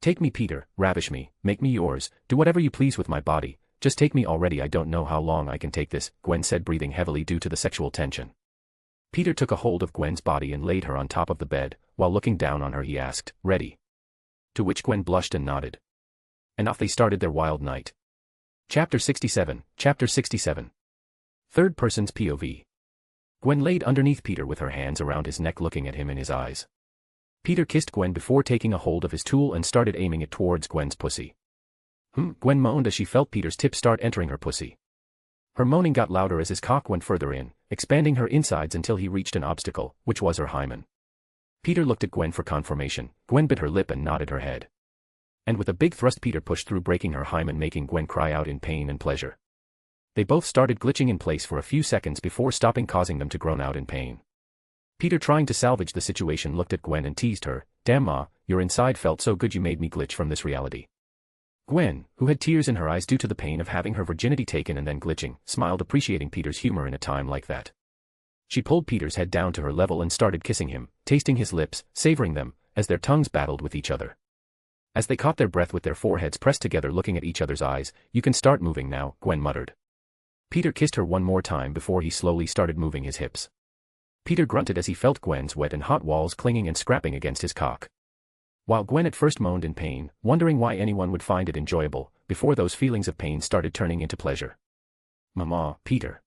Take me, Peter, ravish me, make me yours, do whatever you please with my body, just take me already, I don't know how long I can take this, Gwen said, breathing heavily due to the sexual tension. Peter took a hold of Gwen's body and laid her on top of the bed. While looking down on her, he asked, ready? To which Gwen blushed and nodded. And off they started their wild night. Chapter 67. Third person's POV. Gwen laid underneath Peter with her hands around his neck, looking at him in his eyes. Peter kissed Gwen before taking a hold of his tool and started aiming it towards Gwen's pussy. Gwen moaned as she felt Peter's tip start entering her pussy. Her moaning got louder as his cock went further in, expanding her insides until he reached an obstacle, which was her hymen. Peter looked at Gwen for confirmation. Gwen bit her lip and nodded her head. And with a big thrust, Peter pushed through, breaking her hymen, making Gwen cry out in pain and pleasure. They both started glitching in place for a few seconds before stopping, causing them to groan out in pain. Peter, trying to salvage the situation, looked at Gwen and teased her, damn ma, your inside felt so good you made me glitch from this reality. Gwen, who had tears in her eyes due to the pain of having her virginity taken and then glitching, smiled, appreciating Peter's humor in a time like that. She pulled Peter's head down to her level and started kissing him, tasting his lips, savoring them, as their tongues battled with each other. As they caught their breath with their foreheads pressed together, looking at each other's eyes, you can start moving now, Gwen muttered. Peter kissed her one more time before he slowly started moving his hips. Peter grunted as he felt Gwen's wet and hot walls clinging and scrapping against his cock. While Gwen at first moaned in pain, wondering why anyone would find it enjoyable, before those feelings of pain started turning into pleasure. Mama, Peter.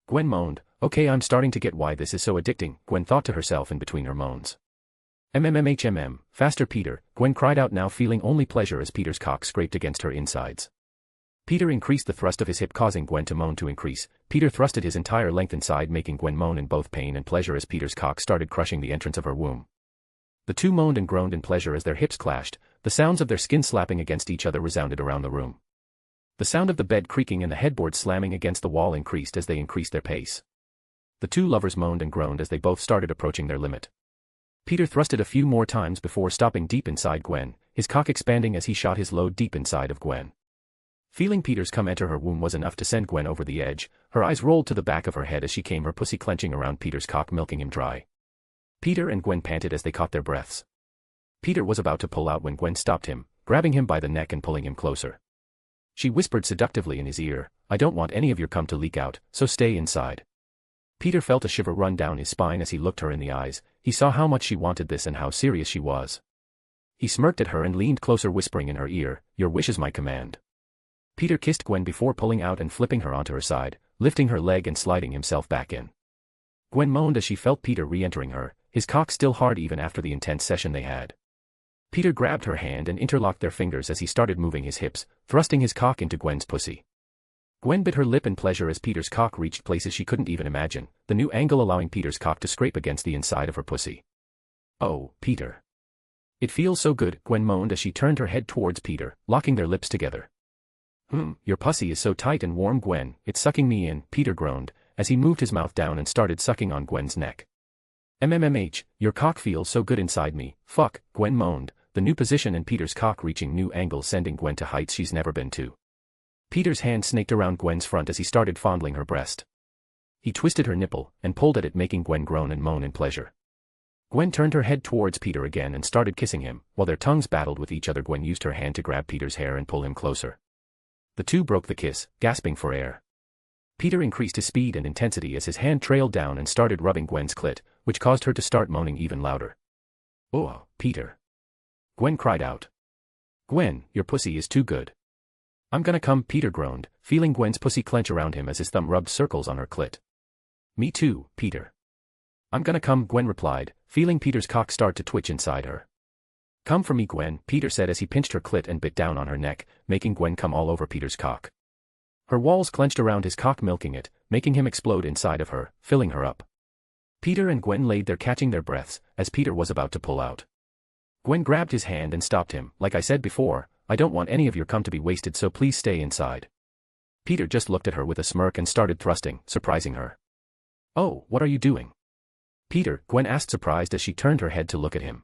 Gwen moaned. Okay, I'm starting to get why this is so addicting, Gwen thought to herself in between her moans. Faster Peter, Gwen cried out, now feeling only pleasure as Peter's cock scraped against her insides. Peter increased the thrust of his hip, causing Gwen to moan to increase. Peter thrusted his entire length inside, making Gwen moan in both pain and pleasure as Peter's cock started crushing the entrance of her womb. The two moaned and groaned in pleasure as their hips clashed. The sounds of their skin slapping against each other resounded around the room. The sound of the bed creaking and the headboard slamming against the wall increased as they increased their pace. The two lovers moaned and groaned as they both started approaching their limit. Peter thrusted a few more times before stopping deep inside Gwen, his cock expanding as he shot his load deep inside of Gwen. Feeling Peter's cum enter her womb was enough to send Gwen over the edge. Her eyes rolled to the back of her head as she came, her pussy clenching around Peter's cock, milking him dry. Peter and Gwen panted as they caught their breaths. Peter was about to pull out when Gwen stopped him, grabbing him by the neck and pulling him closer. She whispered seductively in his ear, I don't want any of your cum to leak out, so stay inside. Peter felt a shiver run down his spine as he looked her in the eyes. He saw how much she wanted this and how serious she was. He smirked at her and leaned closer, whispering in her ear, your wish is my command. Peter kissed Gwen before pulling out and flipping her onto her side, lifting her leg and sliding himself back in. Gwen moaned as she felt Peter re-entering her, his cock still hard even after the intense session they had. Peter grabbed her hand and interlocked their fingers as he started moving his hips, thrusting his cock into Gwen's pussy. Gwen bit her lip in pleasure as Peter's cock reached places she couldn't even imagine, the new angle allowing Peter's cock to scrape against the inside of her pussy. Oh, Peter. It feels so good, Gwen moaned as she turned her head towards Peter, locking their lips together. Your pussy is so tight and warm, Gwen, it's sucking me in, Peter groaned, as he moved his mouth down and started sucking on Gwen's neck. Your cock feels so good inside me, fuck, Gwen moaned, the new position and Peter's cock reaching new angles sending Gwen to heights she's never been to. Peter's hand snaked around Gwen's front as he started fondling her breast. He twisted her nipple and pulled at it, making Gwen groan and moan in pleasure. Gwen turned her head towards Peter again and started kissing him. While their tongues battled with each other, Gwen used her hand to grab Peter's hair and pull him closer. The two broke the kiss, gasping for air. Peter increased his speed and intensity as his hand trailed down and started rubbing Gwen's clit, which caused her to start moaning even louder. Oh, Peter. Gwen cried out. Gwen, your pussy is too good. I'm gonna come, Peter groaned, feeling Gwen's pussy clench around him as his thumb rubbed circles on her clit. Me too, Peter. I'm gonna come, Gwen replied, feeling Peter's cock start to twitch inside her. Come for me, Gwen, Peter said as he pinched her clit and bit down on her neck, making Gwen come all over Peter's cock. Her walls clenched around his cock, milking it, making him explode inside of her, filling her up. Peter and Gwen laid there catching their breaths, as Peter was about to pull out. Gwen grabbed his hand and stopped him. Like I said before, I don't want any of your cum to be wasted, so please stay inside. Peter just looked at her with a smirk and started thrusting, surprising her. Oh, what are you doing? Peter, Gwen asked, surprised as she turned her head to look at him.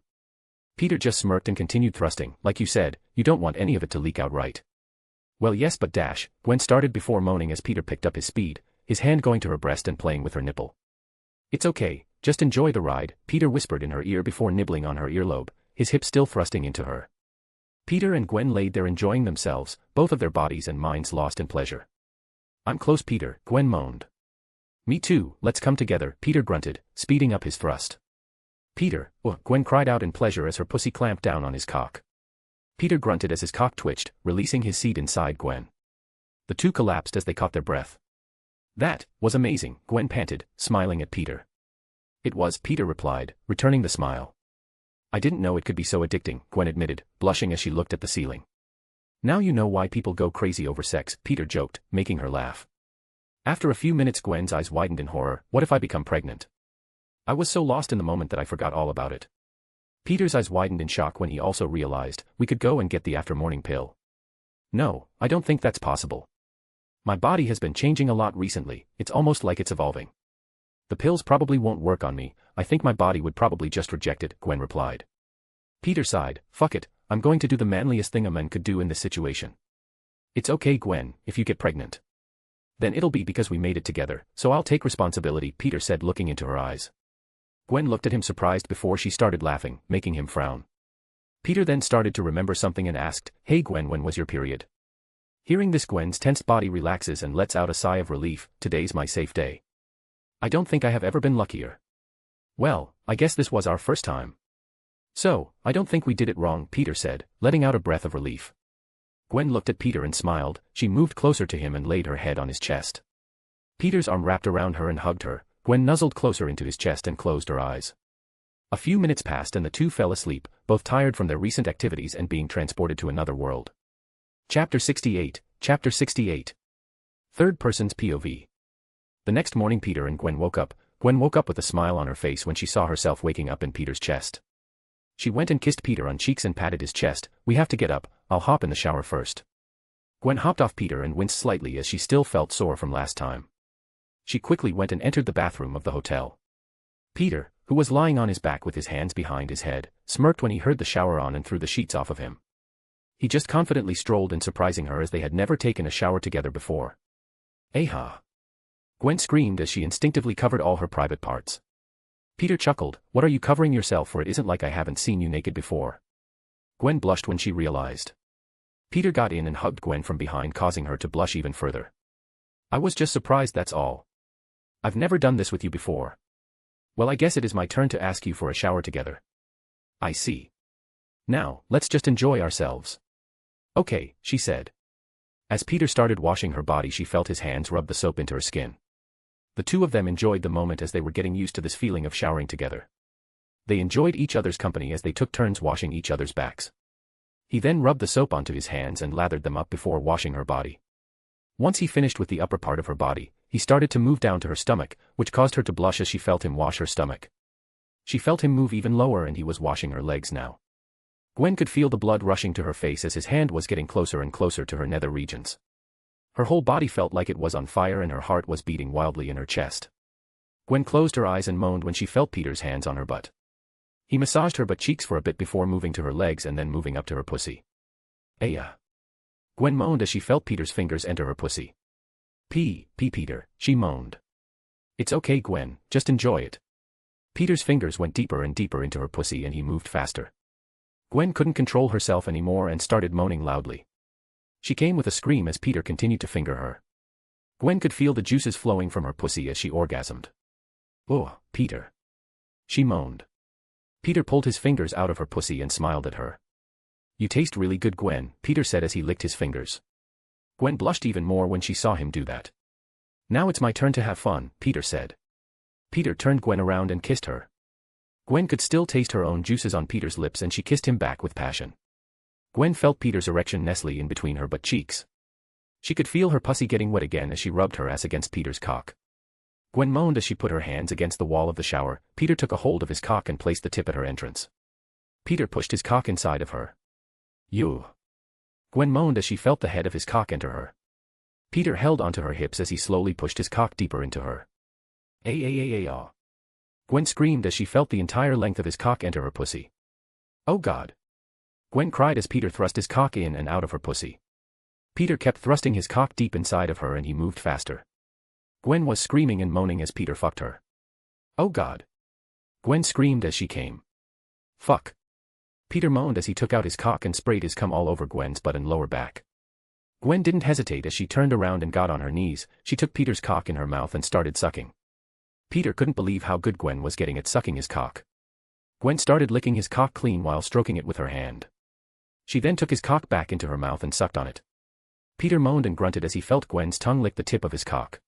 Peter just smirked and continued thrusting. Like you said, you don't want any of it to leak out, right? Well, yes, but dash, Gwen started before moaning as Peter picked up his speed, his hand going to her breast and playing with her nipple. It's okay, just enjoy the ride, Peter whispered in her ear before nibbling on her earlobe, his hip still thrusting into her. Peter and Gwen laid there enjoying themselves, both of their bodies and minds lost in pleasure. I'm close, Peter, Gwen moaned. Me too, let's come together, Peter grunted, speeding up his thrust. Peter, Gwen cried out in pleasure as her pussy clamped down on his cock. Peter grunted as his cock twitched, releasing his seed inside Gwen. The two collapsed as they caught their breath. That was amazing, Gwen panted, smiling at Peter. It was, Peter replied, returning the smile. I didn't know it could be so addicting, Gwen admitted, blushing as she looked at the ceiling. Now you know why people go crazy over sex, Peter joked, making her laugh. After a few minutes, Gwen's eyes widened in horror. What if I become pregnant? I was so lost in the moment that I forgot all about it. Peter's eyes widened in shock when he also realized, we could go and get the after-morning pill. No, I don't think that's possible. My body has been changing a lot recently, it's almost like it's evolving. The pills probably won't work on me, I think my body would probably just reject it, Gwen replied. Peter sighed, fuck it, I'm going to do the manliest thing a man could do in this situation. It's okay, Gwen, if you get pregnant. Then it'll be because we made it together, so I'll take responsibility, Peter said, looking into her eyes. Gwen looked at him surprised before she started laughing, making him frown. Peter then started to remember something and asked, hey Gwen, when was your period? Hearing this, Gwen's tensed body relaxes and lets out a sigh of relief. Today's my safe day. I don't think I have ever been luckier. Well, I guess this was our first time. So, I don't think we did it wrong, Peter said, letting out a breath of relief. Gwen looked at Peter and smiled. She moved closer to him and laid her head on his chest. Peter's arm wrapped around her and hugged her. Gwen nuzzled closer into his chest and closed her eyes. A few minutes passed and the two fell asleep, both tired from their recent activities and being transported to another world. Chapter 68. Chapter 68. Third person's POV. The next morning Peter and Gwen woke up. Gwen woke up with a smile on her face when she saw herself waking up in Peter's chest. She went and kissed Peter on cheeks and patted his chest. We have to get up, I'll hop in the shower first. Gwen hopped off Peter and winced slightly as she still felt sore from last time. She quickly went and entered the bathroom of the hotel. Peter, who was lying on his back with his hands behind his head, smirked when he heard the shower on and threw the sheets off of him. He just confidently strolled in, surprising her as they had never taken a shower together before. "Aha!" Gwen screamed as she instinctively covered all her private parts. Peter chuckled, "What are you covering yourself for? It isn't like I haven't seen you naked before." Gwen blushed when she realized. Peter got in and hugged Gwen from behind, causing her to blush even further. "I was just surprised, that's all. I've never done this with you before." "Well, I guess it is my turn to ask you for a shower together." "I see. Now, let's just enjoy ourselves." "Okay," she said. As Peter started washing her body, she felt his hands rub the soap into her skin. The two of them enjoyed the moment as they were getting used to this feeling of showering together. They enjoyed each other's company as they took turns washing each other's backs. He then rubbed the soap onto his hands and lathered them up before washing her body. Once he finished with the upper part of her body, he started to move down to her stomach, which caused her to blush as she felt him wash her stomach. She felt him move even lower and he was washing her legs now. Gwen could feel the blood rushing to her face as his hand was getting closer and closer to her nether regions. Her whole body felt like it was on fire and her heart was beating wildly in her chest. Gwen closed her eyes and moaned when she felt Peter's hands on her butt. He massaged her butt cheeks for a bit before moving to her legs and then moving up to her pussy. "Aya." Gwen moaned as she felt Peter's fingers enter her pussy. Peter," she moaned. "It's okay, Gwen, just enjoy it." Peter's fingers went deeper and deeper into her pussy and he moved faster. Gwen couldn't control herself anymore and started moaning loudly. She came with a scream as Peter continued to finger her. Gwen could feel the juices flowing from her pussy as she orgasmed. "Oh, Peter," she moaned. Peter pulled his fingers out of her pussy and smiled at her. "You taste really good, Gwen," Peter said as he licked his fingers. Gwen blushed even more when she saw him do that. "Now it's my turn to have fun," Peter said. Peter turned Gwen around and kissed her. Gwen could still taste her own juices on Peter's lips and she kissed him back with passion. Gwen felt Peter's erection nestling in between her butt cheeks. She could feel her pussy getting wet again as she rubbed her ass against Peter's cock. Gwen moaned as she put her hands against the wall of the shower. Peter took a hold of his cock and placed the tip at her entrance. Peter pushed his cock inside of her. "You." Gwen moaned as she felt the head of his cock enter her. Peter held onto her hips as he slowly pushed his cock deeper into her. "Ah." Gwen screamed as she felt the entire length of his cock enter her pussy. "Oh God." Gwen cried as Peter thrust his cock in and out of her pussy. Peter kept thrusting his cock deep inside of her and he moved faster. Gwen was screaming and moaning as Peter fucked her. "Oh God." Gwen screamed as she came. "Fuck." Peter moaned as he took out his cock and sprayed his cum all over Gwen's butt and lower back. Gwen didn't hesitate as she turned around and got on her knees. She took Peter's cock in her mouth and started sucking. Peter couldn't believe how good Gwen was getting at sucking his cock. Gwen started licking his cock clean while stroking it with her hand. She then took his cock back into her mouth and sucked on it. Peter moaned and grunted as he felt Gwen's tongue lick the tip of his cock.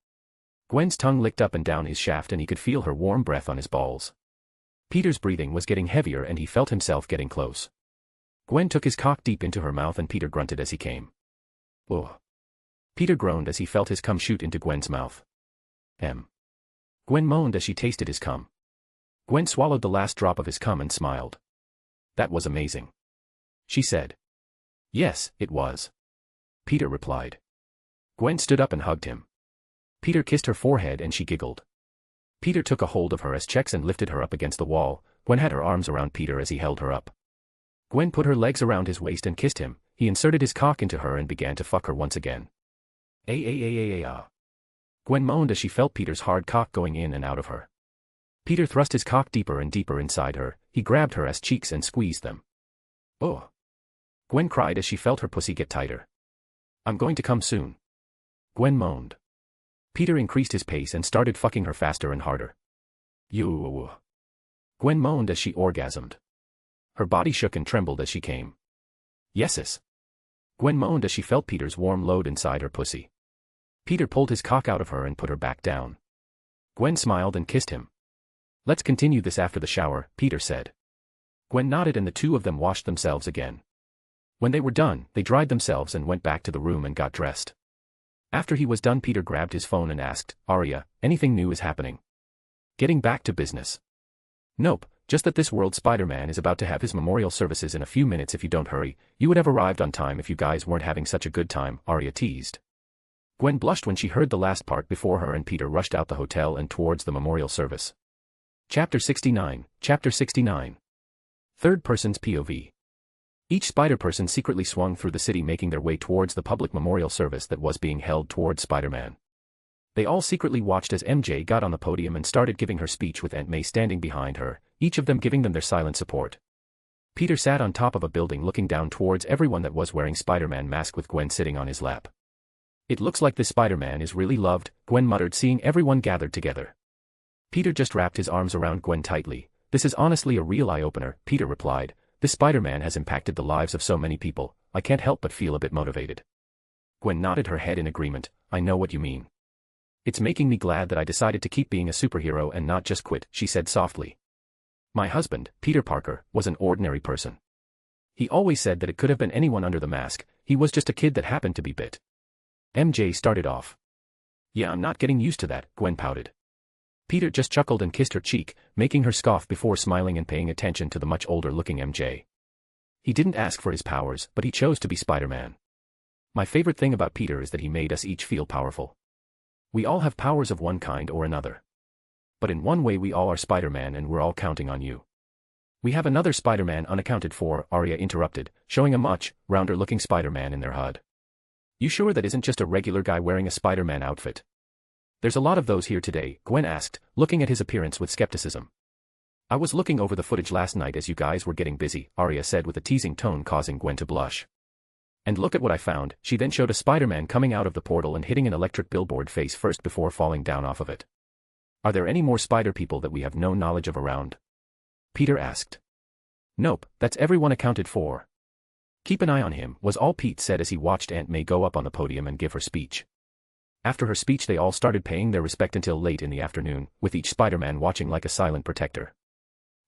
Gwen's tongue licked up and down his shaft and he could feel her warm breath on his balls. Peter's breathing was getting heavier and he felt himself getting close. Gwen took his cock deep into her mouth and Peter grunted as he came. "Oh." Peter groaned as he felt his cum shoot into Gwen's mouth. Gwen moaned as she tasted his cum. Gwen swallowed the last drop of his cum and smiled. "That was amazing," she said. "Yes, it was," Peter replied. Gwen stood up and hugged him. Peter kissed her forehead and she giggled. Peter took a hold of her ass cheeks and lifted her up against the wall. Gwen had her arms around Peter as he held her up. Gwen put her legs around his waist and kissed him. He inserted his cock into her and began to fuck her once again. Ah. Gwen moaned as she felt Peter's hard cock going in and out of her. Peter thrust his cock deeper and deeper inside her. He grabbed her ass cheeks and squeezed them. "Oh." Gwen cried as she felt her pussy get tighter. "I'm going to come soon," Gwen moaned. Peter increased his pace and started fucking her faster and harder. "You." Gwen moaned as she orgasmed. Her body shook and trembled as she came. Yeses. Gwen moaned as she felt Peter's warm load inside her pussy. Peter pulled his cock out of her and put her back down. Gwen smiled and kissed him. Let's continue this after the shower, Peter said. Gwen nodded and the two of them washed themselves again. When they were done, they dried themselves and went back to the room and got dressed. After he was done, Peter grabbed his phone and asked, Arie, anything new is happening? Getting back to business. Nope, just that this world Spider-Man is about to have his memorial services in a few minutes if you don't hurry. You would have arrived on time if you guys weren't having such a good time, Arie teased. Gwen blushed when she heard the last part before her and Peter rushed out the hotel and towards the memorial service. Chapter 69. Third person's POV. Each Spider-Person secretly swung through the city making their way towards the public memorial service that was being held towards Spider-Man. They all secretly watched as MJ got on the podium and started giving her speech with Aunt May standing behind her, each of them giving them their silent support. Peter sat on top of a building looking down towards everyone that was wearing Spider-Man mask with Gwen sitting on his lap. It looks like this Spider-Man is really loved, Gwen muttered seeing everyone gathered together. Peter just wrapped his arms around Gwen tightly. This is honestly a real eye-opener, Peter replied. This Spider-Man has impacted the lives of so many people, I can't help but feel a bit motivated. Gwen nodded her head in agreement. I know what you mean. It's making me glad that I decided to keep being a superhero and not just quit, she said softly. My husband, Peter Parker, was an ordinary person. He always said that it could have been anyone under the mask, he was just a kid that happened to be bit. MJ started off. Yeah, I'm not getting used to that, Gwen pouted. Peter just chuckled and kissed her cheek, making her scoff before smiling and paying attention to the much older-looking MJ. He didn't ask for his powers, but he chose to be Spider-Man. My favorite thing about Peter is that he made us each feel powerful. We all have powers of one kind or another. But in one way we all are Spider-Man and we're all counting on you. We have another Spider-Man unaccounted for, Arie interrupted, showing a much rounder-looking Spider-Man in their HUD. You sure that isn't just a regular guy wearing a Spider-Man outfit? There's a lot of those here today, Gwen asked, looking at his appearance with skepticism. I was looking over the footage last night as you guys were getting busy, Arie said with a teasing tone causing Gwen to blush. And look at what I found, she then showed a Spider-Man coming out of the portal and hitting an electric billboard face first before falling down off of it. Are there any more spider people that we have no knowledge of around? Peter asked. Nope, that's everyone accounted for. Keep an eye on him, was all Pete said as he watched Aunt May go up on the podium and give her speech. After her speech they all started paying their respect until late in the afternoon, with each Spider-Man watching like a silent protector.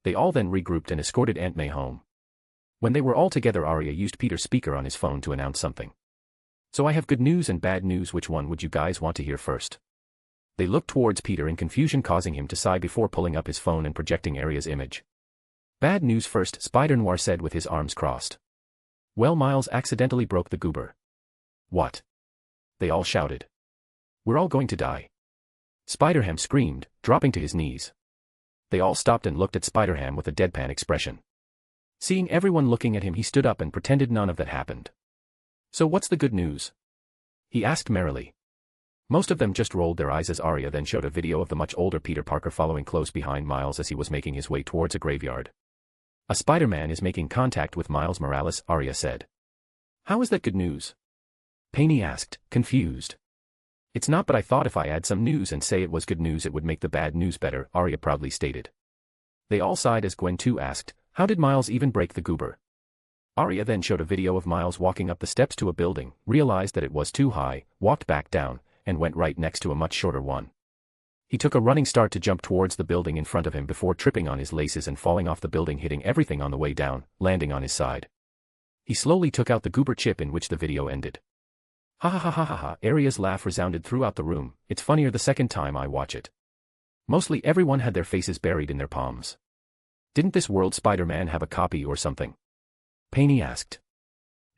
They all then regrouped and escorted Aunt May home. When they were all together, Arie used Peter's speaker on his phone to announce something. So I have good news and bad news, which one would you guys want to hear first? They looked towards Peter in confusion, causing him to sigh before pulling up his phone and projecting Arie's image. Bad news first, Spider-Noir said with his arms crossed. Well, Miles accidentally broke the goober. What? They all shouted. We're all going to die. Spider-Ham screamed, dropping to his knees. They all stopped and looked at Spider-Ham with a deadpan expression. Seeing everyone looking at him, he stood up and pretended none of that happened. So what's the good news? He asked merrily. Most of them just rolled their eyes as Arie then showed a video of the much older Peter Parker following close behind Miles as he was making his way towards a graveyard. A Spider-Man is making contact with Miles Morales, Arie said. How is that good news? Penny asked, confused. It's not, but I thought if I add some news and say it was good news it would make the bad news better, Arie proudly stated. They all sighed as Gwen too asked, how did Miles even break the goober? Arie then showed a video of Miles walking up the steps to a building, realized that it was too high, walked back down, and went right next to a much shorter one. He took a running start to jump towards the building in front of him before tripping on his laces and falling off the building, hitting everything on the way down, landing on his side. He slowly took out the goober chip, in which the video ended. Ha ha ha ha ha ha, Arie's laugh resounded throughout the room. It's funnier the second time I watch it. Mostly everyone had their faces buried in their palms. Didn't this world Spider-Man have a copy or something? Penny asked.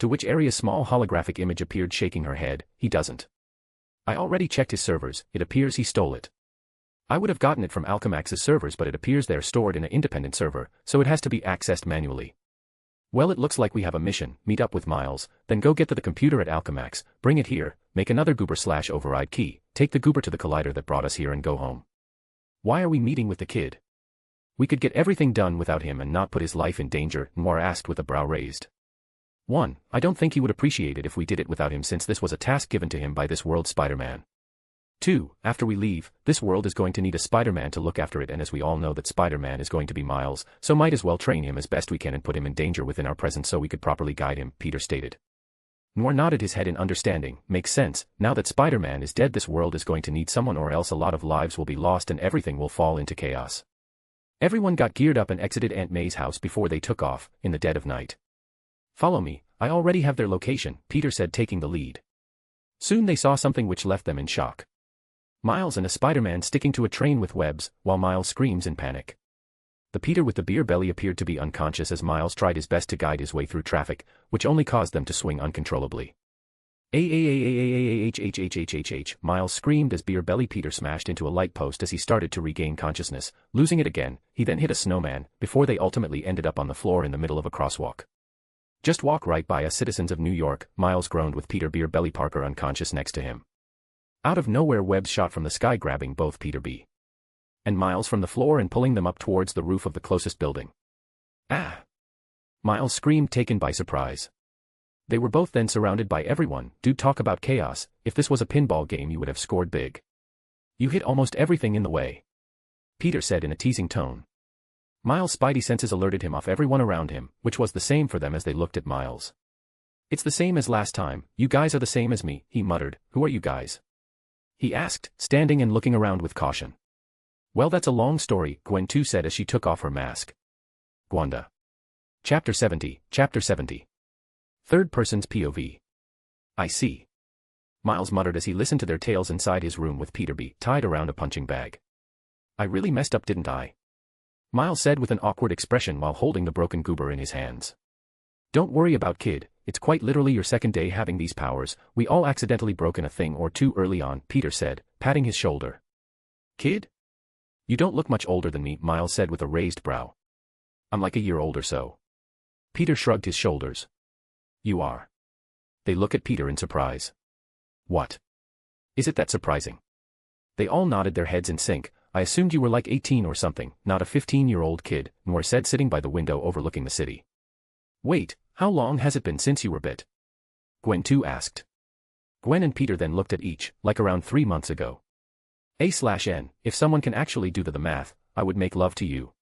To which Arie's small holographic image appeared, shaking her head. He doesn't. I already checked his servers, it appears he stole it. I would have gotten it from Alchemax's servers, but it appears they're stored in an independent server, so it has to be accessed manually. Well, it looks like we have a mission. Meet up with Miles, then go get to the computer at Alchemax, bring it here, make another goober/override key, take the goober to the collider that brought us here and go home. Why are we meeting with the kid? We could get everything done without him and not put his life in danger, Noir asked with a brow raised. 1. I don't think he would appreciate it if we did it without him, since this was a task given to him by this world Spider-Man. 2. After we leave, this world is going to need a Spider-Man to look after it, and as we all know that Spider-Man is going to be Miles, so might as well train him as best we can and put him in danger within our presence so we could properly guide him, Peter stated. Noir nodded his head in understanding. Makes sense, now that Spider-Man is dead this world is going to need someone or else a lot of lives will be lost and everything will fall into chaos. Everyone got geared up and exited Aunt May's house before they took off, in the dead of night. Follow me, I already have their location, Peter said, taking the lead. Soon they saw something which left them in shock. Miles and a Spider-Man sticking to a train with webs, while Miles screams in panic. The Peter with the beer belly appeared to be unconscious as Miles tried his best to guide his way through traffic, which only caused them to swing uncontrollably. Miles screamed as beer belly Peter smashed into a light post as he started to regain consciousness, losing it again. He then hit a snowman, before they ultimately ended up on the floor in the middle of a crosswalk. Just walk right by us, citizens of New York, Miles groaned with Peter beer belly Parker unconscious next to him. Out of nowhere webs shot from the sky grabbing both Peter B. and Miles from the floor and pulling them up towards the roof of the closest building. Ah! Miles screamed, taken by surprise. They were both then surrounded by everyone. Dude, talk about chaos. If this was a pinball game you would have scored big. You hit almost everything in the way, Peter said in a teasing tone. Miles' spidey senses alerted him off everyone around him, which was the same for them as they looked at Miles. It's the same as last time, you guys are the same as me, he muttered. Who are you guys? He asked, standing and looking around with caution. Well, that's a long story, Gwen too said as she took off her mask. Gwanda. Chapter 70. Third person's POV. I see. Miles muttered as he listened to their tales inside his room with Peter B. tied around a punching bag. I really messed up, didn't I? Miles said with an awkward expression while holding the broken goober in his hands. Don't worry about kid, it's quite literally your second day having these powers, we all accidentally broken a thing or two early on, Peter said, patting his shoulder. Kid? You don't look much older than me, Miles said with a raised brow. I'm like a year old or so. Peter shrugged his shoulders. You are. They look at Peter in surprise. What? Is it that surprising? They all nodded their heads in sync. I assumed you were like 18 or something, not a 15-year-old kid, Noir said, sitting by the window overlooking the city. Wait, how long has it been since you were bit? Gwen too asked. Gwen and Peter then looked at each, like around 3 months ago. A/N, if someone can actually do the math, I would make love to you.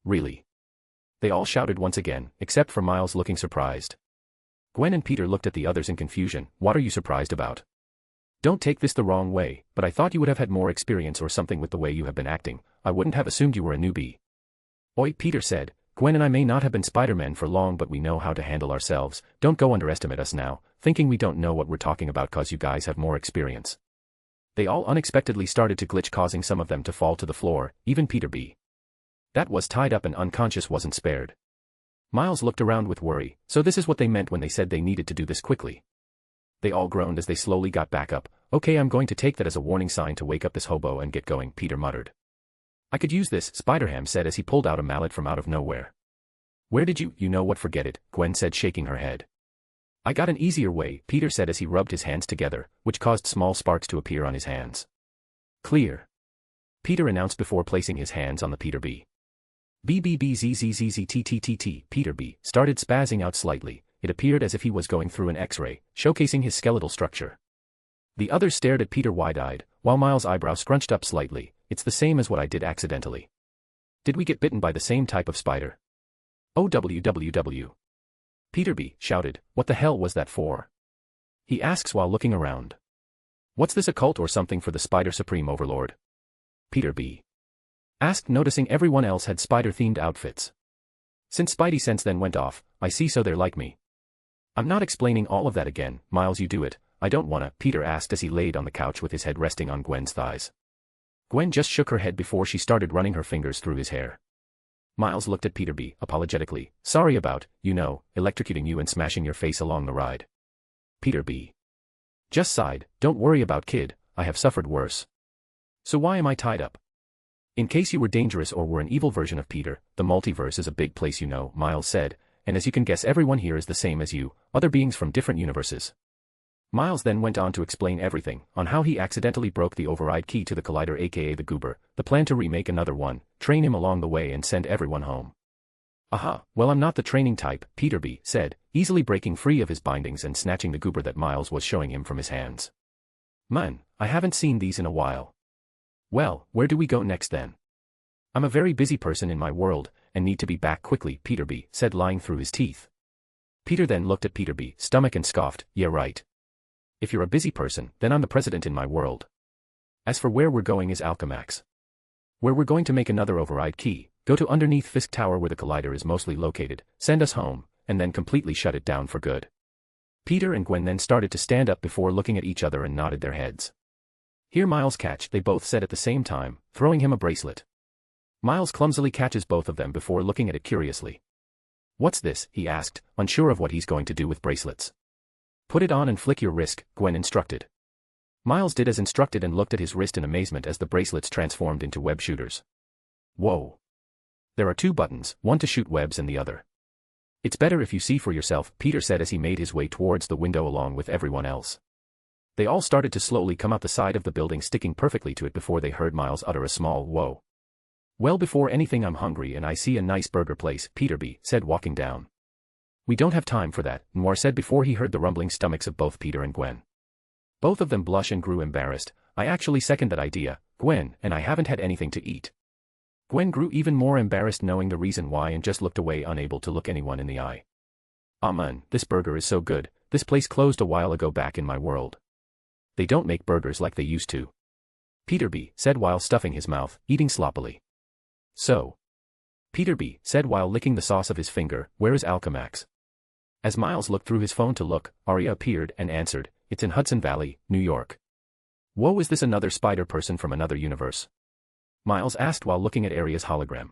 Really? They all shouted once again, except for Miles looking surprised. Gwen and Peter looked at the others in confusion. What are you surprised about? Don't take this the wrong way, but I thought you would have had more experience or something with the way you have been acting. I wouldn't have assumed you were a newbie. Oi, Peter said, Gwen and I may not have been Spider-Man for long, but we know how to handle ourselves. Don't go underestimate us now, thinking we don't know what we're talking about cause you guys have more experience. They all unexpectedly started to glitch, causing some of them to fall to the floor, even Peter B. That was tied up and unconscious wasn't spared. Miles looked around with worry, so this is what they meant when they said they needed to do this quickly. They all groaned as they slowly got back up. Okay, I'm going to take that as a warning sign to wake up this hobo and get going, Peter muttered. I could use this, Spider-Ham said as he pulled out a mallet from out of nowhere. Where did you know what, forget it, Gwen said, shaking her head. I got an easier way, Peter said as he rubbed his hands together, which caused small sparks to appear on his hands. Clear. Peter announced before placing his hands on the Peter B. BBBZZZZTTTT. Peter B. started spazzing out slightly. It appeared as if he was going through an X-ray, showcasing his skeletal structure. The others stared at Peter wide-eyed, while Miles' eyebrow scrunched up slightly. It's the same as what I did accidentally. Did we get bitten by the same type of spider? OWWW. Peter B. shouted, what the hell was that for? He asks while looking around. What's this, a cult or something for the Spider Supreme Overlord? Peter B. asked, noticing everyone else had spider-themed outfits. Since Spidey sense then went off, I see, so they're like me. I'm not explaining all of that again, Miles, you do it. I don't wanna, Peter asked as he laid on the couch with his head resting on Gwen's thighs. Gwen just shook her head before she started running her fingers through his hair. Miles looked at Peter B. apologetically. Sorry about, electrocuting you and smashing your face along the ride. Peter B. just sighed. Don't worry about kid, I have suffered worse. So why am I tied up? In case you were dangerous or were an evil version of Peter, the multiverse is a big place, Miles said, and as you can guess, everyone here is the same as you, other beings from different universes. Miles then went on to explain everything, on how he accidentally broke the override key to the collider, aka the goober, the plan to remake another one, train him along the way and send everyone home. Aha, well, I'm not the training type, Peter B. said, easily breaking free of his bindings and snatching the goober that Miles was showing him from his hands. Man, I haven't seen these in a while. Well, where do we go next then? I'm a very busy person in my world, and need to be back quickly, Peterby said, lying through his teeth. Peter then looked at Peterby's stomach and scoffed, yeah right. If you're a busy person, then I'm the president in my world. As for where we're going is Alchemax. Where we're going to make another override key, go to underneath Fisk Tower where the collider is mostly located, send us home, and then completely shut it down for good. Peter and Gwen then started to stand up before looking at each other and nodded their heads. Here Miles catch, they both said at the same time, throwing him a bracelet. Miles clumsily catches both of them before looking at it curiously. What's this, he asked, unsure of what he's going to do with bracelets. Put it on and flick your wrist, Gwen instructed. Miles did as instructed and looked at his wrist in amazement as the bracelets transformed into web shooters. Whoa. There are 2 buttons, one to shoot webs and the other. It's better if you see for yourself, Peter said as he made his way towards the window along with everyone else. They all started to slowly come out the side of the building, sticking perfectly to it before they heard Miles utter a small whoa. Well, before anything, I'm hungry and I see a nice burger place, Peterby said, walking down. We don't have time for that, Noir said before he heard the rumbling stomachs of both Peter and Gwen. Both of them blushed and grew embarrassed. I actually second that idea, Gwen, and I haven't had anything to eat. Gwen grew even more embarrassed knowing the reason why and just looked away, unable to look anyone in the eye. Man, this burger is so good. This place closed a while ago back in my world. They don't make burgers like they used to. Peterby said while stuffing his mouth, eating sloppily. So. Peterby said while licking the sauce of his finger, where is Alchemax? As Miles looked through his phone to look, Arie appeared and answered, it's in Hudson Valley, New York. Whoa, is this another spider person from another universe? Miles asked while looking at Arie's hologram.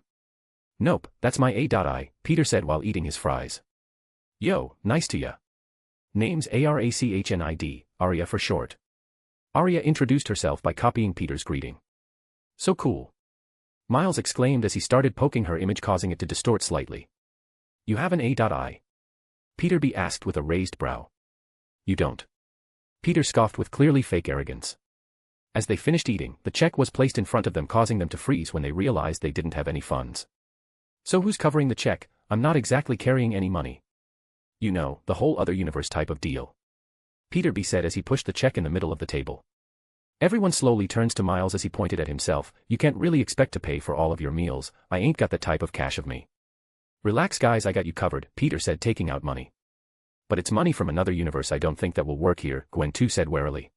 Nope, that's my AI, Peter said while eating his fries. Yo, nice to ya. Name's Arachnid, Arie for short. Arie introduced herself by copying Peter's greeting. So cool. Miles exclaimed as he started poking her image, causing it to distort slightly. You have an AI? Peterby asked with a raised brow. You don't. Peter scoffed with clearly fake arrogance. As they finished eating, the check was placed in front of them, causing them to freeze when they realized they didn't have any funds. So who's covering the check? I'm not exactly carrying any money. You know, the whole other universe type of deal. Peterby said as he pushed the check in the middle of the table. Everyone slowly turns to Miles as he pointed at himself. You can't really expect to pay for all of your meals. I ain't got that type of cash of me. Relax guys, I got you covered, Peter said, taking out money. But it's money from another universe, I don't think that will work here, Gwen too said warily.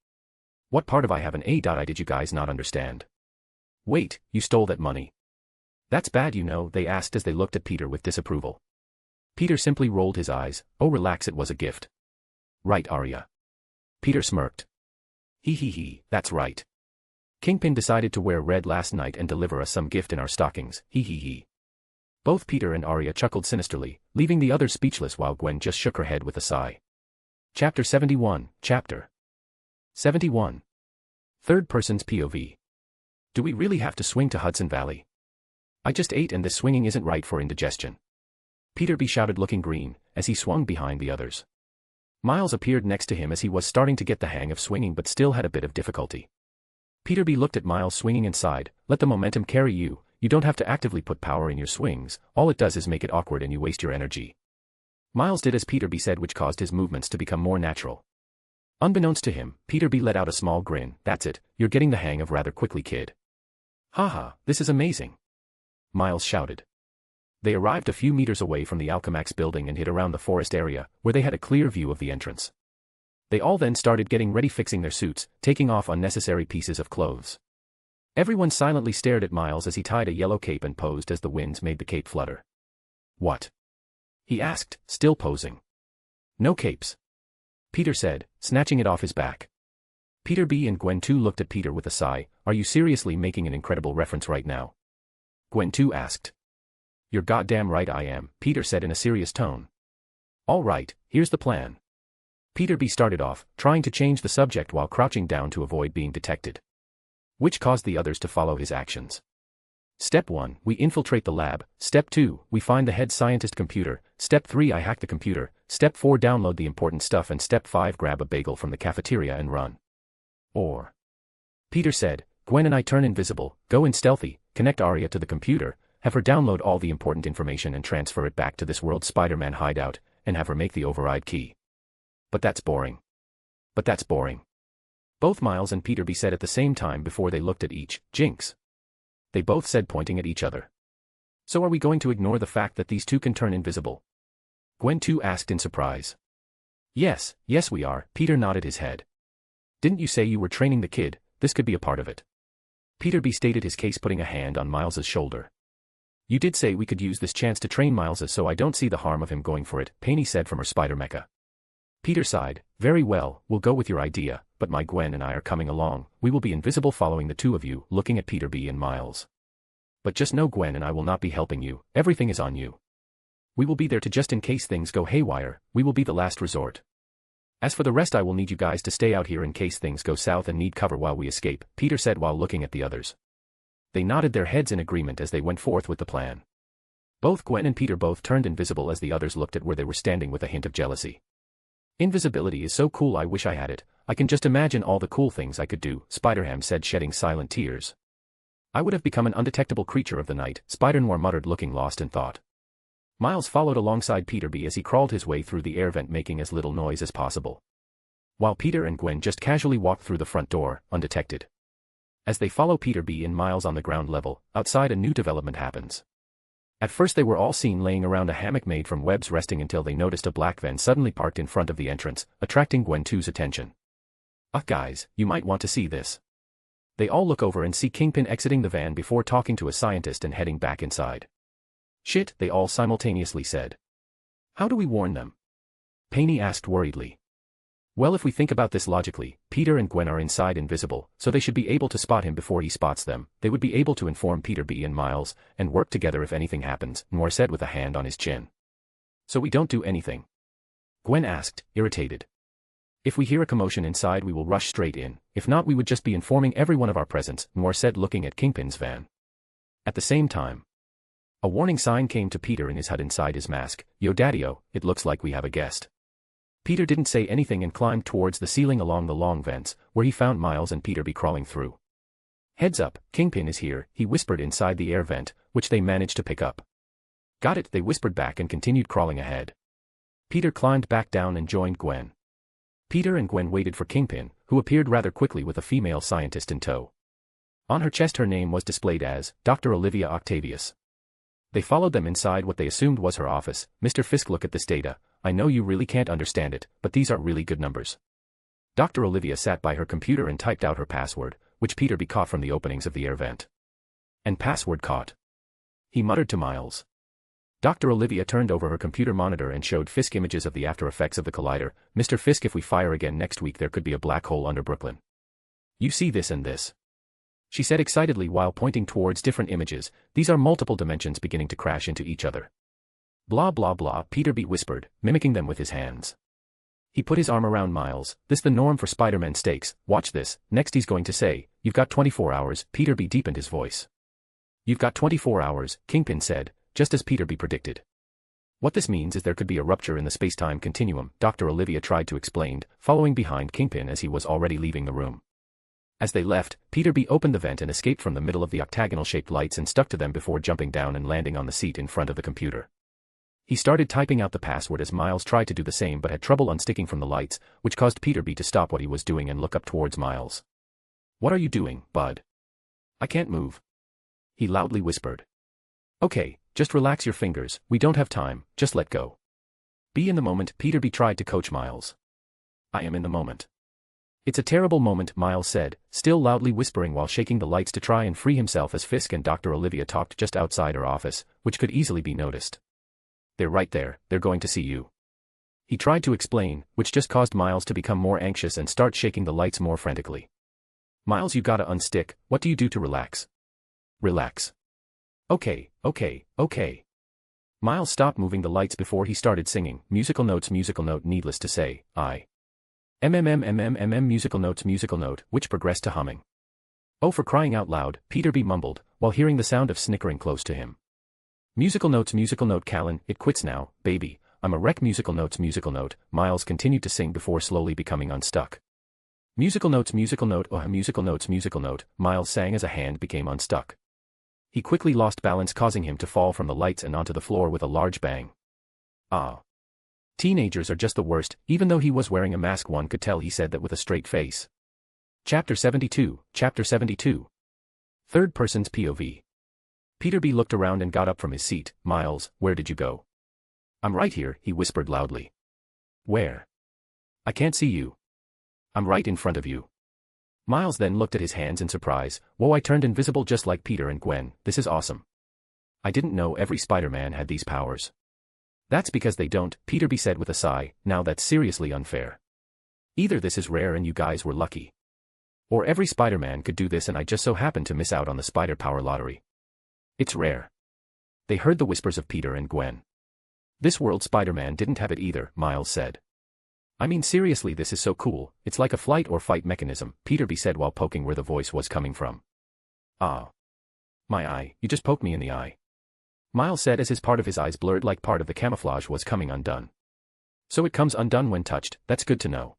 What part of I have an AI did you guys not understand? Wait, you stole that money. That's bad, you know, they asked as they looked at Peter with disapproval. Peter simply rolled his eyes. Oh relax, it was a gift. Right, Arie. Peter smirked. He, that's right. Kingpin decided to wear red last night and deliver us some gift in our stockings, he. Both Peter and Arie chuckled sinisterly, leaving the others speechless while Gwen just shook her head with a sigh. Chapter 71, Chapter 71. Third person's POV. Do we really have to swing to Hudson Valley? I just ate and this swinging isn't right for indigestion. Peterby shouted, looking green, as he swung behind the others. Miles appeared next to him as he was starting to get the hang of swinging but still had a bit of difficulty. Peterby looked at Miles swinging and sighed, let the momentum carry you, you don't have to actively put power in your swings, all it does is make it awkward and you waste your energy. Miles did as Peterby said, which caused his movements to become more natural. Unbeknownst to him, Peterby let out a small grin. That's it, you're getting the hang of rather quickly, kid. Haha, this is amazing. Miles shouted. They arrived a few meters away from the Alchemax building and hid around the forest area, where they had a clear view of the entrance. They all then started getting ready, fixing their suits, taking off unnecessary pieces of clothes. Everyone silently stared at Miles as he tied a yellow cape and posed as the winds made the cape flutter. What? He asked, still posing. No capes. Peter said, snatching it off his back. Peterby and Gwen too looked at Peter with a sigh. Are you seriously making an incredible reference right now? Gwen too asked. You're goddamn right I am, Peter said in a serious tone. All right, here's the plan. Peterby started off, trying to change the subject while crouching down to avoid being detected, which caused the others to follow his actions. Step 1, we infiltrate the lab. Step 2, we find the head scientist computer. Step 3, I hack the computer. Step 4, download the important stuff. And Step 5, grab a bagel from the cafeteria and run. Or. Peter said, Gwen and I turn invisible, go in stealthy, connect Arie to the computer, have her download all the important information and transfer it back to this world's Spider-Man hideout, and have her make the override key. But that's boring. But Both Miles and Peterby said at the same time before they looked at each, Jinx. They both said pointing at each other. So are we going to ignore the fact that these two can turn invisible? Gwen too asked in surprise. Yes we are, Peter nodded his head. Didn't you say you were training the kid? This could be a part of it. Peterby stated his case, putting a hand on Miles's shoulder. You did say we could use this chance to train Miles, so I don't see the harm of him going for it, Penny said from her spider mecha. Peter sighed. Very well, we'll go with your idea, but my Gwen and I are coming along. We will be invisible following the two of you, looking at Peterby and Miles. But just know Gwen and I will not be helping you, everything is on you. We will be there to just in case things go haywire, we will be the last resort. As for the rest, I will need you guys to stay out here in case things go south and need cover while we escape, Peter said while looking at the others. They nodded their heads in agreement as they went forth with the plan. Both Gwen and Peter both turned invisible as the others looked at where they were standing with a hint of jealousy. Invisibility is so cool, I wish I had it. I can just imagine all the cool things I could do, Spider-Ham said, shedding silent tears. I would have become an undetectable creature of the night, Spider-Noir muttered, looking lost in thought. Miles followed alongside Peterby as he crawled his way through the air vent, making as little noise as possible. While Peter and Gwen just casually walked through the front door, undetected. As they follow Peterby and Miles on the ground level, outside a new development happens. At first they were all seen laying around a hammock made from webs resting until they noticed a black van suddenly parked in front of the entrance, attracting Gwen 2's attention. Guys, you might want to see this. They all look over and see Kingpin exiting the van before talking to a scientist and heading back inside. Shit, they all simultaneously said. How do we warn them? Penny asked worriedly. Well, if we think about this logically, Peter and Gwen are inside invisible, so they should be able to spot him before he spots them. They would be able to inform Peterby and Miles, and work together if anything happens, Noir said with a hand on his chin. So we don't do anything? Gwen asked, irritated. If we hear a commotion inside we will rush straight in, if not we would just be informing everyone of our presence, Noir said looking at Kingpin's van. At the same time, a warning sign came to Peter in his HUD inside his mask. Yo daddy-o, it looks like we have a guest. Peter didn't say anything and climbed towards the ceiling along the long vents, where he found Miles and Peterby crawling through. Heads up, Kingpin is here, he whispered inside the air vent, which they managed to pick up. Got it, they whispered back and continued crawling ahead. Peter climbed back down and joined Gwen. Peter and Gwen waited for Kingpin, who appeared rather quickly with a female scientist in tow. On her chest her name was displayed as Dr. Olivia Octavius. They followed them inside what they assumed was her office. Mr. Fisk, look at this data. I know you really can't understand it, but these are really good numbers. Dr. Olivia sat by her computer and typed out her password, which Peterby caught from the openings of the air vent. And password caught. He muttered to Miles. Dr. Olivia turned over her computer monitor and showed Fisk images of the after effects of the collider. Mr. Fisk, if we fire again next week there could be a black hole under Brooklyn. You see this and this? She said excitedly while pointing towards different images. These are multiple dimensions beginning to crash into each other. Blah blah blah, Peterby whispered, mimicking them with his hands. He put his arm around Miles. This the norm for Spider-Man stakes. Watch this. Next he's going to say, you've got 24 hours, Peterby deepened his voice. You've got 24 hours, Kingpin said, just as Peterby predicted. What this means is there could be a rupture in the space-time continuum, Dr. Olivia tried to explain, following behind Kingpin as he was already leaving the room. As they left, Peterby opened the vent and escaped from the middle of the octagonal-shaped lights and stuck to them before jumping down and landing on the seat in front of the computer. He started typing out the password as Miles tried to do the same but had trouble unsticking from the lights, which caused Peterby to stop what he was doing and look up towards Miles. What are you doing, bud? I can't move. He loudly whispered. Okay, just relax your fingers, we don't have time, just let go. Be in the moment, Peterby tried to coach Miles. I am in the moment. It's a terrible moment, Miles said, still loudly whispering while shaking the lights to try and free himself as Fisk and Dr. Olivia talked just outside her office, which could easily be noticed. They're right there, they're going to see you. He tried to explain, which just caused Miles to become more anxious and start shaking the lights more frantically. Miles, you gotta unstick, what do you do to relax? Relax. Okay. Miles stopped moving the lights before he started singing, musical note, needless to say, musical note, which progressed to humming. Oh, for crying out loud, Peterby mumbled, while hearing the sound of snickering close to him. Musical note, Callan, it quits now, baby, I'm a wreck, musical note, Miles continued to sing before slowly becoming unstuck. Musical note, oh, musical note, Miles sang as a hand became unstuck. He quickly lost balance, causing him to fall from the lights and onto the floor with a large bang. Ah. Teenagers are just the worst, even though he was wearing a mask one could tell he said that with a straight face. Chapter 72, Chapter 72. Third person's POV. Peter B looked around and got up from his seat. Miles, where did you go? I'm right here, he whispered loudly. Where? I can't see you. I'm right in front of you. Miles then looked at his hands in surprise. Whoa, I turned invisible just like Peter and Gwen. This is awesome. I didn't know every Spider-Man had these powers. That's because they don't, Peter B said with a sigh. Now that's seriously unfair. Either this is rare and you guys were lucky. Or every Spider-Man could do this and I just so happened to miss out on the spider power lottery. It's rare. They heard the whispers of Peter and Gwen. This world Spider-Man didn't have it either, Miles said. I mean seriously, this is so cool, it's like a flight or fight mechanism, Peter B said while poking where the voice was coming from. Ah. My eye, you just poked me in the eye. Miles said as his part of his eyes blurred like part of the camouflage was coming undone. So it comes undone when touched, that's good to know.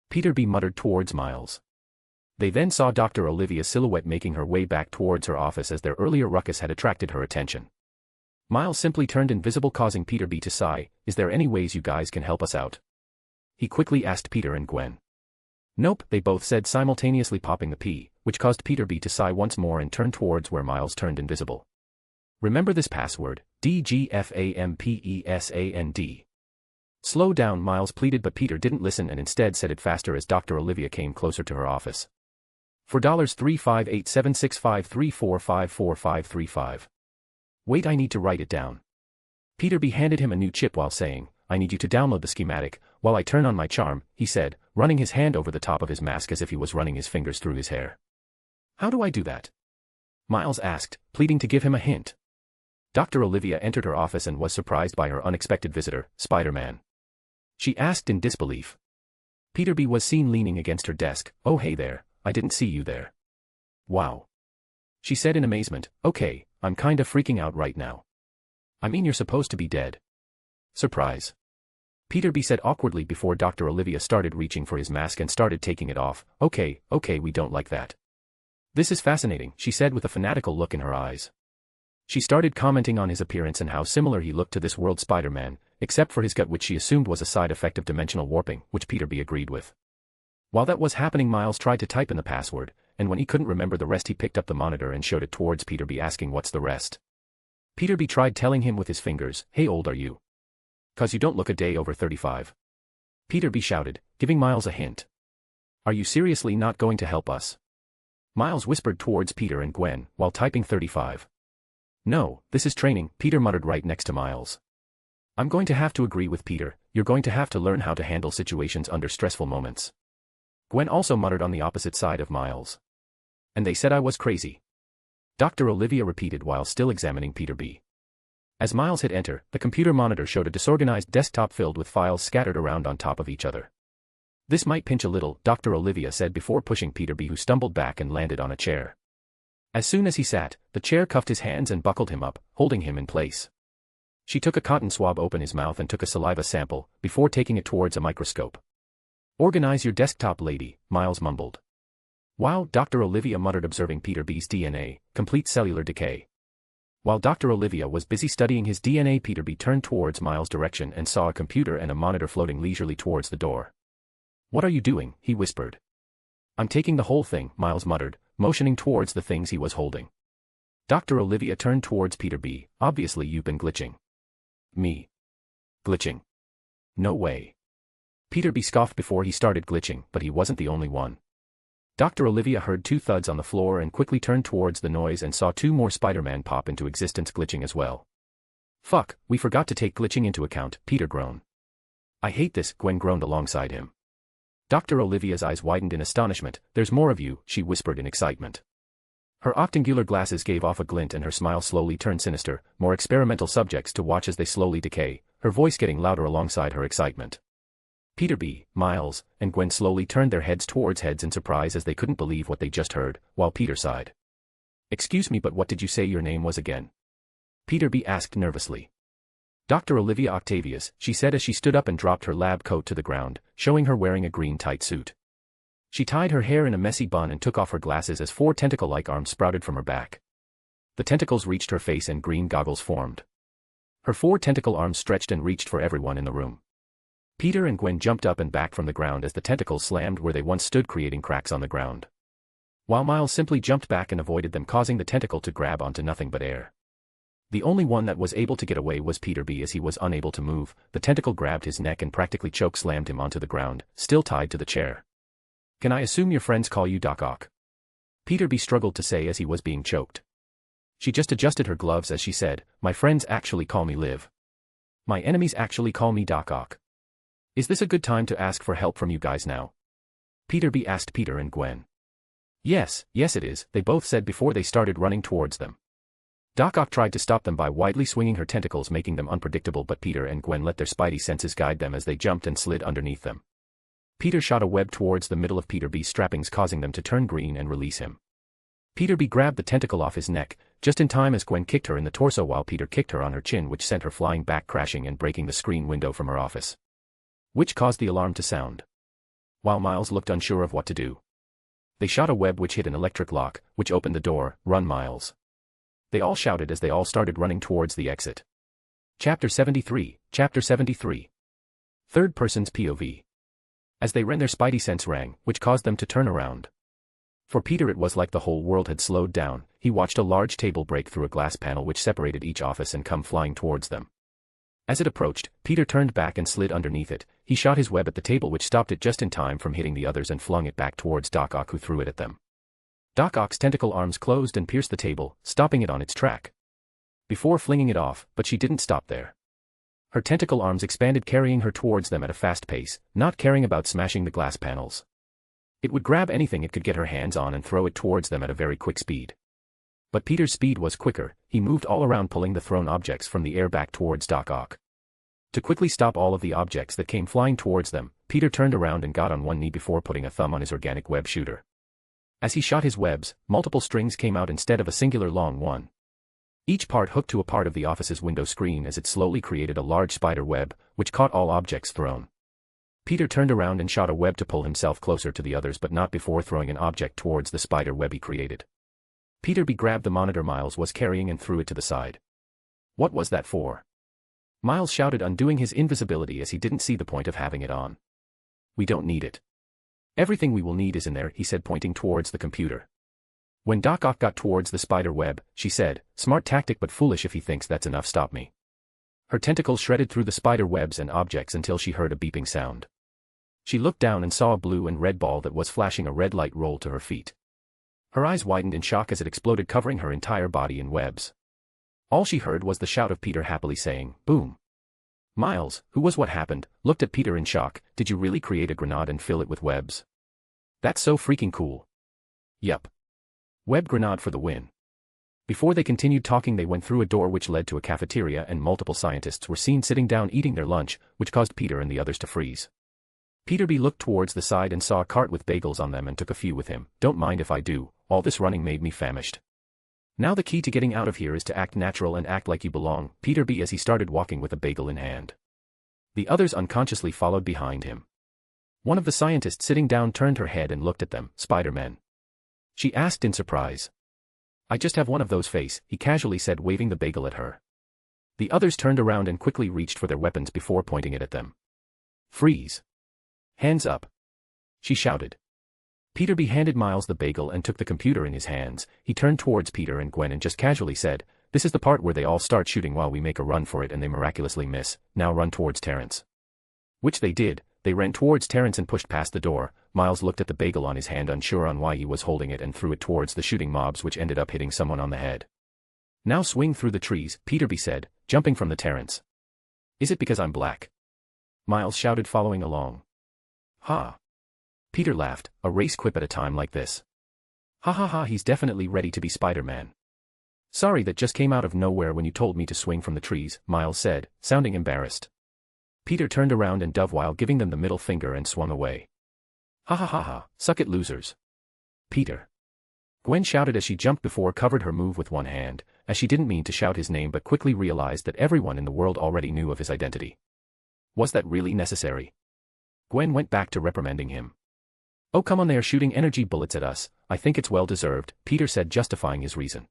Peter B muttered towards Miles. They then saw Dr. Olivia's silhouette making her way back towards her office as their earlier ruckus had attracted her attention. Miles simply turned invisible, causing Peter B to sigh. Is there any ways you guys can help us out? He quickly asked Peter and Gwen. Nope, they both said simultaneously, popping the P, which caused Peter B to sigh once more and turn towards where Miles turned invisible. Remember this password, DGFAMPESAND. Slow down, Miles pleaded, but Peter didn't listen and instead said it faster as Dr. Olivia came closer to her office. For $3587653454535. Wait, I need to write it down. Peter B handed him a new chip while saying, I need you to download the schematic, while I turn on my charm, he said, running his hand over the top of his mask as if he was running his fingers through his hair. How do I do that? Miles asked, pleading to give him a hint. Dr. Olivia entered her office and was surprised by her unexpected visitor, Spider-Man. She asked in disbelief. Peter B was seen leaning against her desk. Oh hey there, I didn't see you there. Wow. She said in amazement, okay, I'm kinda freaking out right now. I mean you're supposed to be dead. Surprise. Peter B said awkwardly before Dr. Olivia started reaching for his mask and started taking it off. Okay, we don't like that. This is fascinating, she said with a fanatical look in her eyes. She started commenting on his appearance and how similar he looked to this world Spider-Man, except for his gut, which she assumed was a side effect of dimensional warping, which Peter B agreed with. While that was happening, Miles tried to type in the password, and when he couldn't remember the rest he picked up the monitor and showed it towards Peter B asking what's the rest. Peter B tried telling him with his fingers, hey old are you? 'Cause you don't look a day over 35. Peter B shouted, giving Miles a hint. Are you seriously not going to help us? Miles whispered towards Peter and Gwen, while typing 35. No, this is training, Peter muttered right next to Miles. I'm going to have to agree with Peter, you're going to have to learn how to handle situations under stressful moments. Gwen also muttered on the opposite side of Miles. And they said I was crazy. Dr. Olivia repeated while still examining Peter B. As Miles hit enter, the computer monitor showed a disorganized desktop filled with files scattered around on top of each other. This might pinch a little, Dr. Olivia said before pushing Peter B, who stumbled back and landed on a chair. As soon as he sat, the chair cuffed his hands and buckled him up, holding him in place. She took a cotton swab, opened his mouth and took a saliva sample, before taking it towards a microscope. Organize your desktop, lady, Miles mumbled. Wow, Dr. Olivia muttered, observing Peter B's DNA, complete cellular decay. While Dr. Olivia was busy studying his DNA, Peter B turned towards Miles' direction and saw a computer and a monitor floating leisurely towards the door. What are you doing? He whispered. I'm taking the whole thing, Miles muttered, motioning towards the things he was holding. Dr. Olivia turned towards Peter B. Obviously you've been glitching. Me? Glitching? No way. Peter B scoffed before he started glitching, but he wasn't the only one. Dr. Olivia heard two thuds on the floor and quickly turned towards the noise and saw two more Spider-Man pop into existence, glitching as well. Fuck, we forgot to take glitching into account, Peter groaned. I hate this, Gwen groaned alongside him. Dr. Olivia's eyes widened in astonishment. There's more of you, she whispered in excitement. Her octangular glasses gave off a glint and her smile slowly turned sinister, more experimental subjects to watch as they slowly decay, her voice getting louder alongside her excitement. Peter B, Miles, and Gwen slowly turned their heads towards heads in surprise as they couldn't believe what they just heard, while Peter sighed. Excuse me, but what did you say your name was again? Peter B asked nervously. Dr. Olivia Octavius, she said as she stood up and dropped her lab coat to the ground, showing her wearing a green tight suit. She tied her hair in a messy bun and took off her glasses as four tentacle-like arms sprouted from her back. The tentacles reached her face and green goggles formed. Her four tentacle arms stretched and reached for everyone in the room. Peter and Gwen jumped up and back from the ground as the tentacles slammed where they once stood, creating cracks on the ground. While Miles simply jumped back and avoided them, causing the tentacle to grab onto nothing but air. The only one that was able to get away was Peter B. As he was unable to move, the tentacle grabbed his neck and practically choke-slammed him onto the ground, still tied to the chair. "Can I assume your friends call you Doc Ock?" Peter B. struggled to say as he was being choked. She just adjusted her gloves as she said, "My friends actually call me Liv. My enemies actually call me Doc Ock. Is this a good time to ask for help from you guys now?" Peter B. asked Peter and Gwen. Yes it is," they both said before they started running towards them. Doc Ock tried to stop them by widely swinging her tentacles, making them unpredictable, but Peter and Gwen let their spidey senses guide them as they jumped and slid underneath them. Peter shot a web towards the middle of Peter B's strappings, causing them to turn green and release him. Peter B grabbed the tentacle off his neck, just in time as Gwen kicked her in the torso while Peter kicked her on her chin, which sent her flying back, crashing and breaking the screen window from her office, which caused the alarm to sound. While Miles looked unsure of what to do, they shot a web which hit an electric lock, which opened the door. "Run, Miles!" They all shouted as they all started running towards the exit. Chapter 73. Third person's POV. As they ran, their spidey sense rang, which caused them to turn around. For Peter it was like the whole world had slowed down. He watched a large table break through a glass panel which separated each office and come flying towards them. As it approached, Peter turned back and slid underneath it. He shot his web at the table, which stopped it just in time from hitting the others, and flung it back towards Doc Ock, who threw it at them. Doc Ock's tentacle arms closed and pierced the table, stopping it on its track. Before flinging it off, but she didn't stop there. Her tentacle arms expanded, carrying her towards them at a fast pace, not caring about smashing the glass panels. It would grab anything it could get her hands on and throw it towards them at a very quick speed. But Peter's speed was quicker. He moved all around, pulling the thrown objects from the air back towards Doc Ock. To quickly stop all of the objects that came flying towards them, Peter turned around and got on one knee before putting a thumb on his organic web shooter. As he shot his webs, multiple strings came out instead of a singular long one. Each part hooked to a part of the office's window screen as it slowly created a large spider web, which caught all objects thrown. Peter turned around and shot a web to pull himself closer to the others, but not before throwing an object towards the spider web he created. Peter B grabbed the monitor Miles was carrying and threw it to the side. "What was that for?" Miles shouted, undoing his invisibility as he didn't see the point of having it on. "We don't need it. Everything we will need is in there," he said, pointing towards the computer. When Doc Ock got towards the spider web, she said, "Smart tactic but foolish. If he thinks that's enough, stop me." Her tentacles shredded through the spider webs and objects until she heard a beeping sound. She looked down and saw a blue and red ball that was flashing a red light roll to her feet. Her eyes widened in shock as it exploded, covering her entire body in webs. All she heard was the shout of Peter happily saying, "Boom." Miles, who was what happened, looked at Peter in shock. "Did you really create a grenade and fill it with webs? That's so freaking cool." "Yup. Web grenade for the win." Before they continued talking, they went through a door which led to a cafeteria, and multiple scientists were seen sitting down eating their lunch, which caused Peter and the others to freeze. Peter B looked towards the side and saw a cart with bagels on them and took a few with him. "Don't mind if I do, all this running made me famished. Now the key to getting out of here is to act natural and act like you belong." Peter B as he started walking with a bagel in hand. The others unconsciously followed behind him. One of the scientists sitting down turned her head and looked at them. "Spider-Man?" she asked in surprise. "I just have one of those face," he casually said, waving the bagel at her. The others turned around and quickly reached for their weapons before pointing it at them. "Freeze. Hands up," she shouted. Peter B handed Miles the bagel and took the computer in his hands. He turned towards Peter and Gwen and just casually said, "This is the part where they all start shooting while we make a run for it and they miraculously miss. Now run towards Terrence." Which they did. They ran towards Terrence and pushed past the door. Miles looked at the bagel on his hand, unsure on why he was holding it, and threw it towards the shooting mobs, which ended up hitting someone on the head. "Now swing through the trees," Peter B said, jumping from the Terrence. "Is it because I'm black?" Miles shouted, following along. "Ha." Peter laughed, a race quip at a time like this. "Ha ha ha, he's definitely ready to be Spider-Man." "Sorry, that just came out of nowhere when you told me to swing from the trees," Miles said, sounding embarrassed. Peter turned around and dove while giving them the middle finger and swung away. "Ha ha ha ha, suck it, losers." "Peter." Gwen shouted as she jumped before covered her move with one hand, as she didn't mean to shout his name but quickly realized that everyone in the world already knew of his identity. Was that really necessary? Gwen went back to reprimanding him. "Oh come on, they are shooting energy bullets at us. I think it's well deserved," Peter said, justifying his reason.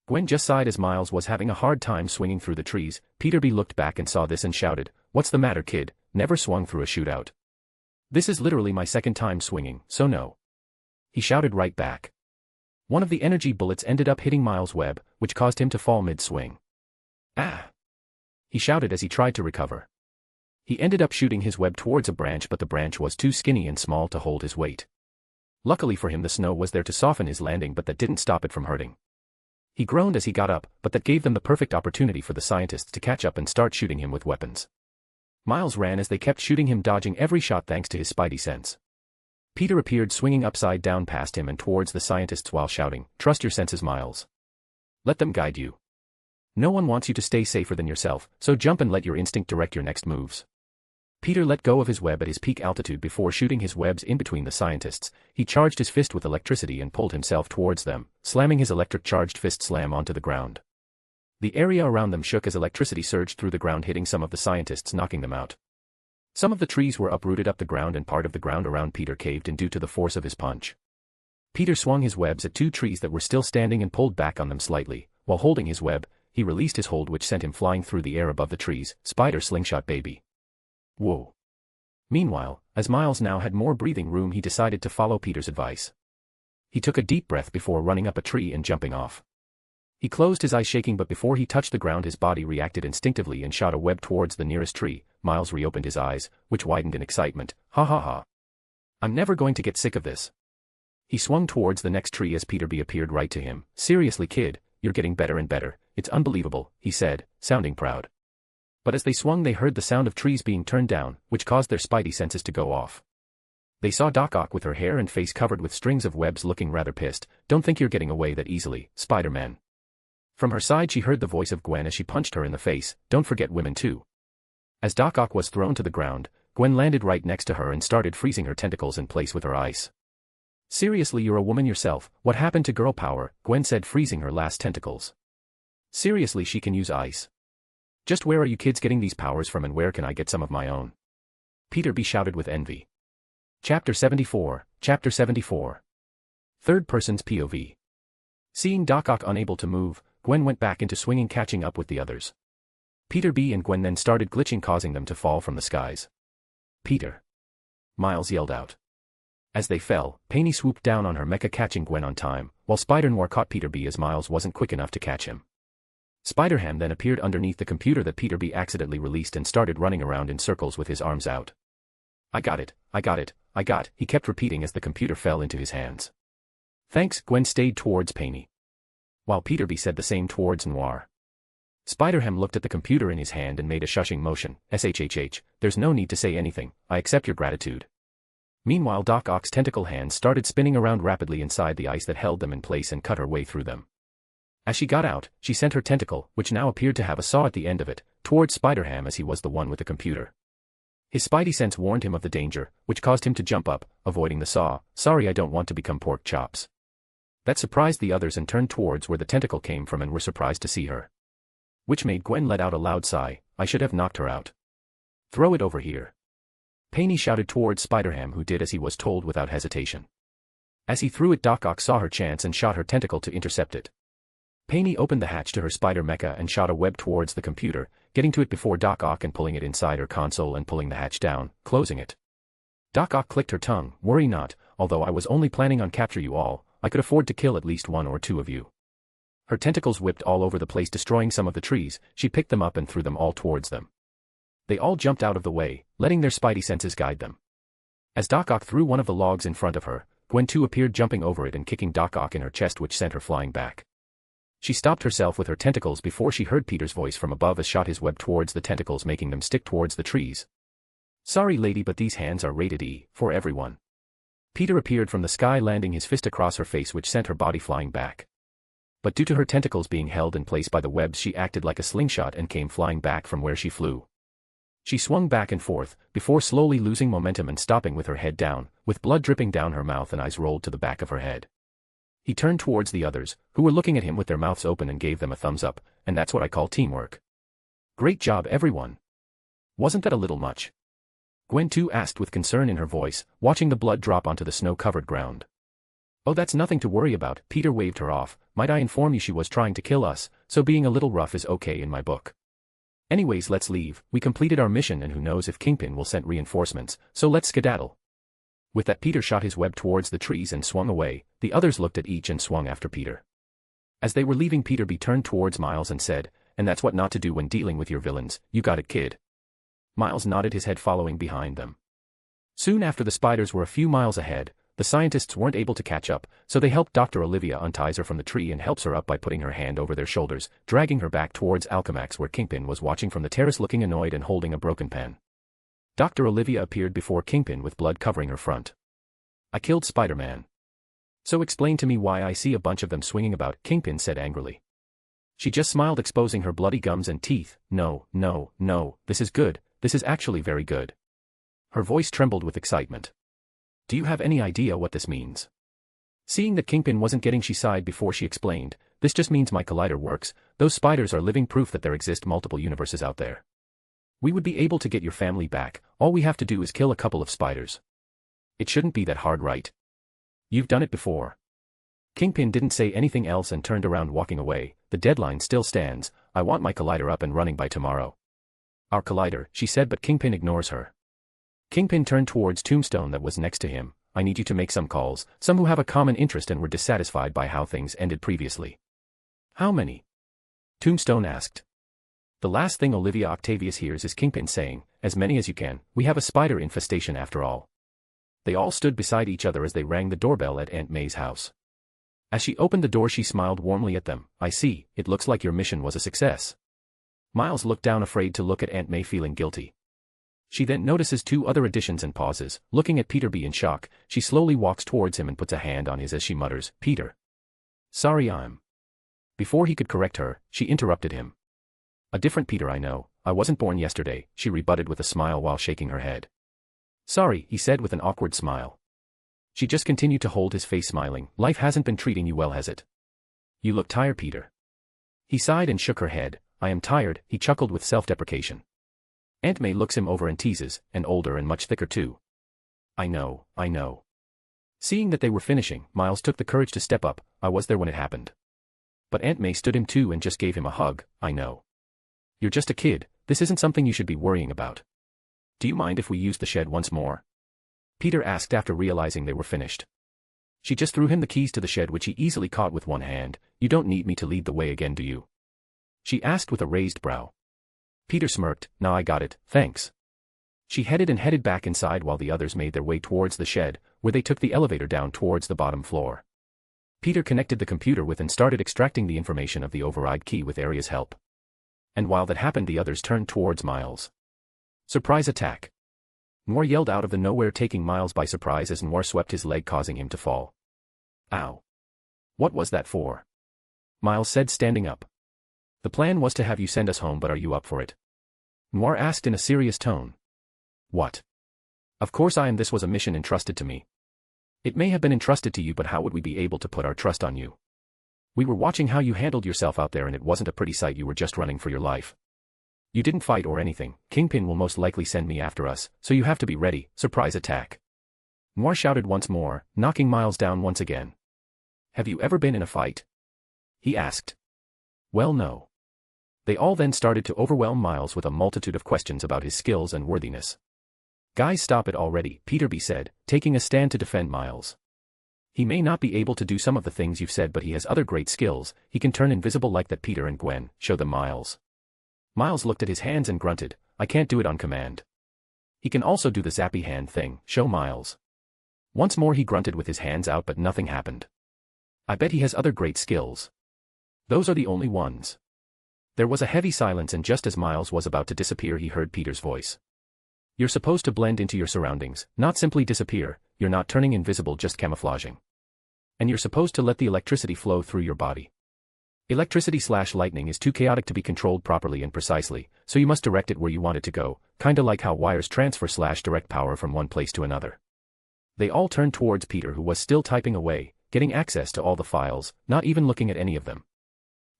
Gwen just sighed as Miles was having a hard time swinging through the trees. Peter B looked back and saw this and shouted, "What's the matter, kid? Never swung through a shootout. This is literally my second time swinging, so no. He shouted right back. One of the energy bullets ended up hitting Miles' web, which caused him to fall mid-swing. Ah! He shouted as he tried to recover. He ended up shooting his web towards a branch, but the branch was too skinny and small to hold his weight. Luckily for him, the snow was there to soften his landing, but that didn't stop it from hurting. He groaned as he got up, but that gave them the perfect opportunity for the scientists to catch up and start shooting him with weapons. Miles ran as they kept shooting him, dodging every shot thanks to his spidey sense. Peter appeared swinging upside down past him and towards the scientists while shouting, "Trust your senses, Miles. Let them guide you. No one wants you to stay safer than yourself, so jump and let your instinct direct your next moves." Peter let go of his web at his peak altitude before shooting his webs in between the scientists. He charged his fist with electricity and pulled himself towards them, slamming his electric-charged fist slam onto the ground. The area around them shook as electricity surged through the ground, hitting some of the scientists, knocking them out. Some of the trees were uprooted up the ground and part of the ground around Peter caved in due to the force of his punch. Peter swung his webs at two trees that were still standing and pulled back on them slightly. While holding his web, he released his hold, which sent him flying through the air above the trees. Spider slingshot, baby. Whoa. Meanwhile, as Miles now had more breathing room, he decided to follow Peter's advice. He took a deep breath before running up a tree and jumping off. He closed his eyes, shaking, but before he touched the ground his body reacted instinctively and shot a web towards the nearest tree. Miles reopened his eyes, which widened in excitement. Ha ha ha. I'm never going to get sick of this. He swung towards the next tree as Peter B appeared right to him. Seriously, kid, you're getting better and better. It's unbelievable, he said, sounding proud. But as they swung, they heard the sound of trees being turned down, which caused their spidey senses to go off. They saw Doc Ock with her hair and face covered with strings of webs, looking rather pissed. Don't think you're getting away that easily, Spider-Man. From her side she heard the voice of Gwen as she punched her in the face. Don't forget women too. As Doc Ock was thrown to the ground, Gwen landed right next to her and started freezing her tentacles in place with her ice. Seriously, you're a woman yourself. What happened to girl power? Gwen said, freezing her last tentacles. Seriously, she can use ice. Just where are you kids getting these powers from, and where can I get some of my own? Peter B shouted with envy. Chapter 74. Chapter 74. Third person's POV. Seeing Doc Ock unable to move, Gwen went back into swinging, catching up with the others. Peter B and Gwen then started glitching, causing them to fall from the skies. Peter! Miles yelled out. As they fell, Penny swooped down on her mecha, catching Gwen on time, while Spider-Noir caught Peter B as Miles wasn't quick enough to catch him. Spider-Ham then appeared underneath the computer that Peter B accidentally released and started running around in circles with his arms out. I got it, I got it, I got, he kept repeating as the computer fell into his hands. Thanks, Gwen stayed towards Penny, while Peter B said the same towards Noir. Spider-Ham looked at the computer in his hand and made a shushing motion. SHHH, there's no need to say anything, I accept your gratitude. Meanwhile, Doc Ock's tentacle hands started spinning around rapidly inside the ice that held them in place and cut her way through them. As she got out, she sent her tentacle, which now appeared to have a saw at the end of it, towards Spider-Ham as he was the one with the computer. His spidey sense warned him of the danger, which caused him to jump up, avoiding the saw. Sorry, I don't want to become pork chops. That surprised the others and turned towards where the tentacle came from and were surprised to see her. Which made Gwen let out a loud sigh. I should have knocked her out. Throw it over here. Penny shouted towards Spider-Ham, who did as he was told without hesitation. As he threw it, Doc Ock saw her chance and shot her tentacle to intercept it. Penny opened the hatch to her spider mecha and shot a web towards the computer, getting to it before Doc Ock and pulling it inside her console and pulling the hatch down, closing it. Doc Ock clicked her tongue. Worry not, although I was only planning on capture you all, I could afford to kill at least one or two of you. Her tentacles whipped all over the place, destroying some of the trees. She picked them up and threw them all towards them. They all jumped out of the way, letting their spidey senses guide them. As Doc Ock threw one of the logs in front of her, Gwen too appeared, jumping over it and kicking Doc Ock in her chest, which sent her flying back. She stopped herself with her tentacles before she heard Peter's voice from above as shot his web towards the tentacles, making them stick towards the trees. Sorry lady, but these hands are rated E, for everyone. Peter appeared from the sky, landing his fist across her face, which sent her body flying back. But due to her tentacles being held in place by the webs, she acted like a slingshot and came flying back from where she flew. She swung back and forth, before slowly losing momentum and stopping with her head down, with blood dripping down her mouth and eyes rolled to the back of her head. He turned towards the others, who were looking at him with their mouths open, and gave them a thumbs up, and that's what I call teamwork. Great job, everyone. Wasn't that a little much? Gwen too asked with concern in her voice, watching the blood drop onto the snow-covered ground. Oh, that's nothing to worry about, Peter waved her off. Might I inform you she was trying to kill us, so being a little rough is okay in my book. Anyways, let's leave. We completed our mission and who knows if Kingpin will send reinforcements, so let's skedaddle. With that, Peter shot his web towards the trees and swung away. The others looked at each and swung after Peter. As they were leaving, Peter turned towards Miles and said, "And that's what not to do when dealing with your villains, you got it, kid." Miles nodded his head, following behind them. Soon after, the spiders were a few miles ahead. The scientists weren't able to catch up, so they helped Dr. Olivia unties her from the tree and helps her up by putting her hand over their shoulders, dragging her back towards Alchemax, where Kingpin was watching from the terrace, looking annoyed and holding a broken pen. Dr. Olivia appeared before Kingpin with blood covering her front. "I killed Spider-Man. So explain to me why I see a bunch of them swinging about," Kingpin said angrily. She just smiled, exposing her bloody gums and teeth. "No, no, no, this is good, this is actually very good." Her voice trembled with excitement. "Do you have any idea what this means?" Seeing that Kingpin wasn't getting, she sighed before she explained, "This just means my collider works. Those spiders are living proof that there exist multiple universes out there. We would be able to get your family back. All we have to do is kill a couple of spiders. It shouldn't be that hard, right? You've done it before." Kingpin didn't say anything else and turned around, walking away. "The deadline still stands. I want my collider up and running by tomorrow." "Our collider," she said, but Kingpin ignores her. Kingpin turned towards Tombstone that was next to him. "I need you to make some calls, some who have a common interest and were dissatisfied by how things ended previously." "How many?" Tombstone asked. The last thing Olivia Octavius hears is Kingpin saying, "As many as you can, we have a spider infestation after all." They all stood beside each other as they rang the doorbell at Aunt May's house. As she opened the door, she smiled warmly at them. "I see, it looks like your mission was a success." Miles looked down, afraid to look at Aunt May, feeling guilty. She then notices two other additions and pauses, looking at Peter in shock. She slowly walks towards him and puts a hand on his as she mutters, "Peter. Sorry, I'm..." Before he could correct her, she interrupted him. "A different Peter, I know. I wasn't born yesterday," she rebutted with a smile while shaking her head. "Sorry," he said with an awkward smile. She just continued to hold his face, smiling. "Life hasn't been treating you well, has it? You look tired, Peter." He sighed and shook her head. "I am tired," he chuckled with self-deprecation. Aunt May looks him over and teases, "And older and much thicker too." I know. Seeing that they were finishing, Miles took the courage to step up. "I was there when it happened." But Aunt May stood him too and just gave him a hug. "I know. You're just a kid, this isn't something you should be worrying about. Do you mind if we use the shed once more?" Peter asked after realizing they were finished. She just threw him the keys to the shed, which he easily caught with one hand. "You don't need me to lead the way again, do you?" she asked with a raised brow. Peter smirked. "Nah, I got it, thanks." She headed back inside while the others made their way towards the shed, where they took the elevator down towards the bottom floor. Peter connected the computer with and started extracting the information of the override key with Arie's help. And while that happened, the others turned towards Miles. "Surprise attack!" Noir yelled out of the nowhere, taking Miles by surprise as Noir swept his leg, causing him to fall. "Ow. What was that for?" Miles said, standing up. "The plan was to have you send us home, but are you up for it?" Noir asked in a serious tone. "What? Of course I am. This was a mission entrusted to me." "It may have been entrusted to you, but how would we be able to put our trust on you? We were watching how you handled yourself out there and it wasn't a pretty sight. You were just running for your life. You didn't fight or anything. Kingpin will most likely send me after us, so you have to be ready. Surprise attack." Noir shouted once more, knocking Miles down once again. "Have you ever been in a fight?" he asked. "Well, no." They all then started to overwhelm Miles with a multitude of questions about his skills and worthiness. "Guys, stop it already," Peter said, taking a stand to defend Miles. "He may not be able to do some of the things you've said, but he has other great skills. He can turn invisible like that." Peter and Gwen, "Show them, Miles." Miles looked at his hands and grunted, "I can't do it on command." "He can also do the zappy hand thing. Show Miles." Once more he grunted with his hands out, but nothing happened. "I bet he has other great skills." "Those are the only ones." There was a heavy silence, and just as Miles was about to disappear, he heard Peter's voice. "You're supposed to blend into your surroundings, not simply disappear. You're not turning invisible, just camouflaging. And you're supposed to let the electricity flow through your body. Electricity/lightning is too chaotic to be controlled properly and precisely, so you must direct it where you want it to go, kinda like how wires transfer/direct power from one place to another." They all turned towards Peter, who was still typing away, getting access to all the files, not even looking at any of them.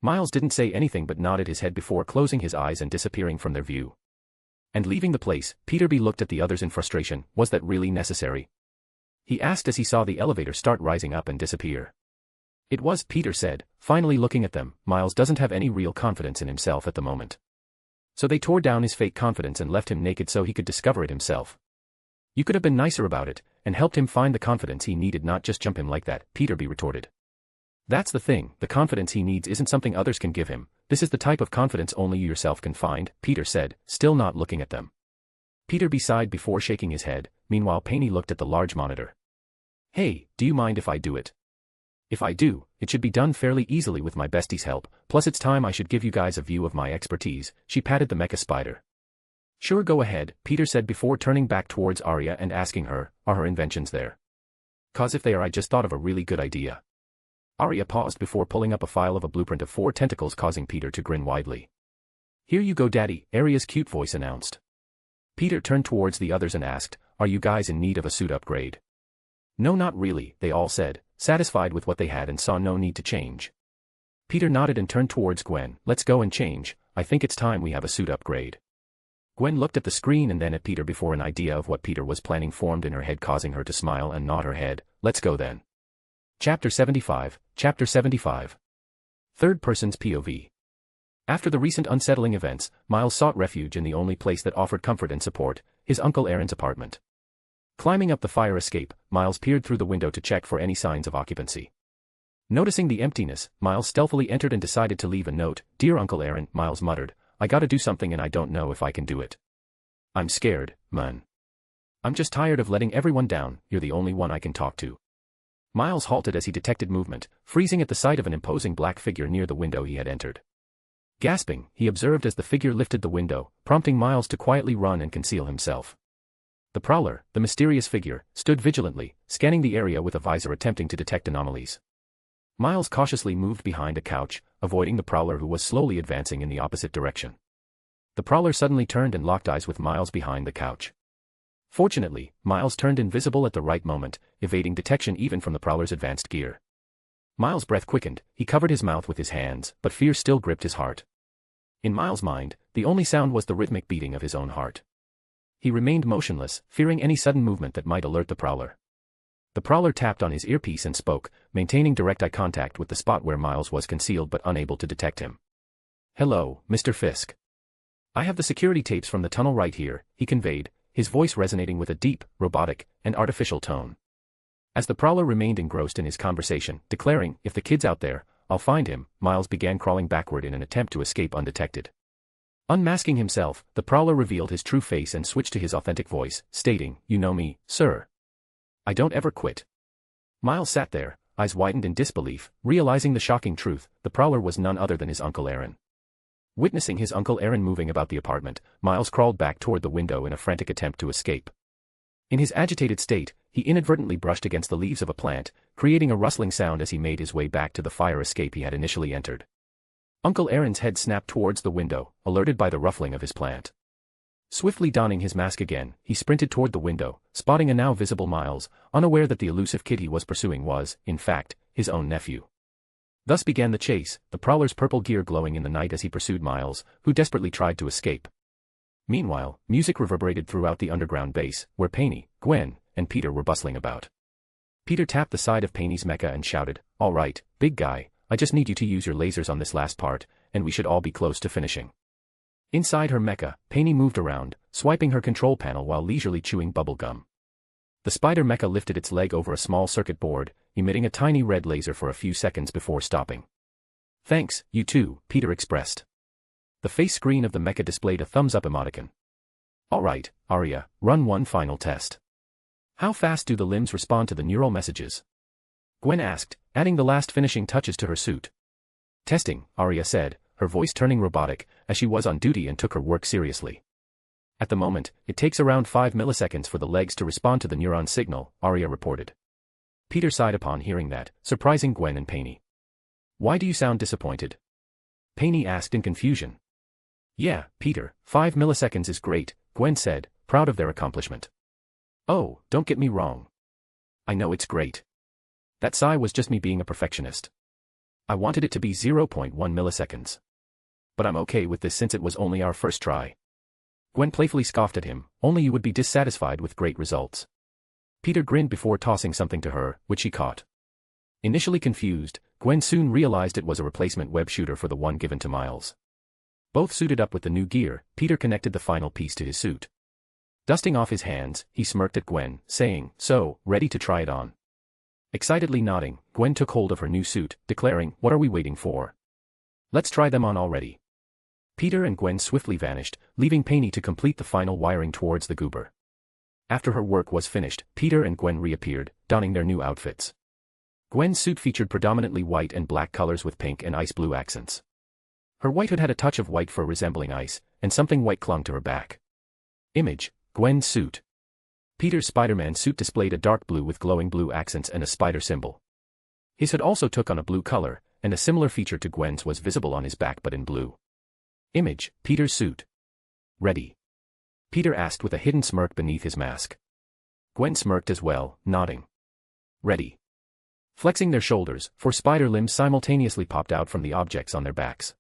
Miles didn't say anything but nodded his head before closing his eyes and disappearing from their view. And leaving the place, Peter looked at the others in frustration. Was that really necessary? He asked as he saw the elevator start rising up and disappear. "It was," Peter said, finally looking at them. "Miles doesn't have any real confidence in himself at the moment. So they tore down his fake confidence and left him naked so he could discover it himself. You could have been nicer about it, and helped him find the confidence he needed, not just jump him like that, Peterby retorted. That's the thing, the confidence he needs isn't something others can give him, this is the type of confidence only you yourself can find, Peter said, still not looking at them. Peterby sighed before shaking his head, meanwhile Penny looked at the large monitor. Hey, do you mind if I do it? If I do, it should be done fairly easily with my bestie's help, plus it's time I should give you guys a view of my expertise, she patted the mecha spider. Sure, go ahead, Peter said before turning back towards Aria and asking her, are her inventions there? 'Cause if they are, I just thought of a really good idea. Aria paused before pulling up a file of a blueprint of 4 tentacles, causing Peter to grin widely. Here you go, Daddy, Aria's cute voice announced. Peter turned towards the others and asked, are you guys in need of a suit upgrade? No, not really, they all said, satisfied with what they had and saw no need to change. Peter nodded and turned towards Gwen, let's go and change, I think it's time we have a suit upgrade. Gwen looked at the screen and then at Peter before an idea of what Peter was planning formed in her head, causing her to smile and nod her head. Let's go then. Chapter 75, Chapter 75. Third person's POV. After the recent unsettling events, Miles sought refuge in the only place that offered comfort and support, his Uncle Aaron's apartment. Climbing up the fire escape, Miles peered through the window to check for any signs of occupancy. Noticing the emptiness, Miles stealthily entered and decided to leave a note. Dear Uncle Aaron, Miles muttered, I gotta do something and I don't know if I can do it. I'm scared, man. I'm just tired of letting everyone down, you're the only one I can talk to. Miles halted as he detected movement, freezing at the sight of an imposing black figure near the window he had entered. Gasping, he observed as the figure lifted the window, prompting Miles to quietly run and conceal himself. The Prowler, the mysterious figure, stood vigilantly, scanning the area with a visor attempting to detect anomalies. Miles cautiously moved behind a couch, avoiding the Prowler who was slowly advancing in the opposite direction. The Prowler suddenly turned and locked eyes with Miles behind the couch. Fortunately, Miles turned invisible at the right moment, evading detection even from the Prowler's advanced gear. Miles' breath quickened, he covered his mouth with his hands, but fear still gripped his heart. In Miles' mind, the only sound was the rhythmic beating of his own heart. He remained motionless, fearing any sudden movement that might alert the Prowler. The Prowler tapped on his earpiece and spoke, maintaining direct eye contact with the spot where Miles was concealed but unable to detect him. Hello, Mr. Fisk. I have the security tapes from the tunnel right here, he conveyed, his voice resonating with a deep, robotic, and artificial tone. As the Prowler remained engrossed in his conversation, declaring, if the kid's out there, I'll find him, Miles began crawling backward in an attempt to escape undetected. Unmasking himself, the Prowler revealed his true face and switched to his authentic voice, stating, you know me, sir. I don't ever quit. Miles sat there, eyes widened in disbelief, realizing the shocking truth, the Prowler was none other than his Uncle Aaron. Witnessing his Uncle Aaron moving about the apartment, Miles crawled back toward the window in a frantic attempt to escape. In his agitated state, he inadvertently brushed against the leaves of a plant, creating a rustling sound as he made his way back to the fire escape he had initially entered. Uncle Aaron's head snapped towards the window, alerted by the ruffling of his plant. Swiftly donning his mask again, he sprinted toward the window, spotting a now visible Miles, unaware that the elusive kid he was pursuing was, in fact, his own nephew. Thus began the chase, the Prowler's purple gear glowing in the night as he pursued Miles, who desperately tried to escape. Meanwhile, music reverberated throughout the underground base, where Penny, Gwen, and Peter were bustling about. Peter tapped the side of Penny's mecha and shouted, all right, big guy, I just need you to use your lasers on this last part, and we should all be close to finishing. Inside her mecha, Penny moved around, swiping her control panel while leisurely chewing bubble gum. The spider mecha lifted its leg over a small circuit board, emitting a tiny red laser for a few seconds before stopping. Thanks, you too, Peter expressed. The face screen of the mecha displayed a thumbs-up emoticon. Alright, Aria, run one final test. How fast do the limbs respond to the neural messages? Gwen asked, adding the last finishing touches to her suit. Testing, Aria said, her voice turning robotic, as she was on duty and took her work seriously. At the moment, it takes around 5 milliseconds for the legs to respond to the neuron signal, Aria reported. Peter sighed upon hearing that, surprising Gwen and Penny. Why do you sound disappointed? Penny asked in confusion. Yeah, Peter, 5 milliseconds is great, Gwen said, proud of their accomplishment. Oh, don't get me wrong. I know it's great. That sigh was just me being a perfectionist. I wanted it to be 0.1 milliseconds. But I'm okay with this since it was only our first try. Gwen playfully scoffed at him, only you would be dissatisfied with great results. Peter grinned before tossing something to her, which she caught. Initially confused, Gwen soon realized it was a replacement web shooter for the one given to Miles. Both suited up with the new gear, Peter connected the final piece to his suit. Dusting off his hands, he smirked at Gwen, saying, "So, ready to try it on?" Excitedly nodding, Gwen took hold of her new suit, declaring, "What are we waiting for? Let's try them on already." Peter and Gwen swiftly vanished, leaving Penny to complete the final wiring towards the goober. After her work was finished, Peter and Gwen reappeared, donning their new outfits. Gwen's suit featured predominantly white and black colors with pink and ice blue accents. Her white hood had a touch of white fur resembling ice, and something white clung to her back. Image: Gwen's suit. Peter's Spider-Man suit displayed a dark blue with glowing blue accents and a spider symbol. His hood also took on a blue color, and a similar feature to Gwen's was visible on his back but in blue. Image: Peter's suit. Ready? Peter asked with a hidden smirk beneath his mask. Gwen smirked as well, nodding. Ready. Flexing their shoulders, 4 spider limbs simultaneously popped out from the objects on their backs.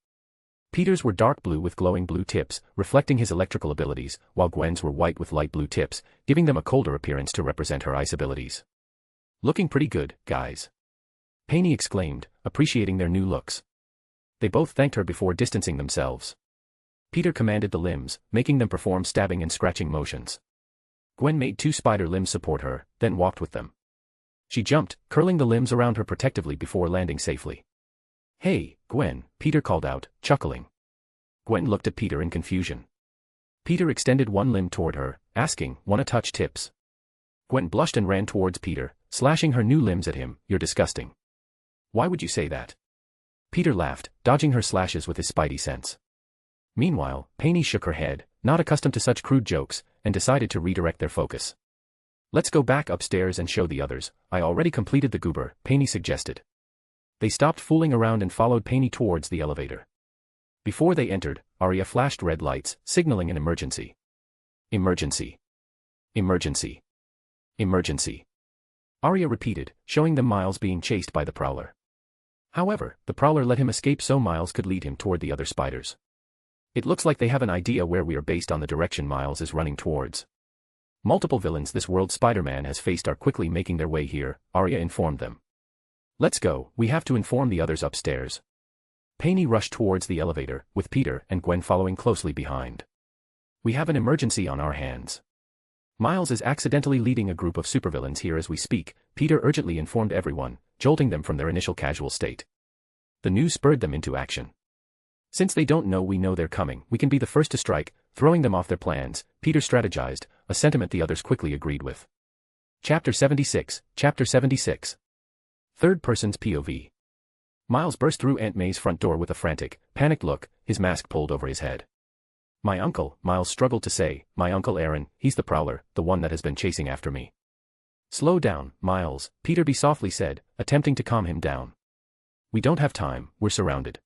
Peter's were dark blue with glowing blue tips, reflecting his electrical abilities, while Gwen's were white with light blue tips, giving them a colder appearance to represent her ice abilities. "Looking pretty good, guys," Penny exclaimed, appreciating their new looks. They both thanked her before distancing themselves. Peter commanded the limbs, making them perform stabbing and scratching motions. Gwen made 2 spider limbs support her, then walked with them. She jumped, curling the limbs around her protectively before landing safely. "Hey, Gwen," Peter called out, chuckling. Gwen looked at Peter in confusion. Peter extended one limb toward her, asking, "Wanna touch tips?" Gwen blushed and ran towards Peter, slashing her new limbs at him. "You're disgusting." "Why would you say that?" Peter laughed, dodging her slashes with his spidey sense. Meanwhile, Penny shook her head, not accustomed to such crude jokes, and decided to redirect their focus. "Let's go back upstairs and show the others. I already completed the goober," Penny suggested. They stopped fooling around and followed Penny towards the elevator. Before they entered, Arie flashed red lights, signaling an emergency. "Emergency. Emergency. Emergency." Arie repeated, showing them Miles being chased by the Prowler. However, the Prowler let him escape so Miles could lead him toward the other spiders. "It looks like they have an idea where we are based on the direction Miles is running towards. Multiple villains this world Spider-Man has faced are quickly making their way here," Arie informed them. "Let's go, we have to inform the others upstairs." Penny rushed towards the elevator, with Peter and Gwen following closely behind. "We have an emergency on our hands. Miles is accidentally leading a group of supervillains here as we speak," Peter urgently informed everyone, jolting them from their initial casual state. The news spurred them into action. "Since they don't know we know they're coming, we can be the first to strike, throwing them off their plans," Peter strategized, a sentiment the others quickly agreed with. Chapter 76, Chapter 76. Third person's POV. Miles burst through Aunt May's front door with a frantic, panicked look, his mask pulled over his head. "My uncle," Miles struggled to say, "my Uncle Aaron, he's the Prowler, the one that has been chasing after me." "Slow down, Miles," Peter softly said, attempting to calm him down. "We don't have time, we're surrounded."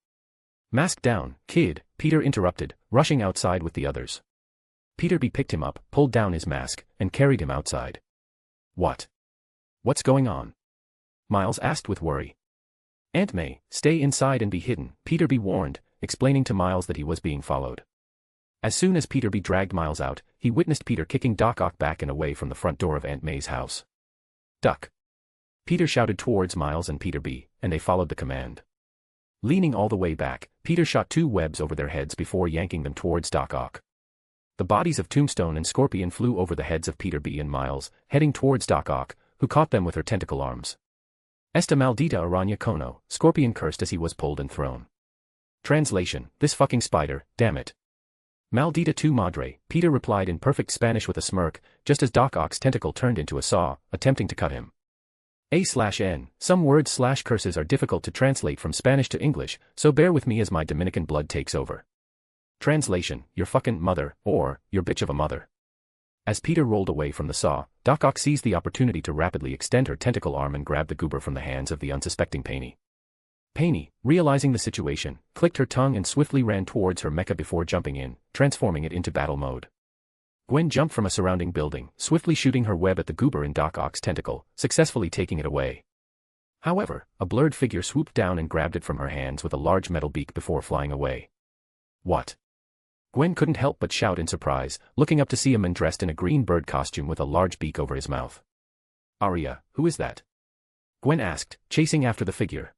"Mask down, kid," Peter interrupted, rushing outside with the others. Peter picked him up, pulled down his mask, and carried him outside. "What? What's going on?" Miles asked with worry. "Aunt May, stay inside and be hidden," Peter warned, explaining to Miles that he was being followed. As soon as Peter dragged Miles out, he witnessed Peter kicking Doc Ock back and away from the front door of Aunt May's house. "Duck!" Peter shouted towards Miles and Peter and they followed the command. Leaning all the way back, Peter shot 2 webs over their heads before yanking them towards Doc Ock. The bodies of Tombstone and Scorpion flew over the heads of Peter and Miles, heading towards Doc Ock, who caught them with her tentacle arms. "Esta maldita araña cono," Scorpion cursed as he was pulled and thrown. Translation: "This fucking spider, damn it." "Maldita tu madre," Peter replied in perfect Spanish with a smirk, just as Doc Ock's tentacle turned into a saw, attempting to cut him. A/N. Some words/curses are difficult to translate from Spanish to English, so bear with me as my Dominican blood takes over. Translation: "Your fucking mother," or, "your bitch of a mother." As Peter rolled away from the saw, Doc Ock seized the opportunity to rapidly extend her tentacle arm and grab the goober from the hands of the unsuspecting Penny. Penny, realizing the situation, clicked her tongue and swiftly ran towards her mecha before jumping in, transforming it into battle mode. Gwen jumped from a surrounding building, swiftly shooting her web at the goober in Doc Ock's tentacle, successfully taking it away. However, a blurred figure swooped down and grabbed it from her hands with a large metal beak before flying away. "What?" Gwen couldn't help but shout in surprise, looking up to see a man dressed in a green bird costume with a large beak over his mouth. "Arie, who is that?" Gwen asked, chasing after the figure.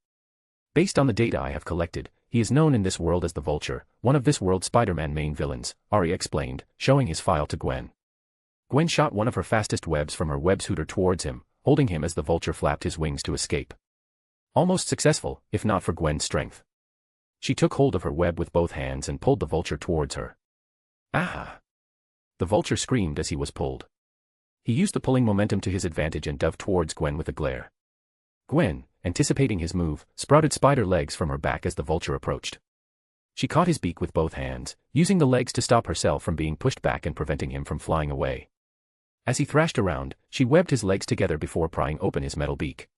"Based on the data I have collected, he is known in this world as the Vulture, one of this world's Spider-Man main villains, Arie explained, showing his file to Gwen. Gwen shot one of her fastest webs from her web shooter towards him, holding him as the Vulture flapped his wings to escape. Almost successful, if not for Gwen's strength. She took hold of her web with both hands and pulled the Vulture towards her. Ah! The Vulture screamed as he was pulled. He used the pulling momentum to his advantage and dove towards Gwen with a glare. Gwen, anticipating his move, sprouted spider legs from her back as the Vulture approached. She caught his beak with both hands, using the legs to stop herself from being pushed back and preventing him from flying away. As he thrashed around, she webbed his legs together before prying open his metal beak.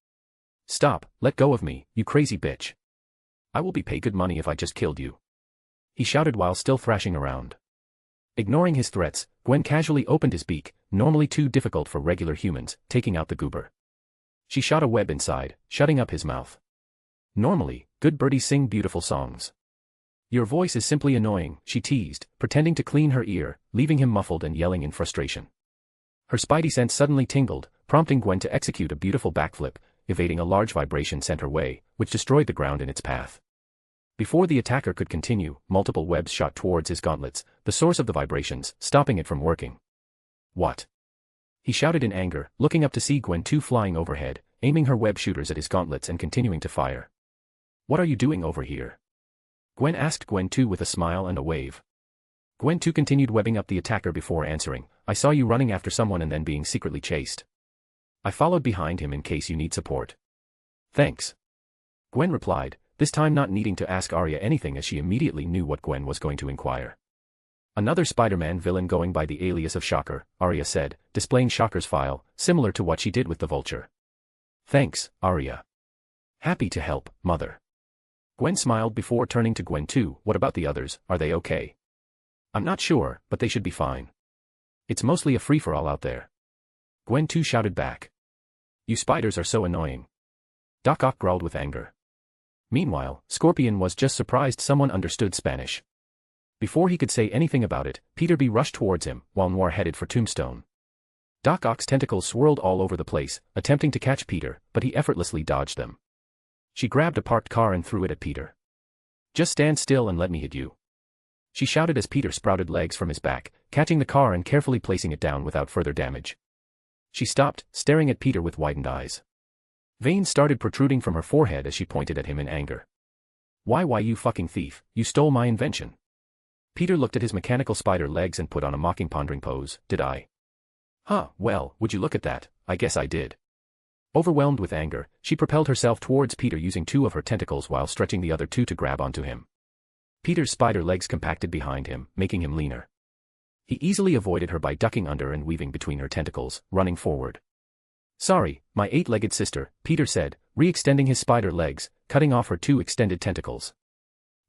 "Stop, let go of me, you crazy bitch. I will be paid good money if I just killed you," he shouted while still thrashing around. Ignoring his threats, Gwen casually opened his beak, normally too difficult for regular humans, taking out the goober. She shot a web inside, shutting up his mouth. "Normally, good birdies sing beautiful songs. Your voice is simply annoying," she teased, pretending to clean her ear, leaving him muffled and yelling in frustration. Her spidey sense suddenly tingled, prompting Gwen to execute a beautiful backflip, evading a large vibration sent her way, which destroyed the ground in its path. Before the attacker could continue, multiple webs shot towards his gauntlets, the source of the vibrations, stopping it from working. "What?" he shouted in anger, looking up to see Gwen 2 flying overhead, aiming her web shooters at his gauntlets and continuing to fire. "What are you doing over here?" Gwen asked Gwen 2 with a smile and a wave. Gwen 2 continued webbing up the attacker before answering, "I saw you running after someone and then being secretly chased. I followed behind him in case you need support." "Thanks," Gwen replied, this time not needing to ask Arie anything as she immediately knew what Gwen was going to inquire. "Another Spider-Man villain going by the alias of Shocker," Arie said, displaying Shocker's file, similar to what she did with the Vulture. "Thanks, Arie. Happy to help, Mother." Gwen smiled before turning to Gwen 2, "What about the others, are they okay?" "I'm not sure, but they should be fine. It's mostly a free-for-all out there." Gwen 2 shouted back. "You spiders are so annoying." Doc Ock growled with anger. Meanwhile, Scorpion was just surprised someone understood Spanish. Before he could say anything about it, Peter B rushed towards him, while Noir headed for Tombstone. Doc Ock's tentacles swirled all over the place, attempting to catch Peter, but he effortlessly dodged them. She grabbed a parked car and threw it at Peter. "Just stand still and let me hit you," she shouted as Peter sprouted legs from his back, catching the car and carefully placing it down without further damage. She stopped, staring at Peter with widened eyes. Veins started protruding from her forehead as she pointed at him in anger. Why you fucking thief, you stole my invention." Peter looked at his mechanical spider legs and put on a mocking pondering pose. "Did I? Huh, well, would you look at that, I guess I did." Overwhelmed with anger, she propelled herself towards Peter using 2 of her tentacles while stretching the other 2 to grab onto him. Peter's spider legs compacted behind him, making him leaner. He easily avoided her by ducking under and weaving between her tentacles, running forward. "Sorry, my 8-legged sister," Peter said, re-extending his spider legs, cutting off her 2 extended tentacles.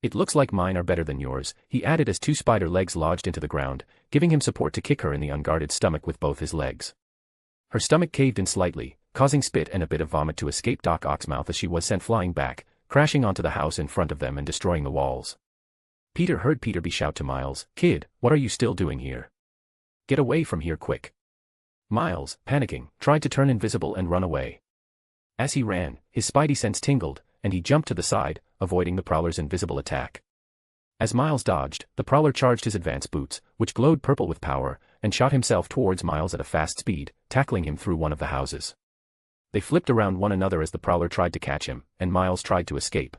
"It looks like mine are better than yours," he added as 2 spider legs lodged into the ground, giving him support to kick her in the unguarded stomach with both his legs. Her stomach caved in slightly, causing spit and a bit of vomit to escape Doc Ock's mouth as she was sent flying back, crashing onto the house in front of them and destroying the walls. Peter heard Peter B shout to Miles, "Kid, what are you still doing here? Get away from here quick." Miles, panicking, tried to turn invisible and run away. As he ran, his spidey sense tingled, and he jumped to the side, avoiding the Prowler's invisible attack. As Miles dodged, the Prowler charged his advanced boots, which glowed purple with power, and shot himself towards Miles at a fast speed, tackling him through one of the houses. They flipped around one another as the Prowler tried to catch him, and Miles tried to escape.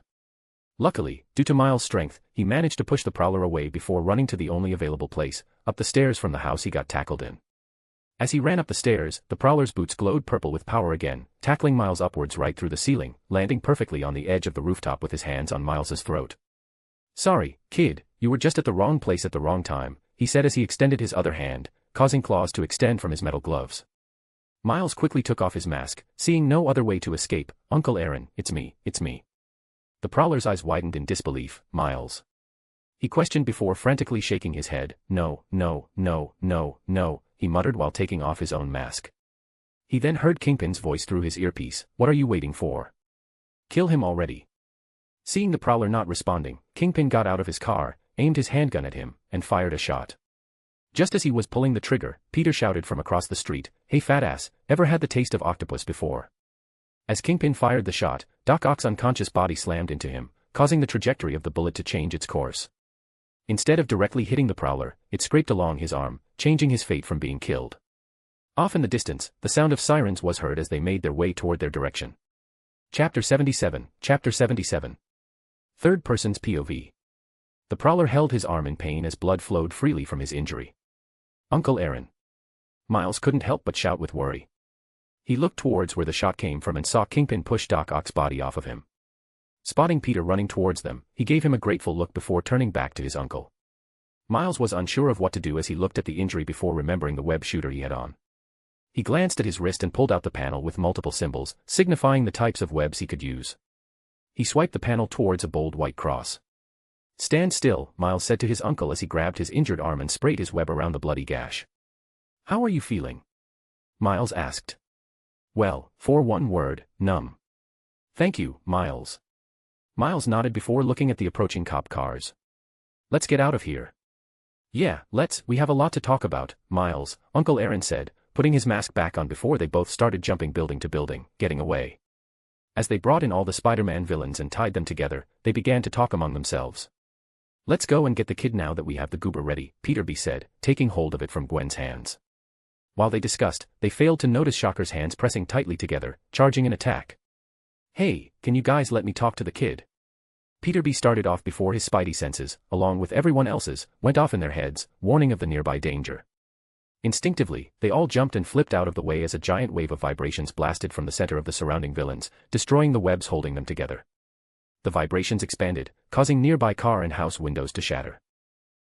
Luckily, due to Miles' strength, he managed to push the Prowler away before running to the only available place, up the stairs from the house he got tackled in. As he ran up the stairs, the Prowler's boots glowed purple with power again, tackling Miles upwards right through the ceiling, landing perfectly on the edge of the rooftop with his hands on Miles's throat. "Sorry, kid, you were just at the wrong place at the wrong time," he said as he extended his other hand, causing claws to extend from his metal gloves. Miles quickly took off his mask, seeing no other way to escape. "Uncle Aaron, it's me. The Prowler's eyes widened in disbelief. "Miles?" he questioned before frantically shaking his head. No, he muttered while taking off his own mask. He then heard Kingpin's voice through his earpiece. "What are you waiting for? Kill him already." Seeing the Prowler not responding, Kingpin got out of his car, aimed his handgun at him, and fired a shot. Just as he was pulling the trigger, Peter shouted from across the street, "Hey fat ass, ever had the taste of octopus before?" As Kingpin fired the shot, Doc Ock's unconscious body slammed into him, causing the trajectory of the bullet to change its course. Instead of directly hitting the prowler, it scraped along his arm, changing his fate from being killed. Off in the distance, the sound of sirens was heard as they made their way toward their direction. Chapter 77. Chapter 77. Third person's POV. The prowler held his arm in pain as blood flowed freely from his injury. Uncle Aaron. Miles couldn't help but shout with worry. He looked towards where the shot came from and saw Kingpin push Doc Ock's body off of him. Spotting Peter running towards them, he gave him a grateful look before turning back to his uncle. Miles was unsure of what to do as he looked at the injury before remembering the web shooter he had on. He glanced at his wrist and pulled out the panel with multiple symbols, signifying the types of webs he could use. He swiped the panel towards a bold white cross. "Stand still," Miles said to his uncle as he grabbed his injured arm and sprayed his web around the bloody gash. "How are you feeling?" Miles asked. "Well, for one word, numb." "Thank you, Miles." Miles nodded before looking at the approaching cop cars. "Let's get out of here." "Yeah, we have a lot to talk about, Miles," Uncle Aaron said, putting his mask back on before they both started jumping building to building, getting away. As they brought in all the Spider-Man villains and tied them together, they began to talk among themselves. "Let's go and get the kid now that we have the goober ready," Peter B said, taking hold of it from Gwen's hands. While they discussed, they failed to notice Shocker's hands pressing tightly together, charging an attack. "Hey, can you guys let me talk to the kid?" Peter B started off before his spidey senses, along with everyone else's, went off in their heads, warning of the nearby danger. Instinctively, they all jumped and flipped out of the way as a giant wave of vibrations blasted from the center of the surrounding villains, destroying the webs holding them together. The vibrations expanded, causing nearby car and house windows to shatter.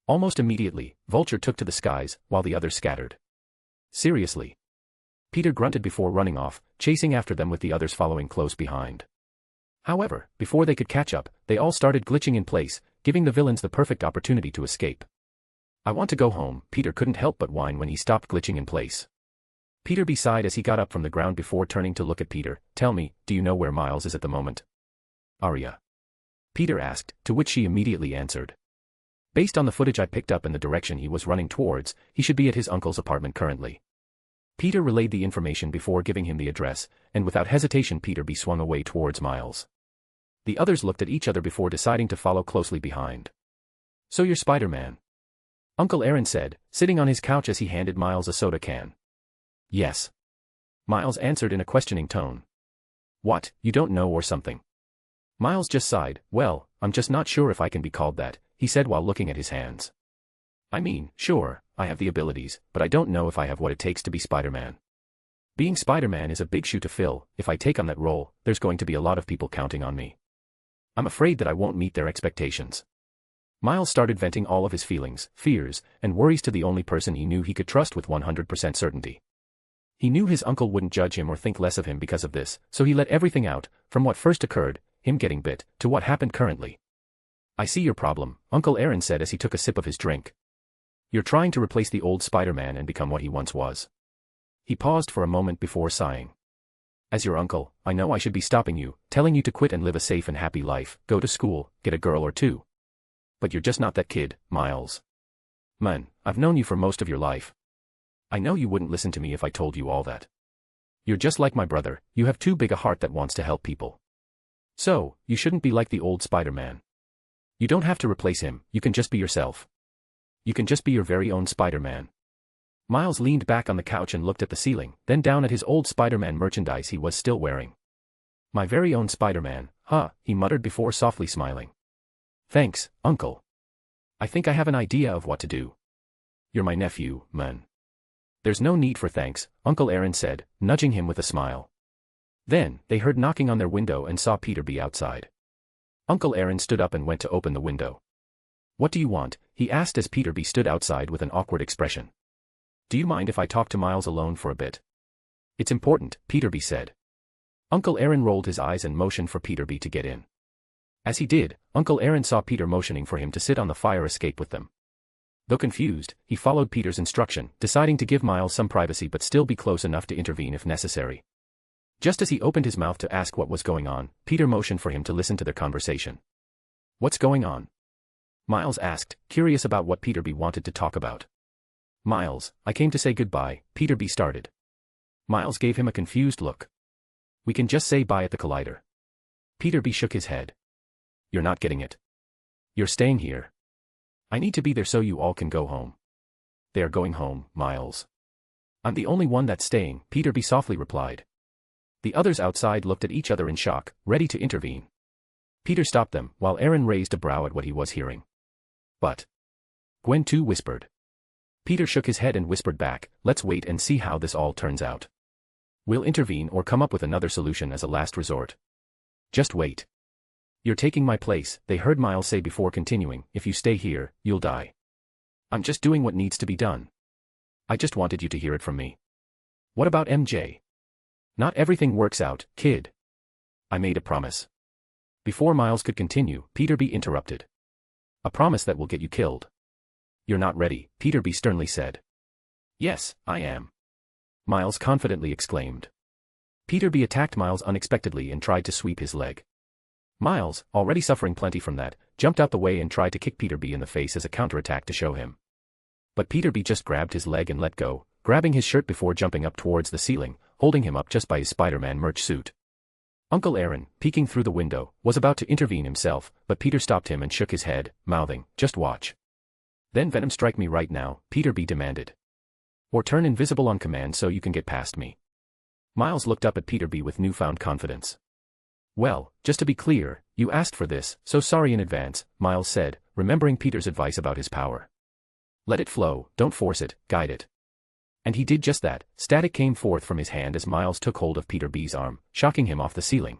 Almost immediately, Vulture took to the skies, while the others scattered. "Seriously?" Peter grunted before running off, chasing after them with the others following close behind. However, before they could catch up, they all started glitching in place, giving the villains the perfect opportunity to escape. "I want to go home," Peter couldn't help but whine when he stopped glitching in place. Peter B sighed as he got up from the ground before turning to look at Peter. "Tell me, do you know where Miles is at the moment?" "Aria?" Peter asked, to which she immediately answered. "Based on the footage I picked up in the direction he was running towards, he should be at his uncle's apartment currently." Peter relayed the information before giving him the address, and without hesitation Peter B swung away towards Miles. The others looked at each other before deciding to follow closely behind. "So you're Spider-Man?" Uncle Aaron said, sitting on his couch as he handed Miles a soda can. "Yes." Miles answered in a questioning tone. "What, you don't know or something?" Miles just sighed. "Well, I'm just not sure if I can be called that," he said while looking at his hands. "I mean, sure, I have the abilities, but I don't know if I have what it takes to be Spider-Man. Being Spider-Man is a big shoe to fill. If I take on that role, there's going to be a lot of people counting on me. I'm afraid that I won't meet their expectations." Miles started venting all of his feelings, fears, and worries to the only person he knew he could trust with 100% certainty. He knew his uncle wouldn't judge him or think less of him because of this, so he let everything out, from what first occurred, him getting bit, to what happened currently. "I see your problem," Uncle Aaron said as he took a sip of his drink. "You're trying to replace the old Spider-Man and become what he once was." He paused for a moment before sighing. "As your uncle, I know I should be stopping you, telling you to quit and live a safe and happy life, go to school, get a girl or two. But you're just not that kid, Miles. Man, I've known you for most of your life. I know you wouldn't listen to me if I told you all that. You're just like my brother, you have too big a heart that wants to help people. So, you shouldn't be like the old Spider-Man. You don't have to replace him, you can just be yourself. You can just be your very own Spider-Man." Miles leaned back on the couch and looked at the ceiling, then down at his old Spider-Man merchandise he was still wearing. "My very own Spider-Man, huh," he muttered before softly smiling. "Thanks, Uncle. I think I have an idea of what to do. You're my nephew, man." "There's no need for thanks," Uncle Aaron said, nudging him with a smile. Then, they heard knocking on their window and saw Peter B outside. Uncle Aaron stood up and went to open the window. "What do you want?" he asked as Peter B stood outside with an awkward expression. "Do you mind if I talk to Miles alone for a bit?" "It's important," Peter B said. Uncle Aaron rolled his eyes and motioned for Peter B to get in. As he did, Uncle Aaron saw Peter motioning for him to sit on the fire escape with them. Though confused, he followed Peter's instruction, deciding to give Miles some privacy but still be close enough to intervene if necessary. Just as he opened his mouth to ask what was going on, Peter motioned for him to listen to their conversation. "What's going on?" Miles asked, curious about what Peter B wanted to talk about. "Miles, I came to say goodbye," Peter B started. Miles gave him a confused look. "We can just say bye at the Collider." Peter B shook his head. You're not getting it. You're staying here. I need to be there so you all can go home. They are going home, Miles. I'm the only one that's staying, Peter softly replied. The others outside looked at each other in shock, ready to intervene. Peter stopped them, while Aaron raised a brow at what he was hearing. But Gwen too whispered. Peter shook his head and whispered back, let's wait and see how this all turns out. We'll intervene or come up with another solution as a last resort. Just wait. You're taking my place, they heard Miles say before continuing, if you stay here, you'll die. I'm just doing what needs to be done. I just wanted you to hear it from me. What about MJ? Not everything works out, kid. I made a promise. Before Miles could continue, Peter interrupted. A promise that will get you killed. You're not ready, Peter sternly said. Yes, I am. Miles confidently exclaimed. Peter attacked Miles unexpectedly and tried to sweep his leg. Miles, already suffering plenty from that, jumped out the way and tried to kick Peter in the face as a counterattack to show him. But Peter just grabbed his leg and let go, grabbing his shirt before jumping up towards the ceiling, holding him up just by his Spider-Man merch suit. Uncle Aaron, peeking through the window, was about to intervene himself, but Peter stopped him and shook his head, mouthing, just watch. Then Venom strike me right now, Peter demanded. Or turn invisible on command so you can get past me. Miles looked up at Peter with newfound confidence. Well, just to be clear, you asked for this, so sorry in advance, Miles said, remembering Peter's advice about his power. Let it flow, don't force it, guide it. And he did just that. Static came forth from his hand as Miles took hold of Peter arm, shocking him off the ceiling.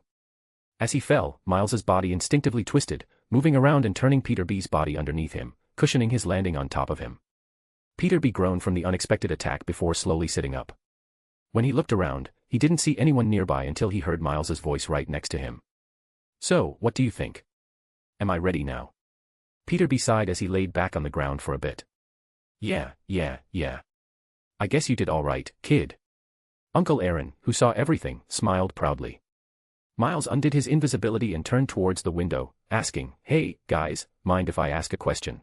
As he fell, Miles's body instinctively twisted, moving around and turning Peter body underneath him, cushioning his landing on top of him. Peter groaned from the unexpected attack before slowly sitting up. When he looked around, he didn't see anyone nearby until he heard Miles's voice right next to him. So, what do you think? Am I ready now? Peter sighed as he laid back on the ground for a bit. Yeah. I guess you did all right, kid. Uncle Aaron, who saw everything, smiled proudly. Miles undid his invisibility and turned towards the window, asking, hey, guys, mind if I ask a question?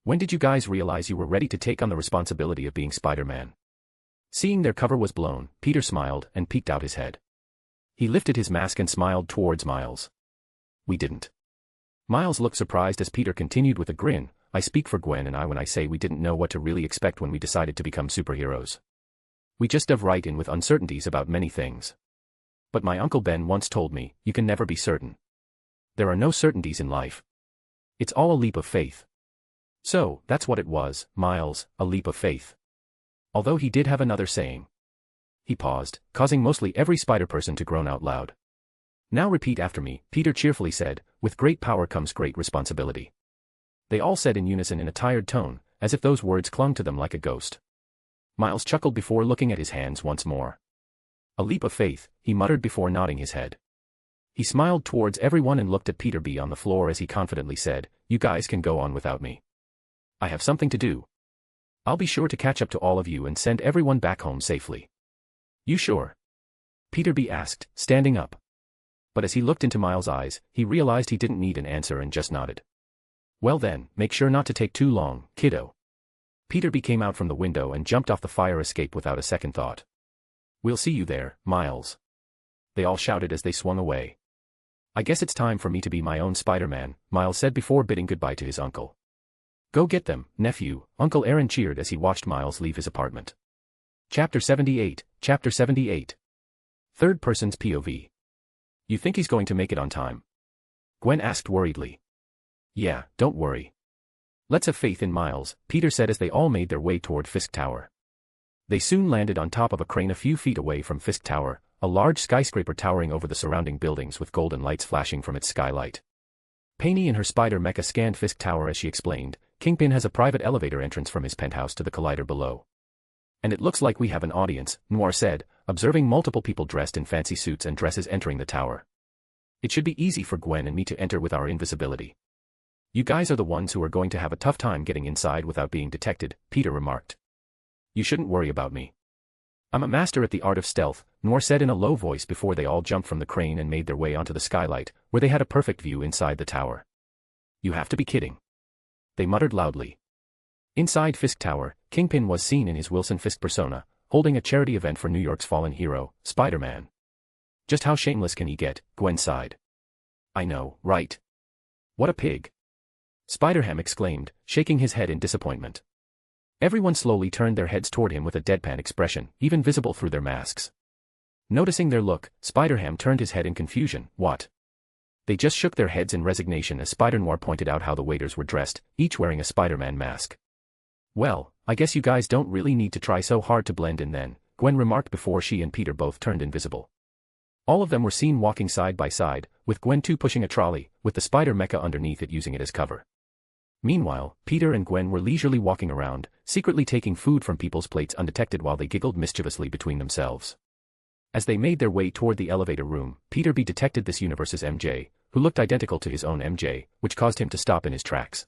When did you guys realize you were ready to take on the responsibility of being Spider-Man? Seeing their cover was blown, Peter smiled and peeked out his head. He lifted his mask and smiled towards Miles. We didn't. Miles looked surprised as Peter continued with a grin, I speak for Gwen and I when I say we didn't know what to really expect when we decided to become superheroes. We just dove right in with uncertainties about many things. But my Uncle Ben once told me, you can never be certain. There are no certainties in life. It's all a leap of faith. So, that's what it was, Miles, a leap of faith. Although he did have another saying. He paused, causing mostly every spider-person to groan out loud. Now repeat after me, Peter cheerfully said, with great power comes great responsibility. They all said in unison in a tired tone, as if those words clung to them like a ghost. Miles chuckled before looking at his hands once more. A leap of faith, he muttered before nodding his head. He smiled towards everyone and looked at Peter on the floor as he confidently said, you guys can go on without me. I have something to do. I'll be sure to catch up to all of you and send everyone back home safely. You sure? Peter asked, standing up. But as he looked into Miles' eyes, he realized he didn't need an answer and just nodded. Well then, make sure not to take too long, kiddo. Peter came out from the window and jumped off the fire escape without a second thought. We'll see you there, Miles. They all shouted as they swung away. I guess it's time for me to be my own Spider-Man, Miles said before bidding goodbye to his uncle. Go get them, nephew, Uncle Aaron cheered as he watched Miles leave his apartment. Chapter 78, Chapter 78. Third person's POV. You think he's going to make it on time? Gwen asked worriedly. Yeah, don't worry. Let's have faith in Miles, Peter said as they all made their way toward Fisk Tower. They soon landed on top of a crane a few feet away from Fisk Tower, a large skyscraper towering over the surrounding buildings with golden lights flashing from its skylight. Penny in her spider mecha scanned Fisk Tower as she explained, Kingpin has a private elevator entrance from his penthouse to the collider below. And it looks like we have an audience, Noir said, observing multiple people dressed in fancy suits and dresses entering the tower. It should be easy for Gwen and me to enter with our invisibility. You guys are the ones who are going to have a tough time getting inside without being detected, Peter remarked. You shouldn't worry about me. I'm a master at the art of stealth, Noir said in a low voice before they all jumped from the crane and made their way onto the skylight, where they had a perfect view inside the tower. You have to be kidding. They muttered loudly. Inside Fisk Tower, Kingpin was seen in his Wilson Fisk persona, holding a charity event for New York's fallen hero, Spider-Man. Just how shameless can he get, Gwen sighed. I know, right? What a pig! Spider-Ham exclaimed, shaking his head in disappointment. Everyone slowly turned their heads toward him with a deadpan expression, even visible through their masks. Noticing their look, Spider-Ham turned his head in confusion. What? They just shook their heads in resignation as Spider-Noir pointed out how the waiters were dressed, each wearing a Spider-Man mask. Well, I guess you guys don't really need to try so hard to blend in then, Gwen remarked before she and Peter both turned invisible. All of them were seen walking side by side, with Gwen too pushing a trolley, with the spider mecha underneath it using it as cover. Meanwhile, Peter and Gwen were leisurely walking around, secretly taking food from people's plates undetected while they giggled mischievously between themselves. As they made their way toward the elevator room, Peter detected this universe's MJ, who looked identical to his own MJ, which caused him to stop in his tracks.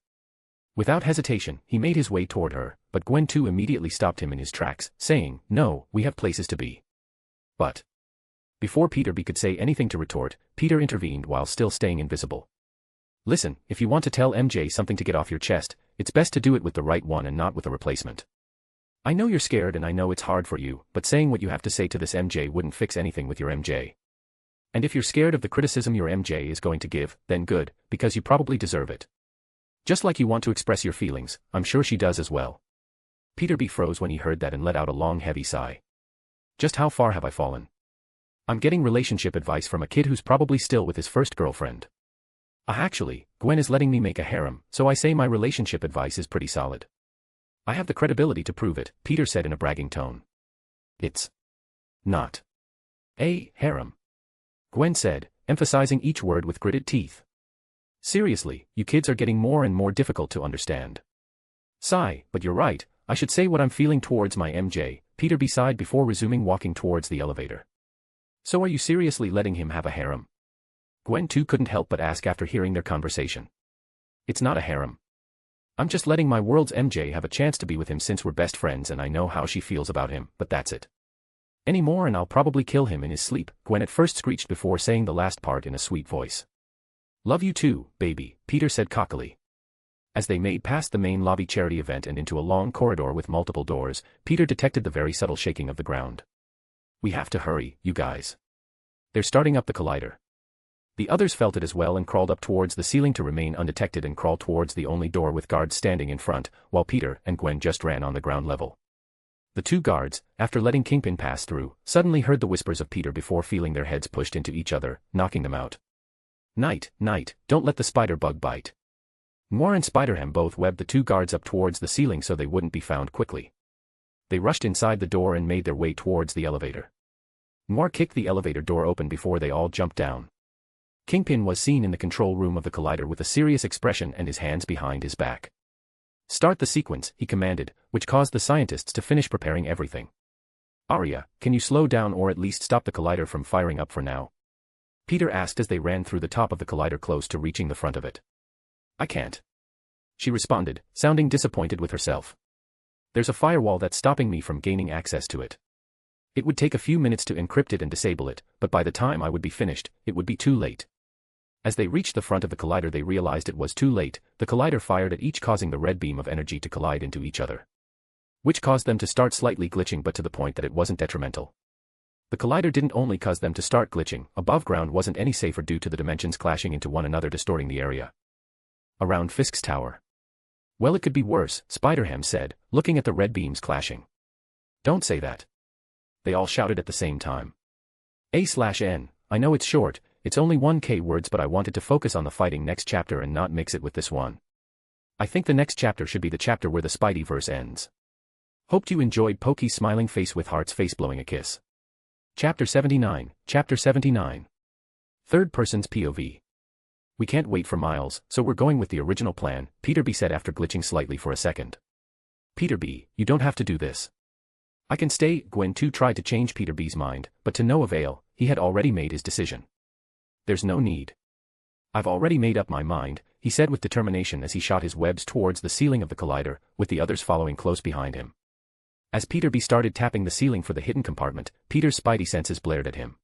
Without hesitation, he made his way toward her, but Gwen too immediately stopped him in his tracks, saying, "No, we have places to be." But before Peter could say anything to retort, Peter intervened while still staying invisible. "Listen, if you want to tell MJ something to get off your chest, it's best to do it with the right one and not with a replacement. I know you're scared and I know it's hard for you, but saying what you have to say to this MJ wouldn't fix anything with your MJ. And if you're scared of the criticism your MJ is going to give, then good, because you probably deserve it. Just like you want to express your feelings, I'm sure she does as well." Peter froze when he heard that and let out a long heavy sigh. Just how far have I fallen? I'm getting relationship advice from a kid who's probably still with his first girlfriend. Actually, Gwen is letting me make a harem, so I say my relationship advice is pretty solid. I have the credibility to prove it, Peter said in a bragging tone. It's not a harem, Gwen said, emphasizing each word with gritted teeth. Seriously, you kids are getting more and more difficult to understand. Sigh, but you're right, I should say what I'm feeling towards my MJ, Peter sighed before resuming walking towards the elevator. So are you seriously letting him have a harem? Gwen too couldn't help but ask after hearing their conversation. It's not a harem. I'm just letting my world's MJ have a chance to be with him since we're best friends and I know how she feels about him, but that's it. Any more and I'll probably kill him in his sleep, Gwen at first screeched before saying the last part in a sweet voice. Love you too, baby, Peter said cockily. As they made past the main lobby charity event and into a long corridor with multiple doors, Peter detected the very subtle shaking of the ground. We have to hurry, you guys. They're starting up the collider. The others felt it as well and crawled up towards the ceiling to remain undetected and crawl towards the only door with guards standing in front, while Peter and Gwen just ran on the ground level. The two guards, after letting Kingpin pass through, suddenly heard the whispers of Peter before feeling their heads pushed into each other, knocking them out. Night, don't let the spider bug bite. Noir and Spider-Ham both webbed the two guards up towards the ceiling so they wouldn't be found quickly. They rushed inside the door and made their way towards the elevator. Noir kicked the elevator door open before they all jumped down. Kingpin was seen in the control room of the collider with a serious expression and his hands behind his back. Start the sequence, he commanded, which caused the scientists to finish preparing everything. Aria, can you slow down or at least stop the collider from firing up for now? Peter asked as they ran through the top of the collider close to reaching the front of it. I can't. She responded, sounding disappointed with herself. There's a firewall that's stopping me from gaining access to it. It would take a few minutes to encrypt it and disable it, but by the time I would be finished, it would be too late. As they reached the front of the collider they realized it was too late, the collider fired at each causing the red beam of energy to collide into each other. Which caused them to start slightly glitching but to the point that it wasn't detrimental. The collider didn't only cause them to start glitching, above ground wasn't any safer due to the dimensions clashing into one another distorting the area around Fisk's tower. Well, it could be worse, Spider-Ham said, looking at the red beams clashing. Don't say that. They all shouted at the same time. A/N, I know it's short, it's only 1K words but I wanted to focus on the fighting next chapter and not mix it with this one. I think the next chapter should be the chapter where the Spideyverse ends. Hoped you enjoyed Pokey's smiling face with Heart's face blowing a kiss. Chapter 79, Chapter 79. Third person's POV. We can't wait for Miles, so we're going with the original plan, Peter said after glitching slightly for a second. Peter, you don't have to do this. I can stay, Gwen too tried to change Peter's mind, but to no avail, he had already made his decision. There's no need. I've already made up my mind, he said with determination as he shot his webs towards the ceiling of the collider, with the others following close behind him. As Peter started tapping the ceiling for the hidden compartment, Peter's spidey senses blared at him.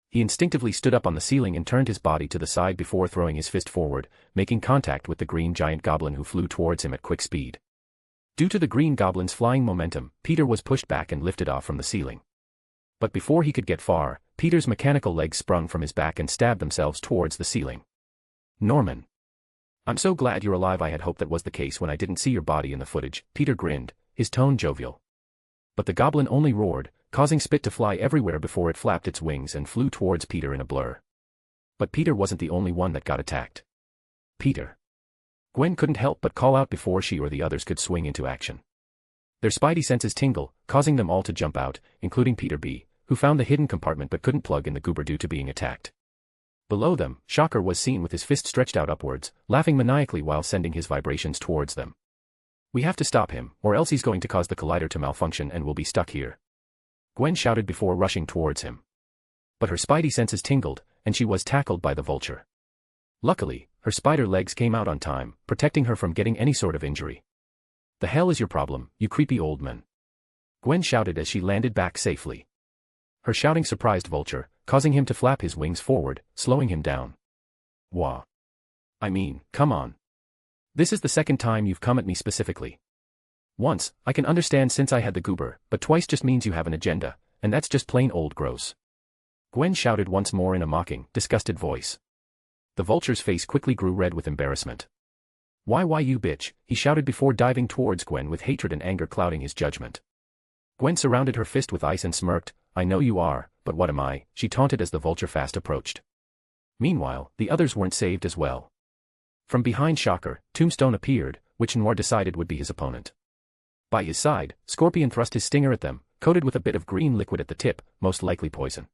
He instinctively stood up on the ceiling and turned his body to the side before throwing his fist forward, making contact with the green giant goblin who flew towards him at quick speed. Due to the green goblin's flying momentum, Peter was pushed back and lifted off from the ceiling. But before he could get far, Peter's mechanical legs sprung from his back and stabbed themselves towards the ceiling. Norman. I'm so glad you're alive. I had hoped that was the case when I didn't see your body in the footage. Peter grinned, his tone jovial. But the goblin only roared, causing spit to fly everywhere before it flapped its wings and flew towards Peter in a blur. But Peter wasn't the only one that got attacked. Peter. Gwen couldn't help but call out before she or the others could swing into action. Their spidey senses tingle, causing them all to jump out, including Peter B., who found the hidden compartment but couldn't plug in the goober due to being attacked. Below them, Shocker was seen with his fist stretched out upwards, laughing maniacally while sending his vibrations towards them. We have to stop him, or else he's going to cause the collider to malfunction and we'll be stuck here. Gwen shouted before rushing towards him. But her spidey senses tingled, and she was tackled by the vulture. Luckily, her spider legs came out on time, protecting her from getting any sort of injury. The hell is your problem, you creepy old man? Gwen shouted as she landed back safely. Her shouting surprised Vulture, causing him to flap his wings forward, slowing him down. Wah. I mean, come on. This is the second time you've come at me specifically. Once, I can understand since I had the goober, but twice just means you have an agenda, and that's just plain old gross. Gwen shouted once more in a mocking, disgusted voice. The vulture's face quickly grew red with embarrassment. Why you bitch, he shouted before diving towards Gwen with hatred and anger clouding his judgment. Gwen surrounded her fist with ice and smirked, I know you are, but what am I, she taunted as the vulture fast approached. Meanwhile, the others weren't saved as well. From behind Shocker, Tombstone appeared, which Noir decided would be his opponent. By his side, Scorpion thrust his stinger at them, coated with a bit of green liquid at the tip, most likely poison.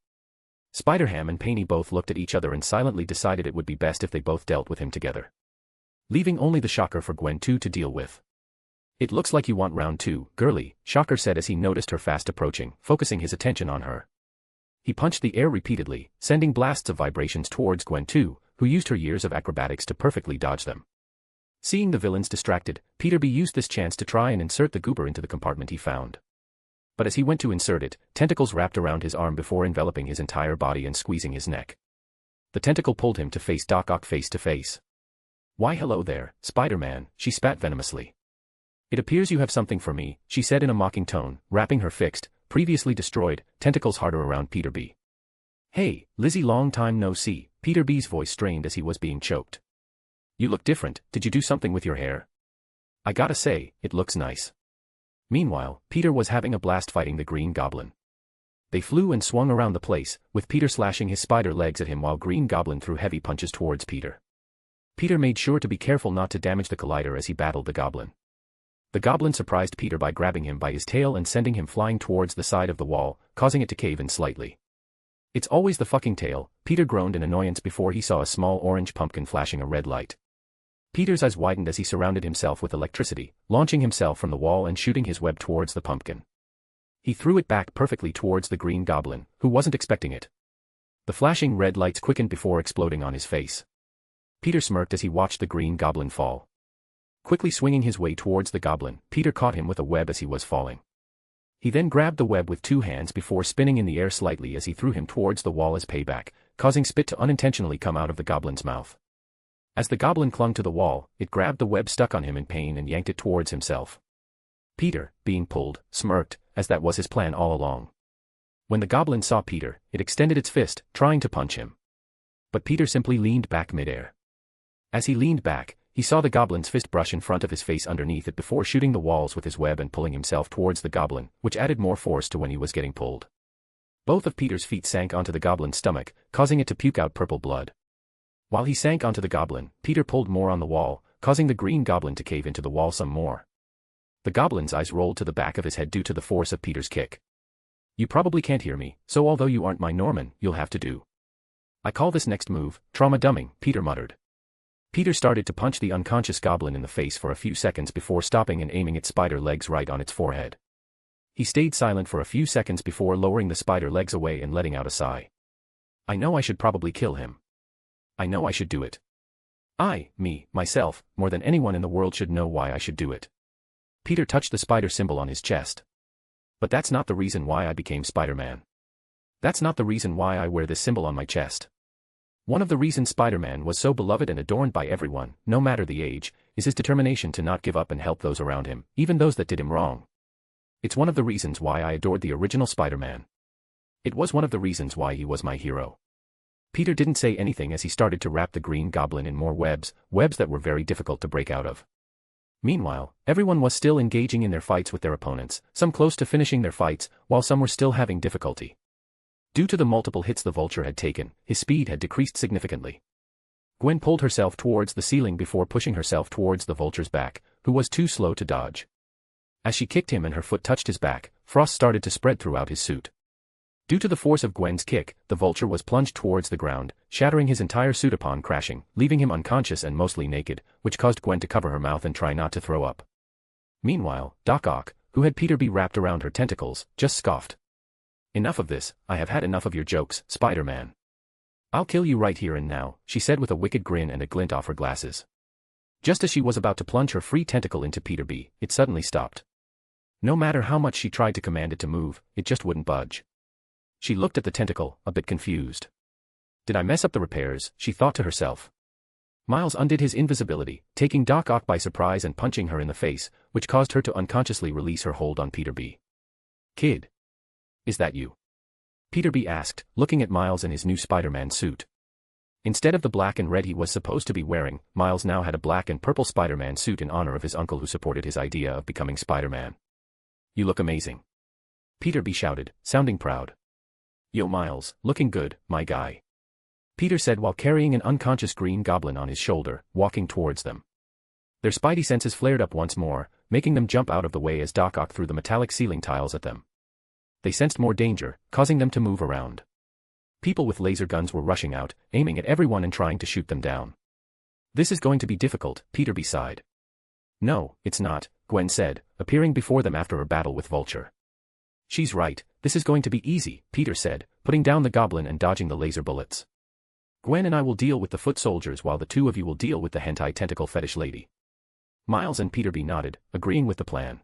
Spider-Ham and Painey both looked at each other and silently decided it would be best if they both dealt with him together. Leaving only the Shocker for Gwen 2 to deal with. It looks like you want round 2, girly, Shocker said as he noticed her fast approaching, focusing his attention on her. He punched the air repeatedly, sending blasts of vibrations towards Gwen 2, who used her years of acrobatics to perfectly dodge them. Seeing the villains distracted, Peter B used this chance to try and insert the goober into the compartment he found. But as he went to insert it, tentacles wrapped around his arm before enveloping his entire body and squeezing his neck. The tentacle pulled him to face Doc Ock face to face. Why hello there, Spider-Man, she spat venomously. It appears you have something for me, she said in a mocking tone, wrapping her fixed, previously destroyed, tentacles harder around Peter B. Hey, Lizzie, long time no see, Peter B's voice strained as he was being choked. You look different, did you do something with your hair? I gotta say, it looks nice. Meanwhile, Peter was having a blast fighting the Green Goblin. They flew and swung around the place, with Peter slashing his spider legs at him while Green Goblin threw heavy punches towards Peter. Peter made sure to be careful not to damage the collider as he battled the goblin. The goblin surprised Peter by grabbing him by his tail and sending him flying towards the side of the wall, causing it to cave in slightly. It's always the fucking tail, Peter groaned in annoyance before he saw a small orange pumpkin flashing a red light. Peter's eyes widened as he surrounded himself with electricity, launching himself from the wall and shooting his web towards the pumpkin. He threw it back perfectly towards the Green Goblin, who wasn't expecting it. The flashing red lights quickened before exploding on his face. Peter smirked as he watched the Green Goblin fall. Quickly swinging his way towards the goblin, Peter caught him with a web as he was falling. He then grabbed the web with 2 hands before spinning in the air slightly as he threw him towards the wall as payback, causing spit to unintentionally come out of the goblin's mouth. As the goblin clung to the wall, it grabbed the web stuck on him in pain and yanked it towards himself. Peter, being pulled, smirked, as that was his plan all along. When the goblin saw Peter, it extended its fist, trying to punch him. But Peter simply leaned back midair. As he leaned back, he saw the goblin's fist brush in front of his face underneath it before shooting the walls with his web and pulling himself towards the goblin, which added more force to when he was getting pulled. Both of Peter's feet sank onto the goblin's stomach, causing it to puke out purple blood. While he sank onto the goblin, Peter pulled more on the wall, causing the Green Goblin to cave into the wall some more. The goblin's eyes rolled to the back of his head due to the force of Peter's kick. You probably can't hear me, so although you aren't my Norman, you'll have to do. I call this next move, trauma dumbing, Peter muttered. Peter started to punch the unconscious goblin in the face for a few seconds before stopping and aiming its spider legs right on its forehead. He stayed silent for a few seconds before lowering the spider legs away and letting out a sigh. I know I should probably kill him. I know I should do it. Myself, more than anyone in the world should know why I should do it. Peter touched the spider symbol on his chest. But that's not the reason why I became Spider-Man. That's not the reason why I wear this symbol on my chest. One of the reasons Spider-Man was so beloved and adorned by everyone, no matter the age, is his determination to not give up and help those around him, even those that did him wrong. It's one of the reasons why I adored the original Spider-Man. It was one of the reasons why he was my hero. Peter didn't say anything as he started to wrap the green goblin in more webs that were very difficult to break out of. Meanwhile, everyone was still engaging in their fights with their opponents, some close to finishing their fights, while some were still having difficulty. Due to the multiple hits the vulture had taken, his speed had decreased significantly. Gwen pulled herself towards the ceiling before pushing herself towards the vulture's back, who was too slow to dodge. As she kicked him and her foot touched his back, frost started to spread throughout his suit. Due to the force of Gwen's kick, the vulture was plunged towards the ground, shattering his entire suit upon crashing, leaving him unconscious and mostly naked, which caused Gwen to cover her mouth and try not to throw up. Meanwhile, Doc Ock, who had Peter be wrapped around her tentacles, just scoffed. "Enough of this, I have had enough of your jokes, Spider-Man. I'll kill you right here and now," she said with a wicked grin and a glint off her glasses. Just as she was about to plunge her free tentacle into Peter B, it suddenly stopped. No matter how much she tried to command it to move, it just wouldn't budge. She looked at the tentacle, a bit confused. "Did I mess up the repairs?" she thought to herself. Miles undid his invisibility, taking Doc Ock by surprise and punching her in the face, which caused her to unconsciously release her hold on Peter B. "Kid. Is that you?" Peter B asked, looking at Miles in his new Spider-Man suit. Instead of the black and red he was supposed to be wearing, Miles now had a black and purple Spider-Man suit in honor of his uncle who supported his idea of becoming Spider-Man. "You look amazing," Peter B shouted, sounding proud. "Yo Miles, looking good, my guy," Peter said while carrying an unconscious green goblin on his shoulder, walking towards them. Their spidey senses flared up once more, making them jump out of the way as Doc Ock threw the metallic ceiling tiles at them. They sensed more danger, causing them to move around. People with laser guns were rushing out, aiming at everyone and trying to shoot them down. "This is going to be difficult," Peter B sighed. "No, it's not," Gwen said, appearing before them after her battle with Vulture. "She's right, this is going to be easy," Peter said, putting down the goblin and dodging the laser bullets. "Gwen and I will deal with the foot soldiers while the two of you will deal with the hentai tentacle fetish lady." Miles and Peter B nodded, agreeing with the plan.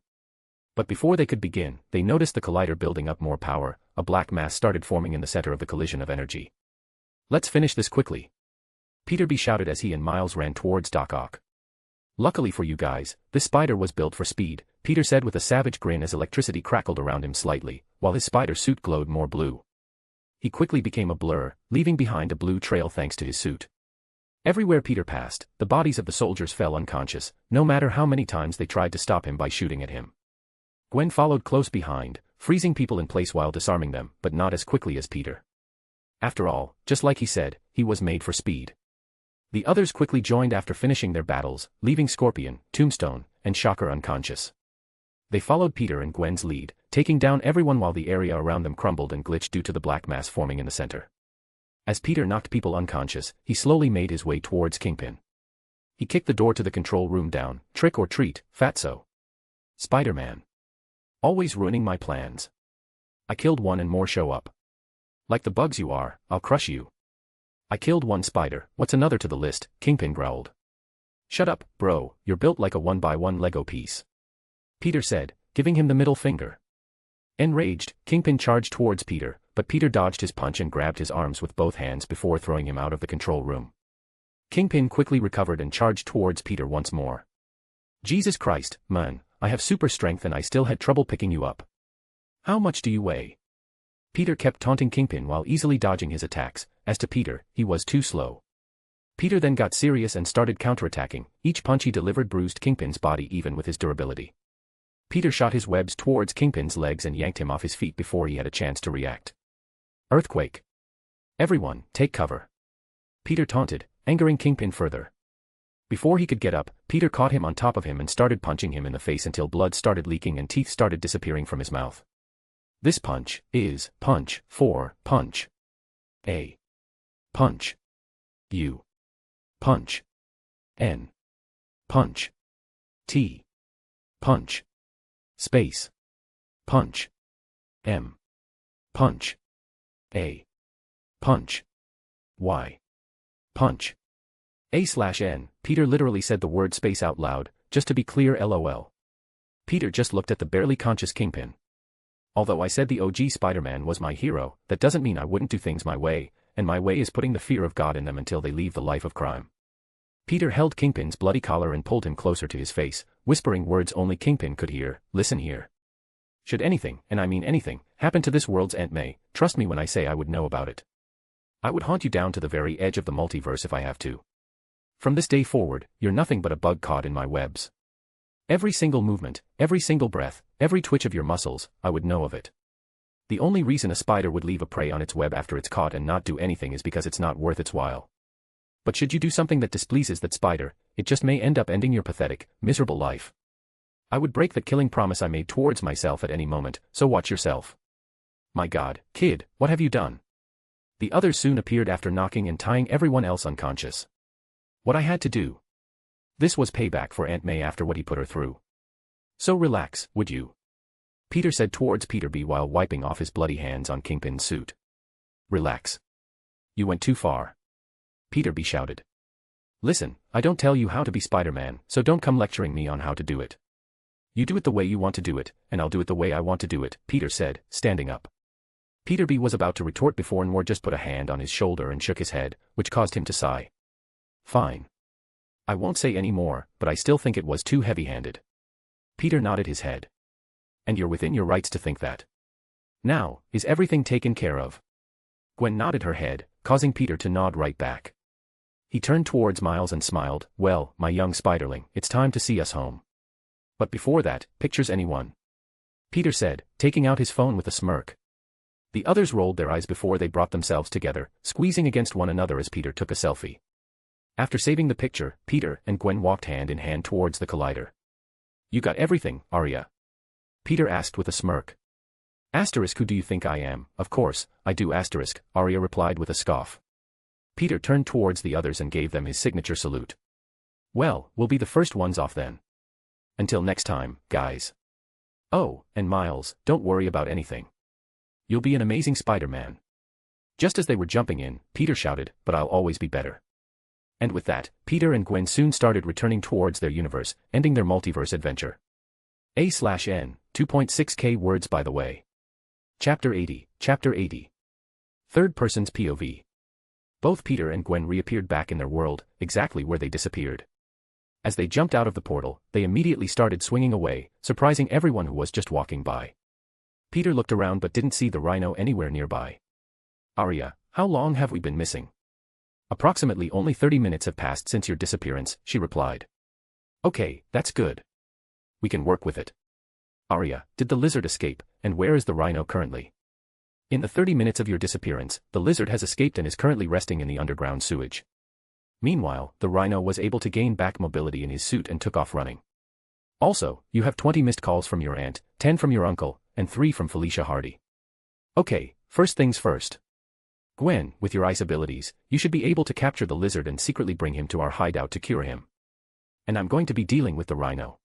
But before they could begin, they noticed the collider building up more power. A black mass started forming in the center of the collision of energy. "Let's finish this quickly," Peter B shouted as he and Miles ran towards Doc Ock. "Luckily for you guys, this spider was built for speed," Peter said with a savage grin as electricity crackled around him slightly, while his spider suit glowed more blue. He quickly became a blur, leaving behind a blue trail thanks to his suit. Everywhere Peter passed, the bodies of the soldiers fell unconscious, no matter how many times they tried to stop him by shooting at him. Gwen followed close behind, freezing people in place while disarming them, but not as quickly as Peter. After all, just like he said, he was made for speed. The others quickly joined after finishing their battles, leaving Scorpion, Tombstone, and Shocker unconscious. They followed Peter and Gwen's lead, taking down everyone while the area around them crumbled and glitched due to the black mass forming in the center. As Peter knocked people unconscious, he slowly made his way towards Kingpin. He kicked the door to the control room down. "Trick or treat, fatso. Spider-Man. Always ruining my plans. I killed one and more show up. Like the bugs you are, I'll crush you." "I killed one spider, what's another to the list?" Kingpin growled. "Shut up, bro, you're built like a 1x1 Lego piece," Peter said, giving him the middle finger. Enraged, Kingpin charged towards Peter, but Peter dodged his punch and grabbed his arms with both hands before throwing him out of the control room. Kingpin quickly recovered and charged towards Peter once more. "Jesus Christ, man, I have super strength and I still had trouble picking you up. How much do you weigh?" Peter kept taunting Kingpin while easily dodging his attacks. As to Peter, he was too slow. Peter then got serious and started counterattacking. Each punch he delivered bruised Kingpin's body even with his durability. Peter shot his webs towards Kingpin's legs and yanked him off his feet before he had a chance to react. "Earthquake. Everyone, take cover," Peter taunted, angering Kingpin further. Before he could get up, Peter caught him on top of him and started punching him in the face until blood started leaking and teeth started disappearing from his mouth. This punch is punch 4, punch. A. Punch. U. Punch. N. Punch. T. Punch. Space. Punch. M. Punch. A. Punch. Y. Punch. A/N, Peter literally said the word space out loud, just to be clear LOL. Peter just looked at the barely conscious Kingpin. Although I said the OG Spider-Man was my hero, that doesn't mean I wouldn't do things my way, and my way is putting the fear of God in them until they leave the life of crime. Peter held Kingpin's bloody collar and pulled him closer to his face, whispering words only Kingpin could hear. "Listen here. Should anything, and I mean anything, happen to this world's Aunt May, trust me when I say I would know about it. I would haunt you down to the very edge of the multiverse if I have to. From this day forward, you're nothing but a bug caught in my webs. Every single movement, every single breath, every twitch of your muscles, I would know of it. The only reason a spider would leave a prey on its web after it's caught and not do anything is because it's not worth its while. But should you do something that displeases that spider, it just may end up ending your pathetic, miserable life. I would break that killing promise I made towards myself at any moment, so watch yourself. My God, kid, what have you done? The others soon appeared after knocking and tying everyone else unconscious. What I had to do. This was payback for Aunt May after what he put her through. So relax, would you? Peter said towards Peter B while wiping off his bloody hands on Kingpin's suit. Relax. You went too far. Peter B shouted. Listen, I don't tell you how to be Spider-Man, so don't come lecturing me on how to do it. You do it the way you want to do it, and I'll do it the way I want to do it, Peter said, standing up. Peter B was about to retort before Noir just put a hand on his shoulder and shook his head, which caused him to sigh. Fine. I won't say any more, but I still think it was too heavy-handed. Peter nodded his head. And you're within your rights to think that. Now, is everything taken care of? Gwen nodded her head, causing Peter to nod right back. He turned towards Miles and smiled, well, my young spiderling, it's time to see us home. But before that, pictures anyone? Peter said, taking out his phone with a smirk. The others rolled their eyes before they brought themselves together, squeezing against one another as Peter took a selfie. After saving the picture, Peter and Gwen walked hand in hand towards the collider. You got everything, Aria? Peter asked with a smirk. Asterisk, who do you think I am? Of course, I do asterisk, Aria replied with a scoff. Peter turned towards the others and gave them his signature salute. Well, we'll be the first ones off then. Until next time, guys. Oh, and Miles, don't worry about anything. You'll be an amazing Spider-Man. Just as they were jumping in, Peter shouted, but I'll always be better. And with that, Peter and Gwen soon started returning towards their universe, ending their multiverse adventure. A/N, 2.6k words by the way. Chapter 80, Chapter 80. Third person's POV. Both Peter and Gwen reappeared back in their world, exactly where they disappeared. As they jumped out of the portal, they immediately started swinging away, surprising everyone who was just walking by. Peter looked around but didn't see the rhino anywhere nearby. Aria, how long have we been missing? Approximately only 30 minutes have passed since your disappearance, she replied. Okay, that's good. We can work with it. Aria, did the lizard escape, and where is the rhino currently? In the 30 minutes of your disappearance, the lizard has escaped and is currently resting in the underground sewage. Meanwhile, the rhino was able to gain back mobility in his suit and took off running. Also, you have 20 missed calls from your aunt, 10 from your uncle, and 3 from Felicia Hardy. Okay, first things first. Gwen, with your ice abilities, you should be able to capture the lizard and secretly bring him to our hideout to cure him. And I'm going to be dealing with the rhino.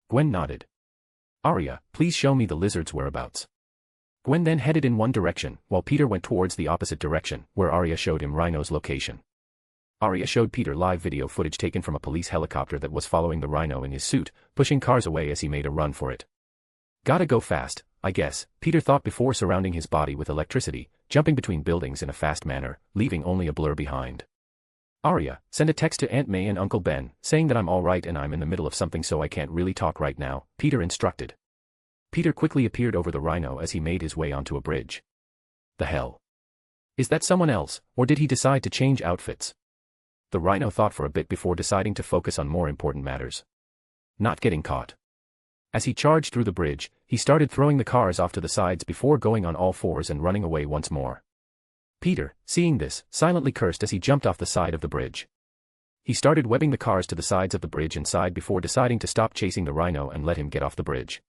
Gwen nodded. Aria, please show me the lizard's whereabouts. Gwen then headed in one direction, while Peter went towards the opposite direction, where Aria showed him Rhino's location. Aria showed Peter live video footage taken from a police helicopter that was following the rhino in his suit, pushing cars away as he made a run for it. Gotta go fast, I guess, Peter thought before surrounding his body with electricity, jumping between buildings in a fast manner, leaving only a blur behind. Aria, send a text to Aunt May and Uncle Ben, saying that I'm alright and I'm in the middle of something so I can't really talk right now, Peter instructed. Peter quickly appeared over the rhino as he made his way onto a bridge. The hell? Is that someone else, or did he decide to change outfits? The rhino thought for a bit before deciding to focus on more important matters. Not getting caught. As he charged through the bridge, he started throwing the cars off to the sides before going on all fours and running away once more. Peter, seeing this, silently cursed as he jumped off the side of the bridge. He started webbing the cars to the sides of the bridge inside before deciding to stop chasing the rhino and let him get off the bridge.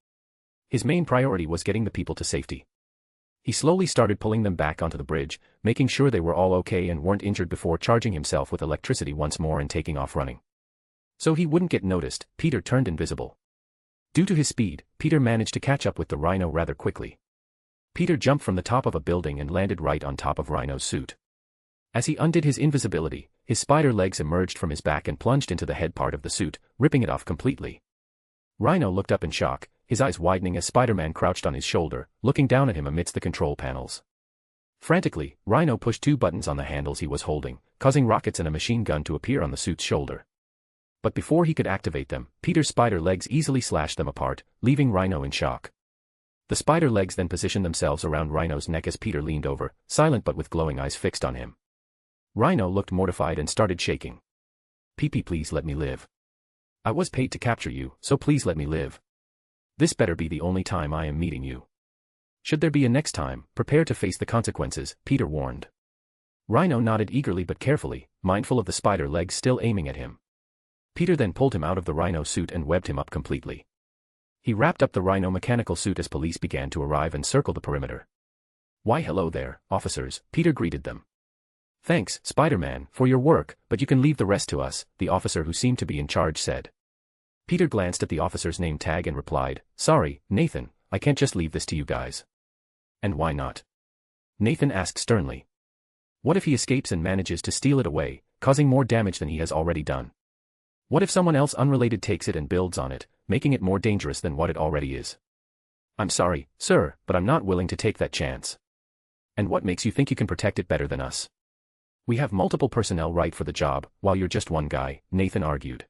His main priority was getting the people to safety. He slowly started pulling them back onto the bridge, making sure they were all okay and weren't injured before charging himself with electricity once more and taking off running. So he wouldn't get noticed, Peter turned invisible. Due to his speed, Peter managed to catch up with the rhino rather quickly. Peter jumped from the top of a building and landed right on top of Rhino's suit. As he undid his invisibility, his spider legs emerged from his back and plunged into the head part of the suit, ripping it off completely. Rhino looked up in shock, his eyes widening as Spider-Man crouched on his shoulder, looking down at him amidst the control panels. Frantically, Rhino pushed 2 buttons on the handles he was holding, causing rockets and a machine gun to appear on the suit's shoulder. But before he could activate them, Peter's spider legs easily slashed them apart, leaving Rhino in shock. The spider legs then positioned themselves around Rhino's neck as Peter leaned over, silent but with glowing eyes fixed on him. Rhino looked mortified and started shaking. "PP, please let me live. I was paid to capture you, so please let me live. This better be the only time I am meeting you. Should there be a next time, prepare to face the consequences," Peter warned. Rhino nodded eagerly but carefully, mindful of the spider legs still aiming at him. Peter then pulled him out of the Rhino suit and webbed him up completely. He wrapped up the Rhino mechanical suit as police began to arrive and circle the perimeter. "Why hello there, officers," Peter greeted them. "Thanks, Spider-Man, for your work, but you can leave the rest to us," the officer who seemed to be in charge said. Peter glanced at the officer's name tag and replied, "Sorry, Nathan, I can't just leave this to you guys." "And why not?" Nathan asked sternly. "What if he escapes and manages to steal it away, causing more damage than he has already done? What if someone else unrelated takes it and builds on it, making it more dangerous than what it already is?" "I'm sorry, sir, but I'm not willing to take that chance." "And what makes you think you can protect it better than us? We have multiple personnel right for the job, while you're just one guy," Nathan argued.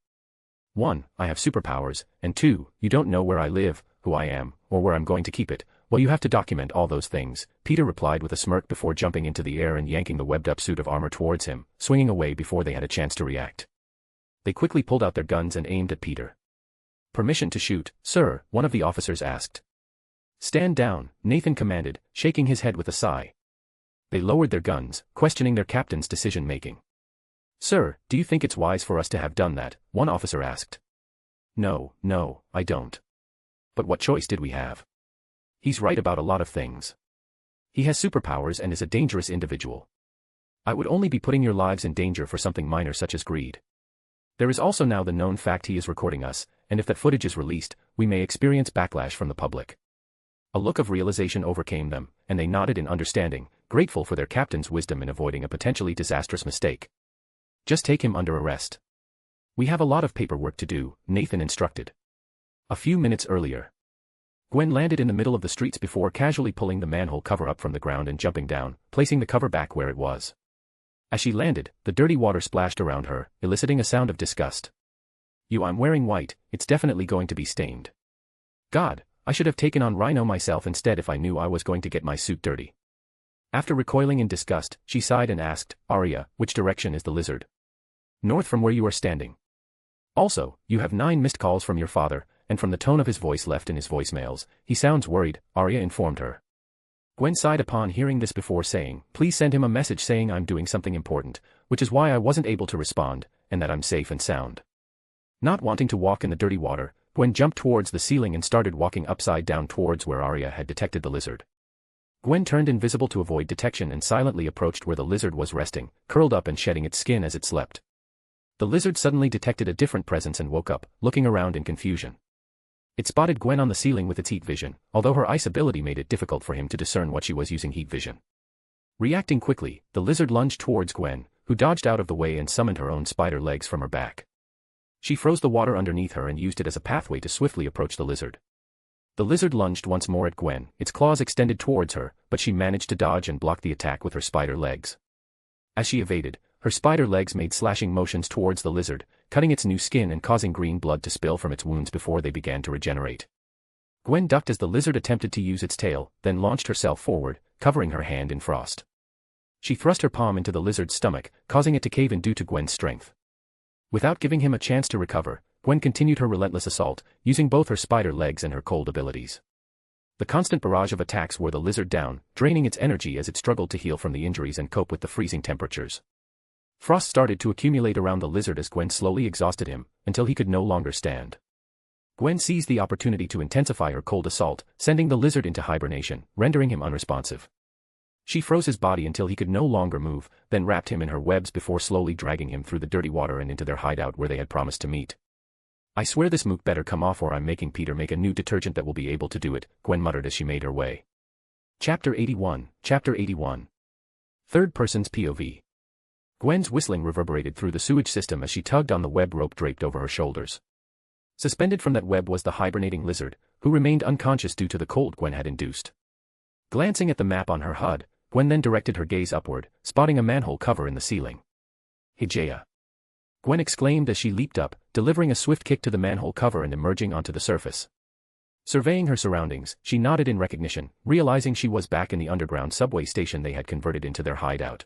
"1, I have superpowers, and 2, you don't know where I live, who I am, or where I'm going to keep it. Well, you have to document all those things," Peter replied with a smirk before jumping into the air and yanking the webbed-up suit of armor towards him, swinging away before they had a chance to react. They quickly pulled out their guns and aimed at Peter. "Permission to shoot, sir," one of the officers asked. "Stand down," Nathan commanded, shaking his head with a sigh. They lowered their guns, questioning their captain's decision-making. "Sir, do you think it's wise for us to have done that?" one officer asked. No, I don't. But what choice did we have? He's right about a lot of things. He has superpowers and is a dangerous individual. I would only be putting your lives in danger for something minor such as greed. There is also now the known fact he is recording us, and if that footage is released, we may experience backlash from the public." A look of realization overcame them, and they nodded in understanding, grateful for their captain's wisdom in avoiding a potentially disastrous mistake. "Just take him under arrest. We have a lot of paperwork to do," Nathan instructed. A few minutes earlier, Gwen landed in the middle of the streets before casually pulling the manhole cover up from the ground and jumping down, placing the cover back where it was. As she landed, the dirty water splashed around her, eliciting a sound of disgust. I'm wearing white, it's definitely going to be stained. God, I should have taken on Rhino myself instead if I knew I was going to get my suit dirty." After recoiling in disgust, she sighed and asked, "Aria, which direction is the lizard?" "North from where you are standing. Also, you have 9 missed calls from your father, and from the tone of his voice left in his voicemails, he sounds worried," Aria informed her. Gwen sighed upon hearing this before saying, "Please send him a message saying I'm doing something important, which is why I wasn't able to respond, and that I'm safe and sound." Not wanting to walk in the dirty water, Gwen jumped towards the ceiling and started walking upside down towards where Aria had detected the lizard. Gwen turned invisible to avoid detection and silently approached where the lizard was resting, curled up and shedding its skin as it slept. The lizard suddenly detected a different presence and woke up, looking around in confusion. It spotted Gwen on the ceiling with its heat vision, although her ice ability made it difficult for him to discern what she was using heat vision. Reacting quickly, the lizard lunged towards Gwen, who dodged out of the way and summoned her own spider legs from her back. She froze the water underneath her and used it as a pathway to swiftly approach the lizard. The lizard lunged once more at Gwen, its claws extended towards her, but she managed to dodge and block the attack with her spider legs. As she evaded, her spider legs made slashing motions towards the lizard, cutting its new skin and causing green blood to spill from its wounds before they began to regenerate. Gwen ducked as the lizard attempted to use its tail, then launched herself forward, covering her hand in frost. She thrust her palm into the lizard's stomach, causing it to cave in due to Gwen's strength. Without giving him a chance to recover, Gwen continued her relentless assault, using both her spider legs and her cold abilities. The constant barrage of attacks wore the lizard down, draining its energy as it struggled to heal from the injuries and cope with the freezing temperatures. Frost started to accumulate around the lizard as Gwen slowly exhausted him, until he could no longer stand. Gwen seized the opportunity to intensify her cold assault, sending the lizard into hibernation, rendering him unresponsive. She froze his body until he could no longer move, then wrapped him in her webs before slowly dragging him through the dirty water and into their hideout where they had promised to meet. "I swear this mook better come off or I'm making Peter make a new detergent that will be able to do it," Gwen muttered as she made her way. Chapter 81. Third person's POV. Gwen's whistling reverberated through the sewage system as she tugged on the web rope draped over her shoulders. Suspended from that web was the hibernating lizard, who remained unconscious due to the cold Gwen had induced. Glancing at the map on her HUD, Gwen then directed her gaze upward, spotting a manhole cover in the ceiling. "Hydra!" Gwen exclaimed as she leaped up, delivering a swift kick to the manhole cover and emerging onto the surface. Surveying her surroundings, she nodded in recognition, realizing she was back in the underground subway station they had converted into their hideout.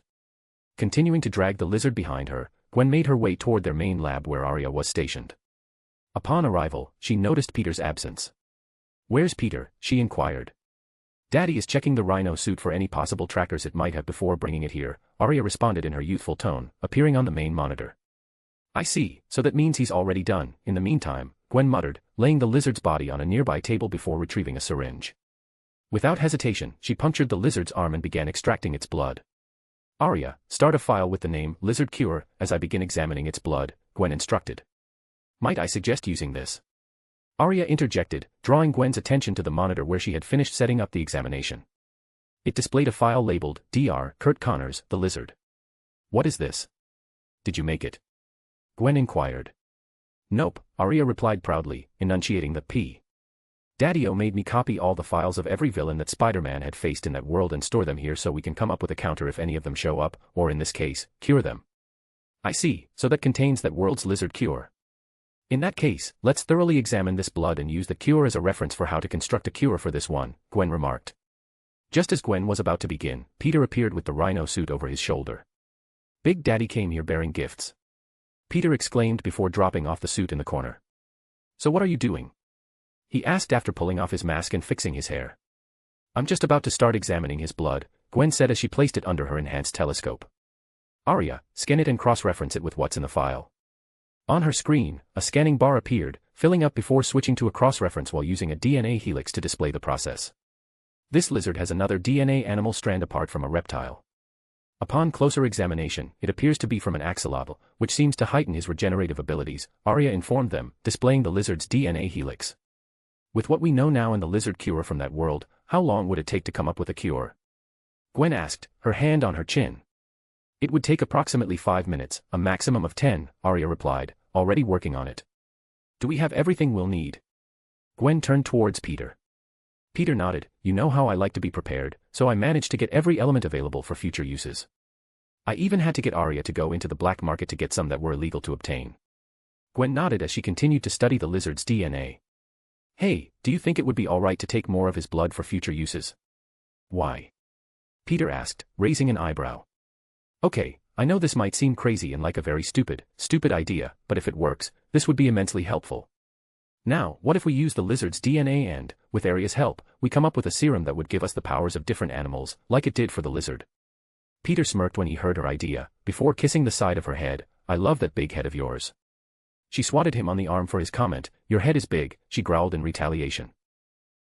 Continuing to drag the lizard behind her, Gwen made her way toward their main lab where Arie was stationed. Upon arrival, she noticed Peter's absence. "Where's Peter?" she inquired. "Daddy is checking the rhino suit for any possible trackers it might have before bringing it here," Arie responded in her youthful tone, appearing on the main monitor. "I see, so that means he's already done." In the meantime, Gwen muttered, laying the lizard's body on a nearby table before retrieving a syringe. Without hesitation, she punctured the lizard's arm and began extracting its blood. "Arie, start a file with the name Lizard Cure as I begin examining its blood," Gwen instructed. "Might I suggest using this?" Arie interjected, drawing Gwen's attention to the monitor where she had finished setting up the examination. It displayed a file labeled Dr. Kurt Connors, the Lizard. "What is this? Did you make it?" Gwen inquired. "Nope," Arie replied proudly, enunciating the P. "Daddy-o made me copy all the files of every villain that Spider-Man had faced in that world and store them here so we can come up with a counter if any of them show up, or in this case, cure them." "I see, so that contains that world's lizard cure. In that case, let's thoroughly examine this blood and use the cure as a reference for how to construct a cure for this one," Gwen remarked. Just as Gwen was about to begin, Peter appeared with the rhino suit over his shoulder. "Big Daddy came here bearing gifts," Peter exclaimed before dropping off the suit in the corner. "So what are you doing?" he asked after pulling off his mask and fixing his hair. "I'm just about to start examining his blood," Gwen said as she placed it under her enhanced telescope. "Arie, scan it and cross-reference it with what's in the file." On her screen, a scanning bar appeared, filling up before switching to a cross-reference while using a DNA helix to display the process. This lizard has another DNA animal strand apart from a reptile. Upon closer examination, it appears to be from an axolotl, which seems to heighten his regenerative abilities, Arie informed them, displaying the lizard's DNA helix. "With what we know now and the lizard cure from that world, how long would it take to come up with a cure?" Gwen asked, her hand on her chin. "It would take approximately 5 minutes, a maximum of 10, Arie replied, already working on it. "Do we have everything we'll need?" Gwen turned towards Peter. Peter nodded. "You know how I like to be prepared, so I managed to get every element available for future uses. I even had to get Arie to go into the black market to get some that were illegal to obtain." Gwen nodded as she continued to study the lizard's DNA. "Hey, do you think it would be alright to take more of his blood for future uses?" "Why?" Peter asked, raising an eyebrow. "Okay, I know this might seem crazy and like a very stupid idea, but if it works, this would be immensely helpful. Now, what if we use the lizard's DNA and, with Arie's help, we come up with a serum that would give us the powers of different animals, like it did for the lizard?" Peter smirked when he heard her idea, before kissing the side of her head. "I love that big head of yours." She swatted him on the arm for his comment. "Your head is big," she growled in retaliation.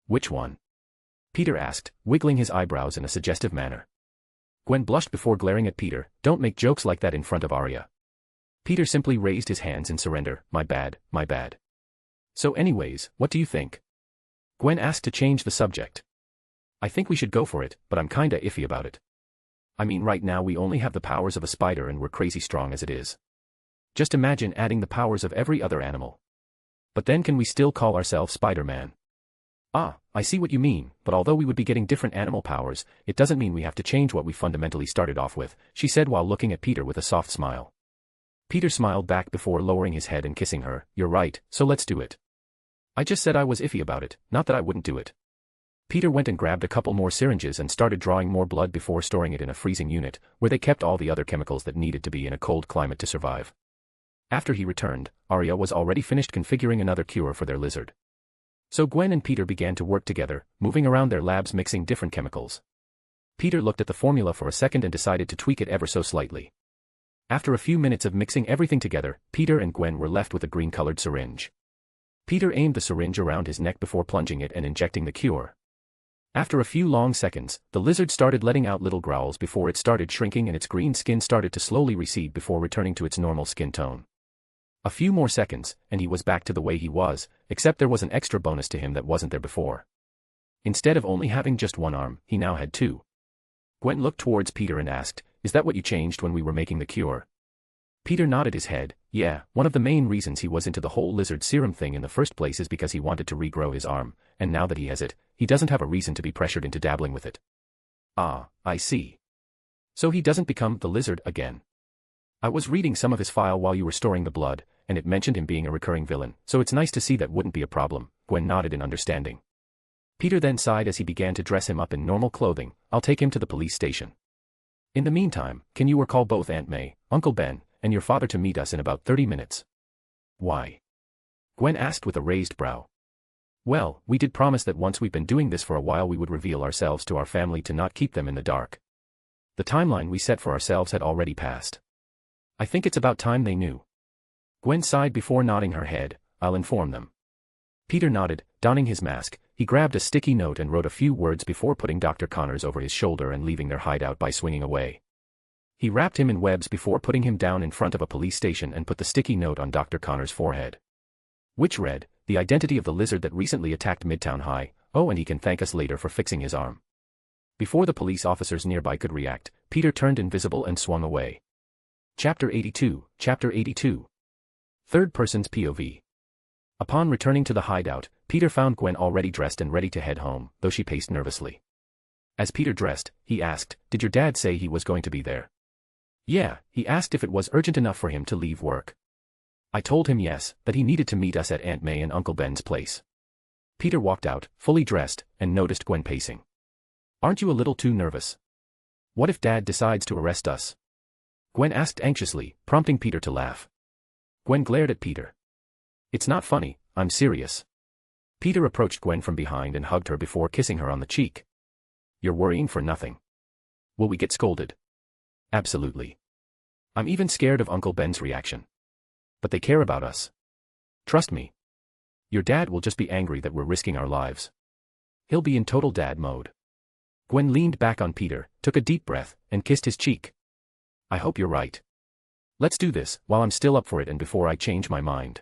"Which one?" Peter asked, wiggling his eyebrows in a suggestive manner. Gwen blushed before glaring at Peter. "Don't make jokes like that in front of Arie." Peter simply raised his hands in surrender. My bad. "So anyways, what do you think?" Gwen asked to change the subject. "I think we should go for it, but I'm kinda iffy about it. I mean, right now we only have the powers of a spider and we're crazy strong as it is. Just imagine adding the powers of every other animal. But then can we still call ourselves Spider-Man?" "Ah, I see what you mean, but although we would be getting different animal powers, it doesn't mean we have to change what we fundamentally started off with," she said while looking at Peter with a soft smile. Peter smiled back before lowering his head and kissing her. "You're right, so let's do it." "I just said I was iffy about it, not that I wouldn't do it." Peter went and grabbed a couple more syringes and started drawing more blood before storing it in a freezing unit, where they kept all the other chemicals that needed to be in a cold climate to survive. After he returned, Arie was already finished configuring another cure for their lizard. So Gwen and Peter began to work together, moving around their labs mixing different chemicals. Peter looked at the formula for a second and decided to tweak it ever so slightly. After a few minutes of mixing everything together, Peter and Gwen were left with a green-colored syringe. Peter aimed the syringe around his neck before plunging it and injecting the cure. After a few long seconds, the lizard started letting out little growls before it started shrinking and its green skin started to slowly recede before returning to its normal skin tone. A few more seconds, and he was back to the way he was, except there was an extra bonus to him that wasn't there before. Instead of only having just one arm, he now had two. Gwen looked towards Peter and asked, "Is that what you changed when we were making the cure?" Peter nodded his head. "Yeah, one of the main reasons he was into the whole lizard serum thing in the first place is because he wanted to regrow his arm, and now that he has it, he doesn't have a reason to be pressured into dabbling with it." "Ah, I see. So he doesn't become the lizard again." "I was reading some of his file while you were storing the blood, and it mentioned him being a recurring villain, so it's nice to see that wouldn't be a problem," Gwen nodded in understanding. Peter then sighed as he began to dress him up in normal clothing. "I'll take him to the police station." In the meantime, can you call both Aunt May, Uncle Ben, and your father to meet us in about 30 minutes? Why? Gwen asked with a raised brow. Well, we did promise that once we've been doing this for a while we would reveal ourselves to our family to not keep them in the dark. The timeline we set for ourselves had already passed. I think it's about time they knew. Gwen sighed before nodding her head. I'll inform them. Peter nodded, donning his mask. He grabbed a sticky note and wrote a few words before putting Dr. Connors over his shoulder and leaving their hideout by swinging away. He wrapped him in webs before putting him down in front of a police station and put the sticky note on Dr. Connors' forehead. Which read, the identity of the lizard that recently attacked Midtown High, oh and he can thank us later for fixing his arm. Before the police officers nearby could react, Peter turned invisible and swung away. Chapter 82, Chapter 82. Third person's POV. Upon returning to the hideout, Peter found Gwen already dressed and ready to head home, though she paced nervously. As Peter dressed, he asked, did your dad say he was going to be there? Yeah, he asked if it was urgent enough for him to leave work. I told him yes, that he needed to meet us at Aunt May and Uncle Ben's place. Peter walked out, fully dressed, and noticed Gwen pacing. Aren't you a little too nervous? What if Dad decides to arrest us? Gwen asked anxiously, prompting Peter to laugh. Gwen glared at Peter. It's not funny, I'm serious. Peter approached Gwen from behind and hugged her before kissing her on the cheek. You're worrying for nothing. Will we get scolded? Absolutely. I'm even scared of Uncle Ben's reaction. But they care about us. Trust me. Your dad will just be angry that we're risking our lives. He'll be in total dad mode. Gwen leaned back on Peter, took a deep breath, and kissed his cheek. I hope you're right. Let's do this, while I'm still up for it and before I change my mind.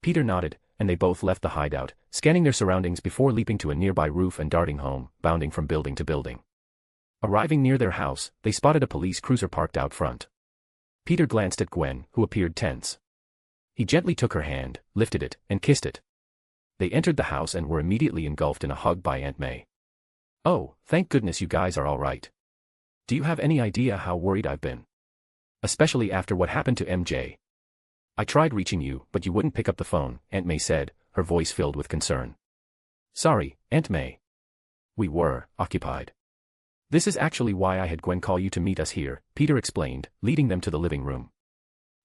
Peter nodded, and they both left the hideout, scanning their surroundings before leaping to a nearby roof and darting home, bounding from building to building. Arriving near their house, they spotted a police cruiser parked out front. Peter glanced at Gwen, who appeared tense. He gently took her hand, lifted it, and kissed it. They entered the house and were immediately engulfed in a hug by Aunt May. Oh, thank goodness you guys are all right. Do you have any idea how worried I've been? Especially after what happened to MJ. I tried reaching you, but you wouldn't pick up the phone, Aunt May said, her voice filled with concern. Sorry, Aunt May. We were occupied. This is actually why I had Gwen call you to meet us here, Peter explained, leading them to the living room.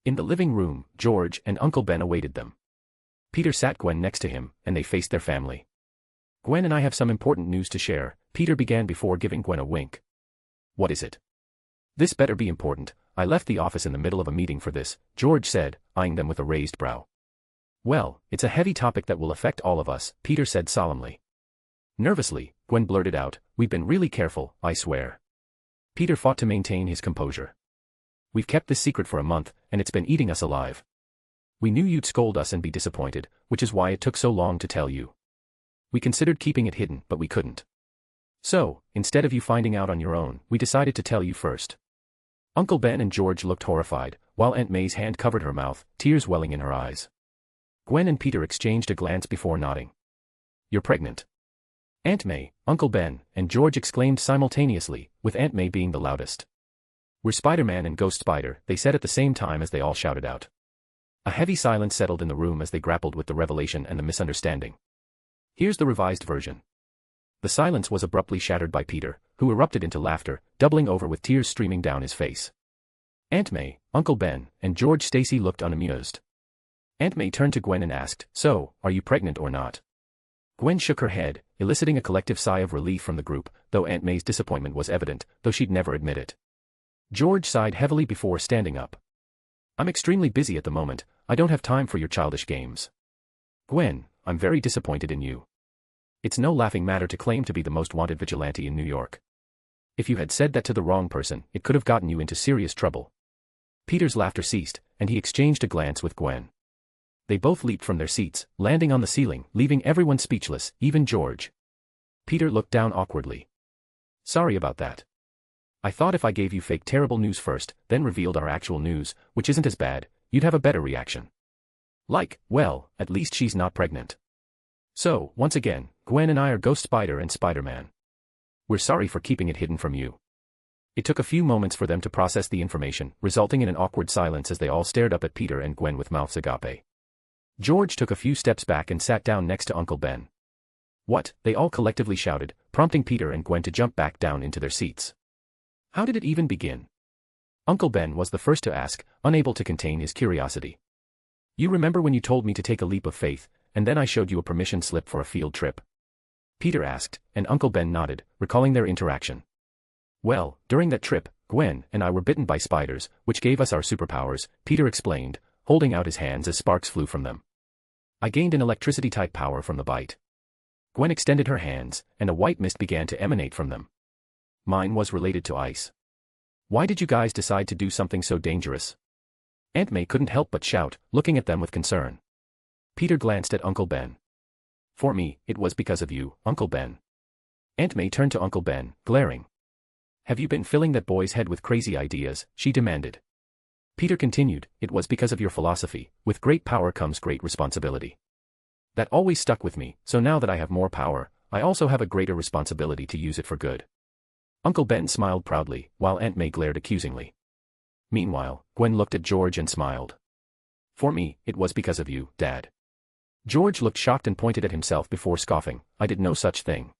In the living room, George and Uncle Ben awaited them. Peter sat Gwen next to him, and they faced their family. Gwen and I have some important news to share, Peter began before giving Gwen a wink. What is it? This better be important. I left the office in the middle of a meeting for this, George said, eyeing them with a raised brow. Well, it's a heavy topic that will affect all of us, Peter said solemnly. Nervously, Gwen blurted out, we've been really careful, I swear. Peter fought to maintain his composure. We've kept this secret for a month, and it's been eating us alive. We knew you'd scold us and be disappointed, which is why it took so long to tell you. We considered keeping it hidden, but we couldn't. So, instead of you finding out on your own, we decided to tell you first. Uncle Ben and George looked horrified, while Aunt May's hand covered her mouth, tears welling in her eyes. Gwen and Peter exchanged a glance before nodding. You're pregnant. Aunt May, Uncle Ben, and George exclaimed simultaneously, with Aunt May being the loudest. We're Spider-Man and Ghost Spider, they said at the same time as they all shouted out. A heavy silence settled in the room as they grappled with the revelation and the misunderstanding. Here's the revised version. The silence was abruptly shattered by Peter, who erupted into laughter, doubling over with tears streaming down his face. Aunt May, Uncle Ben, and George Stacy looked unamused. Aunt May turned to Gwen and asked, so, are you pregnant or not? Gwen shook her head, eliciting a collective sigh of relief from the group, though Aunt May's disappointment was evident, though she'd never admit it. George sighed heavily before standing up. I'm extremely busy at the moment, I don't have time for your childish games. Gwen, I'm very disappointed in you. It's no laughing matter to claim to be the most wanted vigilante in New York. If you had said that to the wrong person, it could have gotten you into serious trouble. Peter's laughter ceased, and he exchanged a glance with Gwen. They both leaped from their seats, landing on the ceiling, leaving everyone speechless, even George. Peter looked down awkwardly. Sorry about that. I thought if I gave you fake terrible news first, then revealed our actual news, which isn't as bad, you'd have a better reaction. Like, well, at least she's not pregnant. So, once again, Gwen and I are Ghost Spider and Spider-Man. We're sorry for keeping it hidden from you. It took a few moments for them to process the information, resulting in an awkward silence as they all stared up at Peter and Gwen with mouths agape. George took a few steps back and sat down next to Uncle Ben. What? They all collectively shouted, prompting Peter and Gwen to jump back down into their seats. How did it even begin? Uncle Ben was the first to ask, unable to contain his curiosity. You remember when you told me to take a leap of faith, and then I showed you a permission slip for a field trip? Peter asked, and Uncle Ben nodded, recalling their interaction. Well, during that trip, Gwen and I were bitten by spiders, which gave us our superpowers, Peter explained, holding out his hands as sparks flew from them. I gained an electricity-type power from the bite. Gwen extended her hands, and a white mist began to emanate from them. Mine was related to ice. Why did you guys decide to do something so dangerous? Aunt May couldn't help but shout, looking at them with concern. Peter glanced at Uncle Ben. For me, it was because of you, Uncle Ben. Aunt May turned to Uncle Ben, glaring. Have you been filling that boy's head with crazy ideas? She demanded. Peter continued, it was because of your philosophy, with great power comes great responsibility. That always stuck with me, so now that I have more power, I also have a greater responsibility to use it for good. Uncle Ben smiled proudly, while Aunt May glared accusingly. Meanwhile, Gwen looked at George and smiled. For me, it was because of you, Dad. George looked shocked and pointed at himself before scoffing, I did no such thing.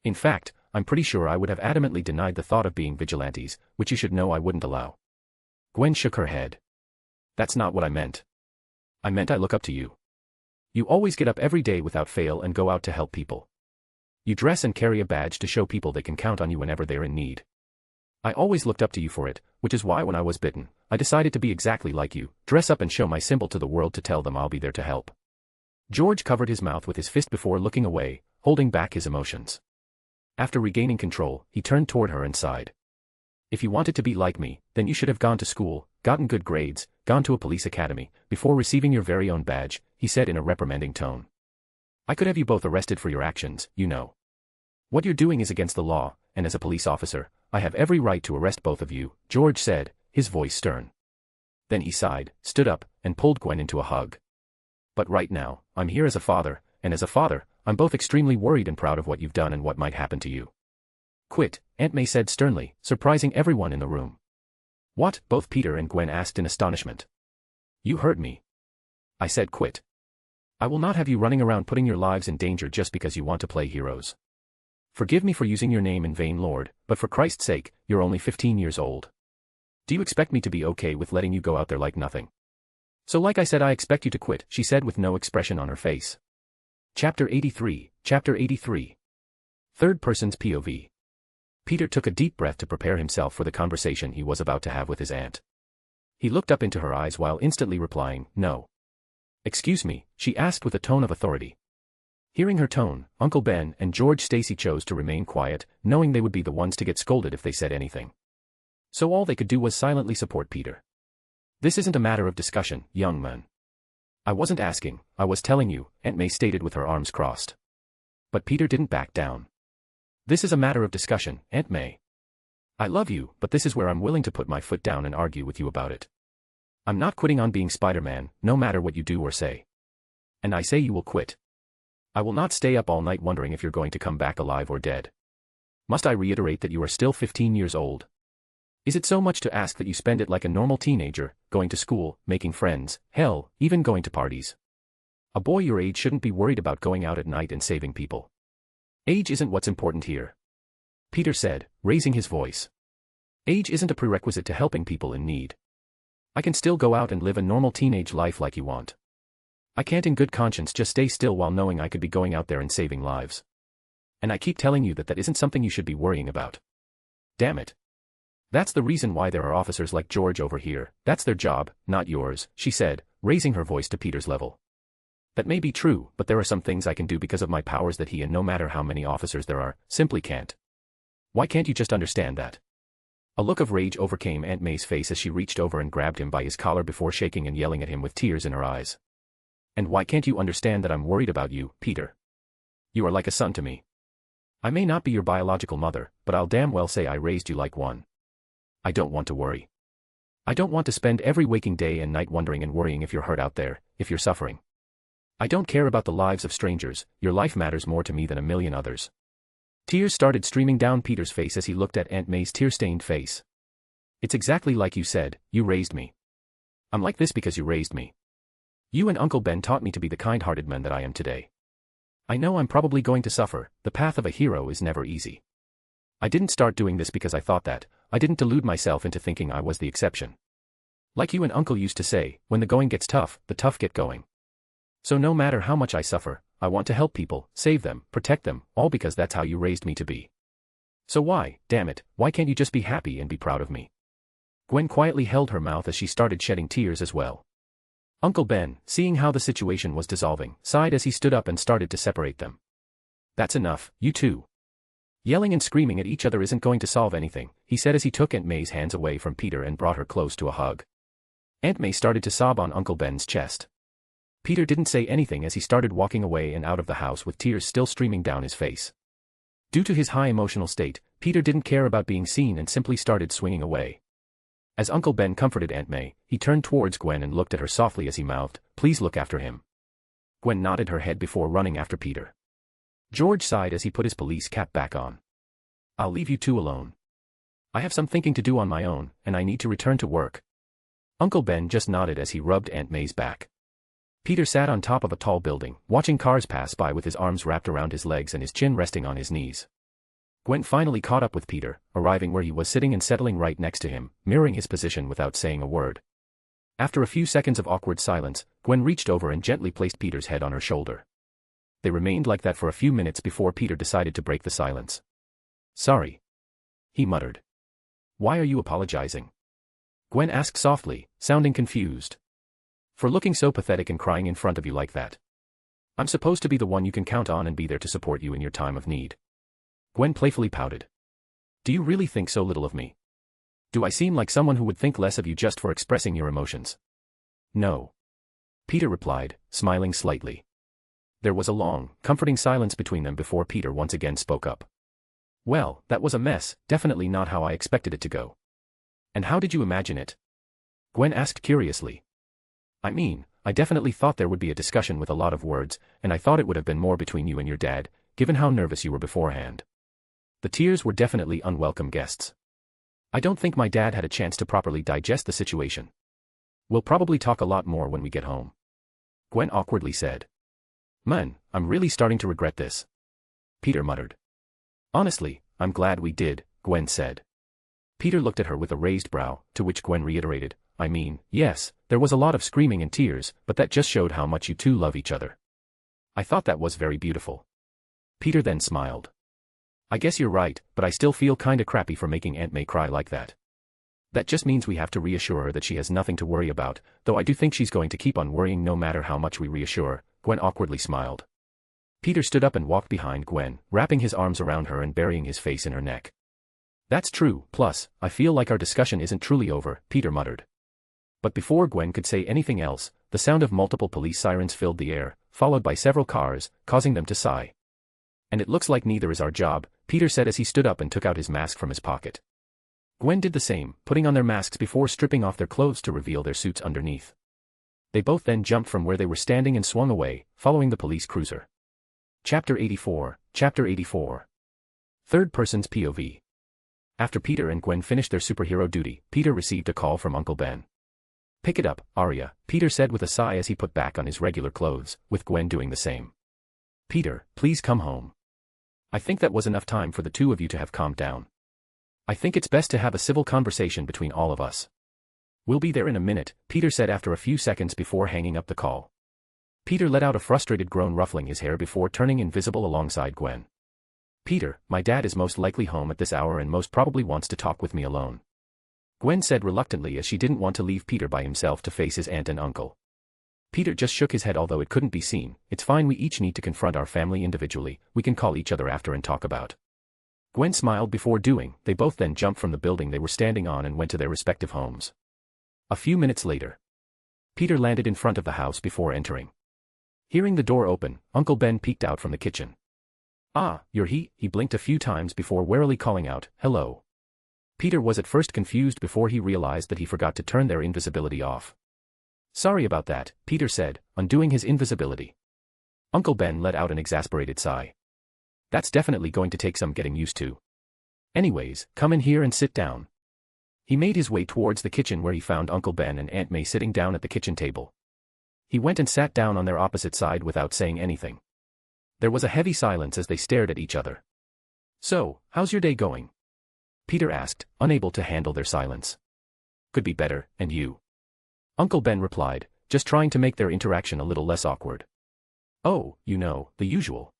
In fact, I'm pretty sure I would have adamantly denied the thought of being vigilantes, which you should know I wouldn't allow. Gwen shook her head. That's not what I meant. I meant I look up to you. You always get up every day without fail and go out to help people. You dress and carry a badge to show people they can count on you whenever they're in need. I always looked up to you for it, which is why when I was bitten, I decided to be exactly like you, dress up and show my symbol to the world to tell them I'll be there to help. George covered his mouth with his fist before looking away, holding back his emotions. After regaining control, he turned toward her and sighed. If you wanted to be like me, then you should have gone to school, gotten good grades, gone to a police academy, before receiving your very own badge, he said in a reprimanding tone. I could have you both arrested for your actions, you know. What you're doing is against the law, and as a police officer, I have every right to arrest both of you, George said, his voice stern. Then he sighed, stood up, and pulled Gwen into a hug. But right now, I'm here as a father, and as a father, I'm both extremely worried and proud of what you've done and what might happen to you. Quit, Aunt May said sternly, surprising everyone in the room. What? Both Peter and Gwen asked in astonishment. You heard me. I said quit. I will not have you running around putting your lives in danger just because you want to play heroes. Forgive me for using your name in vain, Lord, but for Christ's sake, you're only 15 years old. Do you expect me to be okay with letting you go out there like nothing? So like I said, I expect you to quit, she said with no expression on her face. Chapter 83, Chapter 83. Third person's POV. Peter took a deep breath to prepare himself for the conversation he was about to have with his aunt. He looked up into her eyes while instantly replying, no. Excuse me, she asked with a tone of authority. Hearing her tone, Uncle Ben and George Stacy chose to remain quiet, knowing they would be the ones to get scolded if they said anything. So all they could do was silently support Peter. This isn't a matter of discussion, young man. I wasn't asking, I was telling you, Aunt May stated with her arms crossed. But Peter didn't back down. This is a matter of discussion, Aunt May. I love you, but this is where I'm willing to put my foot down and argue with you about it. I'm not quitting on being Spider-Man, no matter what you do or say. And I say you will quit. I will not stay up all night wondering if you're going to come back alive or dead. Must I reiterate that you are still 15 years old? Is it so much to ask that you spend it like a normal teenager, going to school, making friends, hell, even going to parties? A boy your age shouldn't be worried about going out at night and saving people. Age isn't what's important here. Peter said, raising his voice. Age isn't a prerequisite to helping people in need. I can still go out and live a normal teenage life like you want. I can't in good conscience just stay still while knowing I could be going out there and saving lives. And I keep telling you that that isn't something you should be worrying about. Damn it. That's the reason why there are officers like George over here, that's their job, not yours, she said, raising her voice to Peter's level. That may be true, but there are some things I can do because of my powers that he and no matter how many officers there are, simply can't. Why can't you just understand that? A look of rage overcame Aunt May's face as she reached over and grabbed him by his collar before shaking and yelling at him with tears in her eyes. And why can't you understand that I'm worried about you, Peter? You are like a son to me. I may not be your biological mother, but I'll damn well say I raised you like one. I don't want to worry. I don't want to spend every waking day and night wondering and worrying if you're hurt out there, if you're suffering. I don't care about the lives of strangers, your life matters more to me than a million others. Tears started streaming down Peter's face as he looked at Aunt May's tear-stained face. It's exactly like you said, you raised me. I'm like this because you raised me. You and Uncle Ben taught me to be the kind-hearted man that I am today. I know I'm probably going to suffer, the path of a hero is never easy. I didn't start doing this because I thought that, I didn't delude myself into thinking I was the exception. Like you and Uncle used to say, when the going gets tough, the tough get going. So no matter how much I suffer, I want to help people, save them, protect them, all because that's how you raised me to be. So why, damn it, why can't you just be happy and be proud of me? Gwen quietly held her mouth as she started shedding tears as well. Uncle Ben, seeing how the situation was dissolving, sighed as he stood up and started to separate them. That's enough, you two. Yelling and screaming at each other isn't going to solve anything, he said as he took Aunt May's hands away from Peter and brought her close to a hug. Aunt May started to sob on Uncle Ben's chest. Peter didn't say anything as he started walking away and out of the house with tears still streaming down his face. Due to his high emotional state, Peter didn't care about being seen and simply started swinging away. As Uncle Ben comforted Aunt May, he turned towards Gwen and looked at her softly as he mouthed, "Please look after him." Gwen nodded her head before running after Peter. George sighed as he put his police cap back on. "I'll leave you two alone. I have some thinking to do on my own, and I need to return to work." Uncle Ben just nodded as he rubbed Aunt May's back. Peter sat on top of a tall building, watching cars pass by with his arms wrapped around his legs and his chin resting on his knees. Gwen finally caught up with Peter, arriving where he was sitting and settling right next to him, mirroring his position without saying a word. After a few seconds of awkward silence, Gwen reached over and gently placed Peter's head on her shoulder. They remained like that for a few minutes before Peter decided to break the silence. "Sorry," he muttered. "Why are you apologizing?" Gwen asked softly, sounding confused. "For looking so pathetic and crying in front of you like that. I'm supposed to be the one you can count on and be there to support you in your time of need." Gwen playfully pouted. "Do you really think so little of me? Do I seem like someone who would think less of you just for expressing your emotions?" "No," Peter replied, smiling slightly. There was a long, comforting silence between them before Peter once again spoke up. "Well, that was a mess, definitely not how I expected it to go." "And how did you imagine it?" Gwen asked curiously. "I mean, I definitely thought there would be a discussion with a lot of words, and I thought it would have been more between you and your dad, given how nervous you were beforehand. The tears were definitely unwelcome guests. I don't think my dad had a chance to properly digest the situation. We'll probably talk a lot more when we get home." Gwen awkwardly said. "Man, I'm really starting to regret this," Peter muttered. "Honestly, I'm glad we did," Gwen said. Peter looked at her with a raised brow, to which Gwen reiterated, "I mean, yes, there was a lot of screaming and tears, but that just showed how much you two love each other. I thought that was very beautiful." Peter then smiled. "I guess you're right, but I still feel kinda crappy for making Aunt May cry like that. That just means we have to reassure her that she has nothing to worry about, though I do think she's going to keep on worrying no matter how much we reassure her." Gwen awkwardly smiled. Peter stood up and walked behind Gwen, wrapping his arms around her and burying his face in her neck. "That's true, plus, I feel like our discussion isn't truly over," Peter muttered. But before Gwen could say anything else, the sound of multiple police sirens filled the air, followed by several cars, causing them to sigh. "And it looks like neither is our job," Peter said as he stood up and took out his mask from his pocket. Gwen did the same, putting on their masks before stripping off their clothes to reveal their suits underneath. They both then jumped from where they were standing and swung away, following the police cruiser. Chapter 84. Third person's POV. After Peter and Gwen finished their superhero duty, Peter received a call from Uncle Ben. "Pick it up, Aria," Peter said with a sigh as he put back on his regular clothes, with Gwen doing the same. "Peter, please come home. I think that was enough time for the two of you to have calmed down. I think it's best to have a civil conversation between all of us." "We'll be there in a minute," Peter said after a few seconds before hanging up the call. Peter let out a frustrated groan, ruffling his hair before turning invisible alongside Gwen. "Peter, my dad is most likely home at this hour and most probably wants to talk with me alone," Gwen said reluctantly as she didn't want to leave Peter by himself to face his aunt and uncle. Peter just shook his head. "Although it couldn't be seen, it's fine, we each need to confront our family individually, we can call each other after and talk about." Gwen smiled before doing. They both then jumped from the building they were standing on and went to their respective homes. A few minutes later, Peter landed in front of the house before entering. Hearing the door open, Uncle Ben peeked out from the kitchen. "Ah, you're he," he blinked a few times before warily calling out, "Hello." Peter was at first confused before he realized that he forgot to turn their invisibility off. "Sorry about that," Peter said, undoing his invisibility. Uncle Ben let out an exasperated sigh. "That's definitely going to take some getting used to. Anyways, come in here and sit down." He made his way towards the kitchen where he found Uncle Ben and Aunt May sitting down at the kitchen table. He went and sat down on their opposite side without saying anything. There was a heavy silence as they stared at each other. "So, how's your day going?" Peter asked, unable to handle their silence. Could be better, and you? Uncle Ben replied, just trying to make their interaction a little less awkward. Oh, you know, the usual.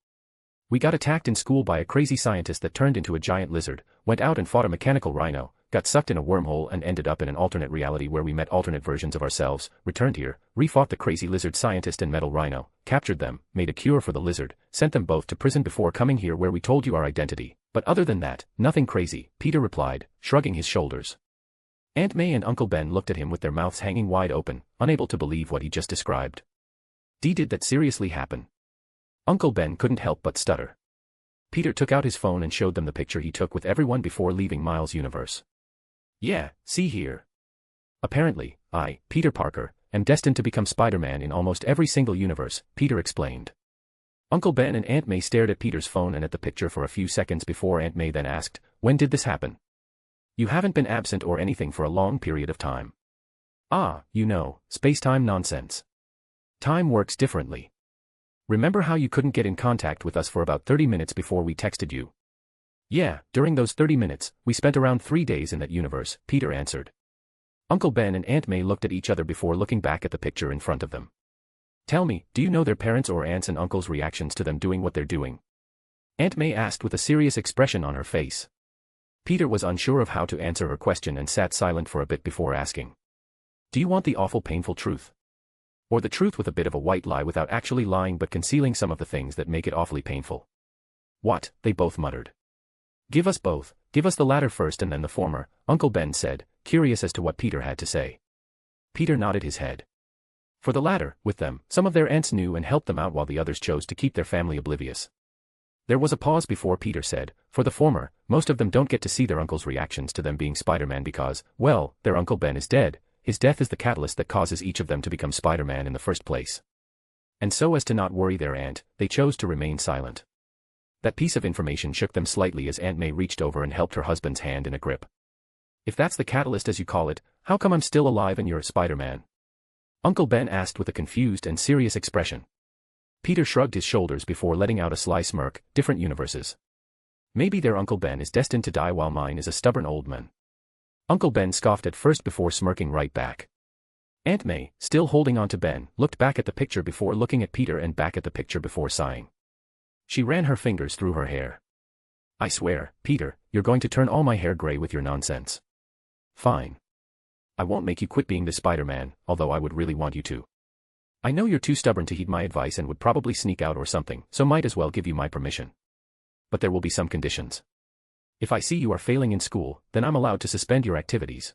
We got attacked in school by a crazy scientist that turned into a giant lizard, went out and fought a mechanical rhino, got sucked in a wormhole and ended up in an alternate reality where we met alternate versions of ourselves, returned here, refought the crazy lizard scientist and metal rhino, captured them, made a cure for the lizard, sent them both to prison before coming here where we told you our identity. But other than that, nothing crazy, Peter replied, shrugging his shoulders. Aunt May and Uncle Ben looked at him with their mouths hanging wide open, unable to believe what he just described. Did that seriously happen? Uncle Ben couldn't help but stutter. Peter took out his phone and showed them the picture he took with everyone before leaving Miles' universe. Yeah, see here. Apparently, I, Peter Parker, am destined to become Spider-Man in almost every single universe, Peter explained. Uncle Ben and Aunt May stared at Peter's phone and at the picture for a few seconds before Aunt May then asked, when did this happen? You haven't been absent or anything for a long period of time. Ah, you know, space-time nonsense. Time works differently. Remember how you couldn't get in contact with us for about 30 minutes before we texted you? Yeah, during those 30 minutes, we spent around 3 days in that universe, Peter answered. Uncle Ben and Aunt May looked at each other before looking back at the picture in front of them. Tell me, do you know their parents' or aunts' and uncles' reactions to them doing what they're doing? Aunt May asked with a serious expression on her face. Peter was unsure of how to answer her question and sat silent for a bit before asking. Do you want the awful painful truth? Or the truth with a bit of a white lie without actually lying but concealing some of the things that make it awfully painful? What? They both muttered. Give us both, give us the latter first and then the former, Uncle Ben said, curious as to what Peter had to say. Peter nodded his head. For the latter, with them, some of their aunts knew and helped them out while the others chose to keep their family oblivious. There was a pause before Peter said, for the former, most of them don't get to see their uncle's reactions to them being Spider-Man because, well, their Uncle Ben is dead. His death is the catalyst that causes each of them to become Spider-Man in the first place. And so as to not worry their aunt, they chose to remain silent. That piece of information shook them slightly as Aunt May reached over and helped her husband's hand in a grip. If that's the catalyst as you call it, how come I'm still alive and you're a Spider-Man? Uncle Ben asked with a confused and serious expression. Peter shrugged his shoulders before letting out a sly smirk, different universes. Maybe their Uncle Ben is destined to die while mine is a stubborn old man. Uncle Ben scoffed at first before smirking right back. Aunt May, still holding on to Ben, looked back at the picture before looking at Peter and back at the picture before sighing. She ran her fingers through her hair. I swear, Peter, you're going to turn all my hair gray with your nonsense. Fine. I won't make you quit being the Spider-Man, although I would really want you to. I know you're too stubborn to heed my advice and would probably sneak out or something, so might as well give you my permission. But there will be some conditions. If I see you are failing in school, then I'm allowed to suspend your activities.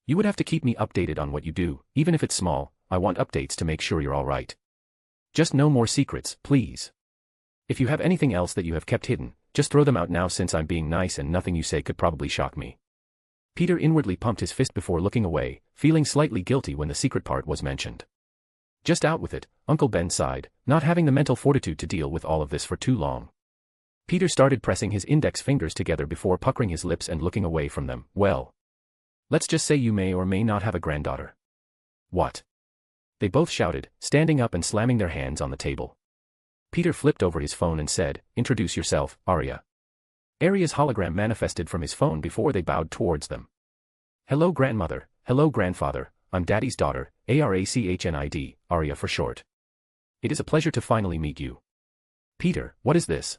You would have to keep me updated on what you do, even if it's small. I want updates to make sure you're all right. Just no more secrets, please. If you have anything else that you have kept hidden, just throw them out now since I'm being nice and nothing you say could probably shock me. Peter inwardly pumped his fist before looking away, feeling slightly guilty when the secret part was mentioned. Just out with it, Uncle Ben sighed, not having the mental fortitude to deal with all of this for too long. Peter started pressing his index fingers together before puckering his lips and looking away from them. Well, let's just say you may or may not have a granddaughter. What? They both shouted, standing up and slamming their hands on the table. Peter flipped over his phone and said, introduce yourself, Aria. Aria's hologram manifested from his phone before they bowed towards them. Hello grandmother, hello grandfather, I'm Daddy's daughter, Arachnid, Aria for short. It is a pleasure to finally meet you. Peter, what is this?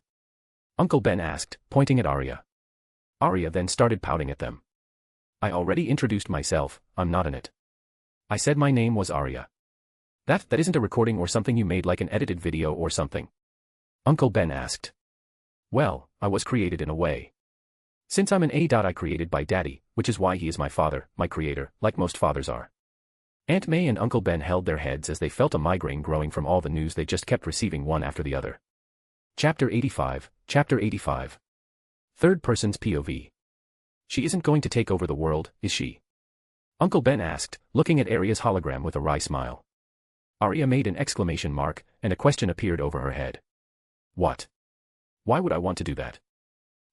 Uncle Ben asked, pointing at Aria. Aria then started pouting at them. I already introduced myself, I'm not in it. I said my name was Aria. That isn't a recording or something you made like an edited video or something? Uncle Ben asked. Well, I was created in a way. Since I'm an I created by Daddy, which is why he is my father, my creator, like most fathers are. Aunt May and Uncle Ben held their heads as they felt a migraine growing from all the news they just kept receiving one after the other. Chapter 85, Chapter 85. Third person's POV. She isn't going to take over the world, is she? Uncle Ben asked, looking at Aria's hologram with a wry smile. Aria made an exclamation mark, and a question appeared over her head. What? Why would I want to do that?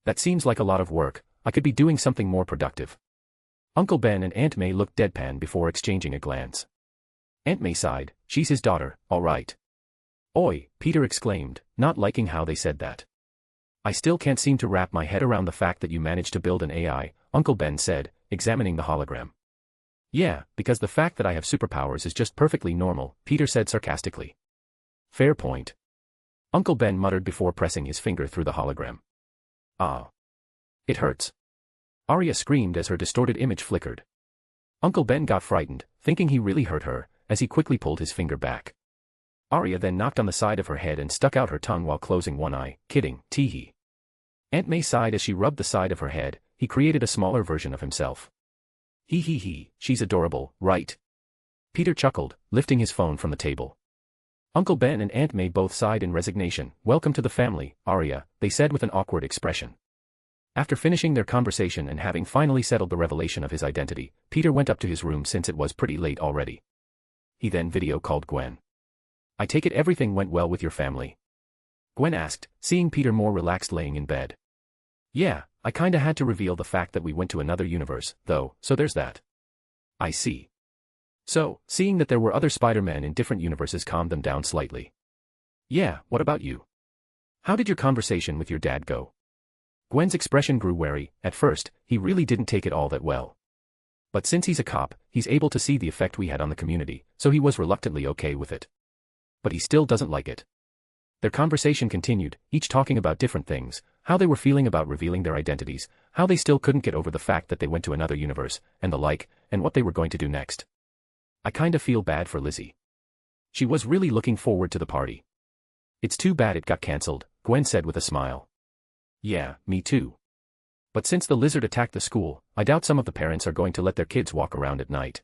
That seems like a lot of work. I could be doing something more productive. Uncle Ben and Aunt May looked deadpan before exchanging a glance. Aunt May sighed, she's his daughter, all right. Oi, Peter exclaimed, not liking how they said that. I still can't seem to wrap my head around the fact that you managed to build an AI, Uncle Ben said, examining the hologram. Yeah, because the fact that I have superpowers is just perfectly normal, Peter said sarcastically. Fair point. Uncle Ben muttered before pressing his finger through the hologram. Ah. It hurts. Aria screamed as her distorted image flickered. Uncle Ben got frightened, thinking he really hurt her, as he quickly pulled his finger back. Aria then knocked on the side of her head and stuck out her tongue while closing one eye, kidding, tee-hee. Aunt May sighed as she rubbed the side of her head. He created a smaller version of himself. Hee, she's adorable, right? Peter chuckled, lifting his phone from the table. Uncle Ben and Aunt May both sighed in resignation. Welcome to the family, Aria, they said with an awkward expression. After finishing their conversation and having finally settled the revelation of his identity, Peter went up to his room since it was pretty late already. He then video called Gwen. I take it everything went well with your family? Gwen asked, seeing Peter more relaxed laying in bed. Yeah, I kinda had to reveal the fact that we went to another universe, though, so there's that. I see. So, seeing that there were other Spider-Men in different universes calmed them down slightly. Yeah, what about you? How did your conversation with your dad go? Gwen's expression grew wary. At first, he really didn't take it all that well. But since he's a cop, he's able to see the effect we had on the community, so he was reluctantly okay with it. But he still doesn't like it. Their conversation continued, each talking about different things, how they were feeling about revealing their identities, how they still couldn't get over the fact that they went to another universe, and the like, and what they were going to do next. I kinda feel bad for Lizzie. She was really looking forward to the party. It's too bad it got cancelled, Gwen said with a smile. Yeah, me too. But since the lizard attacked the school, I doubt some of the parents are going to let their kids walk around at night.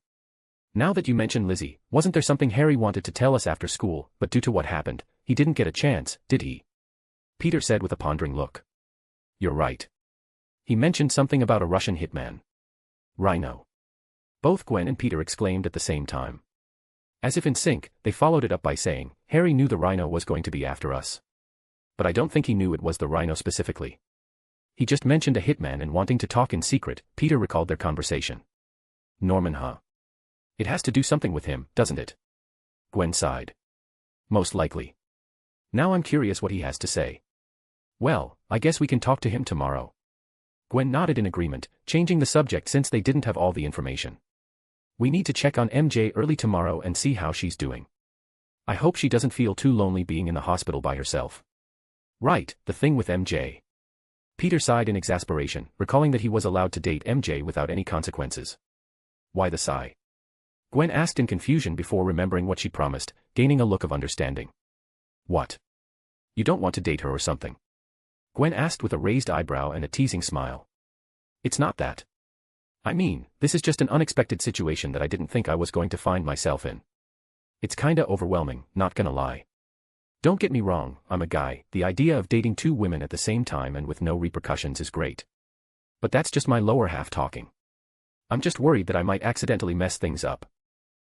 Now that you mention Lizzie, wasn't there something Harry wanted to tell us after school, but due to what happened, he didn't get a chance, did he? Peter said with a pondering look. You're right. He mentioned something about a Russian hitman. Rhino. Both Gwen and Peter exclaimed at the same time. As if in sync, they followed it up by saying, Harry knew the Rhino was going to be after us. But I don't think he knew it was the Rhino specifically. He just mentioned a hitman and wanting to talk in secret, Peter recalled their conversation. Norman, huh? It has to do something with him, doesn't it? Gwen sighed. Most likely. Now I'm curious what he has to say. Well, I guess we can talk to him tomorrow. Gwen nodded in agreement, changing the subject since they didn't have all the information. We need to check on MJ early tomorrow and see how she's doing. I hope she doesn't feel too lonely being in the hospital by herself. Right, the thing with MJ. Peter sighed in exasperation, recalling that he was allowed to date MJ without any consequences. Why the sigh? Gwen asked in confusion before remembering what she promised, gaining a look of understanding. What? You don't want to date her or something? Gwen asked with a raised eyebrow and a teasing smile. It's not that. I mean, this is just an unexpected situation that I didn't think I was going to find myself in. It's kinda overwhelming, not gonna lie. Don't get me wrong, I'm a guy, the idea of dating two women at the same time and with no repercussions is great. But that's just my lower half talking. I'm just worried that I might accidentally mess things up.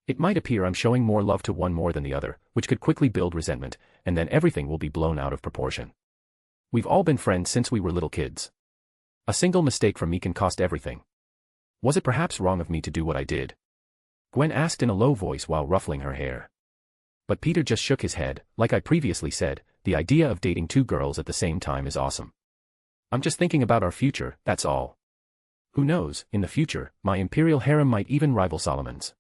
It might appear I'm showing more love to one more than the other, which could quickly build resentment, and then everything will be blown out of proportion. We've all been friends since we were little kids. A single mistake from me can cost everything. Was it perhaps wrong of me to do what I did? Gwen asked in a low voice while ruffling her hair. But Peter just shook his head. Like I previously said, the idea of dating two girls at the same time is awesome. I'm just thinking about our future, that's all. Who knows, in the future, my imperial harem might even rival Solomon's.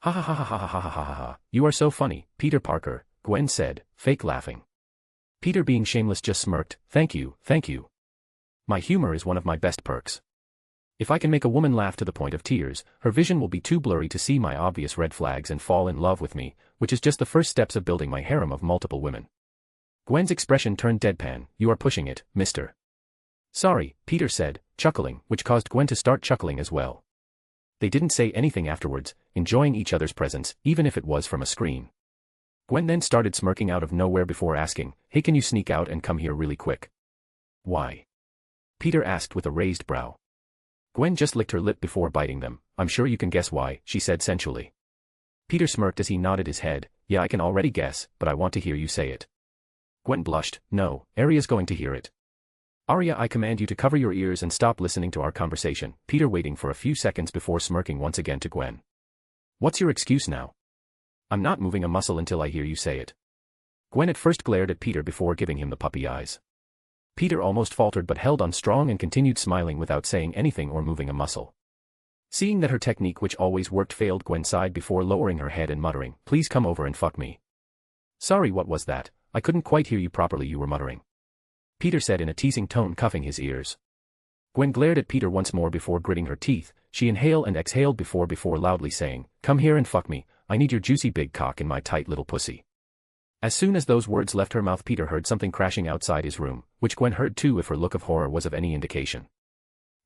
Ha ha ha ha ha ha ha ha ha ha, you are so funny, Peter Parker, Gwen said, fake laughing. Peter being shameless just smirked, thank you, thank you. My humor is one of my best perks. If I can make a woman laugh to the point of tears, her vision will be too blurry to see my obvious red flags and fall in love with me, which is just the first steps of building my harem of multiple women. Gwen's expression turned deadpan. You are pushing it, mister. Sorry, Peter said, chuckling, which caused Gwen to start chuckling as well. They didn't say anything afterwards, enjoying each other's presence, even if it was from a screen. Gwen then started smirking out of nowhere before asking, hey, can you sneak out and come here really quick? Why? Peter asked with a raised brow. Gwen just licked her lip before biting them. I'm sure you can guess why, she said sensually. Peter smirked as he nodded his head. Yeah, I can already guess, but I want to hear you say it. Gwen blushed. No, Aria's going to hear it. Aria, I command you to cover your ears and stop listening to our conversation. Peter waiting for a few seconds before smirking once again to Gwen. What's your excuse now? I'm not moving a muscle until I hear you say it. Gwen at first glared at Peter before giving him the puppy eyes. Peter almost faltered but held on strong and continued smiling without saying anything or moving a muscle. Seeing that her technique which always worked failed, Gwen sighed before lowering her head and muttering, "Please come over and fuck me." "Sorry, what was that? I couldn't quite hear you properly, you were muttering," Peter said in a teasing tone, cuffing his ears. Gwen glared at Peter once more before gritting her teeth. She inhaled and exhaled before loudly saying, "Come here and fuck me, I need your juicy big cock in my tight little pussy." As soon as those words left her mouth, Peter heard something crashing outside his room, which Gwen heard too if her look of horror was of any indication.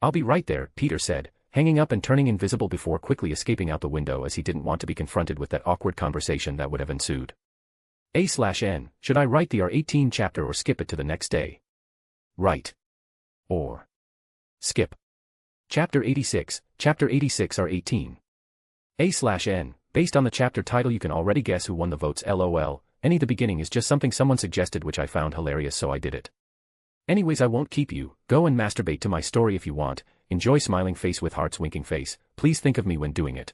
"I'll be right there," Peter said, hanging up and turning invisible before quickly escaping out the window as he didn't want to be confronted with that awkward conversation that would have ensued. A/N, should I write the R18 chapter or skip it to the next day? Write. Or skip. Chapter 86, Chapter 86 R18. A/N, based on the chapter title you can already guess who won the votes, lol, the beginning is just something someone suggested which I found hilarious so I did it. Anyways, I won't keep you, go and masturbate to my story if you want, enjoy smiling face with hearts winking face, please think of me when doing it.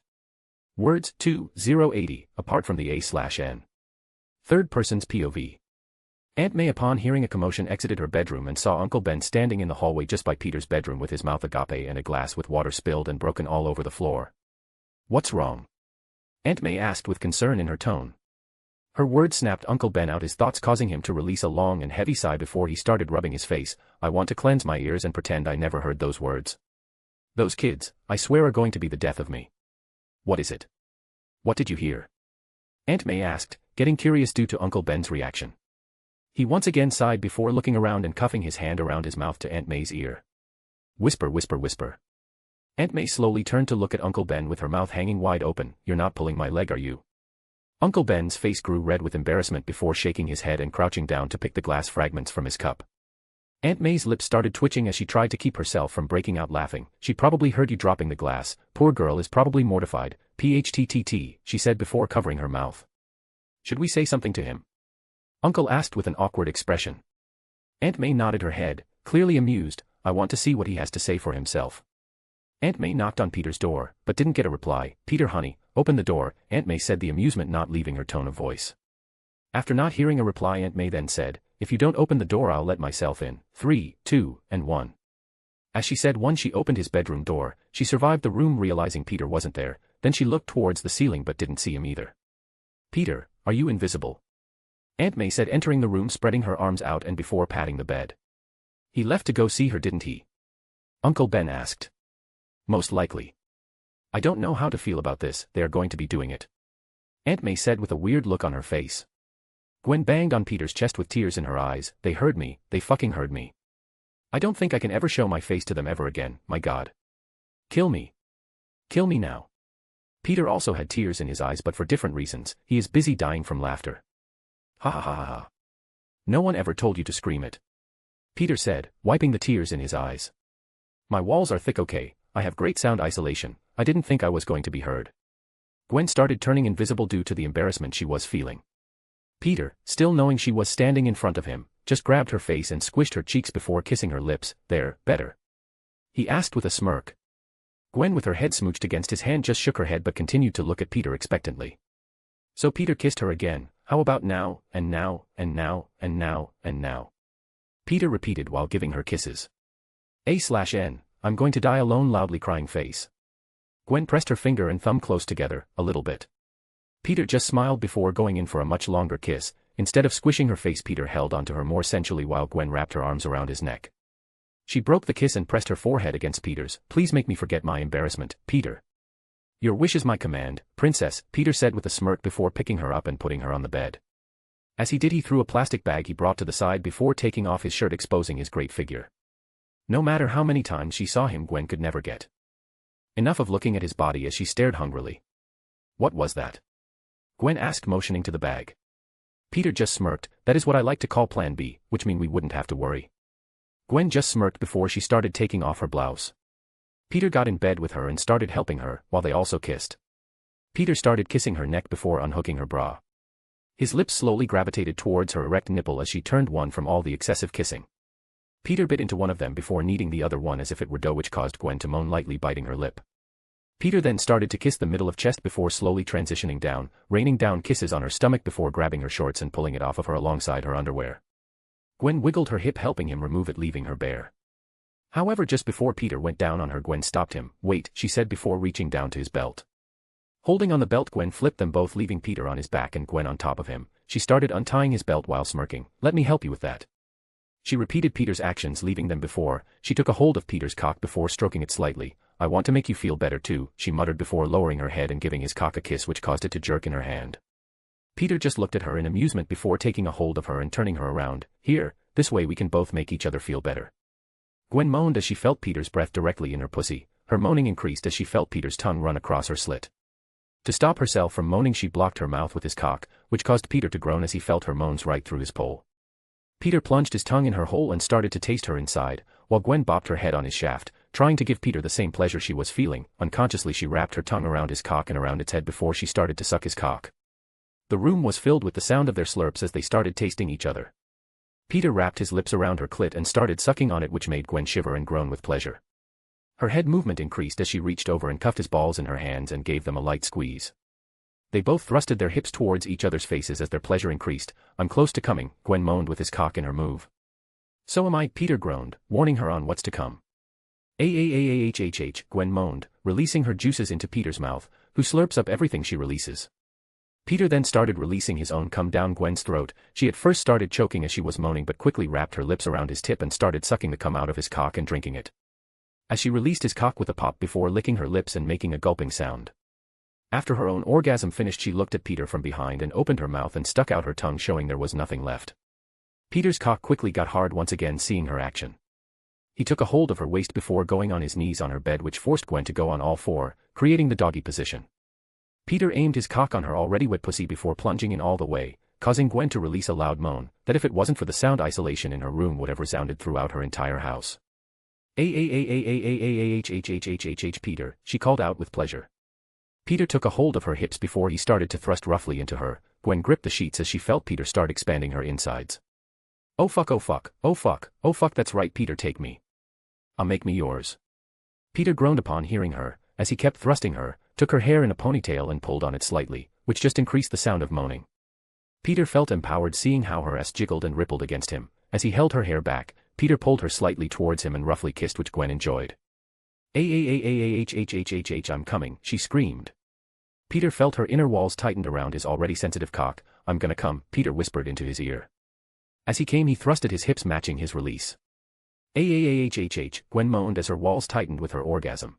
Words 2080, apart from the A/N. Third person's POV. Aunt May upon hearing a commotion exited her bedroom and saw Uncle Ben standing in the hallway just by Peter's bedroom with his mouth agape and a glass with water spilled and broken all over the floor. "What's wrong?" Aunt May asked with concern in her tone. Her words snapped Uncle Ben out, his thoughts causing him to release a long and heavy sigh before he started rubbing his face. "I want to cleanse my ears and pretend I never heard those words. Those kids, I swear, are going to be the death of me." "What is it? What did you hear?" Aunt May asked, getting curious due to Uncle Ben's reaction. He once again sighed before looking around and cuffing his hand around his mouth to Aunt May's ear. "Whisper, whisper, whisper." Aunt May slowly turned to look at Uncle Ben with her mouth hanging wide open. "You're not pulling my leg, are you?" Uncle Ben's face grew red with embarrassment before shaking his head and crouching down to pick the glass fragments from his cup. Aunt May's lips started twitching as she tried to keep herself from breaking out laughing. "She probably heard you dropping the glass. Poor girl is probably mortified. PHTTT, she said before covering her mouth. "Should we say something to him?" Uncle asked with an awkward expression. Aunt May nodded her head, clearly amused. "I want to see what he has to say for himself." Aunt May knocked on Peter's door, but didn't get a reply. "Peter, honey, open the door," Aunt May said, the amusement not leaving her tone of voice. After not hearing a reply, Aunt May then said, "If you don't open the door, I'll let myself in. 3, 2, and 1. As she said one, she opened his bedroom door. She survived the room realizing Peter wasn't there, then she looked towards the ceiling but didn't see him either. "Peter, are you invisible?" Aunt May said, entering the room, spreading her arms out and before patting the bed. "He left to go see her, didn't he?" Uncle Ben asked. "Most likely. I don't know how to feel about this, they are going to be doing it," Aunt May said with a weird look on her face. Gwen banged on Peter's chest with tears in her eyes. "They heard me, they fucking heard me. I don't think I can ever show my face to them ever again, my God. Kill me. Kill me now." Peter also had tears in his eyes but for different reasons. He is busy dying from laughter. "Ha ha ha ha ha. No one ever told you to scream it," Peter said, wiping the tears in his eyes. "My walls are thick, okay, I have great sound isolation, I didn't think I was going to be heard." Gwen started turning invisible due to the embarrassment she was feeling. Peter, still knowing she was standing in front of him, just grabbed her face and squished her cheeks before kissing her lips. "There, better?" he asked with a smirk. Gwen, with her head smooched against his hand, just shook her head but continued to look at Peter expectantly. So Peter kissed her again. "How about now, and now, and now, and now, and now?" Peter repeated while giving her kisses. A/N, "I'm going to die alone," loudly crying face. Gwen pressed her finger and thumb close together, a little bit. Peter just smiled before going in for a much longer kiss. Instead of squishing her face, Peter held onto her more sensually while Gwen wrapped her arms around his neck. She broke the kiss and pressed her forehead against Peter's. "Please make me forget my embarrassment, Peter." "Your wish is my command, princess," Peter said with a smirk before picking her up and putting her on the bed. As he did, he threw a plastic bag he brought to the side before taking off his shirt, exposing his great figure. No matter how many times she saw him, Gwen could never get enough of looking at his body as she stared hungrily. "What was that?" Gwen asked, motioning to the bag. Peter just smirked. "That is what I like to call Plan B, which mean we wouldn't have to worry." Gwen just smirked before she started taking off her blouse. Peter got in bed with her and started helping her, while they also kissed. Peter started kissing her neck before unhooking her bra. His lips slowly gravitated towards her erect nipple as she turned one from all the excessive kissing. Peter bit into one of them before kneading the other one as if it were dough, which caused Gwen to moan lightly, biting her lip. Peter then started to kiss the middle of chest before slowly transitioning down, raining down kisses on her stomach before grabbing her shorts and pulling it off of her alongside her underwear. Gwen wiggled her hip, helping him remove it, leaving her bare. However, just before Peter went down on her, Gwen stopped him. "Wait," she said before reaching down to his belt. Holding on the belt, Gwen flipped them both, leaving Peter on his back and Gwen on top of him. She started untying his belt while smirking. "Let me help you with that." She repeated Peter's actions, leaving them before. She took a hold of Peter's cock before stroking it slightly. "I want to make you feel better too," she muttered before lowering her head and giving his cock a kiss which caused it to jerk in her hand. Peter just looked at her in amusement before taking a hold of her and turning her around. "Here, this way we can both make each other feel better." Gwen moaned as she felt Peter's breath directly in her pussy. Her moaning increased as she felt Peter's tongue run across her slit. To stop herself from moaning, she blocked her mouth with his cock, which caused Peter to groan as he felt her moans right through his pole. Peter plunged his tongue in her hole and started to taste her inside, while Gwen bopped her head on his shaft, trying to give Peter the same pleasure she was feeling. Unconsciously, she wrapped her tongue around his cock and around its head before she started to suck his cock. The room was filled with the sound of their slurps as they started tasting each other. Peter wrapped his lips around her clit and started sucking on it, which made Gwen shiver and groan with pleasure. Her head movement increased as she reached over and cuffed his balls in her hands and gave them a light squeeze. They both thrusted their hips towards each other's faces as their pleasure increased. "I'm close to coming," Gwen moaned with his cock in her move. "So am I," Peter groaned, warning her on what's to come. Gwen moaned, releasing her juices into Peter's mouth, who slurps up everything she releases. Peter then started releasing his own cum down Gwen's throat. She at first started choking as she was moaning, but quickly wrapped her lips around his tip and started sucking the cum out of his cock and drinking it. As she released his cock with a pop before licking her lips and making a gulping sound. After her own orgasm finished, she looked at Peter from behind and opened her mouth and stuck out her tongue, showing there was nothing left. Peter's cock quickly got hard once again, seeing her action. He took a hold of her waist before going on his knees on her bed, which forced Gwen to go on all four, creating the doggy position. Peter aimed his cock on her already wet pussy before plunging in all the way, causing Gwen to release a loud moan, that if it wasn't for the sound isolation in her room would have resounded throughout her entire house. Peter, she called out with pleasure. Peter took a hold of her hips before he started to thrust roughly into her. Gwen gripped the sheets as she felt Peter start expanding her insides. "Oh fuck, oh fuck, oh fuck, oh fuck, that's right Peter, take me. Make me yours." Peter groaned upon hearing her, as he kept thrusting her, took her hair in a ponytail and pulled on it slightly, which just increased the sound of moaning. Peter felt empowered seeing how her ass jiggled and rippled against him. As he held her hair back, Peter pulled her slightly towards him and roughly kissed, which Gwen enjoyed. I'm coming," she screamed. Peter felt her inner walls tightened around his already sensitive cock. "I'm gonna come," Peter whispered into his ear. As he came, he thrusted his hips, matching his release. Gwen moaned as her walls tightened with her orgasm.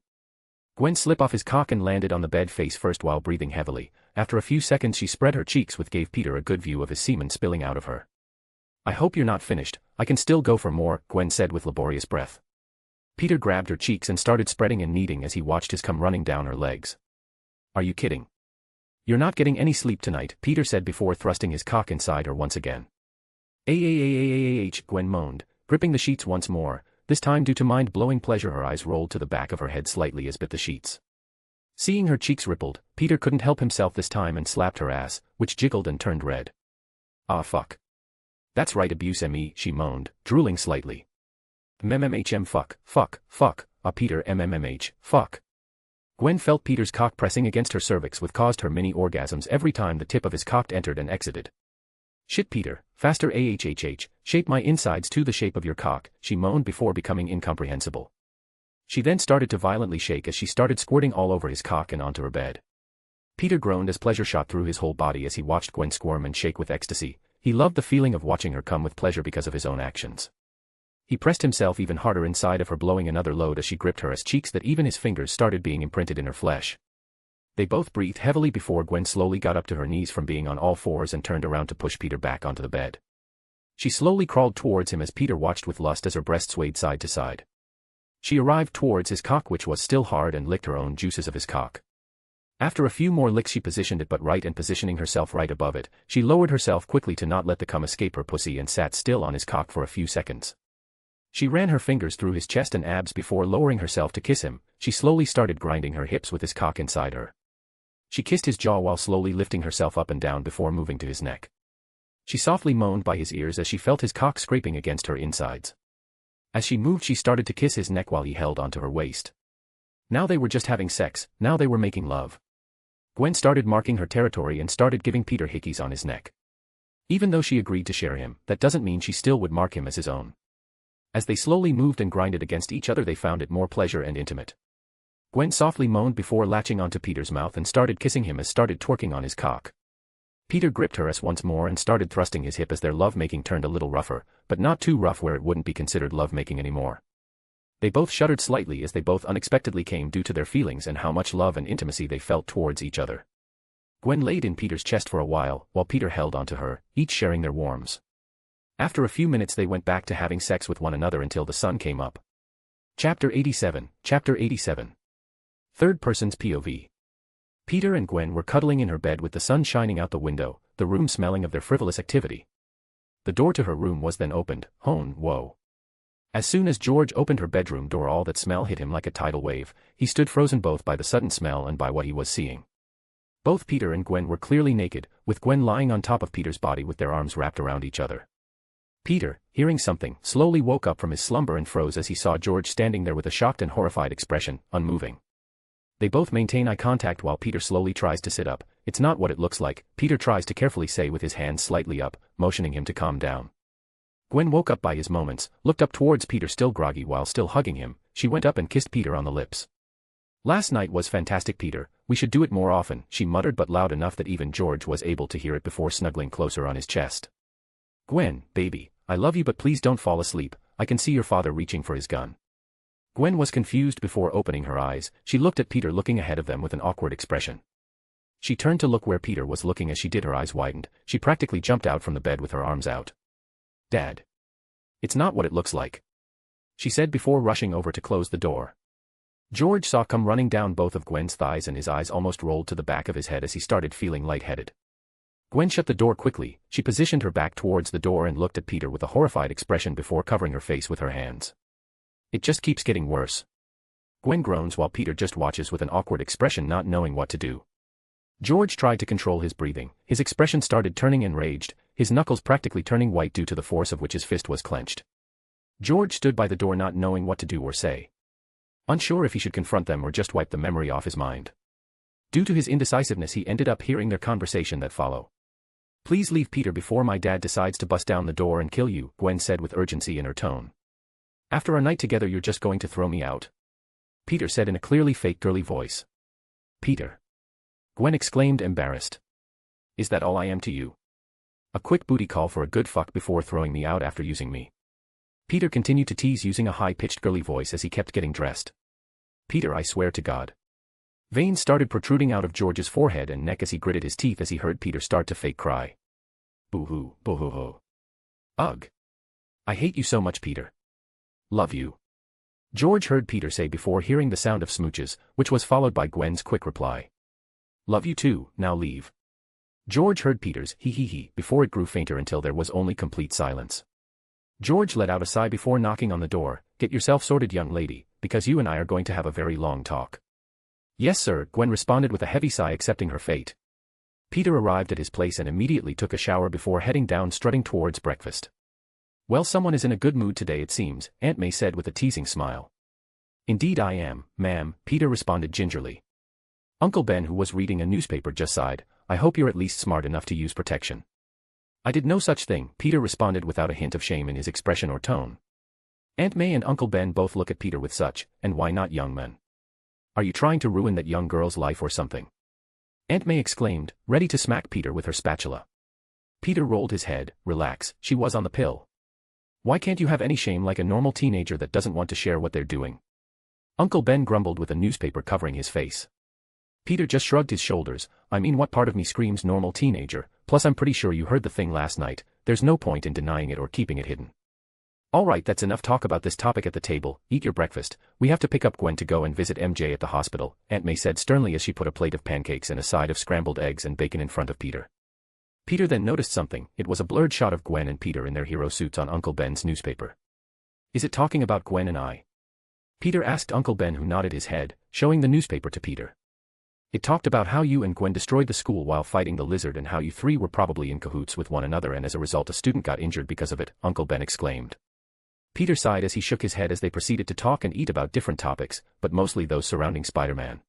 Gwen slipped off his cock and landed on the bed face first while breathing heavily. After a few seconds she spread her cheeks, which gave Peter a good view of his semen spilling out of her. "I hope you're not finished, I can still go for more," Gwen said with laborious breath. Peter grabbed her cheeks and started spreading and kneading as he watched his cum running down her legs. "Are you kidding? You're not getting any sleep tonight," Peter said before thrusting his cock inside her once again. Gwen moaned, gripping the sheets once more. This time, due to mind-blowing pleasure, her eyes rolled to the back of her head slightly as bit the sheets. Seeing her cheeks rippled, Peter couldn't help himself this time and slapped her ass, which jiggled and turned red. "Ah fuck. That's right, abuse me," she moaned, drooling slightly. Fuck, Peter fuck. Gwen felt Peter's cock pressing against her cervix, which caused her mini orgasms every time the tip of his cock entered and exited. "Shit Peter, faster shape my insides to the shape of your cock," she moaned before becoming incomprehensible. She then started to violently shake as she started squirting all over his cock and onto her bed. Peter groaned as pleasure shot through his whole body as he watched Gwen squirm and shake with ecstasy. He loved the feeling of watching her come with pleasure because of his own actions. He pressed himself even harder inside of her, blowing another load as she gripped her ass cheeks that even his fingers started being imprinted in her flesh. They both breathed heavily before Gwen slowly got up to her knees from being on all fours and turned around to push Peter back onto the bed. She slowly crawled towards him as Peter watched with lust as her breast swayed side to side. She arrived towards his cock, which was still hard, and licked her own juices of his cock. After a few more licks she positioned it but right, and positioning herself right above it, she lowered herself quickly to not let the cum escape her pussy and sat still on his cock for a few seconds. She ran her fingers through his chest and abs before lowering herself to kiss him. She slowly started grinding her hips with his cock inside her. She kissed his jaw while slowly lifting herself up and down before moving to his neck. She softly moaned by his ears as she felt his cock scraping against her insides. As she moved, she started to kiss his neck while he held onto her waist. Now they were just having sex, now they were making love. Gwen started marking her territory and started giving Peter hickeys on his neck. Even though she agreed to share him, that doesn't mean she still would mark him as his own. As they slowly moved and grinded against each other, they found it more pleasure and intimate. Gwen softly moaned before latching onto Peter's mouth and started kissing him, as started twerking on his cock. Peter gripped her ass once more and started thrusting his hip as their lovemaking turned a little rougher, but not too rough where it wouldn't be considered lovemaking anymore. They both shuddered slightly as they both unexpectedly came due to their feelings and how much love and intimacy they felt towards each other. Gwen laid in Peter's chest for a while Peter held onto her, each sharing their warms. After a few minutes they went back to having sex with one another until the sun came up. Chapter 87. Third person's POV. Peter and Gwen were cuddling in her bed with the sun shining out the window, the room smelling of their frivolous activity. The door to her room was then opened. Whoa. As soon as George opened her bedroom door, all that smell hit him like a tidal wave. He stood frozen both by the sudden smell and by what he was seeing. Both Peter and Gwen were clearly naked, with Gwen lying on top of Peter's body with their arms wrapped around each other. Peter, hearing something, slowly woke up from his slumber and froze as he saw George standing there with a shocked and horrified expression, unmoving. They both maintain eye contact while Peter slowly tries to sit up. It's not what it looks like, Peter tries to carefully say with his hands slightly up, motioning him to calm down. Gwen woke up by his moments, looked up towards Peter still groggy while still hugging him. She went up and kissed Peter on the lips. "Last night was fantastic, Peter, we should do it more often," she muttered, but loud enough that even George was able to hear it before snuggling closer on his chest. "Gwen, baby, I love you, but please don't fall asleep. I can see your father reaching for his gun." Gwen was confused before opening her eyes. She looked at Peter looking ahead of them with an awkward expression. She turned to look where Peter was looking. As she did, her eyes widened. She practically jumped out from the bed with her arms out. "Dad. It's not what it looks like," she said before rushing over to close the door. George saw come running down both of Gwen's thighs and his eyes almost rolled to the back of his head as he started feeling lightheaded. Gwen shut the door quickly. She positioned her back towards the door and looked at Peter with a horrified expression before covering her face with her hands. "It just keeps getting worse." Gwen groans while Peter just watches with an awkward expression, not knowing what to do. George tried to control his breathing. His expression started turning enraged, his knuckles practically turning white due to the force of which his fist was clenched. George stood by the door not knowing what to do or say. Unsure if he should confront them or just wipe the memory off his mind. Due to his indecisiveness, he ended up hearing their conversation that follow. "Please leave Peter before my dad decides to bust down the door and kill you," Gwen said with urgency in her tone. "After our night together you're just going to throw me out?" Peter said in a clearly fake girly voice. "Peter," Gwen exclaimed, embarrassed. "Is that all I am to you? A quick booty call for a good fuck before throwing me out after using me?" Peter continued to tease using a high-pitched girly voice as he kept getting dressed. "Peter, I swear to God." Veins started protruding out of George's forehead and neck as he gritted his teeth as he heard Peter start to fake cry. "Boo-hoo, boo-hoo-hoo. Ugh. I hate you so much, Peter. Love you," George heard Peter say before hearing the sound of smooches, which was followed by Gwen's quick reply. "Love you too, now leave." George heard Peter's hee before it grew fainter until there was only complete silence. George let out a sigh before knocking on the door. "Get yourself sorted, young lady, because you and I are going to have a very long talk." "Yes, sir," Gwen responded with a heavy sigh, accepting her fate. Peter arrived at his place and immediately took a shower before heading down, strutting towards breakfast. "Well, someone is in a good mood today, it seems," Aunt May said with a teasing smile. "Indeed I am, ma'am," Peter responded gingerly. Uncle Ben, who was reading a newspaper, just sighed. "I hope you're at least smart enough to use protection." "I did no such thing," Peter responded without a hint of shame in his expression or tone. Aunt May and Uncle Ben both look at Peter with such, "And why not, young man? Are you trying to ruin that young girl's life or something?" Aunt May exclaimed, ready to smack Peter with her spatula. Peter rolled his head. "Relax, she was on the pill. Why can't you have any shame like a normal teenager that doesn't want to share what they're doing?" Uncle Ben grumbled with a newspaper covering his face. Peter just shrugged his shoulders. "I mean, what part of me screams normal teenager? Plus I'm pretty sure you heard the thing last night. There's no point in denying it or keeping it hidden." "All right, that's enough talk about this topic at the table. Eat your breakfast. We have to pick up Gwen to go and visit MJ at the hospital," Aunt May said sternly as she put a plate of pancakes and a side of scrambled eggs and bacon in front of Peter. Peter then noticed something. It was a blurred shot of Gwen and Peter in their hero suits on Uncle Ben's newspaper. "Is it talking about Gwen and I?" Peter asked Uncle Ben, who nodded his head, showing the newspaper to Peter. "It talked about how you and Gwen destroyed the school while fighting the lizard and how you three were probably in cahoots with one another and as a result a student got injured because of it," Uncle Ben exclaimed. Peter sighed as he shook his head as they proceeded to talk and eat about different topics, but mostly those surrounding Spider-Man.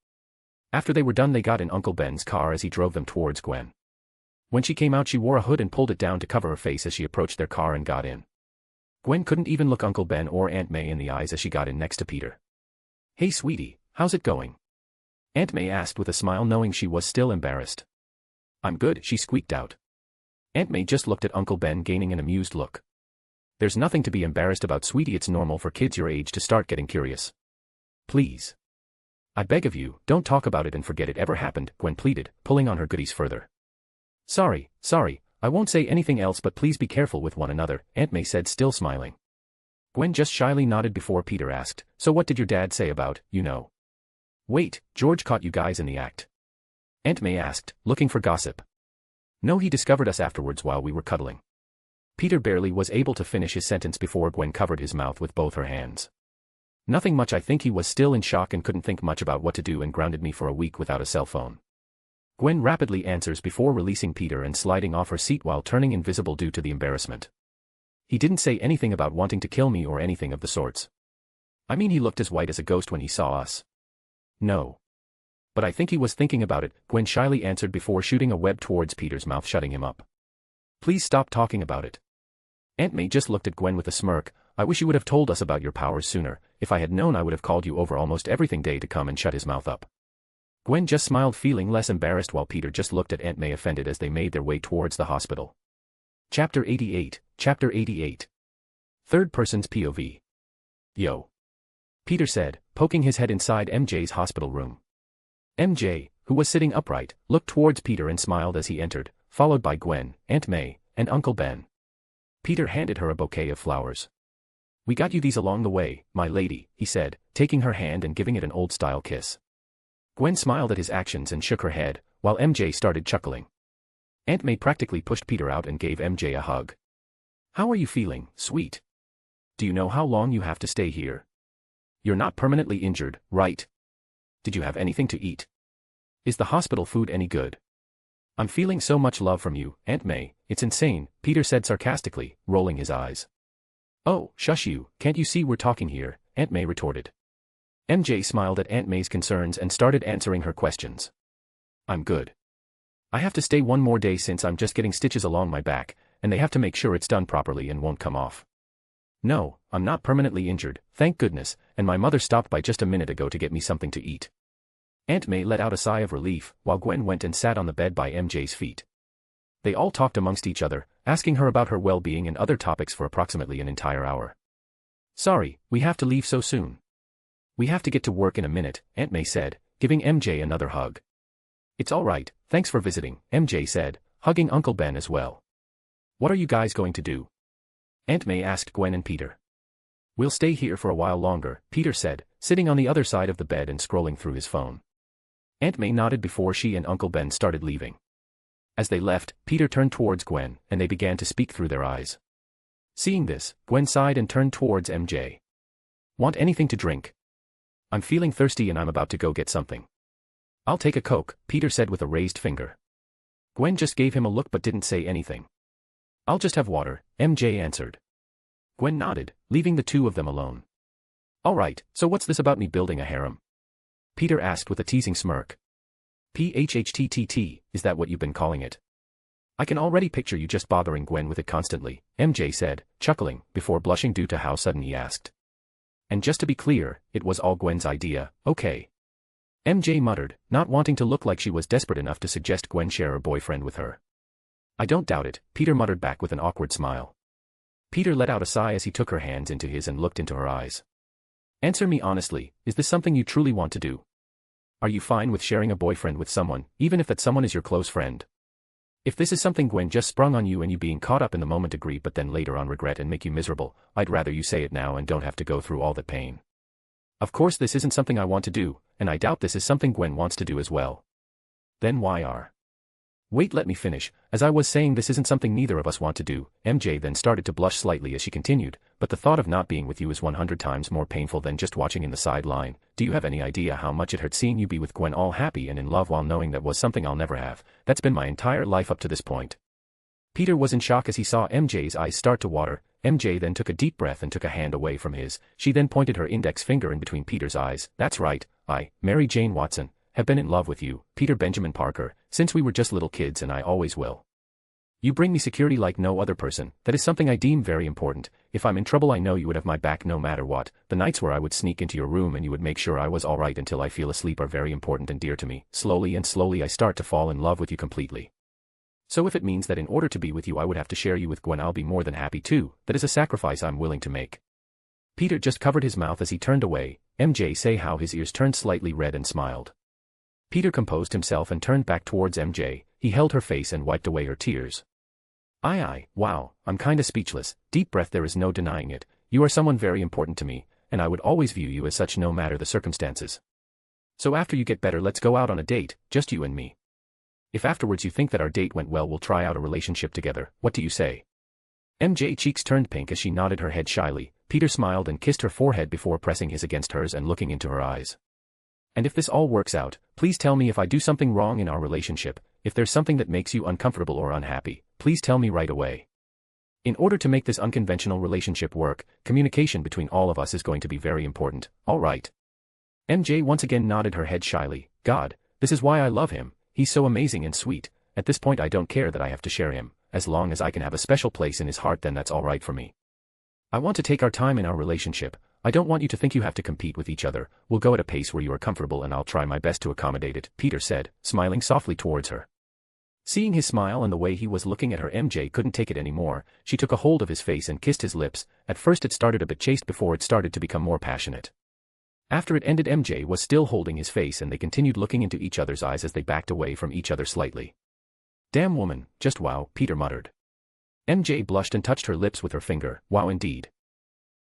After they were done, they got in Uncle Ben's car as he drove them towards Gwen. When she came out she wore a hood and pulled it down to cover her face as she approached their car and got in. Gwen couldn't even look Uncle Ben or Aunt May in the eyes as she got in next to Peter. "Hey sweetie, how's it going?" Aunt May asked with a smile knowing she was still embarrassed. "I'm good," she squeaked out. Aunt May just looked at Uncle Ben gaining an amused look. "There's nothing to be embarrassed about sweetie, it's normal for kids your age to start getting curious. Please. I beg of you, don't talk about it and forget it ever happened," Gwen pleaded, pulling on her goodies further. Sorry, I won't say anything else but please be careful with one another," Aunt May said still smiling. Gwen just shyly nodded before Peter asked, "So what did your dad say about, Wait, George caught you guys in the act?" Aunt May asked, looking for gossip. "No, he discovered us afterwards while we were cuddling." Peter barely was able to finish his sentence before Gwen covered his mouth with both her hands. "Nothing much, I think he was still in shock and couldn't think much about what to do and grounded me for a week without a cell phone." Gwen rapidly answers before releasing Peter and sliding off her seat while turning invisible due to the embarrassment. "He didn't say anything about wanting to kill me or anything of the sorts. I mean, he looked as white as a ghost when he saw us." "No. But I think he was thinking about it," Gwen shyly answered before shooting a web towards Peter's mouth, shutting him up. "Please stop talking about it." Aunt May just looked at Gwen with a smirk. "I wish you would have told us about your powers sooner. If I had known I would have called you over almost everything day to come and shut his mouth up." Gwen just smiled, feeling less embarrassed, while Peter just looked at Aunt May offended as they made their way towards the hospital. Chapter 88. Third person's POV. "Yo," Peter said, poking his head inside MJ's hospital room. MJ, who was sitting upright, looked towards Peter and smiled as he entered, followed by Gwen, Aunt May, and Uncle Ben. Peter handed her a bouquet of flowers. "We got you these along the way, my lady," he said, taking her hand and giving it an old-style kiss. Gwen smiled at his actions and shook her head, while MJ started chuckling. Aunt May practically pushed Peter out and gave MJ a hug. "How are you feeling, sweet? Do you know how long you have to stay here? You're not permanently injured, right? Did you have anything to eat? Is the hospital food any good? I'm feeling so much love from you, Aunt May, it's insane," Peter said sarcastically, rolling his eyes. "Oh, shush you, can't you see we're talking here?" Aunt May retorted. MJ smiled at Aunt May's concerns and started answering her questions. "I'm good. I have to stay one more day since I'm just getting stitches along my back, and they have to make sure it's done properly and won't come off. No, I'm not permanently injured, thank goodness, and my mother stopped by just a minute ago to get me something to eat." Aunt May let out a sigh of relief, while Gwen went and sat on the bed by MJ's feet. They all talked amongst each other, asking her about her well-being and other topics for approximately an entire hour. "Sorry, we have to leave so soon. We have to get to work in a minute," Aunt May said, giving MJ another hug. "It's all right, thanks for visiting," MJ said, hugging Uncle Ben as well. "What are you guys going to do?" Aunt May asked Gwen and Peter. "We'll stay here for a while longer," Peter said, sitting on the other side of the bed and scrolling through his phone. Aunt May nodded before she and Uncle Ben started leaving. As they left, Peter turned towards Gwen, and they began to speak through their eyes. Seeing this, Gwen sighed and turned towards MJ. "Want anything to drink? I'm feeling thirsty and I'm about to go get something." "I'll take a Coke," Peter said with a raised finger. Gwen just gave him a look but didn't say anything. "I'll just have water," MJ answered. Gwen nodded, leaving the two of them alone. "All right, so what's this about me building a harem?" Peter asked with a teasing smirk. "PHHTTT, is that what you've been calling it? I can already picture you just bothering Gwen with it constantly," MJ said, chuckling, before blushing due to how sudden he asked. "And just to be clear, it was all Gwen's idea, okay?" MJ muttered, not wanting to look like she was desperate enough to suggest Gwen share her boyfriend with her. "I don't doubt it," Peter muttered back with an awkward smile. Peter let out a sigh as he took her hands into his and looked into her eyes. "Answer me honestly, is this something you truly want to do? Are you fine with sharing a boyfriend with someone, even if that someone is your close friend? If this is something Gwen just sprung on you and you being caught up in the moment agree but then later on regret and make you miserable, I'd rather you say it now and don't have to go through all that pain. Of course this isn't something I want to do, and I doubt this is something Gwen wants to do as well. Then why are? Wait, let me finish. As I was saying, this isn't something neither of us want to do." MJ then started to blush slightly as she continued, "But the thought of not being with you is 100 times more painful than just watching in the sideline. Do you have any idea how much it hurt seeing you be with Gwen all happy and in love while knowing that was something I'll never have? That's been my entire life up to this point." Peter was in shock as he saw MJ's eyes start to water. MJ then took a deep breath and took a hand away from his. She then pointed her index finger in between Peter's eyes. "That's right, I, Mary Jane Watson, have been in love with you, Peter Benjamin Parker, since we were just little kids and I always will." You bring me security like no other person. That is something I deem very important. If I'm in trouble I know you would have my back no matter what. The nights where I would sneak into your room and you would make sure I was alright until I feel asleep are very important and dear to me. Slowly and slowly I start to fall in love with you completely. So if it means that in order to be with you I would have to share you with Gwen, I'll be more than happy too. That is a sacrifice I'm willing to make. Peter just covered his mouth as he turned away. MJ say how his ears turned slightly red and smiled. Peter composed himself and turned back towards MJ. He held her face and wiped away her tears. Wow, I'm kinda speechless. Deep breath, there is no denying it. You are someone very important to me, and I would always view you as such no matter the circumstances. So after you get better let's go out on a date, just you and me. If afterwards you think that our date went well we'll try out a relationship together, what do you say? MJ cheeks turned pink as she nodded her head shyly. Peter smiled and kissed her forehead before pressing his against hers and looking into her eyes. And if this all works out, please tell me if I do something wrong in our relationship. If there's something that makes you uncomfortable or unhappy, please tell me right away. In order to make this unconventional relationship work, communication between all of us is going to be very important, alright? MJ once again nodded her head shyly. God, this is why I love him, he's so amazing and sweet. At this point I don't care that I have to share him, as long as I can have a special place in his heart then that's alright for me. I want to take our time in our relationship. I don't want you to think you have to compete with each other. We'll go at a pace where you are comfortable and I'll try my best to accommodate it, Peter said, smiling softly towards her. Seeing his smile and the way he was looking at her, MJ couldn't take it anymore. She took a hold of his face and kissed his lips. At first it started a bit chaste before it started to become more passionate. After it ended MJ was still holding his face and they continued looking into each other's eyes as they backed away from each other slightly. Damn woman, just wow, Peter muttered. MJ blushed and touched her lips with her finger. Wow indeed.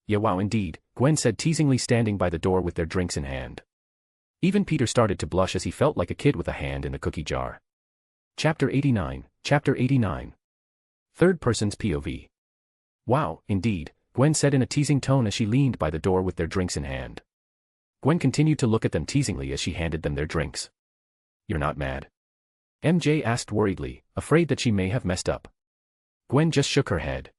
Yeah wow indeed, Gwen said teasingly, standing by the door with their drinks in hand. Even Peter started to blush as he felt like a kid with a hand in the cookie jar. Chapter 89, Chapter 89. Third person's POV. Wow, indeed, Gwen said in a teasing tone as she leaned by the door with their drinks in hand. Gwen continued to look at them teasingly as she handed them their drinks. You're not mad? MJ asked worriedly, afraid that she may have messed up. Gwen just shook her head.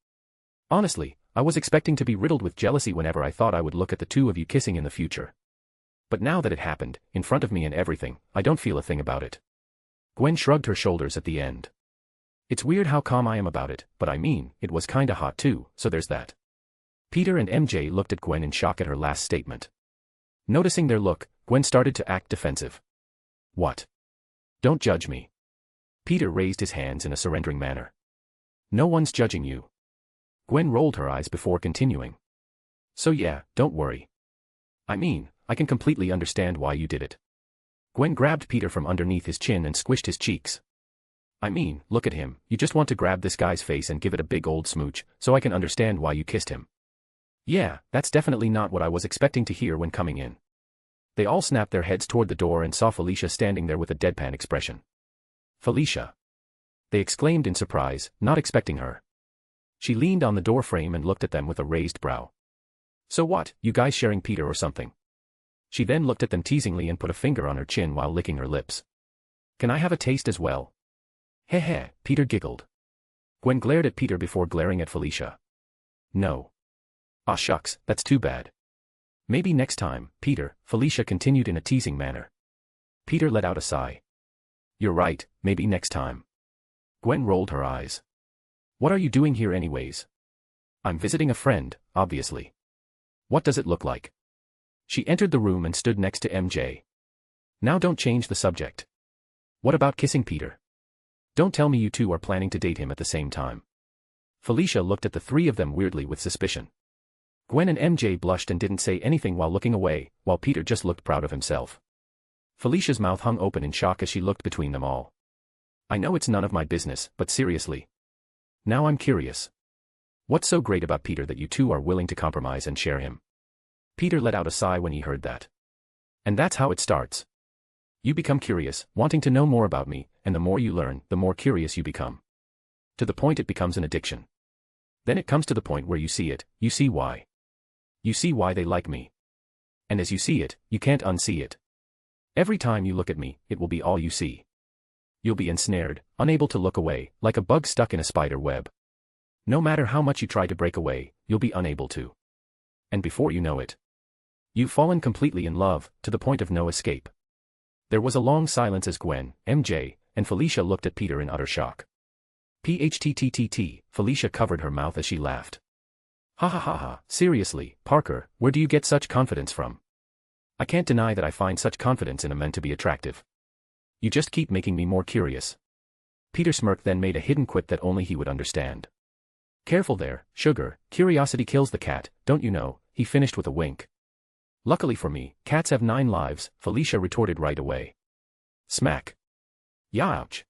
Honestly, I was expecting to be riddled with jealousy whenever I thought I would look at the two of you kissing in the future. But now that it happened, in front of me and everything, I don't feel a thing about it. Gwen shrugged her shoulders at the end. It's weird how calm I am about it, but I mean, it was kinda hot too, so there's that. Peter and MJ looked at Gwen in shock at her last statement. Noticing their look, Gwen started to act defensive. What? Don't judge me. Peter raised his hands in a surrendering manner. No one's judging you. Gwen rolled her eyes before continuing. So yeah, don't worry. I mean, I can completely understand why you did it. Gwen grabbed Peter from underneath his chin and squished his cheeks. I mean, look at him, you just want to grab this guy's face and give it a big old smooch, so I can understand why you kissed him. Yeah, that's definitely not what I was expecting to hear when coming in. They all snapped their heads toward the door and saw Felicia standing there with a deadpan expression. Felicia! They exclaimed in surprise, not expecting her. She leaned on the door frame and looked at them with a raised brow. So what, you guys sharing Peter or something? She then looked at them teasingly and put a finger on her chin while licking her lips. Can I have a taste as well? Heh heh, Peter giggled. Gwen glared at Peter before glaring at Felicia. No. Aw shucks, that's too bad. Maybe next time, Peter, Felicia continued in a teasing manner. Peter let out a sigh. You're right, maybe next time. Gwen rolled her eyes. What are you doing here anyways? I'm visiting a friend, obviously. What does it look like? She entered the room and stood next to MJ. Now don't change the subject. What about kissing Peter? Don't tell me you two are planning to date him at the same time. Felicia looked at the three of them weirdly with suspicion. Gwen and MJ blushed and didn't say anything while looking away, while Peter just looked proud of himself. Felicia's mouth hung open in shock as she looked between them all. I know it's none of my business, but seriously. Now I'm curious. What's so great about Peter that you two are willing to compromise and share him? Peter let out a sigh when he heard that. And that's how it starts. You become curious, wanting to know more about me, and the more you learn, the more curious you become. To the point it becomes an addiction. Then it comes to the point where you see it, you see why. You see why they like me. And as you see it, you can't unsee it. Every time you look at me, it will be all you see. You'll be ensnared, unable to look away, like a bug stuck in a spider web. No matter how much you try to break away, you'll be unable to. And before you know it, you've fallen completely in love, to the point of no escape. There was a long silence as Gwen, MJ, and Felicia looked at Peter in utter shock. PHTTTT, Felicia covered her mouth as she laughed. Ha ha ha ha, seriously, Parker, where do you get such confidence from? I can't deny that I find such confidence in a man to be attractive. You just keep making me more curious. Peter smirked, then made a hidden quip that only he would understand. Careful there, sugar, curiosity kills the cat, don't you know, he finished with a wink. Luckily for me, cats have 9 lives, Felicia retorted right away. Smack. Youch.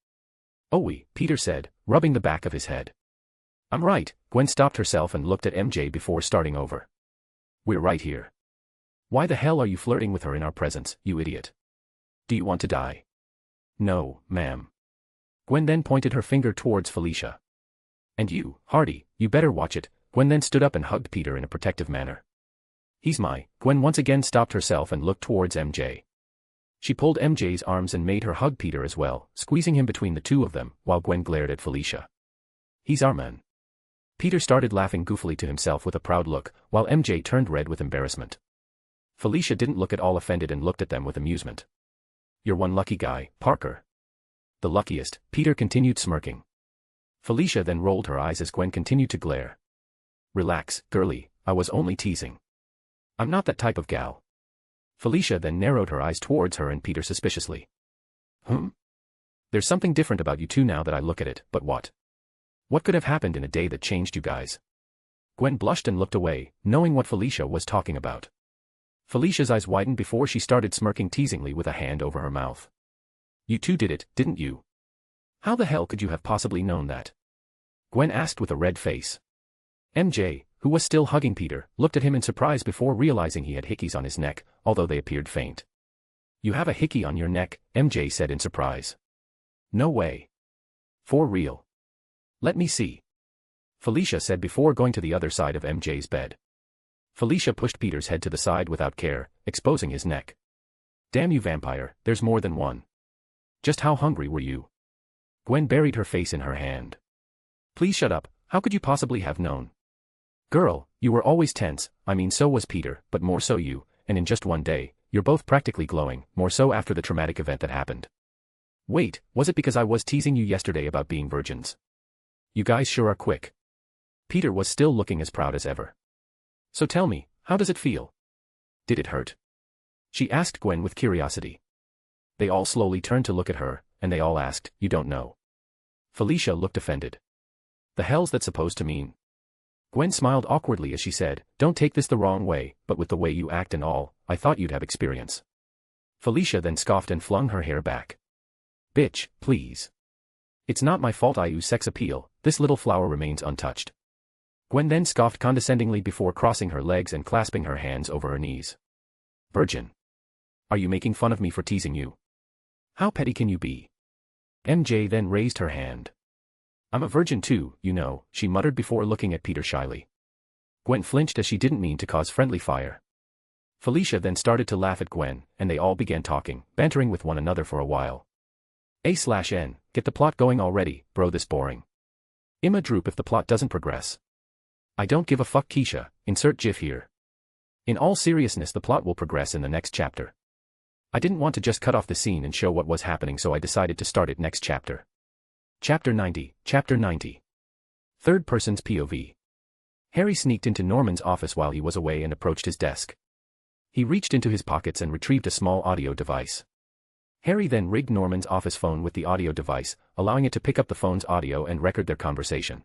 Owie, Peter said, rubbing the back of his head. I'm right, Gwen stopped herself and looked at MJ before starting over. We're right here. Why the hell are you flirting with her in our presence, you idiot? Do you want to die? No, ma'am. Gwen then pointed her finger towards Felicia. And you, Hardy, you better watch it. Gwen then stood up and hugged Peter in a protective manner. He's my. Gwen once again stopped herself and looked towards MJ. She pulled MJ's arms and made her hug Peter as well, squeezing him between the two of them, while Gwen glared at Felicia. He's our man. Peter started laughing goofily to himself with a proud look, while MJ turned red with embarrassment. Felicia didn't look at all offended and looked at them with amusement. You're one lucky guy, Parker. The luckiest, Peter continued smirking. Felicia then rolled her eyes as Gwen continued to glare. Relax, girlie, I was only teasing. I'm not that type of gal. Felicia then narrowed her eyes towards her and Peter suspiciously. There's something different about you two now that I look at it, but what? What could have happened in a day that changed you guys? Gwen blushed and looked away, knowing what Felicia was talking about. Felicia's eyes widened before she started smirking teasingly with a hand over her mouth. You two did it, didn't you? How the hell could you have possibly known that? Gwen asked with a red face. MJ, who was still hugging Peter, looked at him in surprise before realizing he had hickeys on his neck, although they appeared faint. You have a hickey on your neck, MJ said in surprise. No way. For real. Let me see. Felicia said before going to the other side of MJ's bed. Felicia pushed Peter's head to the side without care, exposing his neck. Damn you vampire, there's more than one. Just how hungry were you? Gwen buried her face in her hand. Please shut up, how could you possibly have known? Girl, you were always tense, I mean so was Peter, but more so you, and in just one day, you're both practically glowing, more so after the traumatic event that happened. Wait, was it because I was teasing you yesterday about being virgins? You guys sure are quick. Peter was still looking as proud as ever. So tell me, how does it feel? Did it hurt? She asked Gwen with curiosity. They all slowly turned to look at her, and they all asked, you don't know. Felicia looked offended. The hell's that supposed to mean? Gwen smiled awkwardly as she said, don't take this the wrong way, but with the way you act and all, I thought you'd have experience. Felicia then scoffed and flung her hair back. Bitch, please. It's not my fault I use sex appeal, this little flower remains untouched. Gwen then scoffed condescendingly before crossing her legs and clasping her hands over her knees. Virgin. Are you making fun of me for teasing you? How petty can you be? MJ then raised her hand. I'm a virgin too, you know, she muttered before looking at Peter shyly. Gwen flinched as she didn't mean to cause friendly fire. Felicia then started to laugh at Gwen, and they all began talking, bantering with one another for a while. A/N, get the plot going already, bro, this boring. Imma droop if the plot doesn't progress. I don't give a fuck, Keisha, insert gif here. In all seriousness, the plot will progress in the next chapter. I didn't want to just cut off the scene and show what was happening, so I decided to start it next chapter. Chapter 90, Chapter 90. Third person's POV. Harry sneaked into Norman's office while he was away and approached his desk. He reached into his pockets and retrieved a small audio device. Harry then rigged Norman's office phone with the audio device, allowing it to pick up the phone's audio and record their conversation.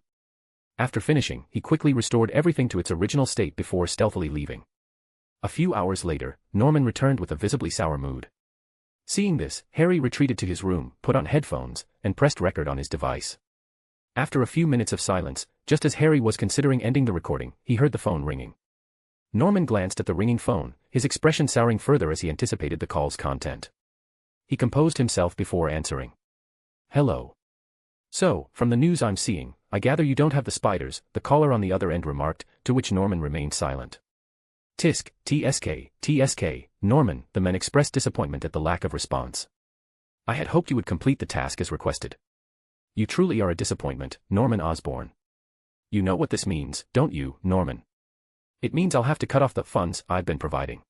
After finishing, he quickly restored everything to its original state before stealthily leaving. A few hours later, Norman returned with a visibly sour mood. Seeing this, Harry retreated to his room, put on headphones, and pressed record on his device. After a few minutes of silence, just as Harry was considering ending the recording, he heard the phone ringing. Norman glanced at the ringing phone, his expression souring further as he anticipated the call's content. He composed himself before answering. Hello. So, from the news I'm seeing, I gather you don't have the spiders, the caller on the other end remarked, to which Norman remained silent. Tisk, TSK, Norman, the men expressed disappointment at the lack of response. I had hoped you would complete the task as requested. You truly are a disappointment, Norman Osborn. You know what this means, don't you, Norman? It means I'll have to cut off the funds I've been providing.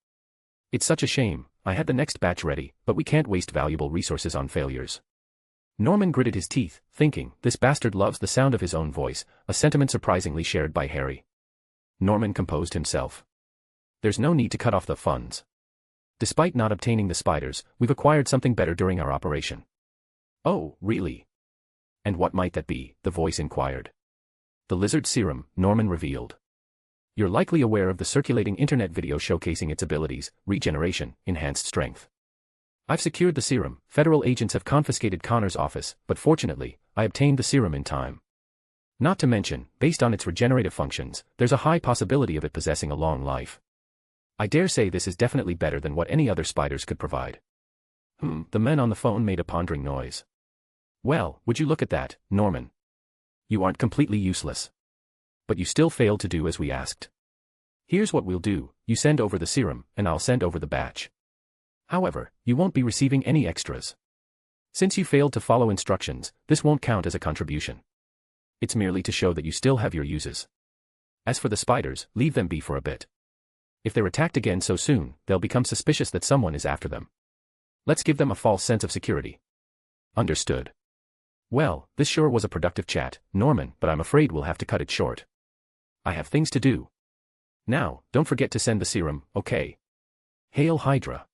It's such a shame, I had the next batch ready, but we can't waste valuable resources on failures. Norman gritted his teeth, thinking, this bastard loves the sound of his own voice, a sentiment surprisingly shared by Harry. Norman composed himself. There's no need to cut off the funds. Despite not obtaining the spiders, we've acquired something better during our operation. Oh, really? And what might that be? The voice inquired. The lizard serum, Norman revealed. You're likely aware of the circulating internet video showcasing its abilities, regeneration, enhanced strength. I've secured the serum. Federal agents have confiscated Connor's office, but fortunately, I obtained the serum in time. Not to mention, based on its regenerative functions, there's a high possibility of it possessing a long life. I dare say this is definitely better than what any other spiders could provide. The men on the phone made a pondering noise. Well, would you look at that, Norman? You aren't completely useless. But you still failed to do as we asked. Here's what we'll do, you send over the serum, and I'll send over the batch. However, you won't be receiving any extras. Since you failed to follow instructions, this won't count as a contribution. It's merely to show that you still have your uses. As for the spiders, leave them be for a bit. If they're attacked again so soon, they'll become suspicious that someone is after them. Let's give them a false sense of security. Understood. Well, this sure was a productive chat, Norman, but I'm afraid we'll have to cut it short. I have things to do. Now, don't forget to send the serum, okay? Hail Hydra.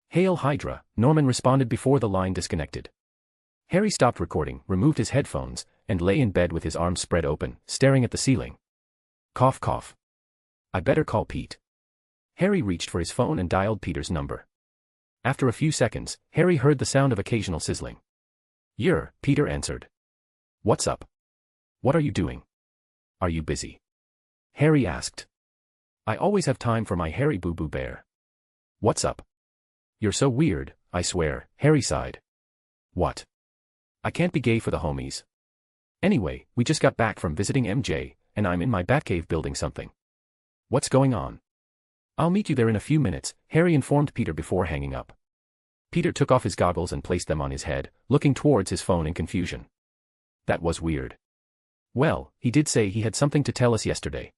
Hail Hydra, Norman responded before the line disconnected. Harry stopped recording, removed his headphones, and lay in bed with his arms spread open, staring at the ceiling. Cough cough. I better call Pete. Harry reached for his phone and dialed Peter's number. After a few seconds, Harry heard the sound of occasional sizzling. Peter answered. What's up? What are you doing? Are you busy? Harry asked. I always have time for my Harry boo-boo bear. What's up? You're so weird, I swear, Harry sighed. What? I can't be gay for the homies. Anyway, we just got back from visiting MJ, and I'm in my Batcave building something. What's going on? I'll meet you there in a few minutes, Harry informed Peter before hanging up. Peter took off his goggles and placed them on his head, looking towards his phone in confusion. That was weird. Well, he did say he had something to tell us yesterday.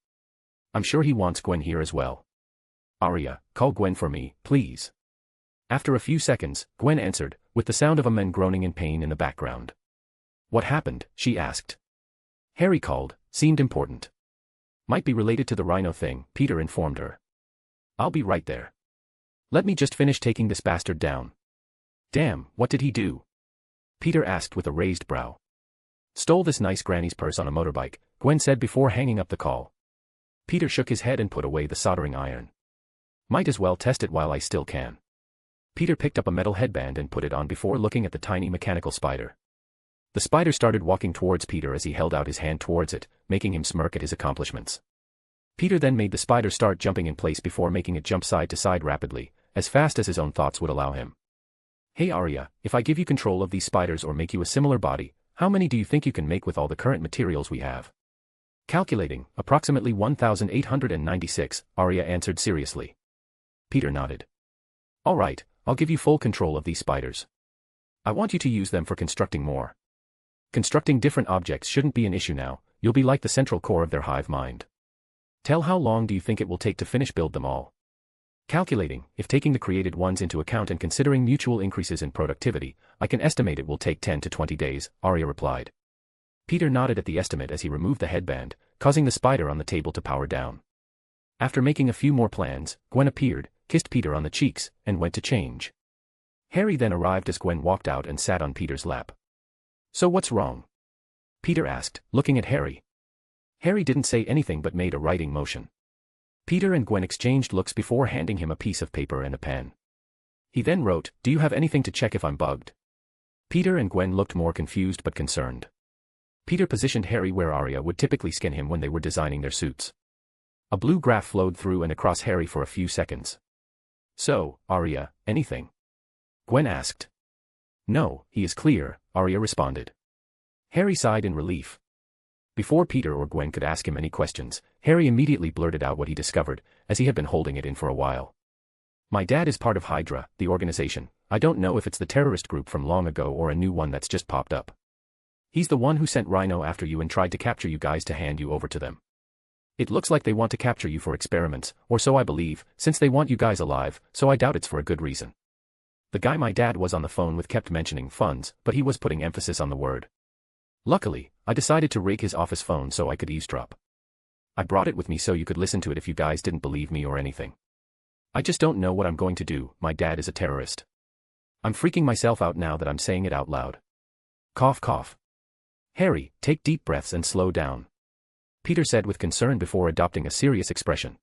I'm sure he wants Gwen here as well. Aria, call Gwen for me, please. After a few seconds, Gwen answered, with the sound of a man groaning in pain in the background. What happened? She asked. Harry called, seemed important. Might be related to the rhino thing, Peter informed her. I'll be right there. Let me just finish taking this bastard down. Damn, what did he do? Peter asked with a raised brow. Stole this nice granny's purse on a motorbike, Gwen said before hanging up the call. Peter shook his head and put away the soldering iron. Might as well test it while I still can. Peter picked up a metal headband and put it on before looking at the tiny mechanical spider. The spider started walking towards Peter as he held out his hand towards it, making him smirk at his accomplishments. Peter then made the spider start jumping in place before making it jump side to side rapidly, as fast as his own thoughts would allow him. Hey Aria, if I give you control of these spiders or make you a similar body, how many do you think you can make with all the current materials we have? Calculating, approximately 1,896, Aria answered seriously. Peter nodded. All right, I'll give you full control of these spiders. I want you to use them for constructing more. Constructing different objects shouldn't be an issue now, you'll be like the central core of their hive mind. Tell how long do you think it will take to finish build them all? Calculating, if taking the created ones into account and considering mutual increases in productivity, I can estimate it will take 10 to 20 days, Aria replied. Peter nodded at the estimate as he removed the headband, causing the spider on the table to power down. After making a few more plans, Gwen appeared, kissed Peter on the cheeks, and went to change. Harry then arrived as Gwen walked out and sat on Peter's lap. So what's wrong? Peter asked, looking at Harry. Harry didn't say anything but made a writing motion. Peter and Gwen exchanged looks before handing him a piece of paper and a pen. He then wrote, Do you have anything to check if I'm bugged? Peter and Gwen looked more confused but concerned. Peter positioned Harry where Aria would typically scan him when they were designing their suits. A blue graph flowed through and across Harry for a few seconds. So, Aria, anything? Gwen asked. No, he is clear, Aria responded. Harry sighed in relief. Before Peter or Gwen could ask him any questions, Harry immediately blurted out what he discovered, as he had been holding it in for a while. My dad is part of Hydra, the organization. I don't know if it's the terrorist group from long ago or a new one that's just popped up. He's the one who sent Rhino after you and tried to capture you guys to hand you over to them. It looks like they want to capture you for experiments, or so I believe, since they want you guys alive, so I doubt it's for a good reason. The guy my dad was on the phone with kept mentioning funds, but he was putting emphasis on the word. Luckily, I decided to rig his office phone so I could eavesdrop. I brought it with me so you could listen to it if you guys didn't believe me or anything. I just don't know what I'm going to do. My dad is a terrorist. I'm freaking myself out now that I'm saying it out loud. Cough cough. Harry, take deep breaths and slow down. Peter said with concern before adopting a serious expression.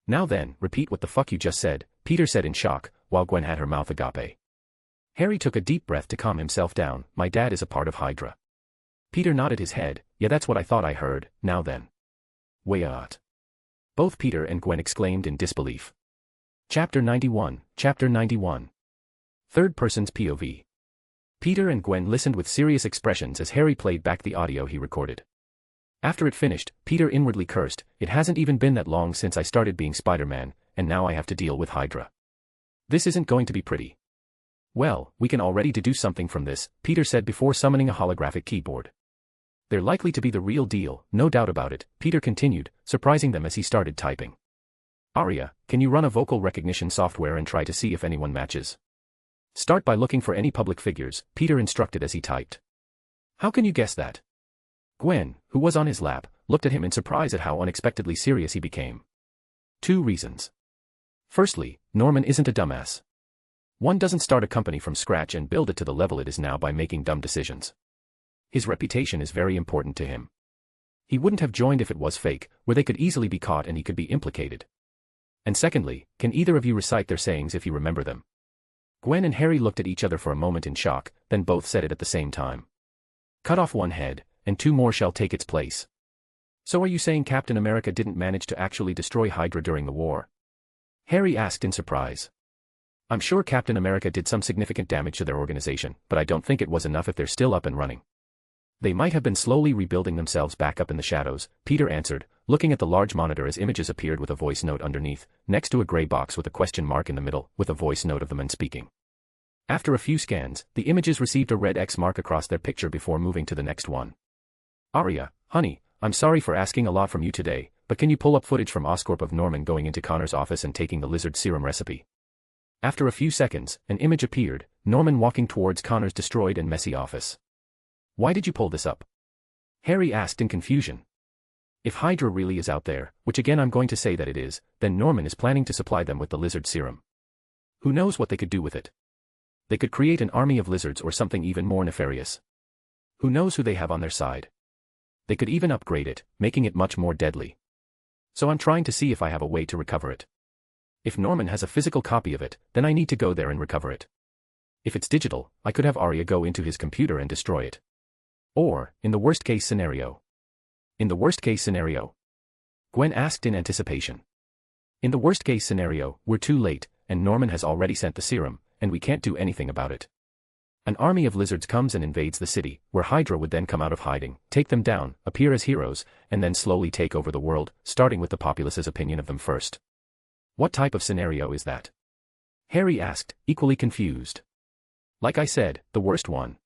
Now then, repeat what the fuck you just said, Peter said in shock, while Gwen had her mouth agape. Harry took a deep breath to calm himself down. My dad is a part of Hydra. Peter nodded his head. Yeah, that's what I thought I heard. Now then. Wait. Both Peter and Gwen exclaimed in disbelief. Chapter 91, Chapter 91. Third person's POV. Peter and Gwen listened with serious expressions as Harry played back the audio he recorded. After it finished, Peter inwardly cursed, it hasn't even been that long since I started being Spider-Man, and now I have to deal with Hydra. This isn't going to be pretty. Well, we can already deduce something from this, Peter said before summoning a holographic keyboard. They're likely to be the real deal, no doubt about it, Peter continued, surprising them as he started typing. Aria, can you run a vocal recognition software and try to see if anyone matches? Start by looking for any public figures, Peter instructed as he typed. How can you guess that? Gwen, who was on his lap, looked at him in surprise at how unexpectedly serious he became. 2 reasons. Firstly, Norman isn't a dumbass. One doesn't start a company from scratch and build it to the level it is now by making dumb decisions. His reputation is very important to him. He wouldn't have joined if it was fake, where they could easily be caught and he could be implicated. And secondly, can either of you recite their sayings if you remember them? Gwen and Harry looked at each other for a moment in shock, then both said it at the same time. Cut off one head, and 2 more shall take its place. So are you saying Captain America didn't manage to actually destroy Hydra during the war? Harry asked in surprise. I'm sure Captain America did some significant damage to their organization, but I don't think it was enough if they're still up and running. They might have been slowly rebuilding themselves back up in the shadows, Peter answered, looking at the large monitor as images appeared with a voice note underneath, next to a gray box with a question mark in the middle, with a voice note of the man speaking. After a few scans, the images received a red X mark across their picture before moving to the next one. Aria, honey, I'm sorry for asking a lot from you today, but can you pull up footage from Oscorp of Norman going into Connor's office and taking the lizard serum recipe? After a few seconds, an image appeared, Norman walking towards Connor's destroyed and messy office. Why did you pull this up? Harry asked in confusion. If Hydra really is out there, which again I'm going to say that it is, then Norman is planning to supply them with the lizard serum. Who knows what they could do with it? They could create an army of lizards or something even more nefarious. Who knows who they have on their side? They could even upgrade it, making it much more deadly. So I'm trying to see if I have a way to recover it. If Norman has a physical copy of it, then I need to go there and recover it. If it's digital, I could have Aria go into his computer and destroy it. Or, in the worst-case scenario. In the worst-case scenario? Gwen asked in anticipation. In the worst-case scenario, we're too late, and Norman has already sent the serum, and we can't do anything about it. An army of lizards comes and invades the city, where Hydra would then come out of hiding, take them down, appear as heroes, and then slowly take over the world, starting with the populace's opinion of them first. What type of scenario is that? Harry asked, equally confused. Like I said, the worst one.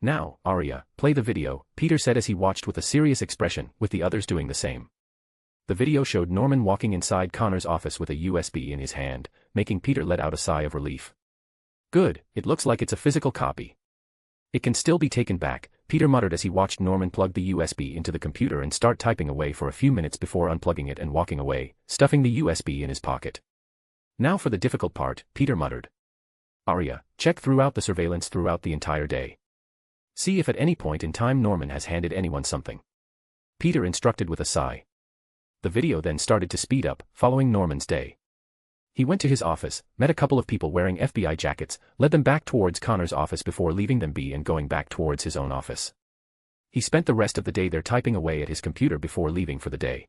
Now, Aria, play the video, Peter said as he watched with a serious expression, with the others doing the same. The video showed Norman walking inside Connor's office with a USB in his hand, making Peter let out a sigh of relief. Good, it looks like it's a physical copy. It can still be taken back, Peter muttered as he watched Norman plug the USB into the computer and start typing away for a few minutes before unplugging it and walking away, stuffing the USB in his pocket. Now for the difficult part, Peter muttered. Aria, check throughout the surveillance throughout the entire day. See if at any point in time Norman has handed anyone something. Peter instructed with a sigh. The video then started to speed up, following Norman's day. He went to his office, met a couple of people wearing FBI jackets, led them back towards Connor's office before leaving them be and going back towards his own office. He spent the rest of the day there typing away at his computer before leaving for the day.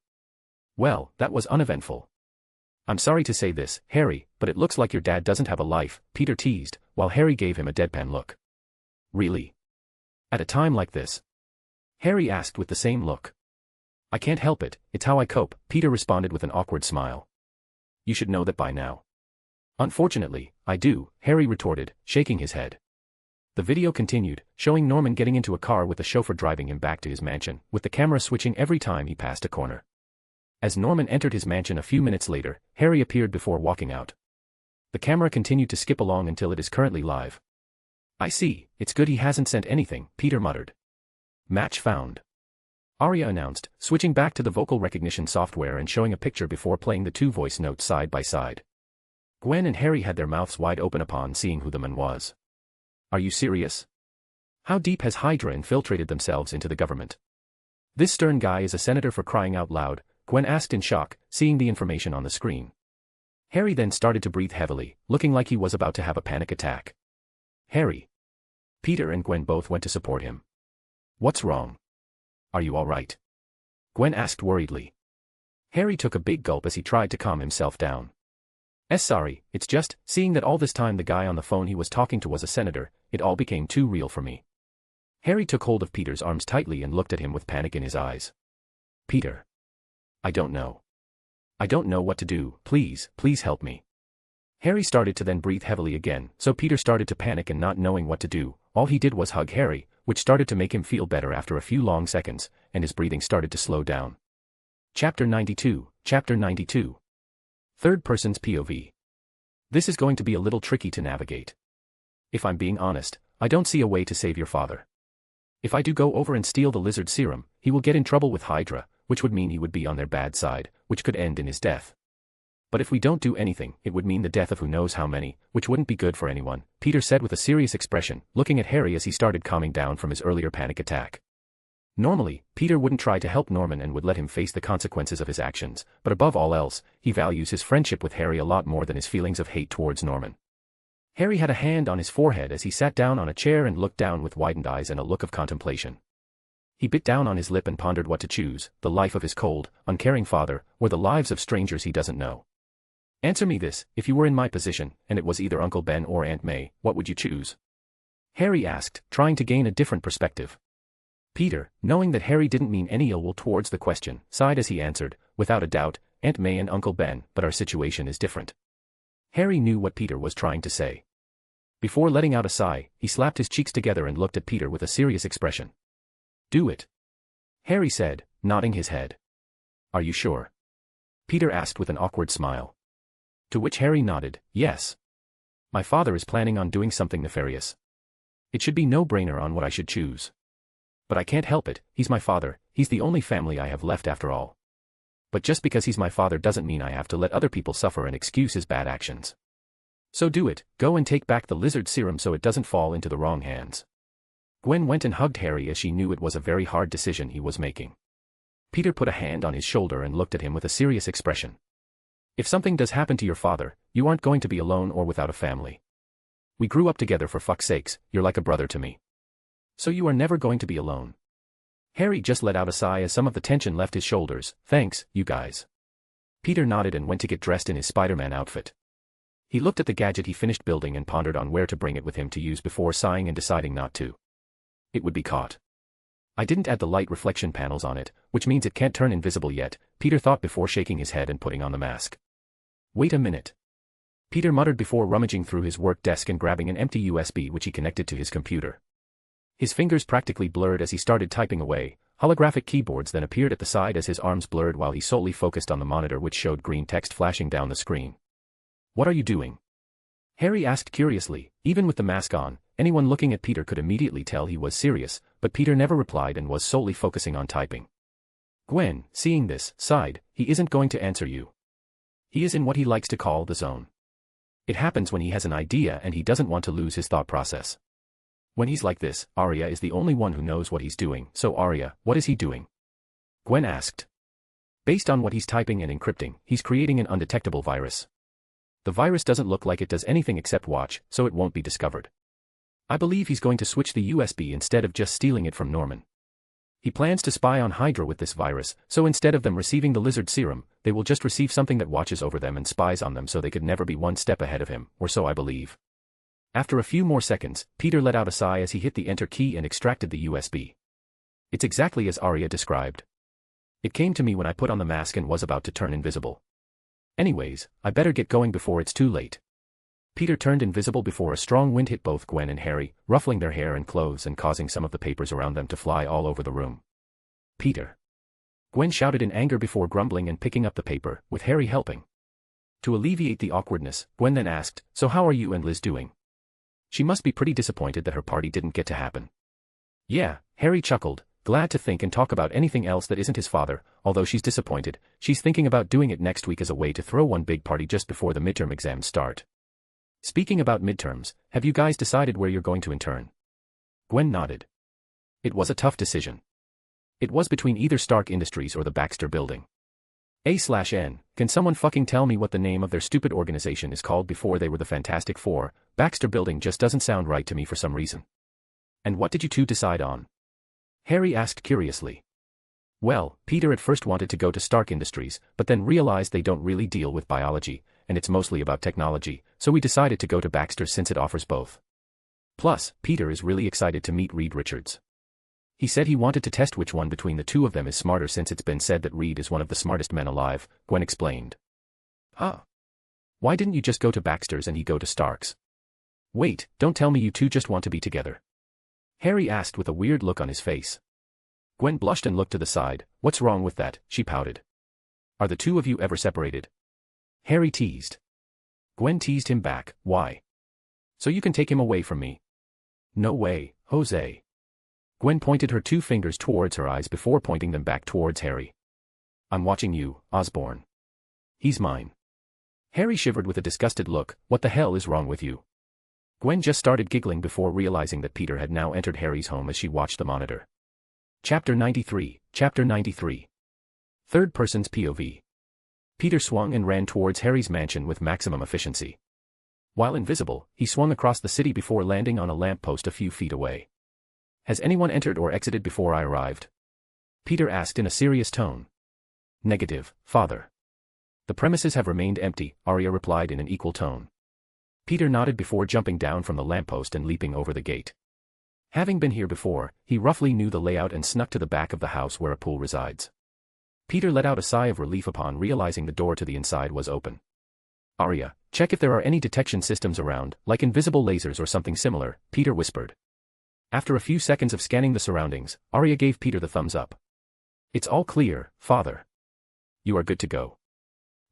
Well, that was uneventful. I'm sorry to say this, Harry, but it looks like your dad doesn't have a life, Peter teased, while Harry gave him a deadpan look. Really? At a time like this? Harry asked with the same look. I can't help it, it's how I cope, Peter responded with an awkward smile. You should know that by now. Unfortunately, I do, Harry retorted, shaking his head. The video continued, showing Norman getting into a car with the chauffeur driving him back to his mansion, with the camera switching every time he passed a corner. As Norman entered his mansion a few minutes later, Harry appeared before walking out. The camera continued to skip along until it is currently live. I see, it's good he hasn't sent anything, Peter muttered. Match found. Arie announced, switching back to the vocal recognition software and showing a picture before playing the two voice notes side by side. Gwen and Harry had their mouths wide open upon seeing who the man was. Are you serious? How deep has Hydra infiltrated themselves into the government? This stern guy is a senator for crying out loud, Gwen asked in shock, seeing the information on the screen. Harry then started to breathe heavily, looking like he was about to have a panic attack. Harry. Peter and Gwen both went to support him. What's wrong? Are you all right? Gwen asked worriedly. Harry took a big gulp as he tried to calm himself down. Sorry, it's just, seeing that all this time the guy on the phone he was talking to was a senator, it all became too real for me. Harry took hold of Peter's arms tightly and looked at him with panic in his eyes. Peter. I don't know. I don't know what to do, please help me. Harry started to then breathe heavily again, so Peter started to panic and not knowing what to do, all he did was hug Harry, which started to make him feel better after a few long seconds, and his breathing started to slow down. Chapter 92. Third person's POV. This is going to be a little tricky to navigate. If I'm being honest, I don't see a way to save your father. If I do go over and steal the lizard serum, he will get in trouble with Hydra, which would mean he would be on their bad side, which could end in his death. But if we don't do anything, it would mean the death of who knows how many, which wouldn't be good for anyone, Peter said with a serious expression, looking at Harry as he started calming down from his earlier panic attack. Normally, Peter wouldn't try to help Norman and would let him face the consequences of his actions, but above all else, he values his friendship with Harry a lot more than his feelings of hate towards Norman. Harry had a hand on his forehead as he sat down on a chair and looked down with widened eyes and a look of contemplation. He bit down on his lip and pondered what to choose, the life of his cold, uncaring father, or the lives of strangers he doesn't know. Answer me this, if you were in my position, and it was either Uncle Ben or Aunt May, what would you choose? Harry asked, trying to gain a different perspective. Peter, knowing that Harry didn't mean any ill will towards the question, sighed as he answered, without a doubt, Aunt May and Uncle Ben, but our situation is different. Harry knew what Peter was trying to say. Before letting out a sigh, he slapped his cheeks together and looked at Peter with a serious expression. Do it. Harry said, nodding his head. Are you sure? Peter asked with an awkward smile. To which Harry nodded, yes. My father is planning on doing something nefarious. It should be no-brainer on what I should choose. But I can't help it, he's my father, he's the only family I have left after all. But just because he's my father doesn't mean I have to let other people suffer and excuse his bad actions. So do it, go and take back the lizard serum so it doesn't fall into the wrong hands. Gwen went and hugged Harry as she knew it was a very hard decision he was making. Peter put a hand on his shoulder and looked at him with a serious expression. If something does happen to your father, you aren't going to be alone or without a family. We grew up together for fuck's sakes, you're like a brother to me. So you are never going to be alone. Harry just let out a sigh as some of the tension left his shoulders. Thanks, you guys. Peter nodded and went to get dressed in his Spider-Man outfit. He looked at the gadget he finished building and pondered on where to bring it with him to use before sighing and deciding not to. It would be caught. I didn't add the light reflection panels on it, which means it can't turn invisible yet, Peter thought before shaking his head and putting on the mask. Wait a minute. Peter muttered before rummaging through his work desk and grabbing an empty USB which he connected to his computer. His fingers practically blurred as he started typing away. Holographic keyboards then appeared at the side as his arms blurred while he solely focused on the monitor which showed green text flashing down the screen. What are you doing? Harry asked curiously. Even with the mask on, anyone looking at Peter could immediately tell he was serious, but Peter never replied and was solely focusing on typing. Gwen, seeing this, sighed. He isn't going to answer you. He is in what he likes to call the zone. It happens when he has an idea and he doesn't want to lose his thought process. When he's like this, Aria is the only one who knows what he's doing. So Aria, what is he doing? Gwen asked. Based on what he's typing and encrypting, he's creating an undetectable virus. The virus doesn't look like it does anything except watch, so it won't be discovered. I believe he's going to switch the USB instead of just stealing it from Norman. He plans to spy on Hydra with this virus, so instead of them receiving the lizard serum, they will just receive something that watches over them and spies on them so they could never be one step ahead of him, or so I believe. After a few more seconds, Peter let out a sigh as he hit the enter key and extracted the USB. It's exactly as Aria described. It came to me when I put on the mask and was about to turn invisible. Anyways, I better get going before it's too late. Peter turned invisible before a strong wind hit both Gwen and Harry, ruffling their hair and clothes and causing some of the papers around them to fly all over the room. Peter! Gwen shouted in anger before grumbling and picking up the paper, with Harry helping. To alleviate the awkwardness, Gwen then asked, "So how are you and Liz doing?" She must be pretty disappointed that her party didn't get to happen. "Yeah," Harry chuckled, glad to think and talk about anything else that isn't his father. Although she's disappointed, she's thinking about doing it next week as a way to throw one big party just before the midterm exams start. "Speaking about midterms, have you guys decided where you're going to intern?" Gwen nodded. It was a tough decision. It was between either Stark Industries or the Baxter Building. A/N, can someone fucking tell me what the name of their stupid organization is called before they were the Fantastic Four? Baxter Building just doesn't sound right to me for some reason. "And what did you two decide on?" Harry asked curiously. "Well, Peter at first wanted to go to Stark Industries, but then realized they don't really deal with biology, and it's mostly about technology, so we decided to go to Baxter since it offers both. Plus, Peter is really excited to meet Reed Richards. He said he wanted to test which one between the two of them is smarter since it's been said that Reed is one of the smartest men alive," Gwen explained. "Huh. Why didn't you just go to Baxter's and he go to Stark's?" "Wait, don't tell me you two just want to be together?" Harry asked with a weird look on his face. Gwen blushed and looked to the side. "What's wrong with that?" she pouted. "Are the two of you ever separated?" Harry teased. Gwen teased him back. "Why? So you can take him away from me?" "No way, Jose." Gwen pointed her two fingers towards her eyes before pointing them back towards Harry. "I'm watching you, Osborn. He's mine." Harry shivered with a disgusted look. "What the hell is wrong with you?" Gwen just started giggling before realizing that Peter had now entered Harry's home as she watched the monitor. Chapter 93. Chapter 93. Third person's POV. Peter swung and ran towards Harry's mansion with maximum efficiency. While invisible, he swung across the city before landing on a lamppost a few feet away. "Has anyone entered or exited before I arrived?" Peter asked in a serious tone. "Negative, Father. The premises have remained empty," Arie replied in an equal tone. Peter nodded before jumping down from the lamppost and leaping over the gate. Having been here before, he roughly knew the layout and snuck to the back of the house where a pool resides. Peter let out a sigh of relief upon realizing the door to the inside was open. "Arie, check if there are any detection systems around, like invisible lasers or something similar," Peter whispered. After a few seconds of scanning the surroundings, Arie gave Peter the thumbs up. "It's all clear, Father. You are good to go."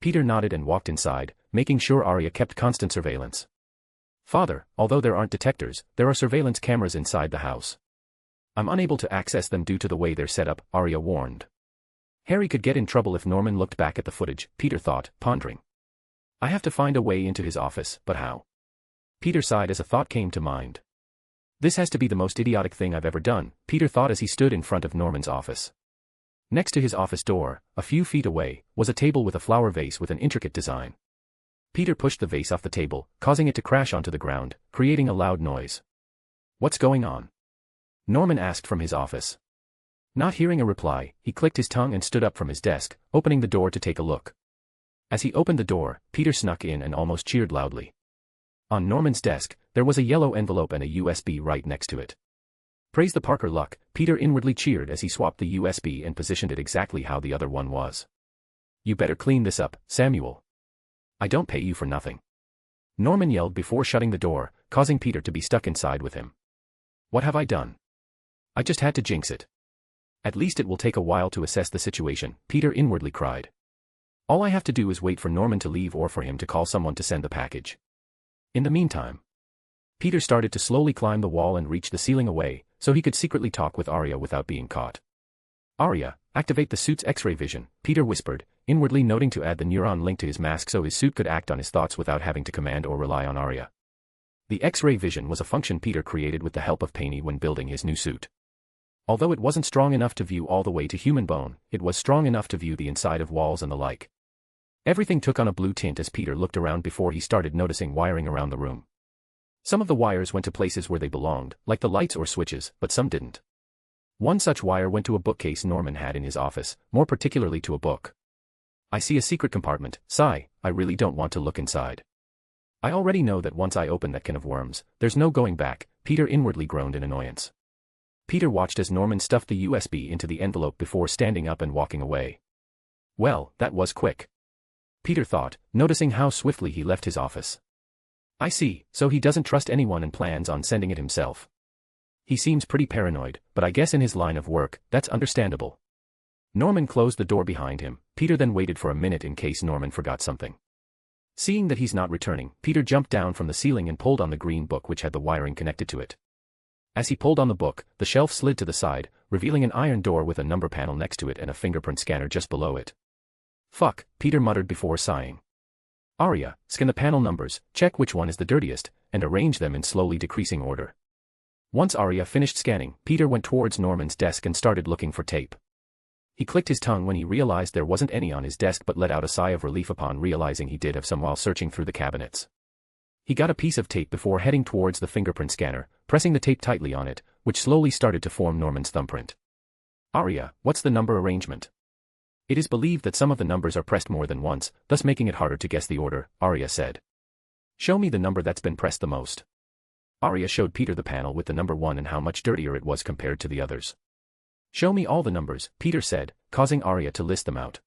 Peter nodded and walked inside, making sure Arie kept constant surveillance. "Father, although there aren't detectors, there are surveillance cameras inside the house. I'm unable to access them due to the way they're set up," Arie warned. Harry could get in trouble if Norman looked back at the footage, Peter thought, pondering. "I have to find a way into his office, but how?" Peter sighed as a thought came to mind. "This has to be the most idiotic thing I've ever done," Peter thought as he stood in front of Norman's office. Next to his office door, a few feet away, was a table with a flower vase with an intricate design. Peter pushed the vase off the table, causing it to crash onto the ground, creating a loud noise. "What's going on?" Norman asked from his office. Not hearing a reply, he clicked his tongue and stood up from his desk, opening the door to take a look. As he opened the door, Peter snuck in and almost cheered loudly. On Norman's desk, there was a yellow envelope and a USB right next to it. Praise the Parker luck, Peter inwardly cheered as he swapped the USB and positioned it exactly how the other one was. "You better clean this up, Samuel. I don't pay you for nothing." Norman yelled before shutting the door, causing Peter to be stuck inside with him. "What have I done? I just had to jinx it. At least it will take a while to assess the situation," Peter inwardly cried. "All I have to do is wait for Norman to leave or for him to call someone to send the package." In the meantime, Peter started to slowly climb the wall and reach the ceiling away, so he could secretly talk with Arie without being caught. "Arie, activate the suit's X-ray vision," Peter whispered, inwardly noting to add the neuron link to his mask so his suit could act on his thoughts without having to command or rely on Arie. The X-ray vision was a function Peter created with the help of Paney when building his new suit. Although it wasn't strong enough to view all the way to human bone, it was strong enough to view the inside of walls and the like. Everything took on a blue tint as Peter looked around before he started noticing wiring around the room. Some of the wires went to places where they belonged, like the lights or switches, but some didn't. One such wire went to a bookcase Norman had in his office, more particularly to a book. "I see a secret compartment, sigh, I really don't want to look inside. I already know that once I open that can of worms, there's no going back," Peter inwardly groaned in annoyance. Peter watched as Norman stuffed the USB into the envelope before standing up and walking away. Well, that was quick, Peter thought, noticing how swiftly he left his office. "I see, so he doesn't trust anyone and plans on sending it himself. He seems pretty paranoid, but I guess in his line of work, that's understandable." Norman closed the door behind him. Peter then waited for a minute in case Norman forgot something. Seeing that he's not returning, Peter jumped down from the ceiling and pulled on the green book which had the wiring connected to it. As he pulled on the book, the shelf slid to the side, revealing an iron door with a number panel next to it and a fingerprint scanner just below it. Fuck, Peter muttered before sighing. Arie, scan the panel numbers, check which one is the dirtiest, and arrange them in slowly decreasing order. Once Arie finished scanning, Peter went towards Norman's desk and started looking for tape. He clicked his tongue when he realized there wasn't any on his desk but let out a sigh of relief upon realizing he did have some while searching through the cabinets. He got a piece of tape before heading towards the fingerprint scanner, pressing the tape tightly on it, which slowly started to form Norman's thumbprint. Arie, what's the number arrangement? It is believed that some of the numbers are pressed more than once, thus making it harder to guess the order, Arie said. Show me the number that's been pressed the most. Arie showed Peter the panel with the number 1 and how much dirtier it was compared to the others. Show me all the numbers, Peter said, causing Arie to list them out.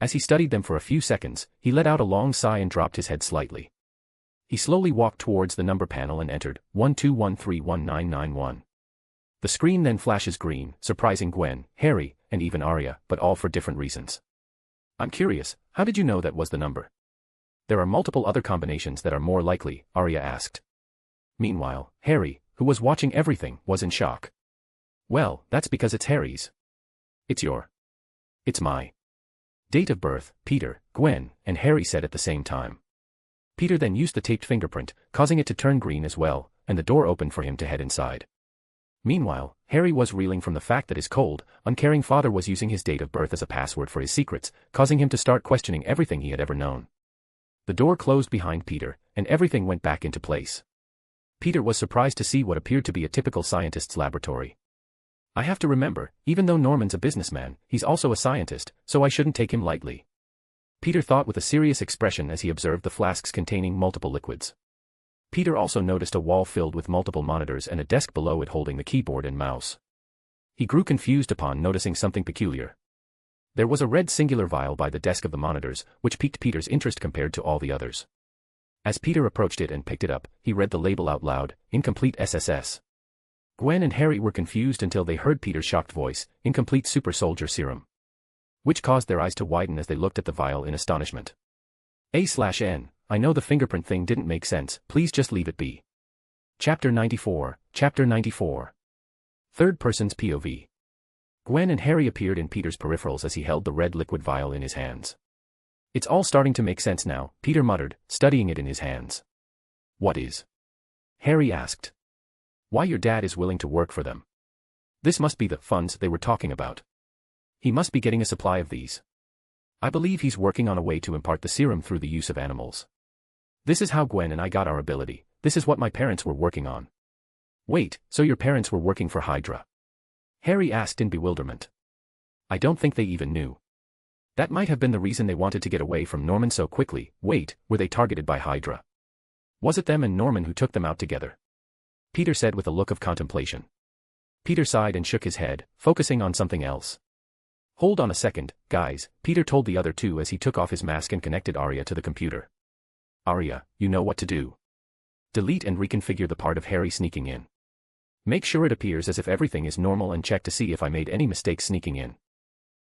As he studied them for a few seconds, he let out a long sigh and dropped his head slightly. He slowly walked towards the number panel and entered 12131991. The screen then flashes green, surprising Gwen, Harry, and even Arie, but all for different reasons. I'm curious, how did you know that was the number? There are multiple other combinations that are more likely, Arie asked. Meanwhile, Harry, who was watching everything, was in shock. Well, that's because it's Harry's. It's my date of birth, Peter, Gwen, and Harry said at the same time. Peter then used the taped fingerprint, causing it to turn green as well, and the door opened for him to head inside. Meanwhile, Harry was reeling from the fact that his cold, uncaring father was using his date of birth as a password for his secrets, causing him to start questioning everything he had ever known. The door closed behind Peter, and everything went back into place. Peter was surprised to see what appeared to be a typical scientist's laboratory. I have to remember, even though Norman's a businessman, he's also a scientist, so I shouldn't take him lightly. Peter thought with a serious expression as he observed the flasks containing multiple liquids. Peter also noticed a wall filled with multiple monitors and a desk below it holding the keyboard and mouse. He grew confused upon noticing something peculiar. There was a red singular vial by the desk of the monitors, which piqued Peter's interest compared to all the others. As Peter approached it and picked it up, he read the label out loud, Incomplete SSS. Gwen and Harry were confused until they heard Peter's shocked voice, Incomplete Super Soldier Serum. Which caused their eyes to widen as they looked at the vial in astonishment. A/N, I know the fingerprint thing didn't make sense, please just leave it be. Chapter 94, Chapter 94. Third person's POV. Gwen and Harry appeared in Peter's peripherals as he held the red liquid vial in his hands. It's all starting to make sense now, Peter muttered, studying it in his hands. What is? Harry asked. Why your dad is willing to work for them. This must be the funds they were talking about. He must be getting a supply of these. I believe he's working on a way to impart the serum through the use of animals. This is how Gwen and I got our ability, this is what my parents were working on. Wait, so your parents were working for Hydra? Harry asked in bewilderment. I don't think they even knew. That might have been the reason they wanted to get away from Norman so quickly. Wait, were they targeted by Hydra? Was it them and Norman who took them out together? Peter said with a look of contemplation. Peter sighed and shook his head, focusing on something else. Hold on a second, guys, Peter told the other two as he took off his mask and connected Arie to the computer. Arie, you know what to do. Delete and reconfigure the part of Harry sneaking in. Make sure it appears as if everything is normal and check to see if I made any mistakes sneaking in.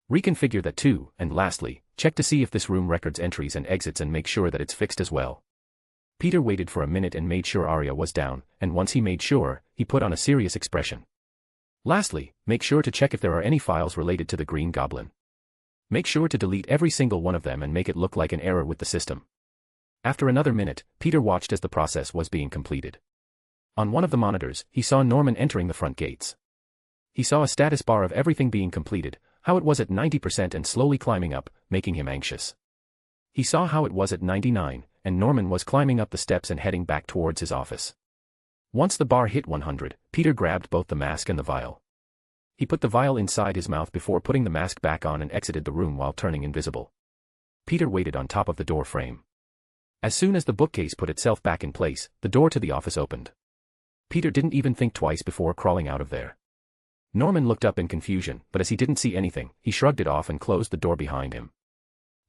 Reconfigure that too, and lastly, check to see if this room records entries and exits and make sure that it's fixed as well. Peter waited for a minute and made sure Arie was down, and once he made sure, he put on a serious expression. Lastly, make sure to check if there are any files related to the Green Goblin. Make sure to delete every single one of them and make it look like an error with the system. After another minute, Peter watched as the process was being completed. On one of the monitors, he saw Norman entering the front gates. He saw a status bar of everything being completed, how it was at 90% and slowly climbing up, making him anxious. He saw how it was at 99, and Norman was climbing up the steps and heading back towards his office. Once the bar hit 100, Peter grabbed both the mask and the vial. He put the vial inside his mouth before putting the mask back on and exited the room while turning invisible. Peter waited on top of the door frame. As soon as the bookcase put itself back in place, the door to the office opened. Peter didn't even think twice before crawling out of there. Norman looked up in confusion, but as he didn't see anything, he shrugged it off and closed the door behind him.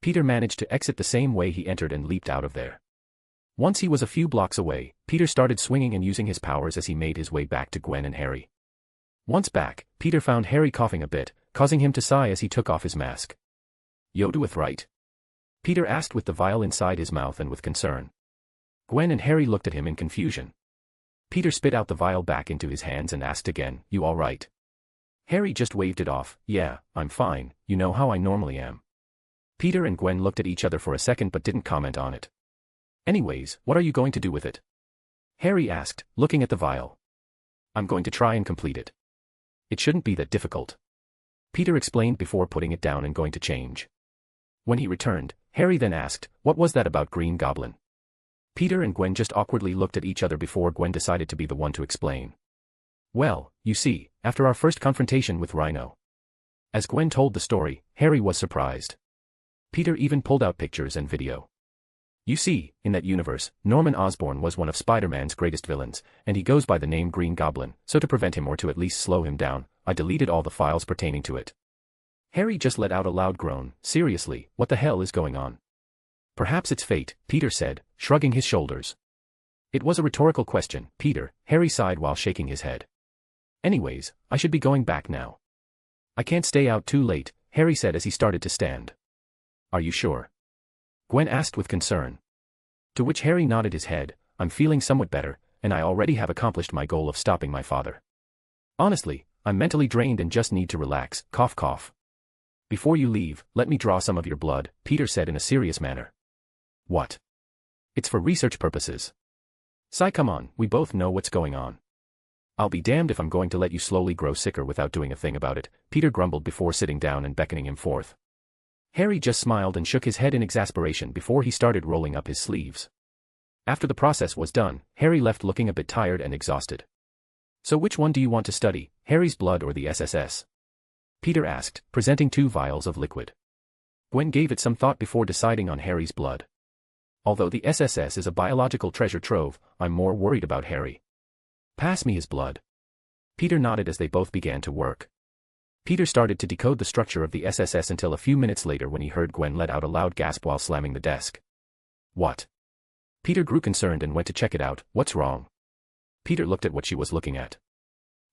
Peter managed to exit the same way he entered and leaped out of there. Once he was a few blocks away, Peter started swinging and using his powers as he made his way back to Gwen and Harry. Once back, Peter found Harry coughing a bit, causing him to sigh as he took off his mask. Yo, doeth right. Peter asked with the vial inside his mouth and with concern. Gwen and Harry looked at him in confusion. Peter spit out the vial back into his hands and asked again, "You all right?" Harry just waved it off. "Yeah, I'm fine, you know how I normally am." Peter and Gwen looked at each other for a second but didn't comment on it. "Anyways, what are you going to do with it?" Harry asked, looking at the vial. "I'm going to try and complete it. It shouldn't be that difficult," Peter explained before putting it down and going to change. When he returned, Harry then asked, "What was that about Green Goblin?" Peter and Gwen just awkwardly looked at each other before Gwen decided to be the one to explain. "Well, you see, after our first confrontation with Rhino." As Gwen told the story, Harry was surprised. Peter even pulled out pictures and video. "You see, in that universe, Norman Osborn was one of Spider-Man's greatest villains, and he goes by the name Green Goblin, so to prevent him or to at least slow him down, I deleted all the files pertaining to it." Harry just let out a loud groan. "Seriously, what the hell is going on?" "Perhaps it's fate," Peter said, shrugging his shoulders. "It was a rhetorical question, Peter," Harry sighed while shaking his head. "Anyways, I should be going back now." "I can't stay out too late," Harry said as he started to stand. "Are you sure?" Gwen asked with concern. To which Harry nodded his head. "I'm feeling somewhat better, and I already have accomplished my goal of stopping my father. Honestly, I'm mentally drained and just need to relax." Cough cough. "Before you leave, let me draw some of your blood," Peter said in a serious manner. "What?" "It's for research purposes." "Sigh, come on, we both know what's going on." "I'll be damned if I'm going to let you slowly grow sicker without doing a thing about it," Peter grumbled before sitting down and beckoning him forth. Harry just smiled and shook his head in exasperation before he started rolling up his sleeves. After the process was done, Harry left looking a bit tired and exhausted. "So which one do you want to study, Harry's blood or the SSS?" Peter asked, presenting 2 vials of liquid. Gwen gave it some thought before deciding on Harry's blood. "Although the SSS is a biological treasure trove, I'm more worried about Harry. Pass me his blood." Peter nodded as they both began to work. Peter started to decode the structure of the SSS until a few minutes later when he heard Gwen let out a loud gasp while slamming the desk. "What?" Peter grew concerned and went to check it out. "What's wrong?" Peter looked at what she was looking at.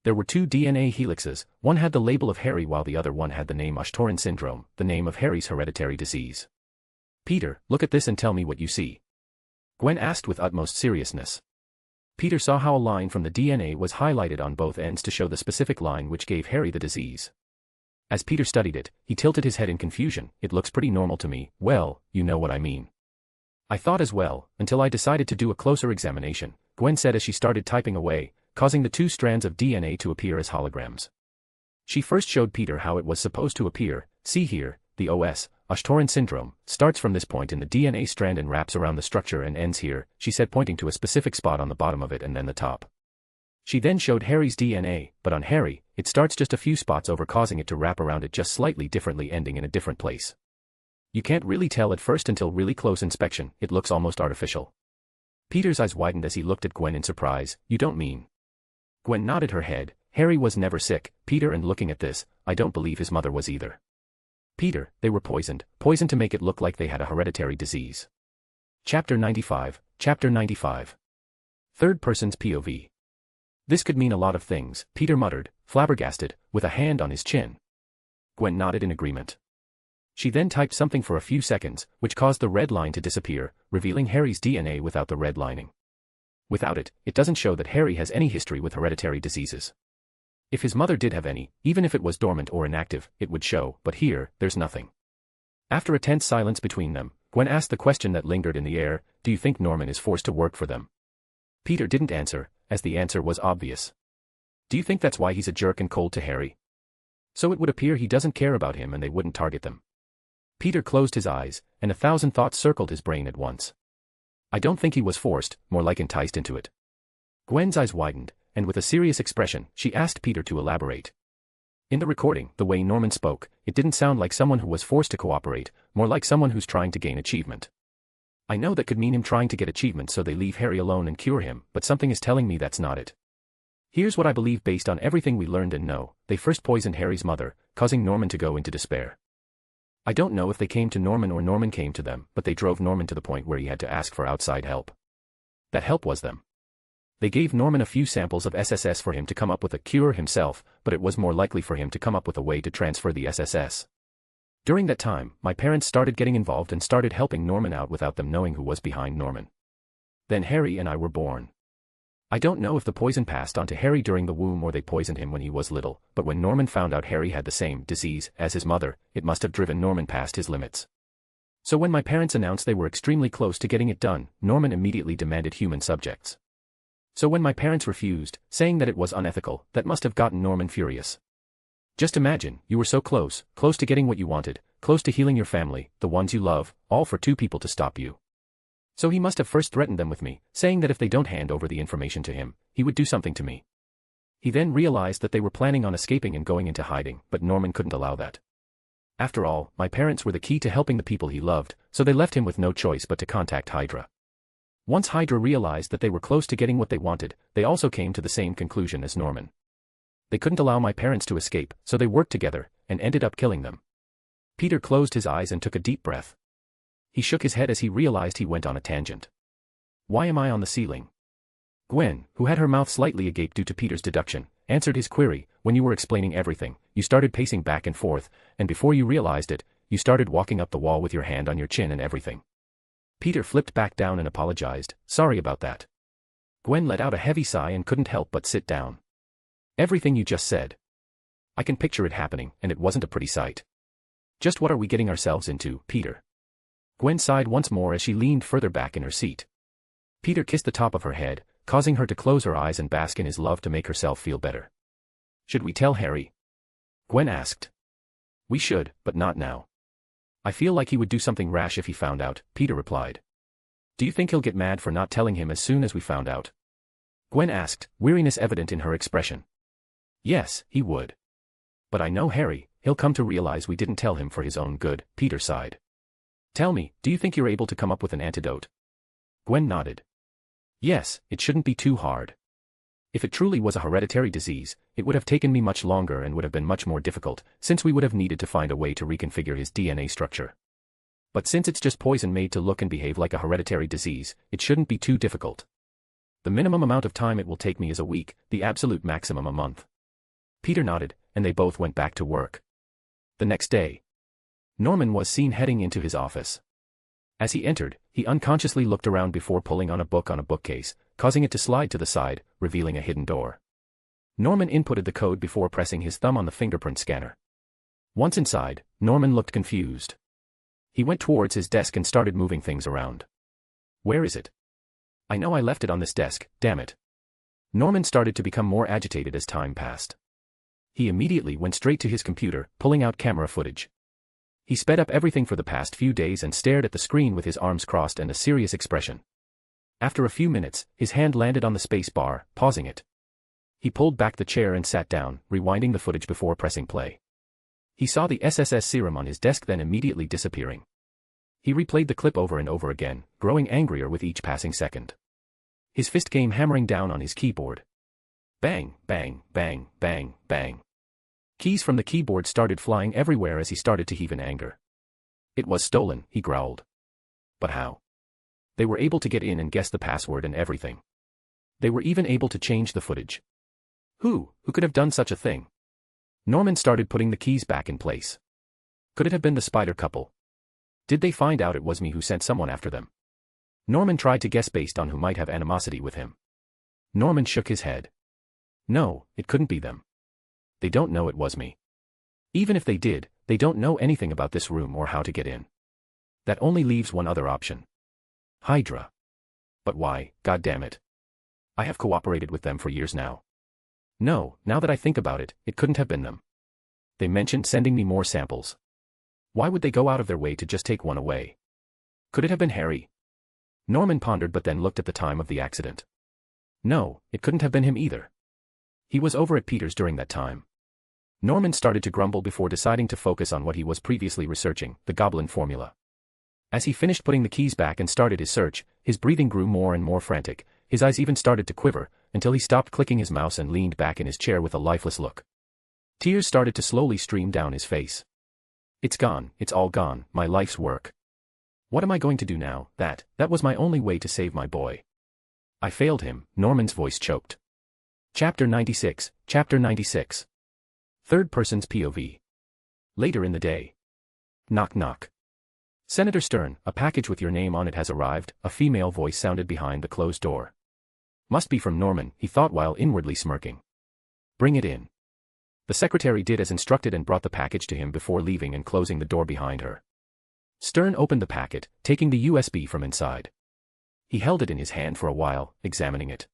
There were 2 DNA helixes, one had the label of Harry while the other one had the name Oscorp syndrome, the name of Harry's hereditary disease. "Peter, look at this and tell me what you see," Gwen asked with utmost seriousness. Peter saw how a line from the DNA was highlighted on both ends to show the specific line which gave Harry the disease. As Peter studied it, he tilted his head in confusion. "It looks pretty normal to me." "Well, you know what I mean." "I thought as well, until I decided to do a closer examination," Gwen said as she started typing away, causing the 2 strands of DNA to appear as holograms. She first showed Peter how it was supposed to appear. "See here, the Oscorp syndrome starts from this point in the DNA strand and wraps around the structure and ends here," she said, pointing to a specific spot on the bottom of it and then the top. She then showed Harry's DNA, but on Harry, it starts just a few spots over, causing it to wrap around it just slightly differently, ending in a different place. You can't really tell at first until really close inspection. It looks almost artificial. Peter's eyes widened as he looked at Gwen in surprise. "You don't mean?" Gwen nodded her head. "Harry was never sick, Peter, and looking at this, I don't believe his mother was either. Peter, they were poisoned to make it look like they had a hereditary disease." Chapter 95, Chapter 95. Third person's POV. "This could mean a lot of things," Peter muttered, flabbergasted, with a hand on his chin. Gwen nodded in agreement. She then typed something for a few seconds, which caused the red line to disappear, revealing Harry's DNA without the red lining. Without it, it doesn't show that Harry has any history with hereditary diseases. If his mother did have any, even if it was dormant or inactive, it would show, but here, there's nothing. After a tense silence between them, Gwen asked the question that lingered in the air, "Do you think Norman is forced to work for them?" Peter didn't answer, as the answer was obvious. "Do you think that's why he's a jerk and cold to Harry? So it would appear he doesn't care about him and they wouldn't target them." Peter closed his eyes, and 1,000 thoughts circled his brain at once. "I don't think he was forced, more like enticed into it." Gwen's eyes widened, and with a serious expression, she asked Peter to elaborate. In the recording, the way Norman spoke, it didn't sound like someone who was forced to cooperate, more like someone who's trying to gain achievement. "I know that could mean him trying to get achievement so they leave Harry alone and cure him, but something is telling me that's not it. Here's what I believe based on everything we learned and know: they first poisoned Harry's mother, causing Norman to go into despair. I don't know if they came to Norman or Norman came to them, but they drove Norman to the point where he had to ask for outside help. That help was them. They gave Norman a few samples of SSS for him to come up with a cure himself, but it was more likely for him to come up with a way to transfer the SSS. During that time, my parents started getting involved and started helping Norman out without them knowing who was behind Norman. Then Harry and I were born. I don't know if the poison passed on to Harry during the womb or they poisoned him when he was little, but when Norman found out Harry had the same disease as his mother, it must have driven Norman past his limits. So when my parents announced they were extremely close to getting it done, Norman immediately demanded human subjects. So when my parents refused, saying that it was unethical, that must have gotten Norman furious. Just imagine, you were so close, close to getting what you wanted, close to healing your family, the ones you love, all for two people to stop you. So he must have first threatened them with me, saying that if they don't hand over the information to him, he would do something to me. He then realized that they were planning on escaping and going into hiding, but Norman couldn't allow that. After all, my parents were the key to helping the people he loved, so they left him with no choice but to contact Hydra. Once Hydra realized that they were close to getting what they wanted, they also came to the same conclusion as Norman. They couldn't allow my parents to escape, so they worked together, and ended up killing them. Peter closed his eyes and took a deep breath. He shook his head as he realized he went on a tangent. Why am I on the ceiling? Gwen, who had her mouth slightly agape due to Peter's deduction, answered his query. When you were explaining everything, you started pacing back and forth, and before you realized it, you started walking up the wall with your hand on your chin and everything. Peter flipped back down and apologized, sorry about that. Gwen let out a heavy sigh and couldn't help but sit down. Everything you just said. I can picture it happening, and it wasn't a pretty sight. Just what are we getting ourselves into, Peter? Gwen sighed once more as she leaned further back in her seat. Peter kissed the top of her head, causing her to close her eyes and bask in his love to make herself feel better. Should we tell Harry? Gwen asked. We should, but not now. I feel like he would do something rash if he found out, Peter replied. Do you think he'll get mad for not telling him as soon as we found out? Gwen asked, weariness evident in her expression. Yes, he would. But I know Harry, he'll come to realize we didn't tell him for his own good, Peter sighed. Tell me, do you think you're able to come up with an antidote? Gwen nodded. Yes, it shouldn't be too hard. If it truly was a hereditary disease, it would have taken me much longer and would have been much more difficult, since we would have needed to find a way to reconfigure his DNA structure. But since it's just poison made to look and behave like a hereditary disease, it shouldn't be too difficult. The minimum amount of time it will take me is a week, the absolute maximum a month. Peter nodded, and they both went back to work. The next day, Norman was seen heading into his office. As he entered, he unconsciously looked around before pulling on a bookcase, causing it to slide to the side, revealing a hidden door. Norman inputted the code before pressing his thumb on the fingerprint scanner. Once inside, Norman looked confused. He went towards his desk and started moving things around. Where is it? I know I left it on this desk, damn it. Norman started to become more agitated as time passed. He immediately went straight to his computer, pulling out camera footage. He sped up everything for the past few days and stared at the screen with his arms crossed and a serious expression. After a few minutes, his hand landed on the space bar, pausing it. He pulled back the chair and sat down, rewinding the footage before pressing play. He saw the SSS serum on his desk then immediately disappearing. He replayed the clip over and over again, growing angrier with each passing second. His fist came hammering down on his keyboard. Bang, bang, bang, bang, bang. Keys from the keyboard started flying everywhere as he started to heave in anger. It was stolen, he growled. But how? They were able to get in and guess the password and everything. They were even able to change the footage. Who could have done such a thing? Norman started putting the keys back in place. Could it have been the spider couple? Did they find out it was me who sent someone after them? Norman tried to guess based on who might have animosity with him. Norman shook his head. No, it couldn't be them. They don't know it was me. Even if they did, they don't know anything about this room or how to get in. That only leaves one other option. Hydra. But why, God damn it? I have cooperated with them for years now. No, now that I think about it, it couldn't have been them. They mentioned sending me more samples. Why would they go out of their way to just take one away? Could it have been Harry? Norman pondered but then looked at the time of the accident. No, it couldn't have been him either. He was over at Peter's during that time. Norman started to grumble before deciding to focus on what he was previously researching, the goblin formula. As he finished putting the keys back and started his search, his breathing grew more and more frantic, his eyes even started to quiver, until he stopped clicking his mouse and leaned back in his chair with a lifeless look. Tears started to slowly stream down his face. It's gone, it's all gone, my life's work. What am I going to do now? That was my only way to save my boy. I failed him, Norman's voice choked. Chapter 96, Chapter 96. Third person's POV. Later in the day. Knock knock. Senator Stern, a package with your name on it has arrived, a female voice sounded behind the closed door. Must be from Norman, he thought while inwardly smirking. Bring it in. The secretary did as instructed and brought the package to him before leaving and closing the door behind her. Stern opened the packet, taking the USB from inside. He held it in his hand for a while, examining it.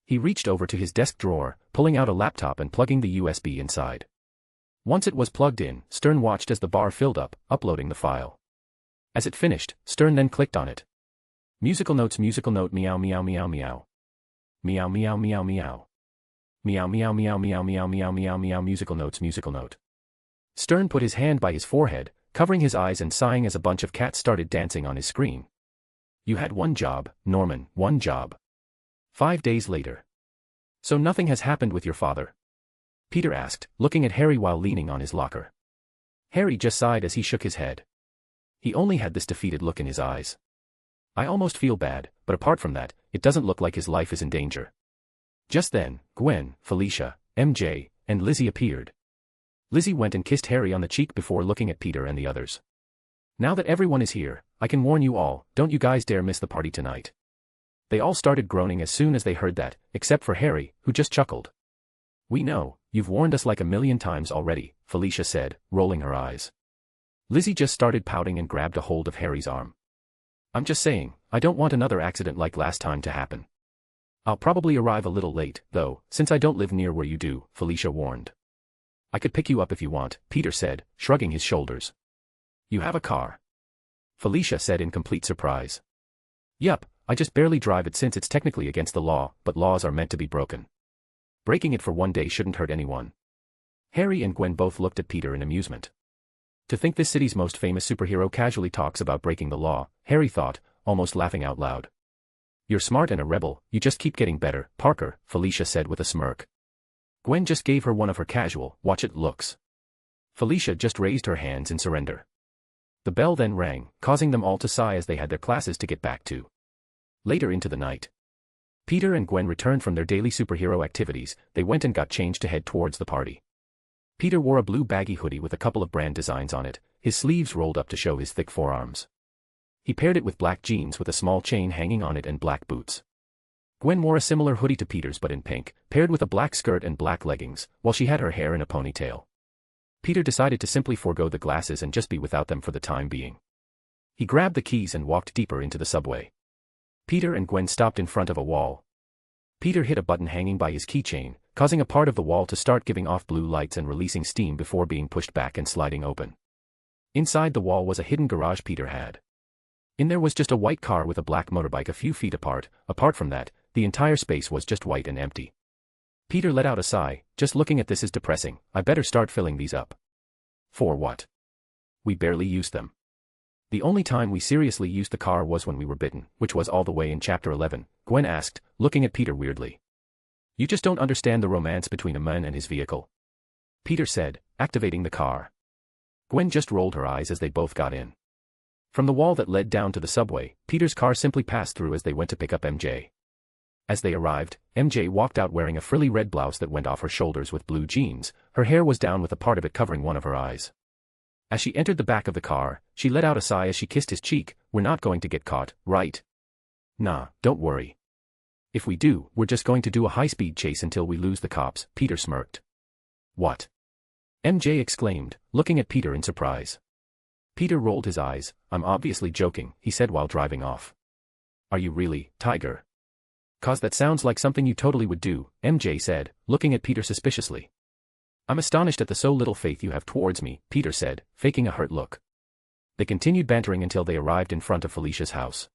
He reached over to his desk drawer, pulling out a laptop and plugging the USB inside. Once it was plugged in, Stern watched as the bar filled up, uploading the file. As it finished, Stern then clicked on it. Musical note meow meow meow meow. Meow meow meow meow. Meow meow meow meow meow meow meow meow musical note. Stern put his hand by his forehead, covering his eyes and sighing as a bunch of cats started dancing on his screen. You had one job, Norman, one job. 5 days later. So nothing has happened with your father? Peter asked, looking at Harry while leaning on his locker. Harry just sighed as he shook his head. He only had this defeated look in his eyes. I almost feel bad, but apart from that, it doesn't look like his life is in danger. Just then, Gwen, Felicia, MJ, and Lizzie appeared. Lizzie went and kissed Harry on the cheek before looking at Peter and the others. Now that everyone is here, I can warn you all, don't you guys dare miss the party tonight. They all started groaning as soon as they heard that, except for Harry, who just chuckled. We know, you've warned us like a million times already, Felicia said, rolling her eyes. Lizzie just started pouting and grabbed a hold of Harry's arm. I'm just saying, I don't want another accident like last time to happen. I'll probably arrive a little late, though, since I don't live near where you do, Felicia warned. I could pick you up if you want, Peter said, shrugging his shoulders. You have a car? Felicia said in complete surprise. Yup, I just barely drive it since it's technically against the law, but laws are meant to be broken. Breaking it for one day shouldn't hurt anyone. Harry and Gwen both looked at Peter in amusement. To think this city's most famous superhero casually talks about breaking the law, Harry thought, almost laughing out loud. You're smart and a rebel, you just keep getting better, Parker, Felicia said with a smirk. Gwen just gave her one of her casual, watch it looks. Felicia just raised her hands in surrender. The bell then rang, causing them all to sigh as they had their classes to get back to. Later into the night, Peter and Gwen returned from their daily superhero activities. They went and got changed to head towards the party. Peter wore a blue baggy hoodie with a couple of brand designs on it, his sleeves rolled up to show his thick forearms. He paired it with black jeans with a small chain hanging on it and black boots. Gwen wore a similar hoodie to Peter's but in pink, paired with a black skirt and black leggings, while she had her hair in a ponytail. Peter decided to simply forego the glasses and just be without them for the time being. He grabbed the keys and walked deeper into the subway. Peter and Gwen stopped in front of a wall. Peter hit a button hanging by his keychain, causing a part of the wall to start giving off blue lights and releasing steam before being pushed back and sliding open. Inside the wall was a hidden garage Peter had. In there was just a white car with a black motorbike a few feet apart. Apart from that, the entire space was just white and empty. Peter let out a sigh. Just looking at this is depressing. I better start filling these up. For what? We barely used them. The only time we seriously used the car was when we were bitten, which was all the way in Chapter 11, Gwen asked, looking at Peter weirdly. You just don't understand the romance between a man and his vehicle. Peter said, activating the car. Gwen just rolled her eyes as they both got in. From the wall that led down to the subway, Peter's car simply passed through as they went to pick up MJ. As they arrived, MJ walked out wearing a frilly red blouse that went off her shoulders with blue jeans. Her hair was down with a part of it covering one of her eyes. As she entered the back of the car, she let out a sigh as she kissed his cheek. We're not going to get caught, right? Nah, don't worry. If we do, we're just going to do a high-speed chase until we lose the cops, Peter smirked. What? MJ exclaimed, looking at Peter in surprise. Peter rolled his eyes. I'm obviously joking, he said while driving off. Are you really, Tiger? 'Cause that sounds like something you totally would do, MJ said, looking at Peter suspiciously. I'm astonished at the so little faith you have towards me, Peter said, faking a hurt look. They continued bantering until they arrived in front of Felicia's house.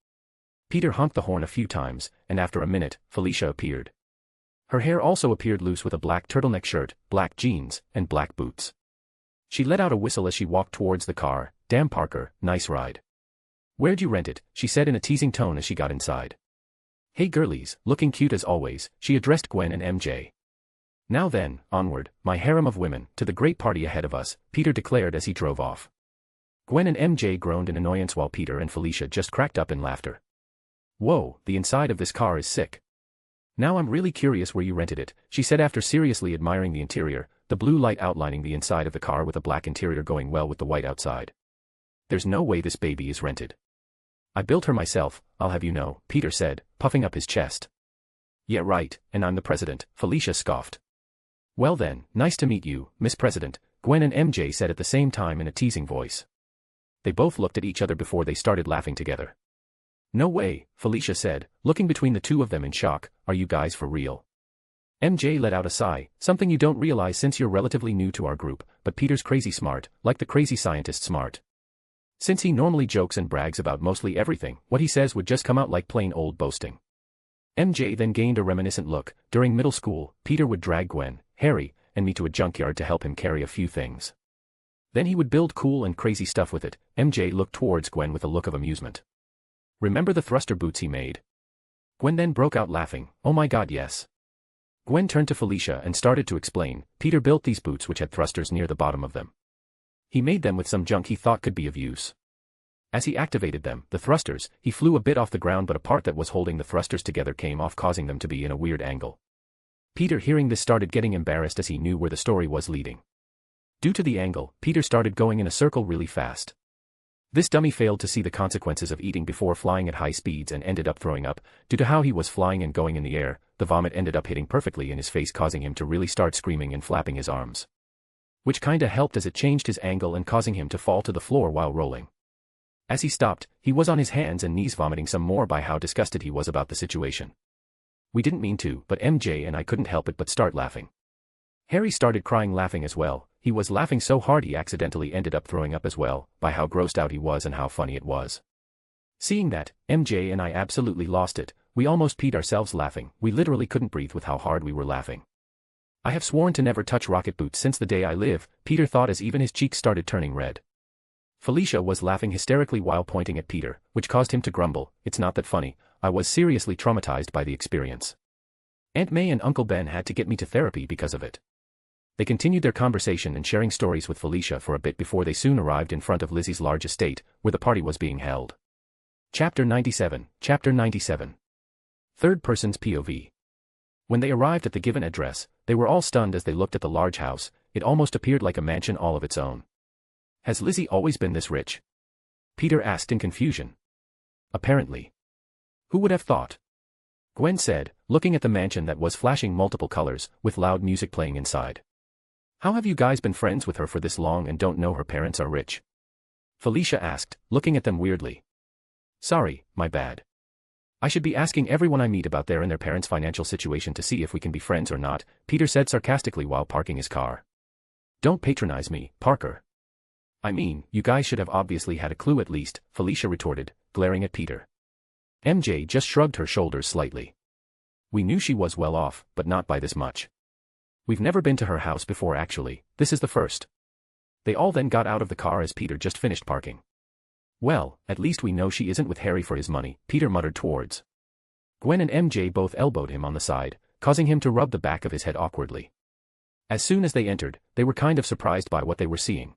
Peter honked the horn a few times, and after a minute, Felicia appeared. Her hair also appeared loose with a black turtleneck shirt, black jeans, and black boots. She let out a whistle as she walked towards the car. Damn Parker, nice ride. Where'd you rent it? She said in a teasing tone as she got inside. Hey girlies, looking cute as always, she addressed Gwen and MJ. Now then, onward, my harem of women, to the great party ahead of us, Peter declared as he drove off. Gwen and MJ groaned in annoyance while Peter and Felicia just cracked up in laughter. Whoa, the inside of this car is sick. Now I'm really curious where you rented it, she said after seriously admiring the interior, the blue light outlining the inside of the car with a black interior going well with the white outside. There's no way this baby is rented. I built her myself, I'll have you know, Peter said, puffing up his chest. Yeah right, and I'm the president, Felicia scoffed. Well then, nice to meet you, Miss President, Gwen and MJ said at the same time in a teasing voice. They both looked at each other before they started laughing together. No way, Felicia said, looking between the two of them in shock, are you guys for real? MJ let out a sigh, something you don't realize since you're relatively new to our group, but Peter's crazy smart, like the crazy scientist smart. Since he normally jokes and brags about mostly everything, what he says would just come out like plain old boasting. MJ then gained a reminiscent look. During middle school, Peter would drag Gwen, Harry, and me to a junkyard to help him carry a few things. Then he would build cool and crazy stuff with it. MJ looked towards Gwen with a look of amusement. Remember the thruster boots he made? Gwen then broke out laughing, oh my god yes. Gwen turned to Felicia and started to explain, Peter built these boots which had thrusters near the bottom of them. He made them with some junk he thought could be of use. As he activated them, the thrusters, he flew a bit off the ground but a part that was holding the thrusters together came off causing them to be in a weird angle. Peter hearing this started getting embarrassed as he knew where the story was leading. Due to the angle, Peter started going in a circle really fast. This dummy failed to see the consequences of eating before flying at high speeds and ended up throwing up. Due to how he was flying and going in the air, the vomit ended up hitting perfectly in his face causing him to really start screaming and flapping his arms. Which kinda helped as it changed his angle and causing him to fall to the floor while rolling. As he stopped, he was on his hands and knees vomiting some more by how disgusted he was about the situation. We didn't mean to, but MJ and I couldn't help it but start laughing. Harry started crying laughing as well. He was laughing so hard he accidentally ended up throwing up as well, by how grossed out he was and how funny it was. Seeing that, MJ and I absolutely lost it. We almost peed ourselves laughing. We literally couldn't breathe with how hard we were laughing. I have sworn to never touch rocket boots since the day I live, Peter thought as even his cheeks started turning red. Felicia was laughing hysterically while pointing at Peter, which caused him to grumble, it's not that funny, I was seriously traumatized by the experience. Aunt May and Uncle Ben had to get me to therapy because of it. They continued their conversation and sharing stories with Felicia for a bit before they soon arrived in front of Lizzie's large estate, where the party was being held. Chapter 97, Chapter 97. Third person's POV. When they arrived at the given address, they were all stunned as they looked at the large house. It almost appeared like a mansion all of its own. Has Lizzie always been this rich? Peter asked in confusion. Apparently. Who would have thought? Gwen said, looking at the mansion that was flashing multiple colors, with loud music playing inside. How have you guys been friends with her for this long and don't know her parents are rich? Felicia asked, looking at them weirdly. Sorry, my bad. I should be asking everyone I meet about their and their parents' financial situation to see if we can be friends or not, Peter said sarcastically while parking his car. Don't patronize me, Parker. I mean, you guys should have obviously had a clue at least, Felicia retorted, glaring at Peter. MJ just shrugged her shoulders slightly. We knew she was well off, but not by this much. We've never been to her house before actually, this is the first. They all then got out of the car as Peter just finished parking. Well, at least we know she isn't with Harry for his money, Peter muttered towards. Gwen and MJ both elbowed him on the side, causing him to rub the back of his head awkwardly. As soon as they entered, they were kind of surprised by what they were seeing.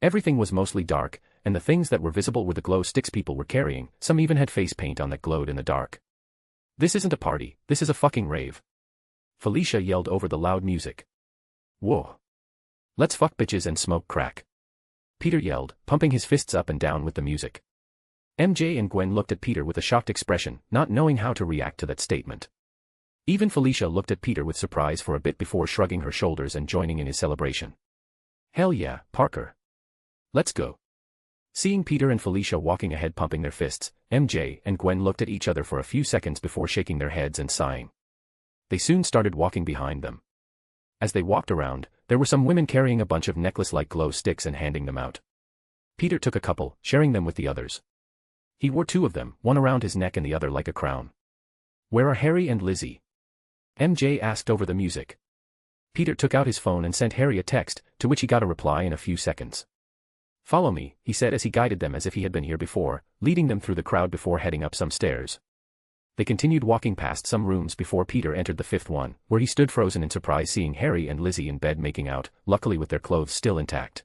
Everything was mostly dark, and the things that were visible were the glow sticks people were carrying, some even had face paint on that glowed in the dark. This isn't a party, this is a fucking rave. Felicia yelled over the loud music. Whoa. Let's fuck bitches and smoke crack. Peter yelled, pumping his fists up and down with the music. MJ and Gwen looked at Peter with a shocked expression, not knowing how to react to that statement. Even Felicia looked at Peter with surprise for a bit before shrugging her shoulders and joining in his celebration. Hell yeah, Parker. Let's go. Seeing Peter and Felicia walking ahead pumping their fists, MJ and Gwen looked at each other for a few seconds before shaking their heads and sighing. They soon started walking behind them. As they walked around, there were some women carrying a bunch of necklace-like glow sticks and handing them out. Peter took a couple, sharing them with the others. He wore two of them, one around his neck and the other like a crown. Where are Harry and Lizzie? MJ asked over the music. Peter took out his phone and sent Harry a text, to which he got a reply in a few seconds. Follow me, he said as he guided them as if he had been here before, leading them through the crowd before heading up some stairs. They continued walking past some rooms before Peter entered the fifth one, where he stood frozen in surprise seeing Harry and Lizzie in bed making out, luckily with their clothes still intact.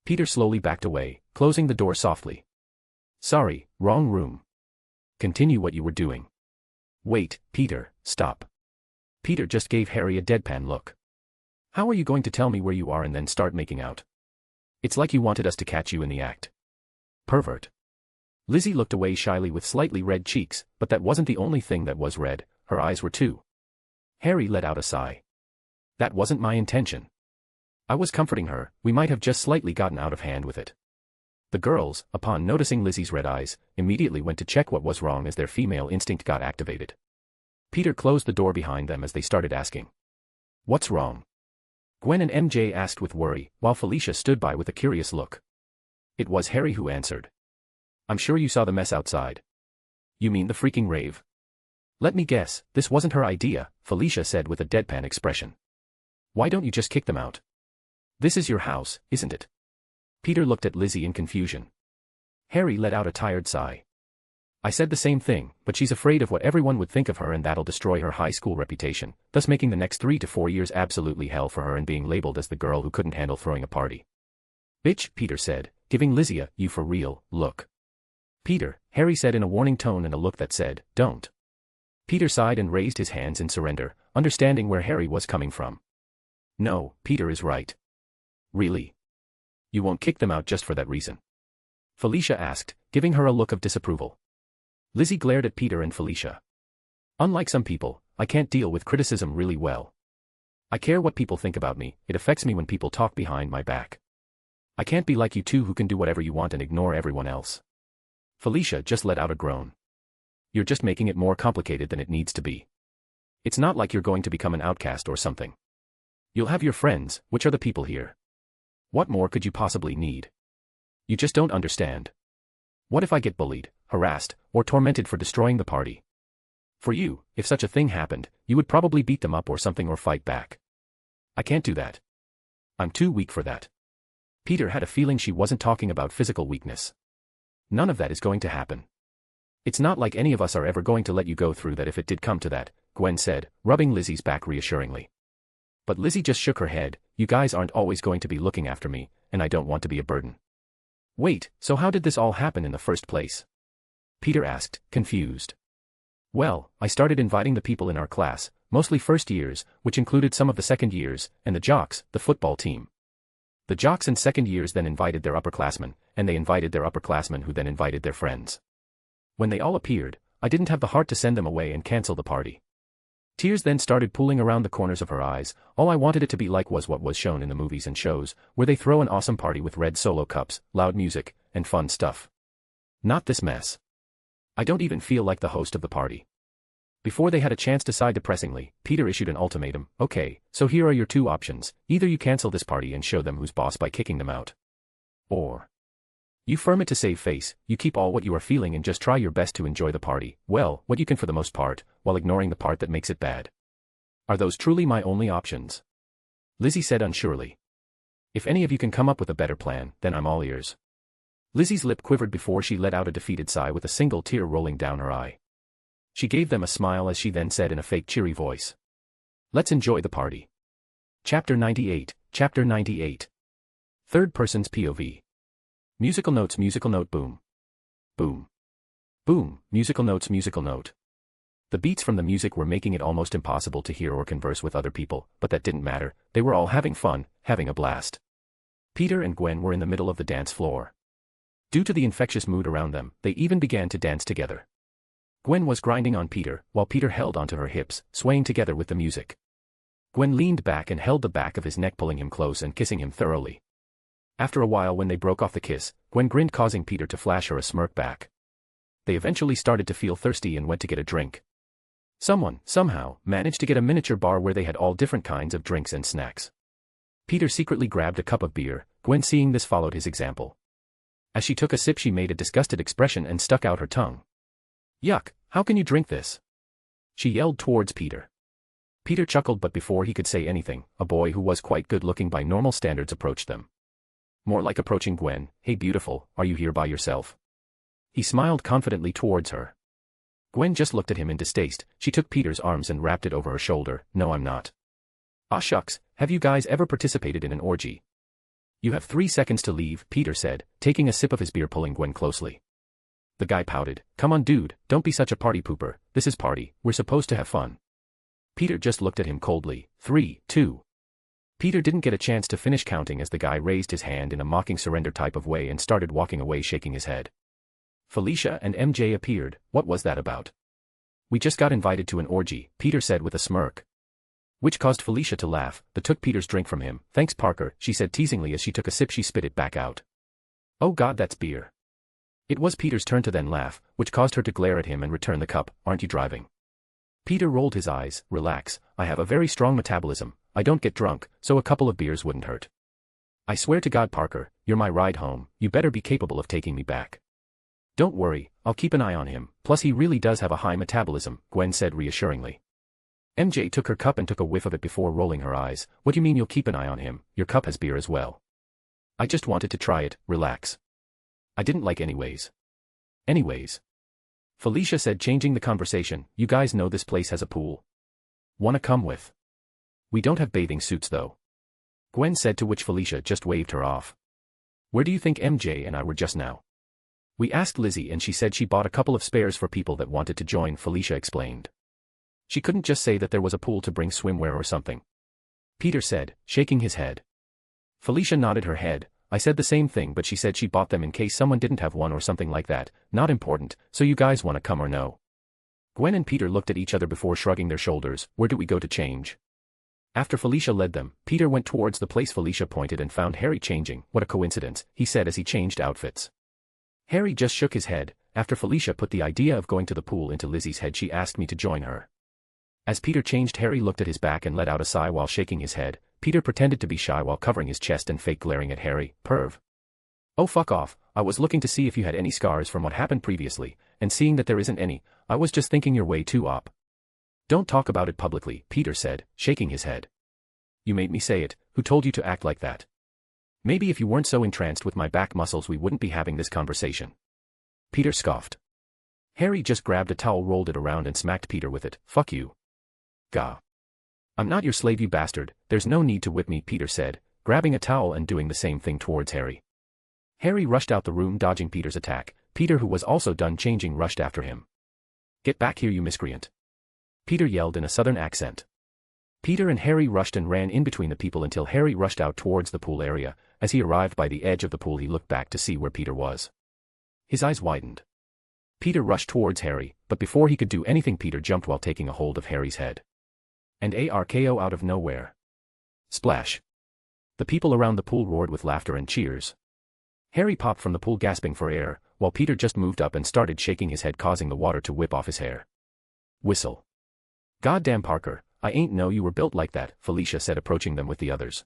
Peter slowly backed away, closing the door softly. Sorry, wrong room. Continue what you were doing. Wait, Peter, stop. Peter just gave Harry a deadpan look. How are you going to tell me where you are and then start making out? It's like you wanted us to catch you in the act. Pervert. Lizzie looked away shyly with slightly red cheeks, but that wasn't the only thing that was red, her eyes were too. Harry let out a sigh. That wasn't my intention. I was comforting her, we might have just slightly gotten out of hand with it. The girls, upon noticing Lizzie's red eyes, immediately went to check what was wrong as their female instinct got activated. Peter closed the door behind them as they started asking. What's wrong? Gwen and MJ asked with worry, while Felicia stood by with a curious look. It was Harry who answered. I'm sure you saw the mess outside. You mean the freaking rave? Let me guess, this wasn't her idea, Felicia said with a deadpan expression. Why don't you just kick them out? This is your house, isn't it? Peter looked at Lizzie in confusion. Harry let out a tired sigh. I said the same thing, but she's afraid of what everyone would think of her and that'll destroy her high school reputation, thus making the next 3 to 4 years absolutely hell for her and being labeled as the girl who couldn't handle throwing a party. Bitch, Peter said, giving Lizzie a you for real look. Peter, Harry said in a warning tone and a look that said, don't. Peter sighed and raised his hands in surrender, understanding where Harry was coming from. No, Peter is right. Really? You won't kick them out just for that reason? Felicia asked, giving her a look of disapproval. Lizzie glared at Peter and Felicia. Unlike some people, I can't deal with criticism really well. I care what people think about me, it affects me when people talk behind my back. I can't be like you two who can do whatever you want and ignore everyone else. Felicia just let out a groan. You're just making it more complicated than it needs to be. It's not like you're going to become an outcast or something. You'll have your friends, which are the people here. What more could you possibly need? You just don't understand. What if I get bullied, harassed, or tormented for destroying the party? For you, if such a thing happened, you would probably beat them up or something or fight back. I can't do that. I'm too weak for that. Peter had a feeling she wasn't talking about physical weakness. None of that is going to happen. It's not like any of us are ever going to let you go through that if it did come to that, Gwen said, rubbing Lizzie's back reassuringly. But Lizzie just shook her head, you guys aren't always going to be looking after me, and I don't want to be a burden. Wait, so how did this all happen in the first place? Peter asked, confused. Well, I started inviting the people in our class, mostly first years, which included some of the second years, and the jocks, the football team. The jocks and second years then invited their upperclassmen, and they invited their upperclassmen who then invited their friends. When they all appeared, I didn't have the heart to send them away and cancel the party. Tears then started pooling around the corners of her eyes, all I wanted it to be like was what was shown in the movies and shows, where they throw an awesome party with red solo cups, loud music, and fun stuff. Not this mess. I don't even feel like the host of the party. Before they had a chance to sigh depressingly, Peter issued an ultimatum, okay, so here are your two options, either you cancel this party and show them who's boss by kicking them out. Or you firm it to save face, you keep all what you are feeling and just try your best to enjoy the party, well, what you can for the most part, while ignoring the part that makes it bad. Are those truly my only options? Lizzie said unsurely. If any of you can come up with a better plan, then I'm all ears. Lizzie's lip quivered before she let out a defeated sigh with a single tear rolling down her eye. She gave them a smile as she then said in a fake cheery voice. Let's enjoy the party. Chapter 98, Chapter 98. Third person's POV. Musical notes, musical note, boom. Boom. Boom, musical notes, musical note. The beats from the music were making it almost impossible to hear or converse with other people, but that didn't matter, they were all having fun, having a blast. Peter and Gwen were in the middle of the dance floor. Due to the infectious mood around them, they even began to dance together. Gwen was grinding on Peter, while Peter held onto her hips, swaying together with the music. Gwen leaned back and held the back of his neck, pulling him close and kissing him thoroughly. After a while, when they broke off the kiss, Gwen grinned, causing Peter to flash her a smirk back. They eventually started to feel thirsty and went to get a drink. Someone, somehow, managed to get a miniature bar where they had all different kinds of drinks and snacks. Peter secretly grabbed a cup of beer. Gwen, seeing this, followed his example. As she took a sip, she made a disgusted expression and stuck out her tongue. Yuck, how can you drink this? She yelled towards Peter. Peter chuckled, but before he could say anything, a boy who was quite good looking by normal standards approached them. More like approaching Gwen. Hey beautiful, are you here by yourself? He smiled confidently towards her. Gwen just looked at him in distaste. She took Peter's arms and wrapped it over her shoulder. No, I'm not. Ah shucks, have you guys ever participated in an orgy? You have 3 seconds to leave, Peter said, taking a sip of his beer, pulling Gwen closely. The guy pouted. Come on dude, don't be such a party pooper, this is party, we're supposed to have fun. Peter just looked at him coldly. 3, 2, Peter didn't get a chance to finish counting as the guy raised his hand in a mocking surrender type of way and started walking away shaking his head. Felicia and MJ appeared. What was that about? We just got invited to an orgy, Peter said with a smirk. Which caused Felicia to laugh, but took Peter's drink from him. Thanks Parker, she said teasingly as she took a sip. She spit it back out. Oh god, that's beer. It was Peter's turn to then laugh, which caused her to glare at him and return the cup. Aren't you driving? Peter rolled his eyes. Relax, I have a very strong metabolism, I don't get drunk, so a couple of beers wouldn't hurt. I swear to God Parker, you're my ride home, you better be capable of taking me back. Don't worry, I'll keep an eye on him, plus he really does have a high metabolism, Gwen said reassuringly. MJ took her cup and took a whiff of it before rolling her eyes. What do you mean you'll keep an eye on him? Your cup has beer as well. I just wanted to try it, relax. I didn't like anyways. Anyways. Felicia said changing the conversation, you guys know this place has a pool. Wanna come with? We don't have bathing suits though. Gwen said, to which Felicia just waved her off. Where do you think MJ and I were just now? We asked Lizzie and she said she bought a couple of spares for people that wanted to join, Felicia explained. She couldn't just say that there was a pool to bring swimwear or something. Peter said, shaking his head. Felicia nodded her head. I said the same thing, but she said she bought them in case someone didn't have one or something like that. Not important, so you guys wanna come or no? Gwen and Peter looked at each other before shrugging their shoulders. Where do we go to change? After Felicia led them, Peter went towards the place Felicia pointed and found Harry changing. What a coincidence, he said as he changed outfits. Harry just shook his head. After Felicia put the idea of going to the pool into Lizzie's head, she asked me to join her. As Peter changed, Harry looked at his back and let out a sigh while shaking his head. Peter pretended to be shy while covering his chest and fake glaring at Harry. Perv. Oh fuck off, I was looking to see if you had any scars from what happened previously, and seeing that there isn't any, I was just thinking you're way too op. Don't talk about it publicly, Peter said, shaking his head. You made me say it, who told you to act like that? Maybe if you weren't so entranced with my back muscles we wouldn't be having this conversation. Peter scoffed. Harry just grabbed a towel, rolled it around and smacked Peter with it. Fuck you. Gah. I'm not your slave, you bastard, there's no need to whip me, Peter said, grabbing a towel and doing the same thing towards Harry. Harry rushed out the room dodging Peter's attack. Peter, who was also done changing, rushed after him. Get back here, you miscreant. Peter yelled in a southern accent. Peter and Harry rushed and ran in between the people until Harry rushed out towards the pool area. As he arrived by the edge of the pool he looked back to see where Peter was. His eyes widened. Peter rushed towards Harry, but before he could do anything Peter jumped while taking a hold of Harry's head. And ARKO out of nowhere. Splash. The people around the pool roared with laughter and cheers. Harry popped from the pool gasping for air, while Peter just moved up and started shaking his head, causing the water to whip off his hair. Whistle. Goddamn Parker, I ain't know you were built like that, Felicia said approaching them with the others.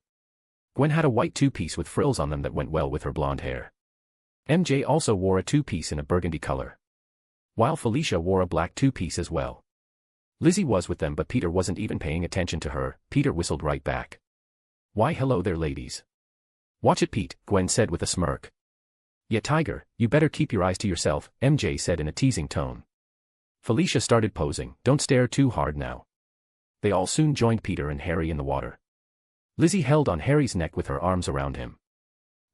Gwen had a white two-piece with frills on them that went well with her blonde hair. MJ also wore a two-piece in a burgundy color. While Felicia wore a black two-piece as well. Lizzie was with them, but Peter wasn't even paying attention to her. Peter whistled right back. Why hello there ladies. Watch it Pete, Gwen said with a smirk. Yeah Tiger, you better keep your eyes to yourself, MJ said in a teasing tone. Felicia started posing. Don't stare too hard now. They all soon joined Peter and Harry in the water. Lizzie held on Harry's neck with her arms around him.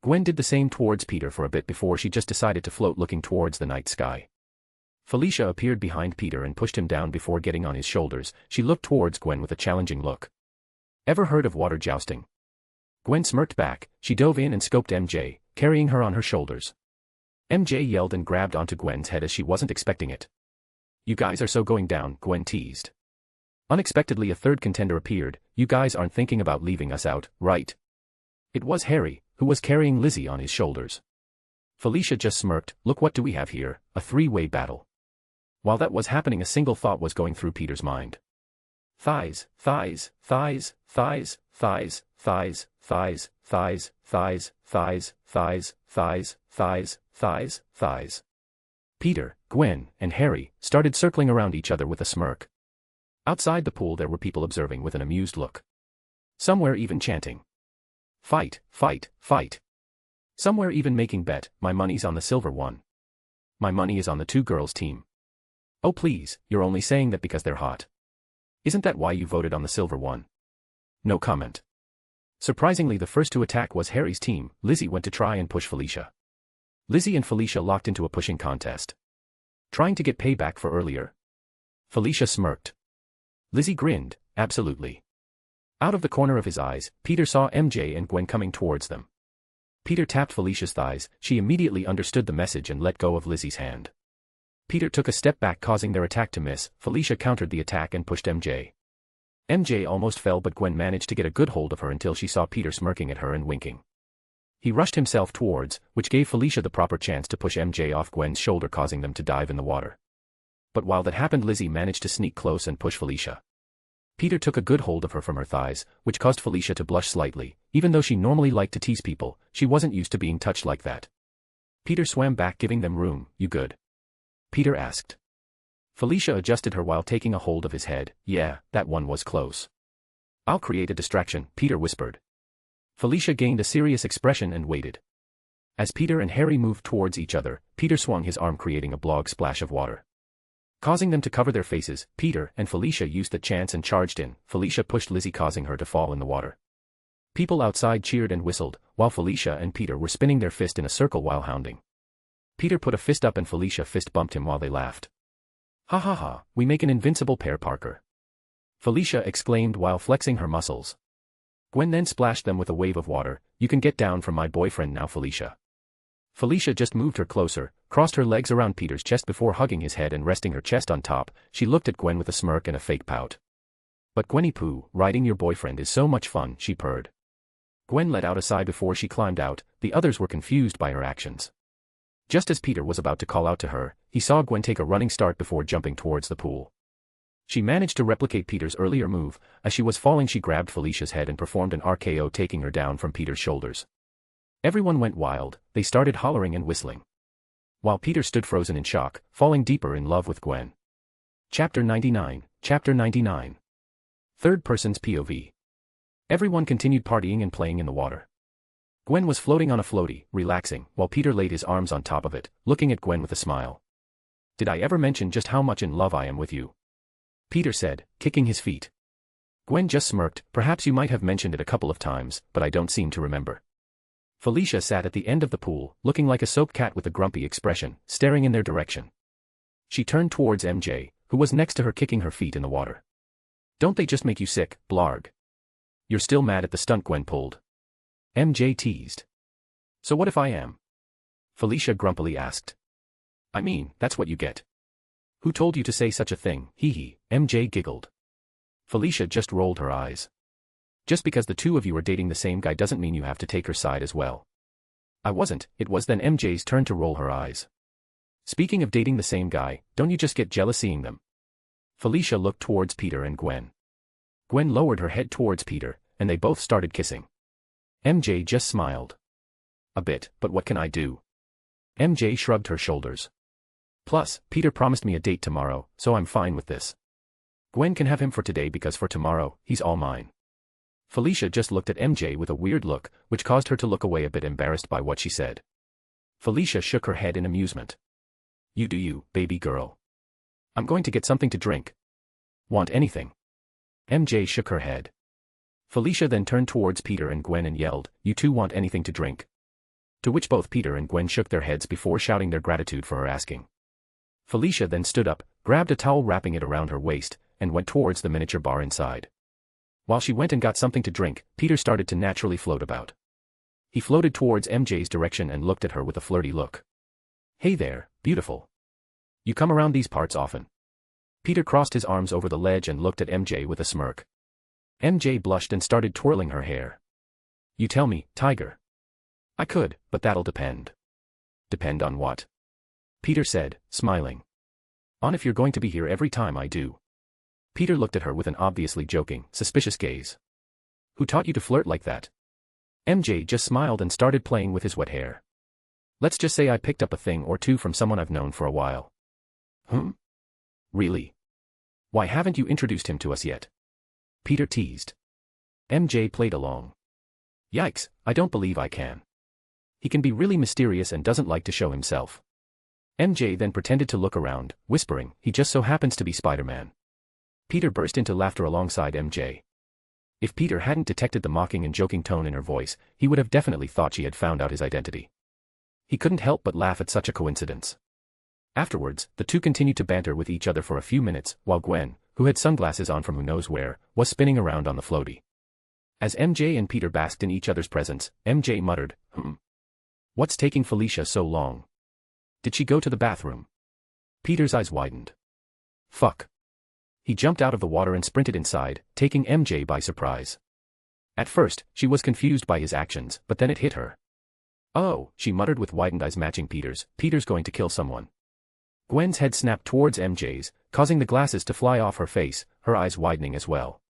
Gwen did the same towards Peter for a bit before she just decided to float looking towards the night sky. Felicia appeared behind Peter and pushed him down before getting on his shoulders. She looked towards Gwen with a challenging look. Ever heard of water jousting? Gwen smirked back. She dove in and scoped MJ, carrying her on her shoulders. MJ yelled and grabbed onto Gwen's head as she wasn't expecting it. You guys are so going down, Gwen teased. Unexpectedly a third contender appeared. You guys aren't thinking about leaving us out, right? It was Harry, who was carrying Lizzie on his shoulders. Felicia just smirked. Look, what do we have here? A three-way battle. While that was happening, a single thought was going through Peter's mind. Thighs, thighs, thighs, thighs, thighs, thighs, thighs, thighs, thighs, thighs, thighs, thighs, thighs, thighs, thighs. Peter, Gwen, and Harry started circling around each other with a smirk. Outside the pool there were people observing with an amused look. Some were even chanting. Fight, fight, fight. Some were even making bet. My money's on the silver one. My money is on the two girls team. Oh please, you're only saying that because they're hot. Isn't that why you voted on the silver one? No comment. Surprisingly, the first to attack was Harry's team. Lizzie went to try and push Felicia. Lizzie and Felicia locked into a pushing contest. Trying to get payback for earlier. Felicia smirked. Lizzie grinned. Absolutely. Out of the corner of his eyes, Peter saw MJ and Gwen coming towards them. Peter tapped Felicia's thighs, she immediately understood the message and let go of Lizzie's hand. Peter took a step back causing their attack to miss, Felicia countered the attack and pushed MJ. MJ almost fell but Gwen managed to get a good hold of her until she saw Peter smirking at her and winking. He rushed himself towards, which gave Felicia the proper chance to push MJ off Gwen's shoulder causing them to dive in the water. But while that happened Lizzie managed to sneak close and push Felicia. Peter took a good hold of her from her thighs, which caused Felicia to blush slightly, even though she normally liked to tease people, she wasn't used to being touched like that. Peter swam back giving them room, "You good?" Peter asked. Felicia adjusted her while taking a hold of his head, "Yeah, that one was close." "I'll create a distraction," Peter whispered. Felicia gained a serious expression and waited. As Peter and Harry moved towards each other, Peter swung his arm creating a blog splash of water. Causing them to cover their faces, Peter and Felicia used the chance and charged in. Felicia pushed Lizzie causing her to fall in the water. People outside cheered and whistled, while Felicia and Peter were spinning their fist in a circle while hounding. Peter put a fist up and Felicia fist bumped him while they laughed. "Ha ha ha, we make an invincible pair, Parker," Felicia exclaimed while flexing her muscles. Gwen then splashed them with a wave of water. "You can get down from my boyfriend now, Felicia." Felicia just moved her closer, crossed her legs around Peter's chest before hugging his head and resting her chest on top. She looked at Gwen with a smirk and a fake pout. "But Gwenny Pooh, riding your boyfriend is so much fun," she purred. Gwen let out a sigh before she climbed out, the others were confused by her actions. Just as Peter was about to call out to her, he saw Gwen take a running start before jumping towards the pool. She managed to replicate Peter's earlier move. As she was falling she grabbed Felicia's head and performed an RKO taking her down from Peter's shoulders. Everyone went wild, they started hollering and whistling. While Peter stood frozen in shock, falling deeper in love with Gwen. Chapter 99, Chapter 99. Third person's POV. Everyone continued partying and playing in the water. Gwen was floating on a floaty, relaxing, while Peter laid his arms on top of it, looking at Gwen with a smile. "Did I ever mention just how much in love I am with you?" Peter said, kicking his feet. Gwen just smirked. "Perhaps you might have mentioned it a couple of times, but I don't seem to remember." Felicia sat at the end of the pool, looking like a soap cat with a grumpy expression, staring in their direction. She turned towards MJ, who was next to her kicking her feet in the water. "Don't they just make you sick, blarg? You're still mad at the stunt Gwen pulled?" MJ teased. "So what if I am?" Felicia grumpily asked. "I mean, that's what you get." "Who told you to say such a thing, hee hee," MJ giggled. Felicia just rolled her eyes. "Just because the two of you are dating the same guy doesn't mean you have to take her side as well." "I wasn't," it was then MJ's turn to roll her eyes. "Speaking of dating the same guy, don't you just get jealous seeing them?" Felicia looked towards Peter and Gwen. Gwen lowered her head towards Peter, and they both started kissing. MJ just smiled. "A bit, but what can I do?" MJ shrugged her shoulders. "Plus, Peter promised me a date tomorrow, so I'm fine with this. Gwen can have him for today because for tomorrow, he's all mine." Felicia just looked at MJ with a weird look, which caused her to look away a bit embarrassed by what she said. Felicia shook her head in amusement. "You do you, baby girl. I'm going to get something to drink. Want anything?" MJ shook her head. Felicia then turned towards Peter and Gwen and yelled, "You two want anything to drink?" To which both Peter and Gwen shook their heads before shouting their gratitude for her asking. Felicia then stood up, grabbed a towel wrapping it around her waist, and went towards the miniature bar inside. While she went and got something to drink, Peter started to naturally float about. He floated towards MJ's direction and looked at her with a flirty look. "Hey there, beautiful. You come around these parts often?" Peter crossed his arms over the ledge and looked at MJ with a smirk. MJ blushed and started twirling her hair. "You tell me, Tiger." "I could, but that'll depend." "Depend on what?" Peter said, smiling. "On if you're going to be here every time I do." Peter looked at her with an obviously joking, suspicious gaze. "Who taught you to flirt like that?" MJ just smiled and started playing with his wet hair. "Let's just say I picked up a thing or two from someone I've known for a while." "Really? Why haven't you introduced him to us yet?" Peter teased. MJ played along. "Yikes, I don't believe I can. He can be really mysterious and doesn't like to show himself." MJ then pretended to look around, whispering, "He just so happens to be Spider-Man." Peter burst into laughter alongside MJ. If Peter hadn't detected the mocking and joking tone in her voice, he would have definitely thought she had found out his identity. He couldn't help but laugh at such a coincidence. Afterwards, the two continued to banter with each other for a few minutes, while Gwen, who had sunglasses on from who knows where, was spinning around on the floaty. As MJ and Peter basked in each other's presence, MJ muttered, What's taking Felicia so long? Did she go to the bathroom? Peter's eyes widened. Fuck. He jumped out of the water and sprinted inside, taking MJ by surprise. At first, she was confused by his actions, but then it hit her. Oh, she muttered with widened eyes matching Peter's. Peter's going to kill someone. Gwen's head snapped towards MJ's, causing the glasses to fly off her face, her eyes widening as well.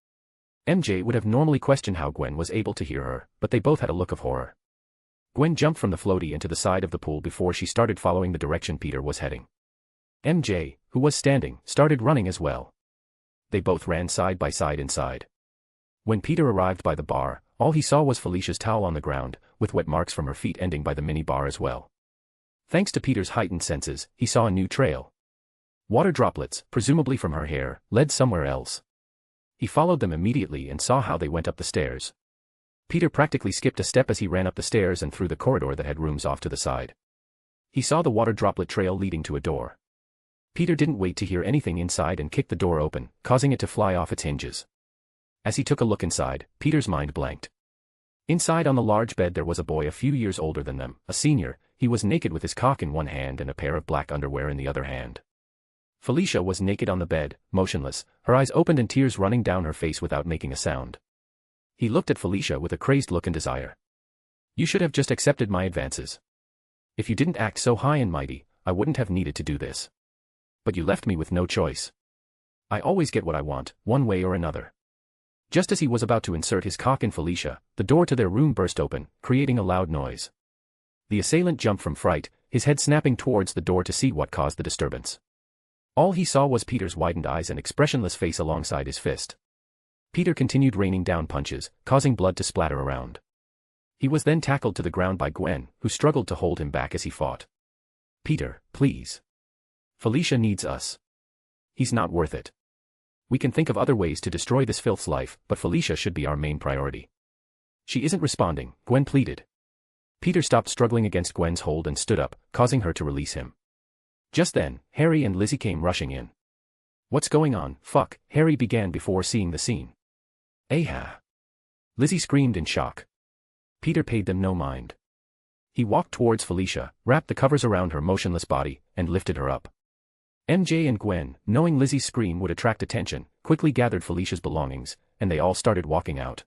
MJ would have normally questioned how Gwen was able to hear her, but they both had a look of horror. Gwen jumped from the floaty into the side of the pool before she started following the direction Peter was heading. MJ, who was standing, started running as well. They both ran side by side inside. When Peter arrived by the bar, all he saw was Felicia's towel on the ground, with wet marks from her feet ending by the mini bar as well. Thanks to Peter's heightened senses, he saw a new trail. Water droplets, presumably from her hair, led somewhere else. He followed them immediately and saw how they went up the stairs. Peter practically skipped a step as he ran up the stairs and through the corridor that had rooms off to the side. He saw the water droplet trail leading to a door. Peter didn't wait to hear anything inside and kicked the door open, causing it to fly off its hinges. As he took a look inside, Peter's mind blanked. Inside on the large bed there was a boy a few years older than them, a senior. He was naked with his cock in one hand and a pair of black underwear in the other hand. Felicia was naked on the bed, motionless, her eyes opened and tears running down her face without making a sound. He looked at Felicia with a crazed look and desire. You should have just accepted my advances. If you didn't act so high and mighty, I wouldn't have needed to do this. But you left me with no choice. I always get what I want, one way or another. Just as he was about to insert his cock in Felicia, the door to their room burst open, creating a loud noise. The assailant jumped from fright, his head snapping towards the door to see what caused the disturbance. All he saw was Peter's widened eyes and expressionless face alongside his fist. Peter continued raining down punches, causing blood to splatter around. He was then tackled to the ground by Gwen, who struggled to hold him back as he fought. Peter, please. Felicia needs us. He's not worth it. We can think of other ways to destroy this filth's life, but Felicia should be our main priority. She isn't responding, Gwen pleaded. Peter stopped struggling against Gwen's hold and stood up, causing her to release him. Just then, Harry and Lizzie came rushing in. What's going on, fuck, Harry began before seeing the scene. Aha! Lizzie screamed in shock. Peter paid them no mind. He walked towards Felicia, wrapped the covers around her motionless body, and lifted her up. MJ and Gwen, knowing Lizzie's scream would attract attention, quickly gathered Felicia's belongings, and they all started walking out.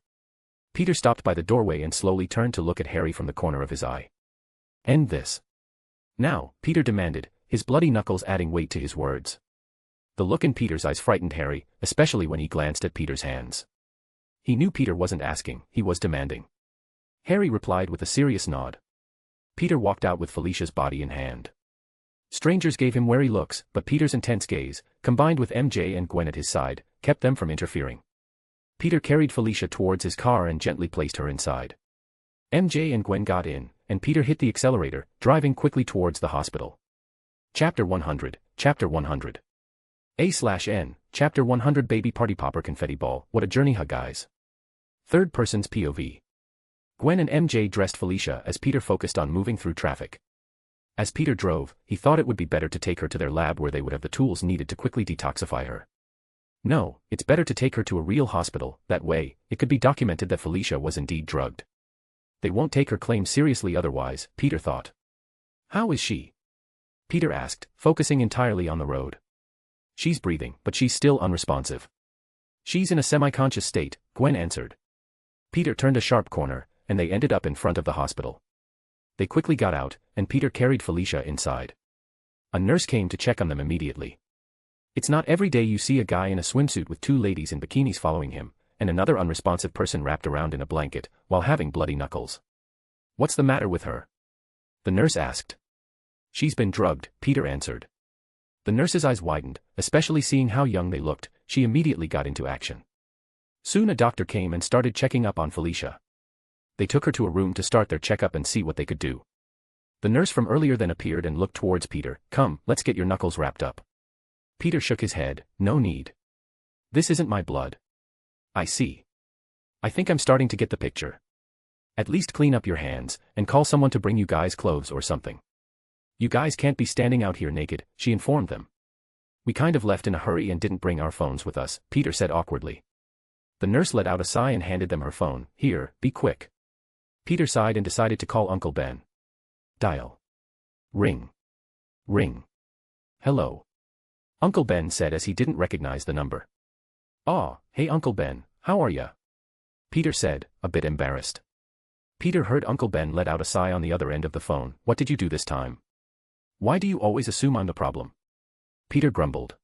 Peter stopped by the doorway and slowly turned to look at Harry from the corner of his eye. End this. Now, Peter demanded, his bloody knuckles adding weight to his words. The look in Peter's eyes frightened Harry, especially when he glanced at Peter's hands. He knew Peter wasn't asking, he was demanding. Harry replied with a serious nod. Peter walked out with Felicia's body in hand. Strangers gave him wary looks, but Peter's intense gaze, combined with MJ and Gwen at his side, kept them from interfering. Peter carried Felicia towards his car and gently placed her inside. MJ and Gwen got in, and Peter hit the accelerator, driving quickly towards the hospital. Chapter 100, Chapter 100. A/N, Chapter 100 Baby Party Popper Confetti Ball, what a journey huh guys. Third person's POV. Gwen and MJ dressed Felicia as Peter focused on moving through traffic. As Peter drove, he thought it would be better to take her to their lab where they would have the tools needed to quickly detoxify her. No, it's better to take her to a real hospital, that way, it could be documented that Felicia was indeed drugged. They won't take her claim seriously otherwise, Peter thought. How is she? Peter asked, focusing entirely on the road. She's breathing, but she's still unresponsive. She's in a semi-conscious state, Gwen answered. Peter turned a sharp corner, and they ended up in front of the hospital. They quickly got out, and Peter carried Felicia inside. A nurse came to check on them immediately. It's not every day you see a guy in a swimsuit with two ladies in bikinis following him, and another unresponsive person wrapped around in a blanket, while having bloody knuckles. What's the matter with her? The nurse asked. She's been drugged, Peter answered. The nurse's eyes widened, especially seeing how young they looked. She immediately got into action. Soon a doctor came and started checking up on Felicia. They took her to a room to start their checkup and see what they could do. The nurse from earlier then appeared and looked towards Peter. Come, let's get your knuckles wrapped up. Peter shook his head. No need. This isn't my blood. I see. I think I'm starting to get the picture. At least clean up your hands, and call someone to bring you guys clothes or something. You guys can't be standing out here naked, she informed them. We kind of left in a hurry and didn't bring our phones with us, Peter said awkwardly. The nurse let out a sigh and handed them her phone. Here, be quick. Peter sighed and decided to call Uncle Ben. Dial. Ring. Ring. Hello. Uncle Ben said as he didn't recognize the number. Aw, hey Uncle Ben, how are ya? Peter said, a bit embarrassed. Peter heard Uncle Ben let out a sigh on the other end of the phone. What did you do this time? Why do you always assume I'm the problem? Peter grumbled.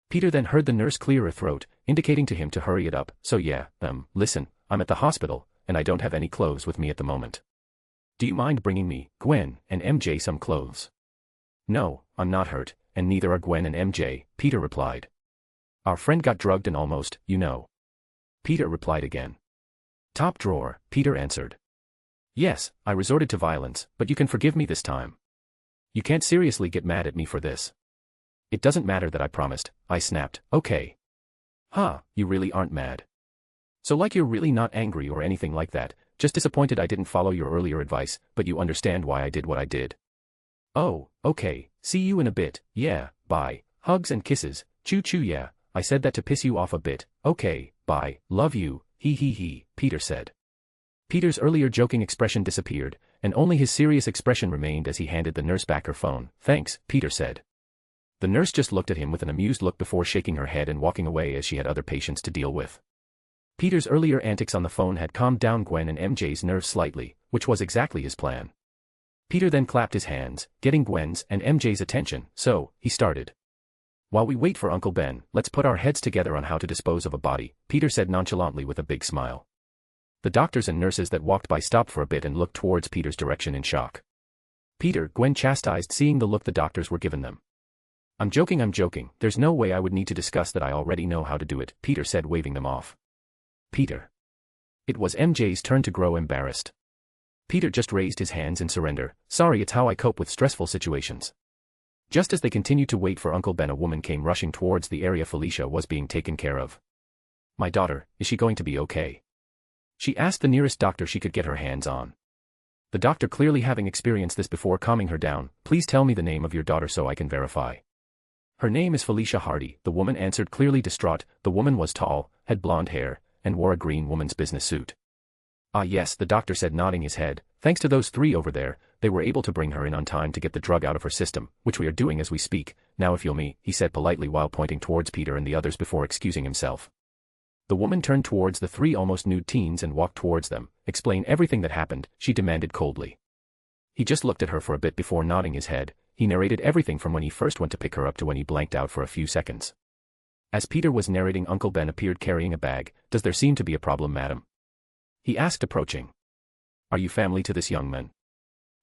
Peter then heard the nurse clear her throat, indicating to him to hurry it up. So yeah, listen, I'm at the hospital, and I don't have any clothes with me at the moment. Do you mind bringing me, Gwen, and MJ some clothes? No, I'm not hurt, and neither are Gwen and MJ, Peter replied. Our friend got drugged and almost, you know. Peter replied again. Top drawer, Peter answered. Yes, I resorted to violence, but you can forgive me this time. You can't seriously get mad at me for this. It doesn't matter that I promised, I snapped. Okay. Huh, you really aren't mad. So like you're really not angry or anything like that, just disappointed I didn't follow your earlier advice, but you understand why I did what I did. Oh, okay, see you in a bit, yeah, bye, hugs and kisses, choo-choo yeah, I said that to piss you off a bit, okay, bye, love you, he, Peter said. Peter's earlier joking expression disappeared, and only his serious expression remained as he handed the nurse back her phone. Thanks, Peter said. The nurse just looked at him with an amused look before shaking her head and walking away as she had other patients to deal with. Peter's earlier antics on the phone had calmed down Gwen and MJ's nerves slightly, which was exactly his plan. Peter then clapped his hands, getting Gwen's and MJ's attention, so, he started. While we wait for Uncle Ben, let's put our heads together on how to dispose of a body, Peter said nonchalantly with a big smile. The doctors and nurses that walked by stopped for a bit and looked towards Peter's direction in shock. Peter, Gwen chastised seeing the look the doctors were giving them. I'm joking, there's no way I would need to discuss that I already know how to do it, Peter said waving them off. Peter. It was MJ's turn to grow embarrassed. Peter just raised his hands in surrender. Sorry, it's how I cope with stressful situations. Just as they continued to wait for Uncle Ben, a woman came rushing towards the area Felicia was being taken care of. My daughter, is she going to be okay? She asked the nearest doctor she could get her hands on. The doctor, clearly having experienced this before, calming her down. Please tell me the name of your daughter so I can verify. Her name is Felicia Hardy, the woman answered, clearly distraught. The woman was tall, had blonde hair, and wore a green woman's business suit. Ah yes, the doctor said, nodding his head. Thanks to those three over there, they were able to bring her in on time to get the drug out of her system, which we are doing as we speak. Now if you'll me, he said politely while pointing towards Peter and the others before excusing himself. The woman turned towards the three almost nude teens and walked towards them. Explain everything that happened, she demanded coldly. He just looked at her for a bit before nodding his head. He narrated everything from when he first went to pick her up to when he blanked out for a few seconds. As Peter was narrating, Uncle Ben appeared carrying a bag. Does there seem to be a problem, madam? He asked, approaching. Are you family to this young man?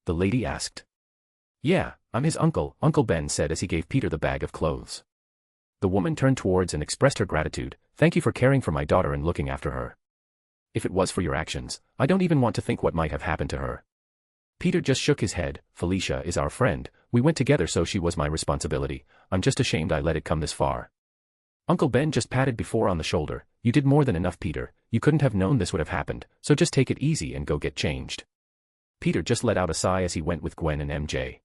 The lady asked. Yeah, I'm his uncle, Uncle Ben said as he gave Peter the bag of clothes. The woman turned towards and expressed her gratitude. Thank you for caring for my daughter and looking after her. If it was for your actions, I don't even want to think what might have happened to her. Peter just shook his head. Felicia is our friend. We went together, so she was my responsibility. I'm just ashamed I let it come this far. Uncle Ben just patted before on the shoulder. You did more than enough, Peter. You couldn't have known this would have happened, so just take it easy and go get changed. Peter just let out a sigh as he went with Gwen and MJ.